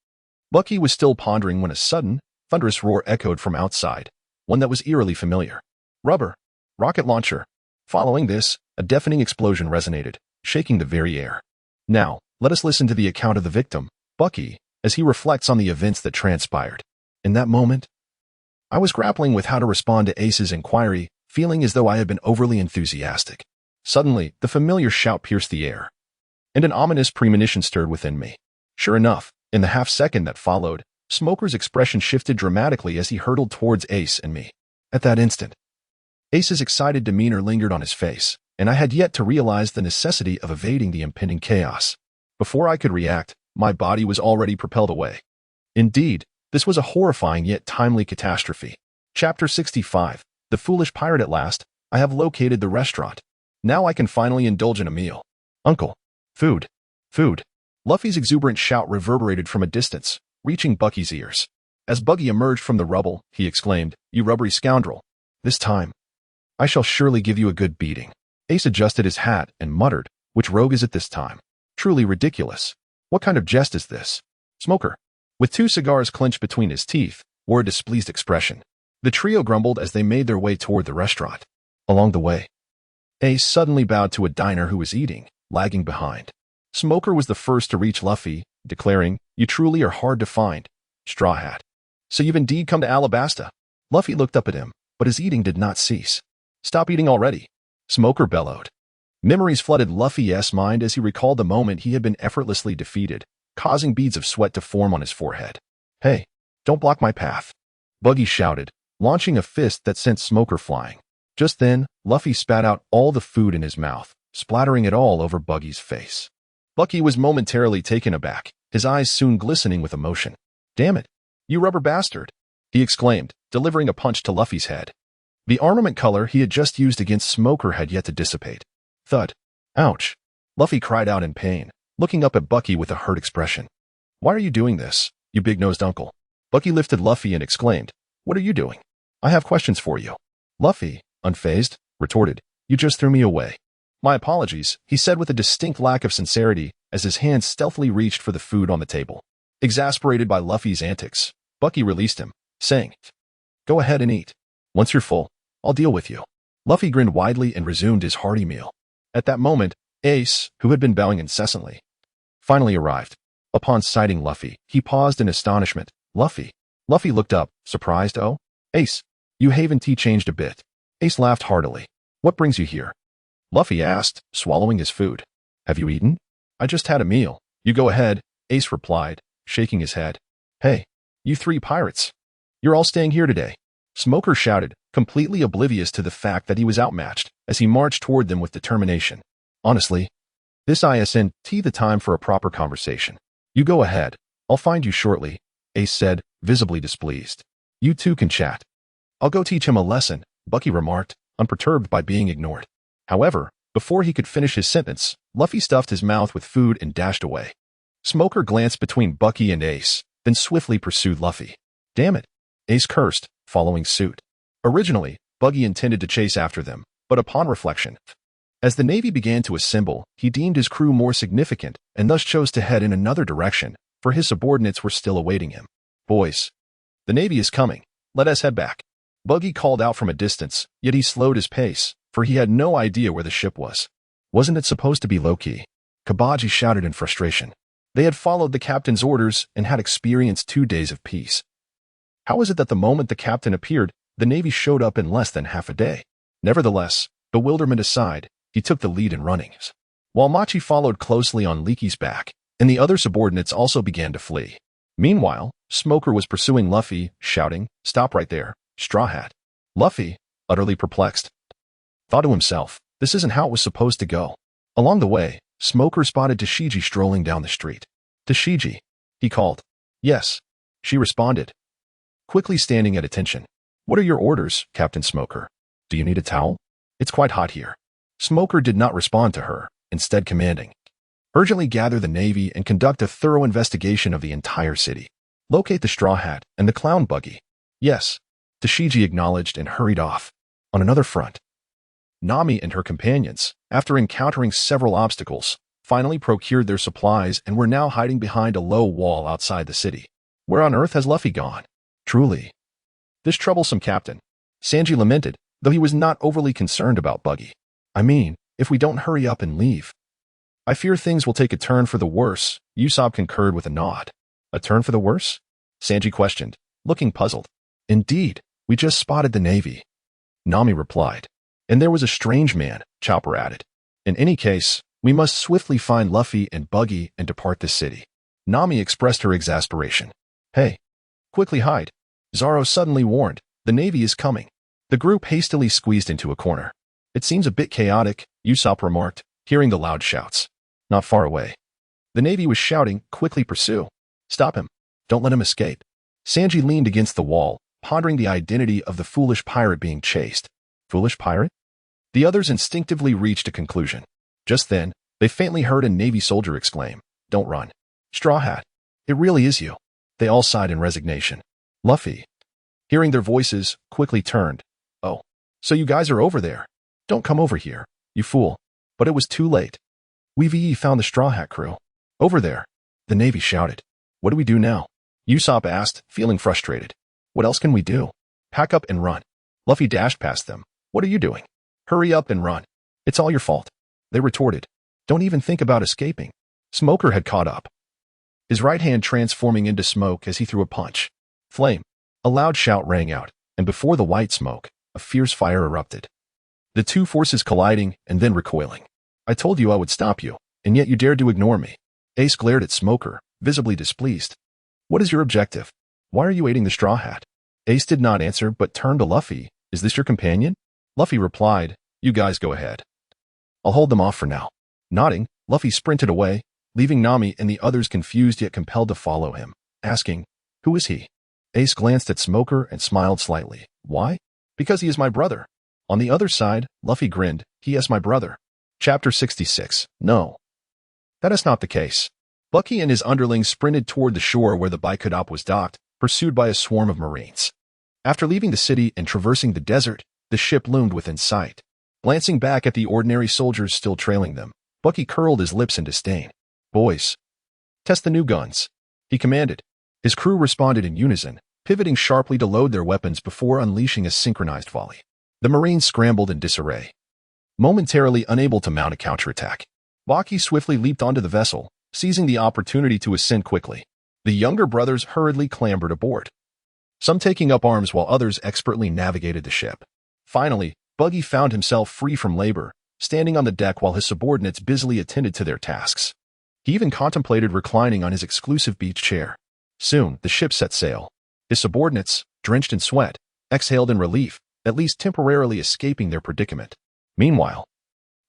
Bucky was still pondering when a sudden, thunderous roar echoed from outside, one that was eerily familiar. Rubber. Rocket launcher. Following this, a deafening explosion resonated, shaking the very air. Now, let us listen to the account of the victim, Bucky, as he reflects on the events that transpired. In that moment, I was grappling with how to respond to Ace's inquiry, feeling as though I had been overly enthusiastic. Suddenly, the familiar shout pierced the air, and an ominous premonition stirred within me. Sure enough, in the half-second that followed, Smoker's expression shifted dramatically as he hurtled towards Ace and me. At that instant, Ace's excited demeanor lingered on his face, and I had yet to realize the necessity of evading the impending chaos. Before I could react, my body was already propelled away. Indeed, this was a horrifying yet timely catastrophe. Chapter 65. The Foolish Pirate. At last, I have located the restaurant. Now I can finally indulge in a meal. Uncle. Food. Food. Luffy's exuberant shout reverberated from a distance, reaching Bucky's ears. As Buggy emerged from the rubble, he exclaimed, You rubbery scoundrel. This time, I shall surely give you a good beating. Ace adjusted his hat and muttered, Which rogue is it this time? Truly ridiculous. What kind of jest is this? Smoker, with 2 cigars clenched between his teeth, wore a displeased expression. The trio grumbled as they made their way toward the restaurant. Along the way, Ace suddenly bowed to a diner who was eating, lagging behind. Smoker was the first to reach Luffy, declaring, You truly are hard to find, Straw Hat. So you've indeed come to Alabasta. Luffy looked up at him, but his eating did not cease. Stop eating already, Smoker bellowed. Memories flooded Luffy's mind as he recalled the moment he had been effortlessly defeated, causing beads of sweat to form on his forehead. Hey, don't block my path, Buggy shouted, launching a fist that sent Smoker flying. Just then, Luffy spat out all the food in his mouth, splattering it all over Buggy's face. Bucky was momentarily taken aback, his eyes soon glistening with emotion. "Damn it, you rubber bastard!" he exclaimed, delivering a punch to Luffy's head. The armament color he had just used against Smoker had yet to dissipate. Thud. Ouch. Luffy cried out in pain, looking up at Bucky with a hurt expression. "Why are you doing this, you big-nosed uncle?" Bucky lifted Luffy and exclaimed, "What are you doing? I have questions for you." Luffy, unfazed, retorted, "You just threw me away." "My apologies," he said with a distinct lack of sincerity as his hand stealthily reached for the food on the table. Exasperated by Luffy's antics, Bucky released him, saying, "Go ahead and eat. Once you're full, I'll deal with you." Luffy grinned widely and resumed his hearty meal. At that moment, Ace, who had been bowing incessantly, finally arrived. Upon sighting Luffy, he paused in astonishment. "Luffy?" Luffy looked up, surprised. "Oh, Ace, you haven't changed a bit." Ace laughed heartily. "What brings you here?" Luffy asked, swallowing his food. "Have you eaten?" "I just had a meal." "You go ahead," Ace replied, shaking his head. "Hey, you three pirates. You're all staying here today." Smoker shouted, completely oblivious to the fact that he was outmatched, as he marched toward them with determination. "Honestly, this isn't the time for a proper conversation. You go ahead. I'll find you shortly," Ace said, visibly displeased. "You two can chat." "I'll go teach him a lesson," Bucky remarked, unperturbed by being ignored. However, before he could finish his sentence, Luffy stuffed his mouth with food and dashed away. Smoker glanced between Bucky and Ace, then swiftly pursued Luffy. "Damn it," Ace cursed, following suit. Originally, Bucky intended to chase after them, but upon reflection, as the Navy began to assemble, he deemed his crew more significant and thus chose to head in another direction, for his subordinates were still awaiting him. "Boys, the Navy is coming. Let us head back." Bucky called out from a distance, yet he slowed his pace, for he had no idea where the ship was. Wasn't it supposed to be low-key? Kabaji shouted in frustration. They had followed the captain's orders and had experienced 2 days of peace. How is it that the moment the captain appeared, the Navy showed up in less than half a day? Nevertheless, bewilderment aside, he took the lead in running, while Machi followed closely on Leaky's back, and the other subordinates also began to flee. Meanwhile, Smoker was pursuing Luffy, shouting, "Stop right there, Straw Hat." Luffy, utterly perplexed, thought to himself, this isn't how it was supposed to go. Along the way, Smoker spotted Tashigi strolling down the street. "Tashigi," he called. "Yes," she responded, quickly standing at attention. "What are your orders, Captain Smoker? Do you need a towel? It's quite hot here." Smoker did not respond to her, instead commanding, "Urgently gather the Navy and conduct a thorough investigation of the entire city. Locate the Straw Hat and the Clown Buggy." "Yes," Tashigi acknowledged and hurried off. On another front, Nami and her companions, after encountering several obstacles, finally procured their supplies and were now hiding behind a low wall outside the city. "Where on earth has Luffy gone? Truly, this troublesome captain," Sanji lamented, though he was not overly concerned about Buggy. "I mean, if we don't hurry up and leave, I fear things will take a turn for the worse," Usopp concurred with a nod. "A turn for the worse?" Sanji questioned, looking puzzled. "Indeed, we just spotted the Navy," Nami replied. "And there was a strange man," Chopper added. "In any case, we must swiftly find Luffy and Buggy and depart the city." Nami expressed her exasperation. "Hey, quickly hide," Zoro suddenly warned. "The Navy is coming." The group hastily squeezed into a corner. "It seems a bit chaotic," Usopp remarked, hearing the loud shouts. Not far away, the Navy was shouting, "Quickly pursue. Stop him. Don't let him escape." Sanji leaned against the wall, pondering the identity of the foolish pirate being chased. Foolish pirate? The others instinctively reached a conclusion. Just then, they faintly heard a Navy soldier exclaim, "Don't run. Straw Hat, it really is you." They all sighed in resignation. Luffy, hearing their voices, quickly turned. "Oh, so you guys are over there. Don't come over here, you fool." But it was too late. "We've found the Straw Hat crew. Over there," the Navy shouted. "What do we do now?" Usopp asked, feeling frustrated. "What else can we do? Pack up and run." Luffy dashed past them. "What are you doing? Hurry up and run. It's all your fault," they retorted. "Don't even think about escaping." Smoker had caught up, his right hand transforming into smoke as he threw a punch. Flame. A loud shout rang out, and before the white smoke, a fierce fire erupted. The two forces colliding and then recoiling. "I told you I would stop you, and yet you dared to ignore me." Ace glared at Smoker, visibly displeased. "What is your objective? Why are you aiding the Straw Hat?" Ace did not answer but turned to Luffy. "Is this your companion?" Luffy replied, "You guys go ahead. I'll hold them off for now. Nodding, Luffy sprinted away, leaving Nami and the others confused yet compelled to follow him, asking, "Who is he?" Ace glanced at Smoker and smiled slightly. "Why?" "Because he is my brother." On the other side, Luffy grinned. "He is my brother." Chapter 66. No. That is not the case. Bucky and his underlings sprinted toward the shore where the Baikodop was docked, pursued by a swarm of marines. After leaving the city and traversing the desert, the ship loomed within sight. Glancing back at the ordinary soldiers still trailing them, Bucky curled his lips in disdain. "Boys, test the new guns," he commanded. His crew responded in unison, pivoting sharply to load their weapons before unleashing a synchronized volley. The marines scrambled in disarray, momentarily unable to mount a counterattack. Baki swiftly leaped onto the vessel, seizing the opportunity to ascend quickly. The younger brothers hurriedly clambered aboard, some taking up arms while others expertly navigated the ship. Finally, Buggy found himself free from labor, standing on the deck while his subordinates busily attended to their tasks. He even contemplated reclining on his exclusive beach chair. Soon, the ship set sail. His subordinates, drenched in sweat, exhaled in relief, at least temporarily escaping their predicament. Meanwhile,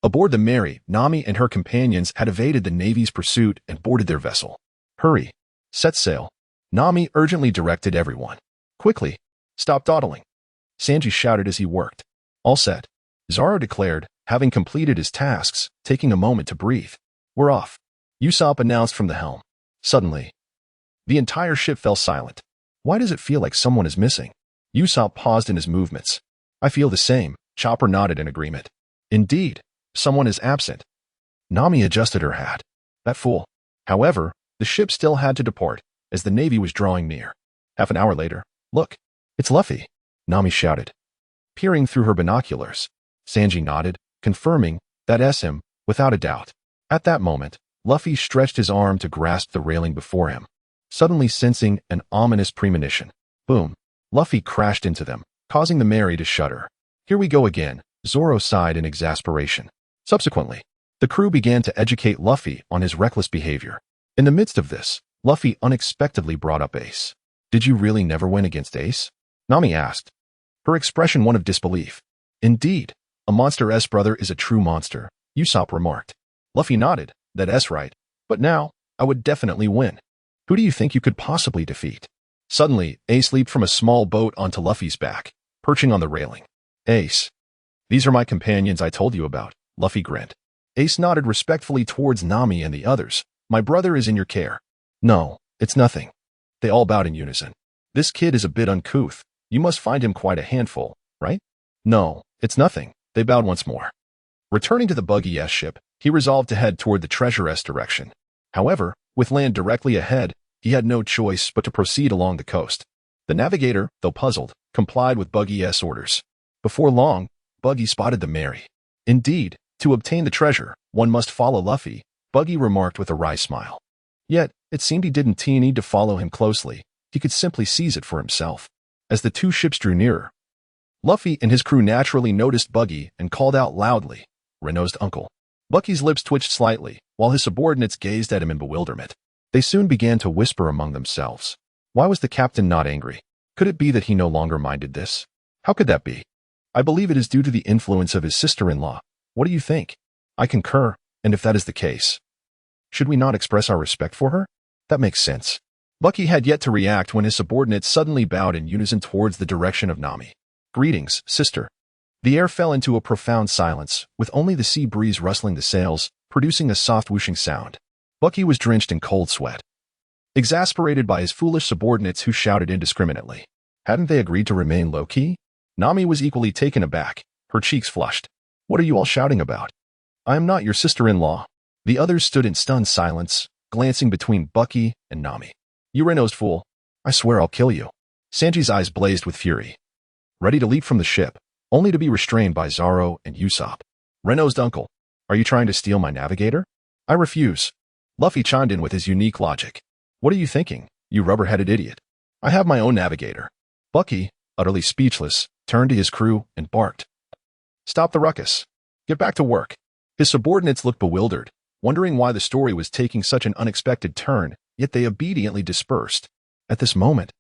aboard the Mary, Nami and her companions had evaded the Navy's pursuit and boarded their vessel. "Hurry! Set sail!" Nami urgently directed everyone. "Quickly! Stop dawdling!" Sanji shouted as he worked. "All set," Zoro declared, having completed his tasks, taking a moment to breathe. "We're off," Usopp announced from the helm. Suddenly, the entire ship fell silent. "Why does it feel like someone is missing?" Usopp paused in his movements. "I feel the same," Chopper nodded in agreement. "Indeed, someone is absent." Nami adjusted her hat. "That fool." However, the ship still had to depart, as the Navy was drawing near. Half an hour later, "Look, it's Luffy," Nami shouted, peering through her binoculars. Sanji nodded, confirming that's him, without a doubt. At that moment, Luffy stretched his arm to grasp the railing before him, suddenly sensing an ominous premonition. Boom! Luffy crashed into them, causing the Mary to shudder. "Here we go again," Zoro sighed in exasperation. Subsequently, the crew began to educate Luffy on his reckless behavior. In the midst of this, Luffy unexpectedly brought up Ace. "Did you really never win against Ace?" Nami asked, her expression one of disbelief. "Indeed, a monster S brother is a true monster," Usopp remarked. Luffy nodded. "That's right. But now, I would definitely win." "Who do you think you could possibly defeat?" Suddenly, Ace leaped from a small boat onto Luffy's back, perching on the railing. "Ace, these are my companions I told you about," Luffy grinned. Ace nodded respectfully towards Nami and the others. "My brother is in your care." "No, it's nothing." They all bowed in unison. "This kid is a bit uncouth. You must find him quite a handful, right?" "No, it's nothing." They bowed once more. Returning to the Buggy S ship, he resolved to head toward the Treasure S direction. However, with land directly ahead, he had no choice but to proceed along the coast. The navigator, though puzzled, complied with Buggy S orders. Before long, Buggy spotted the Mary. "Indeed, to obtain the treasure, one must follow Luffy," Buggy remarked with a wry smile. Yet, it seemed he didn't need to follow him closely. He could simply seize it for himself. As the two ships drew nearer, Luffy and his crew naturally noticed Buggy and called out loudly, "Renault's uncle." Bucky's lips twitched slightly, while his subordinates gazed at him in bewilderment. They soon began to whisper among themselves. Why was the captain not angry? Could it be that he no longer minded this? How could that be? "I believe it is due to the influence of his sister-in-law. What do you think?" "I concur, and if that is the case, should we not express our respect for her?" "That makes sense." Bucky had yet to react when his subordinates suddenly bowed in unison towards the direction of Nami. "Greetings, sister." The air fell into a profound silence, with only the sea breeze rustling the sails, producing a soft whooshing sound. Bucky was drenched in cold sweat, exasperated by his foolish subordinates who shouted indiscriminately. Hadn't they agreed to remain low-key? Nami was equally taken aback, her cheeks flushed. "What are you all shouting about?" "I am not your sister-in-law." The others stood in stunned silence, glancing between Bucky and Nami. "You Renault's fool. I swear I'll kill you." Sanji's eyes blazed with fury, ready to leap from the ship, only to be restrained by Zoro and Usopp. "Renault's uncle, are you trying to steal my navigator?" "I refuse." Luffy chimed in with his unique logic. "What are you thinking, you rubber-headed idiot? I have my own navigator." Bucky, utterly speechless, turned to his crew and barked, "Stop the ruckus. Get back to work." His subordinates looked bewildered, wondering why the story was taking such an unexpected turn, yet they obediently dispersed. At this moment,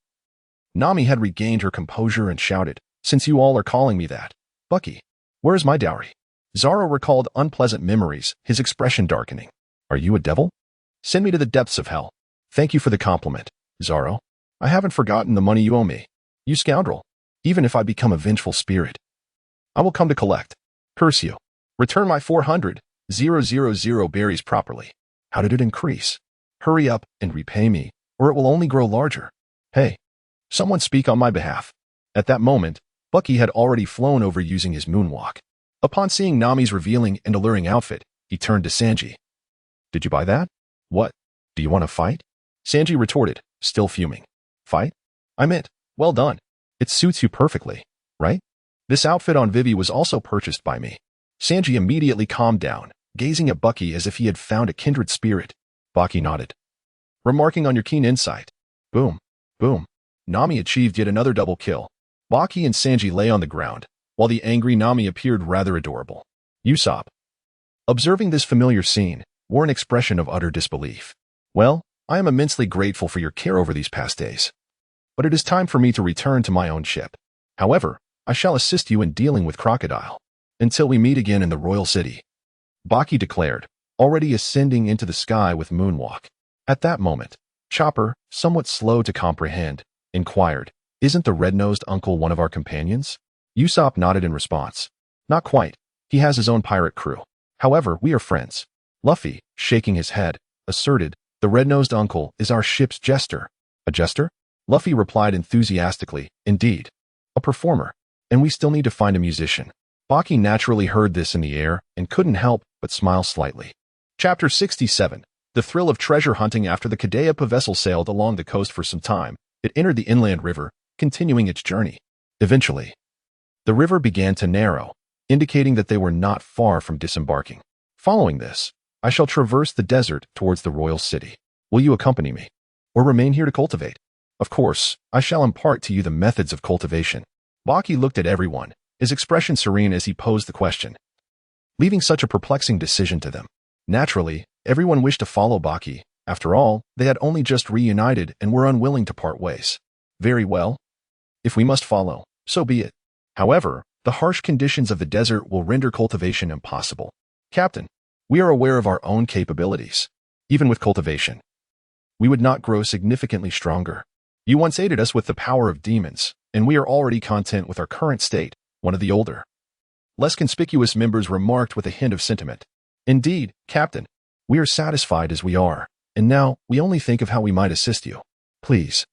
Nami had regained her composure and shouted, "Since you all are calling me that, Bucky, where is my dowry?" Zaro recalled unpleasant memories, his expression darkening. Are you a devil? Send me to the depths of hell. Thank you for the compliment, Zaro. I haven't forgotten the money you owe me. You scoundrel. Even if I become a vengeful spirit, I will come to collect. Curse you. Return my 400,000 berries properly. How did it increase? Hurry up and repay me, or it will only grow larger. Hey, someone speak on my behalf. At that moment, Bucky had already flown over using his moonwalk. Upon seeing Nami's revealing and alluring outfit, he turned to Sanji. Did you buy that? What? Do you want to fight? Sanji retorted, still fuming. Fight? I meant, well done. It suits you perfectly, right? This outfit on Vivi was also purchased by me. Sanji immediately calmed down, gazing at Bucky as if he had found a kindred spirit. Baki nodded, remarking on your keen insight. Boom. Boom. Nami achieved yet another double kill. Baki and Sanji lay on the ground, while the angry Nami appeared rather adorable. Usopp, observing this familiar scene, wore an expression of utter disbelief. Well, I am immensely grateful for your care over these past days. But it is time for me to return to my own ship. However, I shall assist you in dealing with Crocodile. Until we meet again in the Royal City. Baki declared, already ascending into the sky with moonwalk. At that moment, Chopper, somewhat slow to comprehend, inquired, Isn't the red-nosed uncle one of our companions? Usopp nodded in response. Not quite. He has his own pirate crew. However, we are friends. Luffy, shaking his head, asserted, The red-nosed uncle is our ship's jester. A jester? Luffy replied enthusiastically, Indeed. A performer. And we still need to find a musician. Baki naturally heard this in the air and couldn't help but smile slightly. Chapter 67. The thrill of treasure hunting. After the Kadeyapa vessel sailed along the coast for some time, it entered the inland river, continuing its journey. Eventually, the river began to narrow, indicating that they were not far from disembarking. Following this, I shall traverse the desert towards the royal city. Will you accompany me? Or remain here to cultivate? Of course, I shall impart to you the methods of cultivation. Baki looked at everyone, his expression serene as he posed the question, leaving such a perplexing decision to them. Naturally, everyone wished to follow Baki. After all, they had only just reunited and were unwilling to part ways. Very well. If we must follow, so be it. However, the harsh conditions of the desert will render cultivation impossible. Captain, we are aware of our own capabilities. Even with cultivation, we would not grow significantly stronger. You once aided us with the power of demons, and we are already content with our current state, one of the older, less conspicuous members remarked with a hint of sentiment. Indeed, Captain, we are satisfied as we are, and now we only think of how we might assist you. Please,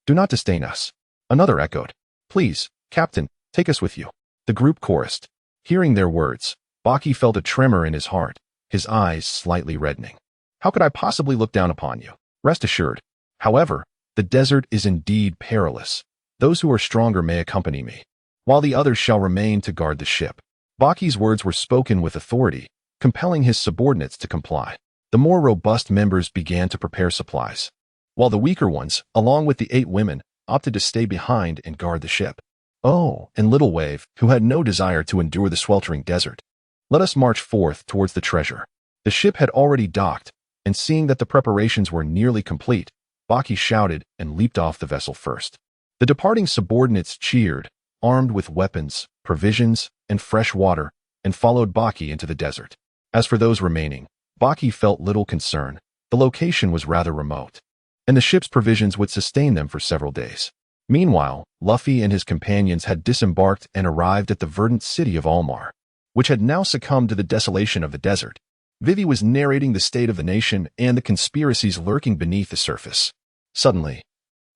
do not disdain us. Another echoed. Please, Captain, take us with you. The group chorused. Hearing their words, Baki felt a tremor in his heart, his eyes slightly reddening. How could I possibly look down upon you? Rest assured. However, the desert is indeed perilous. Those who are stronger may accompany me, while the others shall remain to guard the ship. Baki's words were spoken with authority, compelling his subordinates to comply. The more robust members began to prepare supplies, while the weaker ones, along with the 8 women, opted to stay behind and guard the ship. Oh, and Little Wave, who had no desire to endure the sweltering desert. Let us march forth towards the treasure. The ship had already docked, and seeing that the preparations were nearly complete, Baki shouted and leaped off the vessel first. The departing subordinates cheered, armed with weapons, provisions, and fresh water, and followed Baki into the desert. As for those remaining, Baki felt little concern. The location was rather remote, and the ship's provisions would sustain them for several days. Meanwhile, Luffy and his companions had disembarked and arrived at the verdant city of Almar, which had now succumbed to the desolation of the desert. Vivi was narrating the state of the nation and the conspiracies lurking beneath the surface. Suddenly,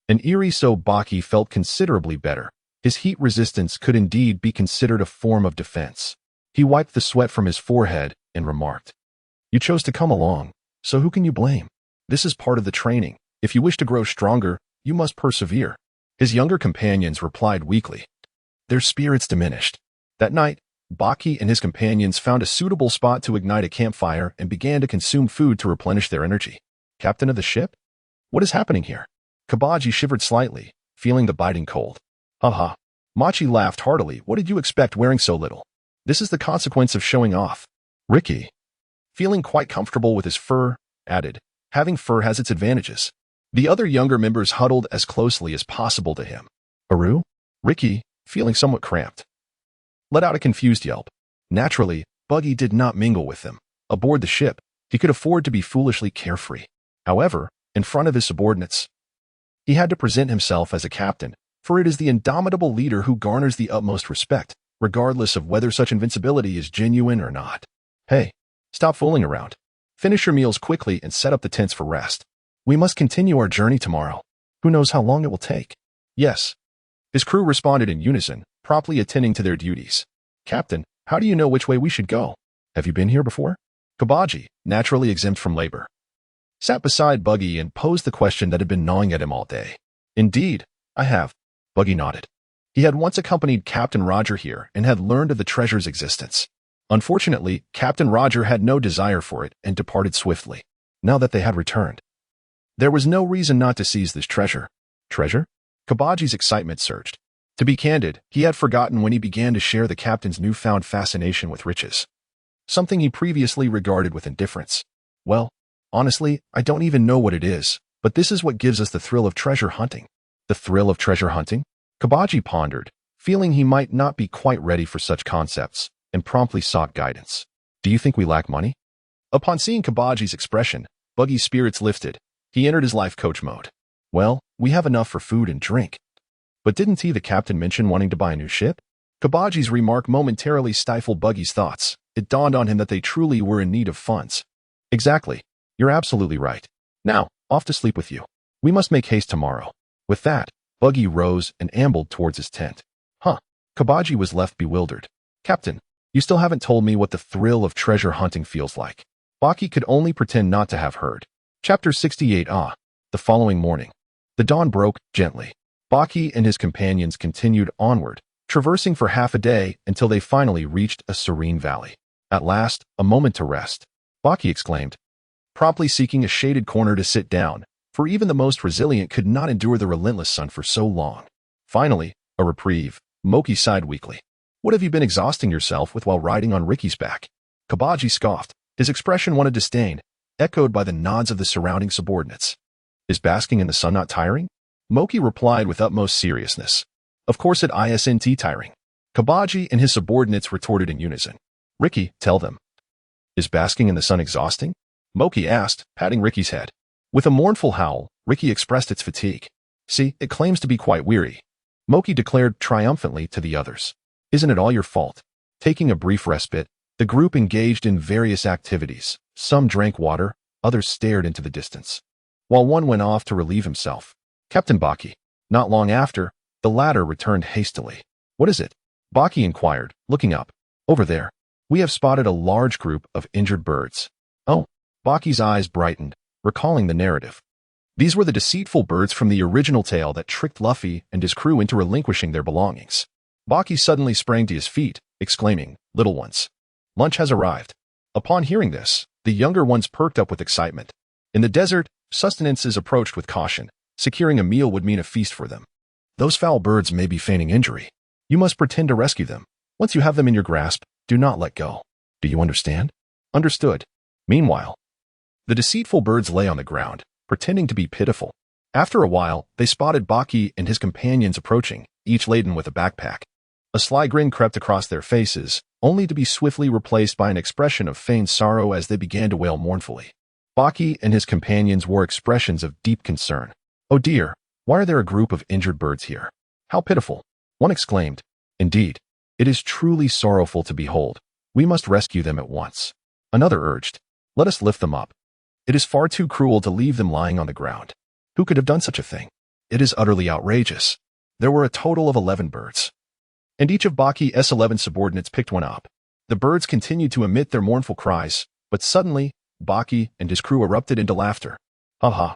an eerie so Baki felt considerably better. His heat resistance could indeed be considered a form of defense. He wiped the sweat from his forehead and remarked, You chose to come along, so who can you blame? This is part of the training. If you wish to grow stronger, you must persevere. His younger companions replied weakly. Their spirits diminished. That night, Baki and his companions found a suitable spot to ignite a campfire and began to consume food to replenish their energy. Captain of the ship? What is happening here? Kabaji shivered slightly, feeling the biting cold. Haha. Machi laughed heartily. What did you expect wearing so little? This is the consequence of showing off. Ricky, feeling quite comfortable with his fur, added, Having fur has its advantages. The other younger members huddled as closely as possible to him. Aru? Ricky, feeling somewhat cramped, let out a confused yelp. Naturally, Buggy did not mingle with them. Aboard the ship, he could afford to be foolishly carefree. However, in front of his subordinates, he had to present himself as a captain, for it is the indomitable leader who garners the utmost respect, regardless of whether such invincibility is genuine or not. Hey, stop fooling around. Finish your meals quickly and set up the tents for rest. We must continue our journey tomorrow. Who knows how long it will take? Yes. His crew responded in unison, promptly attending to their duties. Captain, how do you know which way we should go? Have you been here before? Kabaji, naturally exempt from labor, sat beside Buggy and posed the question that had been gnawing at him all day. Indeed, I have. Buggy nodded. He had once accompanied Captain Roger here and had learned of the treasure's existence. Unfortunately, Captain Roger had no desire for it and departed swiftly. Now that they had returned, there was no reason not to seize this treasure. Treasure? Kabaji's excitement surged. To be candid, he had forgotten when he began to share the captain's newfound fascination with riches, something he previously regarded with indifference. Well, honestly, I don't even know what it is, but this is what gives us the thrill of treasure hunting. The thrill of treasure hunting? Kabaji pondered, feeling he might not be quite ready for such concepts, and promptly sought guidance. Do you think we lack money? Upon seeing Kabaji's expression, Buggy's spirits lifted. He entered his life coach mode. Well, we have enough for food and drink. But didn't the captain mention wanting to buy a new ship? Kabaji's remark momentarily stifled Buggy's thoughts. It dawned on him that they truly were in need of funds. Exactly. You're absolutely right. Now, off to sleep with you. We must make haste tomorrow. With that, Buggy rose and ambled towards his tent. Huh. Kabaji was left bewildered. Captain, you still haven't told me what the thrill of treasure hunting feels like. Baki could only pretend not to have heard. Chapter 68. The following morning, the dawn broke gently. Baki and his companions continued onward, traversing for half a day until they finally reached a serene valley. At last, a moment to rest, Baki exclaimed, promptly seeking a shaded corner to sit down, for even the most resilient could not endure the relentless sun for so long. Finally, a reprieve. Moki sighed weakly. What have you been exhausting yourself with while riding on Ricky's back? Kabaji scoffed, his expression one of disdain, echoed by the nods of the surrounding subordinates. Is basking in the sun not tiring? Moki replied with utmost seriousness. Of course it isn't tiring. Kabaji and his subordinates retorted in unison. Ricky, tell them. Is basking in the sun exhausting? Moki asked, patting Ricky's head. With a mournful howl, Ricky expressed its fatigue. See, it claims to be quite weary. Moki declared triumphantly to the others. Isn't it all your fault? Taking a brief respite, the group engaged in various activities. Some drank water, others stared into the distance, while one went off to relieve himself. Captain Baki. Not long after, the latter returned hastily. What is it? Baki inquired, looking up. Over there. We have spotted a large group of injured birds. Oh. Baki's eyes brightened, recalling the narrative. These were the deceitful birds from the original tale that tricked Luffy and his crew into relinquishing their belongings. Baki suddenly sprang to his feet, exclaiming, Little ones. Lunch has arrived. Upon hearing this, the younger ones perked up with excitement. In the desert, sustenance is approached with caution. Securing a meal would mean a feast for them. Those foul birds may be feigning injury. You must pretend to rescue them. Once you have them in your grasp, do not let go. Do you understand? Understood. Meanwhile, the deceitful birds lay on the ground, pretending to be pitiful. After a while, they spotted Baki and his companions approaching, each laden with a backpack. A sly grin crept across their faces, only to be swiftly replaced by an expression of feigned sorrow as they began to wail mournfully. Baki and his companions wore expressions of deep concern. Oh dear, why are there a group of injured birds here? How pitiful! One exclaimed. Indeed, it is truly sorrowful to behold. We must rescue them at once. Another urged. Let us lift them up. It is far too cruel to leave them lying on the ground. Who could have done such a thing? It is utterly outrageous. There were a total of 11 birds, and each of Baki's 11 subordinates picked one up. The birds continued to emit their mournful cries, but suddenly, Baki and his crew erupted into laughter. Ha ha.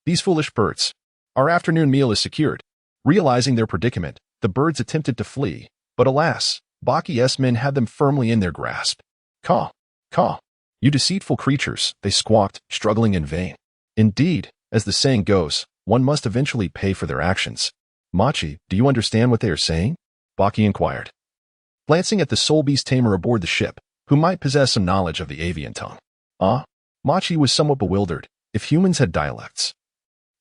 These foolish birds. Our afternoon meal is secured. Realizing their predicament, the birds attempted to flee, but alas, Baki's men had them firmly in their grasp. Caw, caw. You deceitful creatures, they squawked, struggling in vain. Indeed, as the saying goes, one must eventually pay for their actions. Machi, do you understand what they are saying? Baki inquired, glancing at the soul beast tamer aboard the ship, who might possess some knowledge of the avian tongue. Machi was somewhat bewildered. If humans had dialects,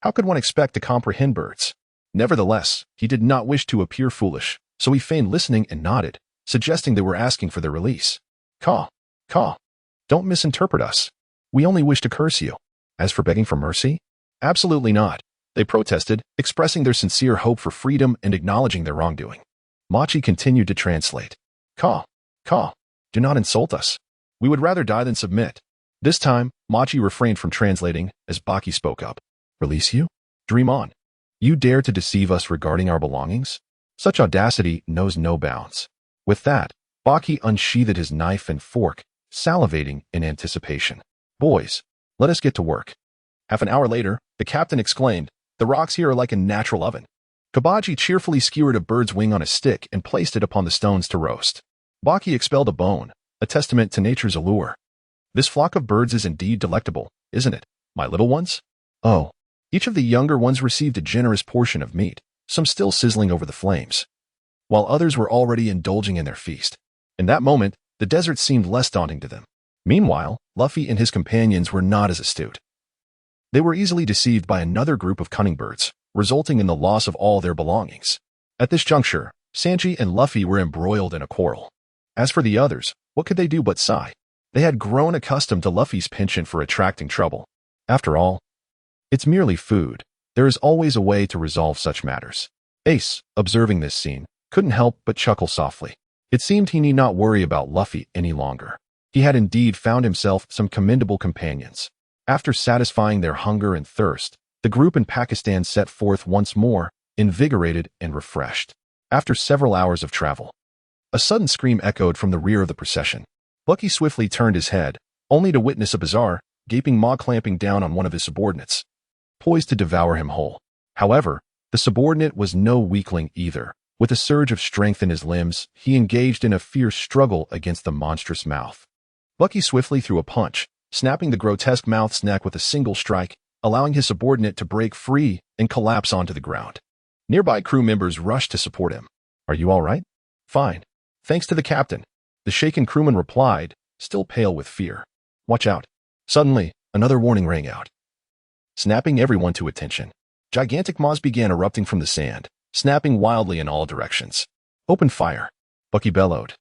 how could one expect to comprehend birds? Nevertheless, he did not wish to appear foolish, so he feigned listening and nodded, suggesting they were asking for their release. Caw, caw. Don't misinterpret us. We only wish to curse you. As for begging for mercy? Absolutely not. They protested, expressing their sincere hope for freedom and acknowledging their wrongdoing. Machi continued to translate. Caw, caw. Do not insult us. We would rather die than submit. This time, Machi refrained from translating as Baki spoke up. Release you? Dream on. You dare to deceive us regarding our belongings? Such audacity knows no bounds. With that, Baki unsheathed his knife and fork, salivating in anticipation. Boys, let us get to work. Half an hour later, the captain exclaimed, the rocks here are like a natural oven. Kabaji cheerfully skewered a bird's wing on a stick and placed it upon the stones to roast. Baki expelled a bone, a testament to nature's allure. This flock of birds is indeed delectable, isn't it, my little ones? Oh. Each of the younger ones received a generous portion of meat, some still sizzling over the flames, while others were already indulging in their feast. In that moment, the desert seemed less daunting to them. Meanwhile, Luffy and his companions were not as astute. They were easily deceived by another group of cunning birds, resulting in the loss of all their belongings. At this juncture, Sanji and Luffy were embroiled in a quarrel. As for the others, what could they do but sigh? They had grown accustomed to Luffy's penchant for attracting trouble. After all, it's merely food. There is always a way to resolve such matters. Ace, observing this scene, couldn't help but chuckle softly. It seemed he need not worry about Luffy any longer. He had indeed found himself some commendable companions. After satisfying their hunger and thirst, the group in Pakistan set forth once more, invigorated and refreshed. After several hours of travel, a sudden scream echoed from the rear of the procession. Bucky swiftly turned his head, only to witness a bizarre, gaping maw clamping down on one of his subordinates, poised to devour him whole. However, the subordinate was no weakling either. With a surge of strength in his limbs, he engaged in a fierce struggle against the monstrous mouth. Bucky swiftly threw a punch, snapping the grotesque mouth's neck with a single strike, allowing his subordinate to break free and collapse onto the ground. Nearby crew members rushed to support him. Are you all right? Fine. Thanks to the captain, the shaken crewman replied, still pale with fear. Watch out. Suddenly, another warning rang out, snapping everyone to attention. Gigantic maws began erupting from the sand, snapping wildly in all directions. Open fire, Bucky bellowed,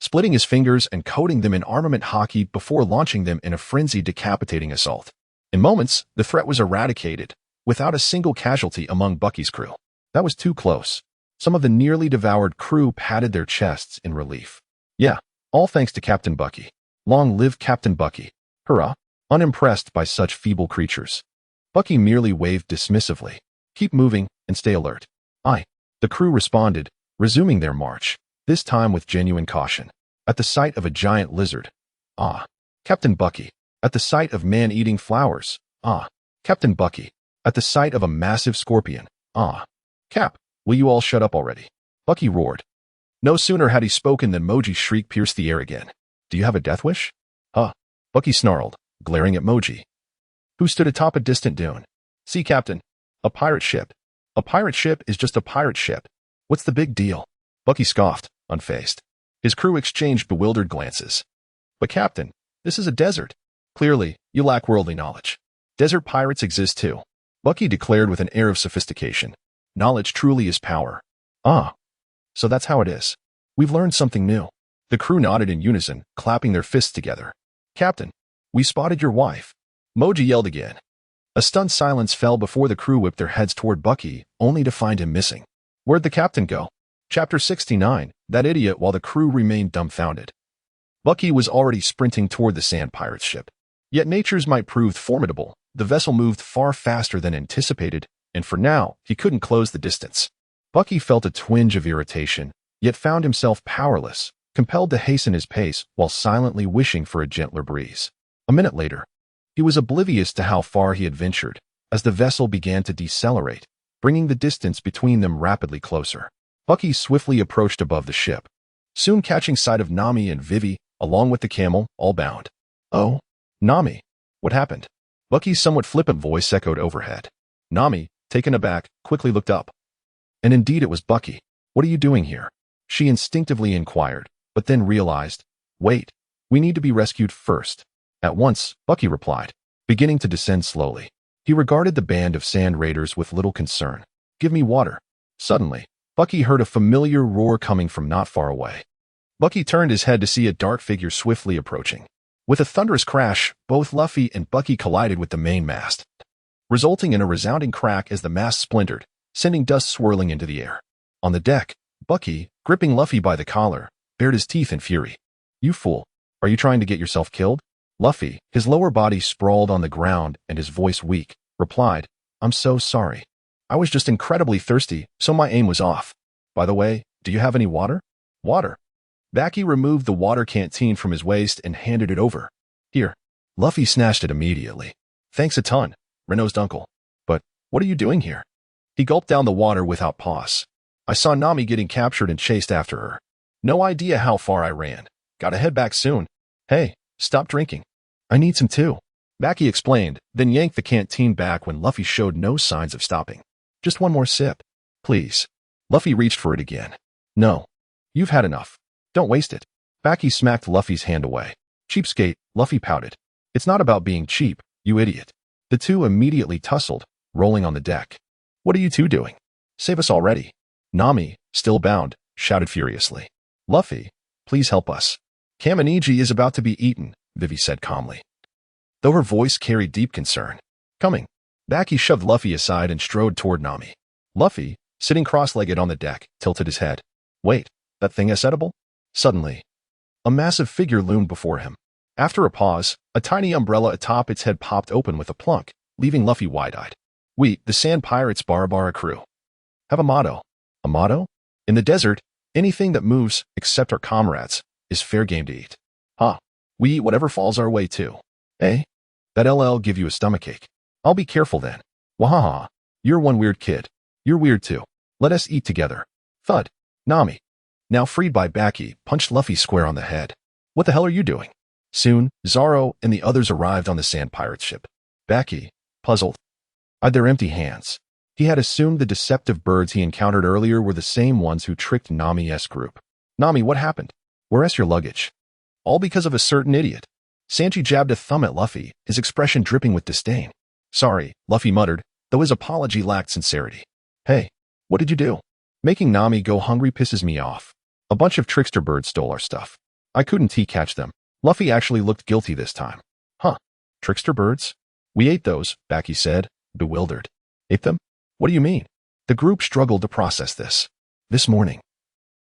splitting his fingers and coating them in armament hockey before launching them in a frenzied decapitating assault. In moments, the threat was eradicated, without a single casualty among Bucky's crew. That was too close. Some of the nearly devoured crew patted their chests in relief. Yeah, all thanks to Captain Bucky. Long live Captain Bucky. Hurrah! Unimpressed by such feeble creatures, Bucky merely waved dismissively. Keep moving and stay alert. Aye. The crew responded, resuming their march, this time with genuine caution. At the sight of a giant lizard. Ah. Captain Bucky. At the sight of man-eating flowers. Ah. Captain Bucky. At the sight of a massive scorpion. Ah. Cap, will you all shut up already? Bucky roared. No sooner had he spoken than Moji's shriek pierced the air again. Do you have a death wish? Huh. Bucky snarled, glaring at Moji, who stood atop a distant dune. See, Captain. A pirate ship. A pirate ship is just a pirate ship. What's the big deal? Bucky scoffed, unfazed. His crew exchanged bewildered glances. But Captain, this is a desert. Clearly, you lack worldly knowledge. Desert pirates exist too, Bucky declared with an air of sophistication. Knowledge truly is power. Ah. So that's how it is. We've learned something new. The crew nodded in unison, clapping their fists together. Captain, we spotted your wife. Moji yelled again. A stunned silence fell before the crew whipped their heads toward Bucky, only to find him missing. Where'd the captain go? Chapter 69, that idiot, while the crew remained dumbfounded. Bucky was already sprinting toward the sand pirate's ship. Yet nature's might proved formidable. The vessel moved far faster than anticipated, and for now, he couldn't close the distance. Bucky felt a twinge of irritation, yet found himself powerless, compelled to hasten his pace while silently wishing for a gentler breeze. A minute later, he was oblivious to how far he had ventured, as the vessel began to decelerate, bringing the distance between them rapidly closer. Bucky swiftly approached above the ship, soon catching sight of Nami and Vivi, along with the camel, all bound. Oh, Nami, what happened? Bucky's somewhat flippant voice echoed overhead. Nami, taken aback, quickly looked up. And indeed it was Bucky. What are you doing here? She instinctively inquired, but then realized, wait, we need to be rescued first. At once, Bucky replied, beginning to descend slowly. He regarded the band of sand raiders with little concern. Give me water. Suddenly, Bucky heard a familiar roar coming from not far away. Bucky turned his head to see a dark figure swiftly approaching. With a thunderous crash, both Luffy and Bucky collided with the main mast, resulting in a resounding crack as the mast splintered, sending dust swirling into the air. On the deck, Bucky, gripping Luffy by the collar, bared his teeth in fury. "You fool. Are you trying to get yourself killed?" Luffy, his lower body sprawled on the ground and his voice weak, replied, "I'm so sorry. I was just incredibly thirsty, so my aim was off. By the way, do you have any water?" "Water?" Baki removed the water canteen from his waist and handed it over. "Here." Luffy snatched it immediately. "Thanks a ton, Renault's uncle. But what are you doing here?" He gulped down the water without pause. "I saw Nami getting captured and chased after her. No idea how far I ran. Gotta head back soon." "Hey, stop drinking. I need some too," Baki explained, then yanked the canteen back when Luffy showed no signs of stopping. "Just one more sip, please." Luffy reached for it again. "No. You've had enough. Don't waste it." Baki smacked Luffy's hand away. "Cheapskate," Luffy pouted. "It's not about being cheap, you idiot." The two immediately tussled, rolling on the deck. "What are you two doing? Save us already." Nami, still bound, shouted furiously. "Luffy, please help us. Kaminiji is about to be eaten," Vivi said calmly, though her voice carried deep concern. "Coming." Baki shoved Luffy aside and strode toward Nami. Luffy, sitting cross-legged on the deck, tilted his head. "Wait, that thing is edible?" Suddenly, a massive figure loomed before him. After a pause, a tiny umbrella atop its head popped open with a plunk, leaving Luffy wide-eyed. "We, the Sand Pirates Barabara crew, have a motto." "A motto?" "In the desert, anything that moves, except our comrades, is fair game to eat." "Huh. We eat whatever falls our way too." "Eh? That LL give you a stomachache." "I'll be careful then." "Wahaha. You're one weird kid. You're weird too. Let us eat together." Thud. Nami, now freed by Baki, punched Luffy square on the head. "What the hell are you doing?" Soon, Zoro and the others arrived on the Sand Pirates ship. Baki, puzzled, eyed their empty hands. He had assumed the deceptive birds he encountered earlier were the same ones who tricked Nami's group. "Nami, what happened? Where's your luggage?" "All because of a certain idiot." Sanji jabbed a thumb at Luffy, his expression dripping with disdain. "Sorry," Luffy muttered, though his apology lacked sincerity. "Hey, what did you do?" "Making Nami go hungry pisses me off. A bunch of trickster birds stole our stuff. I couldn't catch them." Luffy actually looked guilty this time. "Huh. Trickster birds? We ate those," Baki said, bewildered. "Ate them? What do you mean?" The group struggled to process this. "This morning,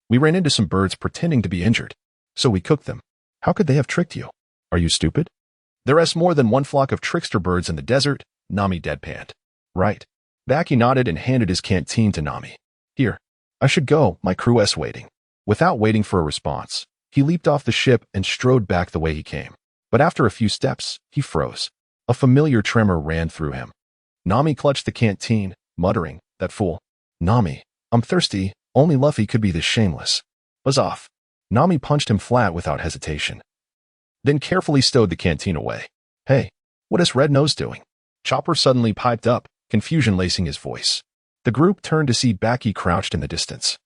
we ran into some birds pretending to be injured, so we cooked them." "How could they have tricked you? Are you stupid?" "There's more than one flock of trickster birds in the desert," Nami deadpanned. "Right." Baki nodded and handed his canteen to Nami. "Here. I should go, my crew is waiting." Without waiting for a response, he leaped off the ship and strode back the way he came. But after a few steps, he froze. A familiar tremor ran through him. Nami clutched the canteen, muttering, "That fool. Nami, I'm thirsty, only Luffy could be this shameless." "Buzz off." Nami punched him flat without hesitation, then carefully stowed the canteen away. "Hey, what is Red Nose doing?" Chopper suddenly piped up, confusion lacing his voice. The group turned to see Baki crouched in the distance,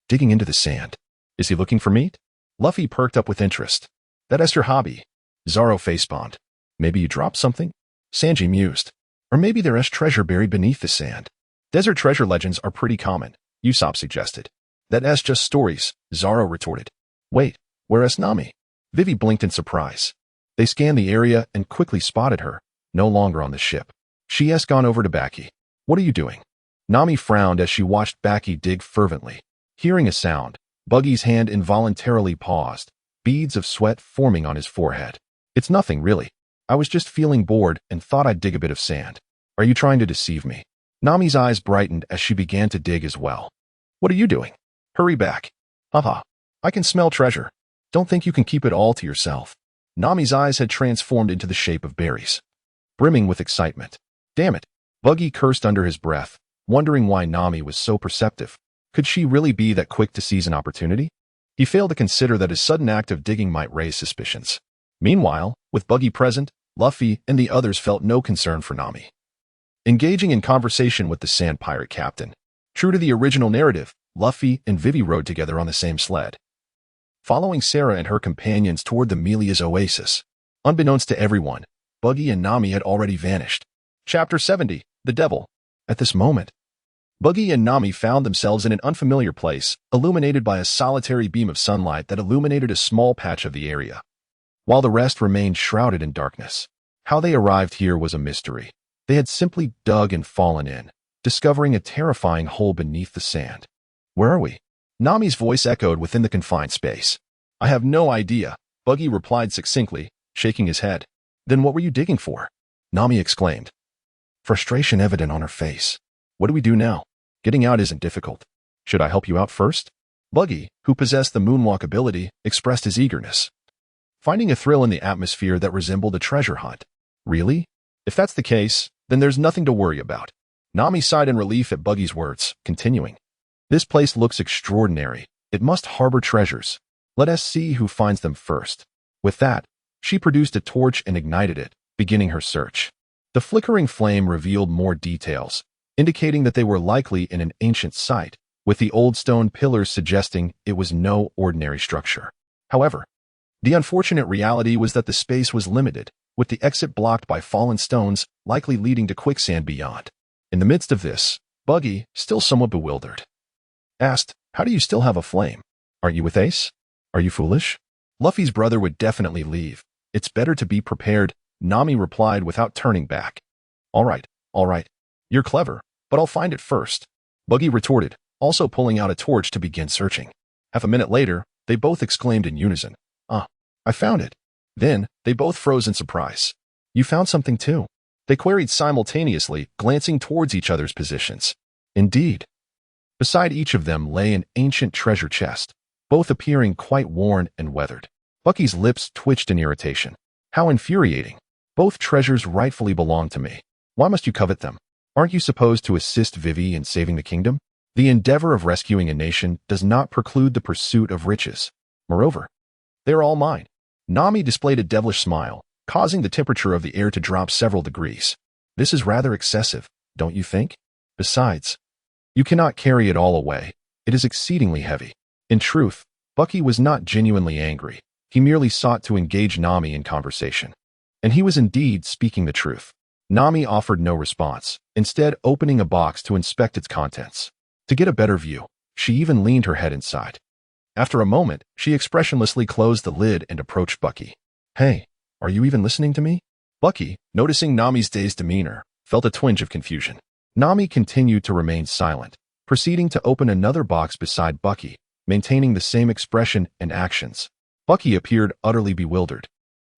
digging into the sand. "Is he looking for meat?" Luffy perked up with interest. "That is your hobby." Zoro facepalmed. "Maybe you dropped something?" Sanji mused. "Or maybe there is treasure buried beneath the sand." "Desert treasure legends are pretty common," Usopp suggested. "That is just stories," Zoro retorted. "Wait, where is Nami?" Vivi blinked in surprise. They scanned the area and quickly spotted her, no longer on the ship. She has gone over to Baki. "What are you doing?" Nami frowned as she watched Baki dig fervently. Hearing a sound, Buggy's hand involuntarily paused, beads of sweat forming on his forehead. "It's nothing, really. I was just feeling bored and thought I'd dig a bit of sand." "Are you trying to deceive me?" Nami's eyes brightened as she began to dig as well. "What are you doing?" "Hurry back." "Haha. I can smell treasure. Don't think you can keep it all to yourself." Nami's eyes had transformed into the shape of berries, brimming with excitement. "Damn it." Buggy cursed under his breath, wondering why Nami was so perceptive. Could she really be that quick to seize an opportunity? He failed to consider that his sudden act of digging might raise suspicions. Meanwhile, with Buggy present, Luffy and the others felt no concern for Nami. Engaging in conversation with the Sand Pirate captain, true to the original narrative, Luffy and Vivi rode together on the same sled, following Sarah and her companions toward the Melia's oasis. Unbeknownst to everyone, Buggy and Nami had already vanished. Chapter 70, The Devil. At this moment, Buggy and Nami found themselves in an unfamiliar place, illuminated by a solitary beam of sunlight that illuminated a small patch of the area, while the rest remained shrouded in darkness. How they arrived here was a mystery. They had simply dug and fallen in, discovering a terrifying hole beneath the sand. Where are we? Nami's voice echoed within the confined space. I have no idea, Buggy replied succinctly, shaking his head. Then what were you digging for? Nami exclaimed, frustration evident on her face. What do we do now? Getting out isn't difficult. Should I help you out first? Buggy, who possessed the moonwalk ability, expressed his eagerness, finding a thrill in the atmosphere that resembled a treasure hunt. Really? If that's the case, then there's nothing to worry about. Nami sighed in relief at Buggy's words, continuing. This place looks extraordinary. It must harbor treasures. Let us see who finds them first. With that, she produced a torch and ignited it, beginning her search. The flickering flame revealed more details, indicating that they were likely in an ancient site, with the old stone pillars suggesting it was no ordinary structure. However, the unfortunate reality was that the space was limited, with the exit blocked by fallen stones, likely leading to quicksand beyond. In the midst of this, Buggy, still somewhat bewildered, asked, how do you still have a flame? Aren't you with Ace? Are you foolish? Luffy's brother would definitely leave. It's better to be prepared, Nami replied without turning back. All right. You're clever, but I'll find it first, Buggy retorted, also pulling out a torch to begin searching. Half a minute later, they both exclaimed in unison, I found it. Then, they both froze in surprise. You found something too? They queried simultaneously, glancing towards each other's positions. Indeed. Beside each of them lay an ancient treasure chest, both appearing quite worn and weathered. Bucky's lips twitched in irritation. How infuriating. Both treasures rightfully belong to me. Why must you covet them? Aren't you supposed to assist Vivi in saving the kingdom? The endeavor of rescuing a nation does not preclude the pursuit of riches. Moreover, they are all mine. Nami displayed a devilish smile, causing the temperature of the air to drop several degrees. This is rather excessive, don't you think? Besides, you cannot carry it all away. It is exceedingly heavy. In truth, Bucky was not genuinely angry. He merely sought to engage Nami in conversation. And he was indeed speaking the truth. Nami offered no response, instead opening a box to inspect its contents. To get a better view, she even leaned her head inside. After a moment, she expressionlessly closed the lid and approached Bucky. Hey, are you even listening to me? Bucky, noticing Nami's dazed demeanor, felt a twinge of confusion. Nami continued to remain silent, proceeding to open another box beside Bucky, maintaining the same expression and actions. Bucky appeared utterly bewildered,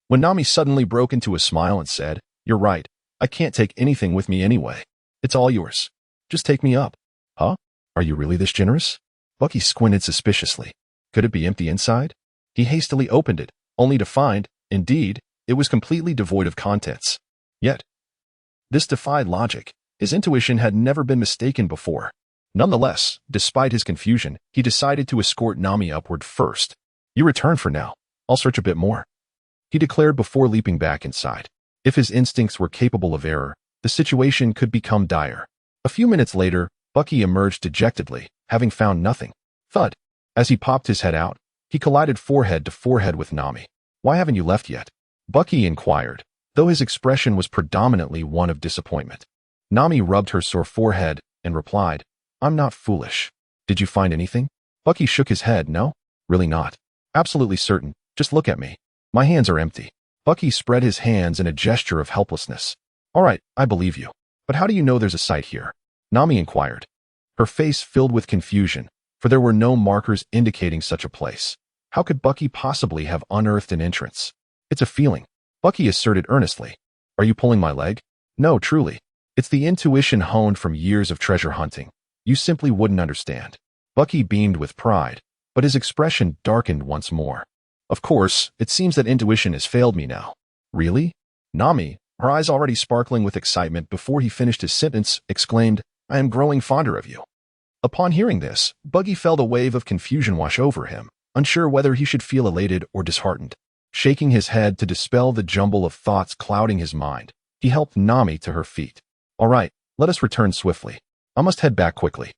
when Nami suddenly broke into a smile and said, You're right. I can't take anything with me anyway. It's all yours. Just take me up. Huh? Are you really this generous? Bucky squinted suspiciously. Could it be empty inside? He hastily opened it, only to find, indeed, it was completely devoid of contents. Yet, this defied logic. His intuition had never been mistaken before. Nonetheless, despite his confusion, he decided to escort Nami upward first. You return for now. I'll search a bit more, he declared before leaping back inside. If his instincts were capable of error, the situation could become dire. A few minutes later, Bucky emerged dejectedly, having found nothing. Thud. As he popped his head out, he collided forehead to forehead with Nami. Why haven't you left yet? Bucky inquired, though his expression was predominantly one of disappointment. Nami rubbed her sore forehead and replied, I'm not foolish. Did you find anything? Bucky shook his head. No, really not. Absolutely certain. Just look at me. My hands are empty. Bucky spread his hands in a gesture of helplessness. All right, I believe you. But how do you know there's a site here? Nami inquired, her face filled with confusion, for there were no markers indicating such a place. How could Bucky possibly have unearthed an entrance? It's a feeling, Bucky asserted earnestly. Are you pulling my leg? No, truly. It's the intuition honed from years of treasure hunting. You simply wouldn't understand. Bucky beamed with pride, but his expression darkened once more. Of course, it seems that intuition has failed me now. Really? Nami, her eyes already sparkling with excitement before he finished his sentence, exclaimed, I am growing fonder of you. Upon hearing this, Bucky felt a wave of confusion wash over him, unsure whether he should feel elated or disheartened. Shaking his head to dispel the jumble of thoughts clouding his mind, he helped Nami to her feet. All right, let us return swiftly. I must head back quickly.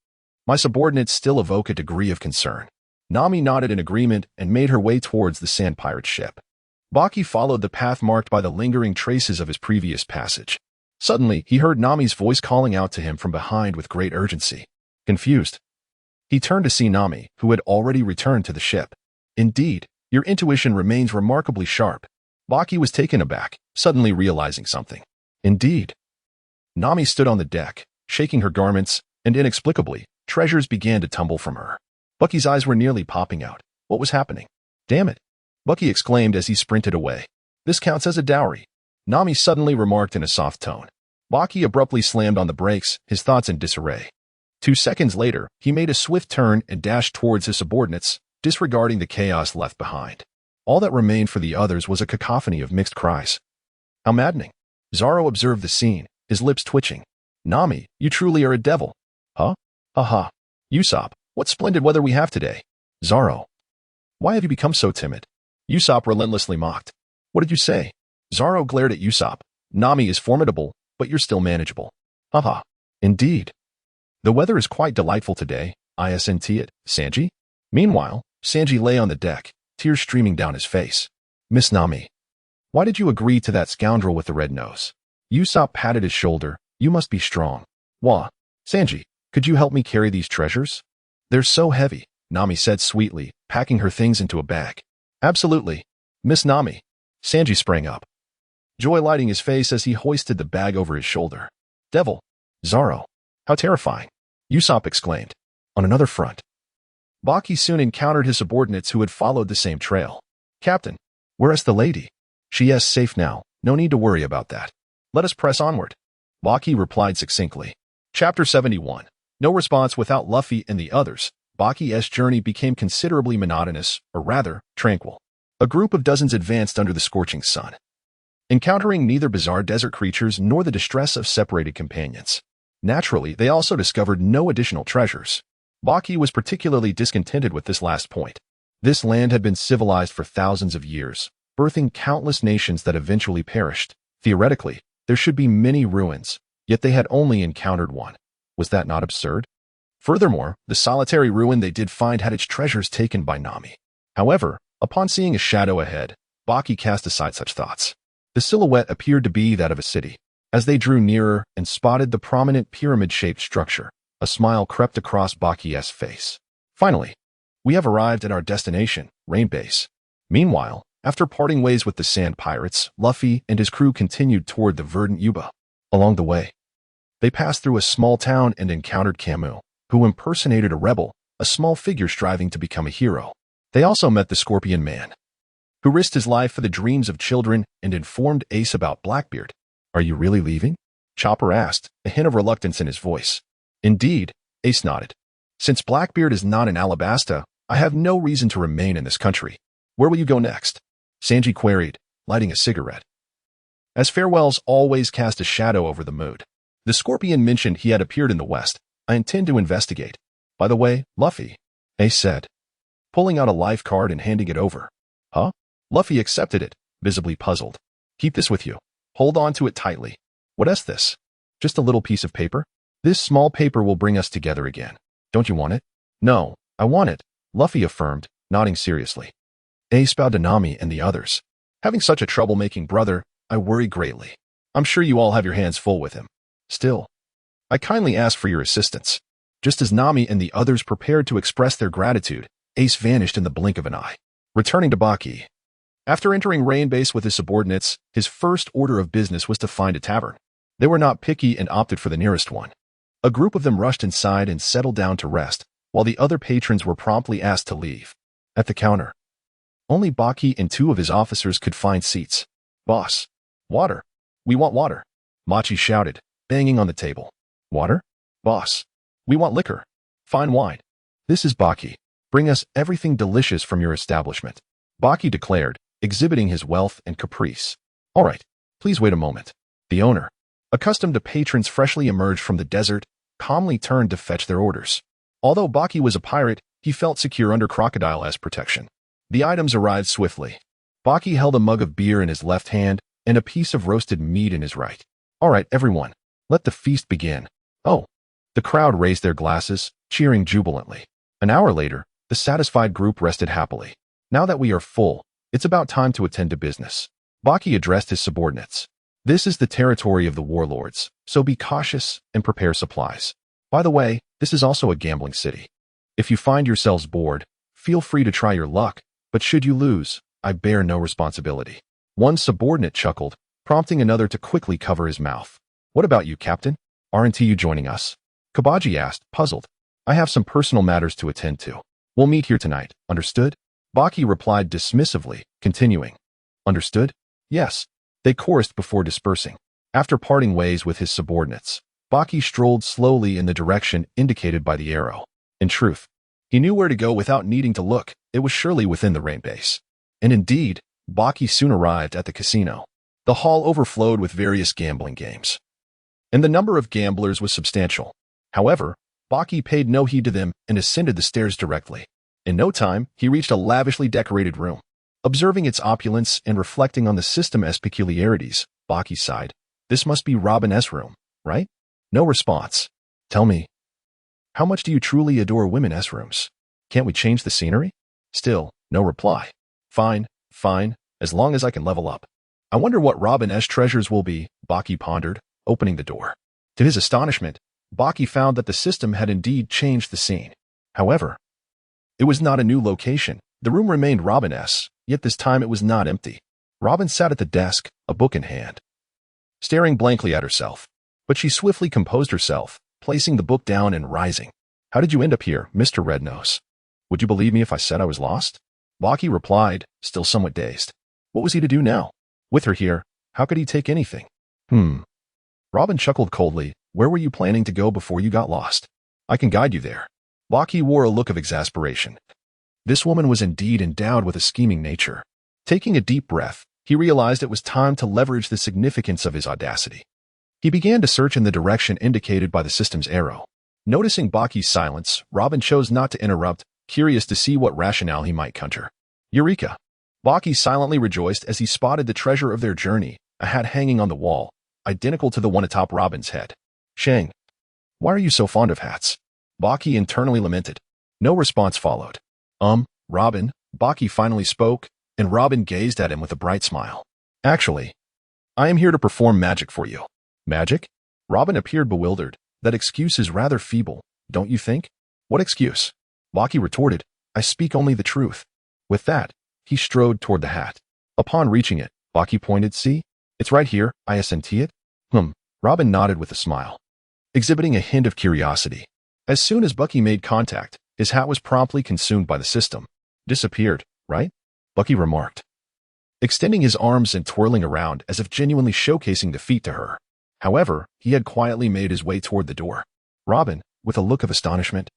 My subordinates still evoke a degree of concern. Nami nodded in agreement and made her way towards the sand pirate ship. Baki followed the path marked by the lingering traces of his previous passage. Suddenly, he heard Nami's voice calling out to him from behind with great urgency. Confused, he turned to see Nami, who had already returned to the ship. Indeed, your intuition remains remarkably sharp. Baki was taken aback, suddenly realizing something. Indeed. Nami stood on the deck, shaking her garments, and inexplicably, treasures began to tumble from her. Bucky's eyes were nearly popping out. What was happening? Damn it! Bucky exclaimed as he sprinted away. This counts as a dowry, Nami suddenly remarked in a soft tone. Baki abruptly slammed on the brakes, his thoughts in disarray. 2 seconds later, he made a swift turn and dashed towards his subordinates, disregarding the chaos left behind. All that remained for the others was a cacophony of mixed cries. How maddening! Zoro observed the scene, his lips twitching. Nami, you truly are a devil. Huh? Haha. Usopp, what splendid weather we have today. Zoro. Why have you become so timid? Usopp relentlessly mocked. What did you say? Zoro glared at Usopp. Nami is formidable, but you're still manageable. Haha. Indeed. The weather is quite delightful today, isn't it, Sanji? Meanwhile, Sanji lay on the deck, tears streaming down his face. Miss Nami. Why did you agree to that scoundrel with the red nose? Usopp patted his shoulder. You must be strong. Wah. Sanji, could you help me carry these treasures? They're so heavy, Nami said sweetly, packing her things into a bag. Absolutely. Miss Nami. Sanji sprang up, joy lighting his face as he hoisted the bag over his shoulder. Devil. Zoro. How terrifying. Usopp exclaimed. On another front, Baki soon encountered his subordinates who had followed the same trail. Captain, where is the lady? She is safe now, no need to worry about that. Let us press onward. Baki replied succinctly. Chapter 71. No response without Luffy and the others. Baki's journey became considerably monotonous, or rather, tranquil. A group of dozens advanced under the scorching sun, encountering neither bizarre desert creatures nor the distress of separated companions. Naturally, they also discovered no additional treasures. Baki was particularly discontented with this last point. This land had been civilized for thousands of years, birthing countless nations that eventually perished. Theoretically, there should be many ruins, yet they had only encountered one. Was that not absurd? Furthermore, the solitary ruin they did find had its treasures taken by Nami. However, upon seeing a shadow ahead, Baki cast aside such thoughts. The silhouette appeared to be that of a city. As they drew nearer and spotted the prominent pyramid-shaped structure, a smile crept across Baki's face. Finally, we have arrived at our destination, Rain Base. Meanwhile, after parting ways with the Sand Pirates, Luffy and his crew continued toward the verdant Yuba. Along the way, they passed through a small town and encountered Camus, who impersonated a rebel, a small figure striving to become a hero. They also met the Scorpion Man, who risked his life for the dreams of children and informed Ace about Blackbeard. Are you really leaving? Chopper asked, a hint of reluctance in his voice. Indeed, Ace nodded. Since Blackbeard is not in Alabasta, I have no reason to remain in this country. Where will you go next? Sanji queried, lighting a cigarette. As farewells always cast a shadow over the mood. The Scorpion mentioned he had appeared in the west. I intend to investigate. By the way, Luffy, Ace said, pulling out a life card and handing it over. Huh? Luffy accepted it, visibly puzzled. Keep this with you. Hold on to it tightly. What is this? Just a little piece of paper? This small paper will bring us together again. Don't you want it? No, I want it, Luffy affirmed, nodding seriously. Ace bowed to Nami and the others. Having such a troublemaking brother, I worry greatly. I'm sure you all have your hands full with him. Still, I kindly ask for your assistance. Just as Nami and the others prepared to express their gratitude, Ace vanished in the blink of an eye. Returning to Baki. After entering Rain Base with his subordinates, his first order of business was to find a tavern. They were not picky and opted for the nearest one. A group of them rushed inside and settled down to rest, while the other patrons were promptly asked to leave. At the counter, only Baki and 2 of his officers could find seats. Boss. Water. We want water. Machi shouted, banging on the table. Water? Boss. We want liquor. Fine wine. This is Baki. Bring us everything delicious from your establishment. Baki declared, exhibiting his wealth and caprice. All right, please wait a moment. The owner, accustomed to patrons freshly emerged from the desert, calmly turned to fetch their orders. Although Baki was a pirate, he felt secure under Crocodile's protection. The items arrived swiftly. Baki held a mug of beer in his left hand and a piece of roasted meat in his right. All right, everyone, let the feast begin. Oh. The crowd raised their glasses, cheering jubilantly. An hour later, the satisfied group rested happily. Now that we are full, it's about time to attend to business. Baki addressed his subordinates. This is the territory of the warlords, so be cautious and prepare supplies. By the way, This is also a gambling city. If you find yourselves bored, feel free to try your luck, but should you lose, I bear no responsibility. One subordinate chuckled, prompting another to quickly cover his mouth. What about you, Captain? Aren't you joining us? Kabaji asked, puzzled. I have some personal matters to attend to. We'll meet here tonight, understood? Baki replied dismissively, continuing. Understood? Yes. They chorused before dispersing. After parting ways with his subordinates, Baki strolled slowly in the direction indicated by the arrow. In truth, he knew where to go without needing to look. It was surely within the rain base. And indeed, Baki soon arrived at the casino. The hall overflowed with various gambling games, and the number of gamblers was substantial. However, Baki paid no heed to them and ascended the stairs directly. In no time, he reached a lavishly decorated room. Observing its opulence and reflecting on the system's peculiarities, Baki sighed. This must be Robin's room, right? No response. Tell me, how much do you truly adore women's rooms? Can't we change the scenery? Still, no reply. Fine, as long as I can level up. I wonder what Robin's treasures will be, Baki pondered, opening the door. To his astonishment, Baki found that the system had indeed changed the scene. However, it was not a new location. The room remained Robin's, yet this time it was not empty. Robin sat at the desk, a book in hand, staring blankly at herself. But she swiftly composed herself, placing the book down and rising. How did you end up here, Mr. Rednose? Would you believe me if I said I was lost? Baki replied, still somewhat dazed. What was he to do now? With her here, how could he take anything? Robin chuckled coldly. Where were you planning to go before you got lost? I can guide you there. Baki wore a look of exasperation. This woman was indeed endowed with a scheming nature. Taking a deep breath, he realized it was time to leverage the significance of his audacity. He began to search in the direction indicated by the system's arrow. Noticing Baki's silence, Robin chose not to interrupt, curious to see what rationale he might conjure. Eureka! Baki silently rejoiced as he spotted the treasure of their journey, a hat hanging on the wall, identical to the one atop Robin's head. Shang, why are you so fond of hats? Baki internally lamented. No response followed. Robin, Baki finally spoke, and Robin gazed at him with a bright smile. Actually, I am here to perform magic for you. Magic? Robin appeared bewildered. That excuse is rather feeble, don't you think? What excuse? Baki retorted. I speak only the truth. With that, he strode toward the hat. Upon reaching it, Baki pointed. See? It's right here, I assent it. Robin nodded with a smile, exhibiting a hint of curiosity. As soon as Bucky made contact, his hat was promptly consumed by the system. Disappeared, right? Bucky remarked, extending his arms and twirling around as if genuinely showcasing the feat to her. However, he had quietly made his way toward the door. Robin, with a look of astonishment,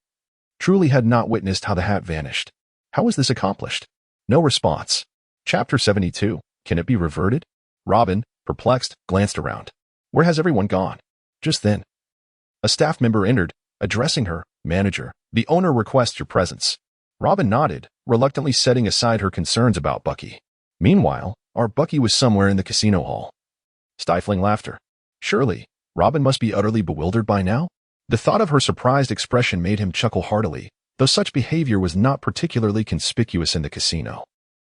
truly had not witnessed how the hat vanished. How was this accomplished? No response. Chapter 72. Can it be reverted? Robin, perplexed, glanced around. Where has everyone gone? Just then, a staff member entered, addressing her. Manager, the owner requests your presence. Robin nodded, reluctantly setting aside her concerns about Bucky. Meanwhile, our Bucky was somewhere in the casino hall. Stifling laughter. Surely, Robin must be utterly bewildered by now? The thought of her surprised expression made him chuckle heartily, though such behavior was not particularly conspicuous in the casino.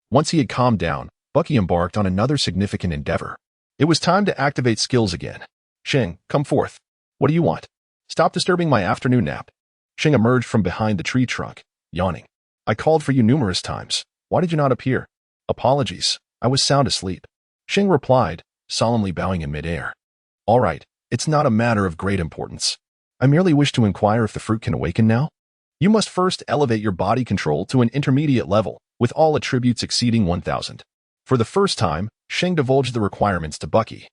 Once he had calmed down, Bucky embarked on another significant endeavor. It was time to activate skills again. Sheng, come forth. What do you want? Stop disturbing my afternoon nap. Sheng emerged from behind the tree trunk, yawning. I called for you numerous times. Why did you not appear? Apologies, I was sound asleep. Sheng replied, solemnly bowing in midair. All right, it's not a matter of great importance. I merely wish to inquire if the fruit can awaken now. You must first elevate your body control to an intermediate level, with all attributes exceeding 1,000. For the first time, Sheng divulged the requirements to Bucky.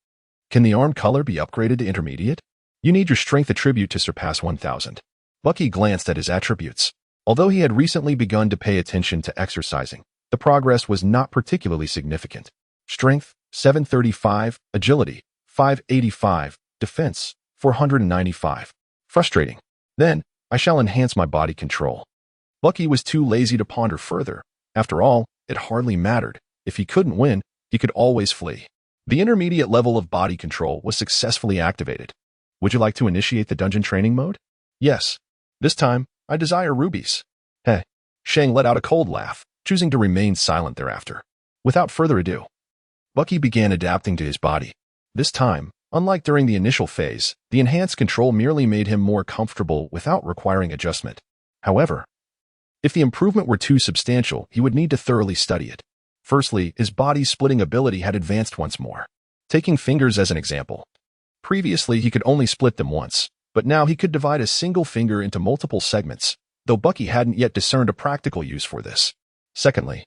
Can the arm color be upgraded to intermediate? You need your strength attribute to surpass 1,000. Bucky glanced at his attributes. Although he had recently begun to pay attention to exercising, the progress was not particularly significant. Strength, 735, agility, 585, defense, 495. Frustrating. Then, I shall enhance my body control. Bucky was too lazy to ponder further. After all, it hardly mattered. If he couldn't win, he could always flee. The intermediate level of body control was successfully activated. Would you like to initiate the dungeon training mode? Yes. This time, I desire rubies. Heh. Shang let out a cold laugh, choosing to remain silent thereafter. Without further ado, Bucky began adapting to his body. This time, Unlike during the initial phase, the enhanced control merely made him more comfortable without requiring adjustment. However, if the improvement were too substantial, he would need to thoroughly study it. Firstly, his body's splitting ability had advanced once more. Taking fingers as an example. Previously, he could only split them once, but now he could divide a single finger into multiple segments, though Bucky hadn't yet discerned a practical use for this. Secondly,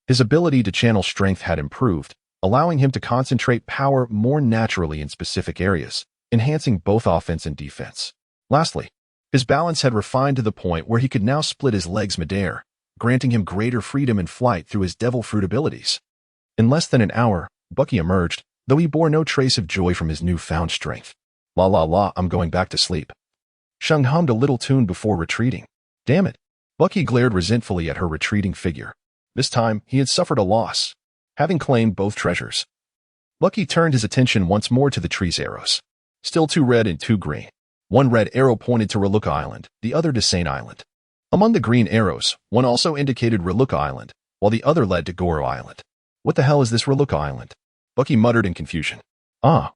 his ability to channel strength had improved, allowing him to concentrate power more naturally in specific areas, enhancing both offense and defense. Lastly, his balance had refined to the point where he could now split his legs midair, granting him greater freedom in flight through his devil fruit abilities. In less than an hour, Bucky emerged, though he bore no trace of joy from his newfound strength. La la la, I'm going back to sleep. Shang hummed a little tune before retreating. Damn it. Bucky glared resentfully at her retreating figure. This time, he had suffered a loss, having claimed both treasures. Bucky turned his attention once more to the tree's arrows. Still 2 red and 2 green. One red arrow pointed to Reluka Island, the other to Saint Island. Among the green arrows, one also indicated Reluka Island, while the other led to Goro Island. What the hell is this Reluka Island? Bucky muttered in confusion. Ah.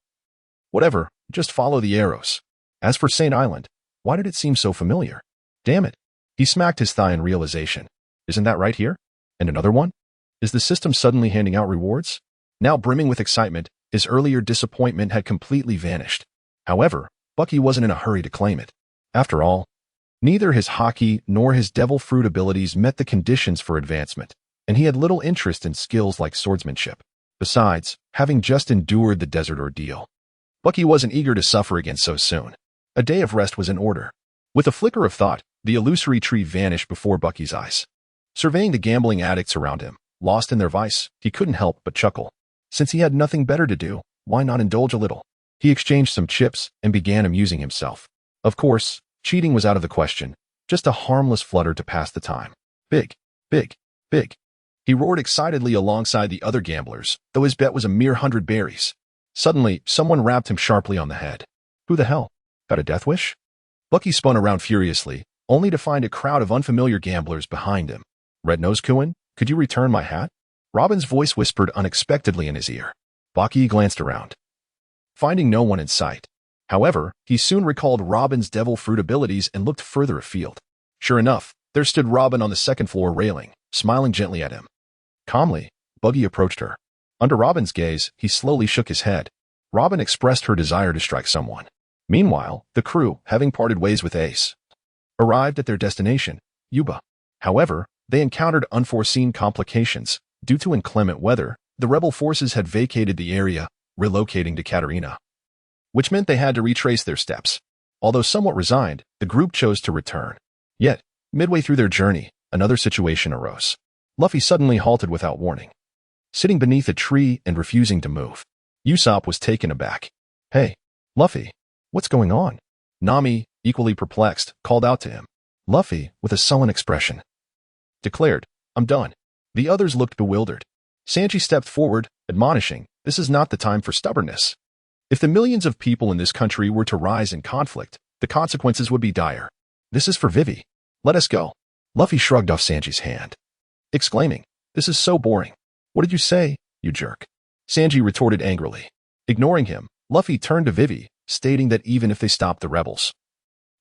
Whatever, just follow the arrows. As for Saint Island, why did it seem so familiar? Damn it. He smacked his thigh in realization. Isn't that right here? And another one? Is the system suddenly handing out rewards? Now brimming with excitement, his earlier disappointment had completely vanished. However, Bucky wasn't in a hurry to claim it. After all, neither his hockey nor his devil fruit abilities met the conditions for advancement, and he had little interest in skills like swordsmanship. Besides, having just endured the desert ordeal, Bucky wasn't eager to suffer again so soon. A day of rest was in order. With a flicker of thought, the illusory tree vanished before Bucky's eyes. Surveying the gambling addicts around him, lost in their vice, he couldn't help but chuckle. Since he had nothing better to do, why not indulge a little? He exchanged some chips and began amusing himself. Of course, cheating was out of the question, just a harmless flutter to pass the time. Big, big, big. He roared excitedly alongside the other gamblers, though his bet was a mere 100 berries. Suddenly, someone rapped him sharply on the head. Who the hell? Got a death wish? Bucky spun around furiously, only to find a crowd of unfamiliar gamblers behind him. Red-Nosed Kuin, could you return my hat? Robin's voice whispered unexpectedly in his ear. Bucky glanced around, finding no one in sight. However, he soon recalled Robin's devil fruit abilities and looked further afield. Sure enough, there stood Robin on the second floor railing, smiling gently at him. Calmly, Bucky approached her. Under Robin's gaze, he slowly shook his head. Robin expressed her desire to strike someone. Meanwhile, the crew, having parted ways with Ace, arrived at their destination, Yuba. However, they encountered unforeseen complications. Due to inclement weather, the rebel forces had vacated the area, relocating to Katarina, which meant they had to retrace their steps. Although somewhat resigned, the group chose to return. Yet, midway through their journey, another situation arose. Luffy suddenly halted without warning, sitting beneath a tree and refusing to move. Usopp was taken aback. Hey, Luffy, what's going on? Nami, equally perplexed, called out to him. Luffy, with a sullen expression, declared, I'm done. The others looked bewildered. Sanji stepped forward, admonishing, this is not the time for stubbornness. If the millions of people in this country were to rise in conflict, the consequences would be dire. This is for Vivi. Let us go. Luffy shrugged off Sanji's hand, exclaiming, this is so boring. What did you say, you jerk? Sanji retorted angrily. Ignoring him, Luffy turned to Vivi, stating that even if they stopped the rebels,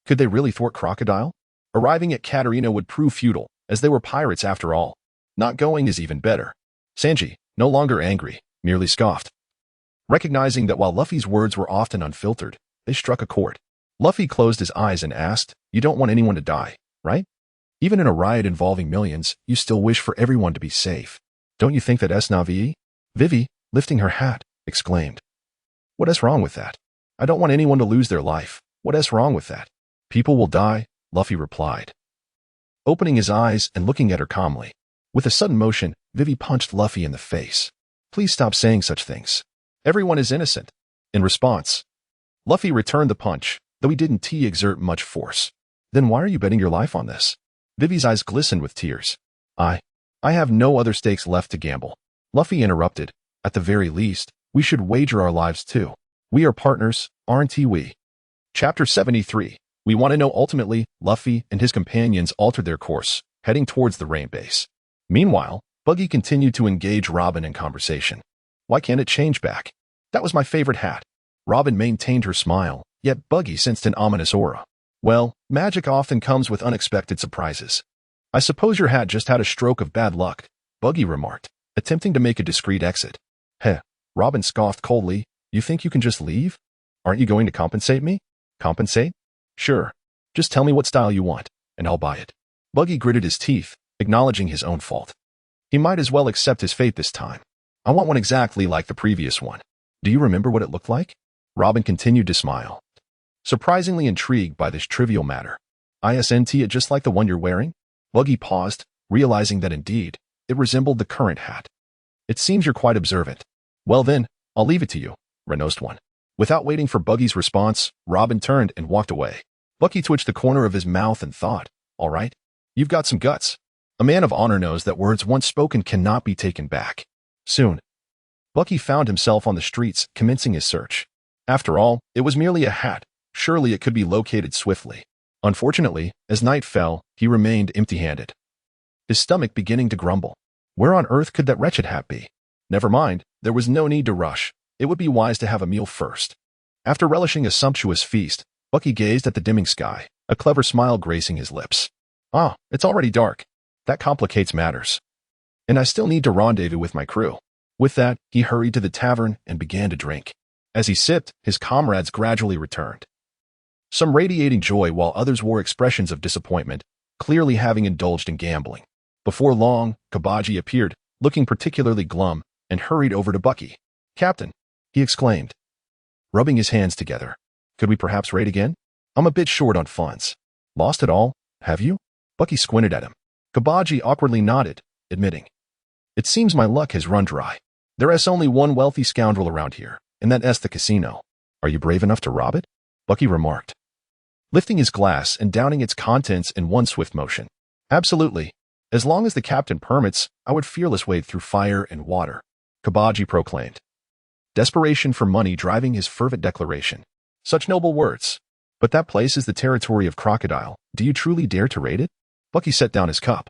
could they really thwart Crocodile? Arriving at Katarina would prove futile, as they were pirates after all. Not going is even better. Sanji, no longer angry, merely scoffed, recognizing that while Luffy's words were often unfiltered, they struck a chord. Luffy closed his eyes and asked, you don't want anyone to die, right? Even in a riot involving millions, you still wish for everyone to be safe. Don't you think that es Navi? Vivi, lifting her hat, exclaimed. What is wrong with that? I don't want anyone to lose their life. What is wrong with that? People will die, Luffy replied, opening his eyes and looking at her calmly. With a sudden motion, Vivi punched Luffy in the face. Please stop saying such things. Everyone is innocent. In response, Luffy returned the punch, though he didn't exert much force. Then why are you betting your life on this? Vivi's eyes glistened with tears. I have no other stakes left to gamble. Luffy interrupted. At the very least, we should wager our lives too. We are partners, aren't we? Chapter 73. We want to know ultimately, Luffy and his companions altered their course, heading towards the rain base. Meanwhile, Buggy continued to engage Robin in conversation. Why can't it change back? That was my favorite hat. Robin maintained her smile, yet Buggy sensed an ominous aura. Well, magic often comes with unexpected surprises. I suppose your hat just had a stroke of bad luck, Buggy remarked, attempting to make a discreet exit. Heh, Robin scoffed coldly. You think you can just leave? Aren't you going to compensate me? Compensate? Sure. Just tell me what style you want, and I'll buy it. Buggy gritted his teeth, acknowledging his own fault. He might as well accept his fate this time. I want one exactly like the previous one. Do you remember what it looked like? Robin continued to smile, surprisingly intrigued by this trivial matter. Isn't it just like the one you're wearing? Buggy paused, realizing that indeed, it resembled the current hat. It seems you're quite observant. Well then, I'll leave it to you, renounced one. Without waiting for Buggy's response, Robin turned and walked away. Bucky twitched the corner of his mouth and thought, all right, you've got some guts. A man of honor knows that words once spoken cannot be taken back. Soon, Bucky found himself on the streets, commencing his search. After all, it was merely a hat. Surely it could be located swiftly. Unfortunately, as night fell, he remained empty-handed, his stomach beginning to grumble. Where on earth could that wretched hat be? Never mind, there was no need to rush. It would be wise to have a meal first. After relishing a sumptuous feast, Bucky gazed at the dimming sky, a clever smile gracing his lips. Ah, it's already dark. That complicates matters. And I still need to rendezvous with my crew. With that, he hurried to the tavern and began to drink. As he sipped, his comrades gradually returned, some radiating joy while others wore expressions of disappointment, clearly having indulged in gambling. Before long, Kabaji appeared, looking particularly glum, and hurried over to Bucky. Captain, he exclaimed, rubbing his hands together. Could we perhaps raid again? I'm a bit short on funds. Lost it all, have you? Bucky squinted at him. Kabaji awkwardly nodded, admitting, it seems my luck has run dry. There is only one wealthy scoundrel around here, and that is the casino. Are you brave enough to rob it? Bucky remarked, lifting his glass and downing its contents in one swift motion. Absolutely. As long as the captain permits, I would fearless wade through fire and water, Kabaji proclaimed, desperation for money driving his fervent declaration. Such noble words. But that place is the territory of Crocodile. Do you truly dare to raid it? Bucky set down his cup,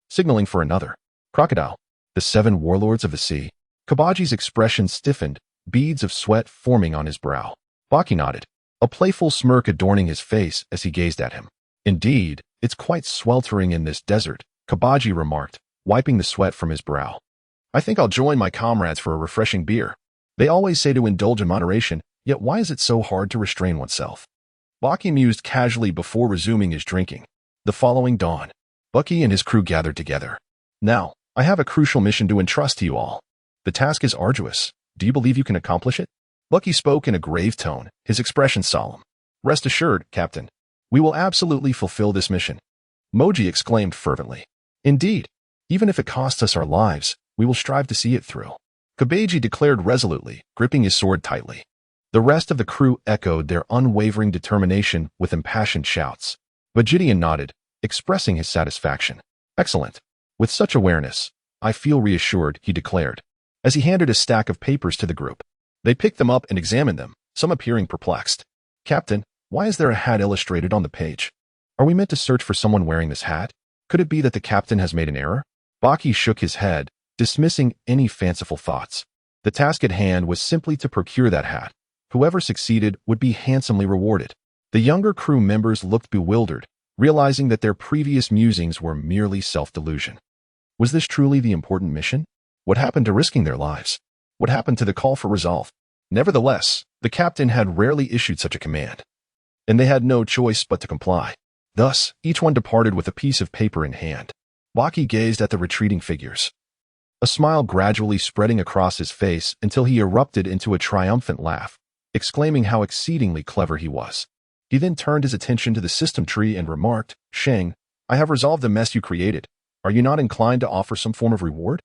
signaling for another. Crocodile, the 7 warlords of the sea. Kabaji's expression stiffened, beads of sweat forming on his brow. Baki nodded, a playful smirk adorning his face as he gazed at him. Indeed, it's quite sweltering in this desert, Kabaji remarked, wiping the sweat from his brow. I think I'll join my comrades for a refreshing beer. They always say to indulge in moderation, yet why is it so hard to restrain oneself? Baki mused casually before resuming his drinking. The following dawn, Bucky and his crew gathered together. Now, I have a crucial mission to entrust to you all. The task is arduous. Do you believe you can accomplish it? Bucky spoke in a grave tone, his expression solemn. Rest assured, Captain. We will absolutely fulfill this mission. Moji exclaimed fervently. Indeed, even if it costs us our lives, we will strive to see it through. Kabaji declared resolutely, gripping his sword tightly. The rest of the crew echoed their unwavering determination with impassioned shouts. But Gideon nodded, expressing his satisfaction. Excellent. With such awareness, I feel reassured, he declared, as he handed a stack of papers to the group. They picked them up and examined them, some appearing perplexed. Captain, why is there a hat illustrated on the page? Are we meant to search for someone wearing this hat? Could it be that the captain has made an error? Baki shook his head, dismissing any fanciful thoughts. The task at hand was simply to procure that hat. Whoever succeeded would be handsomely rewarded. The younger crew members looked bewildered, realizing that their previous musings were merely self-delusion. Was this truly the important mission? What happened to risking their lives? What happened to the call for resolve? Nevertheless, the captain had rarely issued such a command, and they had no choice but to comply. Thus, each one departed with a piece of paper in hand. Baki gazed at the retreating figures, a smile gradually spreading across his face until he erupted into a triumphant laugh, exclaiming how exceedingly clever he was. He then turned his attention to the system tree and remarked, Sheng, I have resolved the mess you created. Are you not inclined to offer some form of reward?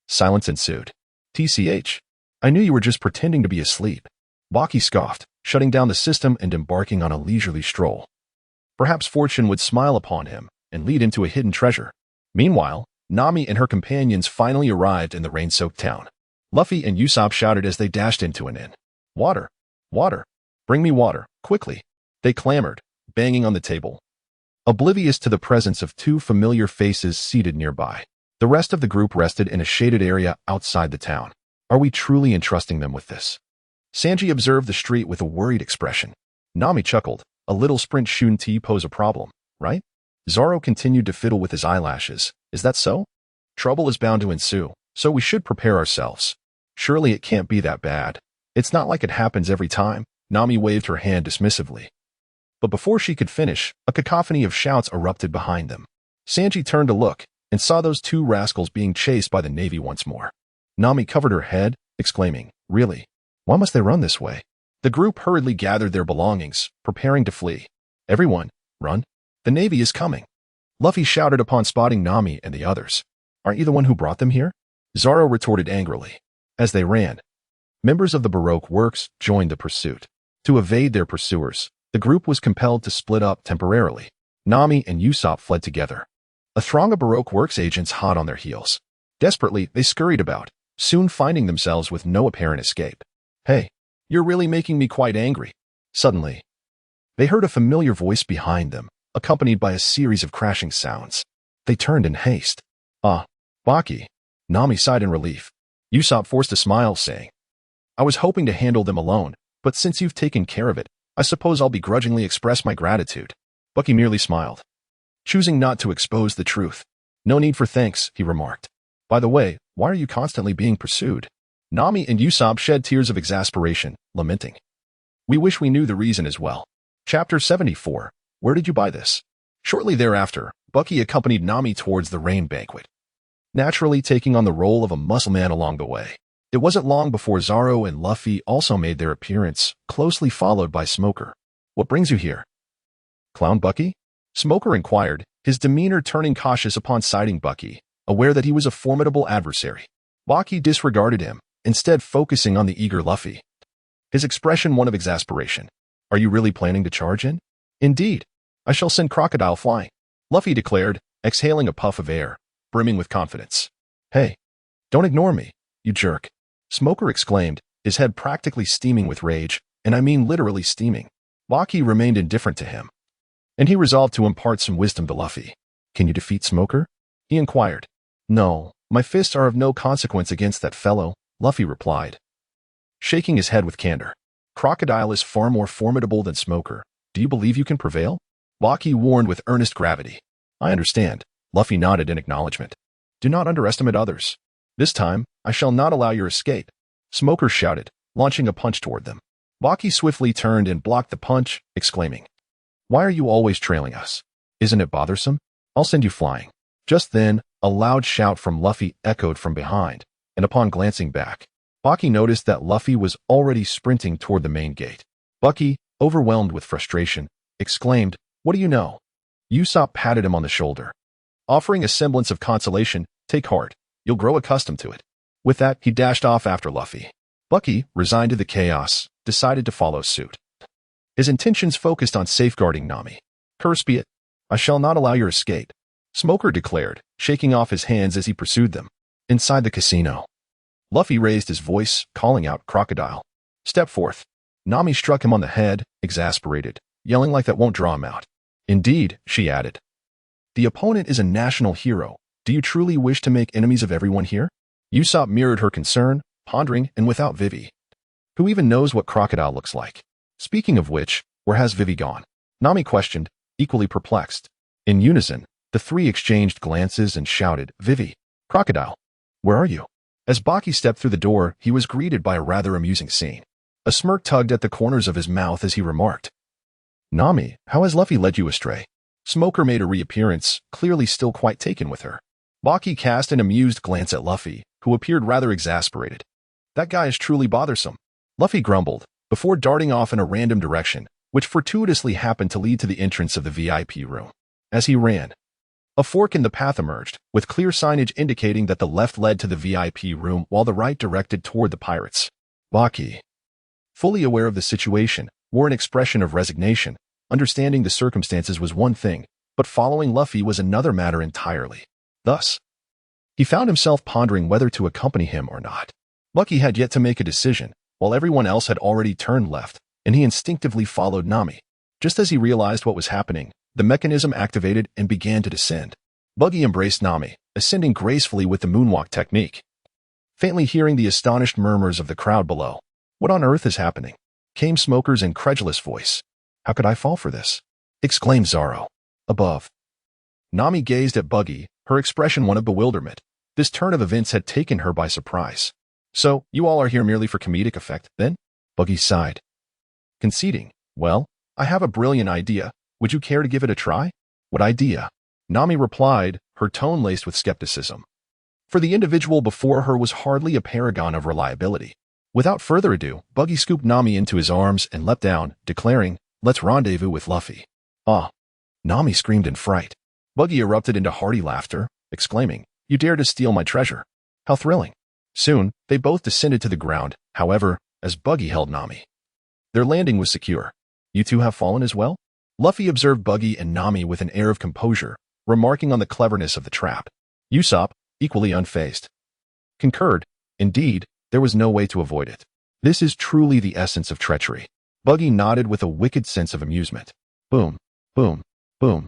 Silence ensued. TCH. I knew you were just pretending to be asleep. Baki scoffed, shutting down the system and embarking on a leisurely stroll. Perhaps fortune would smile upon him and lead him to a hidden treasure. Meanwhile, Nami and her companions finally arrived in the rain-soaked town. Luffy and Usopp shouted as they dashed into an inn. Water! Water! Bring me water, quickly! They clamored, banging on the table, oblivious to the presence of 2 familiar faces seated nearby. The rest of the group rested in a shaded area outside the town. Are we truly entrusting them with this? Sanji observed the street with a worried expression. Nami chuckled. A little sprint shouldn't pose a problem, right? Zoro continued to fiddle with his eyelashes. Is that so? Trouble is bound to ensue, so we should prepare ourselves. Surely it can't be that bad. It's not like it happens every time. Nami waved her hand dismissively. But before she could finish, a cacophony of shouts erupted behind them. Sanji turned to look and saw those two rascals being chased by the Navy once more. Nami covered her head, exclaiming, "Really? Why must they run this way?" The group hurriedly gathered their belongings, preparing to flee. "Everyone, run. The Navy is coming." Luffy shouted upon spotting Nami and the others. "Aren't you the one who brought them here?" Zoro retorted angrily. As they ran, members of the Baroque Works joined the pursuit. To evade their pursuers, the group was compelled to split up temporarily. Nami and Usopp fled together. A throng of Baroque Works agents hot on their heels. Desperately, they scurried about, soon finding themselves with no apparent escape. "Hey, you're really making me quite angry." Suddenly, they heard a familiar voice behind them, accompanied by a series of crashing sounds. They turned in haste. "Ah, Baki." Nami sighed in relief. Usopp forced a smile, saying, "I was hoping to handle them alone, but since you've taken care of it, I suppose I'll begrudgingly express my gratitude." Bucky merely smiled, choosing not to expose the truth. "No need for thanks," he remarked. "By the way, why are you constantly being pursued?" Nami and Usopp shed tears of exasperation, lamenting, "We wish we knew the reason as well." Chapter 74. Where did you buy this? Shortly thereafter, Bucky accompanied Nami towards the rain banquet, naturally taking on the role of a muscle man along the way. It wasn't long before Zoro and Luffy also made their appearance, closely followed by Smoker. "What brings you here?" "Clown Bucky?" Smoker inquired, his demeanor turning cautious upon sighting Bucky, aware that he was a formidable adversary. Baki disregarded him, instead focusing on the eager Luffy, his expression one of exasperation. "Are you really planning to charge in?" "Indeed. I shall send Crocodile flying," Luffy declared, exhaling a puff of air, brimming with confidence. "Hey, don't ignore me, you jerk," Smoker exclaimed, his head practically steaming with rage, and I mean literally steaming. Baki remained indifferent to him, and he resolved to impart some wisdom to Luffy. "Can you defeat Smoker?" he inquired. "No, my fists are of no consequence against that fellow," Luffy replied, shaking his head with candor. "Crocodile is far more formidable than Smoker. Do you believe you can prevail?" Baki warned with earnest gravity. "I understand." Luffy nodded in acknowledgement. "Do not underestimate others. This time, I shall not allow your escape," Smoker shouted, launching a punch toward them. Baki swiftly turned and blocked the punch, exclaiming, "Why are you always trailing us? Isn't it bothersome? I'll send you flying." Just then, a loud shout from Luffy echoed from behind, and upon glancing back, Baki noticed that Luffy was already sprinting toward the main gate. Bucky, overwhelmed with frustration, exclaimed, "What do you know?" Usopp patted him on the shoulder, offering a semblance of consolation. "Take heart. You'll grow accustomed to it." With that, he dashed off after Luffy. Bucky, resigned to the chaos, decided to follow suit. His intentions focused on safeguarding Nami. "Curse be it. I shall not allow your escape," Smoker declared, shaking off his hands as he pursued them. Inside the casino, Luffy raised his voice, calling out, "Crocodile, step forth." Nami struck him on the head, exasperated, yelling like that won't draw him out. "Indeed," she added. "The opponent is a national hero. Do you truly wish to make enemies of everyone here?" Usopp mirrored her concern, pondering, and without Vivi. Who even knows what Crocodile looks like? Speaking of which, where has Vivi gone? Nami questioned, equally perplexed. In unison, the three exchanged glances and shouted, "Vivi! Crocodile! Where are you?" As Baki stepped through the door, he was greeted by a rather amusing scene. A smirk tugged at the corners of his mouth as he remarked, "Nami, how has Luffy led you astray?" Smoker made a reappearance, clearly still quite taken with her. Baki cast an amused glance at Luffy, who appeared rather exasperated. "That guy is truly bothersome," Luffy grumbled, before darting off in a random direction, which fortuitously happened to lead to the entrance of the VIP room. As he ran, a fork in the path emerged, with clear signage indicating that the left led to the VIP room while the right directed toward the pirates. Baki, fully aware of the situation, wore an expression of resignation. Understanding the circumstances was one thing, but following Luffy was another matter entirely. Thus, he found himself pondering whether to accompany him or not. Bucky had yet to make a decision, while everyone else had already turned left, and he instinctively followed Nami. Just as he realized what was happening, the mechanism activated and began to descend. Buggy embraced Nami, ascending gracefully with the moonwalk technique. Faintly hearing the astonished murmurs of the crowd below, What on earth is happening? Came Smoker's incredulous voice. How could I fall for this? Exclaimed Zoro. Above. Nami gazed at Buggy, her expression one of bewilderment. This turn of events had taken her by surprise. So, you all are here merely for comedic effect, then? Buggy sighed. Conceding. Well, I have a brilliant idea. Would you care to give it a try? What idea? Nami replied, her tone laced with skepticism. For the individual before her was hardly a paragon of reliability. Without further ado, Buggy scooped Nami into his arms and leapt down, declaring, "Let's rendezvous with Luffy." Ah! Nami screamed in fright. Buggy erupted into hearty laughter, exclaiming, "You dare to steal my treasure. How thrilling." Soon, they both descended to the ground, however, as Buggy held Nami. Their landing was secure. You two have fallen as well? Luffy observed Buggy and Nami with an air of composure, remarking on the cleverness of the trap. Usopp, equally unfazed, concurred. Indeed, there was no way to avoid it. This is truly the essence of treachery. Buggy nodded with a wicked sense of amusement. Boom, boom, boom.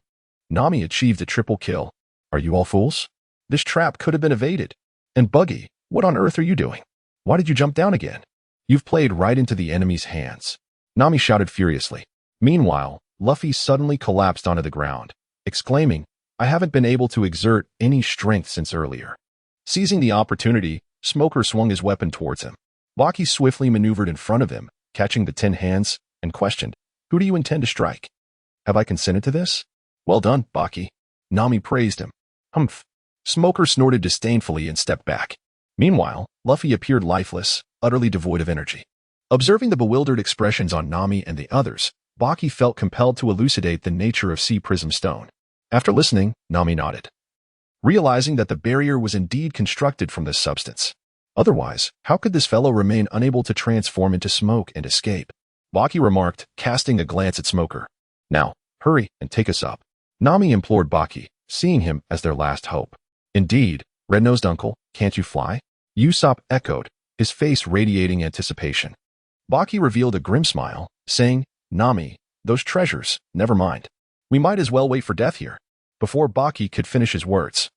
Nami achieved a triple kill. Are you all fools? This trap could have been evaded. And Buggy, what on earth are you doing? Why did you jump down again? You've played right into the enemy's hands. Nami shouted furiously. Meanwhile, Luffy suddenly collapsed onto the ground, exclaiming, I haven't been able to exert any strength since earlier. Seizing the opportunity, Smoker swung his weapon towards him. Baki swiftly maneuvered in front of him, catching the 10 hands, and questioned, Who do you intend to strike? Have I consented to this? Well done, Baki. Nami praised him. Humph. Smoker snorted disdainfully and stepped back. Meanwhile, Luffy appeared lifeless, utterly devoid of energy. Observing the bewildered expressions on Nami and the others, Baki felt compelled to elucidate the nature of Sea Prism Stone. After listening, Nami nodded, realizing that the barrier was indeed constructed from this substance. Otherwise, how could this fellow remain unable to transform into smoke and escape? Baki remarked, casting a glance at Smoker. Now, hurry and take us up. Nami implored Baki, seeing him as their last hope. Indeed, red-nosed uncle, can't you fly? Usopp echoed, his face radiating anticipation. Baki revealed a grim smile, saying, Nami, those treasures, never mind. We might as well wait for death here. Before Baki could finish his words,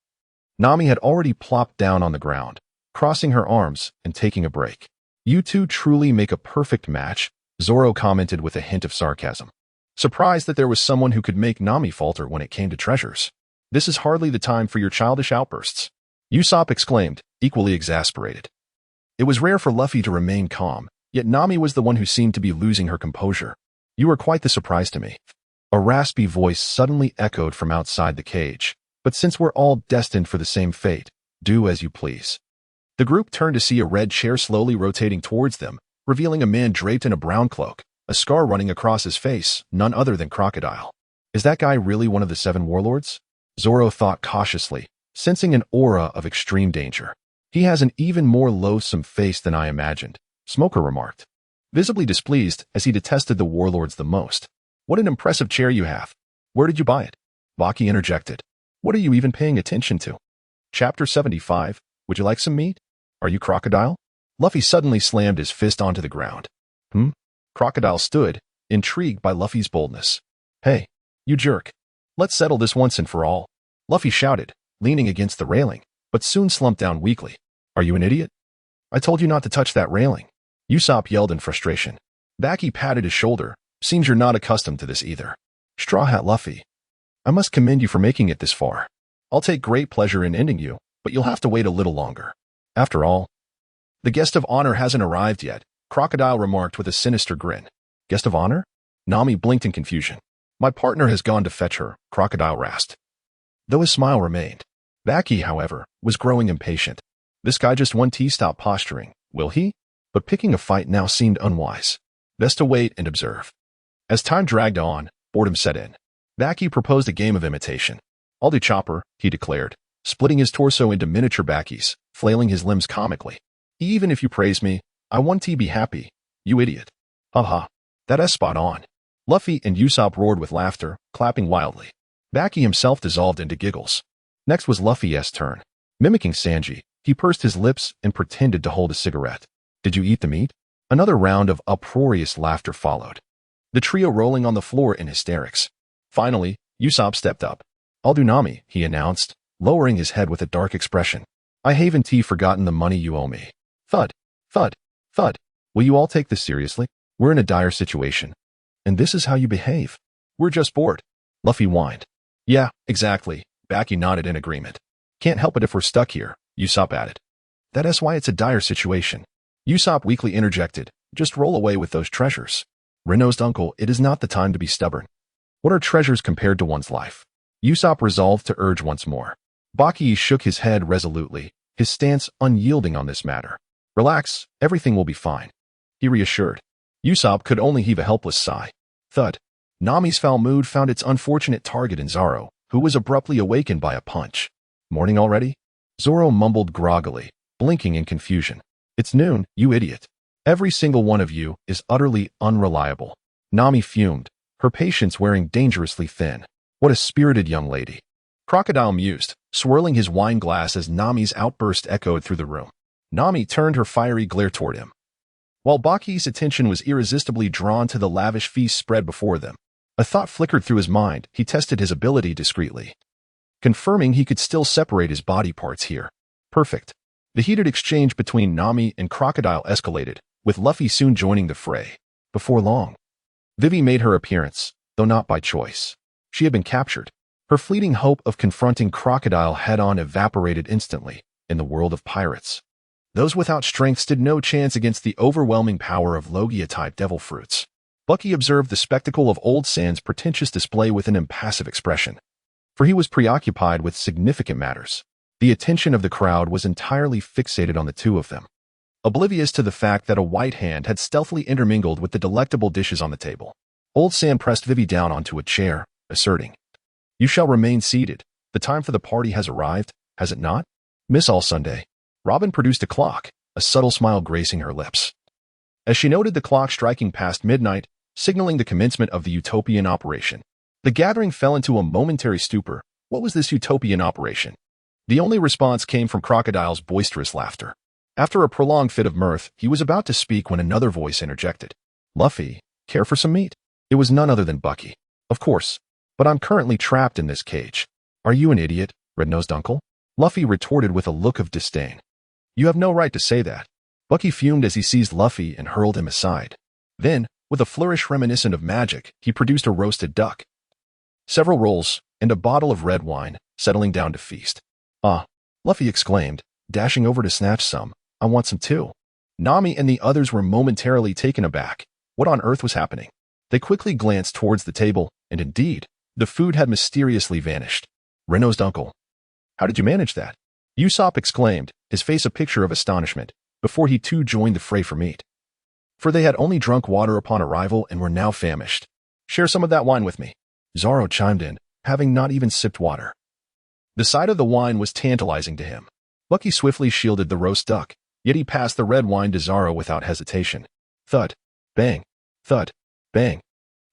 Nami had already plopped down on the ground, crossing her arms and taking a break. You two truly make a perfect match, Zoro commented with a hint of sarcasm. Surprised that there was someone who could make Nami falter when it came to treasures. This is hardly the time for your childish outbursts. Usopp exclaimed, equally exasperated. It was rare for Luffy to remain calm, yet Nami was the one who seemed to be losing her composure. You are quite the surprise to me. A raspy voice suddenly echoed from outside the cage. But since we're all destined for the same fate, do as you please. The group turned to see a red chair slowly rotating towards them, revealing a man draped in a brown cloak, a scar running across his face, none other than Crocodile. Is that guy really one of the 7 warlords? Zoro thought cautiously, sensing an aura of extreme danger. He has an even more loathsome face than I imagined, Smoker remarked, visibly displeased as he detested the warlords the most. What an impressive chair you have. Where did you buy it? Baki interjected. What are you even paying attention to? Chapter 75. Would you like some meat? Are you Crocodile? Luffy suddenly slammed his fist onto the ground. Crocodile stood, intrigued by Luffy's boldness. Hey, you jerk. Let's settle this once and for all. Luffy shouted, leaning against the railing, but soon slumped down weakly. Are you an idiot? I told you not to touch that railing. Usopp yelled in frustration. Baki patted his shoulder. Seems you're not accustomed to this either. Straw Hat Luffy. I must commend you for making it this far. I'll take great pleasure in ending you, but you'll have to wait a little longer. After all, the guest of honor hasn't arrived yet, Crocodile remarked with a sinister grin. Guest of honor? Nami blinked in confusion. My partner has gone to fetch her, Crocodile rasped. Though his smile remained. Baki, however, was growing impatient. This guy just won't stop posturing, will he? But picking a fight now seemed unwise. Best to wait and observe. As time dragged on, boredom set in. Baki proposed a game of imitation. I'll do Chopper, he declared, splitting his torso into miniature Bakis, flailing his limbs comically. Even if you praise me, I want to be happy, you idiot. Haha, that's spot on. Luffy and Usopp roared with laughter, clapping wildly. Baki himself dissolved into giggles. Next was Luffy's turn. Mimicking Sanji, he pursed his lips and pretended to hold a cigarette. Did you eat the meat? Another round of uproarious laughter followed, the trio rolling on the floor in hysterics. Finally, Usopp stepped up. I'll do Nami, he announced, lowering his head with a dark expression. I haven't forgotten the money you owe me. Thud, thud, thud. Will you all take this seriously? We're in a dire situation. And this is how you behave? We're just bored. Luffy whined. Yeah, exactly. Baki nodded in agreement. Can't help it if we're stuck here, Usopp added. That's why it's a dire situation. Usopp weakly interjected. Just roll away with those treasures. Renault's uncle, it is not the time to be stubborn. What are treasures compared to one's life? Usopp resolved to urge once more. Baki shook his head resolutely, his stance unyielding on this matter. Relax, everything will be fine, he reassured. Usopp could only heave a helpless sigh. Thud. Nami's foul mood found its unfortunate target in Zoro, who was abruptly awakened by a punch. Morning already? Zoro mumbled groggily, blinking in confusion. It's noon, you idiot. Every single one of you is utterly unreliable. Nami fumed, her patience wearing dangerously thin. What a spirited young lady. Crocodile mused, swirling his wine glass as Nami's outburst echoed through the room. Nami turned her fiery glare toward him. While Baki's attention was irresistibly drawn to the lavish feast spread before them, a thought flickered through his mind. He tested his ability discreetly, confirming he could still separate his body parts here. Perfect. The heated exchange between Nami and Crocodile escalated, with Luffy soon joining the fray. Before long, Vivi made her appearance, though not by choice. She had been captured. Her fleeting hope of confronting Crocodile head-on evaporated instantly in the world of pirates. Those without strength stood no chance against the overwhelming power of Logia-type devil fruits. Bucky observed the spectacle of Old Sand's pretentious display with an impassive expression, for he was preoccupied with significant matters. The attention of the crowd was entirely fixated on the two of them, oblivious to the fact that a white hand had stealthily intermingled with the delectable dishes on the table. Old Sand pressed Vivi down onto a chair, asserting, "You shall remain seated. The time for the party has arrived, has it not? Miss All Sunday." Robin produced a clock, a subtle smile gracing her lips. As she noted the clock striking past midnight, signaling the commencement of the utopian operation, the gathering fell into a momentary stupor. What was this utopian operation? The only response came from Crocodile's boisterous laughter. After a prolonged fit of mirth, he was about to speak when another voice interjected. Luffy, care for some meat? It was none other than Bucky. Of course, but I'm currently trapped in this cage. Are you an idiot, red-nosed uncle? Luffy retorted with a look of disdain. You have no right to say that. Bucky fumed as he seized Luffy and hurled him aside. Then, with a flourish reminiscent of magic, he produced a roasted duck, several rolls, and a bottle of red wine, settling down to feast. Ah, Luffy exclaimed, dashing over to snatch some. I want some too. Nami and the others were momentarily taken aback. What on earth was happening? They quickly glanced towards the table, and indeed, the food had mysteriously vanished. Red-nosed uncle, how did you manage that? Usopp exclaimed, his face a picture of astonishment, before he too joined the fray for meat. For they had only drunk water upon arrival and were now famished. Share some of that wine with me. Zoro chimed in, having not even sipped water. The sight of the wine was tantalizing to him. Bucky swiftly shielded the roast duck, yet he passed the red wine to Zoro without hesitation. Thud. Bang. Thud. Bang.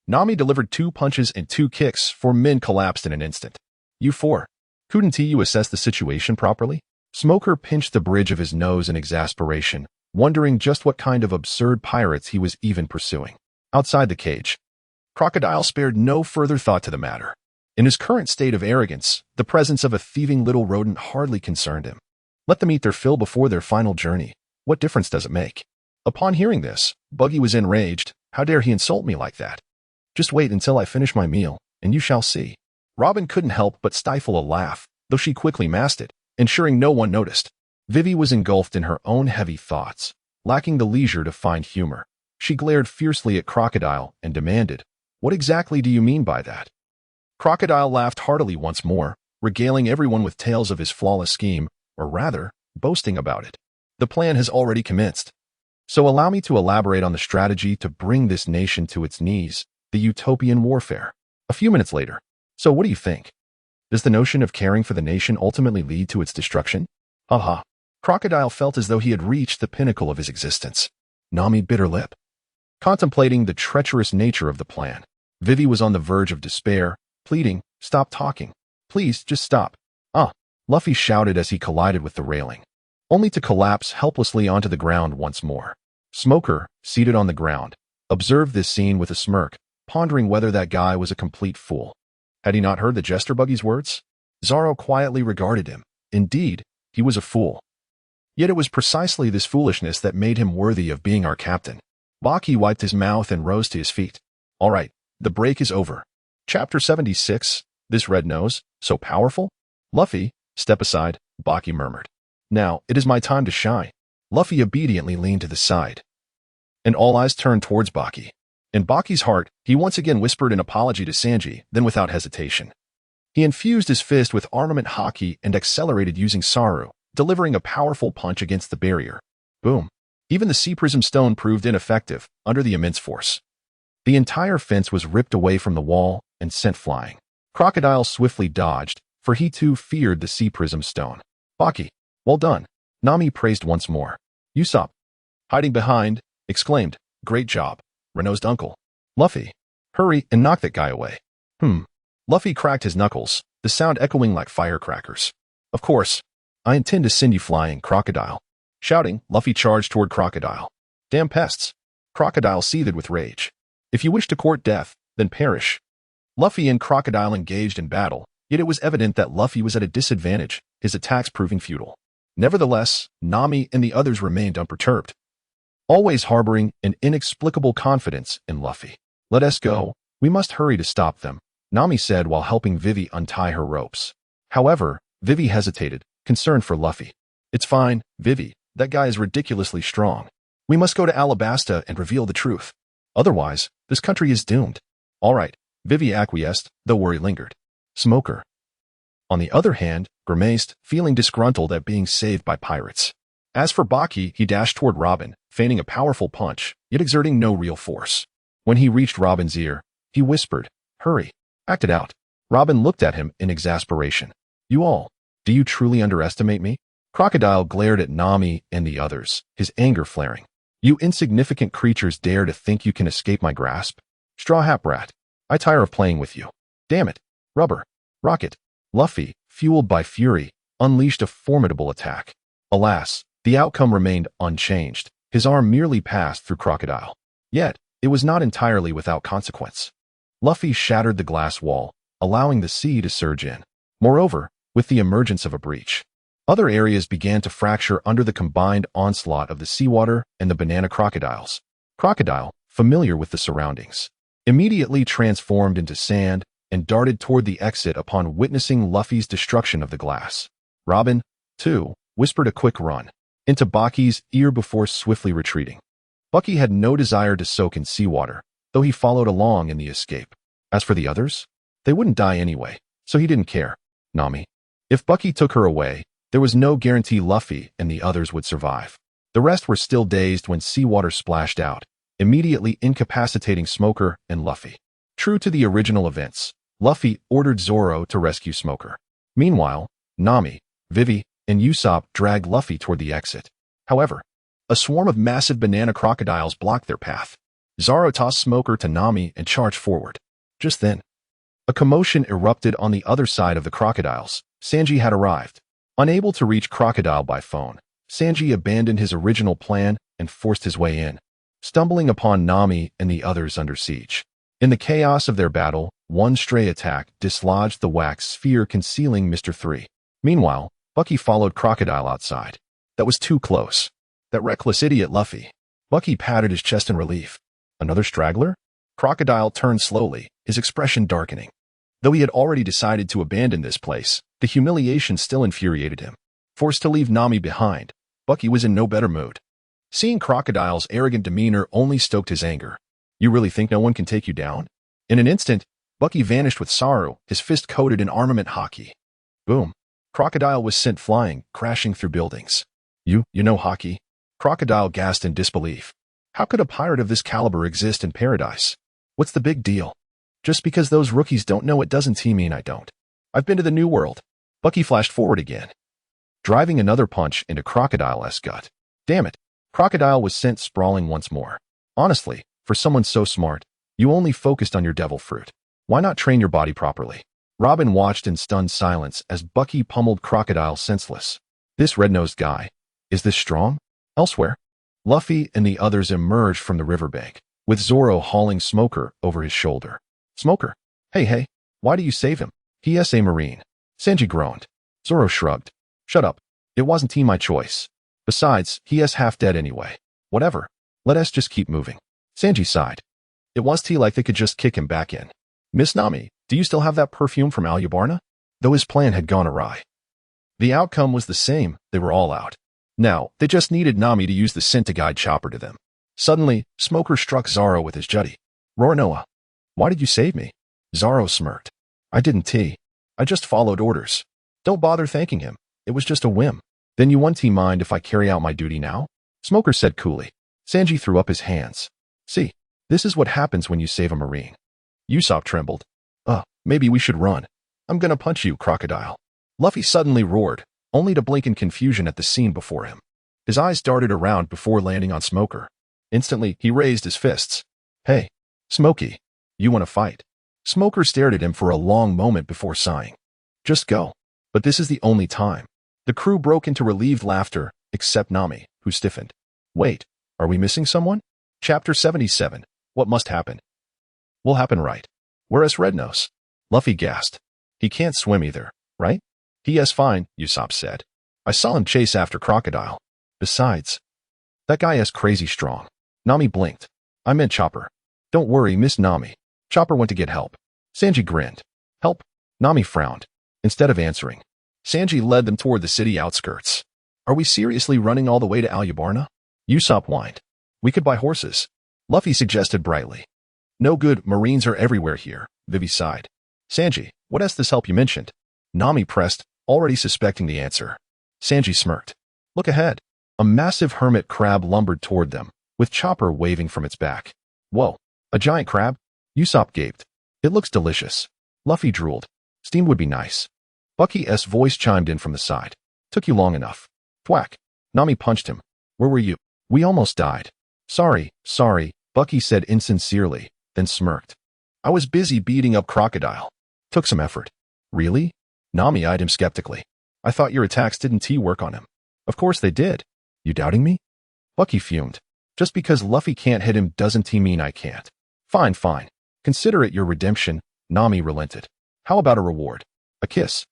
Nami delivered 2 punches and 2 kicks, 4 men collapsed in an instant. You 4. Couldn't you assess the situation properly? Smoker pinched the bridge of his nose in exasperation, wondering just what kind of absurd pirates he was even pursuing. Outside the cage, Crocodile spared no further thought to the matter. In his current state of arrogance, the presence of a thieving little rodent hardly concerned him. Let them eat their fill before their final journey. What difference does it make? Upon hearing this, Buggy was enraged. How dare he insult me like that? Just wait until I finish my meal, and you shall see. Robin couldn't help but stifle a laugh, though she quickly masked it, ensuring no one noticed. Vivi was engulfed in her own heavy thoughts, lacking the leisure to find humor. She glared fiercely at Crocodile and demanded, "What exactly do you mean by that?" Crocodile laughed heartily once more, regaling everyone with tales of his flawless scheme, or rather, boasting about it. The plan has already commenced. So allow me to elaborate on the strategy to bring this nation to its knees, the utopian warfare. A few minutes later. So what do you think? Does the notion of caring for the nation ultimately lead to its destruction? Haha. Crocodile felt as though he had reached the pinnacle of his existence. Nami bit her lip, contemplating the treacherous nature of the plan. Vivi was on the verge of despair, pleading, "Stop talking. Please, just stop." Ah, Luffy shouted as he collided with the railing, only to collapse helplessly onto the ground once more. Smoker, seated on the ground, observed this scene with a smirk, pondering whether that guy was a complete fool. Had he not heard the jester Buggy's words? Zoro quietly regarded him. Indeed, he was a fool. Yet it was precisely this foolishness that made him worthy of being our captain. Baki wiped his mouth and rose to his feet. All right, the break is over. Chapter 76, This Red Nose, So Powerful? Luffy, step aside, Baki murmured. Now, it is my time to shine. Luffy obediently leaned to the side, and all eyes turned towards Baki. In Baki's heart, he once again whispered an apology to Sanji, then without hesitation, he infused his fist with armament haki and accelerated using Saru, delivering a powerful punch against the barrier. Boom. Even the sea prism stone proved ineffective, under the immense force. The entire fence was ripped away from the wall and sent flying. Crocodile swiftly dodged, for he too feared the sea prism stone. Baki, well done. Nami praised once more. Usopp, hiding behind, exclaimed, great job, Renault's uncle. Luffy, hurry and knock that guy away. Luffy cracked his knuckles, the sound echoing like firecrackers. Of course, I intend to send you flying, Crocodile. Shouting, Luffy charged toward Crocodile. Damn pests. Crocodile seethed with rage. If you wish to court death, then perish. Luffy and Crocodile engaged in battle, yet it was evident that Luffy was at a disadvantage, his attacks proving futile. Nevertheless, Nami and the others remained unperturbed, always harboring an inexplicable confidence in Luffy. Let us go, we must hurry to stop them, Nami said while helping Vivi untie her ropes. However, Vivi hesitated, concerned for Luffy. It's fine, Vivi, that guy is ridiculously strong. We must go to Alabasta and reveal the truth. Otherwise, this country is doomed. All right, Vivi acquiesced, though worry lingered. Smoker, on the other hand, grimaced, feeling disgruntled at being saved by pirates. As for Baki, he dashed toward Robin, feigning a powerful punch, yet exerting no real force. When he reached Robin's ear, he whispered, hurry, act it out. Robin looked at him in exasperation. You all, do you truly underestimate me? Crocodile glared at Nami and the others, his anger flaring. You insignificant creatures dare to think you can escape my grasp? Straw Hat Brat, I tire of playing with you. Damn it, Rubber, Rocket. Luffy, fueled by fury, unleashed a formidable attack. Alas, the outcome remained unchanged. His arm merely passed through Crocodile. Yet, it was not entirely without consequence. Luffy shattered the glass wall, allowing the sea to surge in. Moreover, with the emergence of a breach, other areas began to fracture under the combined onslaught of the seawater and the banana crocodiles. Crocodile, familiar with the surroundings, immediately transformed into sand and darted toward the exit upon witnessing Luffy's destruction of the glass. Robin, too, whispered a quick run into Baki's ear before swiftly retreating. Bucky had no desire to soak in seawater, though he followed along in the escape. As for the others, they wouldn't die anyway, so he didn't care. Nami, if Bucky took her away, there was no guarantee Luffy and the others would survive. The rest were still dazed when seawater splashed out, immediately incapacitating Smoker and Luffy. True to the original events, Luffy ordered Zoro to rescue Smoker. Meanwhile, Nami, Vivi, and Usopp dragged Luffy toward the exit. However, a swarm of massive banana crocodiles blocked their path. Zoro tossed Smoker to Nami and charged forward. Just then, a commotion erupted on the other side of the crocodiles. Sanji had arrived. Unable to reach Crocodile by phone, Sanji abandoned his original plan and forced his way in, stumbling upon Nami and the others under siege. In the chaos of their battle, one stray attack dislodged the wax sphere concealing Mr. 3. Meanwhile, Bucky followed Crocodile outside. That was too close. That reckless idiot Luffy. Bucky patted his chest in relief. Another straggler? Crocodile turned slowly, his expression darkening. Though he had already decided to abandon this place, the humiliation still infuriated him. Forced to leave Nami behind, Bucky was in no better mood. Seeing Crocodile's arrogant demeanor only stoked his anger. You really think no one can take you down? In an instant, Bucky vanished with Saru, his fist coated in armament haki. Boom. Crocodile was sent flying, crashing through buildings. You know haki? Crocodile gasped in disbelief. How could a pirate of this caliber exist in paradise? What's the big deal? Just because those rookies don't know it doesn't mean I don't. I've been to the New World. Bucky flashed forward again, driving another punch into Crocodile's gut. Damn it. Crocodile was sent sprawling once more. Honestly, for someone so smart, you only focused on your devil fruit. Why not train your body properly? Robin watched in stunned silence as Bucky pummeled Crocodile senseless. This red-nosed guy, is this strong? Elsewhere, Luffy and the others emerged from the riverbank, with Zoro hauling Smoker over his shoulder. Smoker, hey, why do you save him? P.S.A. Marine. Sanji groaned. Zoro shrugged. Shut up. It wasn't my choice. Besides, he is half dead anyway. Whatever. Let us just keep moving. Sanji sighed. It was like they could just kick him back in. Miss Nami, do you still have that perfume from Alyabarna? Though his plan had gone awry. The outcome was the same, they were all out. Now, they just needed Nami to use the scent to guide Chopper to them. Suddenly, Smoker struck Zoro with his jutty. Roronoa, why did you save me? Zoro smirked. I didn't. I just followed orders. Don't bother thanking him. It was just a whim. Then you won't mind if I carry out my duty now? Smoker said coolly. Sanji threw up his hands. See, this is what happens when you save a marine. Usopp trembled. Maybe we should run. I'm gonna punch you, Crocodile. Luffy suddenly roared, only to blink in confusion at the scene before him. His eyes darted around before landing on Smoker. Instantly, he raised his fists. Hey, Smokey, you want to fight? Smoker stared at him for a long moment before sighing. Just go. But this is the only time. The crew broke into relieved laughter, except Nami, who stiffened. Wait, are we missing someone? Chapter 77, What Must Happen? Will happen right. Whereas Rednose? Luffy gasped. He can't swim either, right? He is fine, Usopp said. I saw him chase after Crocodile. Besides, that guy is crazy strong. Nami blinked. I meant Chopper. Don't worry, Miss Nami. Chopper went to get help. Sanji grinned. Help? Nami frowned. Instead of answering, Sanji led them toward the city outskirts. Are we seriously running all the way to Alyabarna? Usopp whined. We could buy horses. Luffy suggested brightly. No good, Marines are everywhere here, Vivi sighed. Sanji, what is this help you mentioned? Nami pressed, already suspecting the answer. Sanji smirked. Look ahead. A massive hermit crab lumbered toward them, with Chopper waving from its back. Whoa, a giant crab? Usopp gaped. It looks delicious. Luffy drooled. Steamed would be nice. Bucky's voice chimed in from the side. Took you long enough. Thwack. Nami punched him. Where were you? We almost died. Sorry, Bucky said insincerely, then smirked. I was busy beating up Crocodile. Took some effort. Really? Nami eyed him skeptically. I thought your attacks didn't work on him. Of course they did. You doubting me? Bucky fumed. Just because Luffy can't hit him doesn't mean I can't. Fine. Consider it your redemption, Nami relented. How about a reward? A kiss?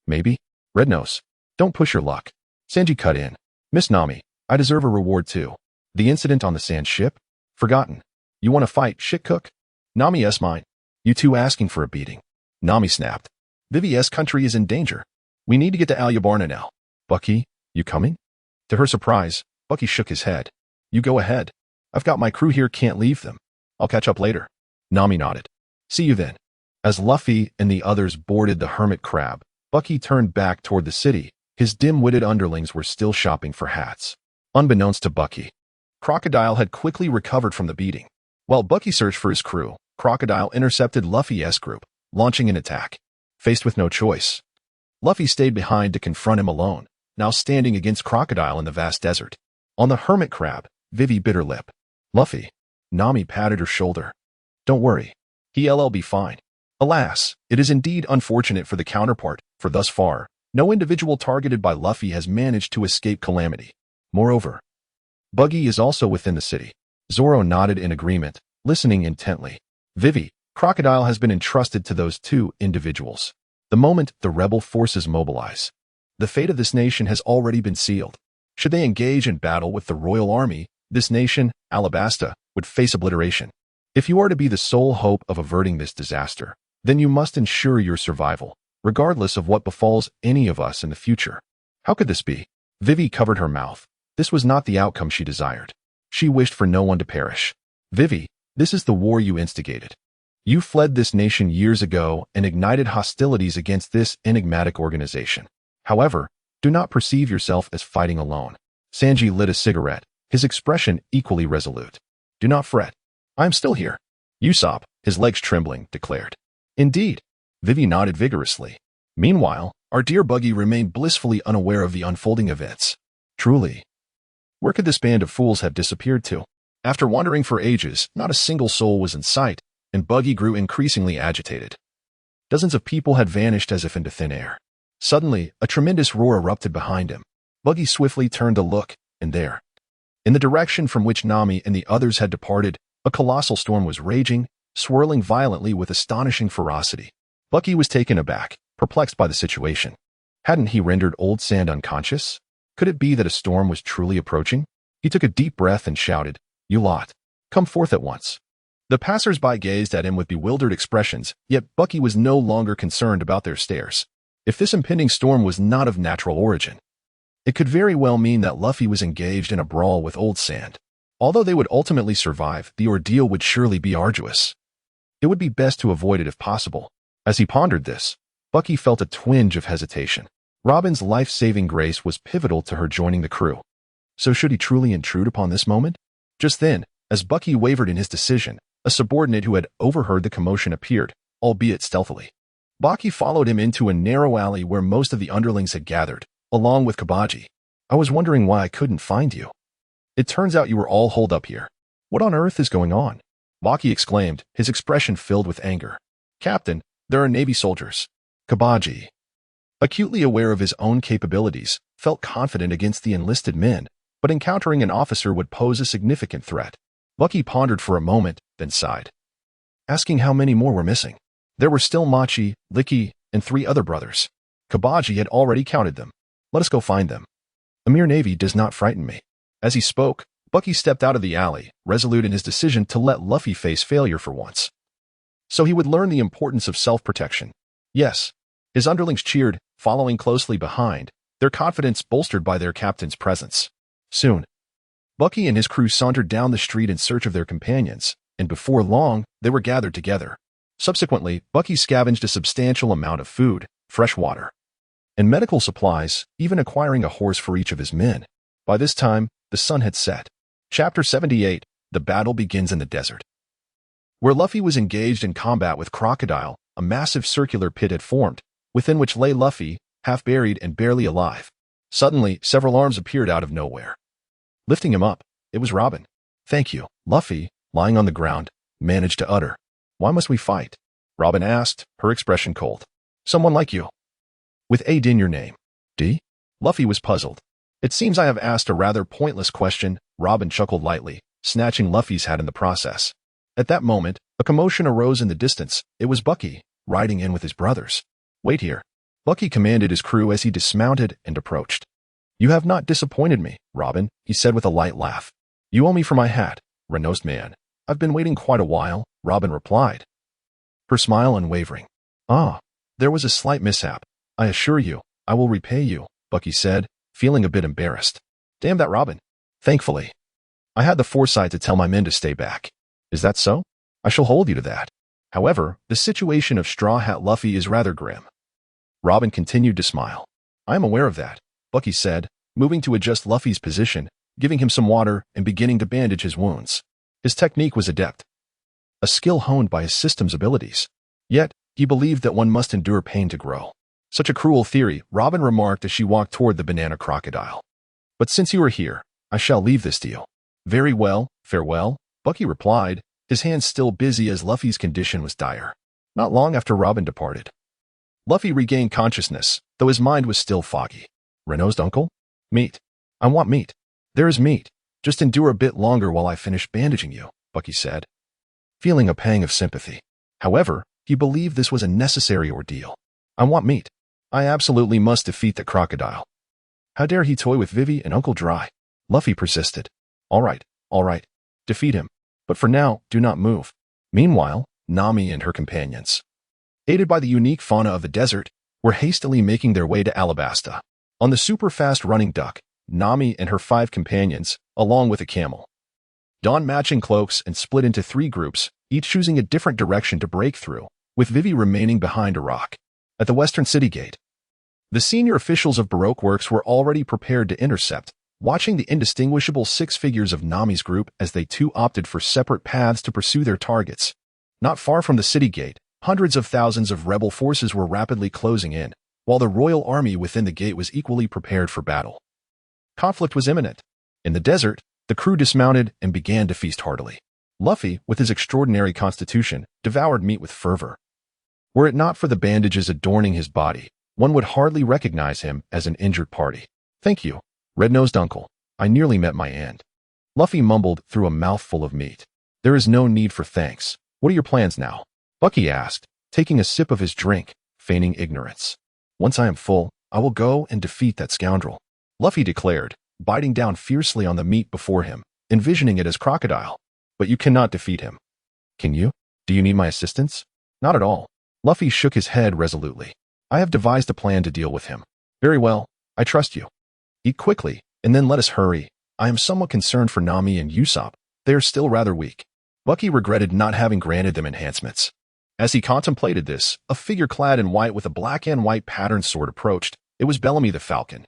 Maybe? Rednose. Don't push your luck. Sanji cut in. Miss Nami, I deserve a reward too. The incident on the sand ship? Forgotten. You want to fight, shit cook? Nami s mine. You two asking for a beating. Nami snapped. Vivi's country is in danger. We need to get to Alyabarna now. Bucky, you coming? To her surprise, Bucky shook his head. You go ahead. I've got my crew here, can't leave them. I'll catch up later. Nami nodded. See you then. As Luffy and the others boarded the hermit crab, Bucky turned back toward the city. His dim-witted underlings were still shopping for hats. Unbeknownst to Bucky, Crocodile had quickly recovered from the beating. While Bucky searched for his crew, Crocodile intercepted Luffy's group, launching an attack. Faced with no choice, Luffy stayed behind to confront him alone, now standing against Crocodile in the vast desert. On the hermit crab, Vivi bit her lip. Luffy. Nami patted her shoulder. Don't worry. He'll be fine. Alas, it is indeed unfortunate for the counterpart, for thus far, no individual targeted by Luffy has managed to escape calamity. Moreover, Buggy is also within the city. Zoro nodded in agreement, listening intently. Vivi, Crocodile has been entrusted to those two individuals. The moment the rebel forces mobilize, the fate of this nation has already been sealed. Should they engage in battle with the royal army, this nation, Alabasta, would face obliteration. If you are to be the sole hope of averting this disaster, then you must ensure your survival, regardless of what befalls any of us in the future. How could this be? Vivi covered her mouth. This was not the outcome she desired. She wished for no one to perish. Vivi, this is the war you instigated. You fled this nation years ago and ignited hostilities against this enigmatic organization. However, do not perceive yourself as fighting alone. Sanji lit a cigarette, his expression equally resolute. Do not fret. I am still here. Usopp, his legs trembling, declared. Indeed. Vivi nodded vigorously. Meanwhile, our dear Buggy remained blissfully unaware of the unfolding events. Truly. Where could this band of fools have disappeared to? After wandering for ages, not a single soul was in sight, and Buggy grew increasingly agitated. Dozens of people had vanished as if into thin air. Suddenly, a tremendous roar erupted behind him. Buggy swiftly turned to look, and there, in the direction from which Nami and the others had departed, a colossal storm was raging, swirling violently with astonishing ferocity. Bucky was taken aback, perplexed by the situation. Hadn't he rendered Old Sand unconscious? Could it be that a storm was truly approaching? He took a deep breath and shouted, "You lot, come forth at once." The passers-by gazed at him with bewildered expressions, yet Bucky was no longer concerned about their stares. If this impending storm was not of natural origin, it could very well mean that Luffy was engaged in a brawl with Old Sand. Although they would ultimately survive, the ordeal would surely be arduous. It would be best to avoid it if possible. As he pondered this, Bucky felt a twinge of hesitation. Robin's life-saving grace was pivotal to her joining the crew. So should he truly intrude upon this moment? Just then, as Bucky wavered in his decision, a subordinate who had overheard the commotion appeared, albeit stealthily. Baki followed him into a narrow alley where most of the underlings had gathered, along with Kabaji. "I was wondering why I couldn't find you. It turns out you were all holed up here. What on earth is going on?" Baki exclaimed, his expression filled with anger. "Captain, there are Navy soldiers." Kabaji, acutely aware of his own capabilities, felt confident against the enlisted men, but encountering an officer would pose a significant threat. Bucky pondered for a moment, then sighed, asking how many more were missing. There were still Machi, Licky, and 3 other brothers. Kabaji had already counted them. "Let us go find them. A mere navy does not frighten me." As he spoke, Bucky stepped out of the alley, resolute in his decision to let Luffy face failure for once. So he would learn the importance of self-protection. Yes, his underlings cheered, following closely behind, their confidence bolstered by their captain's presence. Soon, Bucky and his crew sauntered down the street in search of their companions, and before long, they were gathered together. Subsequently, Bucky scavenged a substantial amount of food, fresh water, and medical supplies, even acquiring a horse for each of his men. By this time, the sun had set. Chapter 78, The Battle Begins in the Desert. Where Luffy was engaged in combat with Crocodile, a massive circular pit had formed, within which lay Luffy, half buried and barely alive. Suddenly, several arms appeared out of nowhere. Lifting him up, it was Robin. "Thank you." Luffy, lying on the ground, managed to utter, "Why must we fight?" Robin asked, her expression cold. "Someone like you. With A in your name." "D?" Luffy was puzzled. "It seems I have asked a rather pointless question," Robin chuckled lightly, snatching Luffy's hat in the process. At that moment, a commotion arose in the distance. It was Bucky, riding in with his brothers. "Wait here." Bucky commanded his crew as he dismounted and approached. "You have not disappointed me, Robin," he said with a light laugh. "You owe me for my hat, Renault's man." "I've been waiting quite a while," Robin replied, her smile unwavering. "Ah, there was a slight mishap. I assure you, I will repay you," Bucky said, feeling a bit embarrassed. "Damn that Robin. Thankfully, I had the foresight to tell my men to stay back." "Is that so? I shall hold you to that. However, the situation of Straw Hat Luffy is rather grim." Robin continued to smile. "I am aware of that," Bucky said, moving to adjust Luffy's position, giving him some water and beginning to bandage his wounds. His technique was adept, a skill honed by his system's abilities. Yet, he believed that one must endure pain to grow. "Such a cruel theory," Robin remarked as she walked toward the banana crocodile. "But since you are here, I shall leave this to you." "Very well, farewell," Bucky replied, his hands still busy as Luffy's condition was dire. Not long after Robin departed, Luffy regained consciousness, though his mind was still foggy. "Renault's uncle? Meat. I want meat." "There is meat. Just endure a bit longer while I finish bandaging you," Bucky said, feeling a pang of sympathy. However, he believed this was a necessary ordeal. "I want meat. I absolutely must defeat the crocodile." How dare he toy with Vivi and Uncle Dry? Luffy persisted. All right. Defeat him. But for now, do not move." Meanwhile, Nami and her companions, aided by the unique fauna of the desert, were hastily making their way to Alabasta. On the super-fast running duck, Nami and her 5 companions, along with a camel, donned matching cloaks and split into 3 groups, each choosing a different direction to break through, with Vivi remaining behind a rock. At the western city gate, the senior officials of Baroque Works were already prepared to intercept, watching the indistinguishable 6 figures of Nami's group as they too opted for separate paths to pursue their targets. Not far from the city gate, hundreds of thousands of rebel forces were rapidly closing in, while the royal army within the gate was equally prepared for battle. Conflict was imminent. In the desert, the crew dismounted and began to feast heartily. Luffy, with his extraordinary constitution, devoured meat with fervor. Were it not for the bandages adorning his body, one would hardly recognize him as an injured party. "Thank you, red-nosed uncle. I nearly met my end." Luffy mumbled through a mouthful of meat. "There is no need for thanks. What are your plans now?" Bucky asked, taking a sip of his drink, feigning ignorance. "Once I am full, I will go and defeat that scoundrel." Luffy declared, biting down fiercely on the meat before him, envisioning it as crocodile. But you cannot defeat him. Can you? Do you need my assistance? Not at all. Luffy shook his head resolutely. I have devised a plan to deal with him. Very well, I trust you. Eat quickly, and then let us hurry. I am somewhat concerned for Nami and Usopp. They are still rather weak. Bucky regretted not having granted them enhancements. As he contemplated this, a figure clad in white with a black and white patterned sword approached. It was Bellamy the Falcon.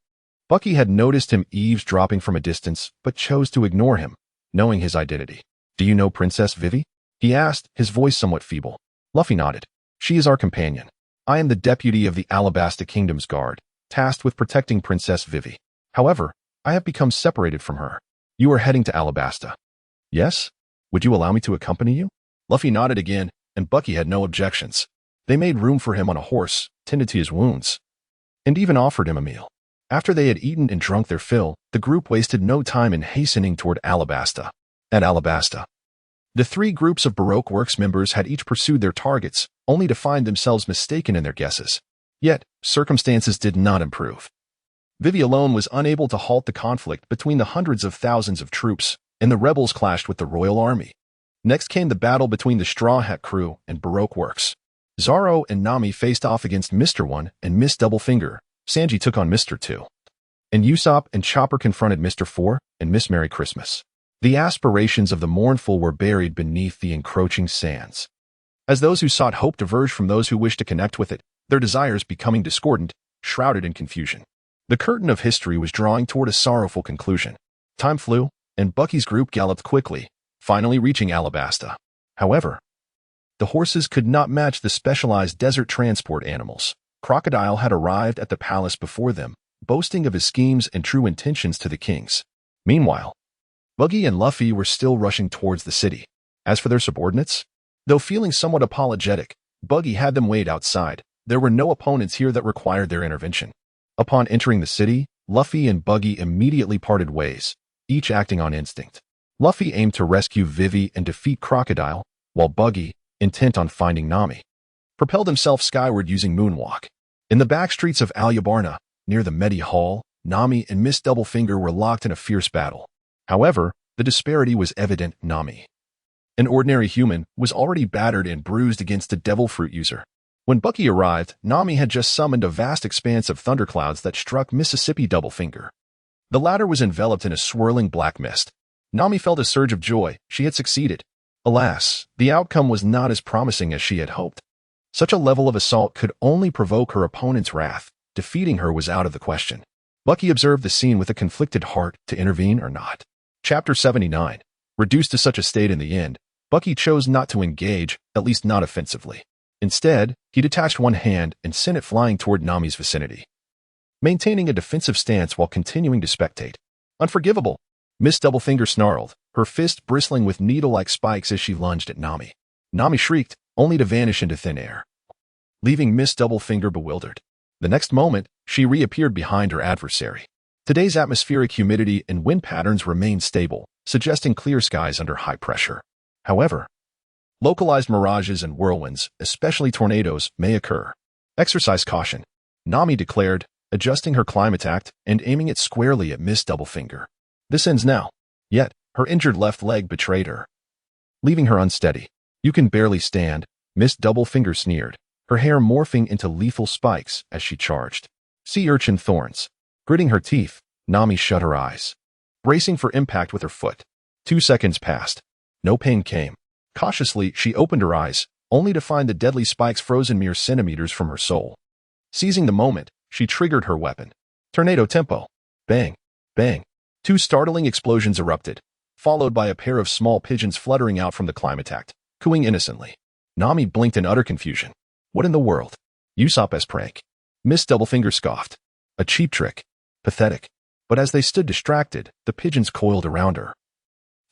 Bucky had noticed him eavesdropping from a distance, but chose to ignore him, knowing his identity. Do you know Princess Vivi? He asked, his voice somewhat feeble. Luffy nodded. She is our companion. I am the deputy of the Alabasta Kingdom's guard, tasked with protecting Princess Vivi. However, I have become separated from her. You are heading to Alabasta. Yes? Would you allow me to accompany you? Luffy nodded again, and Bucky had no objections. They made room for him on a horse, tended to his wounds, and even offered him a meal. After they had eaten and drunk their fill, the group wasted no time in hastening toward Alabasta. At Alabasta, the three groups of Baroque Works members had each pursued their targets, only to find themselves mistaken in their guesses. Yet, circumstances did not improve. Vivi alone was unable to halt the conflict between the hundreds of thousands of troops, and the rebels clashed with the royal army. Next came the battle between the Straw Hat crew and Baroque Works. Zoro and Nami faced off against Mr. 1 and Miss Doublefinger. Sanji took on Mr. 2. And Usopp and Chopper confronted Mr. 4 and Miss Merry Christmas. The aspirations of the mournful were buried beneath the encroaching sands. As those who sought hope diverged from those who wished to connect with it, their desires becoming discordant, shrouded in confusion. The curtain of history was drawing toward a sorrowful conclusion. Time flew, and Bucky's group galloped quickly, finally reaching Alabasta. However, the horses could not match the specialized desert transport animals. Crocodile had arrived at the palace before them, boasting of his schemes and true intentions to the kings. Meanwhile, Buggy and Luffy were still rushing towards the city. As for their subordinates, though feeling somewhat apologetic, Buggy had them wait outside. There were no opponents here that required their intervention. Upon entering the city, Luffy and Buggy immediately parted ways, each acting on instinct. Luffy aimed to rescue Vivi and defeat Crocodile, while Buggy, intent on finding Nami, propelled himself skyward using Moonwalk. In the back streets of Alyabarna, near the Medi Hall, Nami and Miss Doublefinger were locked in a fierce battle. However, the disparity was evident. Nami, an ordinary human, was already battered and bruised against a devil fruit user. When Bucky arrived, Nami had just summoned a vast expanse of thunderclouds that struck Mississippi Doublefinger. The latter was enveloped in a swirling black mist. Nami felt a surge of joy. She had succeeded. Alas, the outcome was not as promising as she had hoped. Such a level of assault could only provoke her opponent's wrath. Defeating her was out of the question. Bucky observed the scene with a conflicted heart to intervene or not. Chapter 79. Reduced to such a state in the end, Bucky chose not to engage, at least not offensively. Instead, he detached one hand and sent it flying toward Nami's vicinity, maintaining a defensive stance while continuing to spectate. Unforgivable! Miss Doublefinger snarled, her fist bristling with needle-like spikes as she lunged at Nami. Nami shrieked, only to vanish into thin air, leaving Miss Doublefinger bewildered. The next moment, she reappeared behind her adversary. Today's atmospheric humidity and wind patterns remained stable, suggesting clear skies under high pressure. However, localized mirages and whirlwinds, especially tornadoes, may occur. Exercise caution, Nami declared, adjusting her climate act and aiming it squarely at Miss Doublefinger. This ends now. Yet, her injured left leg betrayed her, leaving her unsteady. You can barely stand, Miss Doublefinger sneered, her hair morphing into lethal spikes as she charged. Sea urchin thorns. Gritting her teeth, Nami shut her eyes, bracing for impact with her foot. 2 seconds passed. No pain came. Cautiously, she opened her eyes, only to find the deadly spikes frozen mere centimeters from her soul. Seizing the moment, she triggered her weapon. Tornado tempo. Bang. Bang. 2 startling explosions erupted, followed by a pair of small pigeons fluttering out from the climate act, cooing innocently. Nami blinked in utter confusion. What in the world? Usopp's prank. Miss Doublefinger scoffed. A cheap trick. Pathetic. But as they stood distracted, the pigeons coiled around her,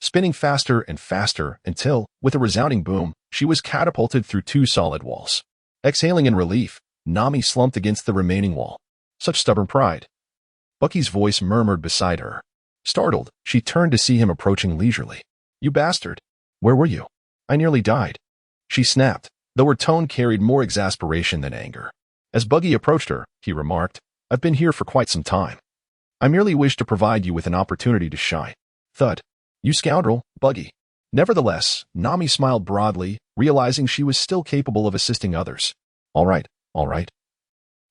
spinning faster and faster until, with a resounding boom, she was catapulted through 2 solid walls. Exhaling in relief, Nami slumped against the remaining wall. Such stubborn pride. Bucky's voice murmured beside her. Startled, she turned to see him approaching leisurely. You bastard. Where were you? I nearly died. She snapped, though her tone carried more exasperation than anger. As Buggy approached her, he remarked, I've been here for quite some time. I merely wish to provide you with an opportunity to shine. Thud. You scoundrel, Buggy. Nevertheless, Nami smiled broadly, realizing she was still capable of assisting others. All right, all right.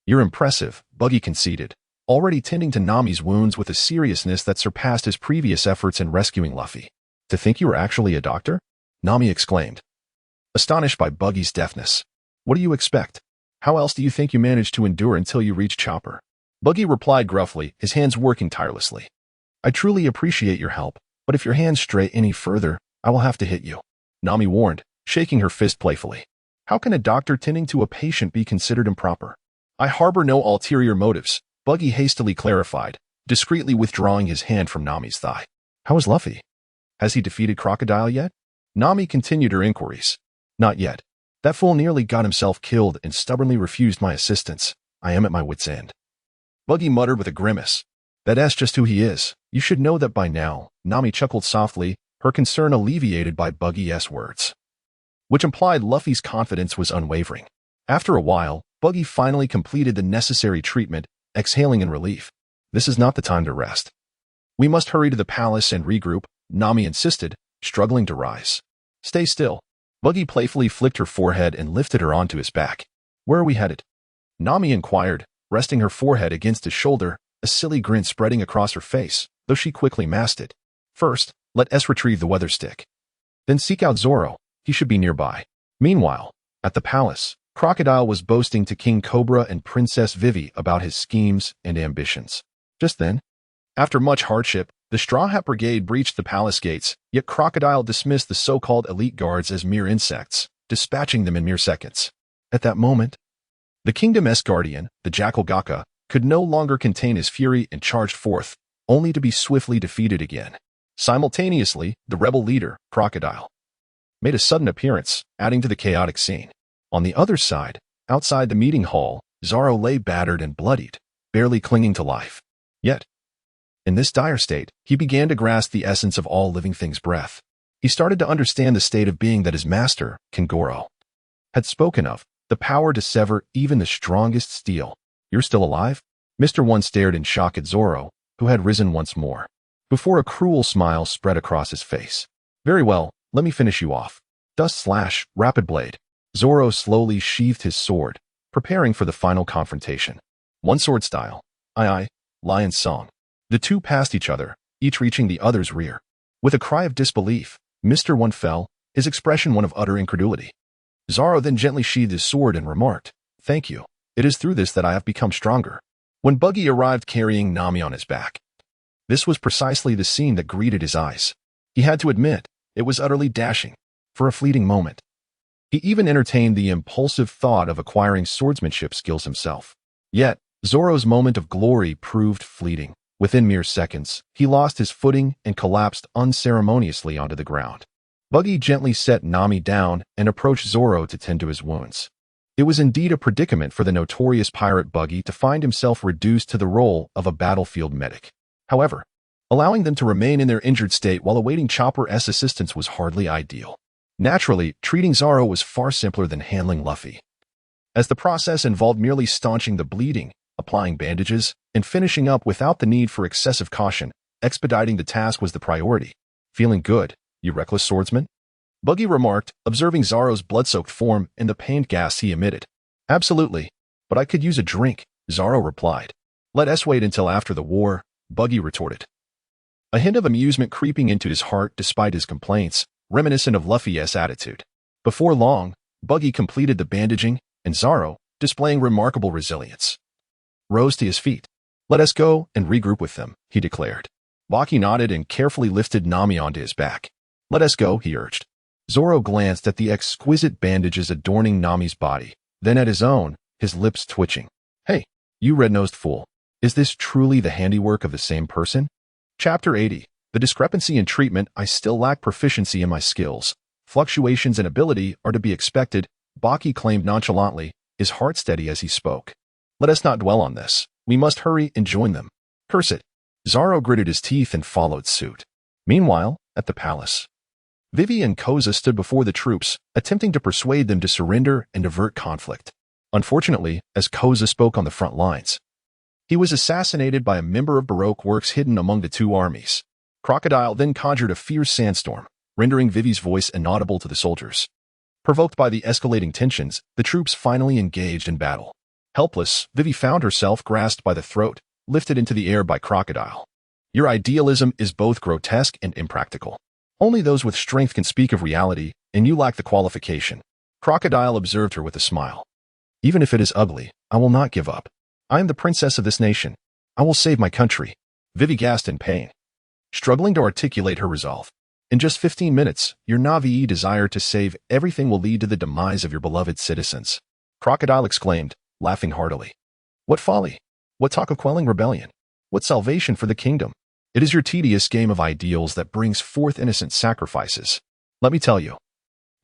You're impressive, Buggy conceded, already tending to Nami's wounds with a seriousness that surpassed his previous efforts in rescuing Luffy. To think you were actually a doctor? Nami exclaimed, astonished by Buggy's deafness. What do you expect? How else do you think you managed to endure until you reached Chopper? Buggy replied gruffly, his hands working tirelessly. I truly appreciate your help, but if your hands stray any further, I will have to hit you. Nami warned, shaking her fist playfully. How can a doctor tending to a patient be considered improper? I harbor no ulterior motives, Buggy hastily clarified, discreetly withdrawing his hand from Nami's thigh. How is Luffy? Has he defeated Crocodile yet? Nami continued her inquiries. Not yet. That fool nearly got himself killed and stubbornly refused my assistance. I am at my wit's end. Buggy muttered with a grimace. That's just who he is. You should know that by now. Nami chuckled softly, her concern alleviated by Buggy's words, which implied Luffy's confidence was unwavering. After a while, Buggy finally completed the necessary treatment, exhaling in relief. This is not the time to rest. We must hurry to the palace and regroup, Nami insisted, struggling to rise. Stay still. Buggy playfully flicked her forehead and lifted her onto his back. Where are we headed? Nami inquired, resting her forehead against his shoulder, a silly grin spreading across her face, though she quickly masked it. First, let us retrieve the weather stick. Then seek out Zoro. He should be nearby. Meanwhile, at the palace, Crocodile was boasting to King Cobra and Princess Vivi about his schemes and ambitions. Just then, after much hardship, the Straw Hat Brigade breached the palace gates, yet Crocodile dismissed the so-called elite guards as mere insects, dispatching them in mere seconds. At that moment, the kingdom's guardian, the Jackal Gaka, could no longer contain his fury and charged forth, only to be swiftly defeated again. Simultaneously, the rebel leader, Crocodile, made a sudden appearance, adding to the chaotic scene. On the other side, outside the meeting hall, Zoro lay battered and bloodied, barely clinging to life. Yet, in this dire state, he began to grasp the essence of all living things' breath. He started to understand the state of being that his master, Kangoro, had spoken of, the power to sever even the strongest steel. You're still alive? Mr. One stared in shock at Zoro, who had risen once more, before a cruel smile spread across his face. Very well, let me finish you off. Dust slash, rapid blade. Zoro slowly sheathed his sword, preparing for the final confrontation. One sword style. Aye, lion's song. The two passed each other, each reaching the other's rear. With a cry of disbelief, Mr. One fell, his expression one of utter incredulity. Zoro then gently sheathed his sword and remarked, Thank you. It is through this that I have become stronger. When Buggy arrived carrying Nami on his back, this was precisely the scene that greeted his eyes. He had to admit, it was utterly dashing. For a fleeting moment, he even entertained the impulsive thought of acquiring swordsmanship skills himself. Yet, Zoro's moment of glory proved fleeting. Within mere seconds, he lost his footing and collapsed unceremoniously onto the ground. Buggy gently set Nami down and approached Zoro to tend to his wounds. It was indeed a predicament for the notorious pirate Buggy to find himself reduced to the role of a battlefield medic. However, allowing them to remain in their injured state while awaiting Chopper's assistance was hardly ideal. Naturally, treating Zoro was far simpler than handling Luffy, as the process involved merely staunching the bleeding, applying bandages, and finishing up without the need for excessive caution. Expediting the task was the priority. Feeling good, you reckless swordsman? Buggy remarked, observing Zoro's blood-soaked form and the pained gas he emitted. Absolutely, but I could use a drink, Zoro replied. Let us wait until after the war, Buggy retorted, a hint of amusement creeping into his heart despite his complaints, reminiscent of Luffy's attitude. Before long, Buggy completed the bandaging, and Zoro, displaying remarkable resilience, rose to his feet. Let us go and regroup with them, he declared. Baki nodded and carefully lifted Nami onto his back. Let us go, he urged. Zoro glanced at the exquisite bandages adorning Nami's body, then at his own, his lips twitching. Hey, you red-nosed fool. Is this truly the handiwork of the same person? Chapter 80. The discrepancy in treatment. I still lack proficiency in my skills. Fluctuations in ability are to be expected, Baki claimed nonchalantly, his heart steady as he spoke. Let us not dwell on this. We must hurry and join them. Curse it. Zoro gritted his teeth and followed suit. Meanwhile, at the palace, Vivi and Koza stood before the troops, attempting to persuade them to surrender and avert conflict. Unfortunately, as Koza spoke on the front lines, He was assassinated by a member of Baroque works hidden among the two armies. Crocodile then conjured a fierce sandstorm, rendering Vivi's voice inaudible to the soldiers. Provoked by the escalating tensions, the troops finally engaged in battle. Helpless, Vivi found herself grasped by the throat, lifted into the air by Crocodile. Your idealism is both grotesque and impractical. Only those with strength can speak of reality, and you lack the qualification. Crocodile observed her with a smile. Even if it is ugly, I will not give up. I am the princess of this nation. I will save my country. Vivi gasped in pain, struggling to articulate her resolve. In just 15 minutes, your Navi desire to save everything will lead to the demise of your beloved citizens. Crocodile exclaimed, laughing heartily. What folly! What talk of quelling rebellion! What salvation for the kingdom! It is your tedious game of ideals that brings forth innocent sacrifices. Let me tell you,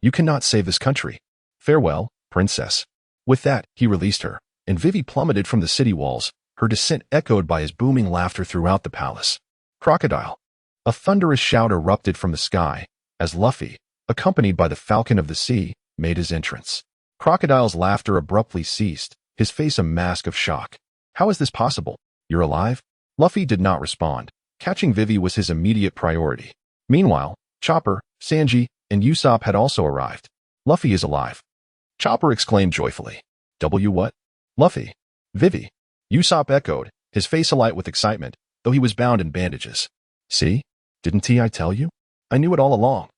you cannot save this country. Farewell, princess. With that, he released her, and Vivi plummeted from the city walls, her descent echoed by his booming laughter throughout the palace. Crocodile. A thunderous shout erupted from the sky, as Luffy, accompanied by the Falcon of the Sea, made his entrance. Crocodile's laughter abruptly ceased, his face a mask of shock. How is this possible? You're alive? Luffy did not respond. Catching Vivi was his immediate priority. Meanwhile, Chopper, Sanji, and Usopp had also arrived. Luffy is alive. Chopper exclaimed joyfully. What? Luffy. Vivi. Usopp echoed, his face alight with excitement, though he was bound in bandages. See? Didn't I tell you? I knew it all along.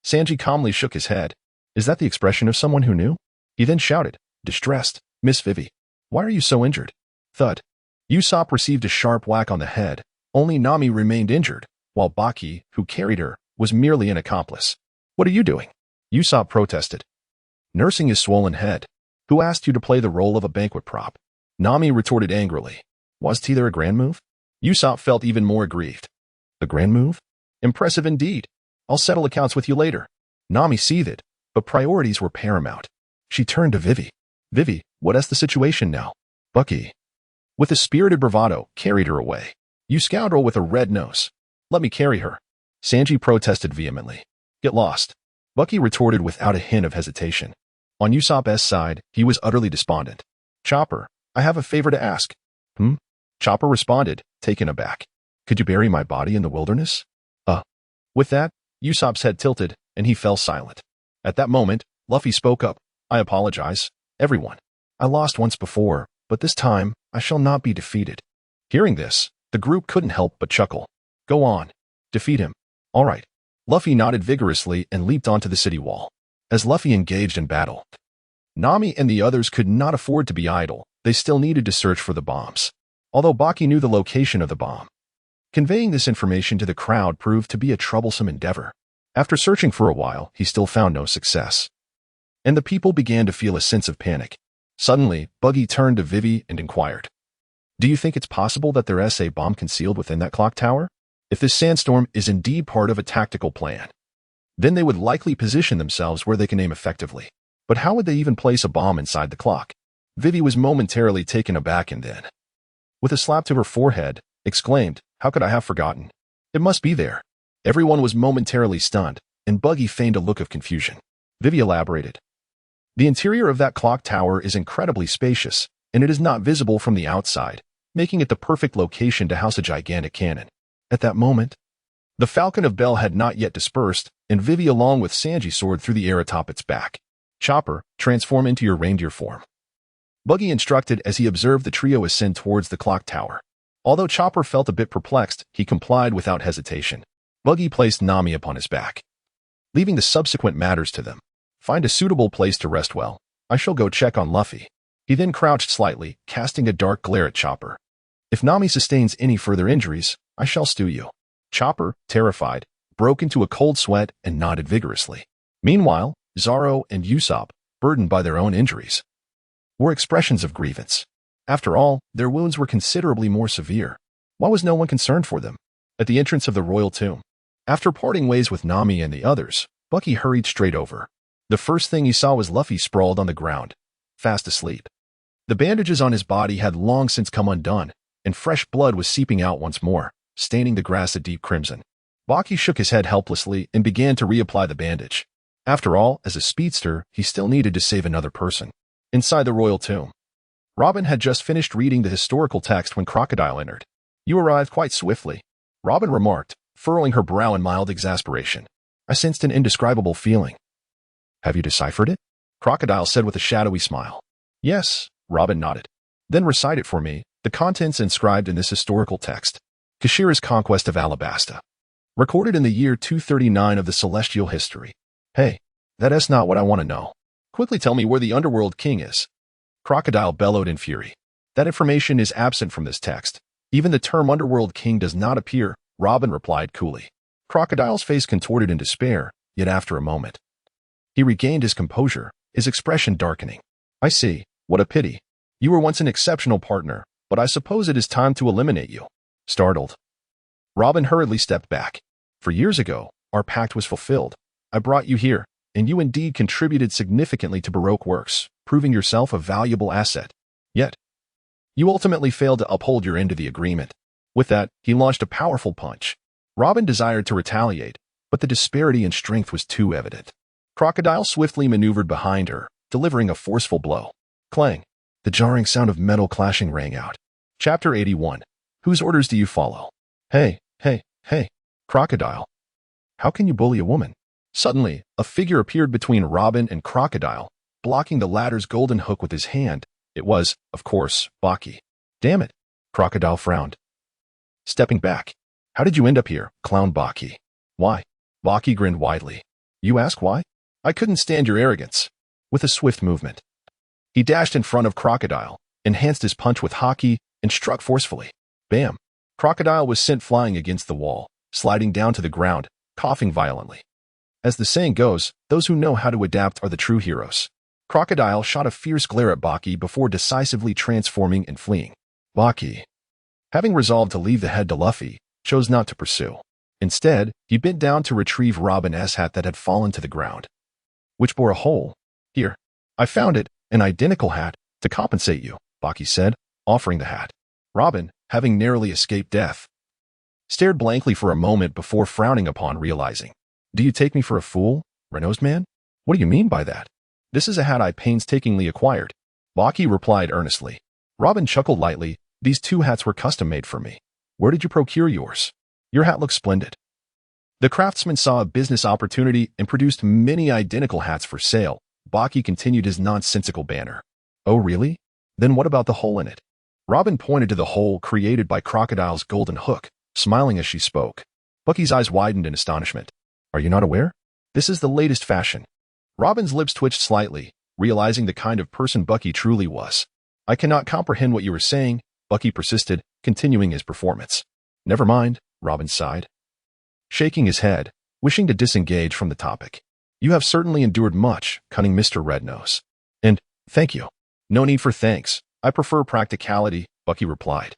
Sanji calmly shook his head. Is that the expression of someone who knew? He then shouted, distressed, Miss Vivi. Why are you so injured? Thud. Usopp received a sharp whack on the head. Only Nami remained injured, while Baki, who carried her, was merely an accomplice. What are you doing? Usopp protested. Nursing his swollen head. Who asked you to play the role of a banquet prop? Nami retorted angrily. Was there a grand move? Usopp felt even more aggrieved. A grand move? Impressive indeed. I'll settle accounts with you later. Nami seethed, but priorities were paramount. She turned to Vivi. Vivi, what is the situation now? Bucky, with a spirited bravado, carried her away. You scoundrel with a red nose. Let me carry her. Sanji protested vehemently. Get lost. Bucky retorted without a hint of hesitation. On Usopp's side, he was utterly despondent. Chopper, I have a favor to ask. Chopper responded, taken aback. Could you bury my body in the wilderness? With that, Usopp's head tilted, and he fell silent. At that moment, Luffy spoke up. I apologize, everyone. I lost once before, but this time, I shall not be defeated. Hearing this, the group couldn't help but chuckle. Go on. Defeat him. All right. Luffy nodded vigorously and leaped onto the city wall. As Luffy engaged in battle, Nami and the others could not afford to be idle. They still needed to search for the bombs. Although Baki knew the location of the bomb, conveying this information to the crowd proved to be a troublesome endeavor. After searching for a while, he still found no success. And the people began to feel a sense of panic. Suddenly, Buggy turned to Vivi and inquired. Do you think it's possible that there is a bomb concealed within that clock tower? If this sandstorm is indeed part of a tactical plan, then they would likely position themselves where they can aim effectively. But how would they even place a bomb inside the clock? Vivi was momentarily taken aback and then, with a slap to her forehead, exclaimed, How could I have forgotten? It must be there. Everyone was momentarily stunned, and Buggy feigned a look of confusion. Vivi elaborated. The interior of that clock tower is incredibly spacious, and it is not visible from the outside, making it the perfect location to house a gigantic cannon. At that moment, the Falcon of Bell had not yet dispersed, and Vivi along with Sanji soared through the air atop its back. Chopper, transform into your reindeer form. Buggy instructed as he observed the trio ascend towards the clock tower. Although Chopper felt a bit perplexed, he complied without hesitation. Buggy placed Nami upon his back, leaving the subsequent matters to them. Find a suitable place to rest well. I shall go check on Luffy. He then crouched slightly, casting a dark glare at Chopper. If Nami sustains any further injuries, I shall stew you. Chopper, terrified, broke into a cold sweat and nodded vigorously. Meanwhile, Zoro and Usopp, burdened by their own injuries, were expressions of grievance. After all, their wounds were considerably more severe. Why was no one concerned for them? At the entrance of the royal tomb, after parting ways with Nami and the others, Bucky hurried straight over. The first thing he saw was Luffy sprawled on the ground, fast asleep. The bandages on his body had long since come undone, and fresh blood was seeping out once more, staining the grass a deep crimson. Baki shook his head helplessly and began to reapply the bandage. After all, as a speedster, he still needed to save another person. Inside the royal tomb, Robin had just finished reading the historical text when Crocodile entered. You arrived quite swiftly, Robin remarked, furrowing her brow in mild exasperation. I sensed an indescribable feeling. Have you deciphered it? Crocodile said with a shadowy smile. Yes, Robin nodded. Then recite it for me, the contents inscribed in this historical text. Kashira's conquest of Alabasta. Recorded in the year 239 of the celestial history. Hey, that's not what I want to know. Quickly tell me where the underworld king is. Crocodile bellowed in fury. That information is absent from this text. Even the term underworld king does not appear, Robin replied coolly. Crocodile's face contorted in despair, yet after a moment, he regained his composure, his expression darkening. I see, what a pity. You were once an exceptional partner, but I suppose it is time to eliminate you. Startled, Robin hurriedly stepped back. For years ago, our pact was fulfilled. I brought you here, and you indeed contributed significantly to Baroque works, proving yourself a valuable asset. Yet, you ultimately failed to uphold your end of the agreement. With that, he launched a powerful punch. Robin desired to retaliate, but the disparity in strength was too evident. Crocodile swiftly maneuvered behind her, delivering a forceful blow. Clang! The jarring sound of metal clashing rang out. Chapter 81. Whose orders do you follow? Hey, Crocodile. How can you bully a woman? Suddenly, a figure appeared between Robin and Crocodile, blocking the latter's golden hook with his hand. It was, of course, Baki. Damn it! Crocodile frowned. Stepping back. How did you end up here, clown Baki? Why? Baki grinned widely. You ask why? I couldn't stand your arrogance. With a swift movement, he dashed in front of Crocodile, enhanced his punch with haki, and struck forcefully. Bam! Crocodile was sent flying against the wall, sliding down to the ground, coughing violently. As the saying goes, those who know how to adapt are the true heroes. Crocodile shot a fierce glare at Baki before decisively transforming and fleeing. Baki, having resolved to leave the head to Luffy, chose not to pursue. Instead, he bent down to retrieve Robin's hat that had fallen to the ground, which bore a hole. Here, I found it, an identical hat, to compensate you, Baki said, offering the hat. Robin, having narrowly escaped death, stared blankly for a moment before frowning upon realizing. Do you take me for a fool, Renault's man? What do you mean by that? This is a hat I painstakingly acquired. Baki replied earnestly. Robin chuckled lightly. These two hats were custom-made for me. Where did you procure yours? Your hat looks splendid. The craftsman saw a business opportunity and produced many identical hats for sale. Baki continued his nonsensical banter. Oh, really? Then what about the hole in it? Robin pointed to the hole created by Crocodile's golden hook, smiling as she spoke. Bucky's eyes widened in astonishment. Are you not aware? This is the latest fashion. Robin's lips twitched slightly, realizing the kind of person Bucky truly was. I cannot comprehend what you were saying, Bucky persisted, continuing his performance. Never mind, Robin sighed, shaking his head, wishing to disengage from the topic. You have certainly endured much, cunning Mr. Rednose. And, thank you. No need for thanks. I prefer practicality, Bucky replied.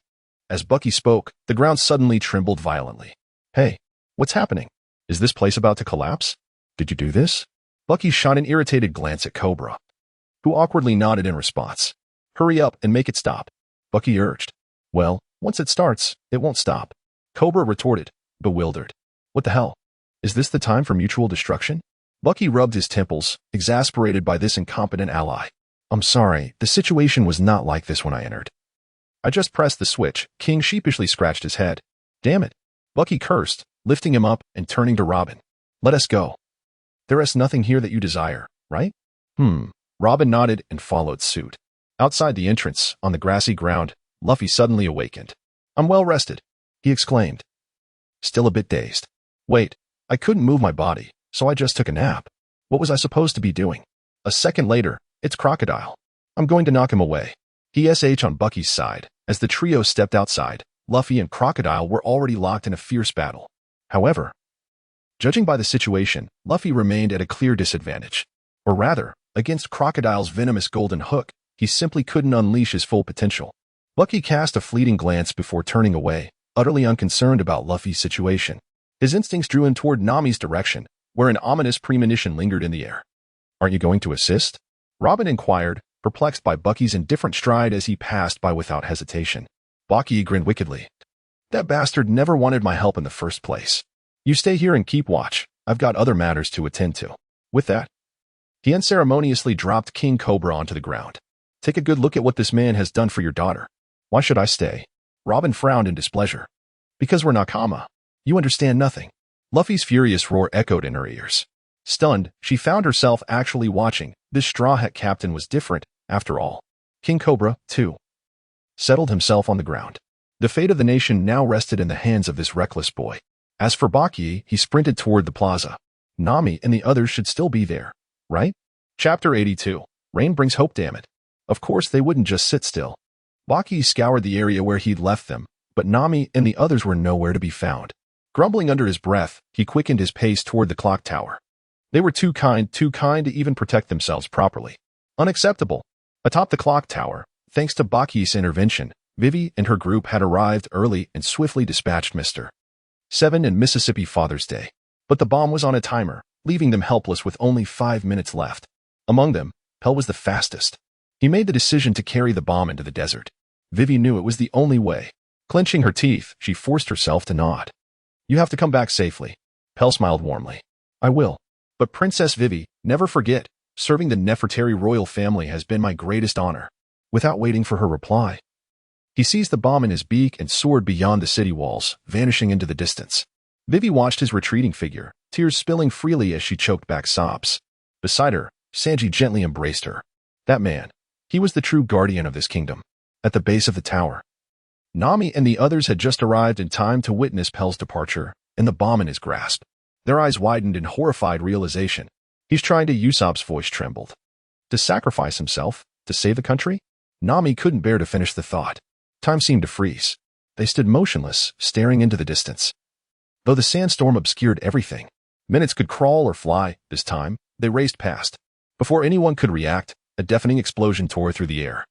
As Bucky spoke, the ground suddenly trembled violently. Hey, what's happening? Is this place about to collapse? Did you do this? Bucky shot an irritated glance at Cobra, who awkwardly nodded in response. Hurry up and make it stop, Bucky urged. Well, once it starts, it won't stop, Cobra retorted, bewildered. What the hell? Is this the time for mutual destruction? Bucky rubbed his temples, exasperated by this incompetent ally. I'm sorry, the situation was not like this when I entered. I just pressed the switch. King sheepishly scratched his head. Damn it, Bucky cursed, lifting him up and turning to Robin. Let us go. There is nothing here that you desire, right? Robin nodded and followed suit. Outside the entrance, on the grassy ground, Luffy suddenly awakened. I'm well rested, he exclaimed, still a bit dazed. Wait, I couldn't move my body, so I just took a nap. What was I supposed to be doing? A second later, it's Crocodile. I'm going to knock him away. He SH on Bucky's side. As the trio stepped outside, Luffy and Crocodile were already locked in a fierce battle. However, judging by the situation, Luffy remained at a clear disadvantage. Or rather, against Crocodile's venomous golden hook, he simply couldn't unleash his full potential. Bucky cast a fleeting glance before turning away, utterly unconcerned about Luffy's situation. His instincts drew him toward Nami's direction, where an ominous premonition lingered in the air. Aren't you going to assist? Robin inquired, perplexed by Bucky's indifferent stride as he passed by without hesitation. Baki grinned wickedly. That bastard never wanted my help in the first place. You stay here and keep watch. I've got other matters to attend to. With that, he unceremoniously dropped King Cobra onto the ground. Take a good look at what this man has done for your daughter. Why should I stay? Robin frowned in displeasure. Because we're Nakama. You understand nothing. Luffy's furious roar echoed in her ears. Stunned, she found herself actually watching. This Straw Hat captain was different, after all. King Cobra, too, settled himself on the ground. The fate of the nation now rested in the hands of this reckless boy. As for Baki, he sprinted toward the plaza. Nami and the others should still be there, right? Chapter 82. Rain brings hope, damn it. Of course they wouldn't just sit still. Baki scoured the area where he'd left them, but Nami and the others were nowhere to be found. Grumbling under his breath, he quickened his pace toward the clock tower. They were too kind to even protect themselves properly. Unacceptable. Atop the clock tower, thanks to Baki's intervention, Vivi and her group had arrived early and swiftly dispatched Mr. 7 and Mississippi Father's Day. But the bomb was on a timer, leaving them helpless with only 5 minutes left. Among them, Pell was the fastest. He made the decision to carry the bomb into the desert. Vivi knew it was the only way. Clenching her teeth, she forced herself to nod. You have to come back safely. Pell smiled warmly. I will. But Princess Vivi, never forget, serving the Nefertari royal family has been my greatest honor. Without waiting for her reply, he seized the bomb in his beak and soared beyond the city walls, vanishing into the distance. Vivi watched his retreating figure, tears spilling freely as she choked back sobs. Beside her, Sanji gently embraced her. That man, he was the true guardian of this kingdom. At the base of the tower, Nami and the others had just arrived in time to witness Pell's departure and the bomb in his grasp. Their eyes widened in horrified realization. He's trying to. Usopp's voice trembled. To sacrifice himself? To save the country? Nami couldn't bear to finish the thought. Time seemed to freeze. They stood motionless, staring into the distance. Though the sandstorm obscured everything, minutes could crawl or fly. This time, they raced past. Before anyone could react, a deafening explosion tore through the air,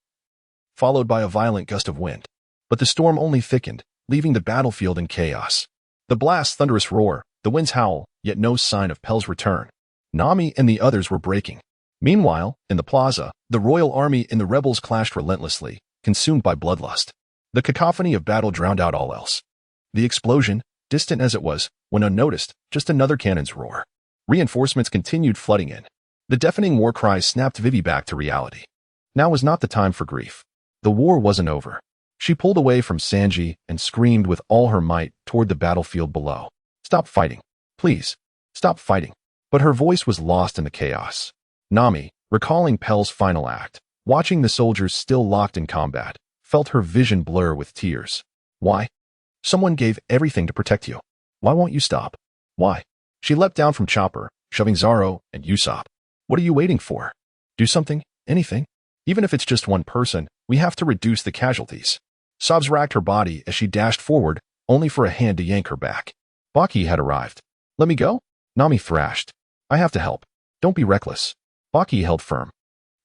followed by a violent gust of wind. But the storm only thickened, leaving the battlefield in chaos. The blast's thunderous roar, the wind's howl, yet no sign of Pell's return. Nami and the others were breaking. Meanwhile, in the plaza, the royal army and the rebels clashed relentlessly, consumed by bloodlust. The cacophony of battle drowned out all else. The explosion, distant as it was, went unnoticed, just another cannon's roar. Reinforcements continued flooding in. The deafening war cries snapped Vivi back to reality. Now was not the time for grief. The war wasn't over. She pulled away from Sanji and screamed with all her might toward the battlefield below. Stop fighting. Please. Stop fighting. But her voice was lost in the chaos. Nami, recalling Pell's final act, watching the soldiers still locked in combat, felt her vision blur with tears. Why? Someone gave everything to protect you. Why won't you stop? Why? She leapt down from Chopper, shoving Zoro and Usopp. What are you waiting for? Do something, anything. Even if it's just one person, we have to reduce the casualties. Sobs racked her body as she dashed forward, only for a hand to yank her back. Baki had arrived. Let me go? Nami thrashed. I have to help. Don't be reckless. Baki held firm,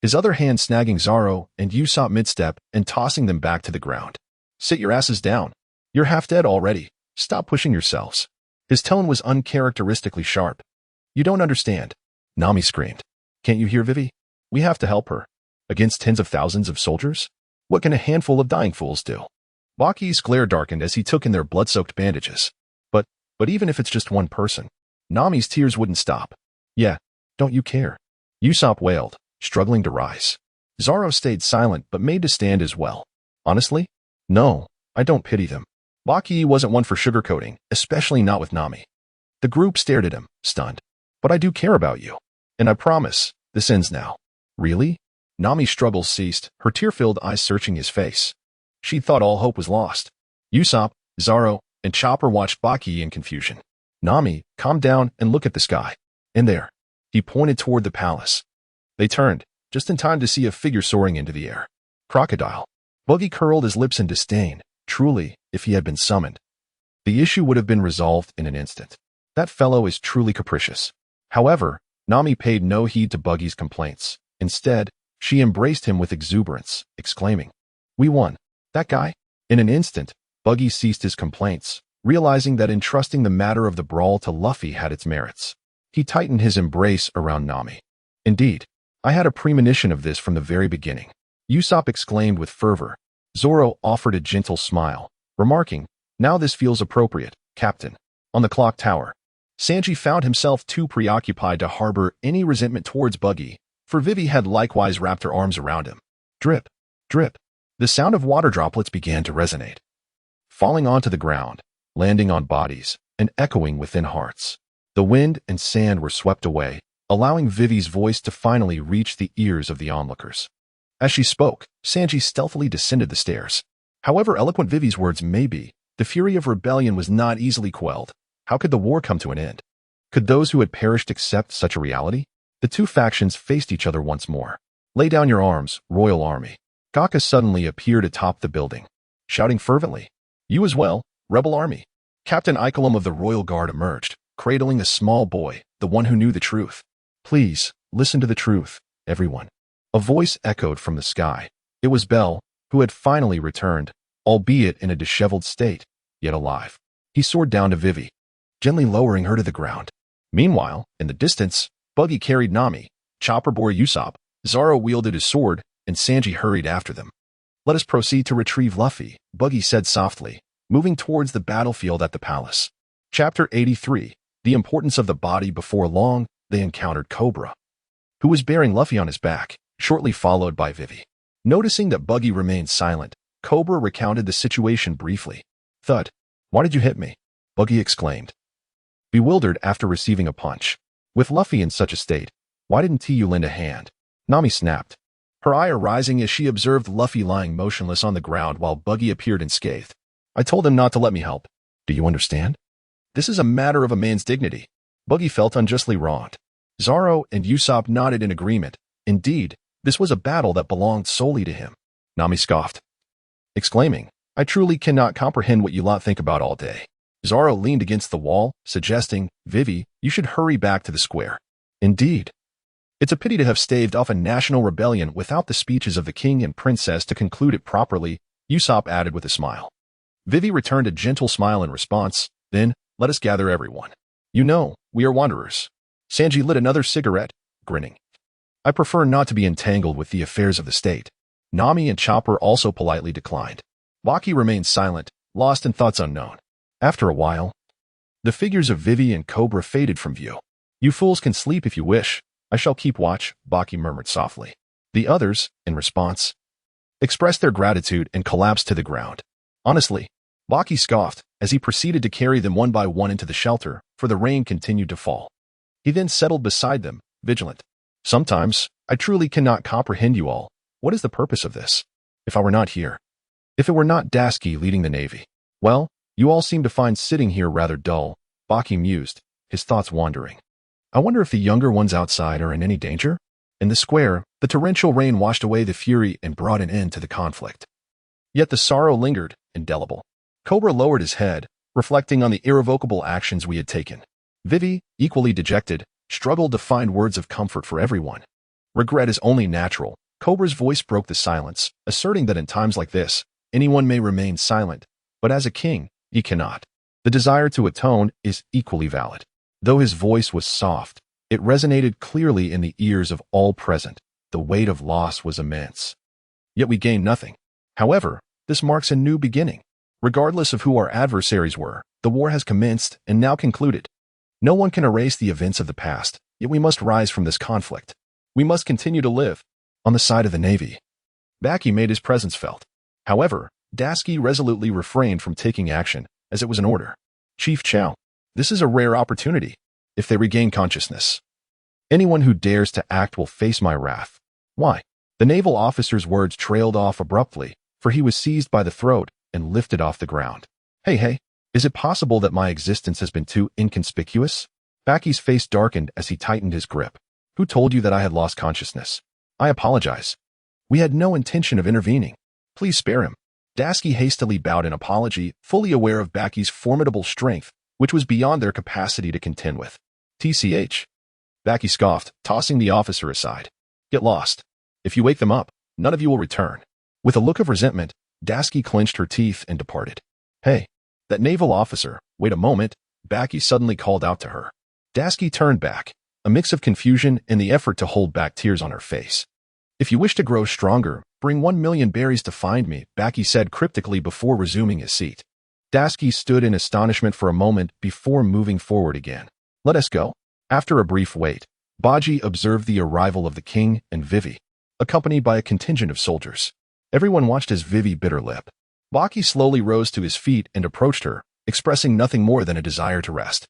his other hand snagging Zoro and Usopp mid-step and tossing them back to the ground. Sit your asses down. You're half dead already. Stop pushing yourselves. His tone was uncharacteristically sharp. You don't understand. Nami screamed. Can't you hear Vivi? We have to help her. Against tens of thousands of soldiers? What can a handful of dying fools do? Baki's glare darkened as he took in their blood-soaked bandages. But even if it's just one person, Nami's tears wouldn't stop. Yeah, don't you care? Usopp wailed, struggling to rise. Zoro stayed silent but made to stand as well. Honestly? No, I don't pity them. Baki wasn't one for sugarcoating, especially not with Nami. The group stared at him, stunned. But I do care about you. And I promise, this ends now. Really? Nami's struggles ceased, her tear-filled eyes searching his face. She thought all hope was lost. Usopp, Zoro, and Chopper watched Baki in confusion. Nami, calm down and look at the sky. In there. He pointed toward the palace. They turned, just in time to see a figure soaring into the air. Crocodile. Buggy curled his lips in disdain. Truly, if he had been summoned, the issue would have been resolved in an instant. That fellow is truly capricious. However, Nami paid no heed to Buggy's complaints. Instead, she embraced him with exuberance, exclaiming, We won. That guy? In an instant, Buggy ceased his complaints, realizing that entrusting the matter of the brawl to Luffy had its merits. He tightened his embrace around Nami. Indeed, I had a premonition of this from the very beginning. Usopp exclaimed with fervor. Zoro offered a gentle smile, remarking, Now this feels appropriate, Captain. On the clock tower, Sanji found himself too preoccupied to harbor any resentment towards Buggy, for Vivi had likewise wrapped her arms around him. Drip, drip. The sound of water droplets began to resonate, falling onto the ground, landing on bodies, and echoing within hearts. The wind and sand were swept away, allowing Vivi's voice to finally reach the ears of the onlookers. As she spoke, Sanji stealthily descended the stairs. However eloquent Vivi's words may be, the fury of rebellion was not easily quelled. How could the war come to an end? Could those who had perished accept such a reality? The two factions faced each other once more. Lay down your arms, royal army. Gaka suddenly appeared atop the building, shouting fervently, "You as well, rebel army." Captain Icolum of the Royal Guard emerged, cradling a small boy, the one who knew the truth. "Please, listen to the truth, everyone." A voice echoed from the sky. It was Bell, who had finally returned, albeit in a disheveled state, yet alive. He soared down to Vivi, gently lowering her to the ground. Meanwhile, in the distance, Buggy carried Nami, Chopper bore Usopp, Zoro wielded his sword, and Sanji hurried after them. "Let us proceed to retrieve Luffy," Buggy said softly, moving towards the battlefield at the palace. Chapter 83. The importance of the body. Before long, they encountered Cobra, who was bearing Luffy on his back, shortly followed by Vivi. Noticing that Buggy remained silent, Cobra recounted the situation briefly. "Thud, why did you hit me?" Buggy exclaimed, bewildered after receiving a punch. "With Luffy in such a state, why didn't you lend a hand?" Nami snapped, her ire rising as she observed Luffy lying motionless on the ground while Buggy appeared unscathed. "I told him not to let me help. Do you understand? This is a matter of a man's dignity." Buggy felt unjustly wronged. Zoro and Usopp nodded in agreement. Indeed, this was a battle that belonged solely to him. Nami scoffed, exclaiming, "I truly cannot comprehend what you lot think about all day." Zoro leaned against the wall, suggesting, "Vivi, you should hurry back to the square." "Indeed. It's a pity to have staved off a national rebellion without the speeches of the king and princess to conclude it properly," Usopp added with a smile. Vivi returned a gentle smile in response. "Then, let us gather everyone. You know, we are wanderers." Sanji lit another cigarette, grinning. "I prefer not to be entangled with the affairs of the state." Nami and Chopper also politely declined. Baki remained silent, lost in thoughts unknown. After a while, the figures of Vivi and Cobra faded from view. "You fools can sleep if you wish. I shall keep watch," Baki murmured softly. The others, in response, expressed their gratitude and collapsed to the ground. "Honestly," Baki scoffed as he proceeded to carry them one by one into the shelter, for the rain continued to fall. He then settled beside them, vigilant. "Sometimes, I truly cannot comprehend you all. What is the purpose of this? If I were not here, if it were not Dasky leading the navy, well, you all seem to find sitting here rather dull," Baki mused, his thoughts wandering. "I wonder if the younger ones outside are in any danger?" In the square, the torrential rain washed away the fury and brought an end to the conflict. Yet the sorrow lingered, indelible. Cobra lowered his head, reflecting on the irrevocable actions we had taken. Vivi, equally dejected, struggled to find words of comfort for everyone. "Regret is only natural." Cobra's voice broke the silence, asserting that in times like this, anyone may remain silent, but as a king, he cannot. The desire to atone is equally valid. Though his voice was soft, it resonated clearly in the ears of all present. The weight of loss was immense. Yet we gained nothing. However, this marks a new beginning. Regardless of who our adversaries were, the war has commenced and now concluded. No one can erase the events of the past, yet we must rise from this conflict. We must continue to live. On the side of the navy, Baki made his presence felt. However, Dasky resolutely refrained from taking action, as it was an order. "Chief Chow, this is a rare opportunity. If they regain consciousness, anyone who dares to act will face my wrath." "Why?" The naval officer's words trailed off abruptly, for he was seized by the throat and lifted off the ground. Hey, is it possible that my existence has been too inconspicuous?" Baki's face darkened as he tightened his grip. "Who told you that I had lost consciousness?" "I apologize. We had no intention of intervening. Please spare him." Dasky hastily bowed in apology, fully aware of Baki's formidable strength, which was beyond their capacity to contend with. "TCH. Baki scoffed, tossing the officer aside. "Get lost. If you wake them up, none of you will return." With a look of resentment, Dasky clenched her teeth and departed. "Hey, that naval officer, wait a moment," Baki suddenly called out to her. Dasky turned back, a mix of confusion and the effort to hold back tears on her face. "If you wish to grow stronger, bring 1,000,000 berries to find me," Baki said cryptically before resuming his seat. Dasky stood in astonishment for a moment before moving forward again. "Let us go." After a brief wait, Baji observed the arrival of the king and Vivi. accompanied by a contingent of soldiers. Everyone watched as Vivi bit her lip. Baki slowly rose to his feet and approached her, expressing nothing more than a desire to rest.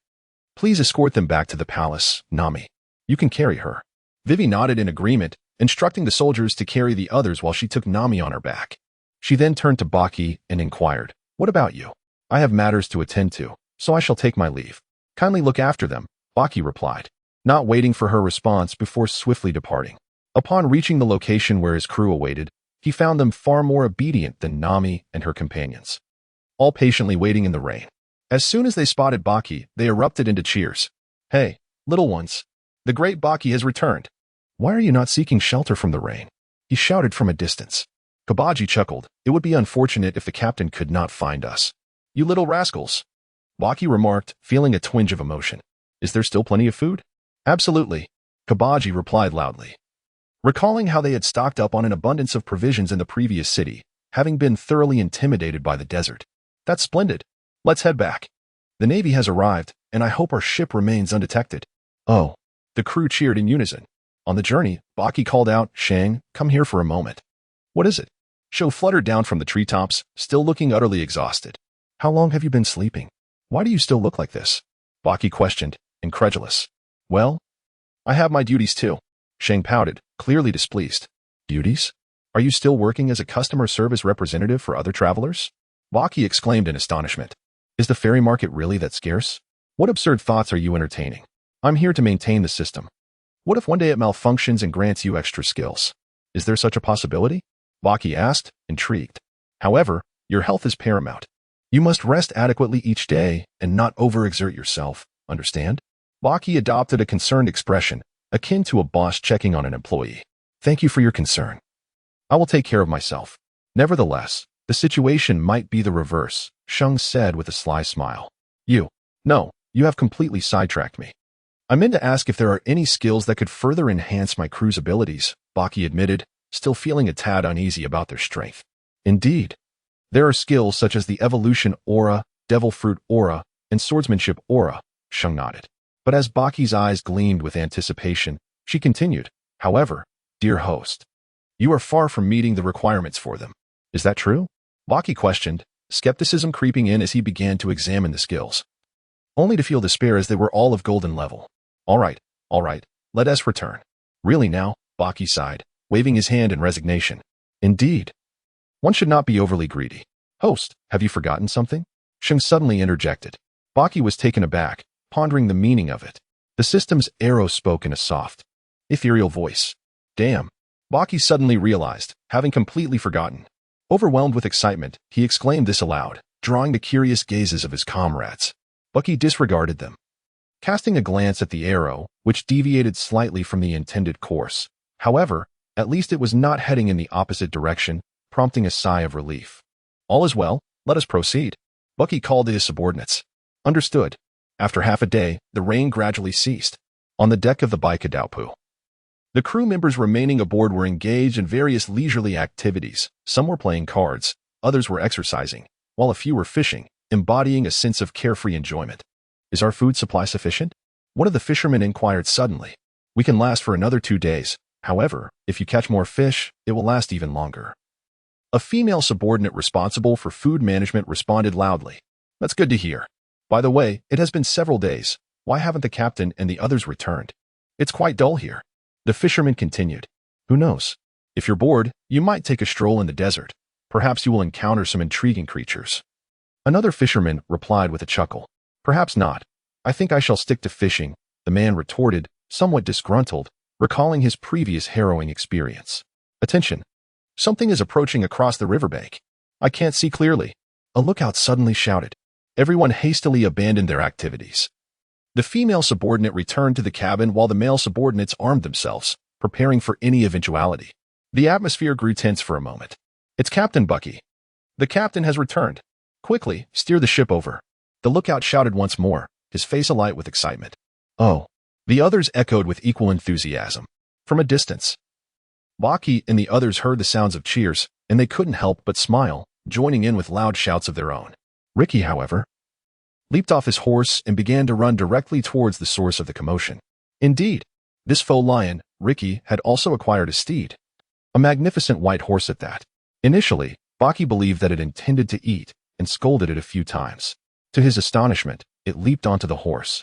Please escort them back to the palace, Nami. You can carry her. Vivi nodded in agreement, instructing the soldiers to carry the others while she took Nami on her back. She then turned to Baki and inquired, What about you? I have matters to attend to, so I shall take my leave. Kindly look after them, Baki replied, not waiting for her response before swiftly departing. Upon reaching the location where his crew awaited, he found them far more obedient than Nami and her companions, all patiently waiting in the rain. As soon as they spotted Baki, they erupted into cheers. Hey, little ones, the great Baki has returned. Why are you not seeking shelter from the rain? He shouted from a distance. Kabaji chuckled. It would be unfortunate if the captain could not find us. You little rascals. Baki remarked, feeling a twinge of emotion. Is there still plenty of food? Absolutely, Kabaji replied loudly. Recalling how they had stocked up on an abundance of provisions in the previous city, having been thoroughly intimidated by the desert. That's splendid. Let's head back. The Navy has arrived, and I hope our ship remains undetected. Oh, the crew cheered in unison. On the journey, Baki called out, Shang, come here for a moment. What is it? Sho fluttered down from the treetops, still looking utterly exhausted. How long have you been sleeping? Why do you still look like this? Baki questioned, incredulous. Well, I have my duties too. Shang pouted, clearly displeased. Duties? Are you still working as a customer service representative for other travelers? Baki exclaimed in astonishment. Is the ferry market really that scarce? What absurd thoughts are you entertaining? I'm here to maintain the system. What if one day it malfunctions and grants you extra skills? Is there such a possibility? Baki asked, intrigued. However, your health is paramount. You must rest adequately each day and not overexert yourself, understand? Baki adopted a concerned expression, akin to a boss checking on an employee. Thank you for your concern. I will take care of myself. Nevertheless, the situation might be the reverse, Shang said with a sly smile. No, you have completely sidetracked me. I meant to ask if there are any skills that could further enhance my crew's abilities, Baki admitted, still feeling a tad uneasy about their strength. Indeed, there are skills such as the evolution aura, devil fruit aura, and swordsmanship aura, Shang nodded. But as Baki's eyes gleamed with anticipation, she continued, however, dear host, you are far from meeting the requirements for them. Is that true? Baki questioned, skepticism creeping in as he began to examine the skills. Only to feel despair as they were all of golden level. All right, let us return. Really now, Baki sighed, waving his hand in resignation. Indeed. One should not be overly greedy. Host, have you forgotten something? Shang suddenly interjected. Baki was taken aback, pondering the meaning of it. The system's arrow spoke in a soft, ethereal voice. Damn. Baki suddenly realized, having completely forgotten. Overwhelmed with excitement, he exclaimed this aloud, drawing the curious gazes of his comrades. Bucky disregarded them, casting a glance at the arrow, which deviated slightly from the intended course. However, at least it was not heading in the opposite direction, prompting a sigh of relief. All is well, let us proceed. Bucky called to his subordinates. Understood. After half a day, the rain gradually ceased. On the deck of the Baikadaupu, the crew members remaining aboard were engaged in various leisurely activities. Some were playing cards, others were exercising, while a few were fishing, embodying a sense of carefree enjoyment. Is our food supply sufficient? One of the fishermen inquired suddenly. We can last for another 2 days. However, if you catch more fish, it will last even longer. A female subordinate responsible for food management responded loudly. That's good to hear. By the way, it has been several days. Why haven't the captain and the others returned? It's quite dull here. The fisherman continued. Who knows? If you're bored, you might take a stroll in the desert. Perhaps you will encounter some intriguing creatures. Another fisherman replied with a chuckle. Perhaps not. I think I shall stick to fishing, the man retorted, somewhat disgruntled, recalling his previous harrowing experience. Attention! Something is approaching across the riverbank. I can't see clearly. A lookout suddenly shouted. Everyone hastily abandoned their activities. The female subordinate returned to the cabin while the male subordinates armed themselves, preparing for any eventuality. The atmosphere grew tense for a moment. It's Captain Bucky. The captain has returned. Quickly, steer the ship over. The lookout shouted once more, his face alight with excitement. Oh. The others echoed with equal enthusiasm. From a distance, Baki and the others heard the sounds of cheers, and they couldn't help but smile, joining in with loud shouts of their own. Ricky, however, leaped off his horse and began to run directly towards the source of the commotion. Indeed, this faux lion, Ricky, had also acquired a steed. A magnificent white horse at that. Initially, Baki believed that it intended to eat and scolded it a few times. To his astonishment, it leaped onto the horse,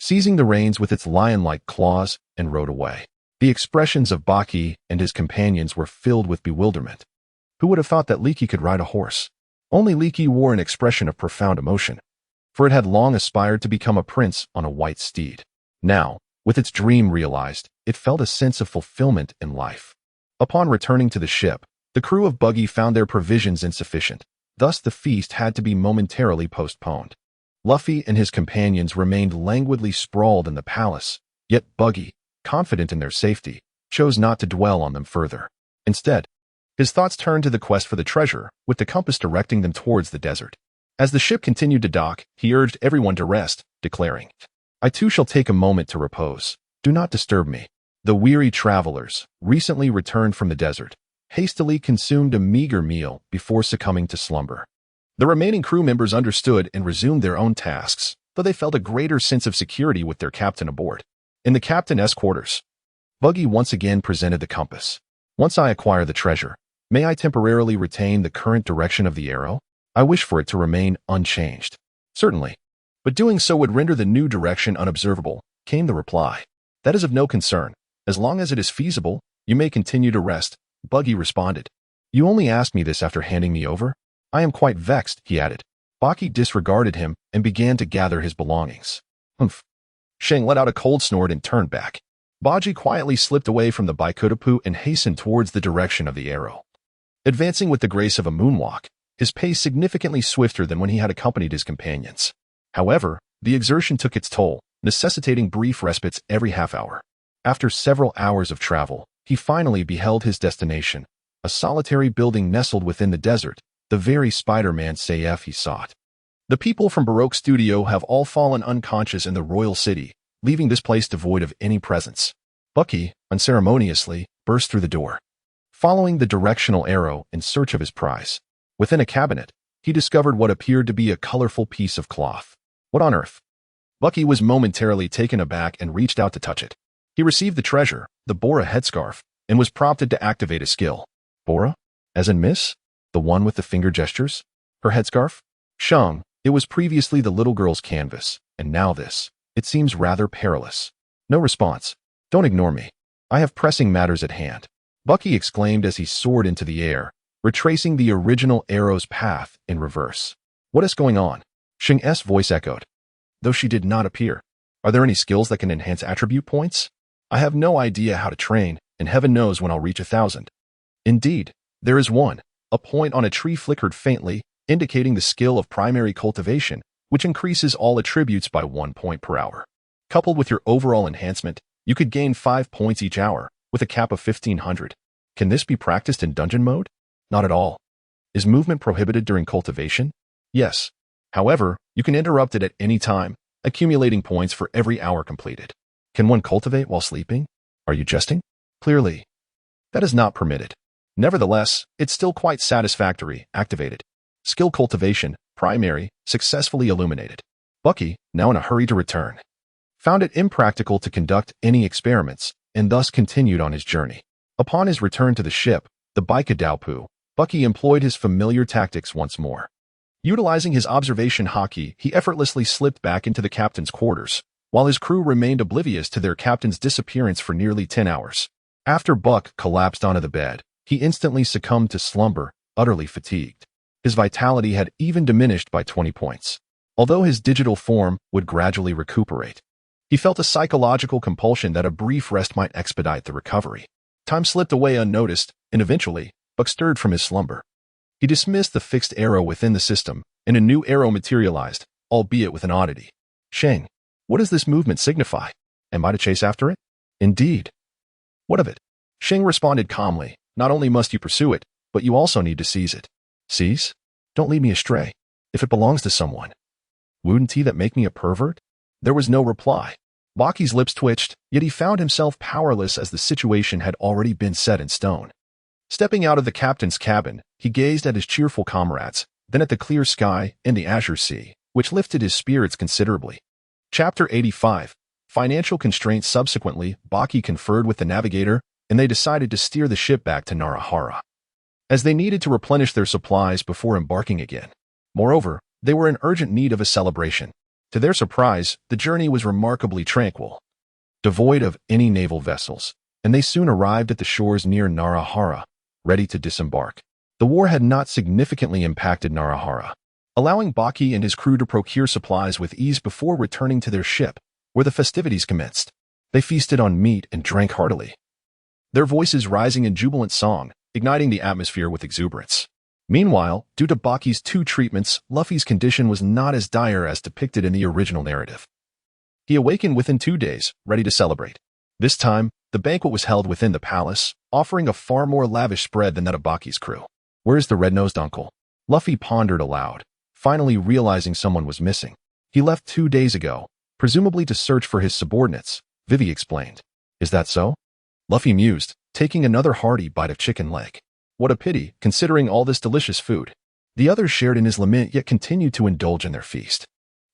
seizing the reins with its lion-like claws, and rode away. The expressions of Baki and his companions were filled with bewilderment. Who would have thought that Leaky could ride a horse? Only Leaky wore an expression of profound emotion, for it had long aspired to become a prince on a white steed. Now, with its dream realized, it felt a sense of fulfillment in life. Upon returning to the ship, the crew of Buggy found their provisions insufficient. Thus the feast had to be momentarily postponed. Luffy and his companions remained languidly sprawled in the palace, yet Buggy, confident in their safety, chose not to dwell on them further. Instead, his thoughts turned to the quest for the treasure, with the compass directing them towards the desert. As the ship continued to dock, he urged everyone to rest, declaring, "I too shall take a moment to repose. Do not disturb me." The weary travelers, recently returned from the desert, hastily consumed a meager meal before succumbing to slumber. The remaining crew members understood and resumed their own tasks, though they felt a greater sense of security with their captain aboard. In the captain's quarters, Buggy once again presented the compass. "Once I acquire the treasure, may I temporarily retain the current direction of the arrow? I wish for it to remain unchanged." "Certainly, but doing so would render the new direction unobservable," came the reply. "That is of no concern. As long as it is feasible, you may continue to rest," Buggy responded. "You only asked me this after handing me over? I am quite vexed," he added. Baki disregarded him and began to gather his belongings. "Humph." Shang let out a cold snort and turned back. Baji quietly slipped away from the Baikudapu and hastened towards the direction of the arrow. Advancing with the grace of a moonwalk, his pace significantly swifter than when he had accompanied his companions. However, the exertion took its toll, necessitating brief respites every half hour. After several hours of travel, he finally beheld his destination, a solitary building nestled within the desert, the very Spider-Man safe he sought. The people from Baroque Studio have all fallen unconscious in the royal city, leaving this place devoid of any presence. Bucky, unceremoniously, burst through the door, following the directional arrow in search of his prize. Within a cabinet, he discovered what appeared to be a colorful piece of cloth. What on earth? Bucky was momentarily taken aback and reached out to touch it. He received the treasure, the Bora headscarf, and was prompted to activate a skill. Bora? As in Miss? The one with the finger gestures? Her headscarf? Shang, it was previously the little girl's canvas, and now this. It seems rather perilous. No response. Don't ignore me. I have pressing matters at hand. Bucky exclaimed as he soared into the air, retracing the original arrow's path in reverse. What is going on? Shang's voice echoed, though she did not appear. Are there any skills that can enhance attribute points? I have no idea how to train, and heaven knows when I'll reach 1,000. Indeed, there is one. A point on a tree flickered faintly, indicating the skill of primary cultivation, which increases all attributes by 1 point per hour. Coupled with your overall enhancement, you could gain 5 points each hour, with a cap of 1,500. Can this be practiced in dungeon mode? Not at all. Is movement prohibited during cultivation? Yes. However, you can interrupt it at any time, accumulating points for every hour completed. Can one cultivate while sleeping? Are you jesting? Clearly, that is not permitted. Nevertheless, it's still quite satisfactory. Activated. Skill cultivation, primary, successfully illuminated. Bucky, now in a hurry to return, found it impractical to conduct any experiments, and thus continued on his journey. Upon his return to the ship, the Baikadaupu, Bucky employed his familiar tactics once more. Utilizing his observation haki, he effortlessly slipped back into the captain's quarters, while his crew remained oblivious to their captain's disappearance for nearly 10 hours. After Buck collapsed onto the bed, he instantly succumbed to slumber, utterly fatigued. His vitality had even diminished by 20 points. Although his digital form would gradually recuperate, he felt a psychological compulsion that a brief rest might expedite the recovery. Time slipped away unnoticed, and eventually, Buck stirred from his slumber. He dismissed the fixed arrow within the system, and a new arrow materialized, albeit with an oddity. Shang, what does this movement signify? Am I to chase after it? Indeed. What of it? Shang responded calmly. Not only must you pursue it, but you also need to seize it. Seize? Don't lead me astray. If it belongs to someone, wouldn't he that make me a pervert? There was no reply. Baki's lips twitched, yet he found himself powerless as the situation had already been set in stone. Stepping out of the captain's cabin, he gazed at his cheerful comrades, then at the clear sky and the azure sea, which lifted his spirits considerably. Chapter 85. Financial constraints. Subsequently, Baki conferred with the navigator and they decided to steer the ship back to Narahara, as they needed to replenish their supplies before embarking again. Moreover, they were in urgent need of a celebration. To their surprise, the journey was remarkably tranquil, devoid of any naval vessels, and they soon arrived at the shores near Narahara, ready to disembark. The war had not significantly impacted Narahara, allowing Baki and his crew to procure supplies with ease before returning to their ship, where the festivities commenced. They feasted on meat and drank heartily, their voices rising in jubilant song, igniting the atmosphere with exuberance. Meanwhile, due to Baki's 2 treatments, Luffy's condition was not as dire as depicted in the original narrative. He awakened within 2 days, ready to celebrate. This time, the banquet was held within the palace, offering a far more lavish spread than that of Baki's crew. "Where's the red-nosed uncle?" Luffy pondered aloud, finally realizing someone was missing. "He left 2 days ago, presumably to search for his subordinates," Vivi explained. "Is that so?" Luffy mused, taking another hearty bite of chicken leg. What a pity, considering all this delicious food. The others shared in his lament yet continued to indulge in their feast.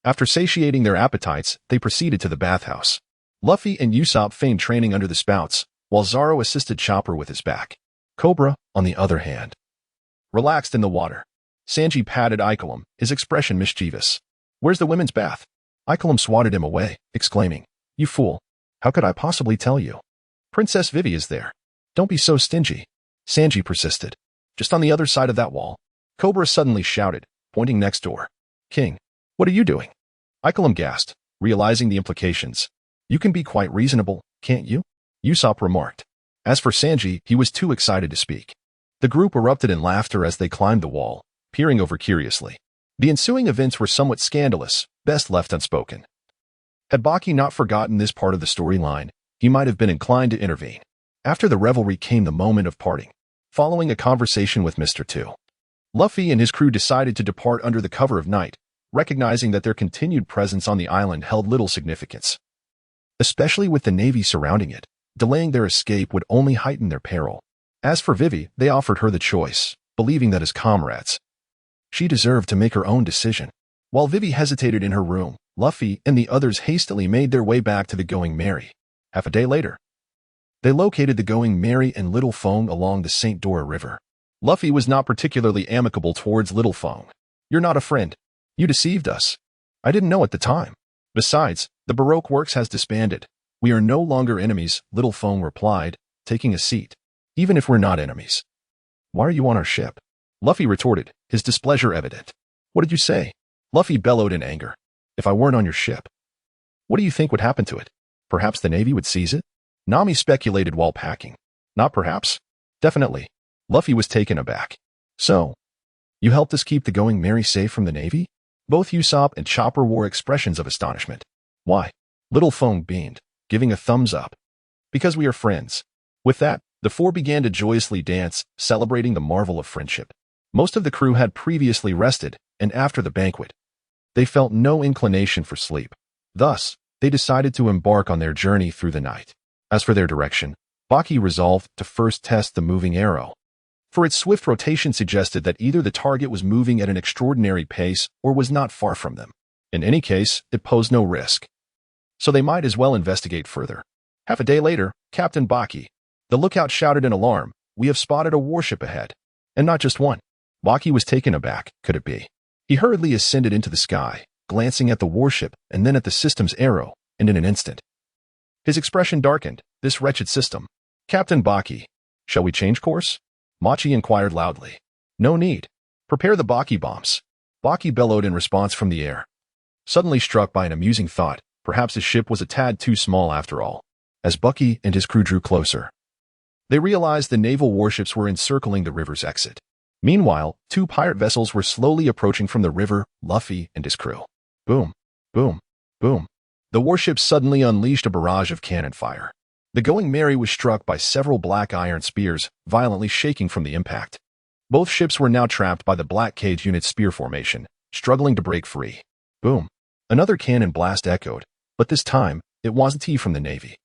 After satiating their appetites, they proceeded to the bathhouse. Luffy and Usopp feigned training under the spouts, while Zoro assisted Chopper with his back. Cobra, on the other hand, relaxed in the water. Sanji patted Ikelim, his expression mischievous. "Where's the women's bath?" Ikelim swatted him away, exclaiming, "You fool! How could I possibly tell you? Princess Vivi is there. Don't be so stingy." Sanji persisted. "Just on the other side of that wall." Cobra suddenly shouted, pointing next door. "King, what are you doing?" Ikelim gasped, realizing the implications. "You can be quite reasonable, can't you?" Usopp remarked. As for Sanji, he was too excited to speak. The group erupted in laughter as they climbed the wall, peering over curiously. The ensuing events were somewhat scandalous, best left unspoken. Had Baki not forgotten this part of the storyline, he might have been inclined to intervene. After the revelry came the moment of parting. Following a conversation with Mr. 2, Luffy and his crew decided to depart under the cover of night, recognizing that their continued presence on the island held little significance. Especially with the Navy surrounding it, delaying their escape would only heighten their peril. As for Vivi, they offered her the choice, believing that as comrades, she deserved to make her own decision. While Vivi hesitated in her room, Luffy and the others hastily made their way back to the Going Merry. Half a day later, they located the Going Merry and Little Fong along the St. Dora River. Luffy was not particularly amicable towards Little Fong. "You're not a friend. You deceived us. I didn't know at the time. Besides, the Baroque Works has disbanded. We are no longer enemies," Little Fong replied, taking a seat. "Even if we're not enemies, why are you on our ship?" Luffy retorted, his displeasure evident. "What did you say?" Luffy bellowed in anger. "If I weren't on your ship, what do you think would happen to it? Perhaps the Navy would seize it?" Nami speculated while packing. "Not perhaps. Definitely." Luffy was taken aback. "So, you helped us keep the Going Merry safe from the Navy?" Both Usopp and Chopper wore expressions of astonishment. "Why?" Little Fong beamed, giving a thumbs up. "Because we are friends." With that, the four began to joyously dance, celebrating the marvel of friendship. Most of the crew had previously rested, and after the banquet, they felt no inclination for sleep. Thus, they decided to embark on their journey through the night. As for their direction, Baki resolved to first test the moving arrow, for its swift rotation suggested that either the target was moving at an extraordinary pace or was not far from them. In any case, it posed no risk, so they might as well investigate further. Half a day later, Captain Baki, the lookout, shouted in alarm, "We have spotted a warship ahead." And not just one. Baki was taken aback. Could it be? He hurriedly ascended into the sky, glancing at the warship and then at the system's arrow, and in an instant, his expression darkened. This wretched system. "Captain Baki, shall we change course?" Machi inquired loudly. "No need. Prepare the Baki bombs." Baki bellowed in response from the air, suddenly struck by an amusing thought. Perhaps his ship was a tad too small after all. As Bucky and his crew drew closer, they realized the naval warships were encircling the river's exit. Meanwhile, 2 pirate vessels were slowly approaching from the river, Luffy and his crew. Boom, boom, boom. The warships suddenly unleashed a barrage of cannon fire. The Going Merry was struck by several black iron spears, violently shaking from the impact. Both ships were now trapped by the Black Cage Unit's spear formation, struggling to break free. Boom. Another cannon blast echoed, but this time, it wasn't T from the Navy.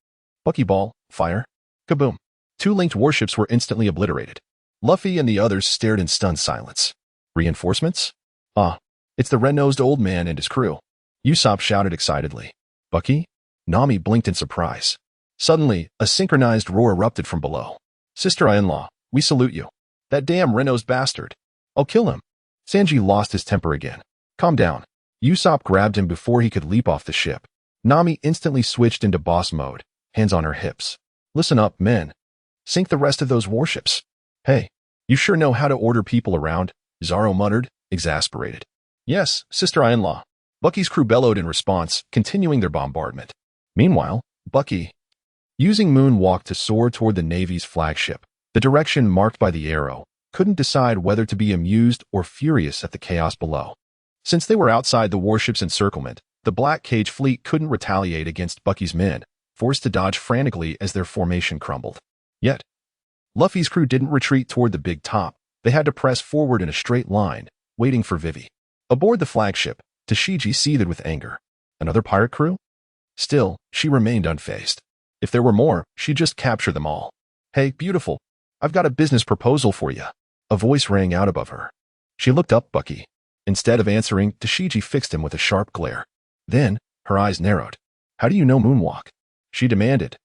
Buckyball, fire. Kaboom. 2 linked warships were instantly obliterated. Luffy and the others stared in stunned silence. Reinforcements? Ah, it's the red-nosed old man and his crew. Usopp shouted excitedly. "Bucky?" Nami blinked in surprise. Suddenly, a synchronized roar erupted from below. Sister-in-law, we salute you. That damn Ren-nosed bastard. I'll kill him. Sanji lost his temper again. Calm down. Usopp grabbed him before he could leap off the ship. Nami instantly switched into boss mode, hands on her hips. Listen up, men. Sink the rest of those warships. Hey, you sure know how to order people around, Zoro muttered, exasperated. Yes, sister-in-law. Bucky's crew bellowed in response, continuing their bombardment. Meanwhile, Bucky, using moonwalk to soar toward the Navy's flagship, the direction marked by the arrow, couldn't decide whether to be amused or furious at the chaos below. Since they were outside the warship's encirclement, the Black Cage fleet couldn't retaliate against Bucky's men, forced to dodge frantically as their formation crumbled. Yet, Luffy's crew didn't retreat toward the big top. They had to press forward in a straight line, waiting for Vivi. Aboard the flagship, Tashigi seethed with anger. Another pirate crew? Still, she remained unfazed. If there were more, she'd just capture them all. Hey, beautiful, I've got a business proposal for you. A voice rang out above her. She looked up Bucky. Instead of answering, Tashigi fixed him with a sharp glare. Then, her eyes narrowed. How do you know moonwalk? She demanded,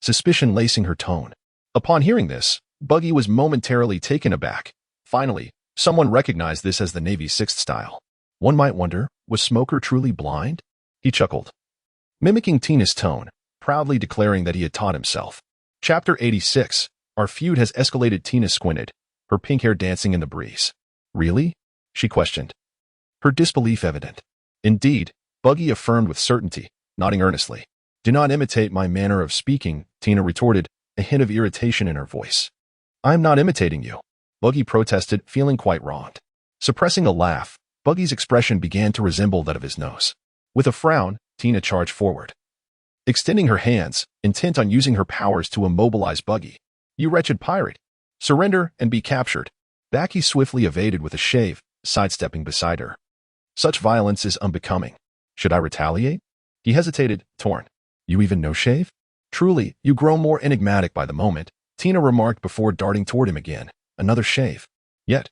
suspicion lacing her tone. Upon hearing this, Buggy was momentarily taken aback. Finally, someone recognized this as the Navy's sixth style. One might wonder, was Smoker truly blind? He chuckled, mimicking Tina's tone, proudly declaring that he had taught himself. Chapter 86. Our feud has escalated. Tina squinted, her pink hair dancing in the breeze. Really? She questioned, her disbelief evident. Indeed, Buggy affirmed with certainty, nodding earnestly. Do not imitate my manner of speaking, Tina retorted, a hint of irritation in her voice. I'm not imitating you, Buggy protested, feeling quite wronged. Suppressing a laugh, Buggy's expression began to resemble that of his nose. With a frown, Tina charged forward, extending her hands, intent on using her powers to immobilize Buggy. You wretched pirate! Surrender and be captured. Baki swiftly evaded with a shave, sidestepping beside her. Such violence is unbecoming. Should I retaliate? He hesitated, torn. You even know shave? Truly, you grow more enigmatic by the moment, Tina remarked before darting toward him again. Another shave. Yet,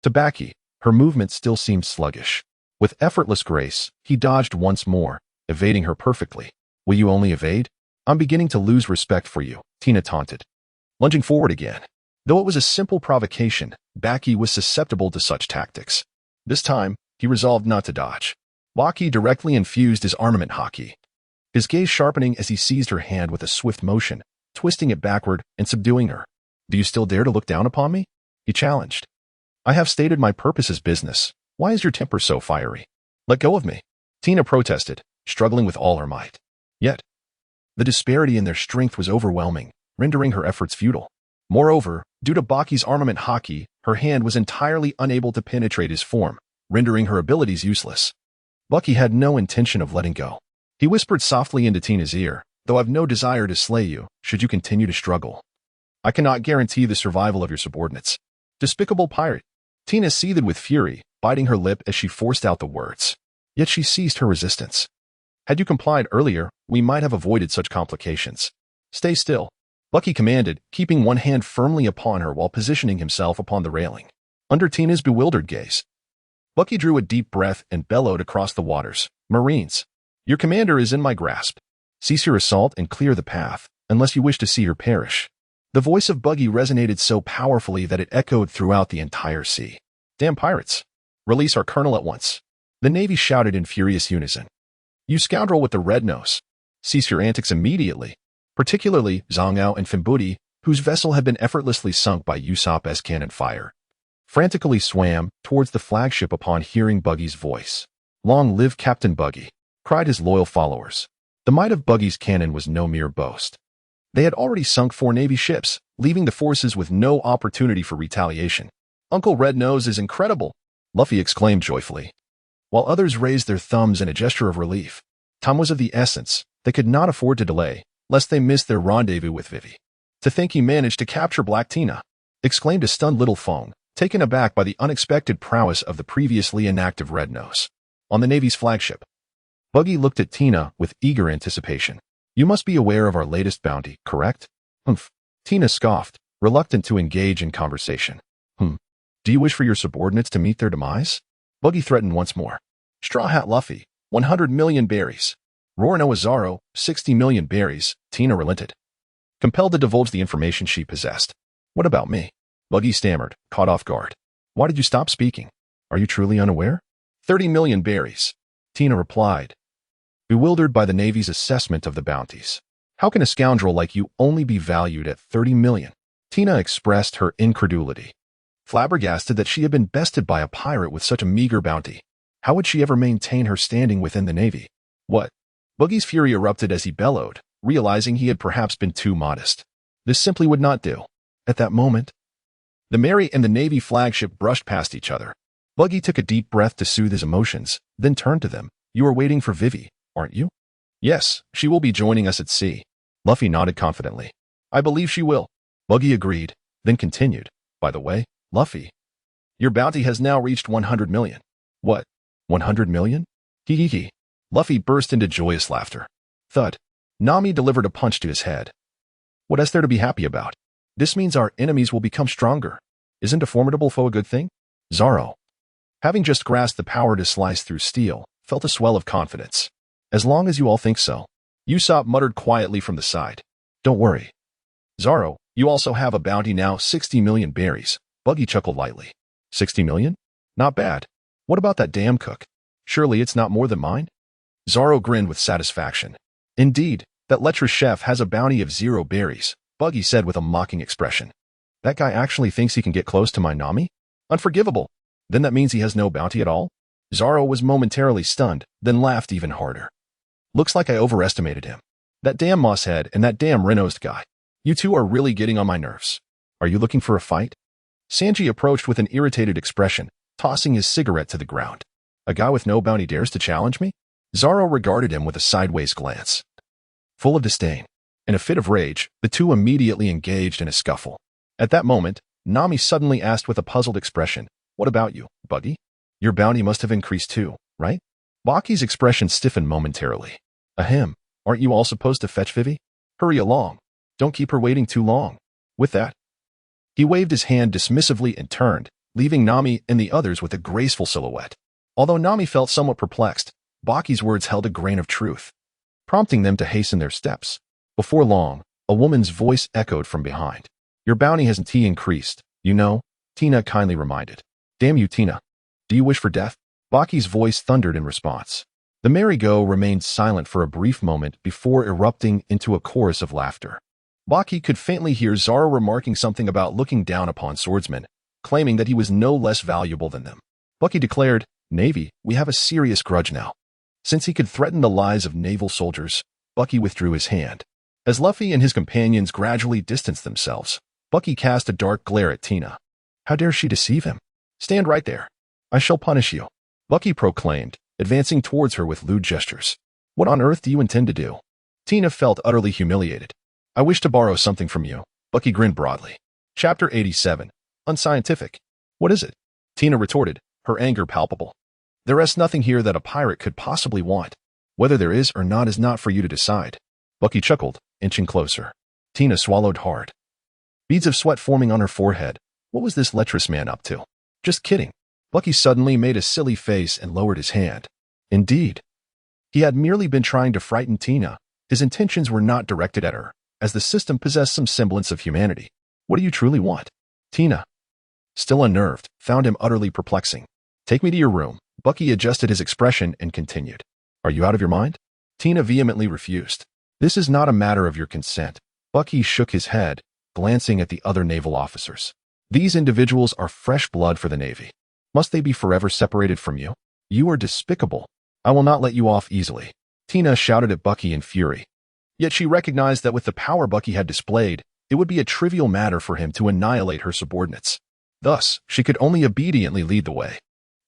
to Baki, her movement still seemed sluggish. With effortless grace, he dodged once more, evading her perfectly. Will you only evade? I'm beginning to lose respect for you, Tina taunted, lunging forward again. Though it was a simple provocation, Baki was susceptible to such tactics. This time, he resolved not to dodge. Baki directly infused his armament haki, his gaze sharpening as he seized her hand with a swift motion, twisting it backward and subduing her. Do you still dare to look down upon me? He challenged. I have stated my purpose as business. Why is your temper so fiery? Let go of me, Tina protested, struggling with all her might. Yet, the disparity in their strength was overwhelming, rendering her efforts futile. Moreover, due to Baki's armament haki, her hand was entirely unable to penetrate his form, rendering her abilities useless. Bucky had no intention of letting go. He whispered softly into Tina's ear, though I've no desire to slay you, should you continue to struggle. I cannot guarantee the survival of your subordinates. Despicable pirate. Tina seethed with fury, biting her lip as she forced out the words. Yet she ceased her resistance. Had you complied earlier, we might have avoided such complications. Stay still, Bucky commanded, keeping one hand firmly upon her while positioning himself upon the railing. Under Tina's bewildered gaze, Bucky drew a deep breath and bellowed across the waters. Marines, your commander is in my grasp. Cease your assault and clear the path, unless you wish to see her perish. The voice of Buggy resonated so powerfully that it echoed throughout the entire sea. Damn pirates! Release our colonel at once. The Navy shouted in furious unison. You scoundrel with the red nose. Cease your antics immediately. Particularly Zhangao and Fimbuti, whose vessel had been effortlessly sunk by Usopp's cannon fire, frantically swam towards the flagship upon hearing Buggy's voice. Long live Captain Buggy, cried his loyal followers. The might of Buggy's cannon was no mere boast. They had already sunk 4 Navy ships, leaving the forces with no opportunity for retaliation. Uncle Red Nose is incredible, Luffy exclaimed joyfully, while others raised their thumbs in a gesture of relief. Time was of the essence. They could not afford to delay, lest they miss their rendezvous with Vivi. To think he managed to capture Black Tina, exclaimed a stunned little Fong, taken aback by the unexpected prowess of the previously inactive Red Nose. On the Navy's flagship, Buggy looked at Tina with eager anticipation. You must be aware of our latest bounty, correct? Humph. Tina scoffed, reluctant to engage in conversation. Do you wish for your subordinates to meet their demise? Buggy threatened once more. Straw Hat Luffy, 100 million berries. Roar Noah Zaro, 60 million berries, Tina relented, compelled to divulge the information she possessed. What about me? Buggy stammered, caught off guard. Why did you stop speaking? Are you truly unaware? 30 million berries, Tina replied, bewildered by the Navy's assessment of the bounties. How can a scoundrel like you only be valued at 30 million? Tina expressed her incredulity, flabbergasted that she had been bested by a pirate with such a meager bounty. How would she ever maintain her standing within the Navy? What? Buggy's fury erupted as he bellowed, realizing he had perhaps been too modest. This simply would not do. At that moment, the Mary and the Navy flagship brushed past each other. Buggy took a deep breath to soothe his emotions, then turned to them. You are waiting for Vivi, aren't you? Yes, she will be joining us at sea. Luffy nodded confidently. I believe she will. Buggy agreed, then continued. By the way, Luffy, your bounty has now reached 100 million. What? 100 million? Hee hee hee. Luffy burst into joyous laughter. Thud. Nami delivered a punch to his head. What is there to be happy about? This means our enemies will become stronger. Isn't a formidable foe a good thing? Zaro, having just grasped the power to slice through steel, felt a swell of confidence. As long as you all think so. Usopp muttered quietly from the side. Don't worry. Zaro, you also have a bounty now, 60 million berries. Buggy chuckled lightly. 60 million? Not bad. What about that damn cook? Surely it's not more than mine? Zaro grinned with satisfaction. Indeed, that lecherous chef has a bounty of 0 berries, Buggy said with a mocking expression. That guy actually thinks he can get close to my Nami? Unforgivable. Then that means he has no bounty at all? Zaro was momentarily stunned, then laughed even harder. Looks like I overestimated him. That damn Mosshead and that damn Renost guy. You two are really getting on my nerves. Are you looking for a fight? Sanji approached with an irritated expression, tossing his cigarette to the ground. A guy with no bounty dares to challenge me? Zaro regarded him with a sideways glance. Full of disdain. In a fit of rage, the two immediately engaged in a scuffle. At that moment, Nami suddenly asked with a puzzled expression, What about you, Buggy? Your bounty must have increased too, right? Baki's expression stiffened momentarily. Ahem, aren't you all supposed to fetch Vivi? Hurry along. Don't keep her waiting too long. With that, he waved his hand dismissively and turned, leaving Nami and the others with a graceful silhouette. Although Nami felt somewhat perplexed, Baki's words held a grain of truth, prompting them to hasten their steps. Before long, a woman's voice echoed from behind. Your bounty hasn't increased, you know, Tina kindly reminded. Damn you, Tina. Do you wish for death? Baki's voice thundered in response. The merry-go remained silent for a brief moment before erupting into a chorus of laughter. Baki could faintly hear Zaro remarking something about looking down upon swordsmen, claiming that he was no less valuable than them. Bucky declared, Navy, we have a serious grudge now. Since he could threaten the lives of naval soldiers, Bucky withdrew his hand. As Luffy and his companions gradually distanced themselves, Bucky cast a dark glare at Tina. How dare she deceive him? Stand right there. I shall punish you, Bucky proclaimed, advancing towards her with lewd gestures. What on earth do you intend to do? Tina felt utterly humiliated. I wish to borrow something from you, Bucky grinned broadly. Chapter 87. Unscientific. What is it? Tina retorted, her anger palpable. There is nothing here that a pirate could possibly want. Whether there is or not is not for you to decide. Bucky chuckled, inching closer. Tina swallowed hard, beads of sweat forming on her forehead. What was this lecherous man up to? Just kidding. Bucky suddenly made a silly face and lowered his hand. Indeed, he had merely been trying to frighten Tina. His intentions were not directed at her, as the system possessed some semblance of humanity. What do you truly want? Tina, still unnerved, found him utterly perplexing. Take me to your room. Bucky adjusted his expression and continued. Are you out of your mind? Tina vehemently refused. This is not a matter of your consent. Bucky shook his head, glancing at the other naval officers. These individuals are fresh blood for the Navy. Must they be forever separated from you? You are despicable. I will not let you off easily. Tina shouted at Bucky in fury. Yet she recognized that with the power Bucky had displayed, it would be a trivial matter for him to annihilate her subordinates. Thus, she could only obediently lead the way.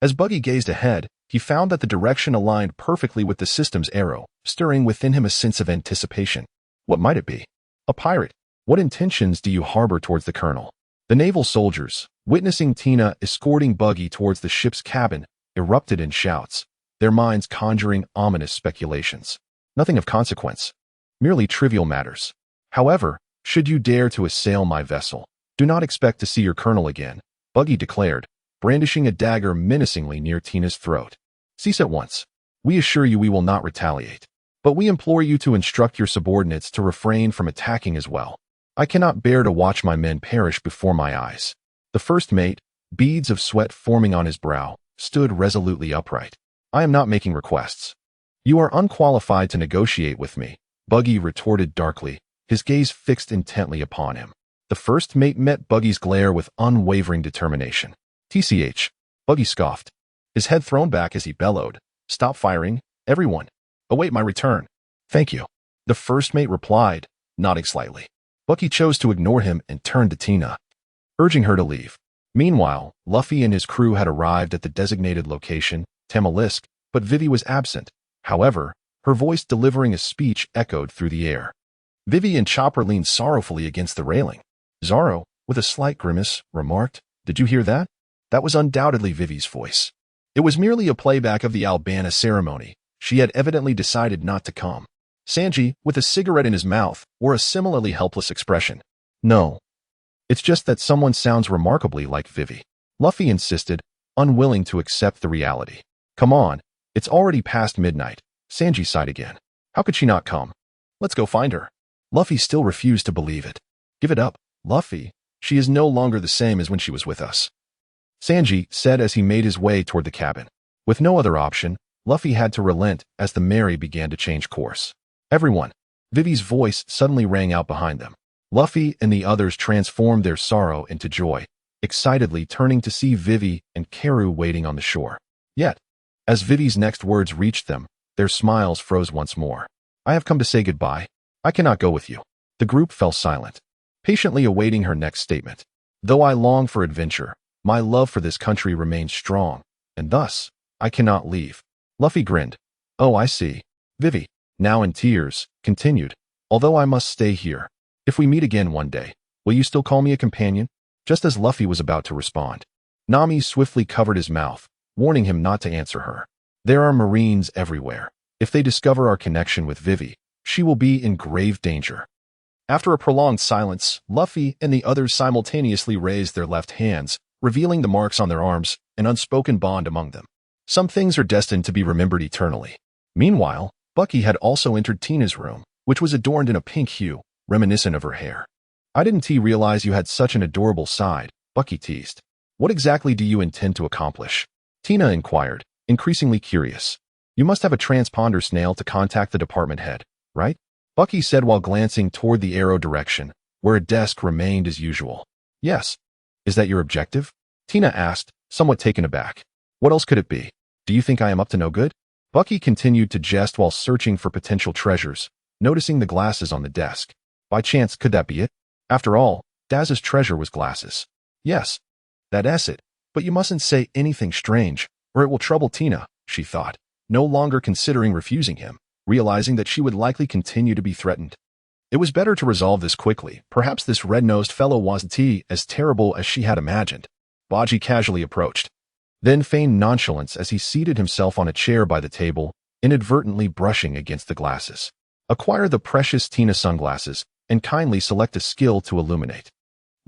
As Bucky gazed ahead, he found that the direction aligned perfectly with the system's arrow, stirring within him a sense of anticipation. What might it be? A pirate. What intentions do you harbor towards the colonel? The naval soldiers, witnessing Tina escorting Bucky towards the ship's cabin, erupted in shouts, their minds conjuring ominous speculations. Nothing of consequence. Merely trivial matters. However, should you dare to assail my vessel, do not expect to see your colonel again, Bucky declared, brandishing a dagger menacingly near Tina's throat. Cease at once. We assure you we will not retaliate. But we implore you to instruct your subordinates to refrain from attacking as well. I cannot bear to watch my men perish before my eyes." The first mate, beads of sweat forming on his brow, stood resolutely upright. "I am not making requests. You are unqualified to negotiate with me," Buggy retorted darkly, his gaze fixed intently upon him. The first mate met Buggy's glare with unwavering determination. "TCH," Buggy scoffed, his head thrown back as he bellowed, "Stop firing, everyone. Await my return." "Thank you," the first mate replied, nodding slightly. Bucky chose to ignore him and turned to Tina, urging her to leave. Meanwhile, Luffy and his crew had arrived at the designated location, Tamalisk, but Vivi was absent. However, her voice delivering a speech echoed through the air. Vivi and Chopper leaned sorrowfully against the railing. Zoro, with a slight grimace, remarked, "Did you hear that?" That was undoubtedly Vivi's voice. It was merely a playback of the Albana ceremony. She had evidently decided not to come. Sanji, with a cigarette in his mouth, wore a similarly helpless expression. "No. It's just that someone sounds remarkably like Vivi," Luffy insisted, unwilling to accept the reality. "Come on, it's already past midnight," Sanji sighed again. "How could she not come? Let's go find her." Luffy still refused to believe it. "Give it up, Luffy. She is no longer the same as when she was with us," Sanji said as he made his way toward the cabin. With no other option, Luffy had to relent as the Mary began to change course. "Everyone," Vivi's voice suddenly rang out behind them. Luffy and the others transformed their sorrow into joy, excitedly turning to see Vivi and Karu waiting on the shore. Yet, as Vivi's next words reached them, their smiles froze once more. "I have come to say goodbye. I cannot go with you." The group fell silent, patiently awaiting her next statement. "Though I long for adventure, my love for this country remains strong, and thus, I cannot leave." Luffy grinned. "Oh, I see." Vivi, now in tears, continued, "Although I must stay here, if we meet again one day, will you still call me a companion?" Just as Luffy was about to respond, Nami swiftly covered his mouth, warning him not to answer her. "There are Marines everywhere. If they discover our connection with Vivi, she will be in grave danger." After a prolonged silence, Luffy and the others simultaneously raised their left hands, revealing the marks on their arms, an unspoken bond among them. Some things are destined to be remembered eternally. Meanwhile, Bucky had also entered Tina's room, which was adorned in a pink hue, reminiscent of her hair. "I didn't realize you had such an adorable side," Bucky teased. "What exactly do you intend to accomplish?" Tina inquired, increasingly curious. "You must have a transponder snail to contact the department head, right?" Bucky said while glancing toward the arrow direction, where a desk remained as usual. "Yes. Is that your objective?" Tina asked, somewhat taken aback. "What else could it be? Do you think I am up to no good?" Bucky continued to jest while searching for potential treasures, noticing the glasses on the desk. By chance, could that be it? After all, Daz's treasure was glasses. "Yes, that's it. But you mustn't say anything strange, or it will trouble Tina," she thought, no longer considering refusing him, realizing that she would likely continue to be threatened. It was better to resolve this quickly. Perhaps this red-nosed fellow wasn't as terrible as she had imagined. Baki casually approached, then feigned nonchalance as he seated himself on a chair by the table, inadvertently brushing against the glasses. "Acquire the precious Tina sunglasses, and kindly select a skill to illuminate."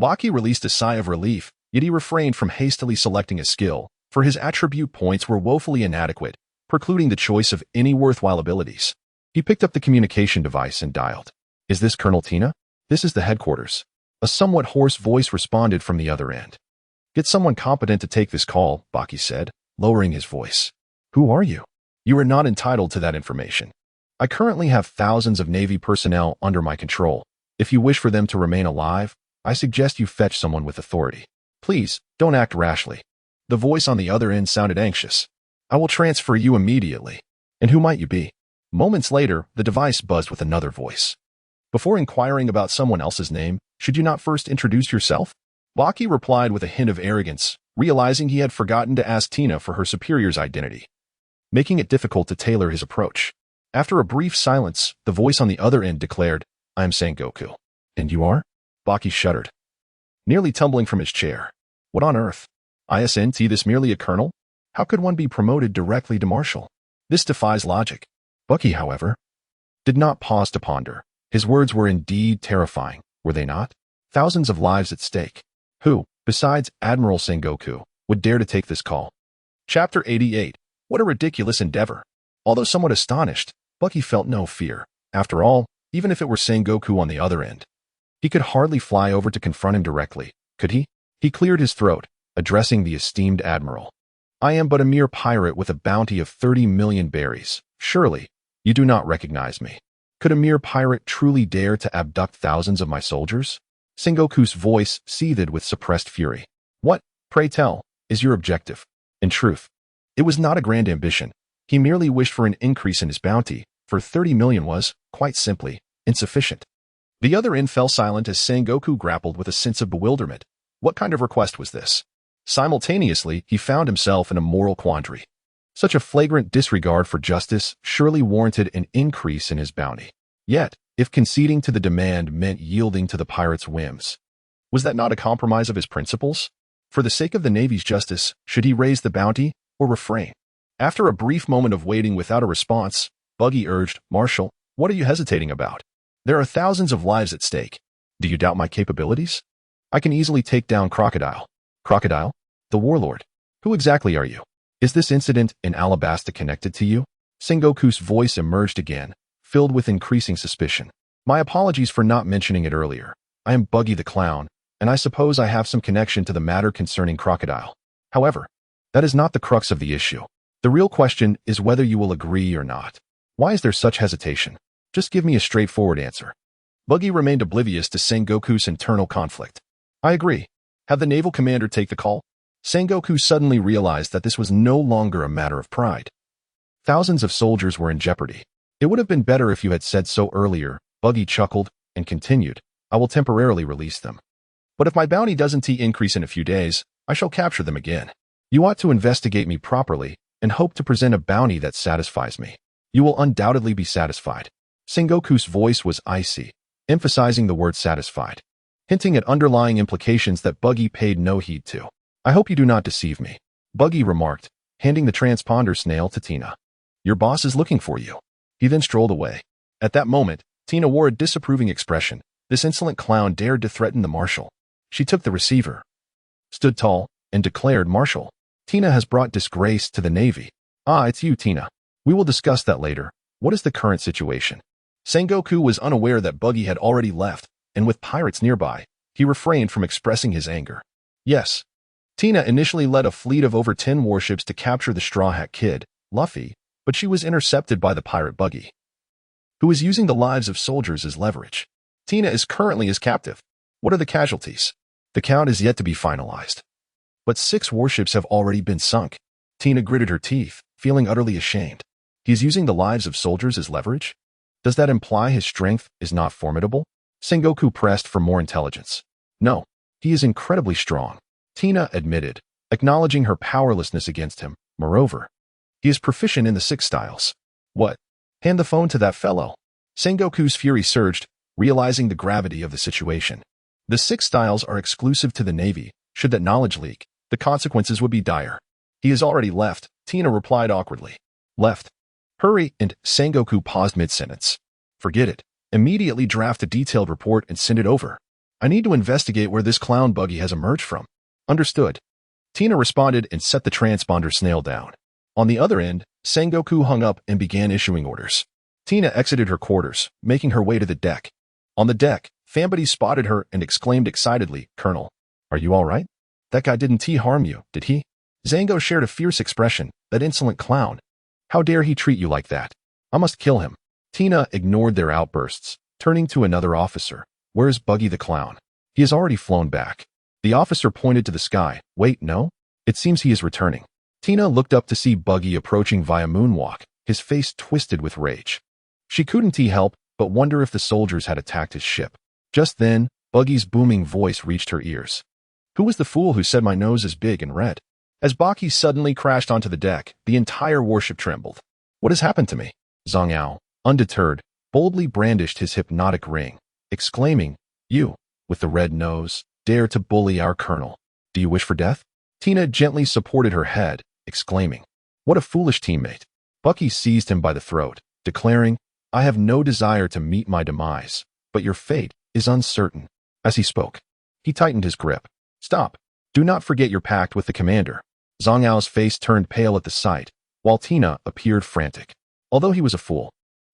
Baki released a sigh of relief, yet he refrained from hastily selecting a skill, for his attribute points were woefully inadequate, precluding the choice of any worthwhile abilities. He picked up the communication device and dialed. "Is this Colonel Tina? This is the headquarters." A somewhat hoarse voice responded from the other end. "Get someone competent to take this call," Baki said, lowering his voice. "Who are you?" "You are not entitled to that information. I currently have thousands of Navy personnel under my control. If you wish for them to remain alive, I suggest you fetch someone with authority. Please, don't act rashly." The voice on the other end sounded anxious. "I will transfer you immediately." "And who might you be?" Moments later, the device buzzed with another voice. "Before inquiring about someone else's name, should you not first introduce yourself?" Baki replied with a hint of arrogance, realizing he had forgotten to ask Tina for her superior's identity, making it difficult to tailor his approach. After a brief silence, the voice on the other end declared, "I am Sengoku." "And you are?" Baki shuddered, nearly tumbling from his chair. "What on earth? Isn't this merely a colonel? How could one be promoted directly to marshal? This defies logic." Bucky, however, did not pause to ponder. His words were indeed terrifying, were they not? Thousands of lives at stake. Who, besides Admiral Sengoku, would dare to take this call? Chapter 88. What a ridiculous endeavor. Although somewhat astonished, Bucky felt no fear. After all, even if it were Sengoku on the other end, he could hardly fly over to confront him directly, could he? He cleared his throat, addressing the esteemed admiral. I am but a mere pirate with a bounty of 30 million berries. Surely, you do not recognize me. Could a mere pirate truly dare to abduct thousands of my soldiers? Sengoku's voice seethed with suppressed fury. What, pray tell, is your objective? In truth, it was not a grand ambition. He merely wished for an increase in his bounty, for 30 million was, quite simply, insufficient. The other end fell silent as Sengoku grappled with a sense of bewilderment. What kind of request was this? Simultaneously, he found himself in a moral quandary. Such a flagrant disregard for justice surely warranted an increase in his bounty. Yet, if conceding to the demand meant yielding to the pirate's whims, was that not a compromise of his principles? For the sake of the Navy's justice, should he raise the bounty or refrain? After a brief moment of waiting without a response, Bucky urged, Marshal, what are you hesitating about? There are thousands of lives at stake. Do you doubt my capabilities? I can easily take down Crocodile. Crocodile? The warlord. Who exactly are you? Is this incident in Alabasta connected to you? Sengoku's voice emerged again, filled with increasing suspicion. My apologies for not mentioning it earlier. I am Buggy the Clown, and I suppose I have some connection to the matter concerning Crocodile. However, that is not the crux of the issue. The real question is whether you will agree or not. Why is there such hesitation? Just give me a straightforward answer. Buggy remained oblivious to Sengoku's internal conflict. I agree. Have the naval commander take the call. Sengoku suddenly realized that this was no longer a matter of pride. Thousands of soldiers were in jeopardy. It would have been better if you had said so earlier. Buggy chuckled and continued, I will temporarily release them. But if my bounty doesn't increase in a few days, I shall capture them again. You ought to investigate me properly and hope to present a bounty that satisfies me. You will undoubtedly be satisfied. Sengoku's voice was icy, emphasizing the word satisfied, hinting at underlying implications that Buggy paid no heed to. I hope you do not deceive me, Buggy remarked, handing the transponder snail to Tina. Your boss is looking for you. He then strolled away. At that moment, Tina wore a disapproving expression. This insolent clown dared to threaten the marshal. She took the receiver, stood tall, and declared, Marshal, Tina has brought disgrace to the Navy. Ah, it's you, Tina. We will discuss that later. What is the current situation? Sengoku was unaware that Buggy had already left, and with pirates nearby, he refrained from expressing his anger. Yes. Tina initially led a fleet of over 10 warships to capture the Straw Hat Kid, Luffy, but she was intercepted by the pirate Buggy, who was using the lives of soldiers as leverage. Tina is currently his captive. What are the casualties? The count is yet to be finalized. But 6 warships have already been sunk. Tina gritted her teeth, feeling utterly ashamed. He is using the lives of soldiers as leverage? Does that imply his strength is not formidable? Sengoku pressed for more intelligence. No, he is incredibly strong, Tina admitted, acknowledging her powerlessness against him. Moreover, he is proficient in the 6 styles. What? Hand the phone to that fellow. Sengoku's fury surged, realizing the gravity of the situation. The 6 styles are exclusive to the Navy. Should that knowledge leak, the consequences would be dire. He has already left, Tina replied awkwardly. Left? Hurry, and Sengoku paused mid-sentence. Forget it. Immediately draft a detailed report and send it over. I need to investigate where this clown Buggy has emerged from. Understood. Tina responded and set the transponder snail down. On the other end, Sengoku hung up and began issuing orders. Tina exited her quarters, making her way to the deck. On the deck, Fambody spotted her and exclaimed excitedly, Colonel, are you all right? That guy didn't harm you, did he? Zango shared a fierce expression. That insolent clown. How dare he treat you like that? I must kill him. Tina ignored their outbursts, turning to another officer. Where's Buggy the Clown? He has already flown back. The officer pointed to the sky. Wait, no? It seems he is returning. Tina looked up to see Buggy approaching via moonwalk, his face twisted with rage. She couldn't help but wonder if the soldiers had attacked his ship. Just then, Buggy's booming voice reached her ears. Who was the fool who said my nose is big and red? As Baki suddenly crashed onto the deck, the entire warship trembled. What has happened to me? Zhang Ao, undeterred, boldly brandished his hypnotic ring, exclaiming, You, with the red nose, dare to bully our colonel. Do you wish for death? Tina gently supported her head, exclaiming, What a foolish teammate. Bucky seized him by the throat, declaring, I have no desire to meet my demise, but your fate is uncertain. As he spoke, he tightened his grip. Stop. Do not forget your pact with the commander. Zhang Ao's face turned pale at the sight, while Tina appeared frantic. Although he was a fool,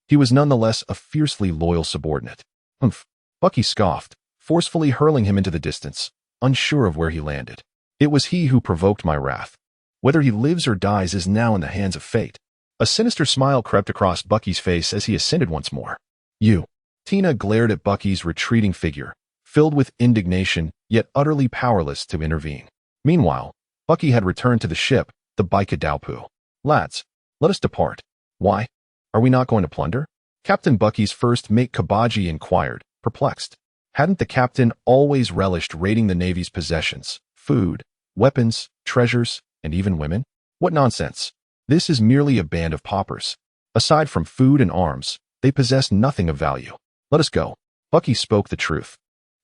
He was nonetheless a fiercely loyal subordinate. Humph. Bucky scoffed, forcefully hurling him into the distance, unsure of where he landed. It was he who provoked my wrath. Whether he lives or dies is now in the hands of fate. A sinister smile crept across Bucky's face as he ascended once more. You. Tina glared at Bucky's retreating figure, filled with indignation, yet utterly powerless to intervene. Meanwhile, Bucky had returned to the ship, the Baki. Lads, let us depart. Why? Are we not going to plunder? Captain Bucky's first mate Kabaji inquired, perplexed. Hadn't the captain always relished raiding the Navy's possessions, food, weapons, treasures, and even women? What nonsense. This is merely a band of paupers. Aside from food and arms, they possess nothing of value. Let us go. Bucky spoke the truth.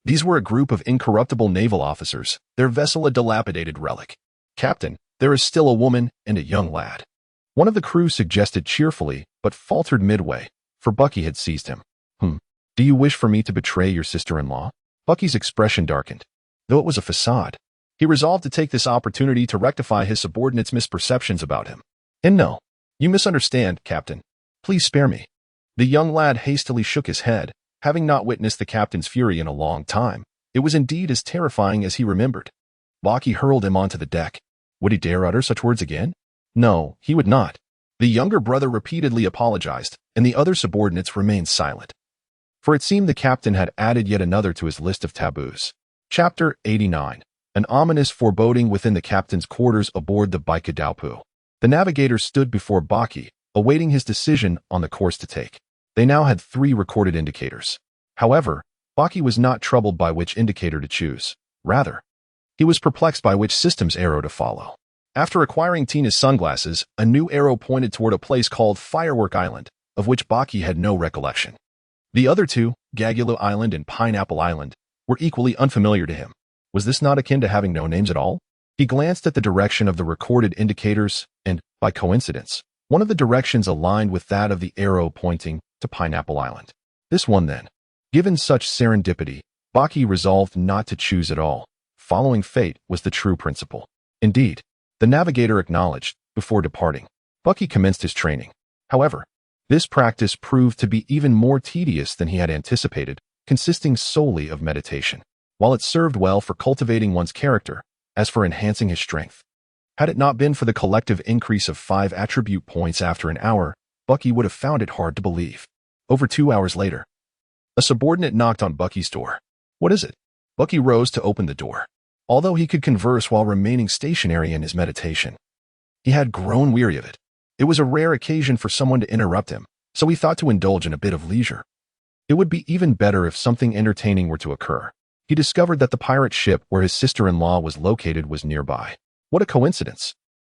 These were a group of incorruptible naval officers, their vessel a dilapidated relic. Captain, there is still a woman and a young lad. One of the crew suggested cheerfully, but faltered midway, for Bucky had seized him. Do you wish for me to betray your sister-in-law? Bucky's expression darkened. Though it was a facade, he resolved to take this opportunity to rectify his subordinates' misperceptions about him. And no, you misunderstand, Captain. Please spare me. The young lad hastily shook his head, having not witnessed the captain's fury in a long time. It was indeed as terrifying as he remembered. Baki hurled him onto the deck. Would he dare utter such words again? No, he would not. The younger brother repeatedly apologized, and the other subordinates remained silent. For it seemed the captain had added yet another to his list of taboos. Chapter 89. An ominous foreboding within the captain's quarters aboard the Baki. The navigator stood before Baki, awaiting his decision on the course to take. They now had 3 recorded indicators. However, Baki was not troubled by which indicator to choose. Rather, he was perplexed by which system's arrow to follow. After acquiring Tina's sunglasses, a new arrow pointed toward a place called Firework Island, of which Baki had no recollection. The other 2, Gagula Island and Pineapple Island, were equally unfamiliar to him. Was this not akin to having no names at all? He glanced at the direction of the recorded indicators, and, by coincidence, one of the directions aligned with that of the arrow pointing to Pineapple Island. This one then. Given such serendipity, Baki resolved not to choose at all. Following fate was the true principle. Indeed, the navigator acknowledged, before departing. Bucky commenced his training. However, this practice proved to be even more tedious than he had anticipated, consisting solely of meditation. While it served well for cultivating one's character, as for enhancing his strength. Had it not been for the collective increase of 5 attribute points after an hour, Bucky would have found it hard to believe. Over 2 hours later, a subordinate knocked on Bucky's door. What is it? Bucky rose to open the door. Although he could converse while remaining stationary in his meditation, he had grown weary of it. It was a rare occasion for someone to interrupt him, so he thought to indulge in a bit of leisure. It would be even better if something entertaining were to occur. He discovered that the pirate ship where his sister-in-law was located was nearby. What a coincidence!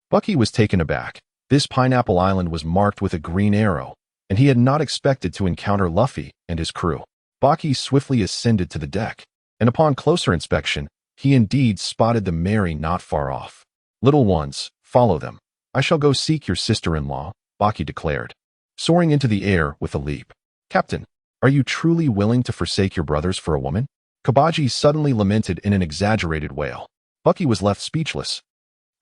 Bucky was taken aback. This Pineapple Island was marked with a green arrow, and he had not expected to encounter Luffy and his crew. Baki swiftly ascended to the deck, and upon closer inspection, he indeed spotted the Mary not far off. Little ones, follow them. I shall go seek your sister-in-law, Baki declared, soaring into the air with a leap. Captain, are you truly willing to forsake your brothers for a woman? Kabaji suddenly lamented in an exaggerated wail. Bucky was left speechless,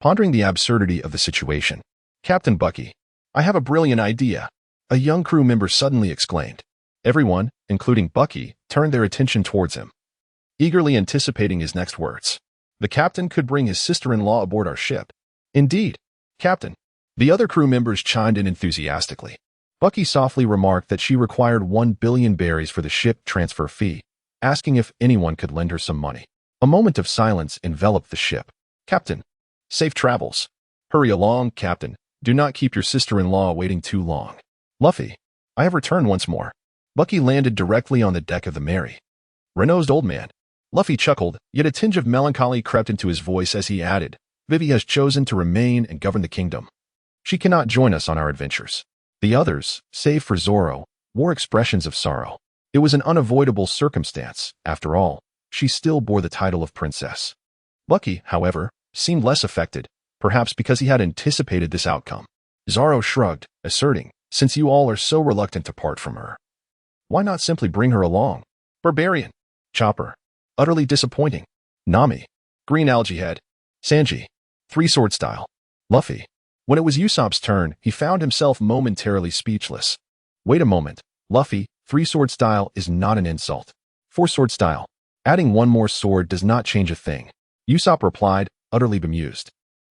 pondering the absurdity of the situation. Captain Bucky, I have a brilliant idea, a young crew member suddenly exclaimed. Everyone, including Bucky, turned their attention towards him, eagerly anticipating his next words. The captain could bring his sister-in-law aboard our ship. Indeed, Captain. The other crew members chimed in enthusiastically. Bucky softly remarked that she required 1 billion berries for the ship transfer fee, asking if anyone could lend her some money. A moment of silence enveloped the ship. Captain, safe travels. Hurry along, Captain. Do not keep your sister-in-law waiting too long. Luffy, I have returned once more. Bucky landed directly on the deck of the Mary. Renault's old man. Luffy chuckled, yet a tinge of melancholy crept into his voice as he added, Vivi has chosen to remain and govern the kingdom. She cannot join us on our adventures. The others, save for Zoro, wore expressions of sorrow. It was an unavoidable circumstance. After all, she still bore the title of princess. Bucky, however, seemed less affected, perhaps because he had anticipated this outcome. Zoro shrugged, asserting, since you all are so reluctant to part from her, why not simply bring her along? Barbarian. Chopper. Utterly disappointing. Nami. Green algae head. Sanji. Three-sword style. Luffy. When it was Usopp's turn, he found himself momentarily speechless. Wait a moment, Luffy, 3-sword style is not an insult. 4-sword style. Adding one more sword does not change a thing. Usopp replied, utterly bemused.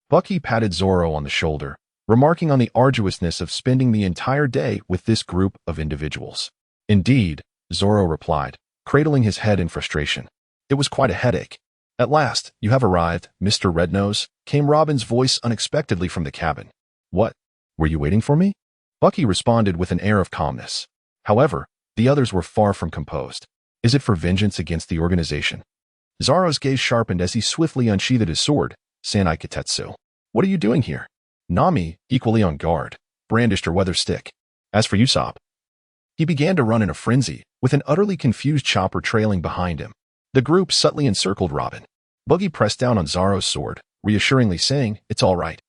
Bucky patted Zoro on the shoulder, remarking on the arduousness of spending the entire day with this group of individuals. Indeed, Zoro replied, cradling his head in frustration. It was quite a headache. At last, you have arrived, Mr. Rednose, came Robin's voice unexpectedly from the cabin. What? Were you waiting for me? Bucky responded with an air of calmness. However, the others were far from composed. Is it for vengeance against the organization? Zoro's gaze sharpened as he swiftly unsheathed his sword. Sanai Kitetsu. What are you doing here? Nami, equally on guard, brandished her weather stick. As for Usopp, he began to run in a frenzy, with an utterly confused Chopper trailing behind him. The group subtly encircled Robin. Buggy pressed down on Zoro's sword, reassuringly saying, It's all right.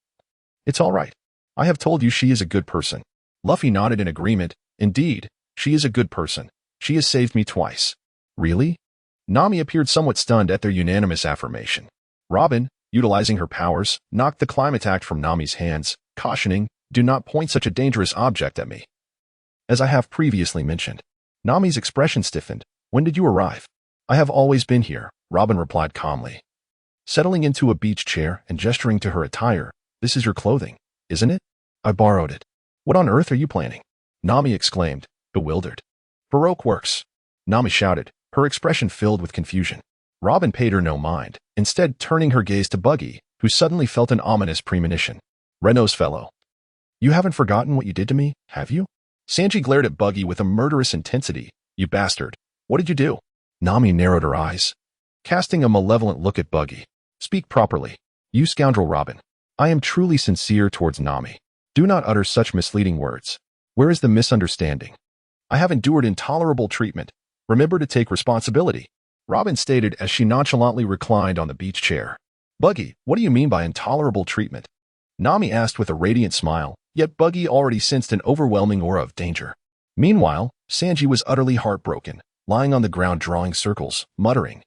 It's all right. I have told you she is a good person. Luffy nodded in agreement. Indeed, she is a good person. She has saved me twice. Really? Nami appeared somewhat stunned at their unanimous affirmation. Robin, utilizing her powers, knocked the climax from Nami's hands, cautioning, Do not point such a dangerous object at me. As I have previously mentioned. Nami's expression stiffened. When did you arrive? I have always been here, Robin replied calmly. Settling into a beach chair and gesturing to her attire, This is your clothing, isn't it? I borrowed it. What on earth are you planning? Nami exclaimed, bewildered. Baroque works. Nami shouted, her expression filled with confusion. Robin paid her no mind, instead turning her gaze to Buggy, who suddenly felt an ominous premonition. Renault's fellow. You haven't forgotten what you did to me, have you? Sanji glared at Buggy with a murderous intensity. You bastard. What did you do? Nami narrowed her eyes, casting a malevolent look at Buggy. Speak properly. You scoundrel Robin. I am truly sincere towards Nami. Do not utter such misleading words. Where is the misunderstanding? I have endured intolerable treatment. Remember to take responsibility. Robin stated as she nonchalantly reclined on the beach chair. Buggy, what do you mean by intolerable treatment? Nami asked with a radiant smile, yet Buggy already sensed an overwhelming aura of danger. Meanwhile, Sanji was utterly heartbroken, lying on the ground drawing circles, muttering.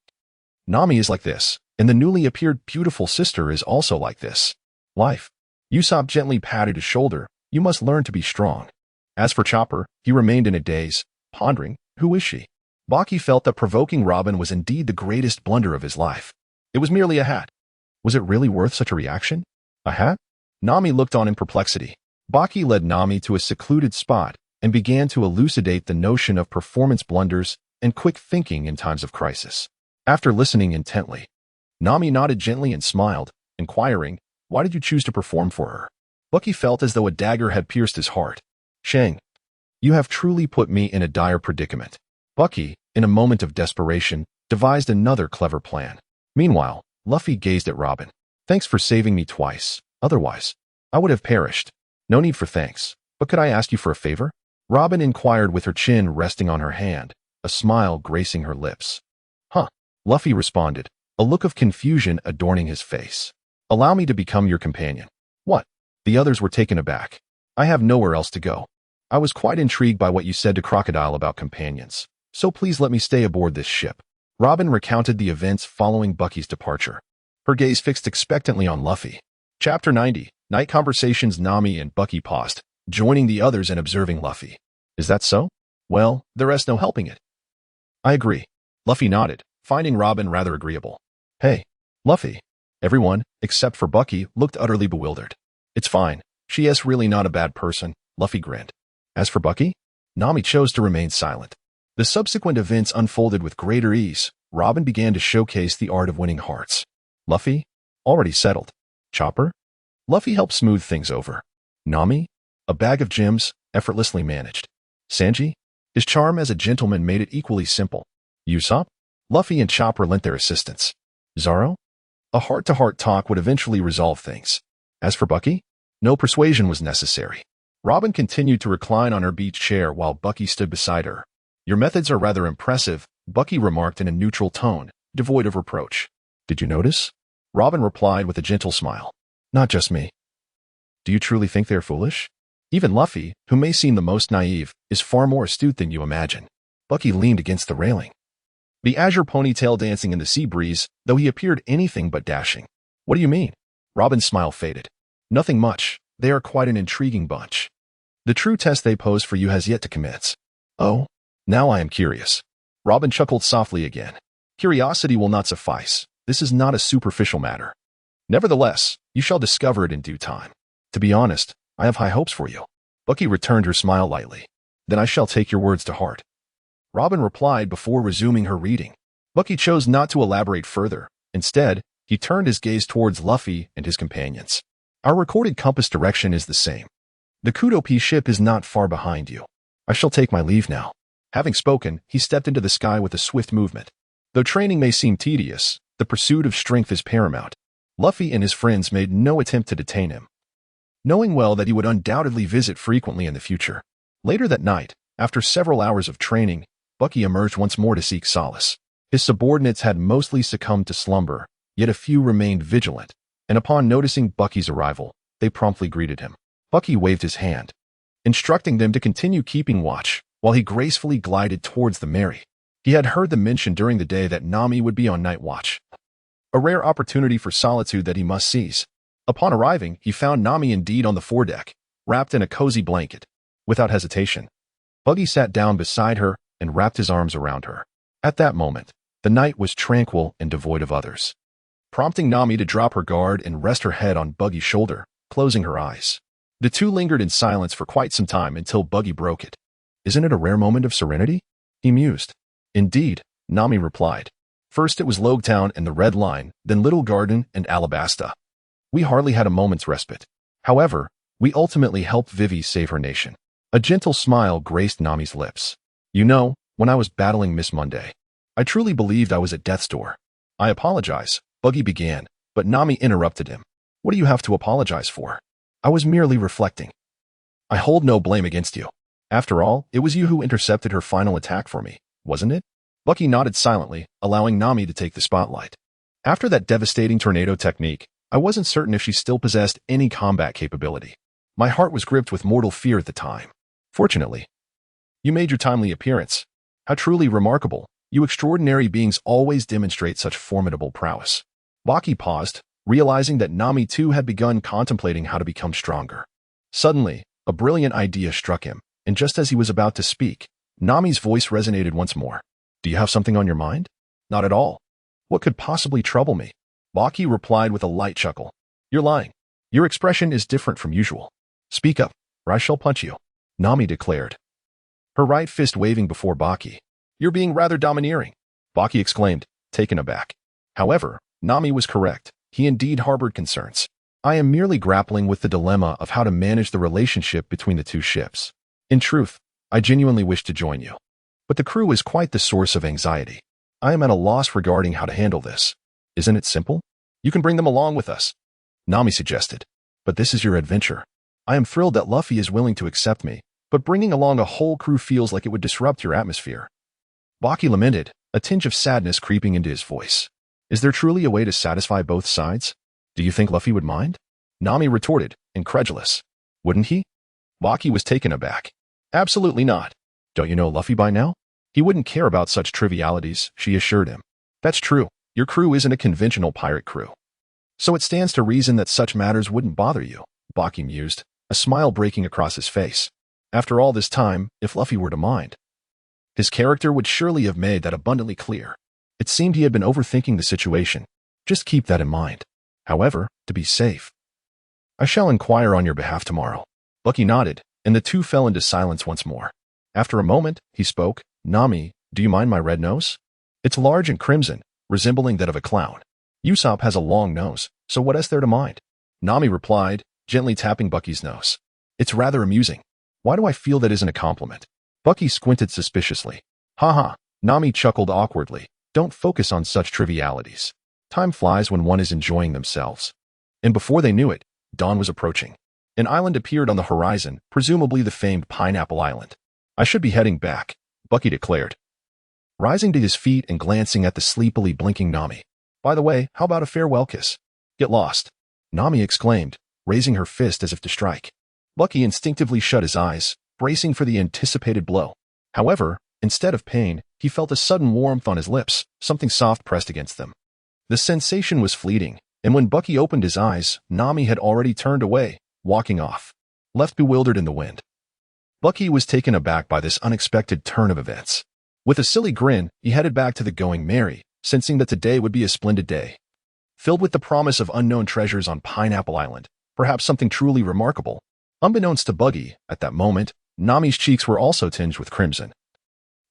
Nami is like this, and the newly appeared beautiful sister is also like this. Life. Usopp gently patted his shoulder. You must learn to be strong. As for Chopper, he remained in a daze, pondering, who is she? Baki felt that provoking Robin was indeed the greatest blunder of his life. It was merely a hat. Was it really worth such a reaction? A hat? Nami looked on in perplexity. Baki led Nami to a secluded spot and began to elucidate the notion of performance blunders and quick thinking in times of crisis. After listening intently, Nami nodded gently and smiled, inquiring, why did you choose to perform for her? Bucky felt as though a dagger had pierced his heart. Shang, you have truly put me in a dire predicament. Bucky, in a moment of desperation, devised another clever plan. Meanwhile, Luffy gazed at Robin. Thanks for saving me twice. Otherwise, I would have perished. No need for thanks. But could I ask you for a favor? Robin inquired with her chin resting on her hand, a smile gracing her lips. Huh. Luffy responded, a look of confusion adorning his face. Allow me to become your companion. What? The others were taken aback. I have nowhere else to go. I was quite intrigued by what you said to Crocodile about companions, so please let me stay aboard this ship. Robin recounted the events following Bucky's departure. Her gaze fixed expectantly on Luffy. Chapter 90, Night Conversations. Nami and Bucky paused, joining the others and observing Luffy. Is that so? Well, there is no helping it. I agree. Luffy nodded, finding Robin rather agreeable. Hey, Luffy. Everyone, except for Bucky, looked utterly bewildered. It's fine. She is really not a bad person, Luffy grinned. As for Bucky, Nami chose to remain silent. The subsequent events unfolded with greater ease. Robin began to showcase the art of winning hearts. Luffy, already settled. Chopper? Luffy helped smooth things over. Nami? A bag of gems, effortlessly managed. Sanji? His charm as a gentleman made it equally simple. Usopp? Luffy and Chopper lent their assistance. Zoro? A heart-to-heart talk would eventually resolve things. As for Bucky? No persuasion was necessary. Robin continued to recline on her beach chair while Bucky stood beside her. Your methods are rather impressive, Bucky remarked in a neutral tone, devoid of reproach. Did you notice? Robin replied with a gentle smile. Not just me. Do you truly think they're foolish? Even Luffy, who may seem the most naive, is far more astute than you imagine. Bucky leaned against the railing, the azure ponytail dancing in the sea breeze, though he appeared anything but dashing. What do you mean? Robin's smile faded. Nothing much. They are quite an intriguing bunch. The true test they pose for you has yet to commence. Oh, now I am curious. Robin chuckled softly again. Curiosity will not suffice. This is not a superficial matter. Nevertheless, you shall discover it in due time. To be honest, I have high hopes for you. Bucky returned her smile lightly. Then I shall take your words to heart. Robin replied before resuming her reading. Bucky chose not to elaborate further. Instead, he turned his gaze towards Luffy and his companions. Our recorded compass direction is the same. The Kudo-P ship is not far behind you. I shall take my leave now. Having spoken, he stepped into the sky with a swift movement. Though training may seem tedious, the pursuit of strength is paramount. Luffy and his friends made no attempt to detain him, knowing well that he would undoubtedly visit frequently in the future. Later that night, after several hours of training, Bucky emerged once more to seek solace. His subordinates had mostly succumbed to slumber, yet a few remained vigilant, and upon noticing Bucky's arrival, they promptly greeted him. Bucky waved his hand, instructing them to continue keeping watch, while he gracefully glided towards the Mary. He had heard them mention during the day that Nami would be on night watch, a rare opportunity for solitude that he must seize. Upon arriving, he found Nami indeed on the foredeck, wrapped in a cozy blanket. Without hesitation, Bucky sat down beside her and wrapped his arms around her. At that moment, the night was tranquil and devoid of others, prompting Nami to drop her guard and rest her head on Buggy's shoulder, closing her eyes. The two lingered in silence for quite some time until Bucky broke it. Isn't it a rare moment of serenity? He mused. Indeed, Nami replied. First it was Logtown and the Red Line, then Little Garden and Alabasta. We hardly had a moment's respite. However, we ultimately helped Vivi save her nation. A gentle smile graced Nami's lips. You know, when I was battling Miss Monday, I truly believed I was at death's door. I apologize, Bucky began, but Nami interrupted him. What do you have to apologize for? I was merely reflecting. I hold no blame against you. After all, it was you who intercepted her final attack for me, wasn't it? Bucky nodded silently, allowing Nami to take the spotlight. After that devastating tornado technique, I wasn't certain if she still possessed any combat capability. My heart was gripped with mortal fear at the time. Fortunately, you made your timely appearance. How truly remarkable. You extraordinary beings always demonstrate such formidable prowess. Baki paused, realizing that Nami too had begun contemplating how to become stronger. Suddenly, a brilliant idea struck him, and just as he was about to speak, Nami's voice resonated once more. Do you have something on your mind? Not at all. What could possibly trouble me? Baki replied with a light chuckle. You're lying. Your expression is different from usual. Speak up, or I shall punch you, Nami declared, her right fist waving before Baki. You're being rather domineering, Baki exclaimed, taken aback. However, Nami was correct. He indeed harbored concerns. I am merely grappling with the dilemma of how to manage the relationship between the two ships. In truth, I genuinely wish to join you, but the crew is quite the source of anxiety. I am at a loss regarding how to handle this. Isn't it simple? You can bring them along with us, Nami suggested. But this is your adventure. I am thrilled that Luffy is willing to accept me, but bringing along a whole crew feels like it would disrupt your atmosphere. Baki lamented, a tinge of sadness creeping into his voice. Is there truly a way to satisfy both sides? Do you think Luffy would mind? Nami retorted, incredulous. Wouldn't he? Baki was taken aback. Absolutely not. Don't you know Luffy by now? He wouldn't care about such trivialities, she assured him. That's true. Your crew isn't a conventional pirate crew. So it stands to reason that such matters wouldn't bother you, Baki mused, a smile breaking across his face. After all this time, if Luffy were to mind, his character would surely have made that abundantly clear. It seemed he had been overthinking the situation. Just keep that in mind. However, to be safe, I shall inquire on your behalf tomorrow. Bucky nodded, and the two fell into silence once more. After a moment, he spoke. Nami, do you mind my red nose? It's large and crimson, resembling that of a clown. Usopp has a long nose, so what is there to mind? Nami replied, gently tapping Bucky's nose. It's rather amusing. Why do I feel that isn't a compliment? Bucky squinted suspiciously. Haha, Nami chuckled awkwardly. Don't focus on such trivialities. Time flies when one is enjoying themselves. And before they knew it, dawn was approaching. An island appeared on the horizon, presumably the famed Pineapple Island. I should be heading back, Bucky declared, rising to his feet and glancing at the sleepily blinking Nami. By the way, how about a farewell kiss? Get lost, Nami exclaimed, raising her fist as if to strike. Bucky instinctively shut his eyes, bracing for the anticipated blow. However, instead of pain, he felt a sudden warmth on his lips, something soft pressed against them. The sensation was fleeting, and when Bucky opened his eyes, Nami had already turned away, walking off, left bewildered in the wind. Bucky was taken aback by this unexpected turn of events. With a silly grin, he headed back to the Going Merry, sensing that today would be a splendid day. Filled with the promise of unknown treasures on Pineapple Island, perhaps something truly remarkable. Unbeknownst to Buggy, at that moment, Nami's cheeks were also tinged with crimson,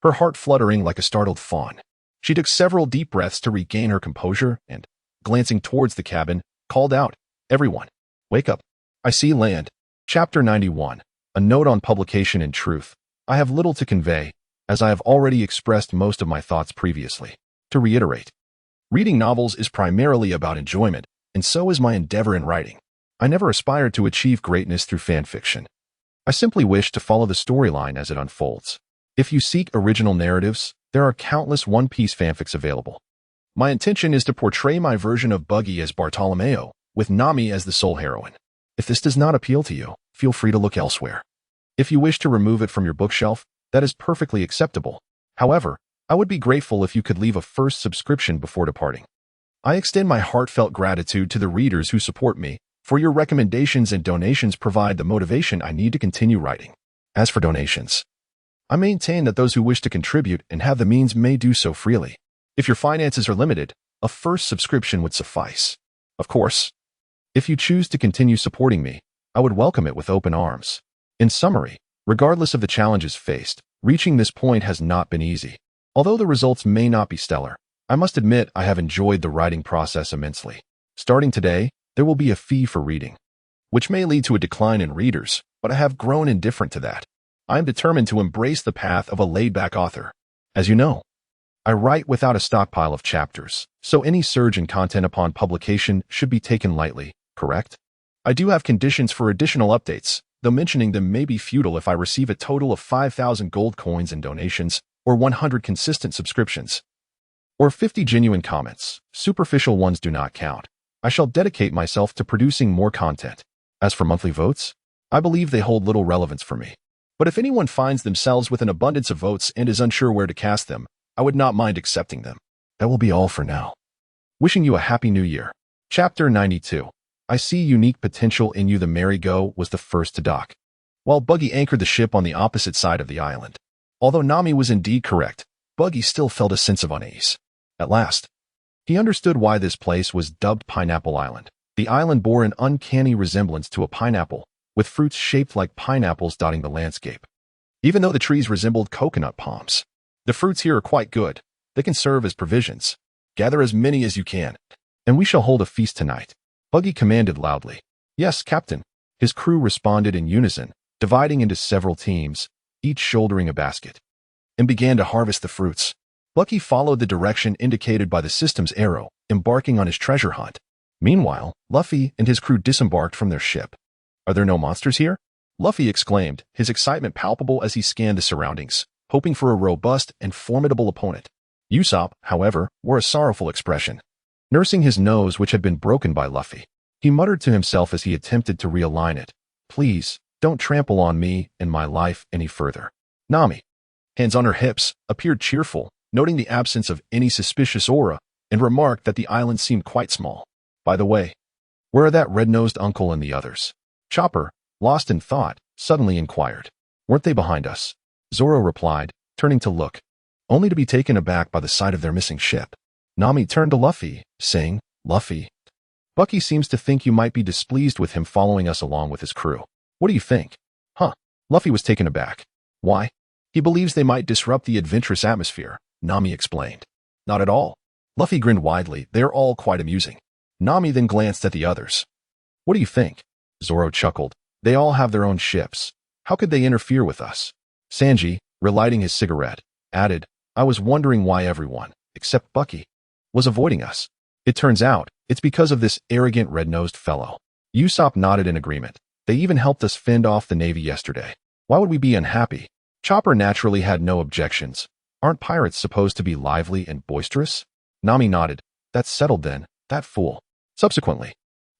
her heart fluttering like a startled fawn. She took several deep breaths to regain her composure and, glancing towards the cabin, called out, "Everyone, wake up. I see land." Chapter 91. A note on publication. In truth, I have little to convey, as I have already expressed most of my thoughts previously. To reiterate, reading novels is primarily about enjoyment, and so is my endeavor in writing. I never aspired to achieve greatness through fan fiction. I simply wish to follow the storyline as it unfolds. If you seek original narratives, there are countless One Piece fanfics available. My intention is to portray my version of Buggy as Bartolomeo, with Nami as the sole heroine. If this does not appeal to you, feel free to look elsewhere. If you wish to remove it from your bookshelf, that is perfectly acceptable. However, I would be grateful if you could leave a first subscription before departing. I extend my heartfelt gratitude to the readers who support me, for your recommendations and donations provide the motivation I need to continue writing. As for donations, I maintain that those who wish to contribute and have the means may do so freely. If your finances are limited, a first subscription would suffice. Of course, if you choose to continue supporting me, I would welcome it with open arms. In summary, regardless of the challenges faced, reaching this point has not been easy. Although the results may not be stellar, I must admit I have enjoyed the writing process immensely. Starting today, there will be a fee for reading, which may lead to a decline in readers, but I have grown indifferent to that. I am determined to embrace the path of a laid-back author. As you know, I write without a stockpile of chapters, so any surge in content upon publication should be taken lightly, correct? I do have conditions for additional updates, though mentioning them may be futile if I receive a total of 5,000 gold coins in donations, or 100 consistent subscriptions, or 50 genuine comments. Superficial ones do not count. I shall dedicate myself to producing more content. As for monthly votes, I believe they hold little relevance for me. But if anyone finds themselves with an abundance of votes and is unsure where to cast them, I would not mind accepting them. That will be all for now. Wishing you a happy new year. Chapter 92. I see unique potential in you. The Merry-Go was the first to dock, while Buggy anchored the ship on the opposite side of the island. Although Nami was indeed correct, Buggy still felt a sense of unease. At last, he understood why this place was dubbed Pineapple Island. The island bore an uncanny resemblance to a pineapple, with fruits shaped like pineapples dotting the landscape. Even though the trees resembled coconut palms, the fruits here are quite good. They can serve as provisions. Gather as many as you can, and we shall hold a feast tonight. Buggy commanded loudly. Yes, Captain. His crew responded in unison, dividing into several teams, each shouldering a basket, and began to harvest the fruits. Bucky followed the direction indicated by the system's arrow, embarking on his treasure hunt. Meanwhile, Luffy and his crew disembarked from their ship. Are there no monsters here? Luffy exclaimed, his excitement palpable as he scanned the surroundings, hoping for a robust and formidable opponent. Usopp, however, wore a sorrowful expression, nursing his nose which had been broken by Luffy. He muttered to himself as he attempted to realign it. Please, don't trample on me and my life any further. Nami, hands on her hips, appeared cheerful, noting the absence of any suspicious aura, and remarked that the island seemed quite small. By the way, where are that red-nosed uncle and the others? Chopper, lost in thought, suddenly inquired. Weren't they behind us? Zoro replied, turning to look, only to be taken aback by the sight of their missing ship. Nami turned to Luffy, saying, Luffy, Bucky seems to think you might be displeased with him following us along with his crew. What do you think? Huh? Luffy was taken aback. Why? He believes they might disrupt the adventurous atmosphere, Nami explained. Not at all. Luffy grinned widely. They're all quite amusing. Nami then glanced at the others. What do you think? Zoro chuckled. They all have their own ships. How could they interfere with us? Sanji, relighting his cigarette, added, I was wondering why everyone, except Bucky, was avoiding us. It turns out, it's because of this arrogant red-nosed fellow. Usopp nodded in agreement. They even helped us fend off the Navy yesterday. Why would we be unhappy? Chopper naturally had no objections. Aren't pirates supposed to be lively and boisterous? Nami nodded. That's settled then, that fool. Subsequently,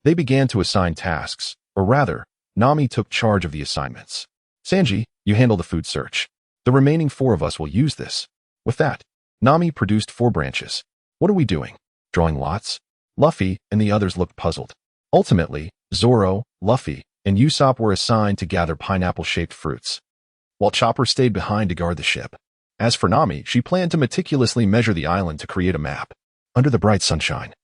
they began to assign tasks, or rather, Nami took charge of the assignments. Sanji, you handle the food search. The remaining 4 of us will use this. With that, Nami produced 4 branches. What are we doing? Drawing lots? Luffy and the others looked puzzled. Ultimately, Zoro, Luffy, and Usopp were assigned to gather pineapple-shaped fruits. while Chopper stayed behind to guard the ship. As for Nami, she planned to meticulously measure the island to create a map. Under the bright sunshine,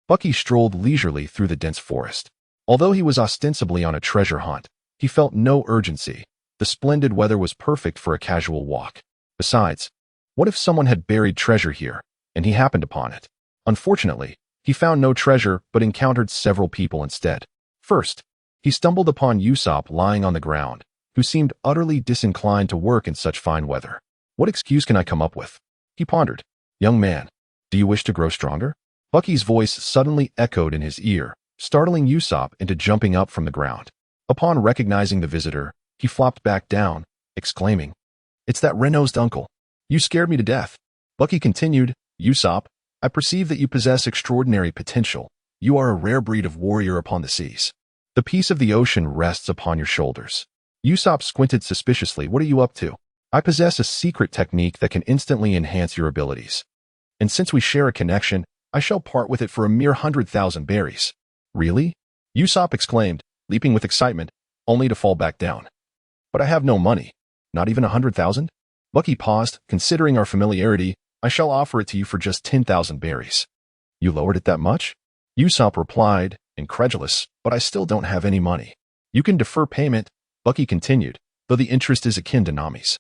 Bucky strolled leisurely through the dense forest. Although he was ostensibly on a treasure hunt, he felt no urgency. The splendid weather was perfect for a casual walk. Besides, what if someone had buried treasure here, and he happened upon it? Unfortunately, he found no treasure but encountered several people instead. First, he stumbled upon Usopp lying on the ground, who seemed utterly disinclined to work in such fine weather. What excuse can I come up with? He pondered. Young man, do you wish to grow stronger? Bucky's voice suddenly echoed in his ear, startling Usopp into jumping up from the ground. Upon recognizing the visitor, he flopped back down, exclaiming, "It's that red-nosed uncle. You scared me to death." Bucky continued, "Usopp, I perceive that you possess extraordinary potential. You are a rare breed of warrior upon the seas. The peace of the ocean rests upon your shoulders." Usopp squinted suspiciously. "What are you up to?" "I possess a secret technique that can instantly enhance your abilities. And since we share a connection, I shall part with it for a mere 100,000 berries." "Really?" Usopp exclaimed, leaping with excitement, only to fall back down. "But I have no money. Not even 100,000? Bucky paused. "Considering our familiarity, I shall offer it to you for just 10,000 berries." "You lowered it that much?" Usopp replied, incredulous, "But I still don't have any money." "You can defer payment," Bucky continued, "though the interest is akin to Nami's.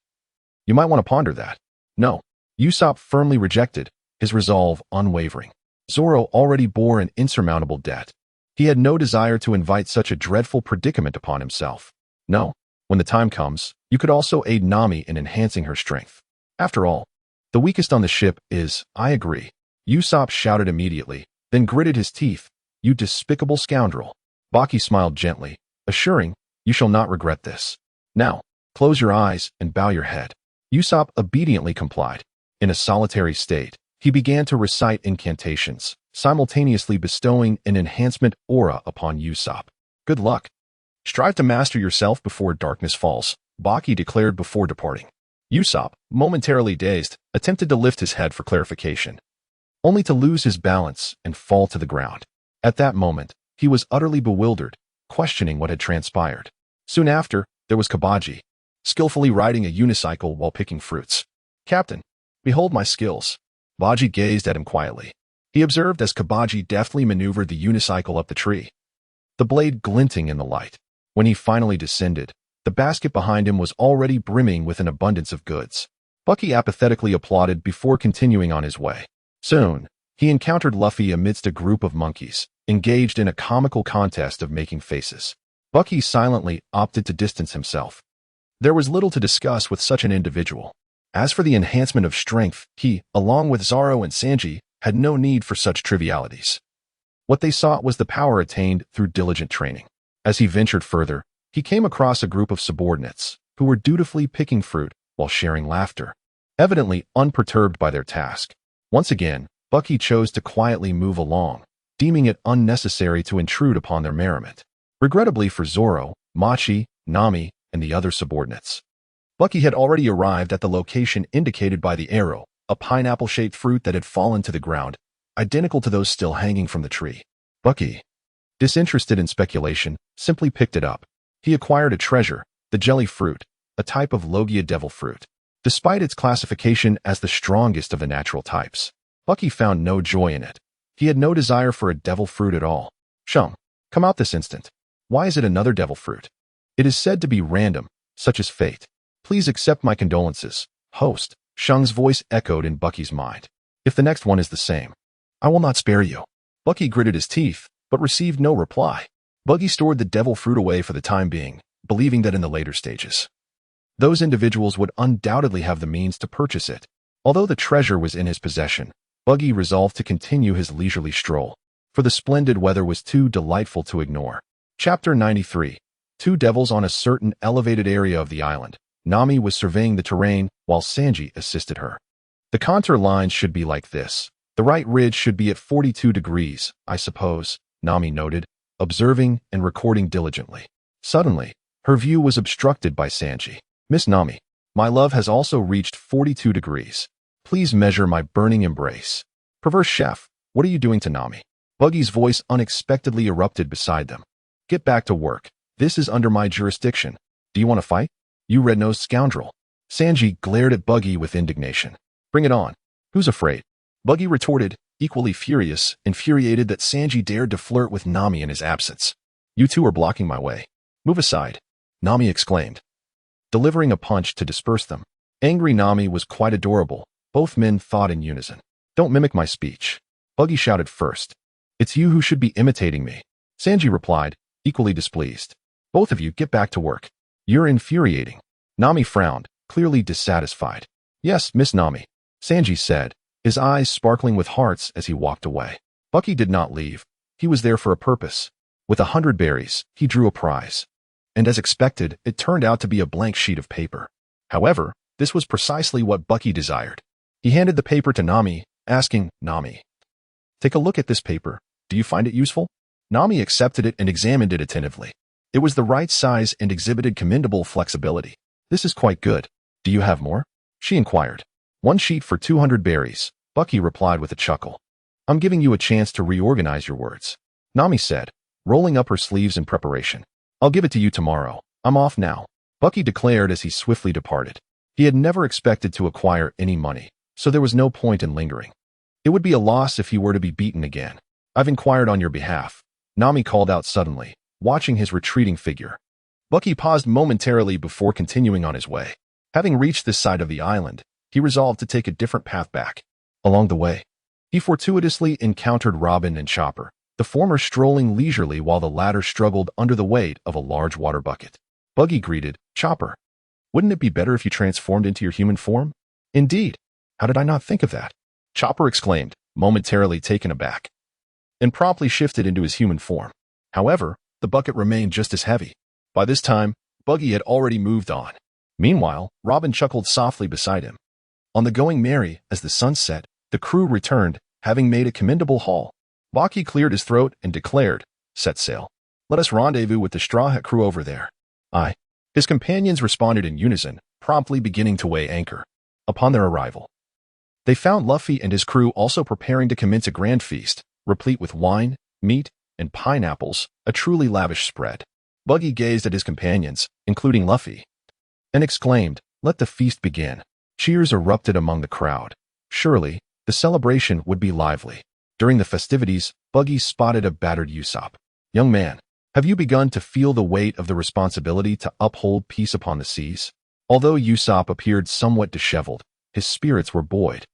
You might want to ponder that." "No." Usopp firmly rejected, his resolve unwavering. Zoro already bore an insurmountable debt. He had no desire to invite such a dreadful predicament upon himself. "No. When the time comes, you could also aid Nami in enhancing her strength. After all, the weakest on the ship is." "I agree." Usopp shouted immediately, then gritted his teeth. "You despicable scoundrel." Baki smiled gently, assuring, "You shall not regret this. Now, close your eyes and bow your head." Usopp obediently complied. In a solitary state, he began to recite incantations, simultaneously bestowing an enhancement aura upon Usopp. "Good luck. Strive to master yourself before darkness falls," Baki declared before departing. Usopp, momentarily dazed, attempted to lift his head for clarification, only to lose his balance and fall to the ground. At that moment, he was utterly bewildered, questioning what had transpired. Soon after, there was Kabaji, skillfully riding a unicycle while picking fruits. "Captain, behold my skills." Baji gazed at him quietly. He observed as Kabaji deftly maneuvered the unicycle up the tree, the blade glinting in the light. When he finally descended, the basket behind him was already brimming with an abundance of goods. Bucky apathetically applauded before continuing on his way. Soon, he encountered Luffy amidst a group of monkeys, engaged in a comical contest of making faces. Bucky silently opted to distance himself. There was little to discuss with such an individual. As for the enhancement of strength, he, along with Zoro and Sanji, had no need for such trivialities. What they sought was the power attained through diligent training. As he ventured further, he came across a group of subordinates, who were dutifully picking fruit while sharing laughter, evidently unperturbed by their task. Once again, Bucky chose to quietly move along, deeming it unnecessary to intrude upon their merriment. Regrettably for Zoro, Machi, Nami, and the other subordinates, Bucky had already arrived at the location indicated by the arrow, a pineapple-shaped fruit that had fallen to the ground, identical to those still hanging from the tree. Bucky, disinterested in speculation, simply picked it up. He acquired a treasure, the jelly fruit, a type of Logia devil fruit. Despite its classification as the strongest of the natural types, Bucky found no joy in it. He had no desire for a devil fruit at all. "Shum, come out this instant. Why is it another devil fruit? It is said to be random, such as fate. Please accept my condolences, host." Shung's voice echoed in Bucky's mind. "If the next one is the same, I will not spare you." Bucky gritted his teeth, but received no reply. Bucky stored the devil fruit away for the time being, believing that in the later stages, those individuals would undoubtedly have the means to purchase it. Although the treasure was in his possession, Bucky resolved to continue his leisurely stroll, for the splendid weather was too delightful to ignore. Chapter 93. Two devils on a certain elevated area of the island. Nami was surveying the terrain, while Sanji assisted her. "The contour lines should be like this. The right ridge should be at 42 degrees, I suppose," Nami noted, observing and recording diligently. Suddenly, her view was obstructed by Sanji. "Miss Nami, my love has also reached 42 degrees. Please measure my burning embrace." "Perverse chef, what are you doing to Nami?" Buggy's voice unexpectedly erupted beside them. "Get back to work. This is under my jurisdiction. Do you want to fight?" You red-nosed scoundrel. Sanji glared at Buggy with indignation. Bring it on. Who's afraid? Buggy retorted, equally furious, infuriated that Sanji dared to flirt with Nami in his absence. You two are blocking my way. Move aside, Nami exclaimed, delivering a punch to disperse them. Angry Nami was quite adorable. Both men thought in unison. Don't mimic my speech. Buggy shouted first. It's you who should be imitating me. Sanji replied, equally displeased. Both of you get back to work. You're infuriating. Nami frowned, clearly dissatisfied. Yes, Miss Nami, Sanji said, his eyes sparkling with hearts as he walked away. Bucky did not leave. He was there for a purpose. With 100 berries, he drew a prize. And as expected, it turned out to be a blank sheet of paper. However, this was precisely what Bucky desired. He handed the paper to Nami, asking, Nami, take a look at this paper. Do you find it useful? Nami accepted it and examined it attentively. It was the right size and exhibited commendable flexibility. This is quite good. Do you have more? She inquired. 1 sheet for 200 berries, Bucky replied with a chuckle. I'm giving you a chance to reorganize your words, Nami said, rolling up her sleeves in preparation. I'll give it to you tomorrow. I'm off now, Bucky declared as he swiftly departed. He had never expected to acquire any money, so there was no point in lingering. It would be a loss if he were to be beaten again. I've inquired on your behalf, Nami called out suddenly, watching his retreating figure. Bucky paused momentarily before continuing on his way. Having reached this side of the island, he resolved to take a different path back. Along the way, he fortuitously encountered Robin and Chopper, the former strolling leisurely while the latter struggled under the weight of a large water bucket. Buggy greeted, Chopper, wouldn't it be better if you transformed into your human form? Indeed. How did I not think of that? Chopper exclaimed, momentarily taken aback, and promptly shifted into his human form. However, the bucket remained just as heavy. By this time, Buggy had already moved on. Meanwhile, Robin chuckled softly beside him. On the Going Merry, as the sun set, the crew returned, having made a commendable haul. Baki cleared his throat and declared, set sail. Let us rendezvous with the Straw Hat crew over there. Aye. His companions responded in unison, promptly beginning to weigh anchor. Upon their arrival, they found Luffy and his crew also preparing to commence a grand feast, replete with wine, meat, and pineapples, a truly lavish spread. Buggy gazed at his companions, including Luffy, and exclaimed, let the feast begin. Cheers erupted among the crowd. Surely, the celebration would be lively. During the festivities, Buggy spotted a battered Usopp. Young man, have you begun to feel the weight of the responsibility to uphold peace upon the seas? Although Usopp appeared somewhat disheveled, his spirits were buoyed,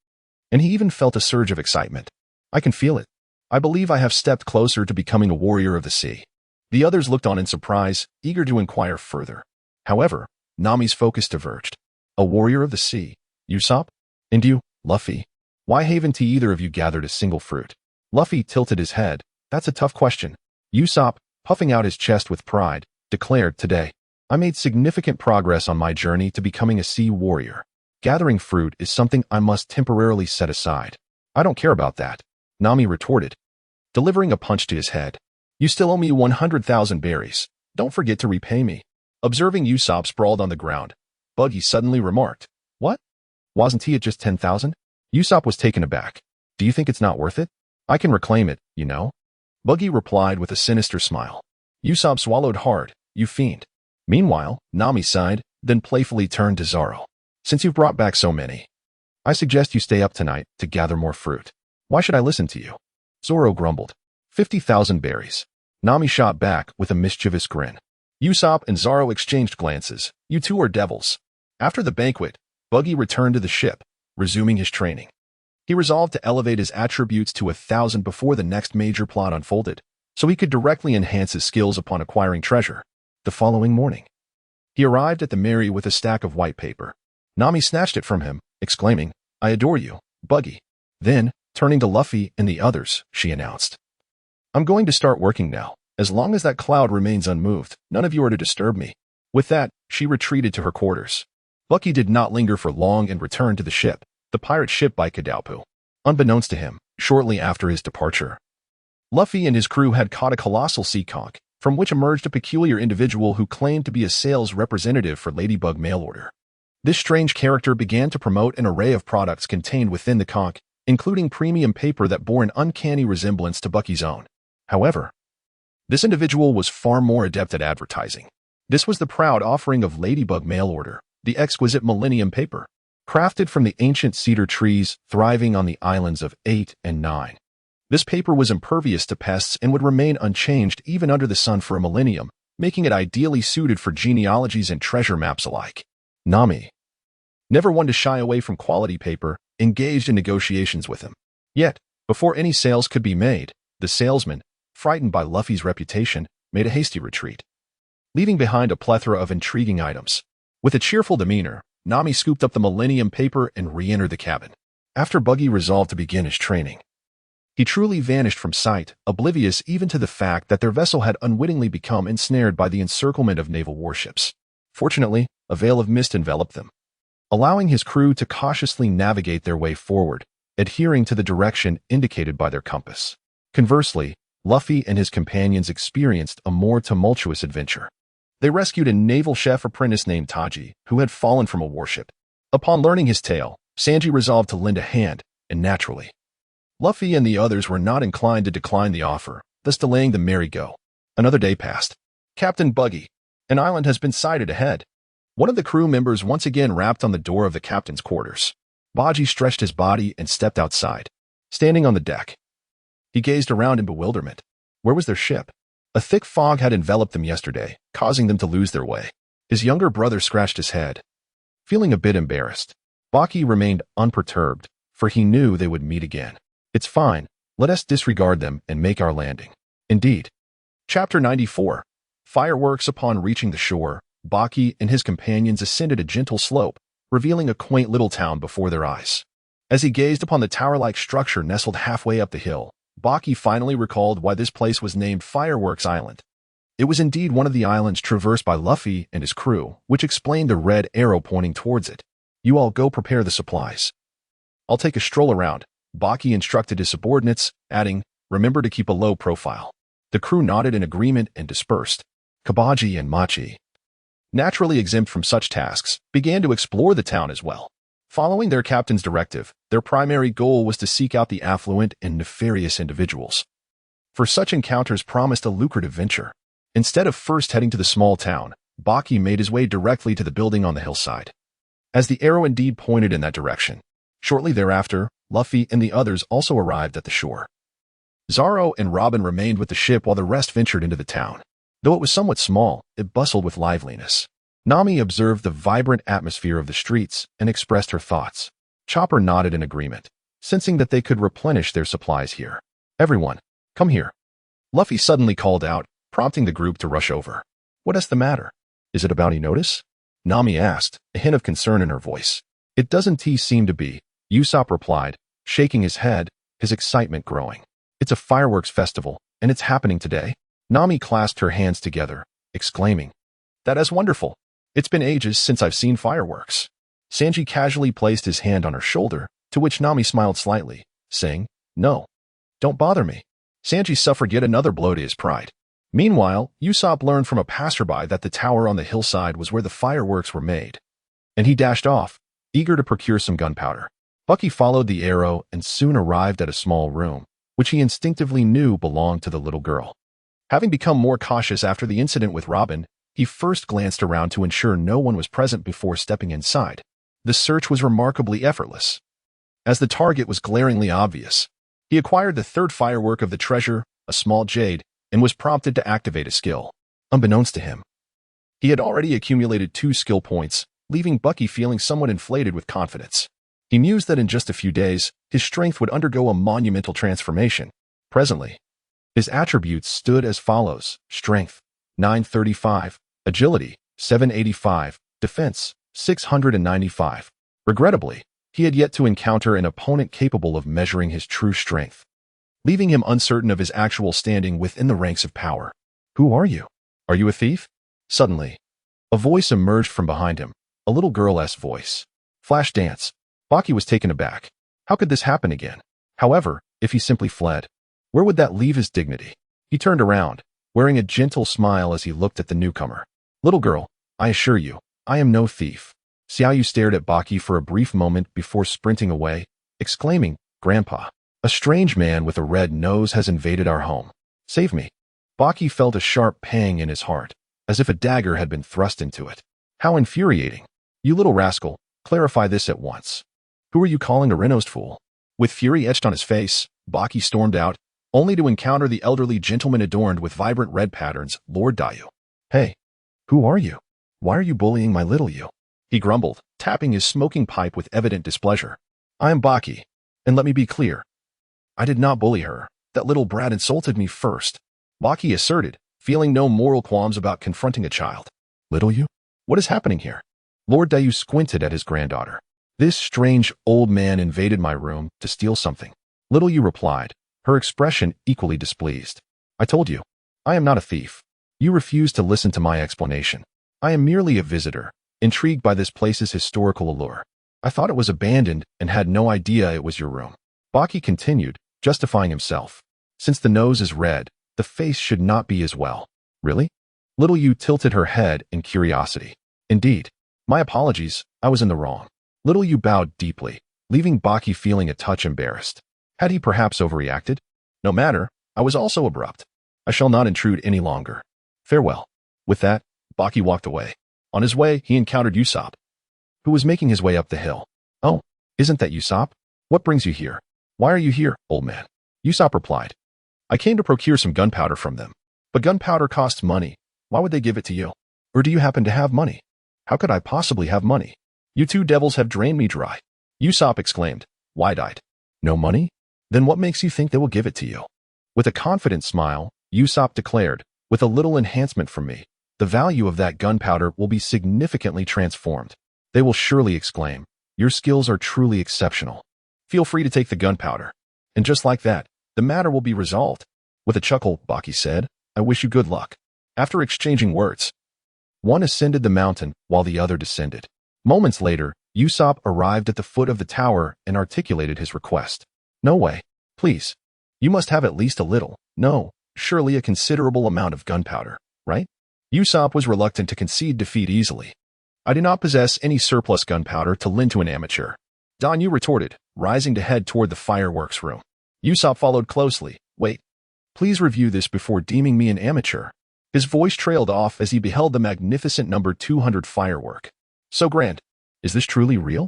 and he even felt a surge of excitement. I can feel it. I believe I have stepped closer to becoming a warrior of the sea. The others looked on in surprise, eager to inquire further. However, Nami's focus diverged. A warrior of the sea, Usopp? And you, Luffy? Why haven't either of you gathered a single fruit? Luffy tilted his head. That's a tough question. Usopp, puffing out his chest with pride, declared, today, I made significant progress on my journey to becoming a sea warrior. Gathering fruit is something I must temporarily set aside. I don't care about that, Nami retorted, delivering a punch to his head. You still owe me 100,000 berries. Don't forget to repay me. Observing Usopp sprawled on the ground, Buggy suddenly remarked, what? Wasn't he at just 10,000? Usopp was taken aback. Do you think it's not worth it? I can reclaim it, you know. Buggy replied with a sinister smile. Usopp swallowed hard, you fiend. Meanwhile, Nami sighed, then playfully turned to Zoro. Since you've brought back so many, I suggest you stay up tonight to gather more fruit. Why should I listen to you? Zoro grumbled. 50,000 berries. Nami shot back with a mischievous grin. Usopp and Zoro exchanged glances. You two are devils. After the banquet, Buggy returned to the ship, resuming his training. He resolved to elevate his attributes to 1,000 before the next major plot unfolded, so he could directly enhance his skills upon acquiring treasure. The following morning, he arrived at the Merry with a stack of white paper. Nami snatched it from him, exclaiming, I adore you, Buggy. Then, turning to Luffy and the others, she announced, I'm going to start working now. As long as that cloud remains unmoved, none of you are to disturb me. With that, she retreated to her quarters. Bucky did not linger for long and returned to the ship, the pirate ship by Kadaupu. Unbeknownst to him, shortly after his departure, Luffy and his crew had caught a colossal sea conch, from which emerged a peculiar individual who claimed to be a sales representative for Ladybug Mail Order. This strange character began to promote an array of products contained within the conch, including premium paper that bore an uncanny resemblance to Bucky's own. However, this individual was far more adept at advertising. This was the proud offering of Ladybug mail order, the exquisite Millennium paper, crafted from the ancient cedar trees thriving on the islands of 8 and 9. This paper was impervious to pests and would remain unchanged even under the sun for a millennium, making it ideally suited for genealogies and treasure maps alike. Nami, never one to shy away from quality paper, engaged in negotiations with him. Yet, before any sales could be made, the salesman, frightened by Luffy's reputation, made a hasty retreat, leaving behind a plethora of intriguing items. With a cheerful demeanor, Nami scooped up the Millennium paper and re-entered the cabin. After Buggy resolved to begin his training, he truly vanished from sight, oblivious even to the fact that their vessel had unwittingly become ensnared by the encirclement of naval warships. Fortunately, a veil of mist enveloped them, allowing his crew to cautiously navigate their way forward, adhering to the direction indicated by their compass. Conversely, Luffy and his companions experienced a more tumultuous adventure. They rescued a naval chef apprentice named Taji, who had fallen from a warship. Upon learning his tale, Sanji resolved to lend a hand, and naturally, Luffy and the others were not inclined to decline the offer, thus delaying the merry go. Another day passed. Captain Buggy, an island has been sighted ahead. One of the crew members once again rapped on the door of the captain's quarters. Buggy stretched his body and stepped outside. Standing on the deck, he gazed around in bewilderment. Where was their ship? A thick fog had enveloped them yesterday, causing them to lose their way. His younger brother scratched his head, feeling a bit embarrassed. Baki remained unperturbed, for he knew they would meet again. It's fine, let us disregard them and make our landing. Indeed. Chapter 94. Fireworks. Upon reaching the shore, Baki and his companions ascended a gentle slope, revealing a quaint little town before their eyes. As he gazed upon the tower-like structure nestled halfway up the hill, Baki finally recalled why this place was named Fireworks Island. It was indeed one of the islands traversed by Luffy and his crew, which explained the red arrow pointing towards it. You all go prepare the supplies. I'll take a stroll around, Baki instructed his subordinates, adding, remember to keep a low profile. The crew nodded in agreement and dispersed. Kabaji and Machi, naturally exempt from such tasks, began to explore the town as well. Following their captain's directive, their primary goal was to seek out the affluent and nefarious individuals, for such encounters promised a lucrative venture. Instead of first heading to the small town, Baki made his way directly to the building on the hillside, as the arrow indeed pointed in that direction. Shortly thereafter, Luffy and the others also arrived at the shore. Zoro and Robin remained with the ship while the rest ventured into the town. Though it was somewhat small, it bustled with liveliness. Nami observed the vibrant atmosphere of the streets and expressed her thoughts. Chopper nodded in agreement, sensing that they could replenish their supplies here. Everyone, come here. Luffy suddenly called out, prompting the group to rush over. What is the matter? Is it a bounty notice? Nami asked, a hint of concern in her voice. It doesn't seem to be, Usopp replied, shaking his head, his excitement growing. It's a fireworks festival, and it's happening today. Nami clasped her hands together, exclaiming, that is wonderful. It's been ages since I've seen fireworks. Sanji casually placed his hand on her shoulder, to which Nami smiled slightly, saying, no, don't bother me. Sanji suffered yet another blow to his pride. Meanwhile, Usopp learned from a passerby that the tower on the hillside was where the fireworks were made, and he dashed off, eager to procure some gunpowder. Bucky followed the arrow and soon arrived at a small room, which he instinctively knew belonged to the little girl. Having become more cautious after the incident with Robin, he first glanced around to ensure no one was present before stepping inside. The search was remarkably effortless, as the target was glaringly obvious. He acquired the third firework of the treasure, a small jade, and was prompted to activate a skill. Unbeknownst to him, he had already accumulated 2 skill points, leaving Bucky feeling somewhat inflated with confidence. He mused that in just a few days, his strength would undergo a monumental transformation. Presently, his attributes stood as follows: strength, 935, agility, 785, defense, 695. Regrettably, he had yet to encounter an opponent capable of measuring his true strength, leaving him uncertain of his actual standing within the ranks of power. Who are you? Are you a thief? Suddenly, a voice emerged from behind him, a little girl's voice. Flash dance. Baki was taken aback. How could this happen again? However, if he simply fled, where would that leave his dignity? He turned around, wearing a gentle smile as he looked at the newcomer. Little girl, I assure you, I am no thief. Xiaoyu stared at Baki for a brief moment before sprinting away, exclaiming, Grandpa, a strange man with a red nose has invaded our home. Save me. Baki felt a sharp pang in his heart, as if a dagger had been thrust into it. How infuriating. You little rascal, clarify this at once. Who are you calling a renounced fool? With fury etched on his face, Baki stormed out, only to encounter the elderly gentleman adorned with vibrant red patterns, Lord Dayu. Hey, who are you? Why are you bullying my little you? He grumbled, tapping his smoking pipe with evident displeasure. I am Baki, and let me be clear. I did not bully her. That little brat insulted me first. Baki asserted, feeling no moral qualms about confronting a child. Little you? What is happening here? Lord Dayu squinted at his granddaughter. This strange old man invaded my room to steal something. Little you replied, her expression equally displeased. I told you, I am not a thief. You refuse to listen to my explanation. I am merely a visitor, intrigued by this place's historical allure. I thought it was abandoned and had no idea it was your room. Baki continued, justifying himself. Since the nose is red, the face should not be as well. Really? Little you tilted her head in curiosity. Indeed. My apologies, I was in the wrong. Little you bowed deeply, leaving Baki feeling a touch embarrassed. Had he perhaps overreacted? No matter, I was also abrupt. I shall not intrude any longer. Farewell. With that, Baki walked away. On his way, he encountered Usopp, who was making his way up the hill. Oh, isn't that Usopp? What brings you here? Why are you here, old man? Usopp replied. I came to procure some gunpowder from them. But gunpowder costs money. Why would they give it to you? Or do you happen to have money? How could I possibly have money? You two devils have drained me dry. Usopp exclaimed, wide-eyed. No money? Then what makes you think they will give it to you? With a confident smile, Usopp declared, with a little enhancement from me, the value of that gunpowder will be significantly transformed. They will surely exclaim, your skills are truly exceptional. Feel free to take the gunpowder. And just like that, the matter will be resolved. With a chuckle, Baki said, I wish you good luck. After exchanging words, one ascended the mountain while the other descended. Moments later, Usopp arrived at the foot of the tower and articulated his request. No way. Please. You must have at least a little, no, surely a considerable amount of gunpowder, right? Usopp was reluctant to concede defeat easily. I do not possess any surplus gunpowder to lend to an amateur. Danyu retorted, rising to head toward the fireworks room. Usopp followed closely. Wait. Please review this before deeming me an amateur. His voice trailed off as he beheld the magnificent number 200 firework. So grand. Is this truly real?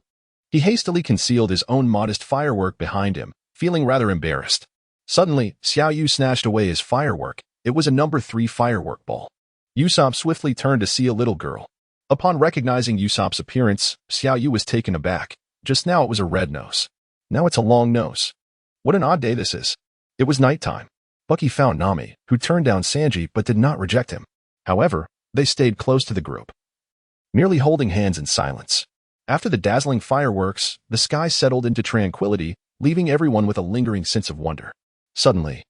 He hastily concealed his own modest firework behind him, feeling rather embarrassed. Suddenly, Xiao Yu snatched away his firework. It was a number 3 firework ball. Usopp swiftly turned to see a little girl. Upon recognizing Usopp's appearance, Xiao Yu was taken aback. Just now it was a red nose. Now it's a long nose. What an odd day this is. It was nighttime. Bucky found Nami, who turned down Sanji but did not reject him. However, they stayed close to the group, merely holding hands in silence. After the dazzling fireworks, the sky settled into tranquility, leaving everyone with a lingering sense of wonder. Suddenly,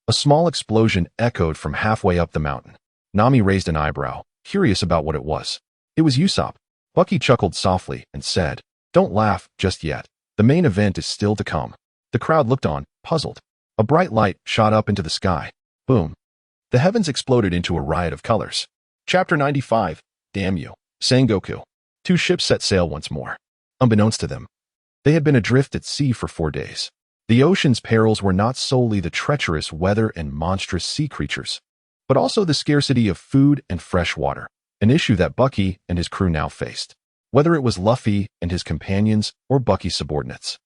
a small explosion echoed from halfway up the mountain. Nami raised an eyebrow, curious about what it was. It was Usopp. Bucky chuckled softly and said, Don't laugh just yet. The main event is still to come. The crowd looked on, puzzled. A bright light shot up into the sky. Boom. The heavens exploded into a riot of colors. Chapter 95, Damn You, Sengoku. 2 ships set sail once more. Unbeknownst to them, they had been adrift at sea for 4 days. The ocean's perils were not solely the treacherous weather and monstrous sea creatures, but also the scarcity of food and fresh water, an issue that Bucky and his crew now faced. Whether it was Luffy and his companions or Bucky's subordinates,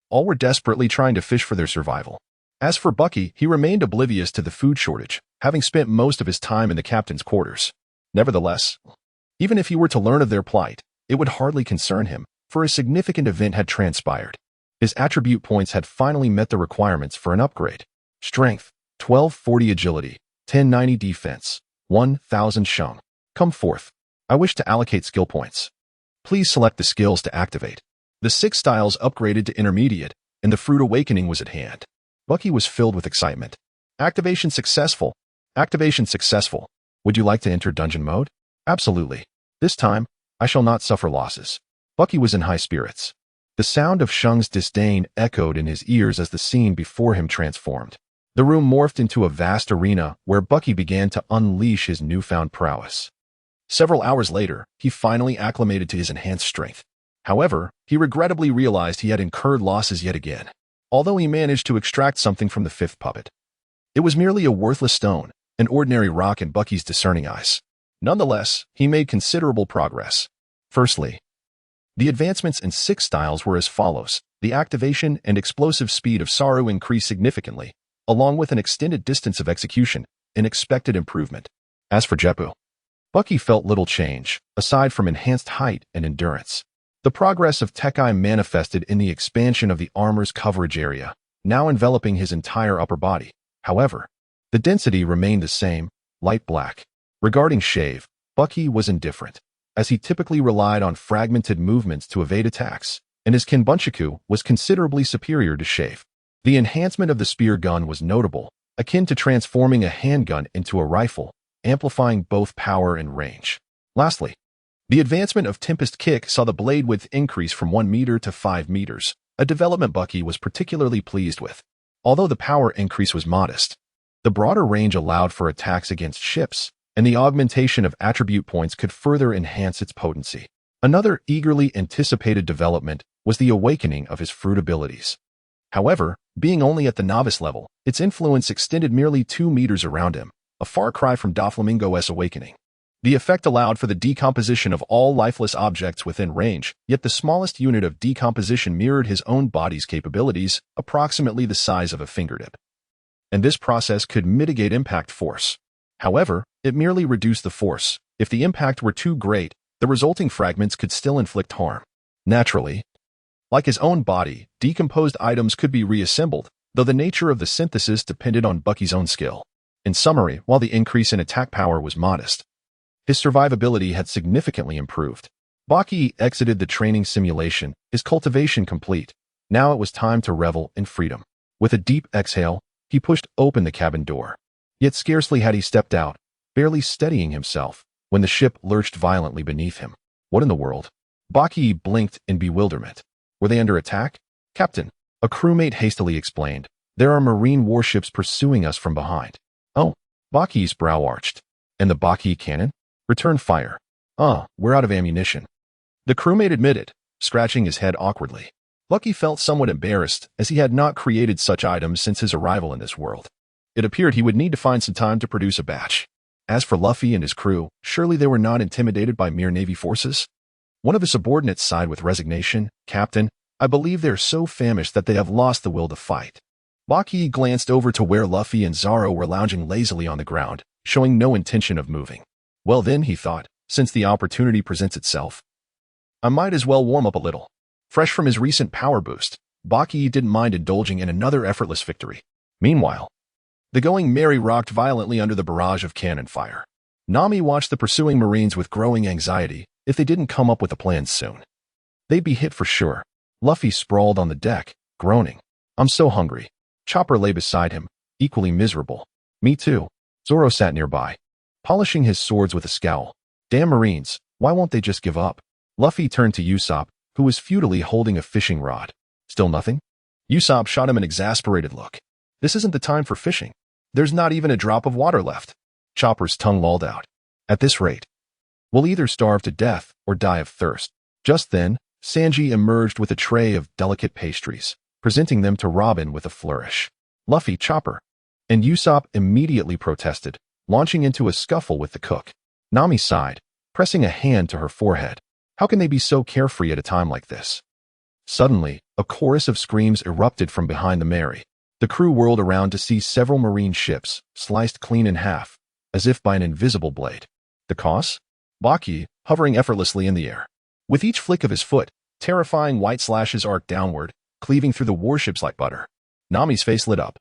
all were desperately trying to fish for their survival. As for Bucky, he remained oblivious to the food shortage, having spent most of his time in the captain's quarters. Nevertheless, even if he were to learn of their plight, it would hardly concern him, for a significant event had transpired. His attribute points had finally met the requirements for an upgrade. Strength, 1240 agility, 1090 defense, 1000 shung. Come forth. I wish to allocate skill points. Please select the skills to activate. The 6 styles upgraded to intermediate, and the fruit awakening was at hand. Bucky was filled with excitement. Activation successful. Activation successful. Would you like to enter dungeon mode? Absolutely. This time, I shall not suffer losses. Bucky was in high spirits. The sound of Shung's disdain echoed in his ears as the scene before him transformed. The room morphed into a vast arena where Bucky began to unleash his newfound prowess. Several hours later, he finally acclimated to his enhanced strength. However, he regrettably realized he had incurred losses yet again. Although he managed to extract something from the 5th puppet, it was merely a worthless stone, an ordinary rock in Bucky's discerning eyes. Nonetheless, he made considerable progress. Firstly, the advancements in 6 styles were as follows. The activation and explosive speed of Saru increased significantly, along with an extended distance of execution, an expected improvement. As for Jeppu, Bucky felt little change, aside from enhanced height and endurance. The progress of Tekai manifested in the expansion of the armor's coverage area, now enveloping his entire upper body. However, the density remained the same, light black. Regarding shave, Bucky was indifferent, as he typically relied on fragmented movements to evade attacks, and his Kinbunchaku was considerably superior to shave. The enhancement of the spear gun was notable, akin to transforming a handgun into a rifle, amplifying both power and range. Lastly, the advancement of Tempest Kick saw the blade width increase from 1 meter to 5 meters, a development Bucky was particularly pleased with. Although the power increase was modest, the broader range allowed for attacks against ships, and the augmentation of attribute points could further enhance its potency. Another eagerly anticipated development was the awakening of his fruit abilities. However, being only at the novice level, its influence extended merely 2 meters around him, a far cry from Doflamingo's awakening. The effect allowed for the decomposition of all lifeless objects within range, yet the smallest unit of decomposition mirrored his own body's capabilities, approximately the size of a fingertip. And this process could mitigate impact force. However, it merely reduced the force. If the impact were too great, the resulting fragments could still inflict harm. Naturally, like his own body, decomposed items could be reassembled, though the nature of the synthesis depended on Bucky's own skill. In summary, while the increase in attack power was modest, his survivability had significantly improved. Baki exited the training simulation, his cultivation complete. Now it was time to revel in freedom. With a deep exhale, he pushed open the cabin door. Yet scarcely had he stepped out, barely steadying himself, when the ship lurched violently beneath him. What in the world? Baki blinked in bewilderment. Were they under attack? Captain, a crewmate hastily explained. There are marine warships pursuing us from behind. Oh, Baki's brow arched. And the Baki cannon? Return fire. We're out of ammunition. The crewmate admitted, scratching his head awkwardly. Bucky felt somewhat embarrassed, as he had not created such items since his arrival in this world. It appeared he would need to find some time to produce a batch. As for Luffy and his crew, surely they were not intimidated by mere Navy forces? One of his subordinates sighed with resignation. Captain, I believe they are so famished that they have lost the will to fight. Baki glanced over to where Luffy and Zoro were lounging lazily on the ground, showing no intention of moving. Well then, he thought, since the opportunity presents itself, I might as well warm up a little. Fresh from his recent power boost, Baki didn't mind indulging in another effortless victory. Meanwhile, the Going Merry rocked violently under the barrage of cannon fire. Nami watched the pursuing Marines with growing anxiety. If they didn't come up with a plan soon, they'd be hit for sure. Luffy sprawled on the deck, groaning. I'm so hungry. Chopper lay beside him, equally miserable. Me too. Zoro sat nearby, polishing his swords with a scowl. Damn Marines, why won't they just give up? Luffy turned to Usopp, who was futilely holding a fishing rod. Still nothing? Usopp shot him an exasperated look. This isn't the time for fishing. There's not even a drop of water left. Chopper's tongue lolled out. At this rate, we'll either starve to death or die of thirst. Just then, Sanji emerged with a tray of delicate pastries, presenting them to Robin with a flourish. Luffy, Chopper, and Usopp immediately protested, launching into a scuffle with the cook. Nami sighed, pressing a hand to her forehead. How can they be so carefree at a time like this? Suddenly, a chorus of screams erupted from behind the Mary. The crew whirled around to see several marine ships, sliced clean in half, as if by an invisible blade. The cause? Baki, hovering effortlessly in the air. With each flick of his foot, terrifying white slashes arced downward, cleaving through the warships like butter. Nami's face lit up.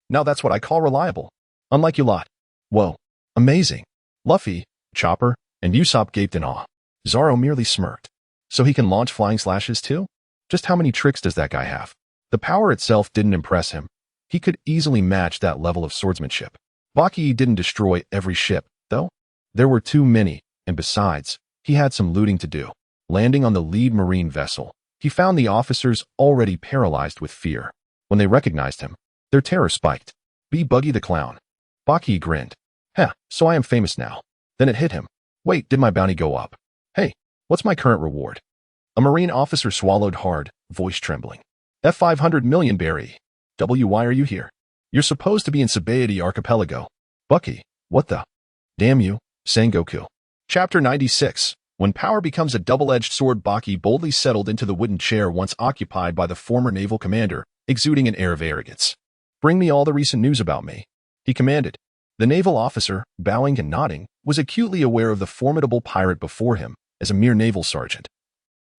Now that's what I call reliable. Unlike you lot. Whoa. Amazing. Luffy, Chopper, and Usopp gaped in awe. Zoro merely smirked. So he can launch flying slashes too? Just how many tricks does that guy have? The power itself didn't impress him. He could easily match that level of swordsmanship. Baki didn't destroy every ship, though. There were too many, and besides, he had some looting to do. Landing on the lead marine vessel, he found the officers already paralyzed with fear. When they recognized him, their terror spiked. Be Buggy the Clown. Baki grinned. So I am famous now. Then it hit him. Wait, did my bounty go up? Hey, what's my current reward? A marine officer swallowed hard, voice trembling. F500 million berry. Why are you here? You're supposed to be in Sabaody Archipelago. Bucky, what the? Damn you, Sengoku. Chapter 96. When power becomes a double-edged sword, Baki boldly settled into the wooden chair once occupied by the former naval commander, exuding an air of arrogance. "Bring me all the recent news about me," he commanded. The naval officer, bowing and nodding, was acutely aware of the formidable pirate before him as a mere naval sergeant.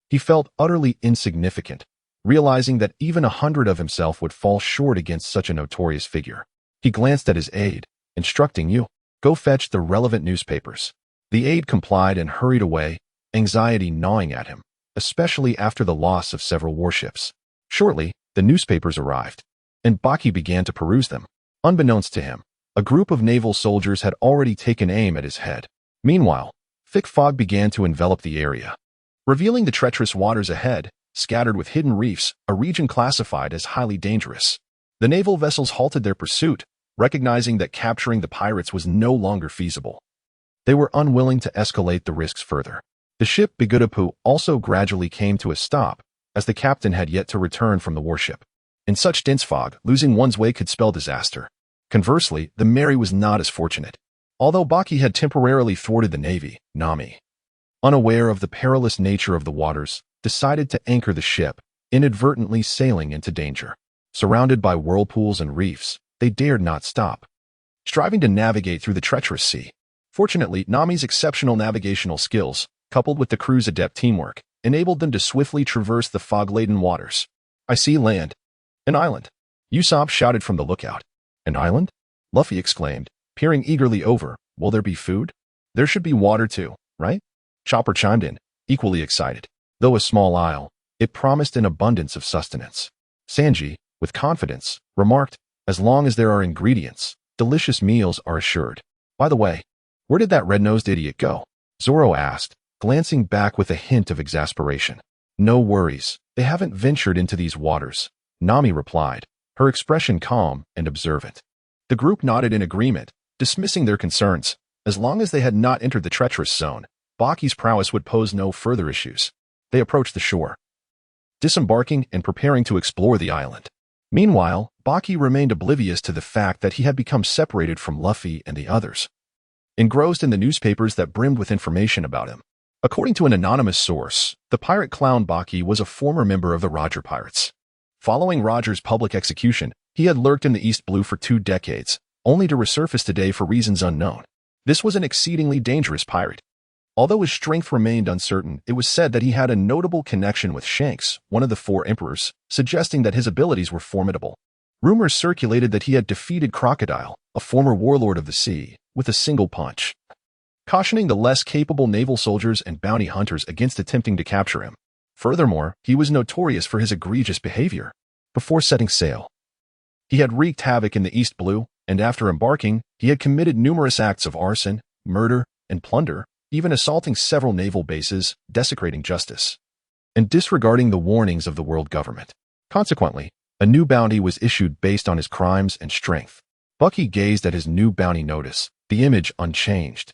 He felt utterly insignificant, realizing that even 100 of himself would fall short against such a notorious figure. He glanced at his aide, instructing you, "Go fetch the relevant newspapers." The aide complied and hurried away, anxiety gnawing at him, especially after the loss of several warships. Shortly, the newspapers arrived, and Baki began to peruse them. Unbeknownst to him, a group of naval soldiers had already taken aim at his head. Meanwhile, thick fog began to envelop the area, revealing the treacherous waters ahead, scattered with hidden reefs, a region classified as highly dangerous. The naval vessels halted their pursuit, recognizing that capturing the pirates was no longer feasible. They were unwilling to escalate the risks further. The ship Bigudapu also gradually came to a stop, as the captain had yet to return from the warship. In such dense fog, losing one's way could spell disaster. Conversely, the Mary was not as fortunate. Although Baki had temporarily thwarted the navy, Nami, unaware of the perilous nature of the waters, decided to anchor the ship, inadvertently sailing into danger. Surrounded by whirlpools and reefs, they dared not stop, striving to navigate through the treacherous sea. Fortunately, Nami's exceptional navigational skills, coupled with the crew's adept teamwork, enabled them to swiftly traverse the fog-laden waters. "I see land. An island," Usopp shouted from the lookout. "An island?" Luffy exclaimed, peering eagerly over. "Will there be food?" "There should be water too, right?" Chopper chimed in, equally excited. Though a small isle, it promised an abundance of sustenance. Sanji, with confidence, remarked, "As long as there are ingredients, delicious meals are assured." "By the way, where did that red-nosed idiot go?" Zoro asked, glancing back with a hint of exasperation. "No worries, they haven't ventured into these waters," Nami replied, her expression calm and observant. The group nodded in agreement, dismissing their concerns. As long as they had not entered the treacherous zone, Baki's prowess would pose no further issues. They approached the shore, disembarking and preparing to explore the island. Meanwhile, Baki remained oblivious to the fact that he had become separated from Luffy and the others, engrossed in the newspapers that brimmed with information about him. According to an anonymous source, the pirate clown Baki was a former member of the Roger Pirates. Following Roger's public execution, he had lurked in the East Blue for 2 decades, only to resurface today for reasons unknown. This was an exceedingly dangerous pirate. Although his strength remained uncertain, it was said that he had a notable connection with Shanks, one of the 4 emperors, suggesting that his abilities were formidable. Rumors circulated that he had defeated Crocodile, a former warlord of the sea, with a single punch, cautioning the less capable naval soldiers and bounty hunters against attempting to capture him. Furthermore, he was notorious for his egregious behavior. Before setting sail, he had wreaked havoc in the East Blue, and after embarking, he had committed numerous acts of arson, murder, and plunder, even assaulting several naval bases, desecrating justice, and disregarding the warnings of the world government. Consequently, a new bounty was issued based on his crimes and strength. Bucky gazed at his new bounty notice, the image unchanged,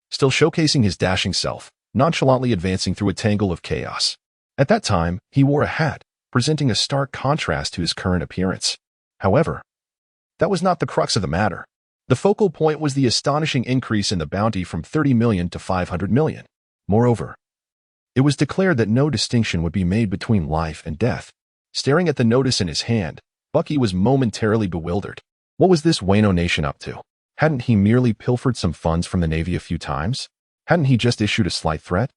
still showcasing his dashing self, nonchalantly advancing through a tangle of chaos. At that time, he wore a hat, presenting a stark contrast to his current appearance. However, that was not the crux of the matter. The focal point was the astonishing increase in the bounty from 30 million to 500 million. Moreover, it was declared that no distinction would be made between life and death. Staring at the notice in his hand, Bucky was momentarily bewildered. What was this Wano nation up to? Hadn't he merely pilfered some funds from the Navy a few times? Hadn't he just issued a slight threat?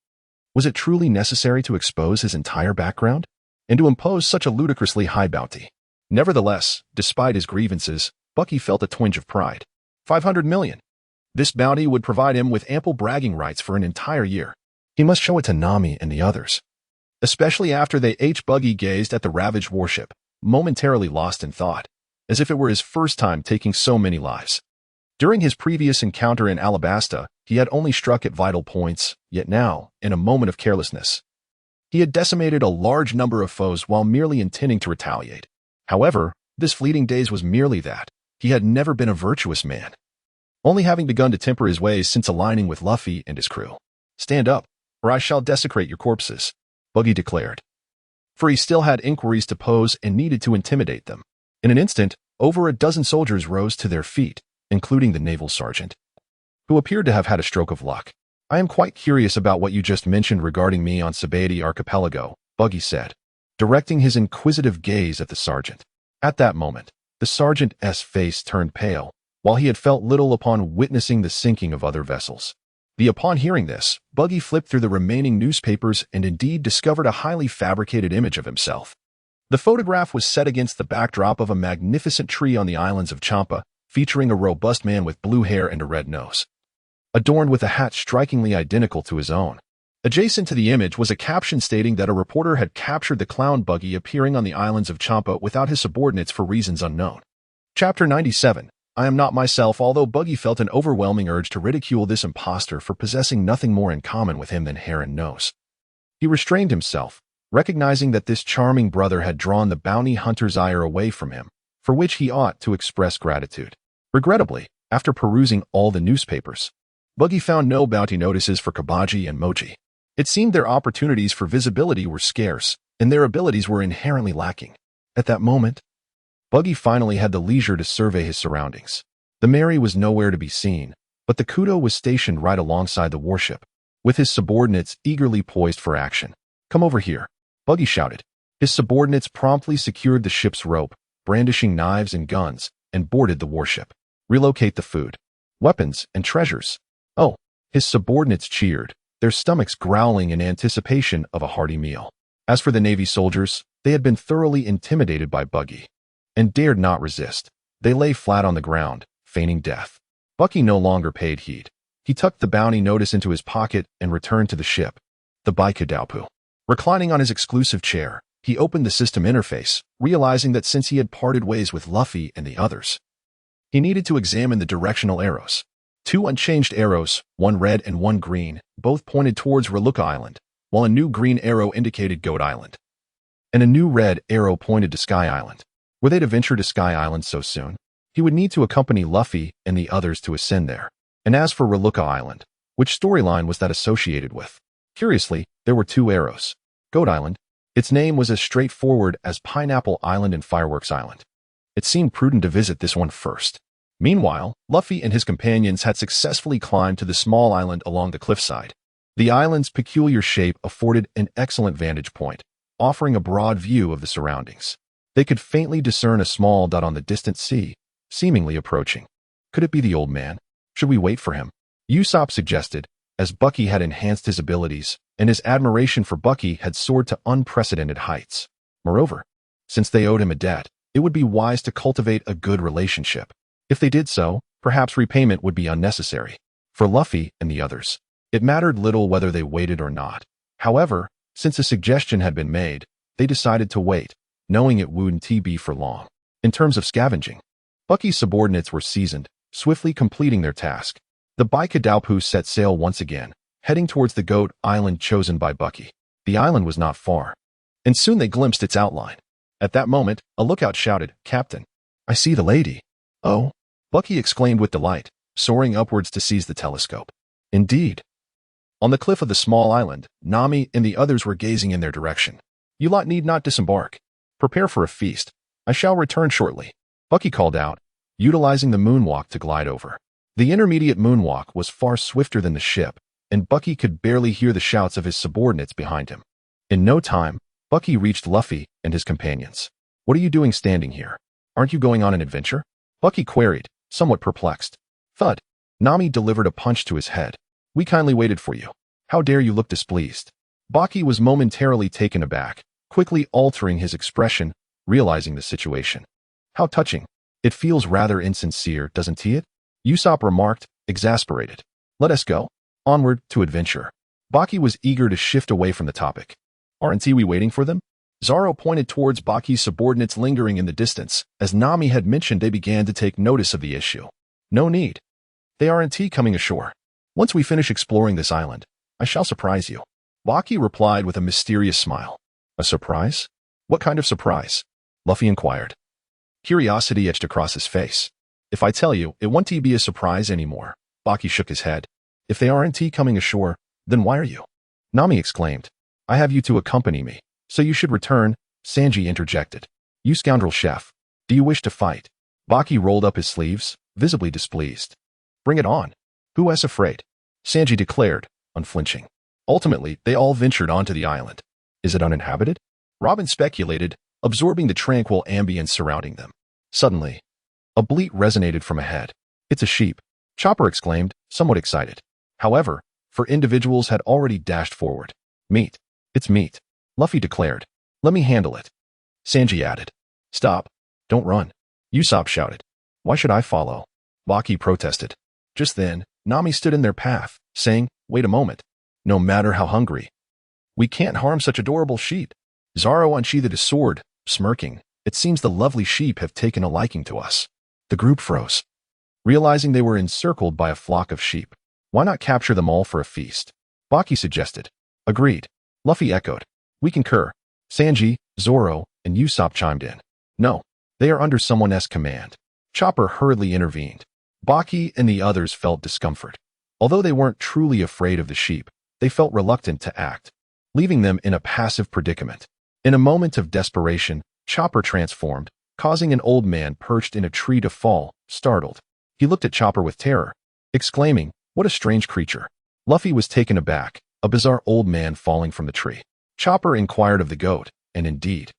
Was it truly necessary to expose his entire background and to impose such a ludicrously high bounty? Nevertheless, despite his grievances, Bucky felt a twinge of pride. 500 million. This bounty would provide him with ample bragging rights for an entire year. He must show it to Nami and the others. Especially after Buggy gazed at the ravaged warship, momentarily lost in thought, as if it were his first time taking so many lives. During his previous encounter in Alabasta, he had only struck at vital points, yet now, in a moment of carelessness, he had decimated a large number of foes while merely intending to retaliate. However, this fleeting daze was merely that. He had never been a virtuous man, only having begun to temper his ways since aligning with Luffy and his crew. "Stand up, or I shall desecrate your corpses," Buggy declared. For he still had inquiries to pose and needed to intimidate them. In an instant, over a dozen soldiers rose to their feet, including the naval sergeant, who appeared to have had a stroke of luck. I am quite curious about what you just mentioned regarding me on Sabati Archipelago, Buggy said, directing his inquisitive gaze at the sergeant. At that moment, the sergeant's face turned pale, while he had felt little upon witnessing the sinking of other vessels. Upon hearing this, Buggy flipped through the remaining newspapers and indeed discovered a highly fabricated image of himself. The photograph was set against the backdrop of a magnificent tree on the islands of Champa, featuring a robust man with blue hair and a red nose, adorned with a hat strikingly identical to his own. Adjacent to the image was a caption stating that a reporter had captured the clown Buggy appearing on the islands of Champa without his subordinates for reasons unknown. Chapter 97. I am not myself. Although Buggy felt an overwhelming urge to ridicule this impostor for possessing nothing more in common with him than hair and nose, he restrained himself, recognizing that this charming brother had drawn the bounty hunter's ire away from him, for which he ought to express gratitude. Regrettably, after perusing all the newspapers, Buggy found no bounty notices for Kabaji and Moji. It seemed their opportunities for visibility were scarce, and their abilities were inherently lacking. At that moment, Buggy finally had the leisure to survey his surroundings. The Mary was nowhere to be seen, but the Kudo was stationed right alongside the warship, with his subordinates eagerly poised for action. Come over here, Buggy shouted. His subordinates promptly secured the ship's rope, brandishing knives and guns, and boarded the warship. Relocate the food, weapons, and treasures. Oh, his subordinates cheered, their stomachs growling in anticipation of a hearty meal. As for the Navy soldiers, they had been thoroughly intimidated by Buggy and dared not resist. They lay flat on the ground, feigning death. Bucky no longer paid heed. He tucked the bounty notice into his pocket and returned to the ship, the Baki. Reclining on his exclusive chair, he opened the system interface, realizing that since he had parted ways with Luffy and the others, he needed to examine the directional arrows. 2 unchanged arrows, one red and one green, both pointed towards Reluca Island, while a new green arrow indicated Goat Island, and a new red arrow pointed to Sky Island. Were they to venture to Sky Island so soon? He would need to accompany Luffy and the others to ascend there. And as for Reluca Island, which storyline was that associated with? Curiously, there were 2 arrows. Goat Island. Its name was as straightforward as Pineapple Island and Fireworks Island. It seemed prudent to visit this one first. Meanwhile, Luffy and his companions had successfully climbed to the small island along the cliffside. The island's peculiar shape afforded an excellent vantage point, offering a broad view of the surroundings. They could faintly discern a small dot on the distant sea, seemingly approaching. Could it be the old man? Should we wait for him? Usopp suggested, as Bucky had enhanced his abilities, and his admiration for Bucky had soared to unprecedented heights. Moreover, since they owed him a debt, it would be wise to cultivate a good relationship. If they did so, perhaps repayment would be unnecessary. For Luffy and the others, it mattered little whether they waited or not. However, since a suggestion had been made, they decided to wait, knowing it wouldn't be for long. In terms of scavenging, Bucky's subordinates were seasoned, swiftly completing their task. The Baki set sail once again, heading towards the Goat Island chosen by Bucky. The island was not far, and soon they glimpsed its outline. At that moment, a lookout shouted, "Captain, I see the lady." "Oh," Bucky exclaimed with delight, soaring upwards to seize the telescope. Indeed. On the cliff of the small island, Nami and the others were gazing in their direction. "You lot need not disembark. Prepare for a feast. I shall return shortly," Bucky called out, utilizing the moonwalk to glide over. The intermediate moonwalk was far swifter than the ship, and Bucky could barely hear the shouts of his subordinates behind him. In no time, Bucky reached Luffy and his companions. "What are you doing standing here? Aren't you going on an adventure?" Bucky queried, somewhat perplexed. Thud. Nami delivered a punch to his head. "We kindly waited for you. How dare you look displeased?" Baki was momentarily taken aback, quickly altering his expression, realizing the situation. "How touching. It feels rather insincere, doesn't it?" Usopp remarked, exasperated. "Let us go. Onward to adventure." Baki was eager to shift away from the topic. "Aren't we waiting for them?" Zoro pointed towards Baki's subordinates lingering in the distance. As Nami had mentioned, they began to take notice of the issue. "No need. They aren't coming ashore. Once we finish exploring this island, I shall surprise you." Baki replied with a mysterious smile. "A surprise? What kind of surprise?" Luffy inquired. Curiosity etched across his face. "If I tell you, it won't be a surprise anymore." Baki shook his head. "If they aren't coming ashore, then why are you?" Nami exclaimed. "I have you to accompany me, so you should return," Sanji interjected. "You scoundrel chef. Do you wish to fight?" Baki rolled up his sleeves, visibly displeased. "Bring it on. Who is afraid?" Sanji declared, unflinching. Ultimately, they all ventured onto the island. Is it uninhabited? Robin speculated, absorbing the tranquil ambience surrounding them. Suddenly, a bleat resonated from ahead. It's a sheep, Chopper exclaimed, somewhat excited. However, four individuals had already dashed forward. Meat. It's meat, Luffy declared. Let me handle it. Sanji added. Stop. Don't run. Usopp shouted. Why should I follow? Baki protested. Just then, Nami stood in their path, saying, Wait a moment. No matter how hungry, we can't harm such adorable sheep. Zoro unsheathed his sword, smirking. It seems the lovely sheep have taken a liking to us. The group froze, realizing they were encircled by a flock of sheep. Why not capture them all for a feast? Baki suggested. Agreed. Luffy echoed. We concur. Sanji, Zoro, and Usopp chimed in. No, they are under someone else's command. Chopper hurriedly intervened. Baki and the others felt discomfort. Although they weren't truly afraid of the sheep, they felt reluctant to act, leaving them in a passive predicament. In a moment of desperation, Chopper transformed, causing an old man perched in a tree to fall, startled. He looked at Chopper with terror, exclaiming, What a strange creature. Luffy was taken aback, a bizarre old man falling from the tree. Chopper inquired of the goat, and indeed,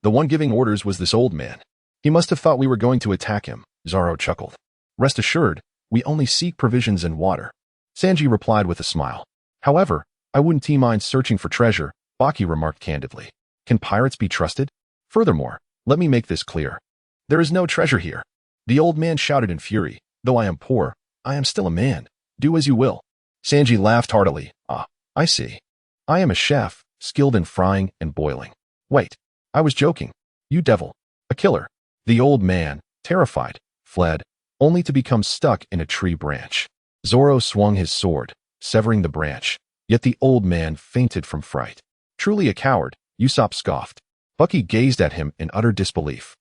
the one giving orders was this old man. He must have thought we were going to attack him, Zoro chuckled. Rest assured, we only seek provisions and water. Sanji replied with a smile. However, I wouldn't mind searching for treasure, Baki remarked candidly. Can pirates be trusted? Furthermore, let me make this clear. There is no treasure here. The old man shouted in fury. Though I am poor, I am still a man. Do as you will. Sanji laughed heartily. Ah, I see. I am a chef, skilled in frying and boiling. Wait, I was joking. You devil. A killer. The old man, terrified, fled, only to become stuck in a tree branch. Zoro swung his sword, severing the branch, yet the old man fainted from fright. Truly a coward, Usopp scoffed. Bucky gazed at him in utter disbelief,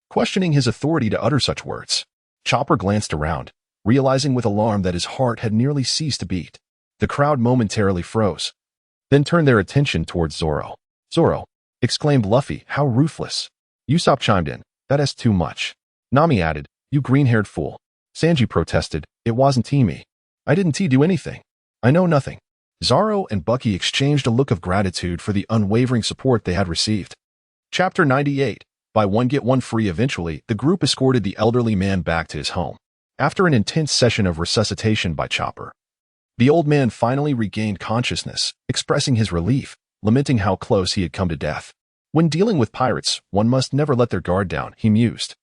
questioning his authority to utter such words. Chopper glanced around, realizing with alarm that his heart had nearly ceased to beat. The crowd momentarily froze, then turned their attention towards Zoro. Zoro, exclaimed Luffy, how ruthless. Usopp chimed in, that is too much. Nami added, you green-haired fool. Sanji protested, it wasn't me. I didn't do anything. I know nothing. Zoro and Bucky exchanged a look of gratitude for the unwavering support they had received. Chapter 98. Buy one get one free. Eventually, the group escorted the elderly man back to his home. After an intense session of resuscitation by Chopper, the old man finally regained consciousness, expressing his relief, lamenting how close he had come to death. When dealing with pirates, one must never let their guard down, he mused.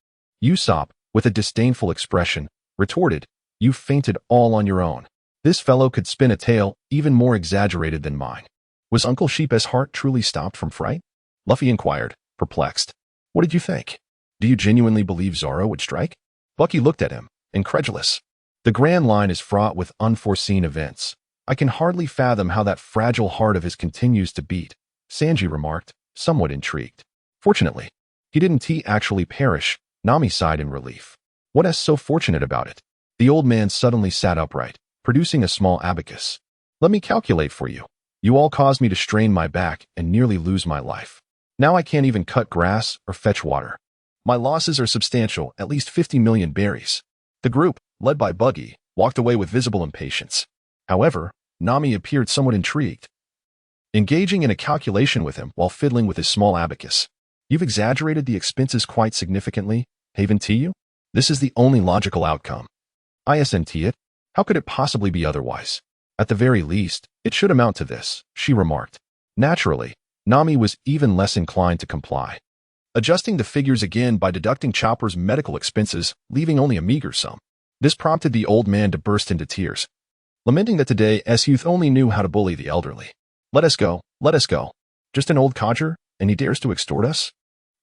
Usopp, with a disdainful expression, retorted, you fainted all on your own. This fellow could spin a tale even more exaggerated than mine. Was Uncle Sheep's heart truly stopped from fright? Luffy inquired, perplexed. What did you think? Do you genuinely believe Zoro would strike? Bucky looked at him, incredulous. The Grand Line is fraught with unforeseen events. I can hardly fathom how that fragile heart of his continues to beat, Sanji remarked, somewhat intrigued. Fortunately, he didn't actually perish, Nami sighed in relief. What is so fortunate about it? The old man suddenly sat upright, producing a small abacus. Let me calculate for you. You all caused me to strain my back and nearly lose my life. Now I can't even cut grass or fetch water. My losses are substantial, at least 50 million berries. The group, led by Buggy, walked away with visible impatience. However, Nami appeared somewhat intrigued, engaging in a calculation with him while fiddling with his small abacus. You've exaggerated the expenses quite significantly, haven't you? This is the only logical outcome. Isn't it? How could it possibly be otherwise? At the very least, it should amount to this, she remarked. Naturally, Nami was even less inclined to comply, adjusting the figures again by deducting Chopper's medical expenses, leaving only a meager sum. This prompted the old man to burst into tears, lamenting that today's youth only knew how to bully the elderly. Let us go, let us go. Just an old codger, and he dares to extort us?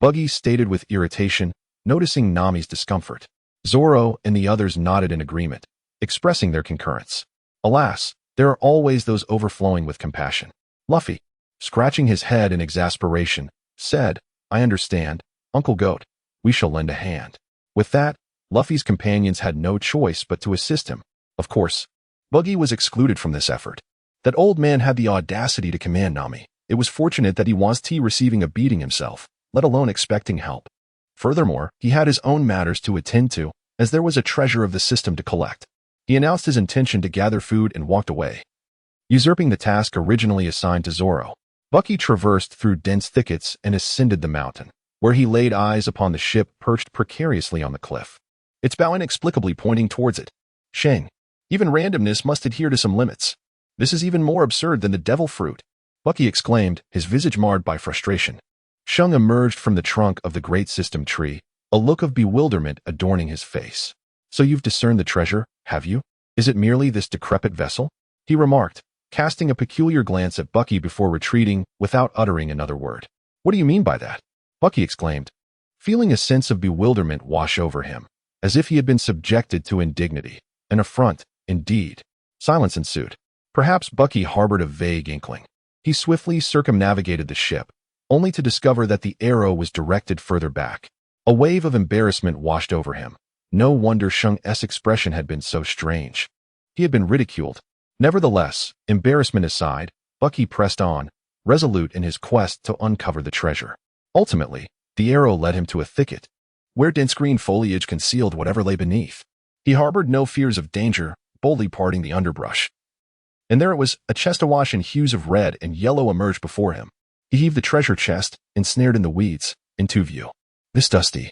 Buggy stated with irritation, noticing Nami's discomfort. Zoro and the others nodded in agreement, expressing their concurrence. Alas, there are always those overflowing with compassion. Luffy, scratching his head in exasperation, said, I understand, Uncle Goat, we shall lend a hand. With that, Luffy's companions had no choice but to assist him. Of course, Buggy was excluded from this effort. That old man had the audacity to command Nami. It was fortunate that he was receiving a beating himself, let alone expecting help. Furthermore, he had his own matters to attend to, as there was a treasure of the system to collect. He announced his intention to gather food and walked away, usurping the task originally assigned to Zoro. Bucky traversed through dense thickets and ascended the mountain, where he laid eyes upon the ship perched precariously on the cliff, its bow inexplicably pointing towards it. Shang. Even randomness must adhere to some limits. This is even more absurd than the devil fruit, Bucky exclaimed, his visage marred by frustration. Shang emerged from the trunk of the great system tree, a look of bewilderment adorning his face. So you've discerned the treasure, have you? Is it merely this decrepit vessel? He remarked, casting a peculiar glance at Bucky before retreating without uttering another word. What do you mean by that? Bucky exclaimed, feeling a sense of bewilderment wash over him, as if he had been subjected to indignity. An affront, indeed. Silence ensued. Perhaps Bucky harbored a vague inkling. He swiftly circumnavigated the ship, only to discover that the arrow was directed further back. A wave of embarrassment washed over him. No wonder Shang's expression had been so strange. He had been ridiculed. Nevertheless, embarrassment aside, Bucky pressed on, resolute in his quest to uncover the treasure. Ultimately, the arrow led him to a thicket, where dense green foliage concealed whatever lay beneath. He harbored no fears of danger, boldly parting the underbrush. And there it was, a chest awash in hues of red and yellow emerged before him. He heaved the treasure chest, ensnared in the weeds, into view. This dusty,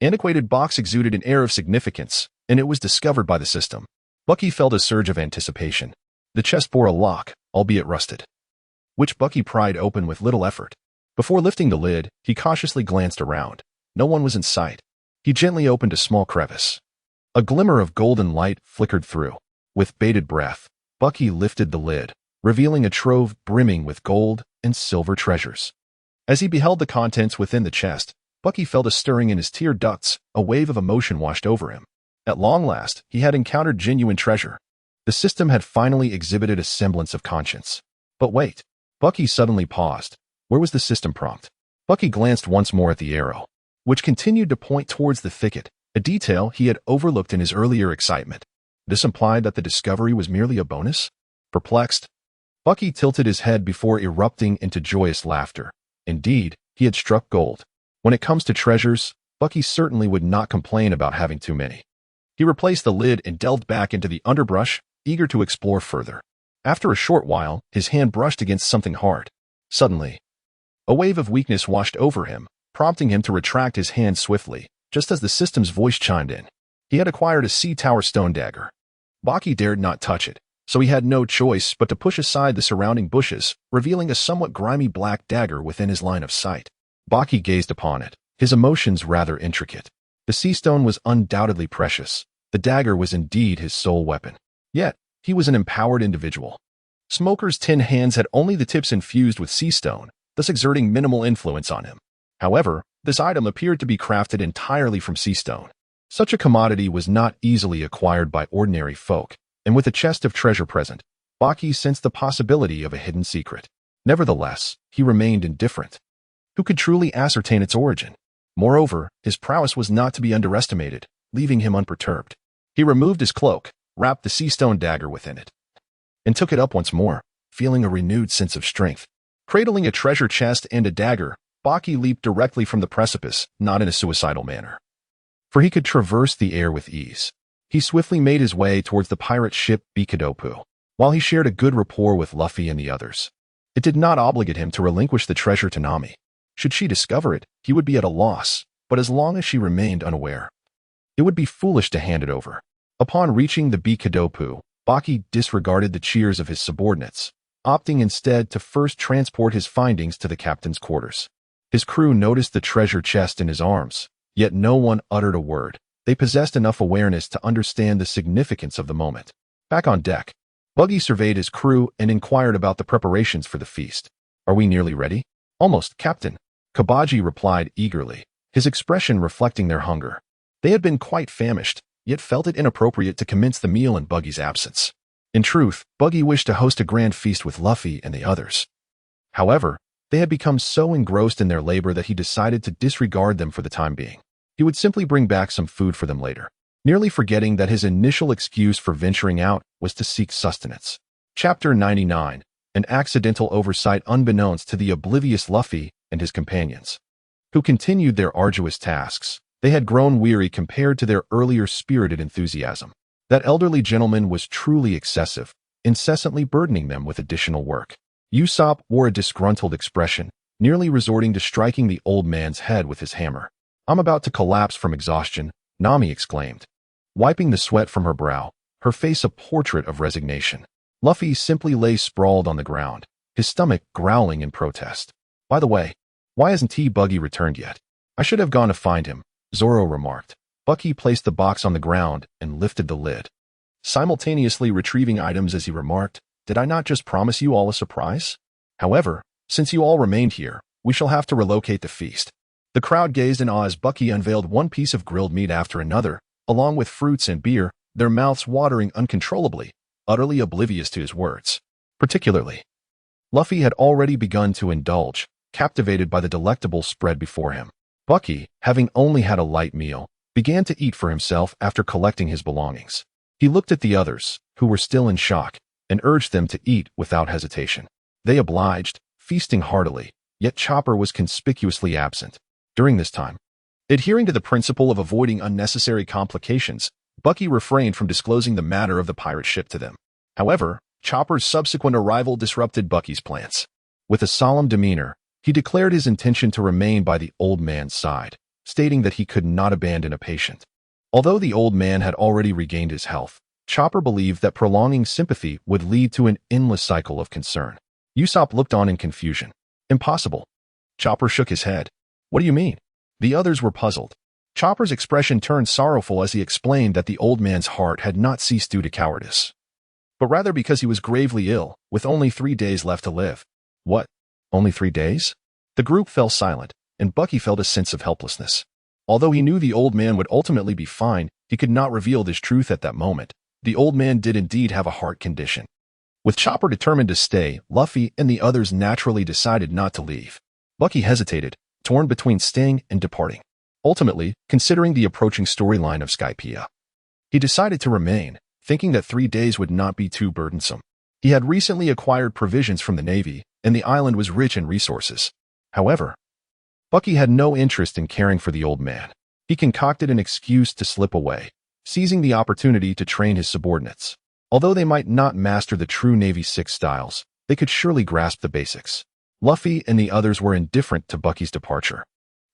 antiquated box exuded an air of significance, and it was discovered by the system. Bucky felt a surge of anticipation. The chest bore a lock, albeit rusted, which Bucky pried open with little effort. Before lifting the lid, he cautiously glanced around. No one was in sight. He gently opened a small crevice. A glimmer of golden light flickered through. With bated breath, Bucky lifted the lid, revealing a trove brimming with gold and silver treasures. As he beheld the contents within the chest, Bucky felt a stirring in his tear ducts. A wave of emotion washed over him. At long last, he had encountered genuine treasure. The system had finally exhibited a semblance of conscience. But wait. Bucky suddenly paused. Where was the system prompt? Bucky glanced once more at the arrow, which continued to point towards the thicket, a detail he had overlooked in his earlier excitement. This implied that the discovery was merely a bonus? Perplexed, Bucky tilted his head before erupting into joyous laughter. Indeed, he had struck gold. When it comes to treasures, Bucky certainly would not complain about having too many. He replaced the lid and delved back into the underbrush, eager to explore further. After a short while, his hand brushed against something hard. Suddenly, a wave of weakness washed over him, prompting him to retract his hand swiftly, just as the system's voice chimed in. He had acquired a sea tower stone dagger. Baki dared not touch it, so he had no choice but to push aside the surrounding bushes, revealing a somewhat grimy black dagger within his line of sight. Baki gazed upon it, his emotions rather intricate. The sea stone was undoubtedly precious. The dagger was indeed his sole weapon. Yet, he was an empowered individual. Smoker's tin hands had only the tips infused with sea stone, thus exerting minimal influence on him. However, this item appeared to be crafted entirely from sea stone. Such a commodity was not easily acquired by ordinary folk, and with a chest of treasure present, Baki sensed the possibility of a hidden secret. Nevertheless, he remained indifferent. Who could truly ascertain its origin? Moreover, his prowess was not to be underestimated, leaving him unperturbed. He removed his cloak, wrapped the sea stone dagger within it, and took it up once more, feeling a renewed sense of strength. Cradling a treasure chest and a dagger, Baki leaped directly from the precipice, not in a suicidal manner, for he could traverse the air with ease. He swiftly made his way towards the pirate ship Bikadopu, while he shared a good rapport with Luffy and the others. It did not obligate him to relinquish the treasure to Nami. Should she discover it, he would be at a loss, but as long as she remained unaware, it would be foolish to hand it over. Upon reaching the Bikadopu, Baki disregarded the cheers of his subordinates, opting instead to first transport his findings to the captain's quarters. His crew noticed the treasure chest in his arms, yet no one uttered a word. They possessed enough awareness to understand the significance of the moment. Back on deck, Buggy surveyed his crew and inquired about the preparations for the feast. "Are we nearly ready?" "Almost, Captain," Kabaji replied eagerly, his expression reflecting their hunger. They had been quite famished, yet felt it inappropriate to commence the meal in Buggy's absence. In truth, Buggy wished to host a grand feast with Luffy and the others. However, they had become so engrossed in their labor that he decided to disregard them for the time being. He would simply bring back some food for them later, nearly forgetting that his initial excuse for venturing out was to seek sustenance. Chapter 99, an accidental oversight unbeknownst to the oblivious Luffy and his companions, who continued their arduous tasks. They had grown weary compared to their earlier spirited enthusiasm. That elderly gentleman was truly excessive, incessantly burdening them with additional work. Usopp wore a disgruntled expression, nearly resorting to striking the old man's head with his hammer. "I'm about to collapse from exhaustion," Nami exclaimed, wiping the sweat from her brow, her face a portrait of resignation. Luffy simply lay sprawled on the ground, his stomach growling in protest. "By the way, why hasn't Buggy returned yet? I should have gone to find him," Zoro remarked. Bucky placed the box on the ground and lifted the lid, simultaneously retrieving items as he remarked, "Did I not just promise you all a surprise? However, since you all remained here, we shall have to relocate the feast." The crowd gazed in awe as Bucky unveiled one piece of grilled meat after another, along with fruits and beer, their mouths watering uncontrollably, utterly oblivious to his words. Particularly, Luffy had already begun to indulge, captivated by the delectable spread before him. Bucky, having only had a light meal, began to eat for himself after collecting his belongings. He looked at the others, who were still in shock, and urged them to eat without hesitation. They obliged, feasting heartily, yet Chopper was conspicuously absent. During this time, adhering to the principle of avoiding unnecessary complications, Bucky refrained from disclosing the matter of the pirate ship to them. However, Chopper's subsequent arrival disrupted Bucky's plans. With a solemn demeanor, he declared his intention to remain by the old man's side, stating that he could not abandon a patient. Although the old man had already regained his health, Chopper believed that prolonging sympathy would lead to an endless cycle of concern. Usopp looked on in confusion. "Impossible." Chopper shook his head. "What do you mean?" The others were puzzled. Chopper's expression turned sorrowful as he explained that the old man's heart had not ceased due to cowardice, but rather because he was gravely ill, with only 3 days left to live. "What? Only 3 days?" The group fell silent, and Bucky felt a sense of helplessness. Although he knew the old man would ultimately be fine, he could not reveal this truth at that moment. The old man did indeed have a heart condition. With Chopper determined to stay, Luffy and the others naturally decided not to leave. Bucky hesitated, torn between staying and departing. Ultimately, considering the approaching storyline of Skypiea, he decided to remain, thinking that 3 days would not be too burdensome. He had recently acquired provisions from the Navy, and the island was rich in resources. However, Bucky had no interest in caring for the old man. He concocted an excuse to slip away, seizing the opportunity to train his subordinates. Although they might not master the true Navy Six styles, they could surely grasp the basics. Luffy and the others were indifferent to Bucky's departure.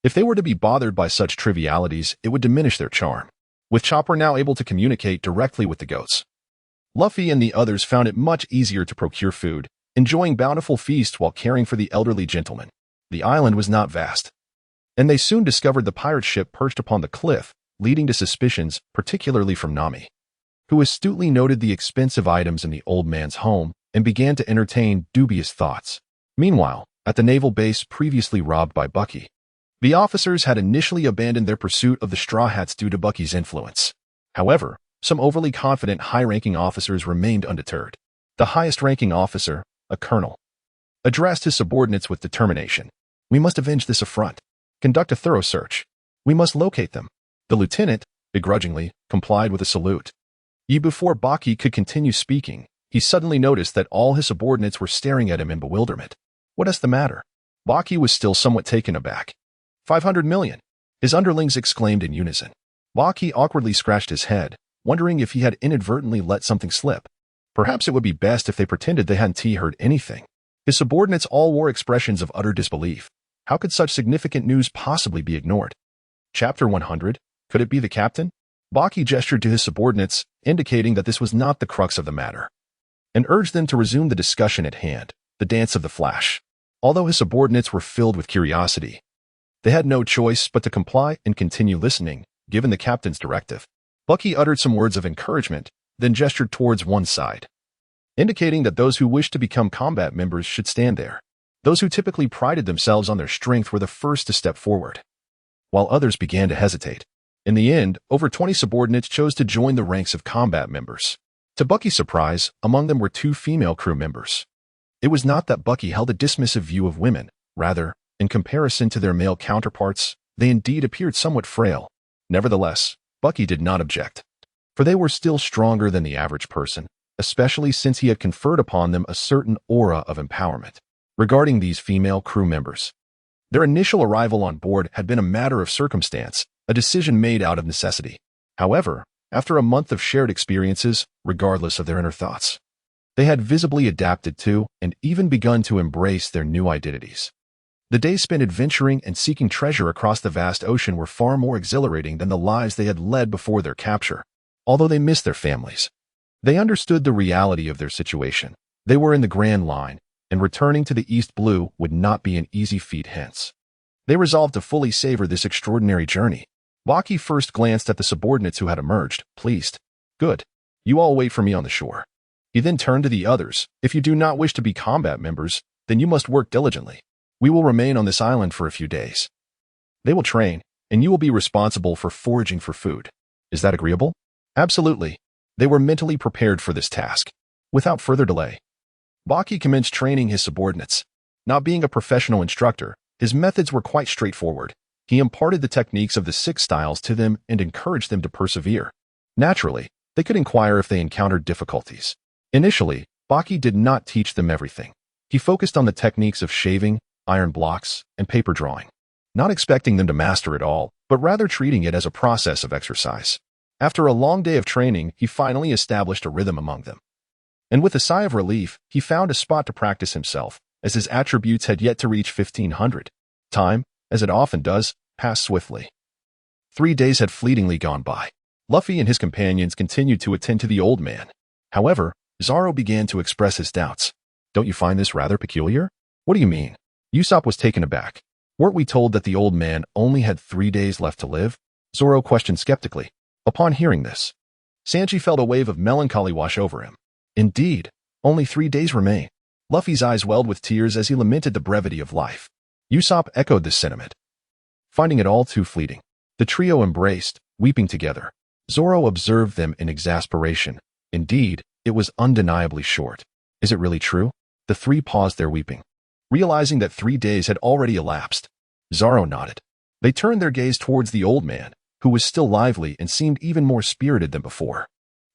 If they were to be bothered by such trivialities, it would diminish their charm. With Chopper now able to communicate directly with the goats, Luffy and the others found it much easier to procure food, enjoying bountiful feasts while caring for the elderly gentleman. The island was not vast, and they soon discovered the pirate ship perched upon the cliff, leading to suspicions, particularly from Nami, who astutely noted the expensive items in the old man's home and began to entertain dubious thoughts. Meanwhile, at the naval base previously robbed by Bucky, the officers had initially abandoned their pursuit of the Straw Hats due to Bucky's influence. However, some overly confident high-ranking officers remained undeterred. The highest-ranking officer, a colonel, addressed his subordinates with determination. "We must avenge this affront. Conduct a thorough search. We must locate them." The lieutenant, begrudgingly, complied with a salute. Yet before Baki could continue speaking, he suddenly noticed that all his subordinates were staring at him in bewilderment. "What is the matter?" Baki was still somewhat taken aback. 500 million, his underlings exclaimed in unison. Baki awkwardly scratched his head, wondering if he had inadvertently let something slip. Perhaps it would be best if they pretended they hadn't heard anything. His subordinates all wore expressions of utter disbelief. How could such significant news possibly be ignored? Chapter 100. Could it be the captain? Baki gestured to his subordinates, indicating that this was not the crux of the matter, and urged them to resume the discussion at hand, the dance of the Flash. Although his subordinates were filled with curiosity, they had no choice but to comply and continue listening, given the captain's directive. Bucky uttered some words of encouragement, then gestured towards one side, indicating that those who wished to become combat members should stand there. Those who typically prided themselves on their strength were the first to step forward, while others began to hesitate. In the end, over 20 subordinates chose to join the ranks of combat members. To Bucky's surprise, among them were 2 female crew members. It was not that Bucky held a dismissive view of women. Rather, in comparison to their male counterparts, they indeed appeared somewhat frail. Nevertheless, Bucky did not object, for they were still stronger than the average person, especially since he had conferred upon them a certain aura of empowerment. Regarding these female crew members, their initial arrival on board had been a matter of circumstance, a decision made out of necessity. However, after a month of shared experiences, regardless of their inner thoughts, They had visibly adapted to and even begun to embrace their new identities. The days spent adventuring and seeking treasure across the vast ocean were far more exhilarating than the lives they had led before their capture. Although they missed their families, they understood the reality of their situation. They were in the Grand Line, and returning to the East Blue would not be an easy feat hence. They resolved to fully savor this extraordinary journey. Baki first glanced at the subordinates who had emerged, pleased. Good. You all wait for me on the shore. He then turned to the others. If you do not wish to be combat members, then you must work diligently. We will remain on this island for a few days. They will train, and you will be responsible for foraging for food. Is that agreeable? Absolutely. They were mentally prepared for this task. Without further delay, Baki commenced training his subordinates. Not being a professional instructor, his methods were quite straightforward. He imparted the techniques of the 6 styles to them and encouraged them to persevere. Naturally, they could inquire if they encountered difficulties. Initially, Baki did not teach them everything. He focused on the techniques of shaving, iron blocks, and paper drawing, not expecting them to master it all, but rather treating it as a process of exercise. After a long day of training, he finally established a rhythm among them. And with a sigh of relief, he found a spot to practice himself, as his attributes had yet to reach 1500. Time, as it often does, passed swiftly. 3 days had fleetingly gone by. Luffy and his companions continued to attend to the old man. However, Zoro began to express his doubts. Don't you find this rather peculiar? What do you mean? Usopp was taken aback. Weren't we told that the old man only had 3 days left to live? Zoro questioned skeptically. Upon hearing this, Sanji felt a wave of melancholy wash over him. Indeed, only 3 days remain. Luffy's eyes welled with tears as he lamented the brevity of life. Usopp echoed this sentiment. Finding it all too fleeting, the trio embraced, weeping together. Zoro observed them in exasperation. Indeed, it was undeniably short. Is it really true? The 3 paused their weeping, realizing that 3 days had already elapsed. Zoro nodded. They turned their gaze towards the old man, who was still lively and seemed even more spirited than before.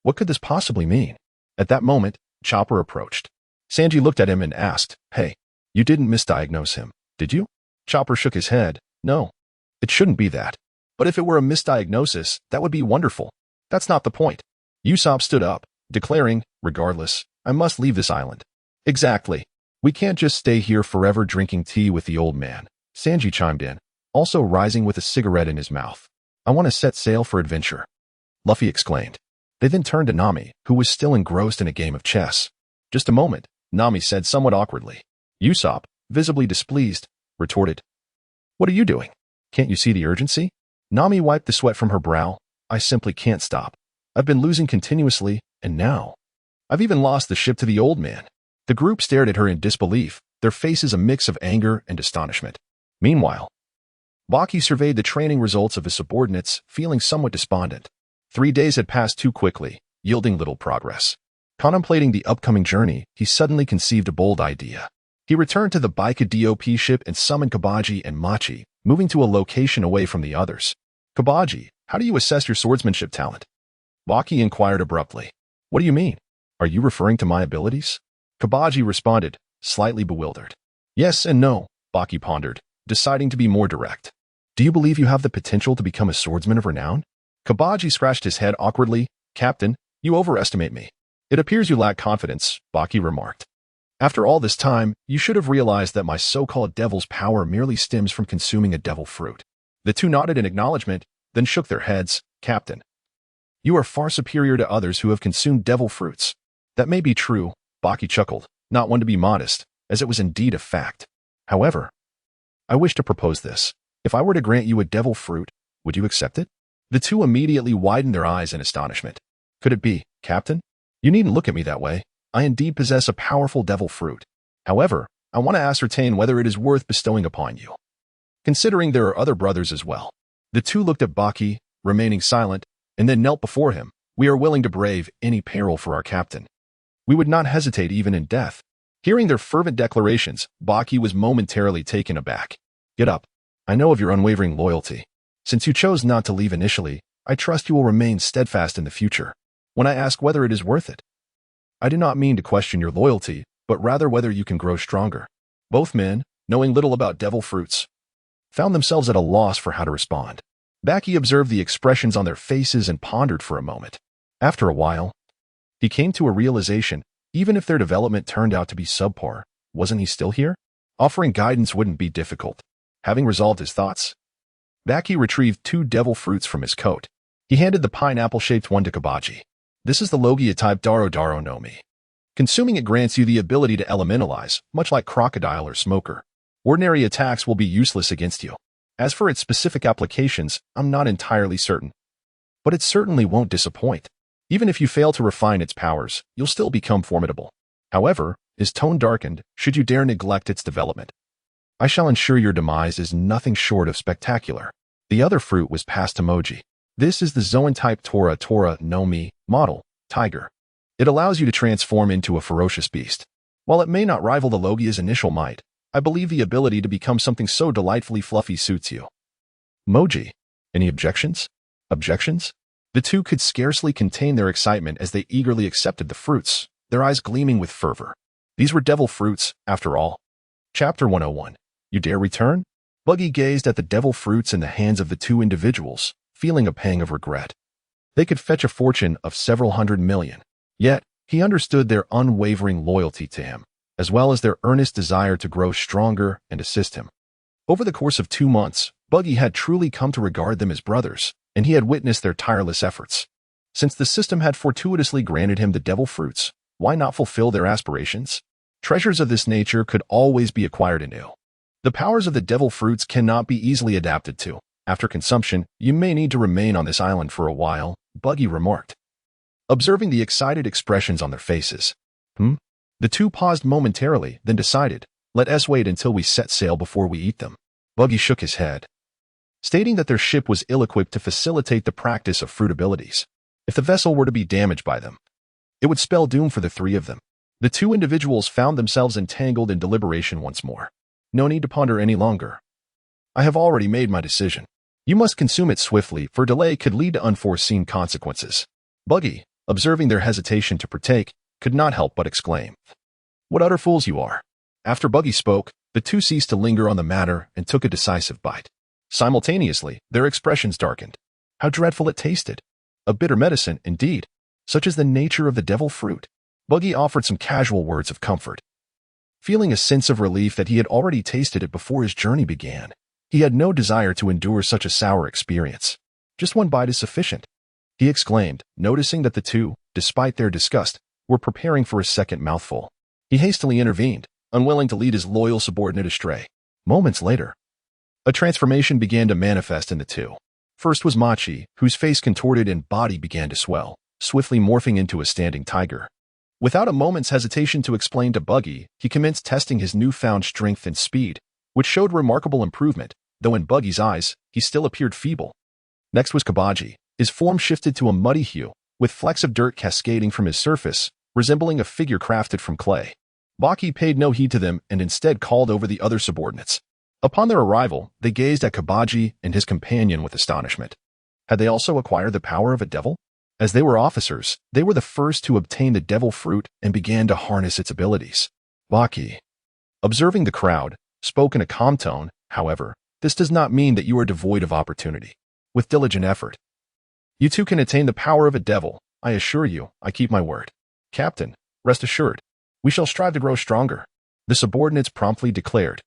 What could this possibly mean? At that moment, Chopper approached. Sanji looked at him and asked, Hey, you didn't misdiagnose him, did you? Chopper shook his head. No, it shouldn't be that. But if it were a misdiagnosis, that would be wonderful. That's not the point. Usopp stood up, declaring, regardless, I must leave this island. Exactly. We can't just stay here forever drinking tea with the old man. Sanji chimed in, also rising with a cigarette in his mouth. I want to set sail for adventure. Luffy exclaimed. They then turned to Nami, who was still engrossed in a game of chess. Just a moment, Nami said somewhat awkwardly. Usopp, visibly displeased, retorted. What are you doing? Can't you see the urgency? Nami wiped the sweat from her brow. I simply can't stop. I've been losing continuously, and now I've even lost the ship to the old man. The group stared at her in disbelief, their faces a mix of anger and astonishment. Meanwhile, Baki surveyed the training results of his subordinates, feeling somewhat despondent. 3 days had passed too quickly, yielding little progress. Contemplating the upcoming journey, he suddenly conceived a bold idea. He returned to the Baki DOP ship and summoned Kabaji and Machi, moving to a location away from the others. Kabaji, how do you assess your swordsmanship talent? Baki inquired abruptly. What do you mean? Are you referring to my abilities? Kabaji responded, slightly bewildered. Yes and no, Baki pondered, deciding to be more direct. Do you believe you have the potential to become a swordsman of renown? Kabaji scratched his head awkwardly. Captain, you overestimate me. It appears you lack confidence, Baki remarked. After all this time, you should have realized that my so-called devil's power merely stems from consuming a devil fruit. The 2 nodded in acknowledgement, then shook their heads. Captain, you are far superior to others who have consumed devil fruits. That may be true, Baki chuckled, not one to be modest, as it was indeed a fact. However, I wish to propose this. If I were to grant you a devil fruit, would you accept it? The 2 immediately widened their eyes in astonishment. Could it be, Captain? You needn't look at me that way. I indeed possess a powerful devil fruit. However, I want to ascertain whether it is worth bestowing upon you. Considering there are other brothers as well. The 2 looked at Baki, remaining silent, and then knelt before him. We are willing to brave any peril for our captain. We would not hesitate even in death. Hearing their fervent declarations, Baki was momentarily taken aback. Get up. I know of your unwavering loyalty. Since you chose not to leave initially, I trust you will remain steadfast in the future. When I ask whether it is worth it, I do not mean to question your loyalty, but rather whether you can grow stronger. Both men, knowing little about devil fruits, found themselves at a loss for how to respond. Baki observed the expressions on their faces and pondered for a moment. After a while, he came to a realization. Even if their development turned out to be subpar, wasn't he still here? Offering guidance wouldn't be difficult. Having resolved his thoughts, Baki retrieved 2 devil fruits from his coat. He handed the pineapple-shaped one to Kabaji. This is the Logia-type Daro Daro no Mi. Consuming it grants you the ability to elementalize, much like Crocodile or Smoker. Ordinary attacks will be useless against you. As for its specific applications, I'm not entirely certain. But it certainly won't disappoint. Even if you fail to refine its powers, you'll still become formidable. However, his tone darkened should you dare neglect its development. I shall ensure your demise is nothing short of spectacular. The other fruit was passed to Moji. This is the Zoan-type Tora Tora no Mi model, Tiger. It allows you to transform into a ferocious beast. While it may not rival the Logia's initial might, I believe the ability to become something so delightfully fluffy suits you. Moji, any objections? Objections? The two could scarcely contain their excitement as they eagerly accepted the fruits, their eyes gleaming with fervor. These were devil fruits, after all. Chapter 101. You dare return? Buggy gazed at the devil fruits in the hands of the 2 individuals, feeling a pang of regret. They could fetch a fortune of several hundred million. Yet, he understood their unwavering loyalty to him, as well as their earnest desire to grow stronger and assist him. Over the course of 2 months, Buggy had truly come to regard them as brothers, and he had witnessed their tireless efforts. Since the system had fortuitously granted him the devil fruits, why not fulfill their aspirations? Treasures of this nature could always be acquired anew. The powers of the devil fruits cannot be easily adapted to. After consumption, you may need to remain on this island for a while, Buggy remarked. Observing the excited expressions on their faces. The 2 paused momentarily, then decided, let us wait until we set sail before we eat them. Buggy shook his head, stating that their ship was ill-equipped to facilitate the practice of fruit abilities. If the vessel were to be damaged by them, it would spell doom for the 3 of them. The 2 individuals found themselves entangled in deliberation once more. No need to ponder any longer. I have already made my decision. You must consume it swiftly, for delay could lead to unforeseen consequences. Buggy, observing their hesitation to partake, could not help but exclaim, what utter fools you are. After Buggy spoke, the 2 ceased to linger on the matter and took a decisive bite. Simultaneously, their expressions darkened. How dreadful it tasted. A bitter medicine, indeed. Such is the nature of the devil fruit. Buggy offered some casual words of comfort. Feeling a sense of relief that he had already tasted it before his journey began, he had no desire to endure such a sour experience. Just 1 bite is sufficient, he exclaimed, noticing that the 2, despite their disgust, were preparing for a second mouthful. He hastily intervened, unwilling to lead his loyal subordinate astray. Moments later, a transformation began to manifest in the 2. First was Machi, whose face contorted and body began to swell, swiftly morphing into a standing tiger. Without a moment's hesitation to explain to Buggy, he commenced testing his newfound strength and speed, which showed remarkable improvement, though in Buggy's eyes, he still appeared feeble. Next was Kabaji. His form shifted to a muddy hue, with flecks of dirt cascading from his surface, resembling a figure crafted from clay. Baki paid no heed to them and instead called over the other subordinates. Upon their arrival, they gazed at Kabaji and his companion with astonishment. Had they also acquired the power of a devil? As they were officers, they were the first to obtain the devil fruit and began to harness its abilities. Baki, observing the crowd, spoke in a calm tone. However, this does not mean that you are devoid of opportunity. With diligent effort, you too can attain the power of a devil. I assure you, I keep my word. Captain, rest assured, we shall strive to grow stronger, the subordinates promptly declared,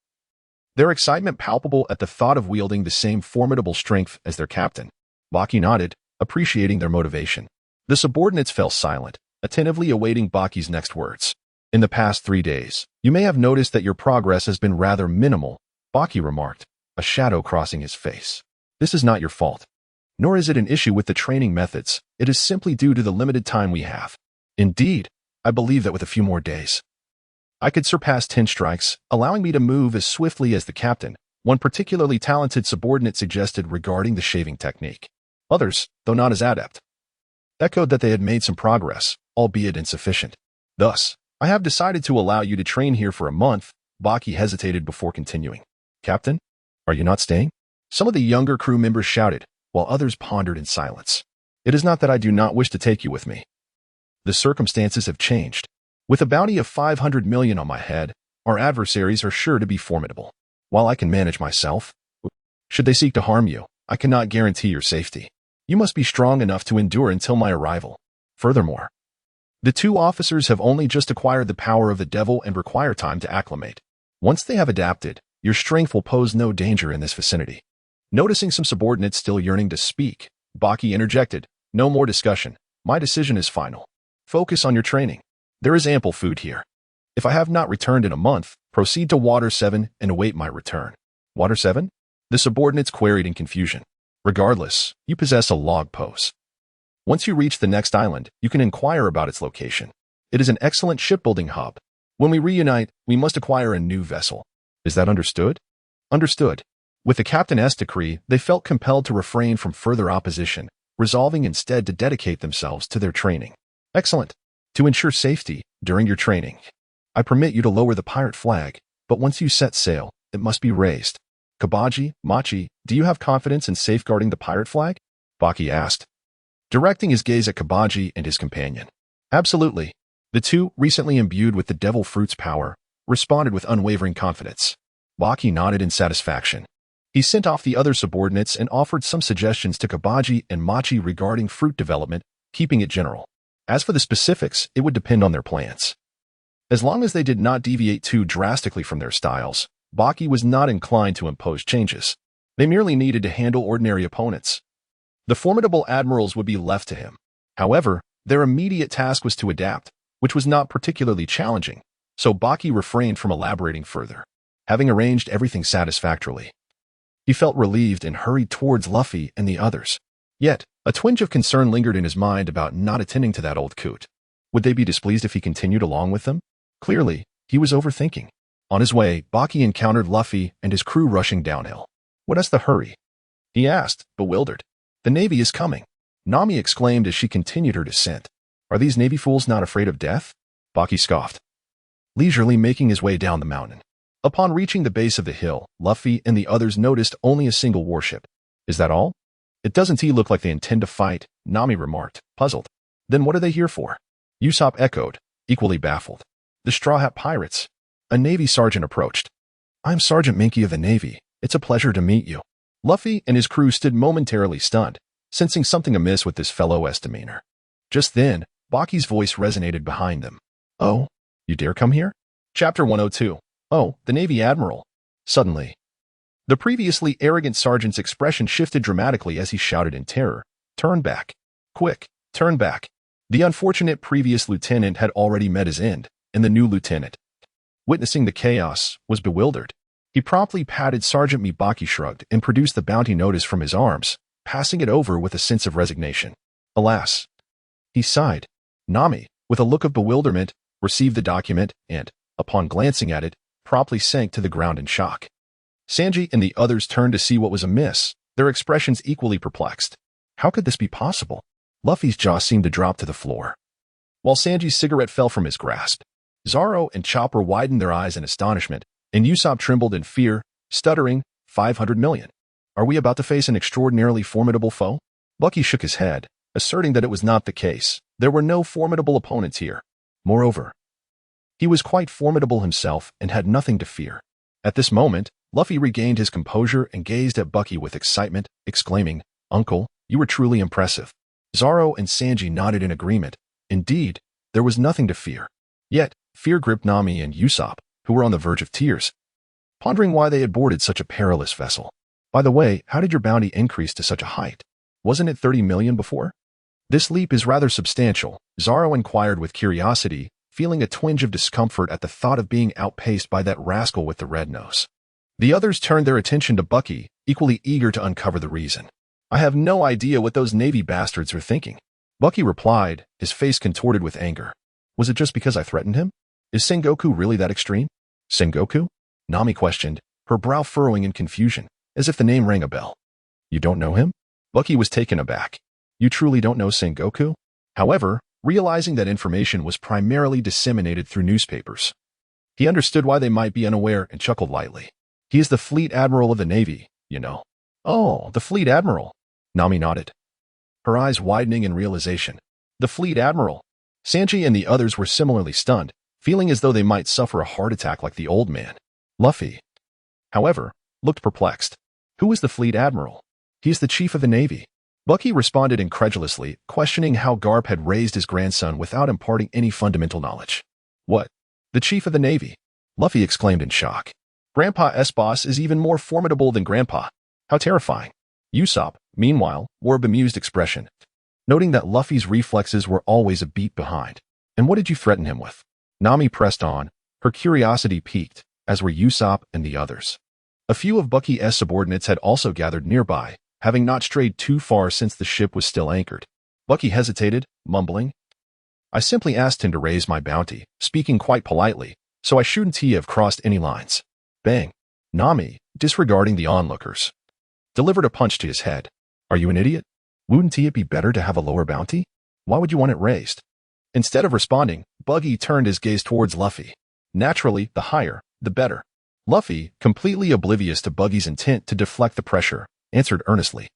their excitement palpable at the thought of wielding the same formidable strength as their captain. Baki nodded, appreciating their motivation. The subordinates fell silent, attentively awaiting Baki's next words. In the past 3 days, you may have noticed that your progress has been rather minimal, Baki remarked, a shadow crossing his face. This is not your fault. Nor is it an issue with the training methods. It is simply due to the limited time we have. Indeed, I believe that with a few more days, I could surpass 10 strikes, allowing me to move as swiftly as the captain, one particularly talented subordinate suggested regarding the shaving technique. Others, though not as adept, echoed that they had made some progress, albeit insufficient. Thus, I have decided to allow you to train here for a month. Baki hesitated before continuing. Captain, are you not staying? Some of the younger crew members shouted, while others pondered in silence. It is not that I do not wish to take you with me. The circumstances have changed. With a bounty of 500 million on my head, our adversaries are sure to be formidable. While I can manage myself, should they seek to harm you, I cannot guarantee your safety. You must be strong enough to endure until my arrival. Furthermore, The two officers have only just acquired the power of the devil and require time to acclimate. Once they have adapted, your strength will pose no danger in this vicinity. Noticing some subordinates still yearning to speak, Baki interjected, "No more discussion. My decision is final. Focus on your training. There is ample food here. If I have not returned in a month, proceed to Water 7 and await my return." Water 7? The subordinates queried in confusion. "Regardless, you possess a log pose. Once you reach the next island, you can inquire about its location. It is an excellent shipbuilding hub. When we reunite, we must acquire a new vessel. Is that understood?" "Understood." With the captain's decree, they felt compelled to refrain from further opposition, resolving instead to dedicate themselves to their training. "Excellent. To ensure safety, during your training, I permit you to lower the pirate flag, but once you set sail, it must be raised. Kabaji, Machi, do you have confidence in safeguarding the pirate flag?" Baki asked, directing his gaze at Kabaji and his companion. "Absolutely." The two, recently imbued with the devil fruit's power, responded with unwavering confidence. Baki nodded in satisfaction. He sent off the other subordinates and offered some suggestions to Kabaji and Machi regarding fruit development, keeping it general. As for the specifics, it would depend on their plans. As long as they did not deviate too drastically from their styles, Baki was not inclined to impose changes. They merely needed to handle ordinary opponents. The formidable admirals would be left to him. However, their immediate task was to adapt, which was not particularly challenging, so Baki refrained from elaborating further. Having arranged everything satisfactorily, he felt relieved and hurried towards Luffy and the others. Yet, a twinge of concern lingered in his mind about not attending to that old coot. Would they be displeased if he continued along with them? Clearly, he was overthinking. On his way, Baki encountered Luffy and his crew rushing downhill. "What's the hurry?" he asked, bewildered. "The Navy is coming," Nami exclaimed as she continued her descent. "Are these Navy fools not afraid of death?" Baki scoffed, leisurely making his way down the mountain. Upon reaching the base of the hill, Luffy and the others noticed only a single warship. "Is that all?" "It doesn't look like they intend to fight," Nami remarked, puzzled. "Then what are they here for?" Usopp echoed, equally baffled. "The Straw Hat Pirates." A Navy sergeant approached. "I'm Sergeant Minky of the Navy. It's a pleasure to meet you." Luffy and his crew stood momentarily stunned, sensing something amiss with this fellow's demeanor. Just then, Baki's voice resonated behind them. "Oh, you dare come here?" Chapter 102. "Oh, the Navy Admiral." Suddenly, the previously arrogant sergeant's expression shifted dramatically as he shouted in terror, "Turn back. Quick, turn back." The unfortunate previous lieutenant had already met his end, and the new lieutenant, witnessing the chaos, was bewildered. He promptly patted Sergeant Mibaki shrugged and produced the bounty notice from his arms, passing it over with a sense of resignation. Alas, he sighed. Nami, with a look of bewilderment, received the document and, upon glancing at it, promptly sank to the ground in shock. Sanji and the others turned to see what was amiss, their expressions equally perplexed. How could this be possible? Luffy's jaw seemed to drop to the floor, while Sanji's cigarette fell from his grasp. Zoro and Chopper widened their eyes in astonishment, and Usopp trembled in fear, stuttering, 500 million. Are we about to face an extraordinarily formidable foe? Bucky shook his head, asserting that it was not the case. There were no formidable opponents here. Moreover, he was quite formidable himself and had nothing to fear. At this moment, Luffy regained his composure and gazed at Bucky with excitement, exclaiming, "Uncle, you were truly impressive." Zoro and Sanji nodded in agreement. Indeed, there was nothing to fear. Yet, fear gripped Nami and Usopp, who were on the verge of tears, pondering why they had boarded such a perilous vessel. "By the way, how did your bounty increase to such a height? Wasn't it 30 million before?" "This leap is rather substantial," Zoro inquired with curiosity, feeling a twinge of discomfort at the thought of being outpaced by that rascal with the red nose. The others turned their attention to Bucky, equally eager to uncover the reason. "I have no idea what those Navy bastards are thinking," Bucky replied, his face contorted with anger. "Was it just because I threatened him? Is Sengoku really that extreme?" "Sengoku?" Nami questioned, her brow furrowing in confusion, as if the name rang a bell. "You don't know him?" Bucky was taken aback. "You truly don't know Sengoku?" However, realizing that information was primarily disseminated through newspapers, he understood why they might be unaware and chuckled lightly. "He is the Fleet Admiral of the Navy, you know." "Oh, the Fleet Admiral." Nami nodded, her eyes widening in realization. The Fleet Admiral. Sanji and the others were similarly stunned, feeling as though they might suffer a heart attack like the old man. Luffy, however, looked perplexed. Who is the Fleet Admiral? He is the Chief of the Navy. Bucky responded incredulously, questioning how Garp had raised his grandson without imparting any fundamental knowledge. What? The chief of the Navy? Luffy exclaimed in shock. Grandpa's boss is even more formidable than Grandpa. How terrifying. Usopp, meanwhile, wore a bemused expression, noting that Luffy's reflexes were always a beat behind. And what did you threaten him with? Nami pressed on, her curiosity piqued, as were Usopp and the others. A few of Bucky's subordinates had also gathered nearby, having not strayed too far since the ship was still anchored. Bucky hesitated, mumbling, I simply asked him to raise my bounty, speaking quite politely, so I shouldn't have crossed any lines. Bang. Nami, disregarding the onlookers, delivered a punch to his head. Are you an idiot? Wouldn't it be better to have a lower bounty? Why would you want it raised? Instead of responding, Bucky turned his gaze towards Luffy. Naturally, the higher, the better. Luffy, completely oblivious to Buggy's intent to deflect the pressure, answered earnestly.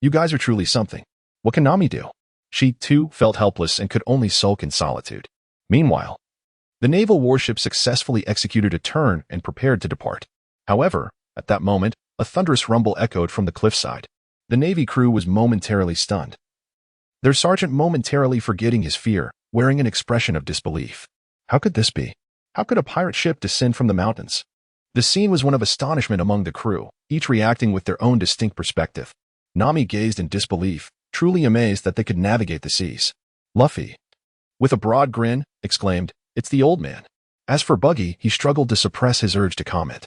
You guys are truly something. What can Nami do? She, too, felt helpless and could only sulk in solitude. Meanwhile, the naval warship successfully executed a turn and prepared to depart. However, at that moment, a thunderous rumble echoed from the cliffside. The Navy crew was momentarily stunned, their sergeant momentarily forgetting his fear, wearing an expression of disbelief. How could this be? How could a pirate ship descend from the mountains? The scene was one of astonishment among the crew, each reacting with their own distinct perspective. Nami gazed in disbelief, truly amazed that they could navigate the seas. Luffy, with a broad grin, exclaimed, It's the old man. As for Buggy, he struggled to suppress his urge to comment.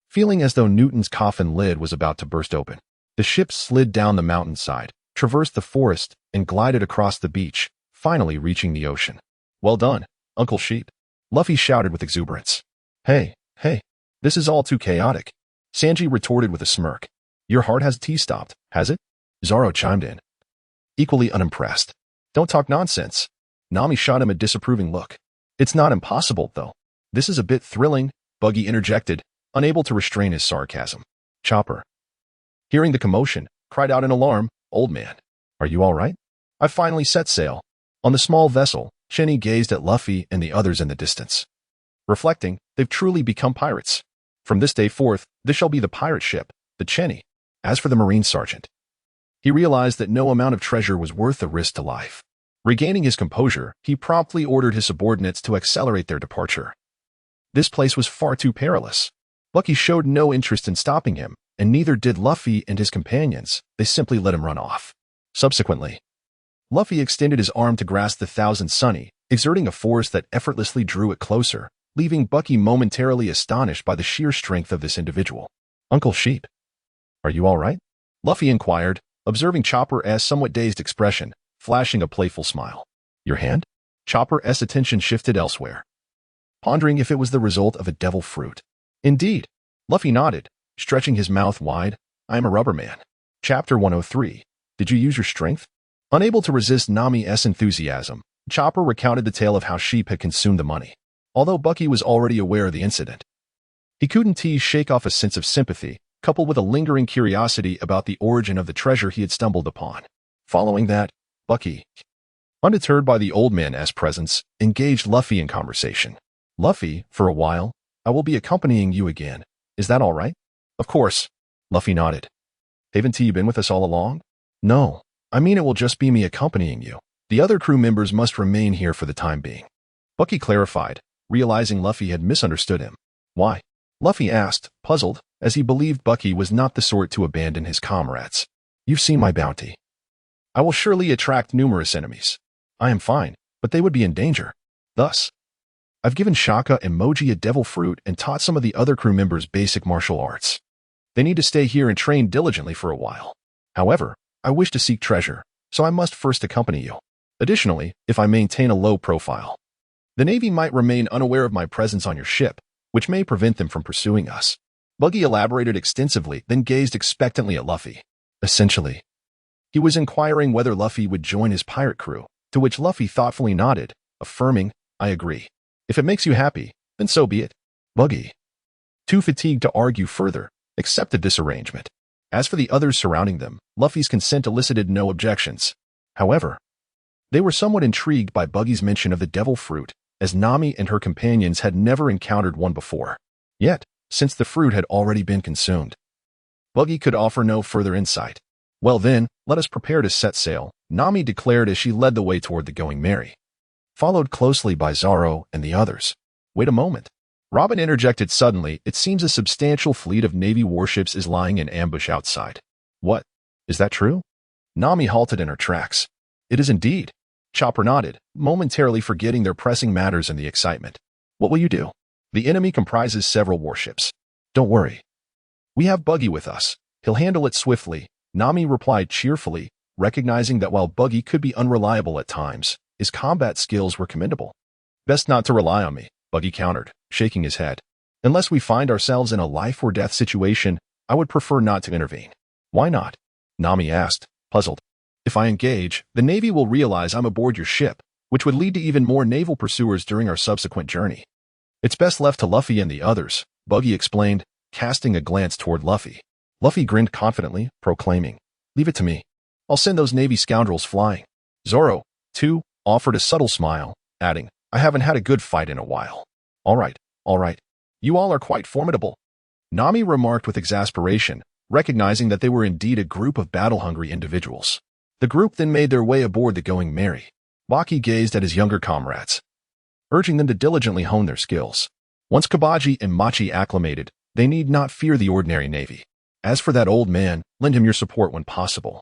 Feeling as though Newton's coffin lid was about to burst open, the ship slid down the mountainside, traversed the forest, and glided across the beach, finally reaching the ocean. Well done, Uncle Sheep, Luffy shouted with exuberance. Hey, this is all too chaotic, Sanji retorted with a smirk. Your heart has T-stopped, has it? Zoro chimed in, equally unimpressed. Don't talk nonsense. Nami shot him a disapproving look. It's not impossible, though. This is a bit thrilling, Buggy interjected, unable to restrain his sarcasm. Chopper, hearing the commotion, cried out in alarm, Old man, are you all right? I finally set sail. On the small vessel, Chenny gazed at Luffy and the others in the distance. Reflecting, they've truly become pirates. From this day forth, this shall be the pirate ship, the Chenny. As for the Marine sergeant, he realized that no amount of treasure was worth the risk to life. Regaining his composure, he promptly ordered his subordinates to accelerate their departure. This place was far too perilous. Bucky showed no interest in stopping him, and neither did Luffy and his companions. They simply let him run off. Subsequently, Luffy extended his arm to grasp the Thousand Sunny, exerting a force that effortlessly drew it closer, leaving Bucky momentarily astonished by the sheer strength of this individual. Uncle Sheep, are you all right? Luffy inquired, observing Chopper's somewhat dazed expression, flashing a playful smile. Your hand? Chopper's attention shifted elsewhere, pondering if it was the result of a devil fruit. Indeed, Luffy nodded, stretching his mouth wide. I am a rubber man. Chapter 103. Did you use your strength? Unable to resist Nami's enthusiasm, Chopper recounted the tale of how Sheep had consumed the money. Although Bucky was already aware of the incident, he couldn't shake off a sense of sympathy, coupled with a lingering curiosity about the origin of the treasure he had stumbled upon. Following that, Bucky, undeterred by the old man's presence, engaged Luffy in conversation. Luffy, for a while, I will be accompanying you again. Is that all right? Of course, Luffy nodded. Haven't you been with us all along? No, I mean it will just be me accompanying you. The other crew members must remain here for the time being. Bucky clarified, realizing Luffy had misunderstood him. Why? Luffy asked, puzzled, as he believed Bucky was not the sort to abandon his comrades. You've seen my bounty. I will surely attract numerous enemies. I am fine, but they would be in danger. Thus, I've given Shaka and Moji a devil fruit and taught some of the other crew members basic martial arts. They need to stay here and train diligently for a while. However, I wish to seek treasure, so I must first accompany you. Additionally, if I maintain a low profile, the Navy might remain unaware of my presence on your ship, which may prevent them from pursuing us. Buggy elaborated extensively, then gazed expectantly at Luffy. Essentially, he was inquiring whether Luffy would join his pirate crew, to which Luffy thoughtfully nodded, affirming, I agree. If it makes you happy, then so be it. Buggy, too fatigued to argue further, accepted this arrangement. As for the others surrounding them, Luffy's consent elicited no objections. However, they were somewhat intrigued by Buggy's mention of the devil fruit, as Nami and her companions had never encountered one before. Yet, since the fruit had already been consumed, Buggy could offer no further insight. Well then, Let us prepare to set sail, Nami declared as she led the way toward the Going Merry, followed closely by Zoro and the others. Wait a moment. Robin interjected suddenly. It seems a substantial fleet of Navy warships is lying in ambush outside. What? Is that true? Nami halted in her tracks. It is indeed. Chopper nodded, momentarily forgetting their pressing matters in the excitement. What will you do? The enemy comprises several warships. Don't worry. We have Buggy with us. He'll handle it swiftly, Nami replied cheerfully, recognizing that while Buggy could be unreliable at times, his combat skills were commendable. Best not to rely on me, Buggy countered, shaking his head. Unless we find ourselves in a life-or-death situation, I would prefer not to intervene. Why not? Nami asked, puzzled. If I engage, the Navy will realize I'm aboard your ship, which would lead to even more naval pursuers during our subsequent journey. It's best left to Luffy and the others, Buggy explained, casting a glance toward Luffy. Luffy grinned confidently, proclaiming, Leave it to me. I'll send those Navy scoundrels flying. Zoro, too, offered a subtle smile, adding, I haven't had a good fight in a while. All right. You all are quite formidable. Nami remarked with exasperation, recognizing that they were indeed a group of battle-hungry individuals. The group then made their way aboard the Going Merry. Baki gazed at his younger comrades, urging them to diligently hone their skills. Once Kabaji and Machi acclimated, they need not fear the ordinary Navy. As for that old man, lend him your support when possible.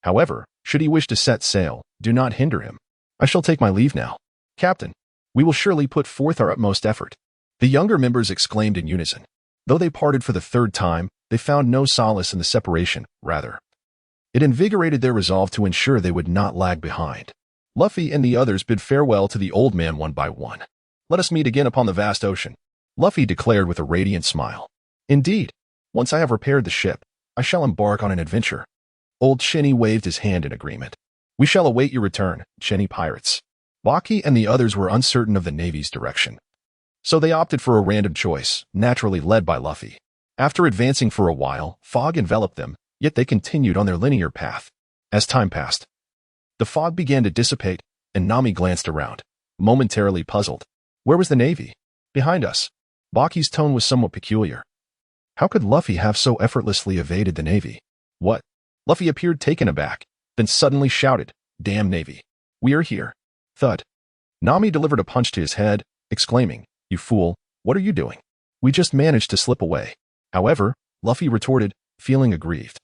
However, should he wish to set sail, do not hinder him. I shall take my leave now. Captain, we will surely put forth our utmost effort. The younger members exclaimed in unison. Though they parted for the third time, they found no solace in the separation, rather. It invigorated their resolve to ensure they would not lag behind. Luffy and the others bid farewell to the old man one by one. Let us meet again upon the vast ocean, Luffy declared with a radiant smile. Indeed. Once I have repaired the ship, I shall embark on an adventure. Old Shinny waved his hand in agreement. We shall await your return, Shinny pirates. Baki and the others were uncertain of the Navy's direction, so they opted for a random choice, naturally led by Luffy. After advancing for a while, fog enveloped them, yet they continued on their linear path. As time passed, the fog began to dissipate, and Nami glanced around, momentarily puzzled. Where was the Navy? Behind us. Baki's tone was somewhat peculiar. How could Luffy have so effortlessly evaded the Navy? What? Luffy appeared taken aback, then suddenly shouted, Damn Navy. We are here. Thud. Nami delivered a punch to his head, exclaiming, You fool, what are you doing? We just managed to slip away. However, Luffy retorted, feeling aggrieved.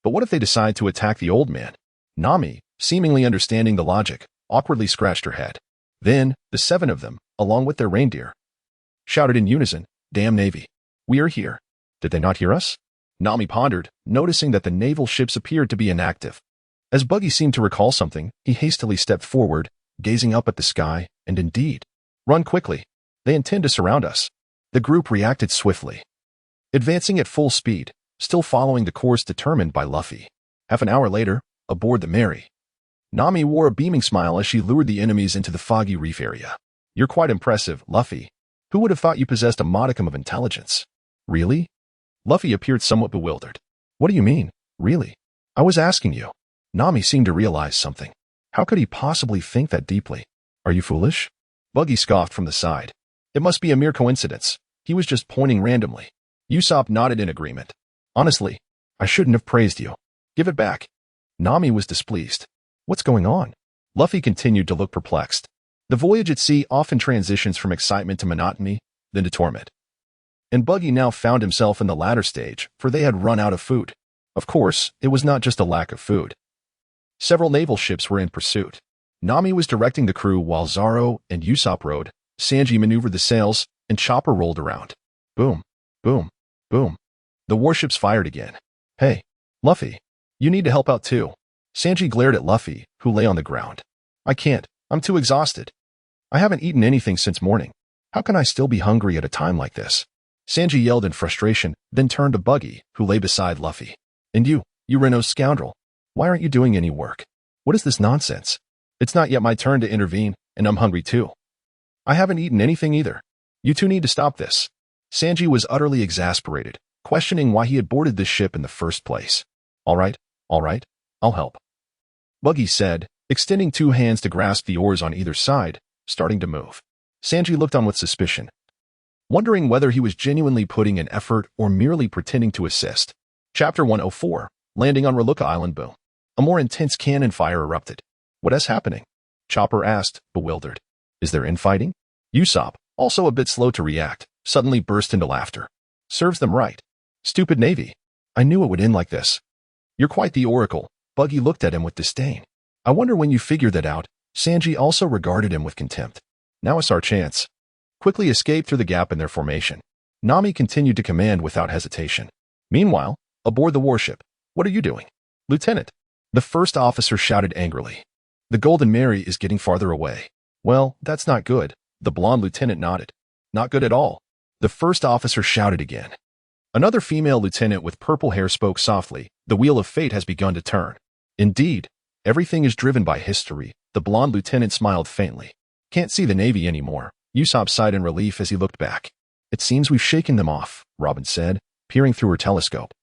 But what if they decide to attack the old man? Nami, seemingly understanding the logic, awkwardly scratched her head. Then, the 7 of them, along with their reindeer, shouted in unison, Damn Navy. We are here. Did they not hear us? Nami pondered, noticing that the naval ships appeared to be inactive. As Buggy seemed to recall something, he hastily stepped forward, gazing up at the sky, and indeed, run quickly. They intend to surround us. The group reacted swiftly, advancing at full speed, still following the course determined by Luffy. Half an hour later, aboard the Merry, Nami wore a beaming smile as she lured the enemies into the foggy reef area. You're quite impressive, Luffy. Who would have thought you possessed a modicum of intelligence? Really? Luffy appeared somewhat bewildered. What do you mean, really? I was asking you. Nami seemed to realize something. How could he possibly think that deeply? Are you foolish? Buggy scoffed from the side. It must be a mere coincidence. He was just pointing randomly. Usopp nodded in agreement. Honestly, I shouldn't have praised you. Give it back. Nami was displeased. What's going on? Luffy continued to look perplexed. The voyage at sea often transitions from excitement to monotony, then to torment. And Buggy now found himself in the latter stage, for they had run out of food. Of course, it was not just a lack of food. Several naval ships were in pursuit. Nami was directing the crew while Zoro and Usopp rowed, Sanji maneuvered the sails, and Chopper rolled around. Boom, boom, boom. The warships fired again. Hey, Luffy, you need to help out too. Sanji glared at Luffy, who lay on the ground. I can't. I'm too exhausted. I haven't eaten anything since morning. How can I still be hungry at a time like this? Sanji yelled in frustration, then turned to Buggy, who lay beside Luffy. And you Renault's scoundrel. Why aren't you doing any work? What is this nonsense? It's not yet my turn to intervene, and I'm hungry too. I haven't eaten anything either. You two need to stop this. Sanji was utterly exasperated, questioning why he had boarded this ship in the first place. All right, I'll help. Buggy said, extending 2 hands to grasp the oars on either side, starting to move. Sanji looked on with suspicion, wondering whether he was genuinely putting in effort or merely pretending to assist. Chapter 104, Landing on Reluca Island. Boom. A more intense cannon fire erupted. What is happening? Chopper asked, bewildered. Is there infighting? Usopp, also a bit slow to react, suddenly burst into laughter. Serves them right. Stupid Navy. I knew it would end like this. You're quite the oracle. Buggy looked at him with disdain. I wonder when you figured that out. Sanji also regarded him with contempt. Now it's our chance. Quickly escaped through the gap in their formation. Nami continued to command without hesitation. Meanwhile, aboard the warship, what are you doing? Lieutenant. The first officer shouted angrily. The Golden Mary is getting farther away. Well, that's not good. The blonde lieutenant nodded. Not good at all. The first officer shouted again. Another female lieutenant with purple hair spoke softly. The wheel of fate has begun to turn. Indeed, everything is driven by history. The blonde lieutenant smiled faintly. Can't see the Navy anymore. Usopp sighed in relief as he looked back. It seems we've shaken them off, Robin said, peering through her telescope.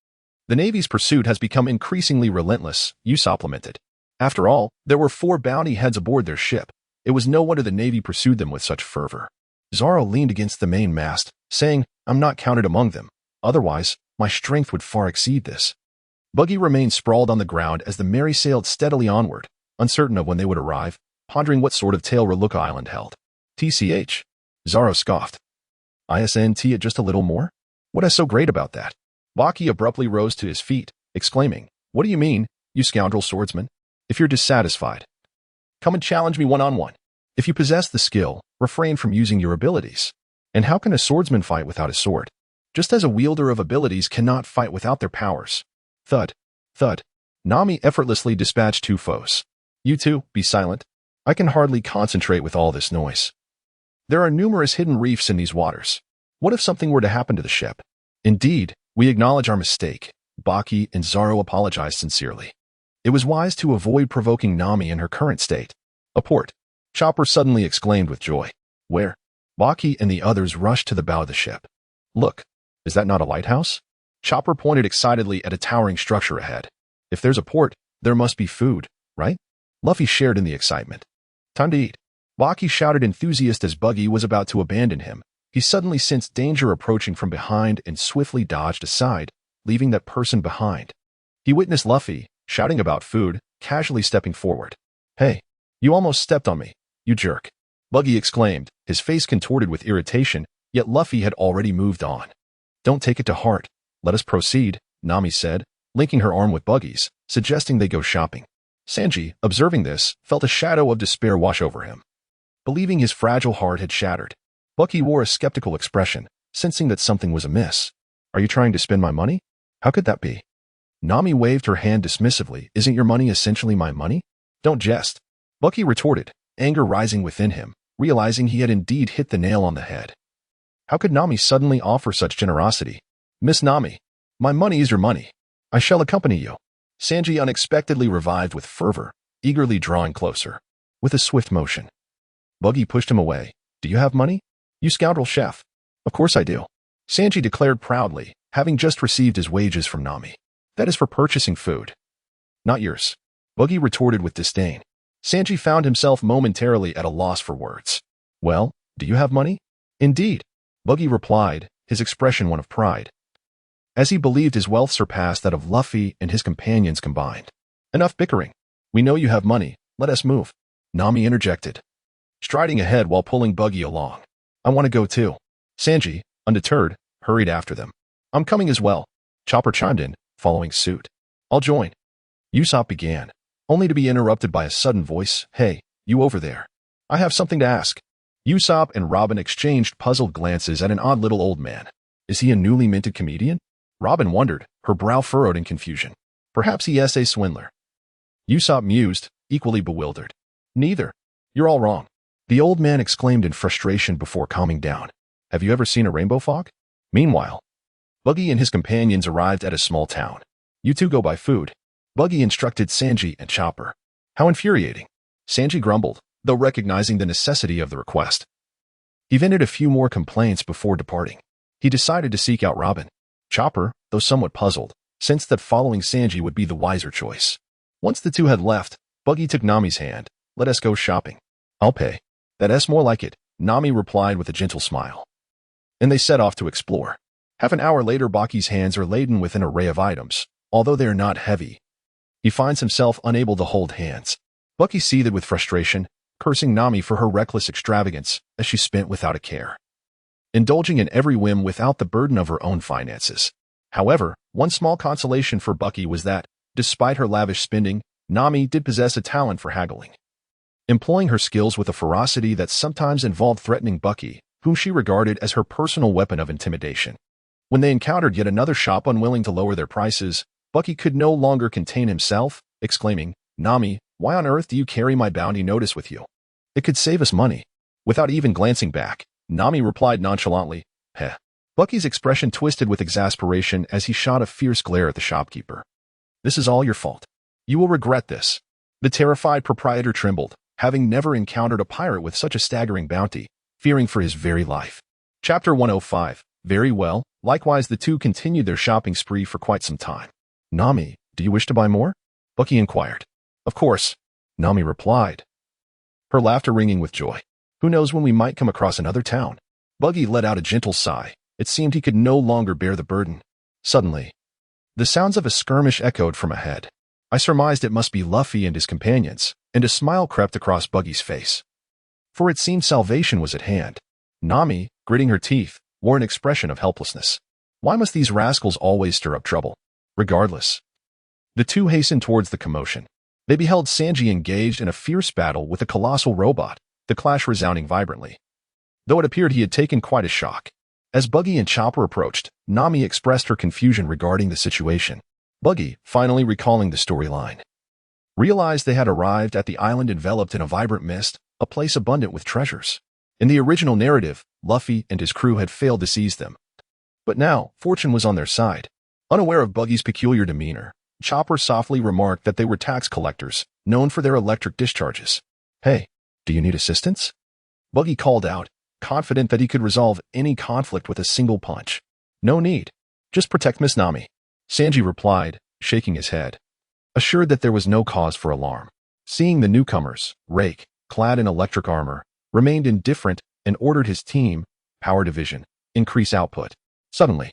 The Navy's pursuit has become increasingly relentless, Usopp lamented. After all, there were 4 bounty heads aboard their ship. It was no wonder the Navy pursued them with such fervor. Zoro leaned against the main mast, saying, I'm not counted among them. Otherwise, my strength would far exceed this. Buggy remained sprawled on the ground as the Mary sailed steadily onward, uncertain of when they would arrive, pondering what sort of tale Reluca Island held. TCH. Zoro scoffed. ISNT it just a little more? What is so great about that? Baki abruptly rose to his feet, exclaiming, What do you mean, you scoundrel swordsman? If you're dissatisfied, come and challenge me one-on-one. If you possess the skill, refrain from using your abilities. And how can a swordsman fight without a sword? Just as a wielder of abilities cannot fight without their powers. Thud. Thud. Nami effortlessly dispatched 2 foes. You two, be silent. I can hardly concentrate with all this noise. There are numerous hidden reefs in these waters. What if something were to happen to the ship? Indeed, we acknowledge our mistake. Baki and Zoro apologized sincerely. It was wise to avoid provoking Nami in her current state. A port. Chopper suddenly exclaimed with joy. Where? Baki and the others rushed to the bow of the ship. Look, is that not a lighthouse? Chopper pointed excitedly at a towering structure ahead. If there's a port, there must be food, right? Luffy shared in the excitement. Time to eat. Baki shouted enthusiast as Buggy was about to abandon him. He suddenly sensed danger approaching from behind and swiftly dodged aside, leaving that person behind. He witnessed Luffy, shouting about food, casually stepping forward. Hey, you almost stepped on me, you jerk. Buggy exclaimed, his face contorted with irritation, yet Luffy had already moved on. Don't take it to heart. Let us proceed, Nami said, linking her arm with Buggy's, suggesting they go shopping. Sanji, observing this, felt a shadow of despair wash over him. Believing his fragile heart had shattered, Bucky wore a skeptical expression, sensing that something was amiss. Are you trying to spend my money? How could that be? Nami waved her hand dismissively. Isn't your money essentially my money? Don't jest. Bucky retorted, anger rising within him, realizing he had indeed hit the nail on the head. How could Nami suddenly offer such generosity? Miss Nami, my money is your money. I shall accompany you. Sanji unexpectedly revived with fervor, eagerly drawing closer. With a swift motion, Buggy pushed him away. Do you have money? You scoundrel chef. Of course I do. Sanji declared proudly, having just received his wages from Nami. That is for purchasing food. Not yours. Buggy retorted with disdain. Sanji found himself momentarily at a loss for words. Well, do you have money? Indeed. Buggy replied, his expression one of pride, as he believed his wealth surpassed that of Luffy and his companions combined. Enough bickering. We know you have money. Let us move. Nami interjected, striding ahead while pulling Buggy along. I want to go too. Sanji, undeterred, hurried after them. I'm coming as well. Chopper chimed in, following suit. I'll join. Usopp began, only to be interrupted by a sudden voice. Hey, you over there. I have something to ask. Usopp and Robin exchanged puzzled glances at an odd little old man. Is he a newly minted comedian? Robin wondered, her brow furrowed in confusion. Perhaps he is a swindler. Usopp mused, equally bewildered. Neither. You're all wrong. The old man exclaimed in frustration before calming down. Have you ever seen a rainbow fog? Meanwhile, Buggy and his companions arrived at a small town. You two go buy food. Buggy instructed Sanji and Chopper. How infuriating. Sanji grumbled, though recognizing the necessity of the request. He vented a few more complaints before departing. He decided to seek out Robin. Chopper, though somewhat puzzled, sensed that following Sanji would be the wiser choice. Once the two had left, Buggy took Nami's hand. Let us go shopping. I'll pay. That's more like it, Nami replied with a gentle smile. And they set off to explore. Half an hour later, Baki's hands are laden with an array of items, although they are not heavy. He finds himself unable to hold hands. Bucky seethed with frustration, cursing Nami for her reckless extravagance as she spent without a care, indulging in every whim without the burden of her own finances. However, one small consolation for Bucky was that, despite her lavish spending, Nami did possess a talent for haggling, employing her skills with a ferocity that sometimes involved threatening Bucky, whom she regarded as her personal weapon of intimidation. When they encountered yet another shop unwilling to lower their prices, Bucky could no longer contain himself, exclaiming, "Nami, why on earth do you carry my bounty notice with you? It could save us money." Without even glancing back, Nami replied nonchalantly, "Heh." Bucky's expression twisted with exasperation as he shot a fierce glare at the shopkeeper. "This is all your fault. You will regret this." The terrified proprietor trembled, having never encountered a pirate with such a staggering bounty, fearing for his very life. Chapter 105. Very well. Likewise, the two continued their shopping spree for quite some time. "Nami, do you wish to buy more?" Bucky inquired. "Of course," Nami replied, her laughter ringing with joy. "Who knows when we might come across another town?" Bucky let out a gentle sigh. It seemed he could no longer bear the burden. Suddenly, the sounds of a skirmish echoed from ahead. I surmised it must be Luffy and his companions, and a smile crept across Buggy's face, for it seemed salvation was at hand. Nami, gritting her teeth, wore an expression of helplessness. Why must these rascals always stir up trouble? Regardless, the two hastened towards the commotion. They beheld Sanji engaged in a fierce battle with a colossal robot, the clash resounding vibrantly, though it appeared he had taken quite a shock. As Buggy and Chopper approached, Nami expressed her confusion regarding the situation. Buggy, finally recalling the storyline, realized they had arrived at the island enveloped in a vibrant mist, a place abundant with treasures. In the original narrative, Luffy and his crew had failed to seize them. But now, fortune was on their side. Unaware of Buggy's peculiar demeanor, Chopper softly remarked that they were tax collectors, known for their electric discharges. "Hey, do you need assistance?" Buggy called out, confident that he could resolve any conflict with a single punch. "No need. Just protect Miss Nami," Sanji replied, shaking his head, assured that there was no cause for alarm. Seeing the newcomers, Rake, clad in electric armor, remained indifferent and ordered his team, Power Division, increase output. Suddenly,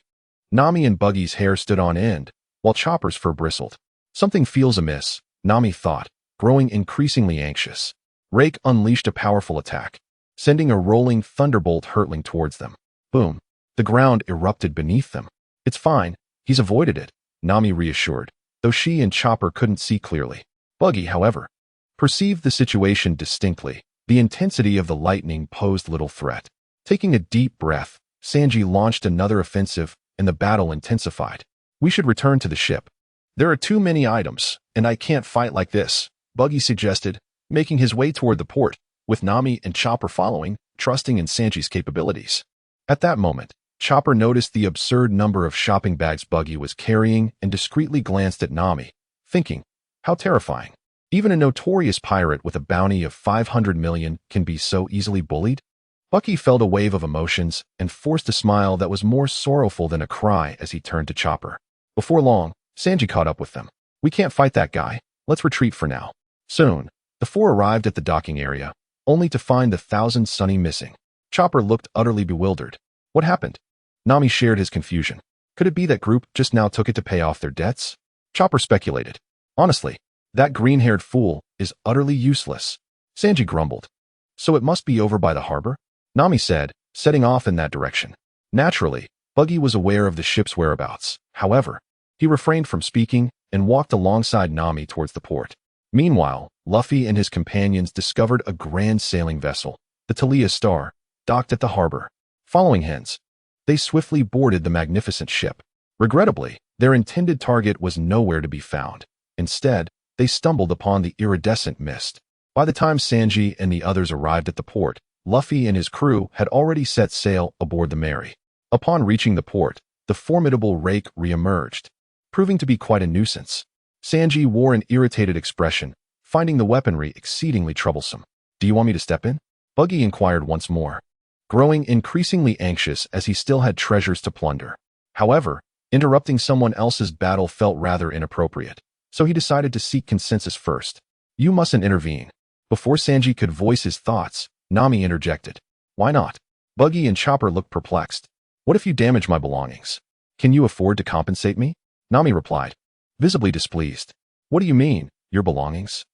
Nami and Buggy's hair stood on end, while Chopper's fur bristled. Something feels amiss, Nami thought, growing increasingly anxious. Rake unleashed a powerful attack, sending a rolling thunderbolt hurtling towards them. Boom! The ground erupted beneath them. "It's fine, he's avoided it," Nami reassured, though she and Chopper couldn't see clearly. Buggy, however, perceived the situation distinctly. The intensity of the lightning posed little threat. Taking a deep breath, Sanji launched another offensive, and the battle intensified. "We should return to the ship. There are too many items, and I can't fight like this," Buggy suggested, making his way toward the port, with Nami and Chopper following, trusting in Sanji's capabilities. At that moment, Chopper noticed the absurd number of shopping bags Buggy was carrying and discreetly glanced at Nami, thinking, how terrifying. Even a notorious pirate with a bounty of 500 million can be so easily bullied? Bucky felt a wave of emotions and forced a smile that was more sorrowful than a cry as he turned to Chopper. Before long, Sanji caught up with them. "We can't fight that guy. Let's retreat for now." Soon, the four arrived at the docking area, only to find the Thousand Sunny missing. Chopper looked utterly bewildered. What happened? Nami shared his confusion. Could it be that group just now took it to pay off their debts? Chopper speculated. Honestly, that green-haired fool is utterly useless. Sanji grumbled. So it must be over by the harbor? Nami said, setting off in that direction. Naturally, Buggy was aware of the ship's whereabouts. However, he refrained from speaking and walked alongside Nami towards the port. Meanwhile, Luffy and his companions discovered a grand sailing vessel, the Talia Star, docked at the harbor. Following hence, they swiftly boarded the magnificent ship. Regrettably, their intended target was nowhere to be found. Instead, they stumbled upon the iridescent mist. By the time Sanji and the others arrived at the port, Luffy and his crew had already set sail aboard the Mary. Upon reaching the port, the formidable Rake re-emerged, proving to be quite a nuisance. Sanji wore an irritated expression, finding the weaponry exceedingly troublesome. "Do you want me to step in?" Buggy inquired once more, growing increasingly anxious as he still had treasures to plunder. However, interrupting someone else's battle felt rather inappropriate, so he decided to seek consensus first. "You mustn't intervene." Before Sanji could voice his thoughts, Nami interjected. "Why not?" Buggy and Chopper looked perplexed. "What if you damage my belongings? Can you afford to compensate me?" Nami replied, visibly displeased. What do you mean, your belongings?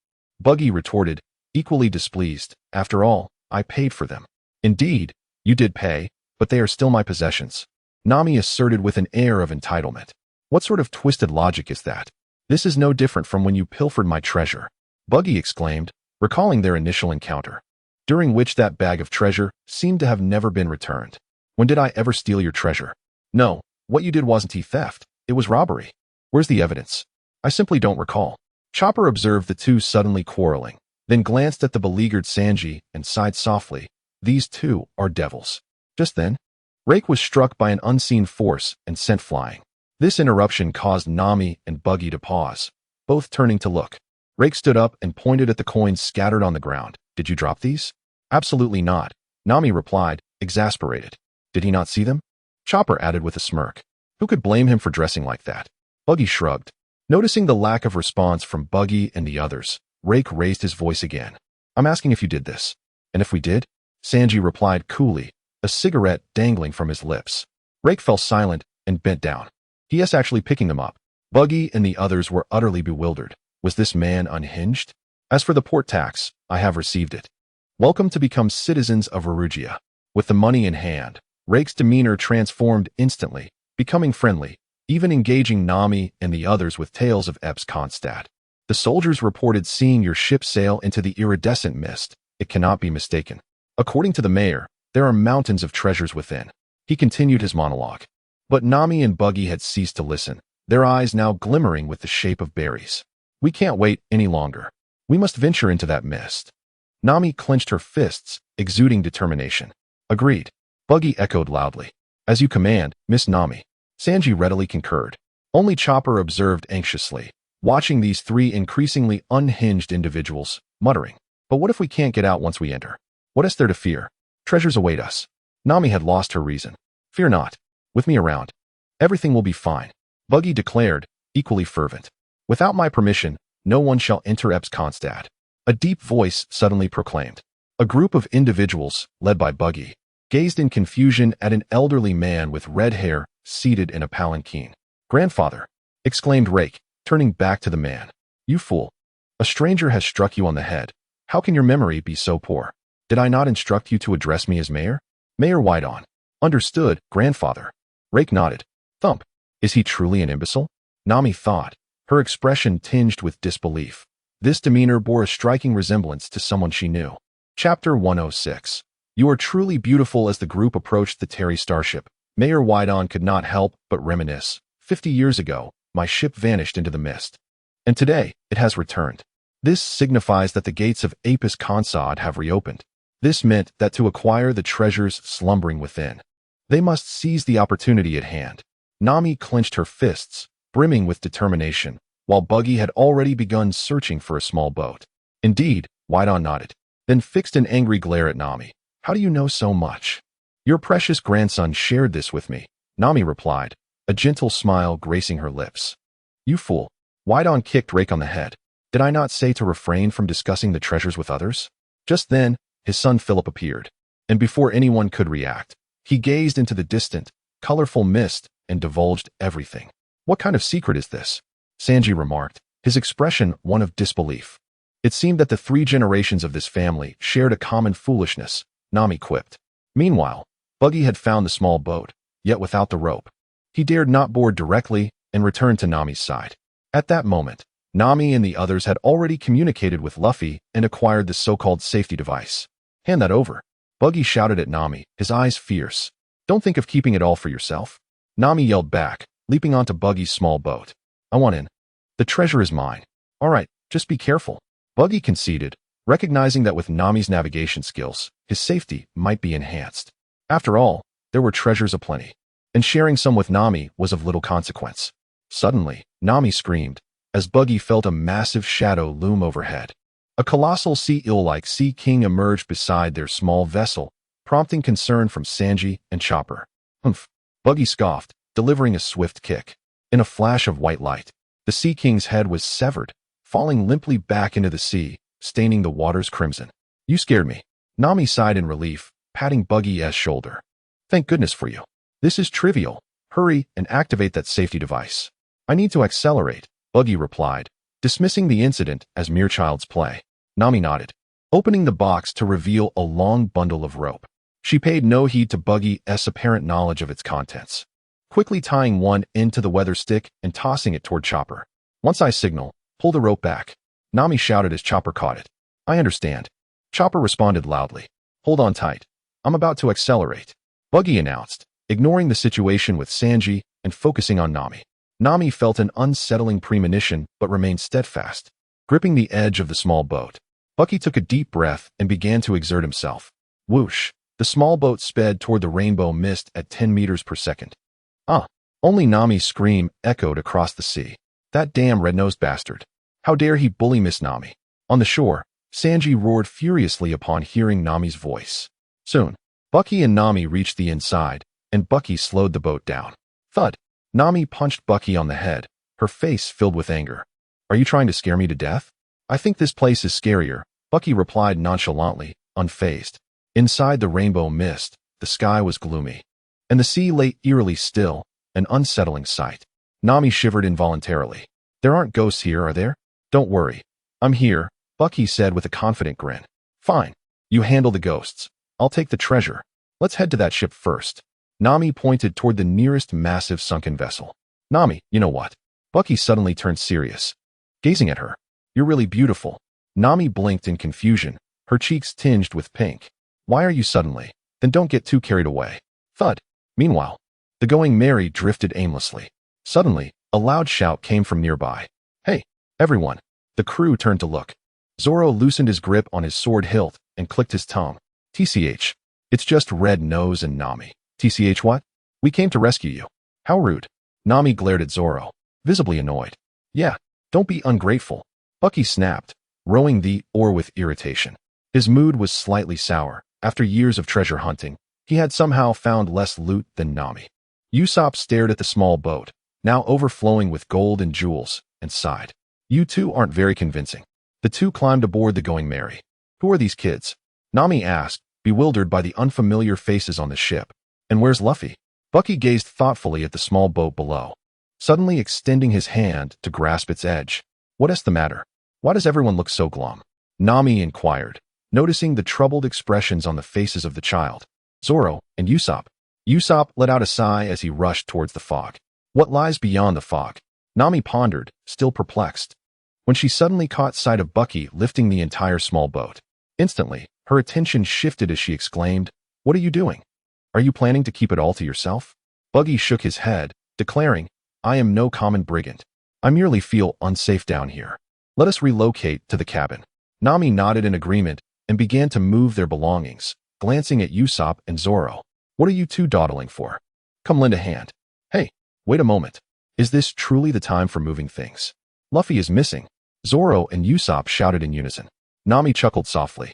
Buggy retorted, equally displeased. After all, I paid for them. Indeed, you did pay, but they are still my possessions, Nami asserted with an air of entitlement. What sort of twisted logic is that? This is no different from when you pilfered my treasure, Buggy exclaimed, recalling their initial encounter, during which that bag of treasure seemed to have never been returned. When did I ever steal your treasure? No, what you did wasn't theft, it was robbery. Where's the evidence? I simply don't recall. Chopper observed the two suddenly quarreling, then glanced at the beleaguered Sanji and sighed softly. These two are devils. Just then, Rake was struck by an unseen force and sent flying. This interruption caused Nami and Buggy to pause, both turning to look. Rake stood up and pointed at the coins scattered on the ground. Did you drop these? Absolutely not, Nami replied, exasperated. Did he not see them? Chopper added with a smirk. Who could blame him for dressing like that? Buggy shrugged. Noticing the lack of response from Buggy and the others, Rake raised his voice again. I'm asking if you did this. And if we did? Sanji replied coolly, a cigarette dangling from his lips. Rake fell silent and bent down. He is actually picking them up. Buggy and the others were utterly bewildered. Was this man unhinged? As for the port tax, I have received it. Welcome to become citizens of Erugia. With the money in hand, Rake's demeanor transformed instantly, becoming friendly, even engaging Nami and the others with tales of Epps Konstad. The soldiers reported seeing your ship sail into the iridescent mist. It cannot be mistaken. According to the mayor, there are mountains of treasures within. He continued his monologue. But Nami and Buggy had ceased to listen, their eyes now glimmering with the shape of berries. We can't wait any longer. We must venture into that mist. Nami clenched her fists, exuding determination. Agreed. Buggy echoed loudly. As you command, Miss Nami. Sanji readily concurred. Only Chopper observed anxiously, watching these three increasingly unhinged individuals, muttering. But what if we can't get out once we enter? What is there to fear? Treasures await us. Nami had lost her reason. Fear not. With me around, everything will be fine, Buggy declared, equally fervent. Without my permission, no one shall enter Epps Konstad, a deep voice suddenly proclaimed. A group of individuals, led by Buggy, gazed in confusion at an elderly man with red hair seated in a palanquin. Grandfather, exclaimed Rake, turning back to the man. You fool. A stranger has struck you on the head. How can your memory be so poor? Did I not instruct you to address me as Mayor? Mayor Whiteon. Understood, grandfather. Rake nodded. Thump. Is he truly an imbecile? Nami thought, her expression tinged with disbelief. This demeanor bore a striking resemblance to someone she knew. Chapter 106. You are truly beautiful. As the group approached the Terry starship, Mayor Whiteon could not help but reminisce. 50 years ago, my ship vanished into the mist. And today, it has returned. This signifies that the gates of Apis Consod have reopened. This meant that to acquire the treasures slumbering within, they must seize the opportunity at hand. Nami clenched her fists, brimming with determination, while Buggy had already begun searching for a small boat. Indeed, Whiteon nodded, then fixed an angry glare at Nami. How do you know so much? Your precious grandson shared this with me, Nami replied, a gentle smile gracing her lips. You fool. Whiteon kicked Rake on the head. Did I not say to refrain from discussing the treasures with others? Just then, his son Philip appeared, and before anyone could react, he gazed into the distant, colorful mist and divulged everything. What kind of secret is this? Sanji remarked, his expression one of disbelief. It seemed that the 3 generations of this family shared a common foolishness, Nami quipped. Meanwhile, Buggy had found the small boat, yet without the rope. He dared not board directly and returned to Nami's side. At that moment, Nami and the others had already communicated with Luffy and acquired the so-called safety device. Hand that over. Buggy shouted at Nami, his eyes fierce. Don't think of keeping it all for yourself. Nami yelled back, leaping onto Buggy's small boat. I want in. The treasure is mine. All right, just be careful. Buggy conceded, recognizing that with Nami's navigation skills, his safety might be enhanced. After all, there were treasures aplenty, and sharing some with Nami was of little consequence. Suddenly, Nami screamed, as Buggy felt a massive shadow loom overhead. A colossal sea eel-like sea king emerged beside their small vessel, prompting concern from Sanji and Chopper. Humph. Buggy scoffed, delivering a swift kick. In a flash of white light, the sea king's head was severed, falling limply back into the sea, staining the waters crimson. You scared me. Nami sighed in relief, patting Buggy's shoulder. Thank goodness for you. This is trivial. Hurry and activate that safety device. I need to accelerate, Buggy replied, dismissing the incident as mere child's play. Nami nodded, opening the box to reveal a long bundle of rope. She paid no heed to Buggy's apparent knowledge of its contents, quickly tying one end to the weather stick and tossing it toward Chopper. Once I signal, pull the rope back, Nami shouted as Chopper caught it. I understand. Chopper responded loudly. Hold on tight. I'm about to accelerate, Buggy announced, ignoring the situation with Sanji and focusing on Nami. Nami felt an unsettling premonition but remained steadfast, gripping the edge of the small boat. Bucky took a deep breath and began to exert himself. Whoosh! The small boat sped toward the rainbow mist at 10 meters per second. Only Nami's scream echoed across the sea. That damn red-nosed bastard. How dare he bully Miss Nami? On the shore, Sanji roared furiously upon hearing Nami's voice. Soon, Bucky and Nami reached the inside, and Bucky slowed the boat down. Thud! Nami punched Bucky on the head, her face filled with anger. Are you trying to scare me to death? I think this place is scarier, Bucky replied nonchalantly, unfazed. Inside the rainbow mist, the sky was gloomy, and the sea lay eerily still, an unsettling sight. Nami shivered involuntarily. There aren't ghosts here, are there? Don't worry. I'm here, Bucky said with a confident grin. Fine. You handle the ghosts. I'll take the treasure. Let's head to that ship first. Nami pointed toward the nearest massive sunken vessel. Nami, you know what? Bucky suddenly turned serious, gazing at her. You're really beautiful. Nami blinked in confusion, her cheeks tinged with pink. Why are you suddenly? Then don't get too carried away. Thud. Meanwhile, the Going Merry drifted aimlessly. Suddenly, a loud shout came from nearby. Hey, everyone. The crew turned to look. Zoro loosened his grip on his sword hilt and clicked his tongue. TCH. It's just Red Nose and Nami. TCH what? We came to rescue you. How rude. Nami glared at Zoro, visibly annoyed. Yeah, don't be ungrateful. Bucky snapped, rowing the oar with irritation. His mood was slightly sour. After years of treasure hunting, he had somehow found less loot than Nami. Usopp stared at the small boat, now overflowing with gold and jewels, and sighed. You two aren't very convincing. The two climbed aboard the Going Merry. Who are these kids? Nami asked, bewildered by the unfamiliar faces on the ship. And where's Luffy? Bucky gazed thoughtfully at the small boat below, suddenly extending his hand to grasp its edge. What's the matter? Why does everyone look so glum? Nami inquired, noticing the troubled expressions on the faces of the child. Zoro and Usopp. Usopp let out a sigh as he rushed towards the fog. What lies beyond the fog? Nami pondered, still perplexed, when she suddenly caught sight of Bucky lifting the entire small boat. Instantly, her attention shifted as she exclaimed, What are you doing? Are you planning to keep it all to yourself? Buggy shook his head, declaring, I am no common brigand. I merely feel unsafe down here. Let us relocate to the cabin. Nami nodded in agreement and began to move their belongings, glancing at Usopp and Zoro. What are you two dawdling for? Come lend a hand. Hey, wait a moment. Is this truly the time for moving things? Luffy is missing. Zoro and Usopp shouted in unison. Nami chuckled softly.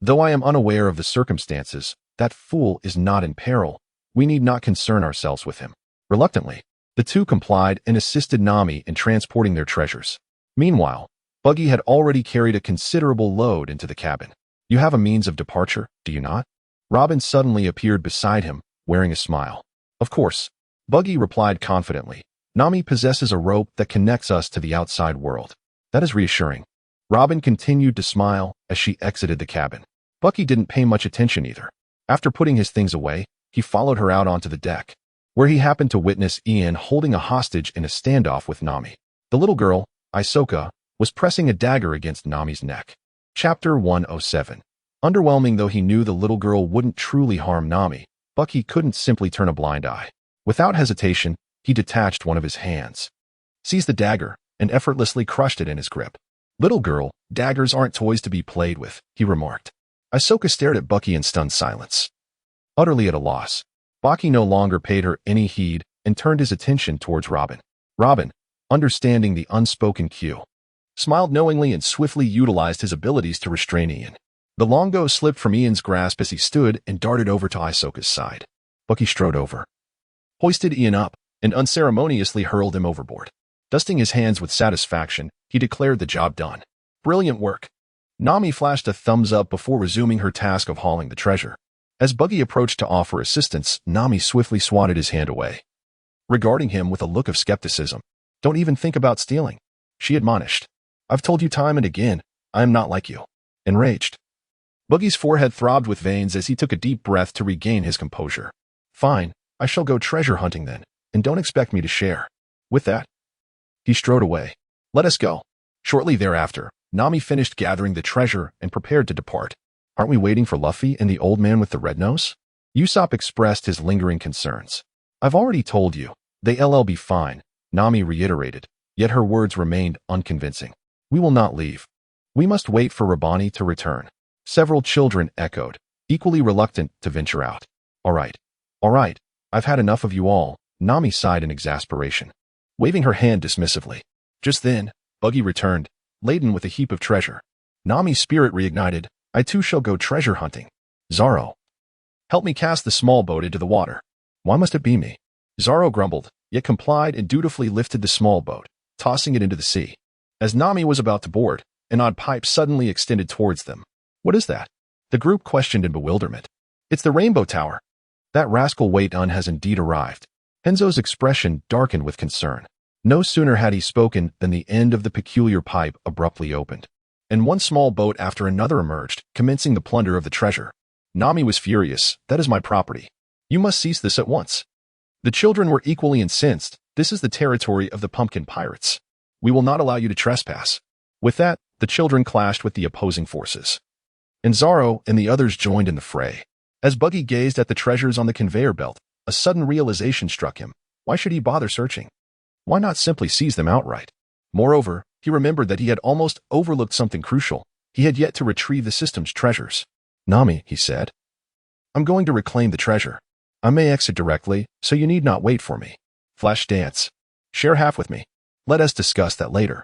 Though I am unaware of the circumstances, that fool is not in peril. We need not concern ourselves with him. Reluctantly, the two complied and assisted Nami in transporting their treasures. Meanwhile, Buggy had already carried a considerable load into the cabin. You have a means of departure, do you not? Robin suddenly appeared beside him, wearing a smile. Of course, Buggy replied confidently. Nami possesses a rope that connects us to the outside world. That is reassuring. Robin continued to smile as she exited the cabin. Bucky didn't pay much attention either. After putting his things away, he followed her out onto the deck, where he happened to witness Ian holding a hostage in a standoff with Nami. The little girl, Isoka, was pressing a dagger against Nami's neck. Chapter 107. Underwhelming though he knew the little girl wouldn't truly harm Nami, Bucky couldn't simply turn a blind eye. Without hesitation, he detached one of his hands, seized the dagger, and effortlessly crushed it in his grip. Little girl, daggers aren't toys to be played with, he remarked. Isoka stared at Bucky in stunned silence, utterly at a loss. Baki no longer paid her any heed and turned his attention towards Robin. Robin, understanding the unspoken cue, smiled knowingly and swiftly utilized his abilities to restrain Ian. The longbow slipped from Ian's grasp as he stood and darted over to Isoka's side. Bucky strode over, hoisted Ian up, and unceremoniously hurled him overboard. Dusting his hands with satisfaction, he declared the job done. Brilliant work. Nami flashed a thumbs up before resuming her task of hauling the treasure. As Buggy approached to offer assistance, Nami swiftly swatted his hand away, regarding him with a look of skepticism. Don't even think about stealing, she admonished. I've told you time and again, I am not like you. Enraged. Buggy's forehead throbbed with veins as he took a deep breath to regain his composure. Fine, I shall go treasure hunting then, and don't expect me to share. With that, he strode away. Let us go. Shortly thereafter, Nami finished gathering the treasure and prepared to depart. Aren't we waiting for Luffy and the old man with the red nose? Usopp expressed his lingering concerns. I've already told you, they'll be fine, Nami reiterated, yet her words remained unconvincing. We will not leave. We must wait for Rabani to return. Several children echoed, equally reluctant to venture out. All right, I've had enough of you all, Nami sighed in exasperation, waving her hand dismissively. Just then, Buggy returned, laden with a heap of treasure. Nami's spirit reignited. I too shall go treasure hunting. Zoro, help me cast the small boat into the water. Why must it be me? Zoro grumbled, yet complied and dutifully lifted the small boat, tossing it into the sea. As Nami was about to board, an odd pipe suddenly extended towards them. What is that? The group questioned in bewilderment. It's the Rainbow Tower. That rascal Wait-Un has indeed arrived. Henzo's expression darkened with concern. No sooner had he spoken than the end of the peculiar pipe abruptly opened, and one small boat after another emerged, commencing the plunder of the treasure. Nami was furious. That is my property. You must cease this at once. The children were equally incensed. This is the territory of the Pumpkin Pirates. We will not allow you to trespass. With that, the children clashed with the opposing forces, and Zoro and the others joined in the fray. As Buggy gazed at the treasures on the conveyor belt, a sudden realization struck him. Why should he bother searching? Why not simply seize them outright? Moreover, he remembered that he had almost overlooked something crucial. He had yet to retrieve the system's treasures. Nami, he said, I'm going to reclaim the treasure. I may exit directly, so you need not wait for me. Flash dance. Share half with me. Let us discuss that later.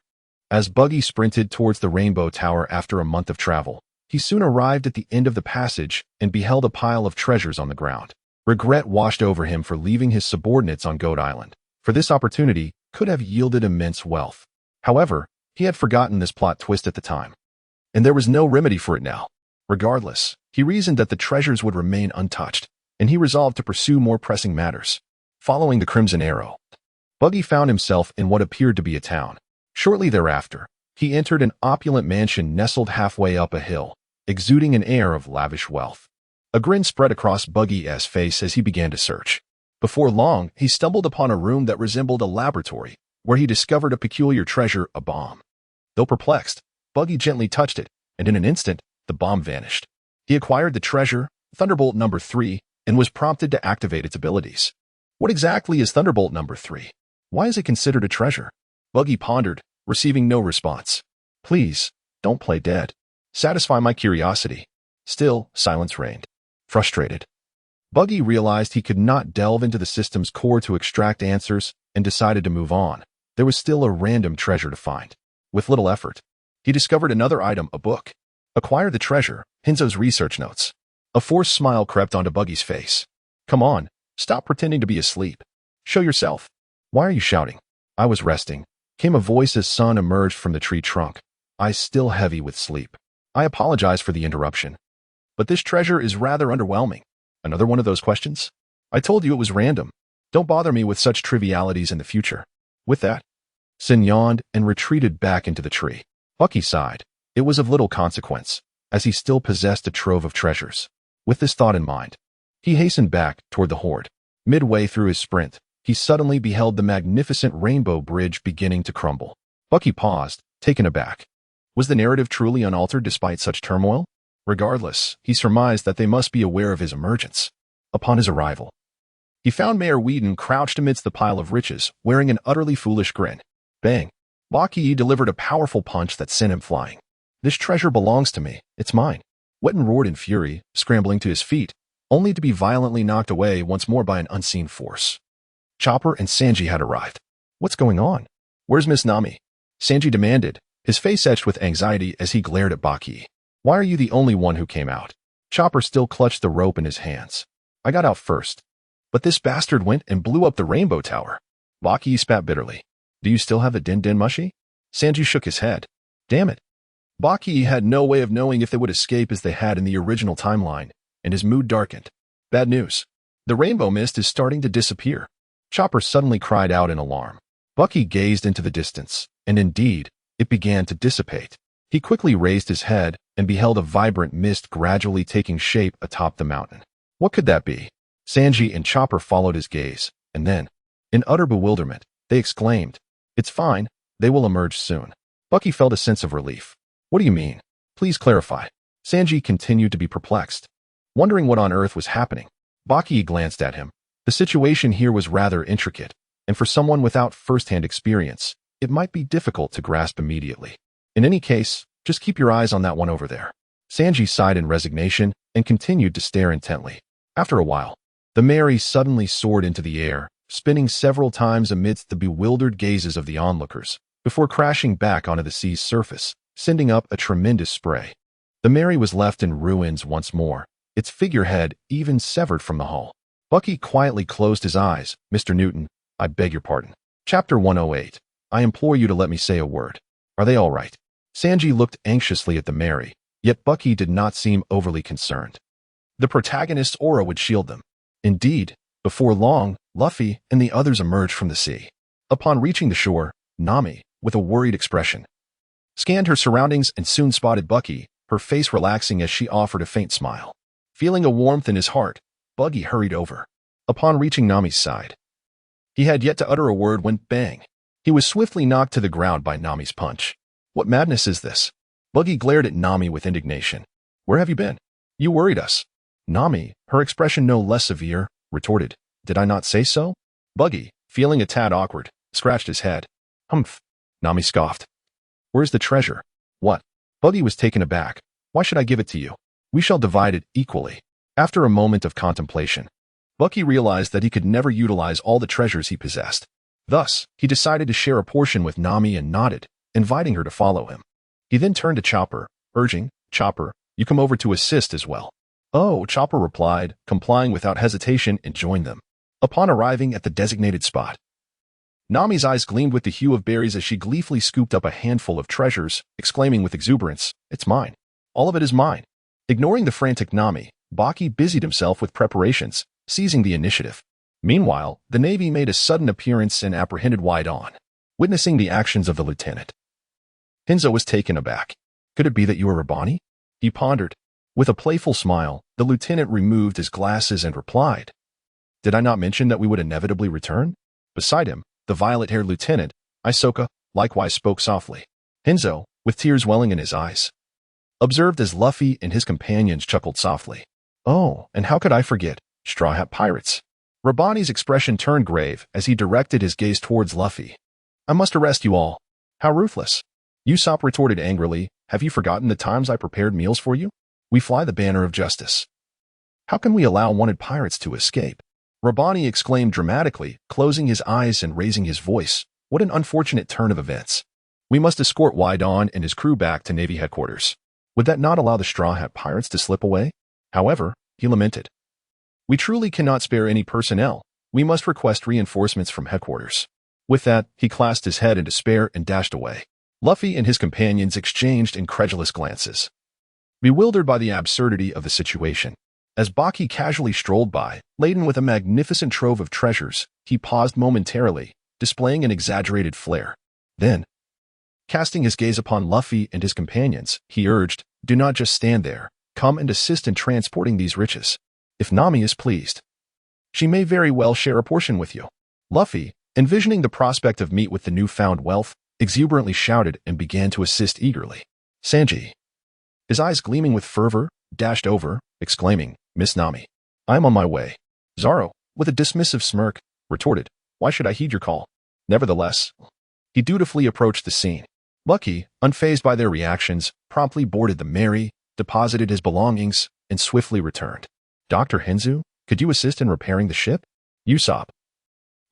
As Buggy sprinted towards the Rainbow Tower after a month of travel, he soon arrived at the end of the passage and beheld a pile of treasures on the ground. Regret washed over him for leaving his subordinates on Goat Island, for this opportunity could have yielded immense wealth. However, he had forgotten this plot twist at the time, and there was no remedy for it now. Regardless, he reasoned that the treasures would remain untouched, and he resolved to pursue more pressing matters. Following the Crimson Arrow, Buggy found himself in what appeared to be a town. Shortly thereafter, he entered an opulent mansion nestled halfway up a hill, exuding an air of lavish wealth. A grin spread across Buggy's face as he began to search. Before long, he stumbled upon a room that resembled a laboratory, where he discovered a peculiar treasure, a bomb. Though perplexed, Buggy gently touched it, and in an instant, the bomb vanished. He acquired the treasure, Thunderbolt number 3, and was prompted to activate its abilities. What exactly is Thunderbolt number 3? Why is it considered a treasure? Buggy pondered, receiving no response. Please, don't play dead. Satisfy my curiosity. Still, silence reigned. Frustrated, Buggy realized he could not delve into the system's core to extract answers and decided to move on. There was still a random treasure to find. With little effort, he discovered another item, a book. Acquire the treasure, Henzo's research notes. A forced smile crept onto Buggy's face. Come on, stop pretending to be asleep. Show yourself. Why are you shouting? I was resting, came a voice as Sun emerged from the tree trunk, eyes still heavy with sleep. I apologize for the interruption, but this treasure is rather underwhelming. Another one of those questions? I told you it was random. Don't bother me with such trivialities in the future. With that, Sin yawned and retreated back into the tree. Bucky sighed. It was of little consequence, as he still possessed a trove of treasures. With this thought in mind, he hastened back toward the horde. Midway through his sprint, he suddenly beheld the magnificent rainbow bridge beginning to crumble. Bucky paused, taken aback. Was the narrative truly unaltered despite such turmoil? Regardless, he surmised that they must be aware of his emergence. Upon his arrival, he found Mayor Whedon crouched amidst the pile of riches, wearing an utterly foolish grin. Bang! Baki delivered a powerful punch that sent him flying. This treasure belongs to me. It's mine. Wheaton roared in fury, scrambling to his feet, only to be violently knocked away once more by an unseen force. Chopper and Sanji had arrived. What's going on? Where's Miss Nami? Sanji demanded, his face etched with anxiety as he glared at Baki. Why are you the only one who came out? Chopper still clutched the rope in his hands. I got out first. But this bastard went and blew up the Rainbow Tower. Baki spat bitterly. Do you still have the Din Din Mushi? Sanji shook his head. Damn it. Baki had no way of knowing if they would escape as they had in the original timeline, and his mood darkened. Bad news. The rainbow mist is starting to disappear. Chopper suddenly cried out in alarm. Bucky gazed into the distance, and indeed, it began to dissipate. He quickly raised his head and beheld a vibrant mist gradually taking shape atop the mountain. What could that be? Sanji and Chopper followed his gaze, and then, in utter bewilderment, they exclaimed, "It's fine, they will emerge soon." Bucky felt a sense of relief. "What do you mean? Please clarify." Sanji continued to be perplexed, wondering what on earth was happening. Baki glanced at him. The situation here was rather intricate, and for someone without first-hand experience, it might be difficult to grasp immediately. In any case, just keep your eyes on that one over there. Sanji sighed in resignation and continued to stare intently. After a while, the Mary suddenly soared into the air, spinning several times amidst the bewildered gazes of the onlookers, before crashing back onto the sea's surface, sending up a tremendous spray. The Mary was left in ruins once more, its figurehead even severed from the hull. Bucky quietly closed his eyes. "Mr. Newton, I beg your pardon." Chapter 108. I implore you to let me say a word. Are they all right? Sanji looked anxiously at the Mary, yet Bucky did not seem overly concerned. The protagonist's aura would shield them. Indeed, before long, Luffy and the others emerged from the sea. Upon reaching the shore, Nami, with a worried expression, scanned her surroundings and soon spotted Bucky, her face relaxing as she offered a faint smile. Feeling a warmth in his heart, Bucky hurried over. Upon reaching Nami's side, he had yet to utter a word when bang! He was swiftly knocked to the ground by Nami's punch. What madness is this? Bucky glared at Nami with indignation. Where have you been? You worried us. Nami, her expression no less severe, retorted, Did I not say so? Bucky, feeling a tad awkward, scratched his head. Humph. Nami scoffed. Where's the treasure? What? Bucky was taken aback. Why should I give it to you? We shall divide it equally. After a moment of contemplation, Bucky realized that he could never utilize all the treasures he possessed. Thus, he decided to share a portion with Nami and nodded, inviting her to follow him. He then turned to Chopper, urging, Chopper, you come over to assist as well. Oh, Chopper replied, complying without hesitation and joined them. Upon arriving at the designated spot, Nami's eyes gleamed with the hue of berries as she gleefully scooped up a handful of treasures, exclaiming with exuberance, It's mine. All of it is mine. Ignoring the frantic Nami, Baki busied himself with preparations, seizing the initiative. Meanwhile, the Navy made a sudden appearance and apprehended Wide On, witnessing the actions of the lieutenant. Hinzo was taken aback. Could it be that you are Rabani? He pondered. With a playful smile, the lieutenant removed his glasses and replied, Did I not mention that we would inevitably return? Beside him, the violet-haired lieutenant, Isoka, likewise spoke softly. Hinzo, with tears welling in his eyes, observed as Luffy and his companions chuckled softly. Oh, and how could I forget? Straw Hat Pirates. Rabani's expression turned grave as he directed his gaze towards Luffy. I must arrest you all. How ruthless. Usopp retorted angrily, Have you forgotten the times I prepared meals for you? We fly the banner of justice. How can we allow wanted pirates to escape? Rabani exclaimed dramatically, closing his eyes and raising his voice. What an unfortunate turn of events. We must escort Wide On and his crew back to Navy headquarters. Would that not allow the Straw Hat Pirates to slip away? However, he lamented, We truly cannot spare any personnel. We must request reinforcements from headquarters. With that, he clasped his head in despair and dashed away. Luffy and his companions exchanged incredulous glances, bewildered by the absurdity of the situation. As Baki casually strolled by, laden with a magnificent trove of treasures, he paused momentarily, displaying an exaggerated flair. Then, casting his gaze upon Luffy and his companions, he urged, Do not just stand there. Come and assist in transporting these riches. If Nami is pleased, she may very well share a portion with you. Luffy, envisioning the prospect of meat with the newfound wealth, exuberantly shouted and began to assist eagerly. Sanji, his eyes gleaming with fervor, dashed over, exclaiming, Miss Nami, I am on my way. Zoro, with a dismissive smirk, retorted, Why should I heed your call? Nevertheless, he dutifully approached the scene. Bucky, unfazed by their reactions, promptly boarded the Mary, deposited his belongings, and swiftly returned. Dr. Hinzu, could you assist in repairing the ship? Usopp.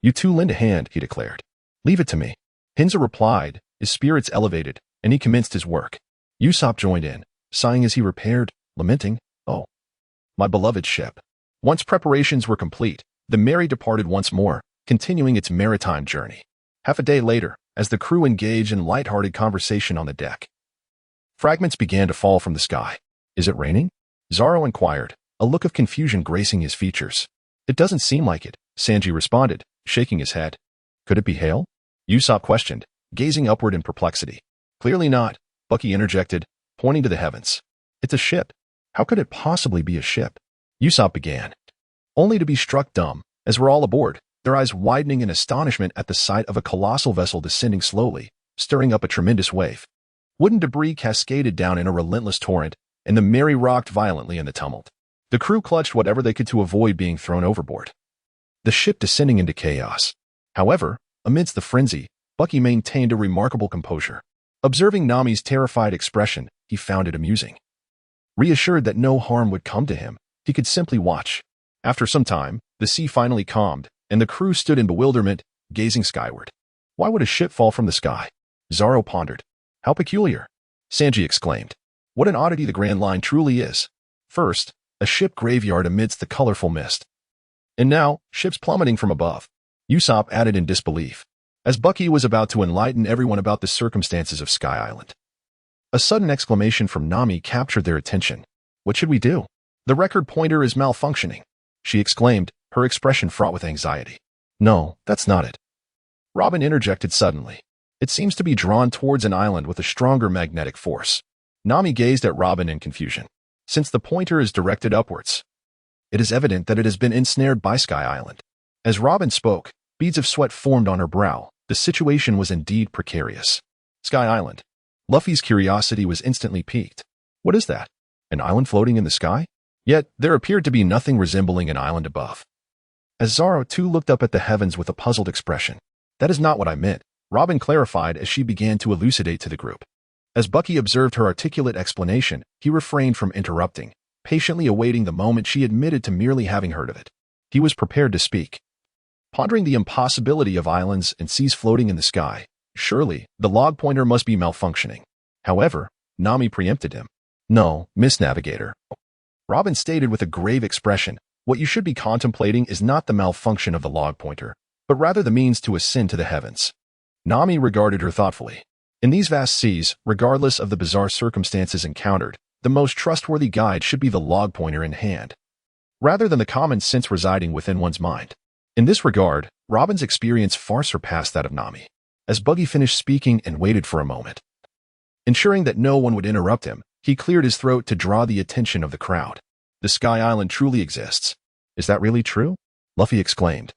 You two lend a hand, he declared. Leave it to me. Hinzu replied, his spirits elevated, and he commenced his work. Usopp joined in, sighing as he repaired, lamenting, Oh, my beloved ship. Once preparations were complete, the Mary departed once more, continuing its maritime journey. Half a day later, as the crew engaged in light-hearted conversation on the deck, fragments began to fall from the sky. Is it raining? Zoro inquired, a look of confusion gracing his features. It doesn't seem like it, Sanji responded, shaking his head. Could it be hail? Usopp questioned, gazing upward in perplexity. Clearly not, Bucky interjected, pointing to the heavens. It's a ship. How could it possibly be a ship? Usopp began, only to be struck dumb, as we're all aboard, their eyes widening in astonishment at the sight of a colossal vessel descending slowly, stirring up a tremendous wave. Wooden debris cascaded down in a relentless torrent, and the Mary rocked violently in the tumult. The crew clutched whatever they could to avoid being thrown overboard. The ship descending into chaos. However, amidst the frenzy, Bucky maintained a remarkable composure. Observing Nami's terrified expression, he found it amusing. Reassured that no harm would come to him, he could simply watch. After some time, the sea finally calmed, and the crew stood in bewilderment, gazing skyward. Why would a ship fall from the sky? Zoro pondered. How peculiar. Sanji exclaimed. What an oddity the Grand Line truly is. First, a ship graveyard amidst the colorful mist. And now, ships plummeting from above. Usopp added in disbelief, as Bucky was about to enlighten everyone about the circumstances of Sky Island. A sudden exclamation from Nami captured their attention. What should we do? The record pointer is malfunctioning, she exclaimed, her expression fraught with anxiety. No, that's not it. Robin interjected suddenly. It seems to be drawn towards an island with a stronger magnetic force. Nami gazed at Robin in confusion. Since the pointer is directed upwards, it is evident that it has been ensnared by Sky Island. As Robin spoke, beads of sweat formed on her brow. The situation was indeed precarious. Sky Island. Luffy's curiosity was instantly piqued. What is that? An island floating in the sky? Yet, there appeared to be nothing resembling an island above. As Zoro too looked up at the heavens with a puzzled expression. That is not what I meant, Robin clarified as she began to elucidate to the group. As Bucky observed her articulate explanation, he refrained from interrupting, patiently awaiting the moment she admitted to merely having heard of it. He was prepared to speak. Pondering the impossibility of islands and seas floating in the sky, surely, the log pointer must be malfunctioning. However, Nami preempted him. No, Miss Navigator. Robin stated with a grave expression, what you should be contemplating is not the malfunction of the log pointer, but rather the means to ascend to the heavens. Nami regarded her thoughtfully. In these vast seas, regardless of the bizarre circumstances encountered, the most trustworthy guide should be the log pointer in hand, rather than the common sense residing within one's mind. In this regard, Robin's experience far surpassed that of Nami. As Bucky finished speaking and waited for a moment, ensuring that no one would interrupt him, he cleared his throat to draw the attention of the crowd. The Sky Island truly exists. Is that really true? Luffy exclaimed,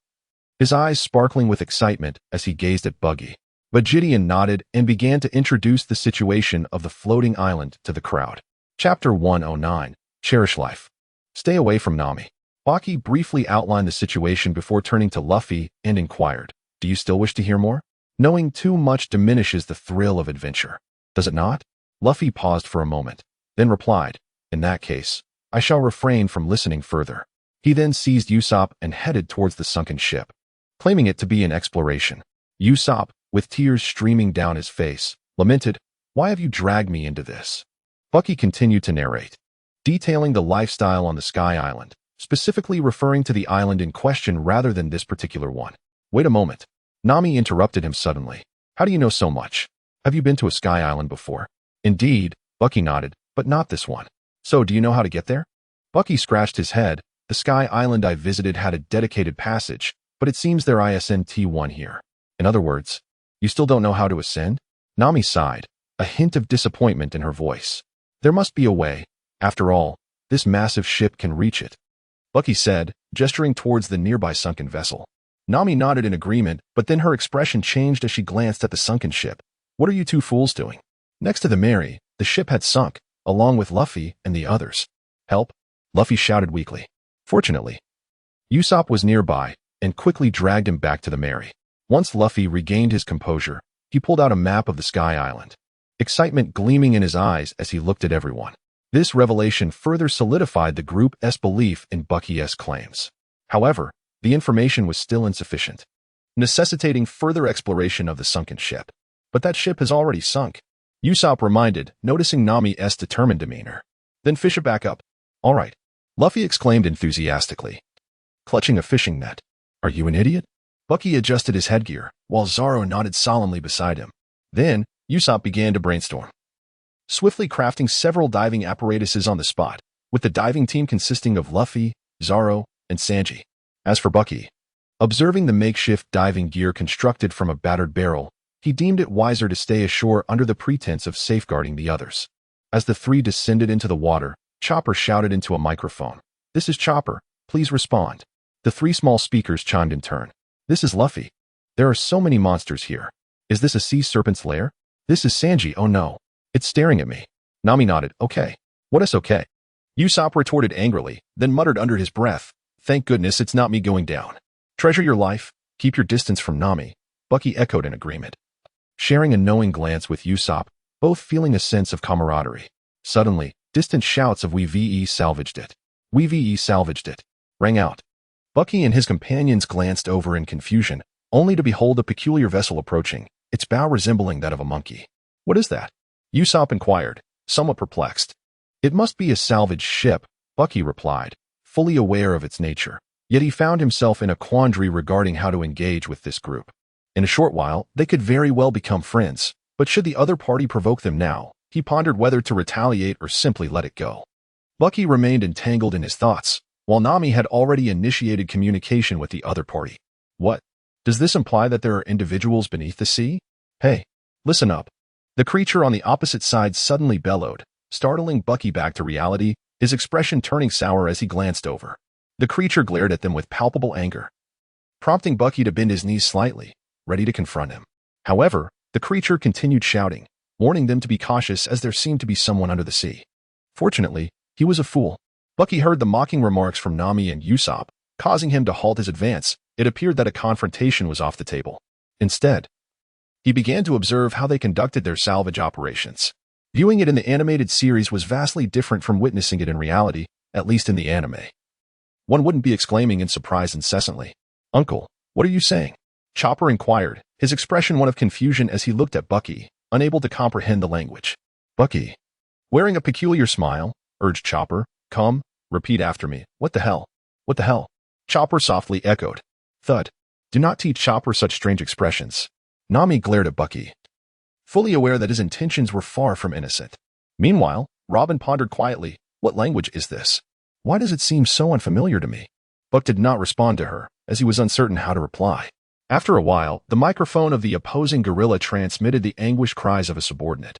his eyes sparkling with excitement as he gazed at Bucky. But Gideon nodded and began to introduce the situation of the floating island to the crowd. Chapter 109, Cherish Life. Stay away from Nami. Baki briefly outlined the situation before turning to Luffy and inquired, do you still wish to hear more? Knowing too much diminishes the thrill of adventure. Does it not? Luffy paused for a moment, then replied, in that case, I shall refrain from listening further. He then seized Usopp and headed towards the sunken ship, claiming it to be an exploration. Usopp, with tears streaming down his face, lamented, why have you dragged me into this? Bucky continued to narrate, detailing the lifestyle on the Sky Island, specifically referring to the island in question rather than this particular one. Wait a moment. Nami interrupted him suddenly. How do you know so much? Have you been to a Sky Island before? Indeed, Bucky nodded, but not this one. So do you know how to get there? Bucky scratched his head. The Sky Island I visited had a dedicated passage, but it seems there isn't one here. In other words, you still don't know how to ascend? Nami sighed, a hint of disappointment in her voice. There must be a way. After all, this massive ship can reach it, Bucky said, gesturing towards the nearby sunken vessel. Nami nodded in agreement, but then her expression changed as she glanced at the sunken ship. What are you two fools doing? Next to the Mary, the ship had sunk, along with Luffy and the others. Help! Luffy shouted weakly. Fortunately, Usopp was nearby and quickly dragged him back to the Mary. Once Luffy regained his composure, he pulled out a map of the Sky Island, excitement gleaming in his eyes as he looked at everyone. This revelation further solidified the group's belief in Bucky's claims. However, the information was still insufficient, necessitating further exploration of the sunken ship. But that ship has already sunk, Usopp reminded, noticing Nami's determined demeanor. Then fish it back up. All right, Luffy exclaimed enthusiastically, clutching a fishing net. Are you an idiot? Bucky adjusted his headgear, while Zoro nodded solemnly beside him. Then, Usopp began to brainstorm, swiftly crafting several diving apparatuses on the spot, with the diving team consisting of Luffy, Zoro, and Sanji. As for Bucky, observing the makeshift diving gear constructed from a battered barrel, He deemed it wiser to stay ashore under the pretense of safeguarding the others. As the three descended into the water, Chopper shouted into a microphone. "This is Chopper. Please respond." The three small speakers chimed in turn. "This is Luffy. There are so many monsters here. Is this a sea serpent's lair? This is Sanji. Oh no. It's staring at me." Nami nodded. "Okay. What is okay?" Usopp retorted angrily, then muttered under his breath, "Thank goodness it's not me going down." "Treasure your life. Keep your distance from Nami," Bucky echoed in agreement. Sharing a knowing glance with Usopp, both feeling a sense of camaraderie. Suddenly, distant shouts of "We salvaged it. We salvaged it" rang out. Bucky and his companions glanced over in confusion, only to behold a peculiar vessel approaching, its bow resembling that of a monkey. "What is that?" Usopp inquired, somewhat perplexed. "It must be a salvage ship," Bucky replied, fully aware of its nature. Yet he found himself in a quandary regarding how to engage with this group. In a short while, they could very well become friends, but should the other party provoke them now, he pondered whether to retaliate or simply let it go. Bucky remained entangled in his thoughts, while Nami had already initiated communication with the other party. "What? Does this imply that there are individuals beneath the sea? Hey, listen up." The creature on the opposite side suddenly bellowed, startling Bucky back to reality, his expression turning sour as he glanced over. The creature glared at them with palpable anger, prompting Bucky to bend his knees slightly, ready to confront him. However, the creature continued shouting, warning them to be cautious as there seemed to be someone under the sea. Fortunately, he was a fool. Bucky heard the mocking remarks from Nami and Usopp, causing him to halt his advance. It appeared that a confrontation was off the table. Instead, he began to observe how they conducted their salvage operations. Viewing it in the animated series was vastly different from witnessing it in reality, at least in the anime. One wouldn't be exclaiming in surprise incessantly. "Uncle, what are you saying?" Chopper inquired, his expression one of confusion as he looked at Bucky, unable to comprehend the language. "Bucky," wearing a peculiar smile, urged Chopper, "Come, repeat after me. What the hell? What the hell?" Chopper softly echoed. Thud. Do not teach Chopper such strange expressions. Nami glared at Bucky, fully aware that his intentions were far from innocent. Meanwhile, Robin pondered quietly, "What language is this? Why does it seem so unfamiliar to me?" Buck did not respond to her, as he was uncertain how to reply. After a while, the microphone of the opposing gorilla transmitted the anguished cries of a subordinate.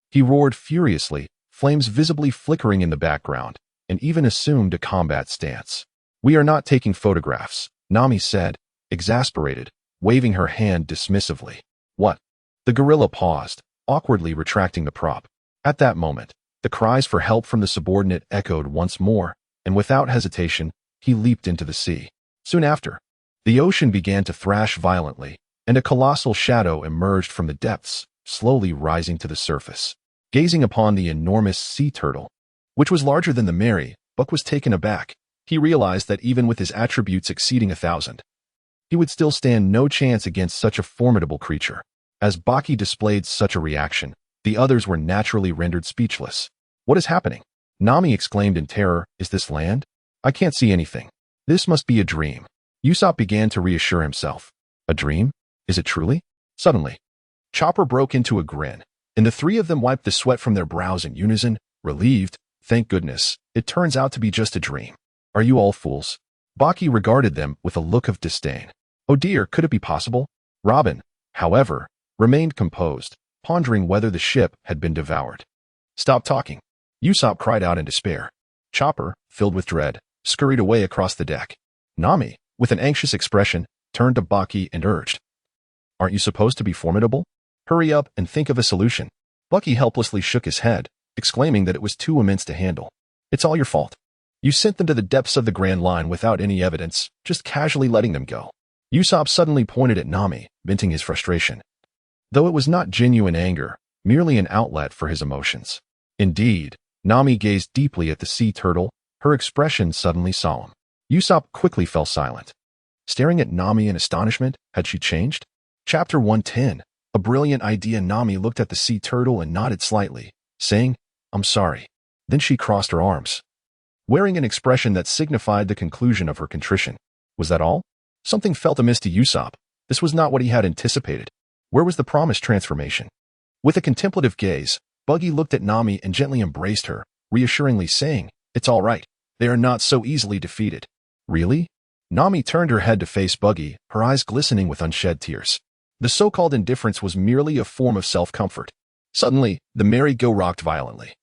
He roared furiously, flames visibly flickering in the background, and even assumed a combat stance. "We are not taking photographs," Nami said, exasperated, waving her hand dismissively. "What?" The gorilla paused, awkwardly retracting the prop. At that moment, the cries for help from the subordinate echoed once more, and without hesitation, he leaped into the sea. Soon after, the ocean began to thrash violently, and a colossal shadow emerged from the depths, slowly rising to the surface. Gazing upon the enormous sea turtle, which was larger than the Mary, Buck was taken aback. He realized that even with his attributes exceeding 1,000, he would still stand no chance against such a formidable creature. As Baki displayed such a reaction, the others were naturally rendered speechless. "What is happening?" Nami exclaimed in terror. "Is this land? I can't see anything. This must be a dream." Usopp began to reassure himself. "A dream? Is it truly?" Suddenly, Chopper broke into a grin, and the three of them wiped the sweat from their brows in unison, relieved. "Thank goodness, it turns out to be just a dream. Are you all fools?" Baki regarded them with a look of disdain. "Oh dear, could it be possible?" Robin, however, remained composed, pondering whether the ship had been devoured. "Stop talking," Usopp cried out in despair. Chopper, filled with dread, scurried away across the deck. Nami, with an anxious expression, turned to Baki and urged, "Aren't you supposed to be formidable? Hurry up and think of a solution." Bucky helplessly shook his head, exclaiming that it was too immense to handle. "It's all your fault. You sent them to the depths of the Grand Line without any evidence, just casually letting them go." Usopp suddenly pointed at Nami, venting his frustration. Though it was not genuine anger, merely an outlet for his emotions. Indeed, Nami gazed deeply at the sea turtle, her expression suddenly solemn. Usopp quickly fell silent. Staring at Nami in astonishment, had she changed? Chapter 110. A brilliant idea. Nami looked at the sea turtle and nodded slightly, saying, "I'm sorry." Then she crossed her arms, wearing an expression that signified the conclusion of her contrition. Was that all? Something felt amiss to Usopp. This was not what he had anticipated. Where was the promised transformation? With a contemplative gaze, Buggy looked at Nami and gently embraced her, reassuringly saying, "It's all right. They are not so easily defeated." "Really?" Nami turned her head to face Buggy, her eyes glistening with unshed tears. The so-called indifference was merely a form of self-comfort. Suddenly, the merry-go rocked violently,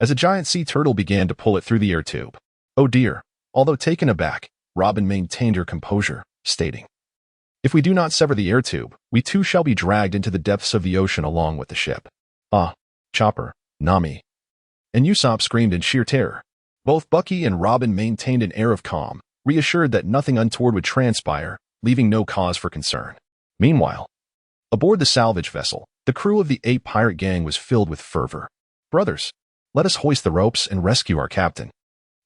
as a giant sea turtle began to pull it through the air tube. Oh dear. Although taken aback, Robin maintained her composure, stating, "If we do not sever the air tube, we too shall be dragged into the depths of the ocean along with the ship." Ah, Chopper, Nami, and Usopp screamed in sheer terror. Both Bucky and Robin maintained an air of calm, reassured that nothing untoward would transpire, leaving no cause for concern. Meanwhile, aboard the salvage vessel, the crew of the 8 pirate gang was filled with fervor. "Brothers, let us hoist the ropes and rescue our captain.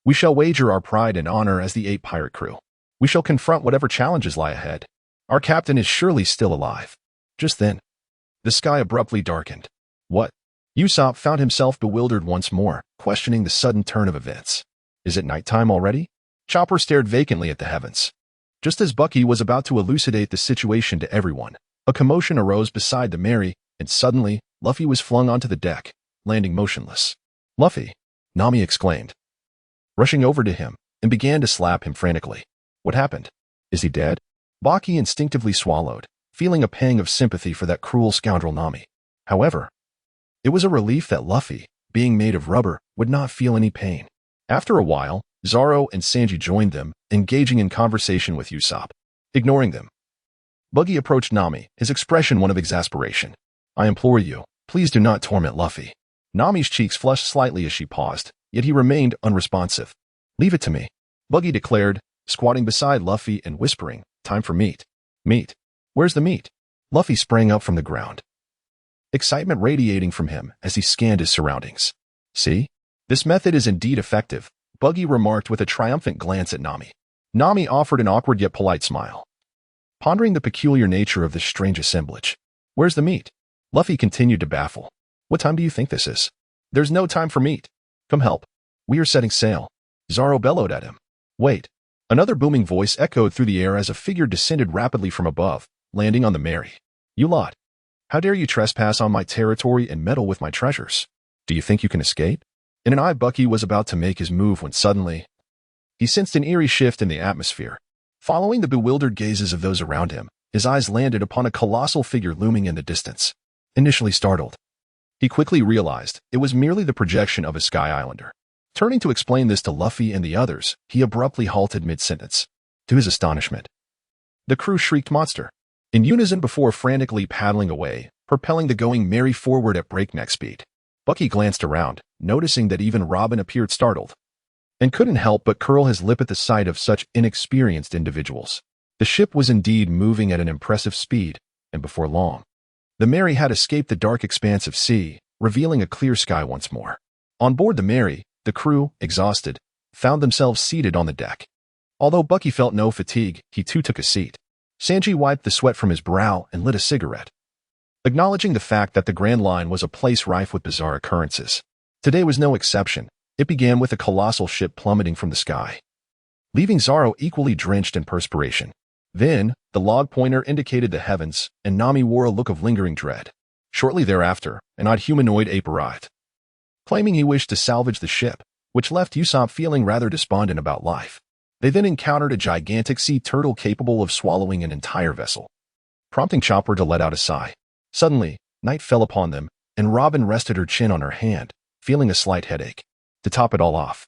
We shall wager our pride and honor as the 8 pirate crew. We shall confront whatever challenges lie ahead. Our captain is surely still alive." Just then, the sky abruptly darkened. What? Usopp found himself bewildered once more, questioning the sudden turn of events. Is it nighttime already? Chopper stared vacantly at the heavens. Just as Bucky was about to elucidate the situation to everyone, a commotion arose beside the Mary, and suddenly, Luffy was flung onto the deck, landing motionless. "Luffy!" Nami exclaimed, rushing over to him, and began to slap him frantically. "What happened? Is he dead?" Baki instinctively swallowed, feeling a pang of sympathy for that cruel scoundrel Nami. However, it was a relief that Luffy, being made of rubber, would not feel any pain. After a while, Zoro and Sanji joined them, engaging in conversation with Usopp. Ignoring them, Buggy approached Nami, his expression one of exasperation. "I implore you, please do not torment Luffy." Nami's cheeks flushed slightly as she paused, yet he remained unresponsive. "Leave it to me," Buggy declared, squatting beside Luffy and whispering, "Time for meat." "Meat? Where's the meat?" Luffy sprang up from the ground, excitement radiating from him as he scanned his surroundings. "See? This method is indeed effective," Buggy remarked with a triumphant glance at Nami. Nami offered an awkward yet polite smile, pondering the peculiar nature of this strange assemblage. "Where's the meat?" Luffy continued to baffle. "What time do you think this is?" "There's no time for meat. Come help. We are setting sail." Zoro bellowed at him. "Wait." Another booming voice echoed through the air as a figure descended rapidly from above, landing on the Mary. "You lot. How dare you trespass on my territory and meddle with my treasures? Do you think you can escape?" In an eye, Bucky was about to make his move when suddenly, he sensed an eerie shift in the atmosphere. Following the bewildered gazes of those around him, his eyes landed upon a colossal figure looming in the distance. Initially startled, he quickly realized it was merely the projection of a Sky Islander. Turning to explain this to Luffy and the others, he abruptly halted mid-sentence. To his astonishment, the crew shrieked "Monster!" in unison before frantically paddling away, propelling the going Mary forward at breakneck speed. Bucky glanced around, noticing that even Robin appeared startled, and couldn't help but curl his lip at the sight of such inexperienced individuals. The ship was indeed moving at an impressive speed, and before long, the Mary had escaped the dark expanse of sea, revealing a clear sky once more. On board the Mary, the crew, exhausted, found themselves seated on the deck. Although Bucky felt no fatigue, he too took a seat. Sanji wiped the sweat from his brow and lit a cigarette, acknowledging the fact that the Grand Line was a place rife with bizarre occurrences. Today was no exception. It began with a colossal ship plummeting from the sky, leaving Zoro equally drenched in perspiration. Then, the log pointer indicated the heavens, and Nami wore a look of lingering dread. Shortly thereafter, an odd humanoid ape arrived, claiming he wished to salvage the ship, which left Usopp feeling rather despondent about life. They then encountered a gigantic sea turtle capable of swallowing an entire vessel, prompting Chopper to let out a sigh. Suddenly, night fell upon them, and Robin rested her chin on her hand, feeling a slight headache. To top it all off,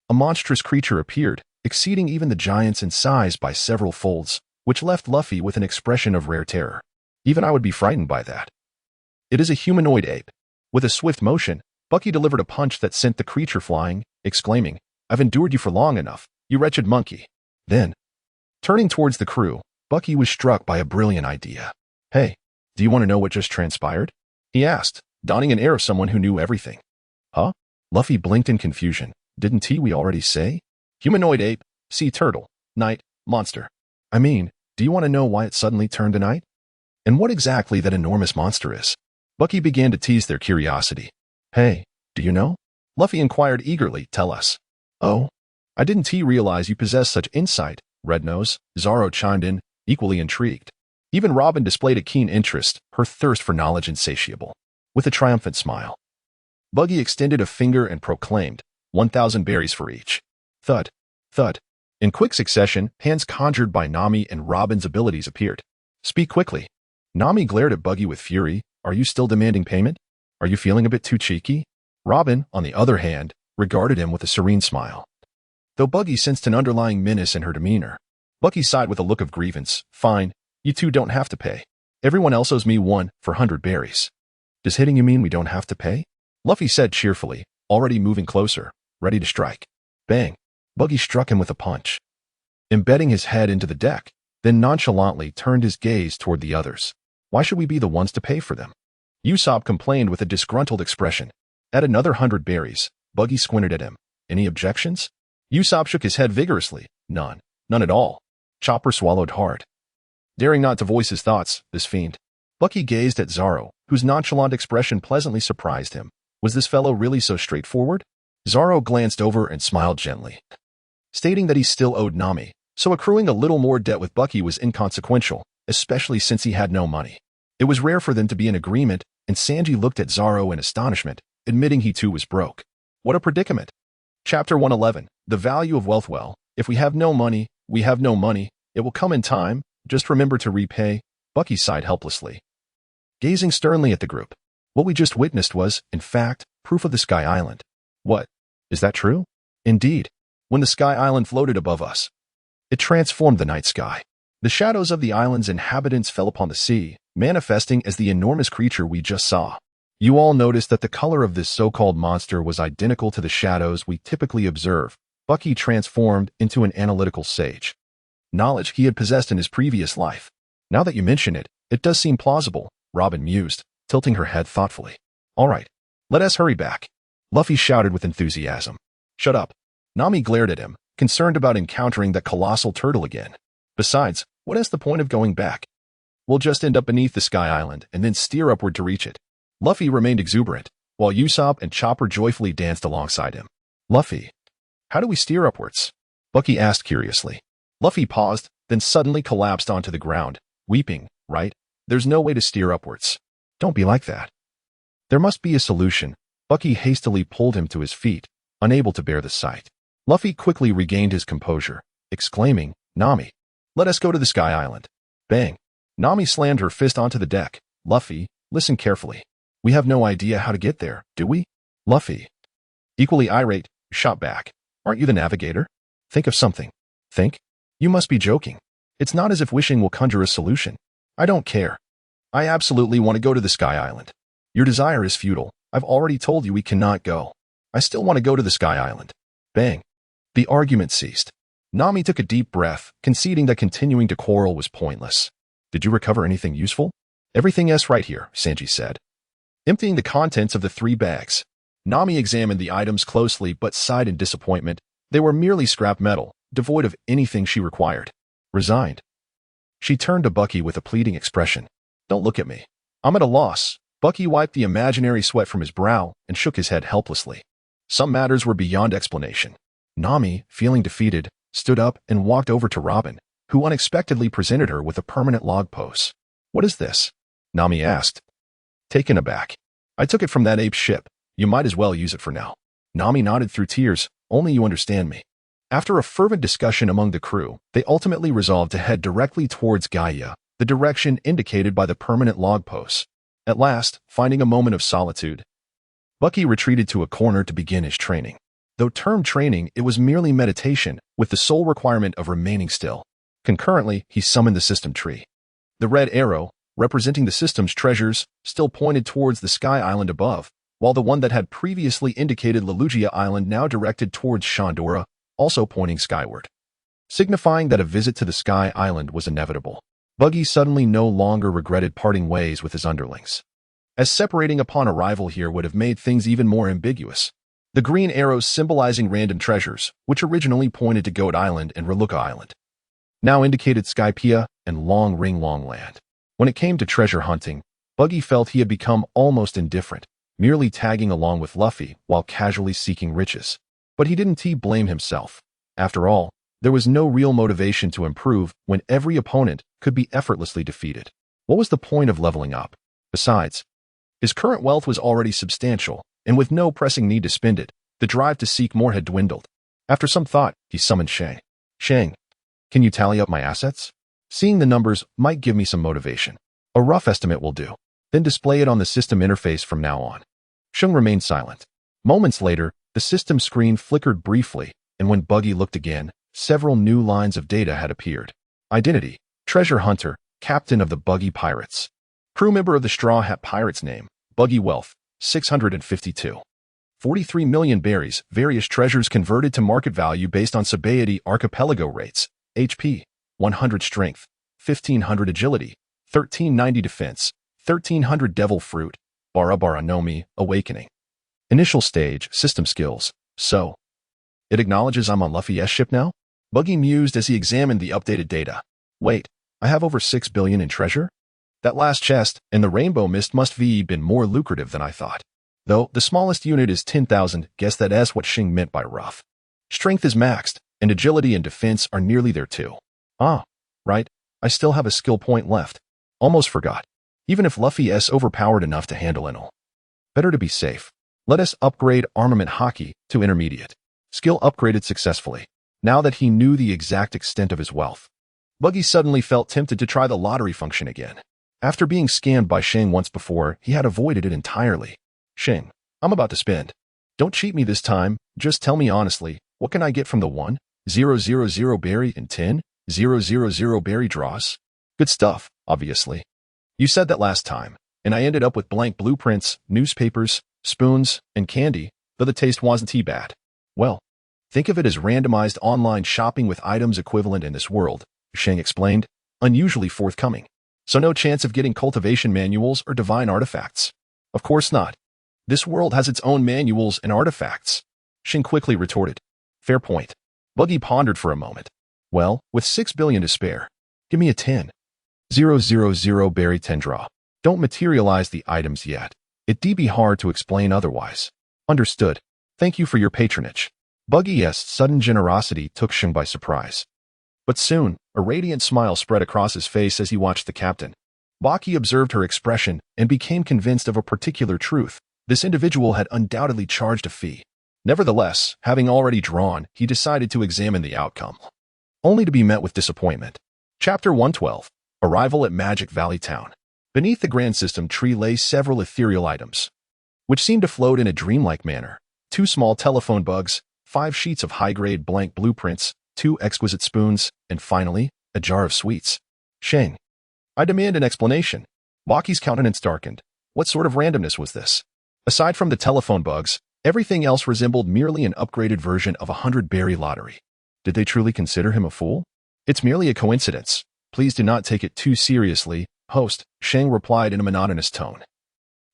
a monstrous creature appeared, exceeding even the giants in size by several folds, which left Luffy with an expression of rare terror. Even I would be frightened by that. It is a humanoid ape. With a swift motion, Bucky delivered a punch that sent the creature flying, exclaiming, "I've endured you for long enough, you wretched monkey." Then, turning towards the crew, Bucky was struck by a brilliant idea. "Hey, do you want to know what just transpired?" he asked, donning an air of someone who knew everything. "Huh?" Luffy blinked in confusion. "Didn't we already say? Humanoid ape, sea turtle, night, monster. I mean, do you want to know why it suddenly turned to night? And what exactly that enormous monster is?" Bucky began to tease their curiosity. "Hey, do you know?" Luffy inquired eagerly. "Tell us." "Oh, I didn't realize you possess such insight, Rednose," Zoro chimed in, equally intrigued. Even Robin displayed a keen interest, her thirst for knowledge insatiable. With a triumphant smile, Buggy extended a finger and proclaimed, 1,000 berries for each. Thud, thud. In quick succession, hands conjured by Nami and Robin's abilities appeared. "Speak quickly." Nami glared at Buggy with fury. Are you still demanding payment? Are you feeling a bit too cheeky? Robin, on the other hand, regarded him with a serene smile. Though Buggy sensed an underlying menace in her demeanor, Bucky sighed with a look of grievance. Fine, you two don't have to pay. Everyone else owes me 1 for 100 berries. Does hitting you mean we don't have to pay? Luffy said cheerfully, already moving closer, ready to strike. Bang! Buggy struck him with a punch, embedding his head into the deck, then nonchalantly turned his gaze toward the others. Why should we be the ones to pay for them? Usopp complained with a disgruntled expression. At another 100 berries, Buggy squinted at him. Any objections? Usopp shook his head vigorously. None. None at all. Chopper swallowed hard, daring not to voice his thoughts. This fiend. Bucky gazed at Zoro, whose nonchalant expression pleasantly surprised him. Was this fellow really so straightforward? Zoro glanced over and smiled gently, stating that he still owed Nami, so accruing a little more debt with Bucky was inconsequential, especially since he had no money. It was rare for them to be in agreement, and Sanji looked at Zoro in astonishment, admitting he too was broke. What a predicament. Chapter 111, The Value of Wealth. Well, if we have no money, we have no money. It will come in time. Just remember to repay. Bucky sighed helplessly, gazing sternly at the group. What we just witnessed was, in fact, proof of the Sky Island. What? Is that true? Indeed. When the Sky Island floated above us, it transformed the night sky. The shadows of the island's inhabitants fell upon the sea, manifesting as the enormous creature we just saw. You all noticed that the color of this so-called monster was identical to the shadows we typically observe. Bucky transformed into an analytical sage, knowledge he had possessed in his previous life. Now that you mention it, it does seem plausible, Robin mused, tilting her head thoughtfully. All right, let us hurry back. Luffy shouted with enthusiasm. Shut up. Nami glared at him, concerned about encountering that colossal turtle again. Besides, what is the point of going back? We'll just end up beneath the Sky Island and then steer upward to reach it. Luffy remained exuberant, while Usopp and Chopper joyfully danced alongside him. Luffy, how do we steer upwards? Bucky asked curiously. Luffy paused, then suddenly collapsed onto the ground, weeping. Right? There's no way to steer upwards. Don't be like that. There must be a solution. Bucky hastily pulled him to his feet, unable to bear the sight. Luffy quickly regained his composure, exclaiming, Nami, let us go to the Sky Island. Bang. Nami slammed her fist onto the deck. Luffy, listen carefully. We have no idea how to get there, do we? Luffy, equally irate, shot back. Aren't you the navigator? Think of something. Think? You must be joking. It's not as if wishing will conjure a solution. I don't care. I absolutely want to go to the Sky Island. Your desire is futile. I've already told you we cannot go. I still want to go to the Sky Island. Bang. The argument ceased. Nami took a deep breath, conceding that continuing to quarrel was pointless. Did you recover anything useful? Everything is right here, Sanji said, emptying the contents of the 3 bags. Nami examined the items closely but sighed in disappointment. They were merely scrap metal, devoid of anything she required. Resigned, she turned to Bucky with a pleading expression. Don't look at me. I'm at a loss. Bucky wiped the imaginary sweat from his brow and shook his head helplessly. Some matters were beyond explanation. Nami, feeling defeated, stood up and walked over to Robin, who unexpectedly presented her with a permanent log post. What is this? Nami asked, taken aback. I took it from that ape's ship. You might as well use it for now. Nami nodded through tears. Only you understand me. After a fervent discussion among the crew, they ultimately resolved to head directly towards Gaia, the direction indicated by the permanent log posts. At last, finding a moment of solitude, Bucky retreated to a corner to begin his training. Though termed training, it was merely meditation, with the sole requirement of remaining still. Concurrently, he summoned the system tree. The red arrow, representing the system's treasures, still pointed towards the Sky Island above, while the one that had previously indicated Lelugia Island now directed towards Shandora, also pointing skyward, signifying that a visit to the Sky Island was inevitable. Buggy suddenly no longer regretted parting ways with his underlings, as separating upon arrival here would have made things even more ambiguous. The green arrows symbolizing random treasures, which originally pointed to Goat Island and Reluca Island, now indicated Skypiea and Long Ring Long Land. When it came to treasure hunting, Buggy felt he had become almost indifferent, merely tagging along with Luffy while casually seeking riches. But he didn't blame himself. After all, there was no real motivation to improve when every opponent could be effortlessly defeated. What was the point of leveling up? Besides, his current wealth was already substantial, and with no pressing need to spend it, the drive to seek more had dwindled. After some thought, he summoned Shang. Shang, can you tally up my assets? Seeing the numbers might give me some motivation. A rough estimate will do. Then display it on the system interface from now on. Sheng remained silent. Moments later, the system screen flickered briefly, and when Buggy looked again, several new lines of data had appeared. Identity: treasure hunter, captain of the Buggy Pirates. Crew member of the Straw Hat Pirates. Name: Buggy. Wealth: 652. 43 million berries. Various treasures converted to market value based on Sabaody archipelago rates. HP: 100 strength, 1500 agility, 1390 defense, 1300 devil fruit, Bara Bara Nomi, awakening. Initial stage: system skills. So, it acknowledges I'm on Luffy's ship now? Buggy mused as he examined the updated data. Wait, I have over 6 billion in treasure? That last chest and the rainbow mist must have been more lucrative than I thought. Though the smallest unit is 10,000, guess that's what Shing meant by rough. Strength is maxed, and agility and defense are nearly there too. Ah, right, I still have a skill point left. Almost forgot. Even if Luffy is overpowered enough to handle it all. Better to be safe. Let us upgrade armament hockey to intermediate. Skill upgraded successfully. Now that he knew the exact extent of his wealth, Buggy suddenly felt tempted to try the lottery function again. After being scammed by Shing once before, he had avoided it entirely. Shing, I'm about to spend. Don't cheat me this time, just tell me honestly, what can I get from the 1,000 berry and 10,000 berry draws? Good stuff, obviously. You said that last time, and I ended up with blank blueprints, newspapers, spoons, and candy, though the taste wasn't too bad. Well, think of it as randomized online shopping with items equivalent in this world, Shing explained, unusually forthcoming. So no chance of getting cultivation manuals or divine artifacts. Of course not. This world has its own manuals and artifacts. Shing quickly retorted. Fair point. Buggy pondered for a moment. Well, with 6 billion to spare, give me a 10,000 berry 10 draw. Don't materialize the items yet. It'd be hard to explain otherwise. Understood. Thank you for your patronage. Buggy's sudden generosity took Shing by surprise. But soon, a radiant smile spread across his face as he watched the captain. Baki observed her expression and became convinced of a particular truth. This individual had undoubtedly charged a fee. Nevertheless, having already drawn, he decided to examine the outcome, only to be met with disappointment. Chapter 112. Arrival at Magic Valley Town. Beneath the Grand System tree lay several ethereal items, which seemed to float in a dreamlike manner. 2 small telephone bugs, 5 sheets of high-grade blank blueprints, 2 exquisite spoons, and finally, a jar of sweets. Shing, I demand an explanation. Baki's countenance darkened. What sort of randomness was this? Aside from the telephone bugs, everything else resembled merely an upgraded version of a 100-berry lottery. Did they truly consider him a fool? It's merely a coincidence. Please do not take it too seriously, host, Shang replied in a monotonous tone.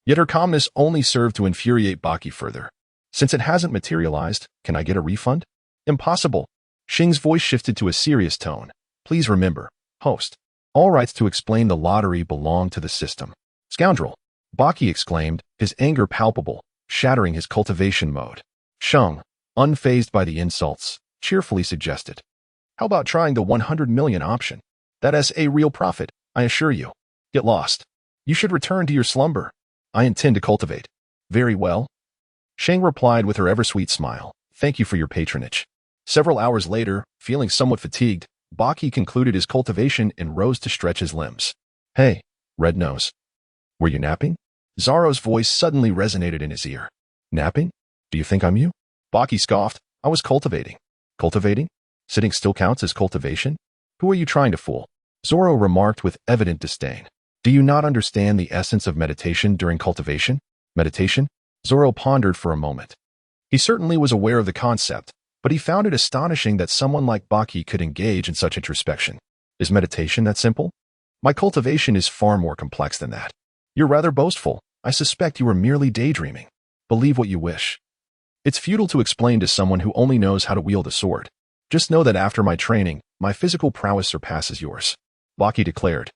Yet her calmness only served to infuriate Baki further. Since it hasn't materialized, can I get a refund? Impossible. Shing's voice shifted to a serious tone. Please remember, host, all rights to explain the lottery belong to the system. Scoundrel! Baki exclaimed, his anger palpable, shattering his cultivation mode. Sheng, unfazed by the insults, cheerfully suggested. How about trying the 100 million option? That is a real profit, I assure you. Get lost. You should return to your slumber. I intend to cultivate. Very well. Sheng replied with her ever-sweet smile. Thank you for your patronage. Several hours later, feeling somewhat fatigued, Baki concluded his cultivation and rose to stretch his limbs. Hey, Red Nose. Were you napping? Zoro's voice suddenly resonated in his ear. Napping? Do you think I'm you? Baki scoffed. I was cultivating. Cultivating? Sitting still counts as cultivation? Who are you trying to fool? Zoro remarked with evident disdain. Do you not understand the essence of meditation during cultivation? Meditation? Zoro pondered for a moment. He certainly was aware of the concept, but he found it astonishing that someone like Baki could engage in such introspection. Is meditation that simple? My cultivation is far more complex than that. You're rather boastful. I suspect you are merely daydreaming. Believe what you wish. It's futile to explain to someone who only knows how to wield a sword. Just know that after my training, my physical prowess surpasses yours, Baki declared,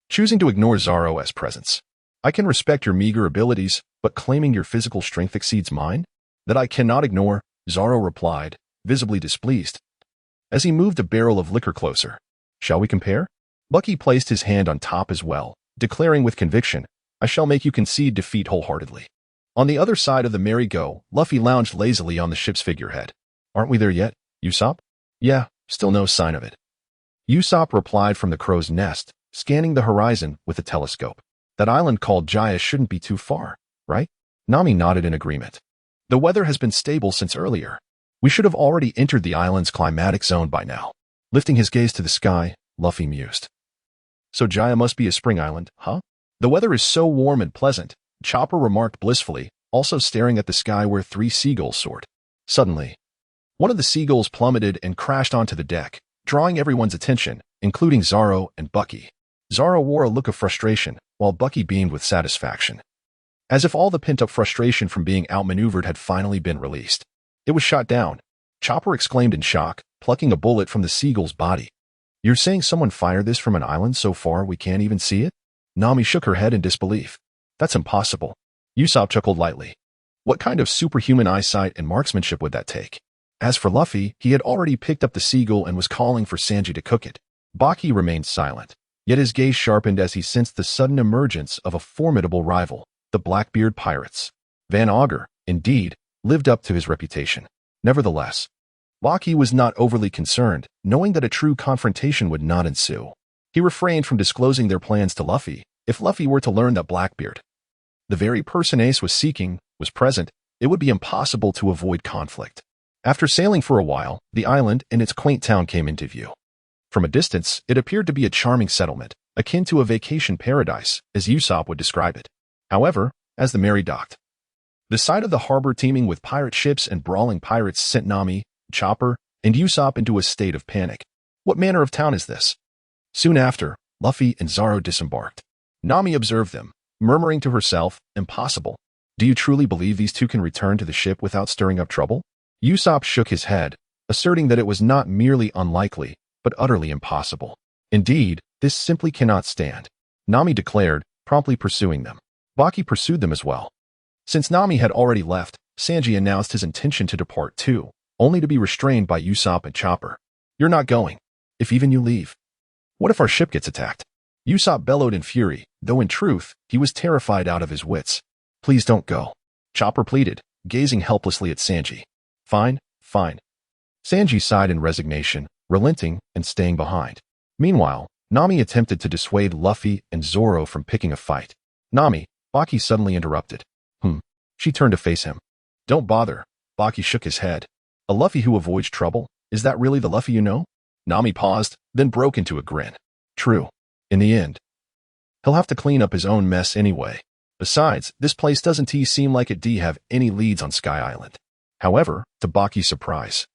choosing to ignore Zoro's presence. I can respect your meager abilities, but claiming your physical strength exceeds mine? That I cannot ignore, Zoro replied, visibly displeased, as he moved a barrel of liquor closer. Shall we compare? Bucky placed his hand on top as well, declaring with conviction, I shall make you concede defeat wholeheartedly. On the other side of the merry-go, Luffy lounged lazily on the ship's figurehead. Aren't we there yet, Usopp? Yeah, still no sign of it. Usopp replied from the crow's nest, scanning the horizon with a telescope. That island called Jaya shouldn't be too far, right? Nami nodded in agreement. The weather has been stable since earlier. We should have already entered the island's climatic zone by now. Lifting his gaze to the sky, Luffy mused. So Jaya must be a spring island, huh? The weather is so warm and pleasant, Chopper remarked blissfully, also staring at the sky where 3 seagulls soared. Suddenly, one of the seagulls plummeted and crashed onto the deck, drawing everyone's attention, including Zoro and Bucky. Zoro wore a look of frustration, while Bucky beamed with satisfaction. As if all the pent-up frustration from being outmaneuvered had finally been released. It was shot down. Chopper exclaimed in shock, plucking a bullet from the seagull's body. You're saying someone fired this from an island so far we can't even see it? Nami shook her head in disbelief. That's impossible. Usopp chuckled lightly. What kind of superhuman eyesight and marksmanship would that take? As for Luffy, he had already picked up the seagull and was calling for Sanji to cook it. Baki remained silent, yet his gaze sharpened as he sensed the sudden emergence of a formidable rival, the Blackbeard pirates. Van Augur, indeed, lived up to his reputation. Nevertheless, Baki was not overly concerned, knowing that a true confrontation would not ensue. He refrained from disclosing their plans to Luffy. If Luffy were to learn that Blackbeard, the very person Ace was seeking, was present, it would be impossible to avoid conflict. After sailing for a while, the island and its quaint town came into view. From a distance, it appeared to be a charming settlement, akin to a vacation paradise, as Usopp would describe it. However, as the Mary docked, the sight of the harbor teeming with pirate ships and brawling pirates sent Nami, Chopper, and Usopp into a state of panic. What manner of town is this? Soon after, Luffy and Zoro disembarked. Nami observed them, murmuring to herself, impossible. Do you truly believe these two can return to the ship without stirring up trouble? Usopp shook his head, asserting that it was not merely unlikely, but utterly impossible. Indeed, this simply cannot stand. Nami declared, promptly pursuing them. Baki pursued them as well. Since Nami had already left, Sanji announced his intention to depart too, only to be restrained by Usopp and Chopper. You're not going. If even you leave. What if our ship gets attacked? Usopp bellowed in fury, though in truth, he was terrified out of his wits. Please don't go. Chopper pleaded, gazing helplessly at Sanji. Fine, fine. Sanji sighed in resignation, relenting and staying behind. Meanwhile, Nami attempted to dissuade Luffy and Zoro from picking a fight. Nami, Baki suddenly interrupted. She turned to face him. Don't bother. Baki shook his head. A Luffy who avoids trouble? Is that really the Luffy you know? Nami paused, then broke into a grin. True. In the end, he'll have to clean up his own mess anyway. Besides, this place doesn't seem like it have any leads on Sky Island. However, to Baki's surprise,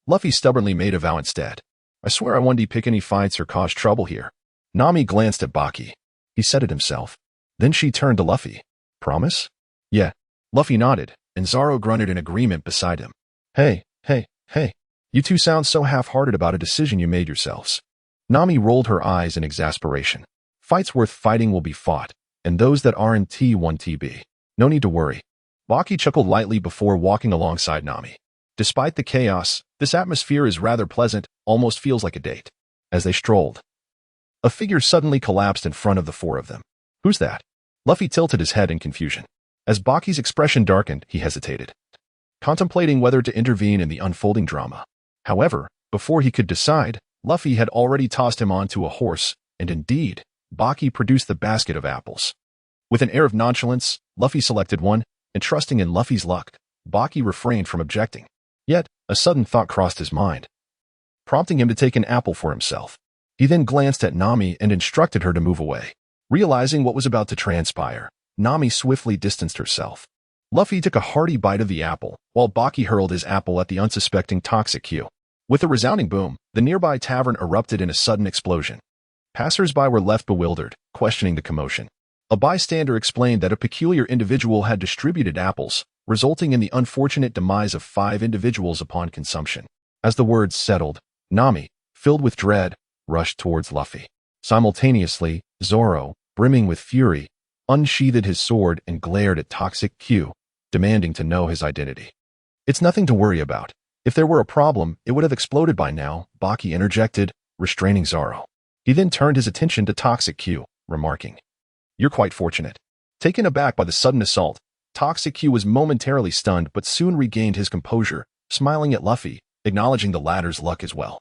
Luffy stubbornly made a vow instead. I swear I won't pick any fights or cause trouble here. Nami glanced at Baki. He said it himself. Then she turned to Luffy. Promise? Yeah. Luffy nodded, and Zoro grunted in agreement beside him. Hey. You two sound so half-hearted about a decision you made yourselves. Nami rolled her eyes in exasperation. Fights worth fighting will be fought, and those that aren't won't be. No need to worry. Baki chuckled lightly before walking alongside Nami. Despite the chaos, this atmosphere is rather pleasant, almost feels like a date. As they strolled, a figure suddenly collapsed in front of the 4 of them. Who's that? Luffy tilted his head in confusion. As Baki's expression darkened, he hesitated, contemplating whether to intervene in the unfolding drama. However, before he could decide, Luffy had already tossed him onto a horse, and indeed, Baki produced the basket of apples. With an air of nonchalance, Luffy selected one, and trusting in Luffy's luck, Baki refrained from objecting. Yet, a sudden thought crossed his mind, prompting him to take an apple for himself. He then glanced at Nami and instructed her to move away. Realizing what was about to transpire, Nami swiftly distanced herself. Luffy took a hearty bite of the apple, while Baki hurled his apple at the unsuspecting Toxic Q. With a resounding boom, the nearby tavern erupted in a sudden explosion. Passers-by were left bewildered, questioning the commotion. A bystander explained that a peculiar individual had distributed apples, resulting in the unfortunate demise of 5 individuals upon consumption. As the words settled, Nami, filled with dread, rushed towards Luffy. Simultaneously, Zoro, brimming with fury, unsheathed his sword and glared at Toxic Q, demanding to know his identity. It's nothing to worry about. If there were a problem, it would have exploded by now, Baki interjected, restraining Zoro. He then turned his attention to Toxic Q, remarking, You're quite fortunate. Taken aback by the sudden assault, Toxic Q was momentarily stunned but soon regained his composure, smiling at Luffy, acknowledging the latter's luck as well.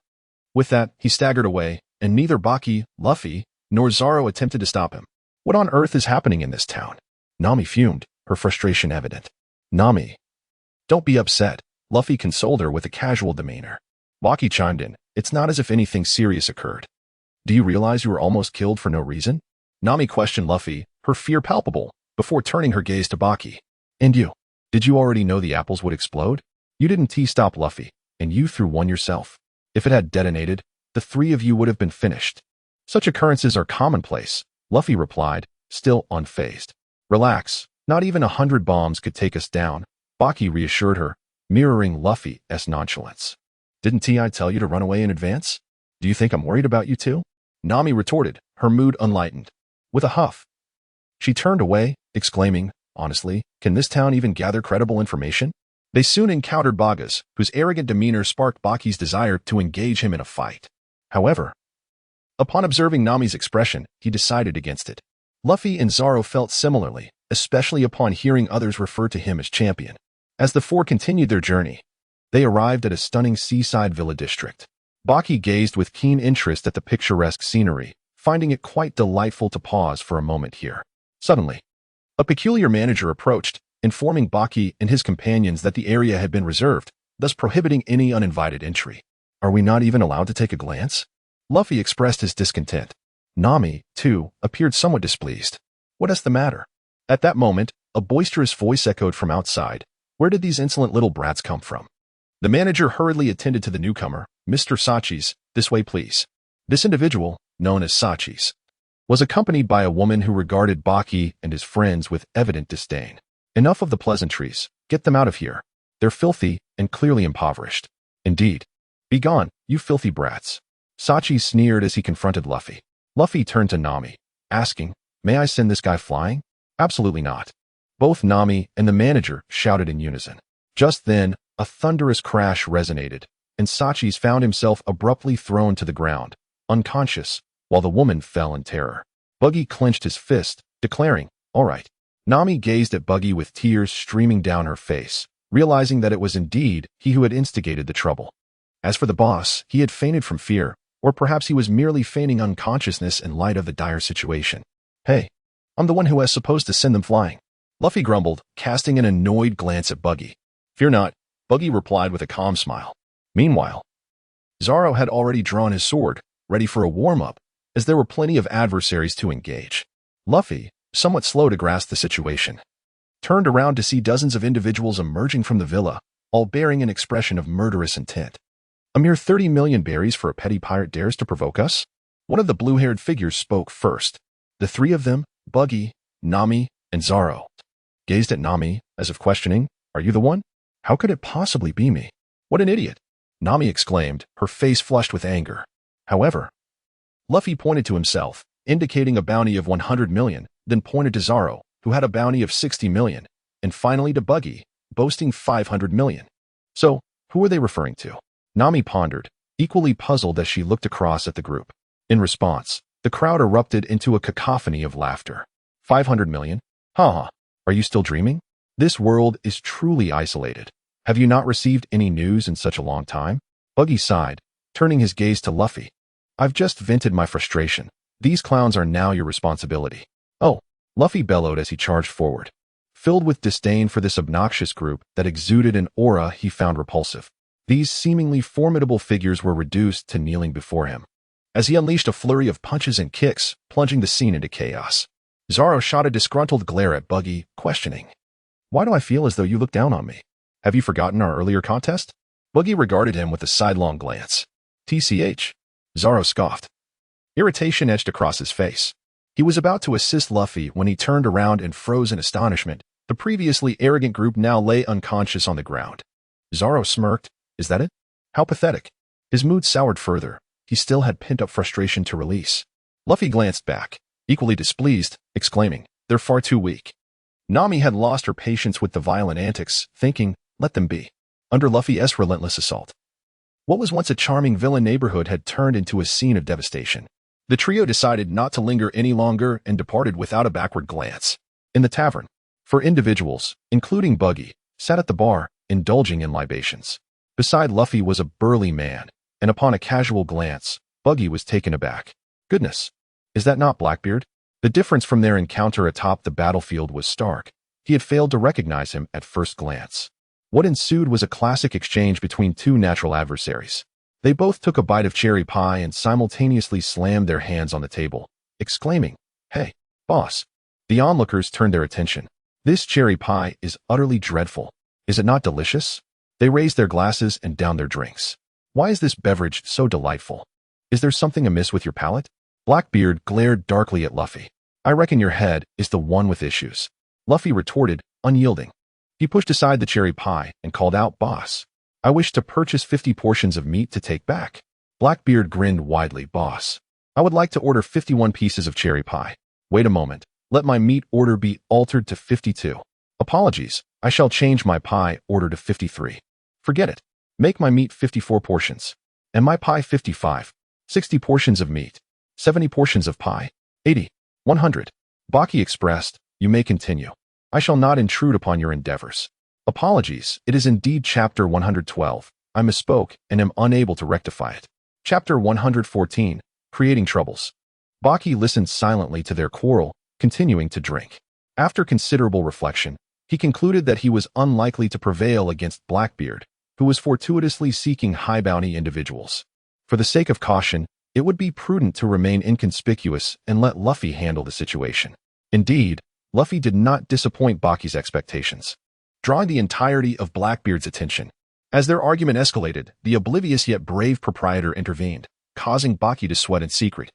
With that, he staggered away, and neither Baki, Luffy, nor Zoro attempted to stop him. What on earth is happening in this town? Nami fumed, her frustration evident. Nami, don't be upset, Luffy consoled her with a casual demeanor. Baki chimed in, it's not as if anything serious occurred. Do you realize you were almost killed for no reason? Nami questioned Luffy, her fear palpable, before turning her gaze to Baki. And you? Did you already know the apples would explode? You didn't T-stop Luffy, and you threw one yourself. If it had detonated, the three of you would have been finished. Such occurrences are commonplace, Luffy replied, still unfazed. Relax, not even 100 bombs could take us down, Baki reassured her, mirroring Luffy's nonchalance. Didn't I tell you to run away in advance? Do you think I'm worried about you too? Nami retorted, her mood unlightened. With a huff. She turned away, exclaiming, honestly, can this town even gather credible information? They soon encountered Bagas, whose arrogant demeanor sparked Baki's desire to engage him in a fight. However, upon observing Nami's expression, he decided against it. Luffy and Zoro felt similarly, especially upon hearing others refer to him as champion. As the four continued their journey, they arrived at a stunning seaside villa district. Baki gazed with keen interest at the picturesque scenery, finding it quite delightful to pause for a moment here. Suddenly, a peculiar manager approached, informing Baki and his companions that the area had been reserved, thus prohibiting any uninvited entry. Are we not even allowed to take a glance? Luffy expressed his discontent. Nami, too, appeared somewhat displeased. What is the matter? At that moment, a boisterous voice echoed from outside. Where did these insolent little brats come from? The manager hurriedly attended to the newcomer. Mr. Sachis, this way please. This individual, known as Sachis, was accompanied by a woman who regarded Baki and his friends with evident disdain. Enough of the pleasantries, get them out of here. They're filthy and clearly impoverished. Indeed. Begone, you filthy brats. Sachis sneered as he confronted Luffy. Luffy turned to Nami, asking, may I send this guy flying? Absolutely not. Both Nami and the manager shouted in unison. Just then, a thunderous crash resonated, and Sachis found himself abruptly thrown to the ground, unconscious, while the woman fell in terror. Buggy clenched his fist, declaring, all right. Nami gazed at Buggy with tears streaming down her face, realizing that it was indeed he who had instigated the trouble. As for the boss, he had fainted from fear, or perhaps he was merely feigning unconsciousness in light of the dire situation. Hey, I'm the one who was supposed to send them flying. Luffy grumbled, casting an annoyed glance at Buggy. Fear not, Buggy replied with a calm smile. Meanwhile, Zoro had already drawn his sword, ready for a warm-up, as there were plenty of adversaries to engage. Luffy, somewhat slow to grasp the situation, turned around to see dozens of individuals emerging from the villa, all bearing an expression of murderous intent. A mere 30 million berries for a petty pirate dares to provoke us? One of the blue-haired figures spoke first. The three of them, Buggy, Nami, and Zoro, gazed at Nami, as if questioning, are you the one? How could it possibly be me? What an idiot! Nami exclaimed, her face flushed with anger. However, Luffy pointed to himself, indicating a bounty of 100 million, then pointed to Zoro, who had a bounty of 60 million, and finally to Buggy, boasting 500 million. So, who were they referring to? Nami pondered, equally puzzled as she looked across at the group. In response, the crowd erupted into a cacophony of laughter. 500 million? Haha, are you still dreaming? This world is truly isolated. Have you not received any news in such a long time? Buggy sighed, turning his gaze to Luffy. I've just vented my frustration. These clowns are now your responsibility. Oh, Luffy bellowed as he charged forward, filled with disdain for this obnoxious group that exuded an aura he found repulsive. These seemingly formidable figures were reduced to kneeling before him, as he unleashed a flurry of punches and kicks, plunging the scene into chaos. Zoro shot a disgruntled glare at Buggy, questioning, why do I feel as though you look down on me? Have you forgotten our earlier contest? Buggy regarded him with a sidelong glance. TCH. Zoro scoffed. Irritation etched across his face. He was about to assist Luffy when he turned around and froze in astonishment. The previously arrogant group now lay unconscious on the ground. Zoro smirked. Is that it? How pathetic. His mood soured further. He still had pent-up frustration to release. Luffy glanced back, equally displeased, exclaiming, they're far too weak. Nami had lost her patience with the violent antics, thinking, let them be. Under Luffy's relentless assault, what was once a charming villa neighborhood had turned into a scene of devastation. The trio decided not to linger any longer and departed without a backward glance. In the tavern, four individuals, including Buggy, sat at the bar, indulging in libations. Beside Luffy was a burly man, and upon a casual glance, Buggy was taken aback. Goodness, Is that not Blackbeard? The difference from their encounter atop the battlefield was stark. He had failed to recognize him at first glance. What ensued was a classic exchange between two natural adversaries. They both took a bite of cherry pie and simultaneously slammed their hands on the table, exclaiming, "Hey, boss." The onlookers turned their attention. "This cherry pie is utterly dreadful. Is it not delicious?" They raised their glasses and downed their drinks. "Why is this beverage so delightful? Is there something amiss with your palate?" Blackbeard glared darkly at Luffy. "I reckon your head is the one with issues." Luffy retorted, unyielding. He pushed aside the cherry pie and called out, "Boss, I wish to purchase 50 portions of meat to take back." Blackbeard grinned widely. "Boss, I would like to order 51 pieces of cherry pie. Wait a moment. Let my meat order be altered to 52. Apologies, I shall change my pie order to 53. Forget it. Make my meat 54 portions. And my pie 55. 60 portions of meat. 70 portions of pie. 80. 100. Baki expressed, "You may continue. I shall not intrude upon your endeavors." Apologies, it is indeed chapter 112. I misspoke and am unable to rectify it. Chapter 114, Creating Troubles. Baki listened silently to their quarrel, continuing to drink. After considerable reflection, he concluded that he was unlikely to prevail against Blackbeard, who was fortuitously seeking high bounty individuals. For the sake of caution, it would be prudent to remain inconspicuous and let Luffy handle the situation. Indeed, Luffy did not disappoint Baki's expectations, drawing the entirety of Blackbeard's attention. As their argument escalated, the oblivious yet brave proprietor intervened, causing Baki to sweat in secret.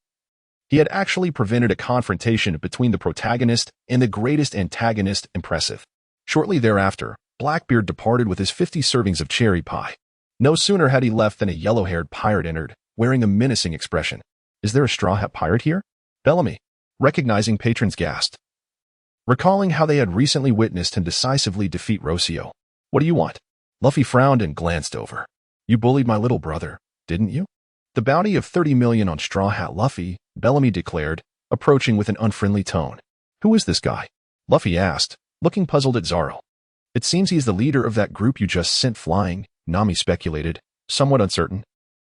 He had actually prevented a confrontation between the protagonist and the greatest antagonist. Impressive. Shortly thereafter, Blackbeard departed with his 50 servings of cherry pie. No sooner had he left than a yellow-haired pirate entered, wearing a menacing expression. "Is there a Straw Hat pirate here?" Bellamy, recognizing patrons, gasped, recalling how they had recently witnessed him decisively defeat Rossio. "What do you want?" Luffy frowned and glanced over. "You bullied my little brother, didn't you?" "The bounty of 30 million on Straw Hat Luffy," Bellamy declared, approaching with an unfriendly tone. "Who is this guy?" Luffy asked, looking puzzled at Zoro. "It seems he is the leader of that group you just sent flying," Nami speculated, somewhat uncertain.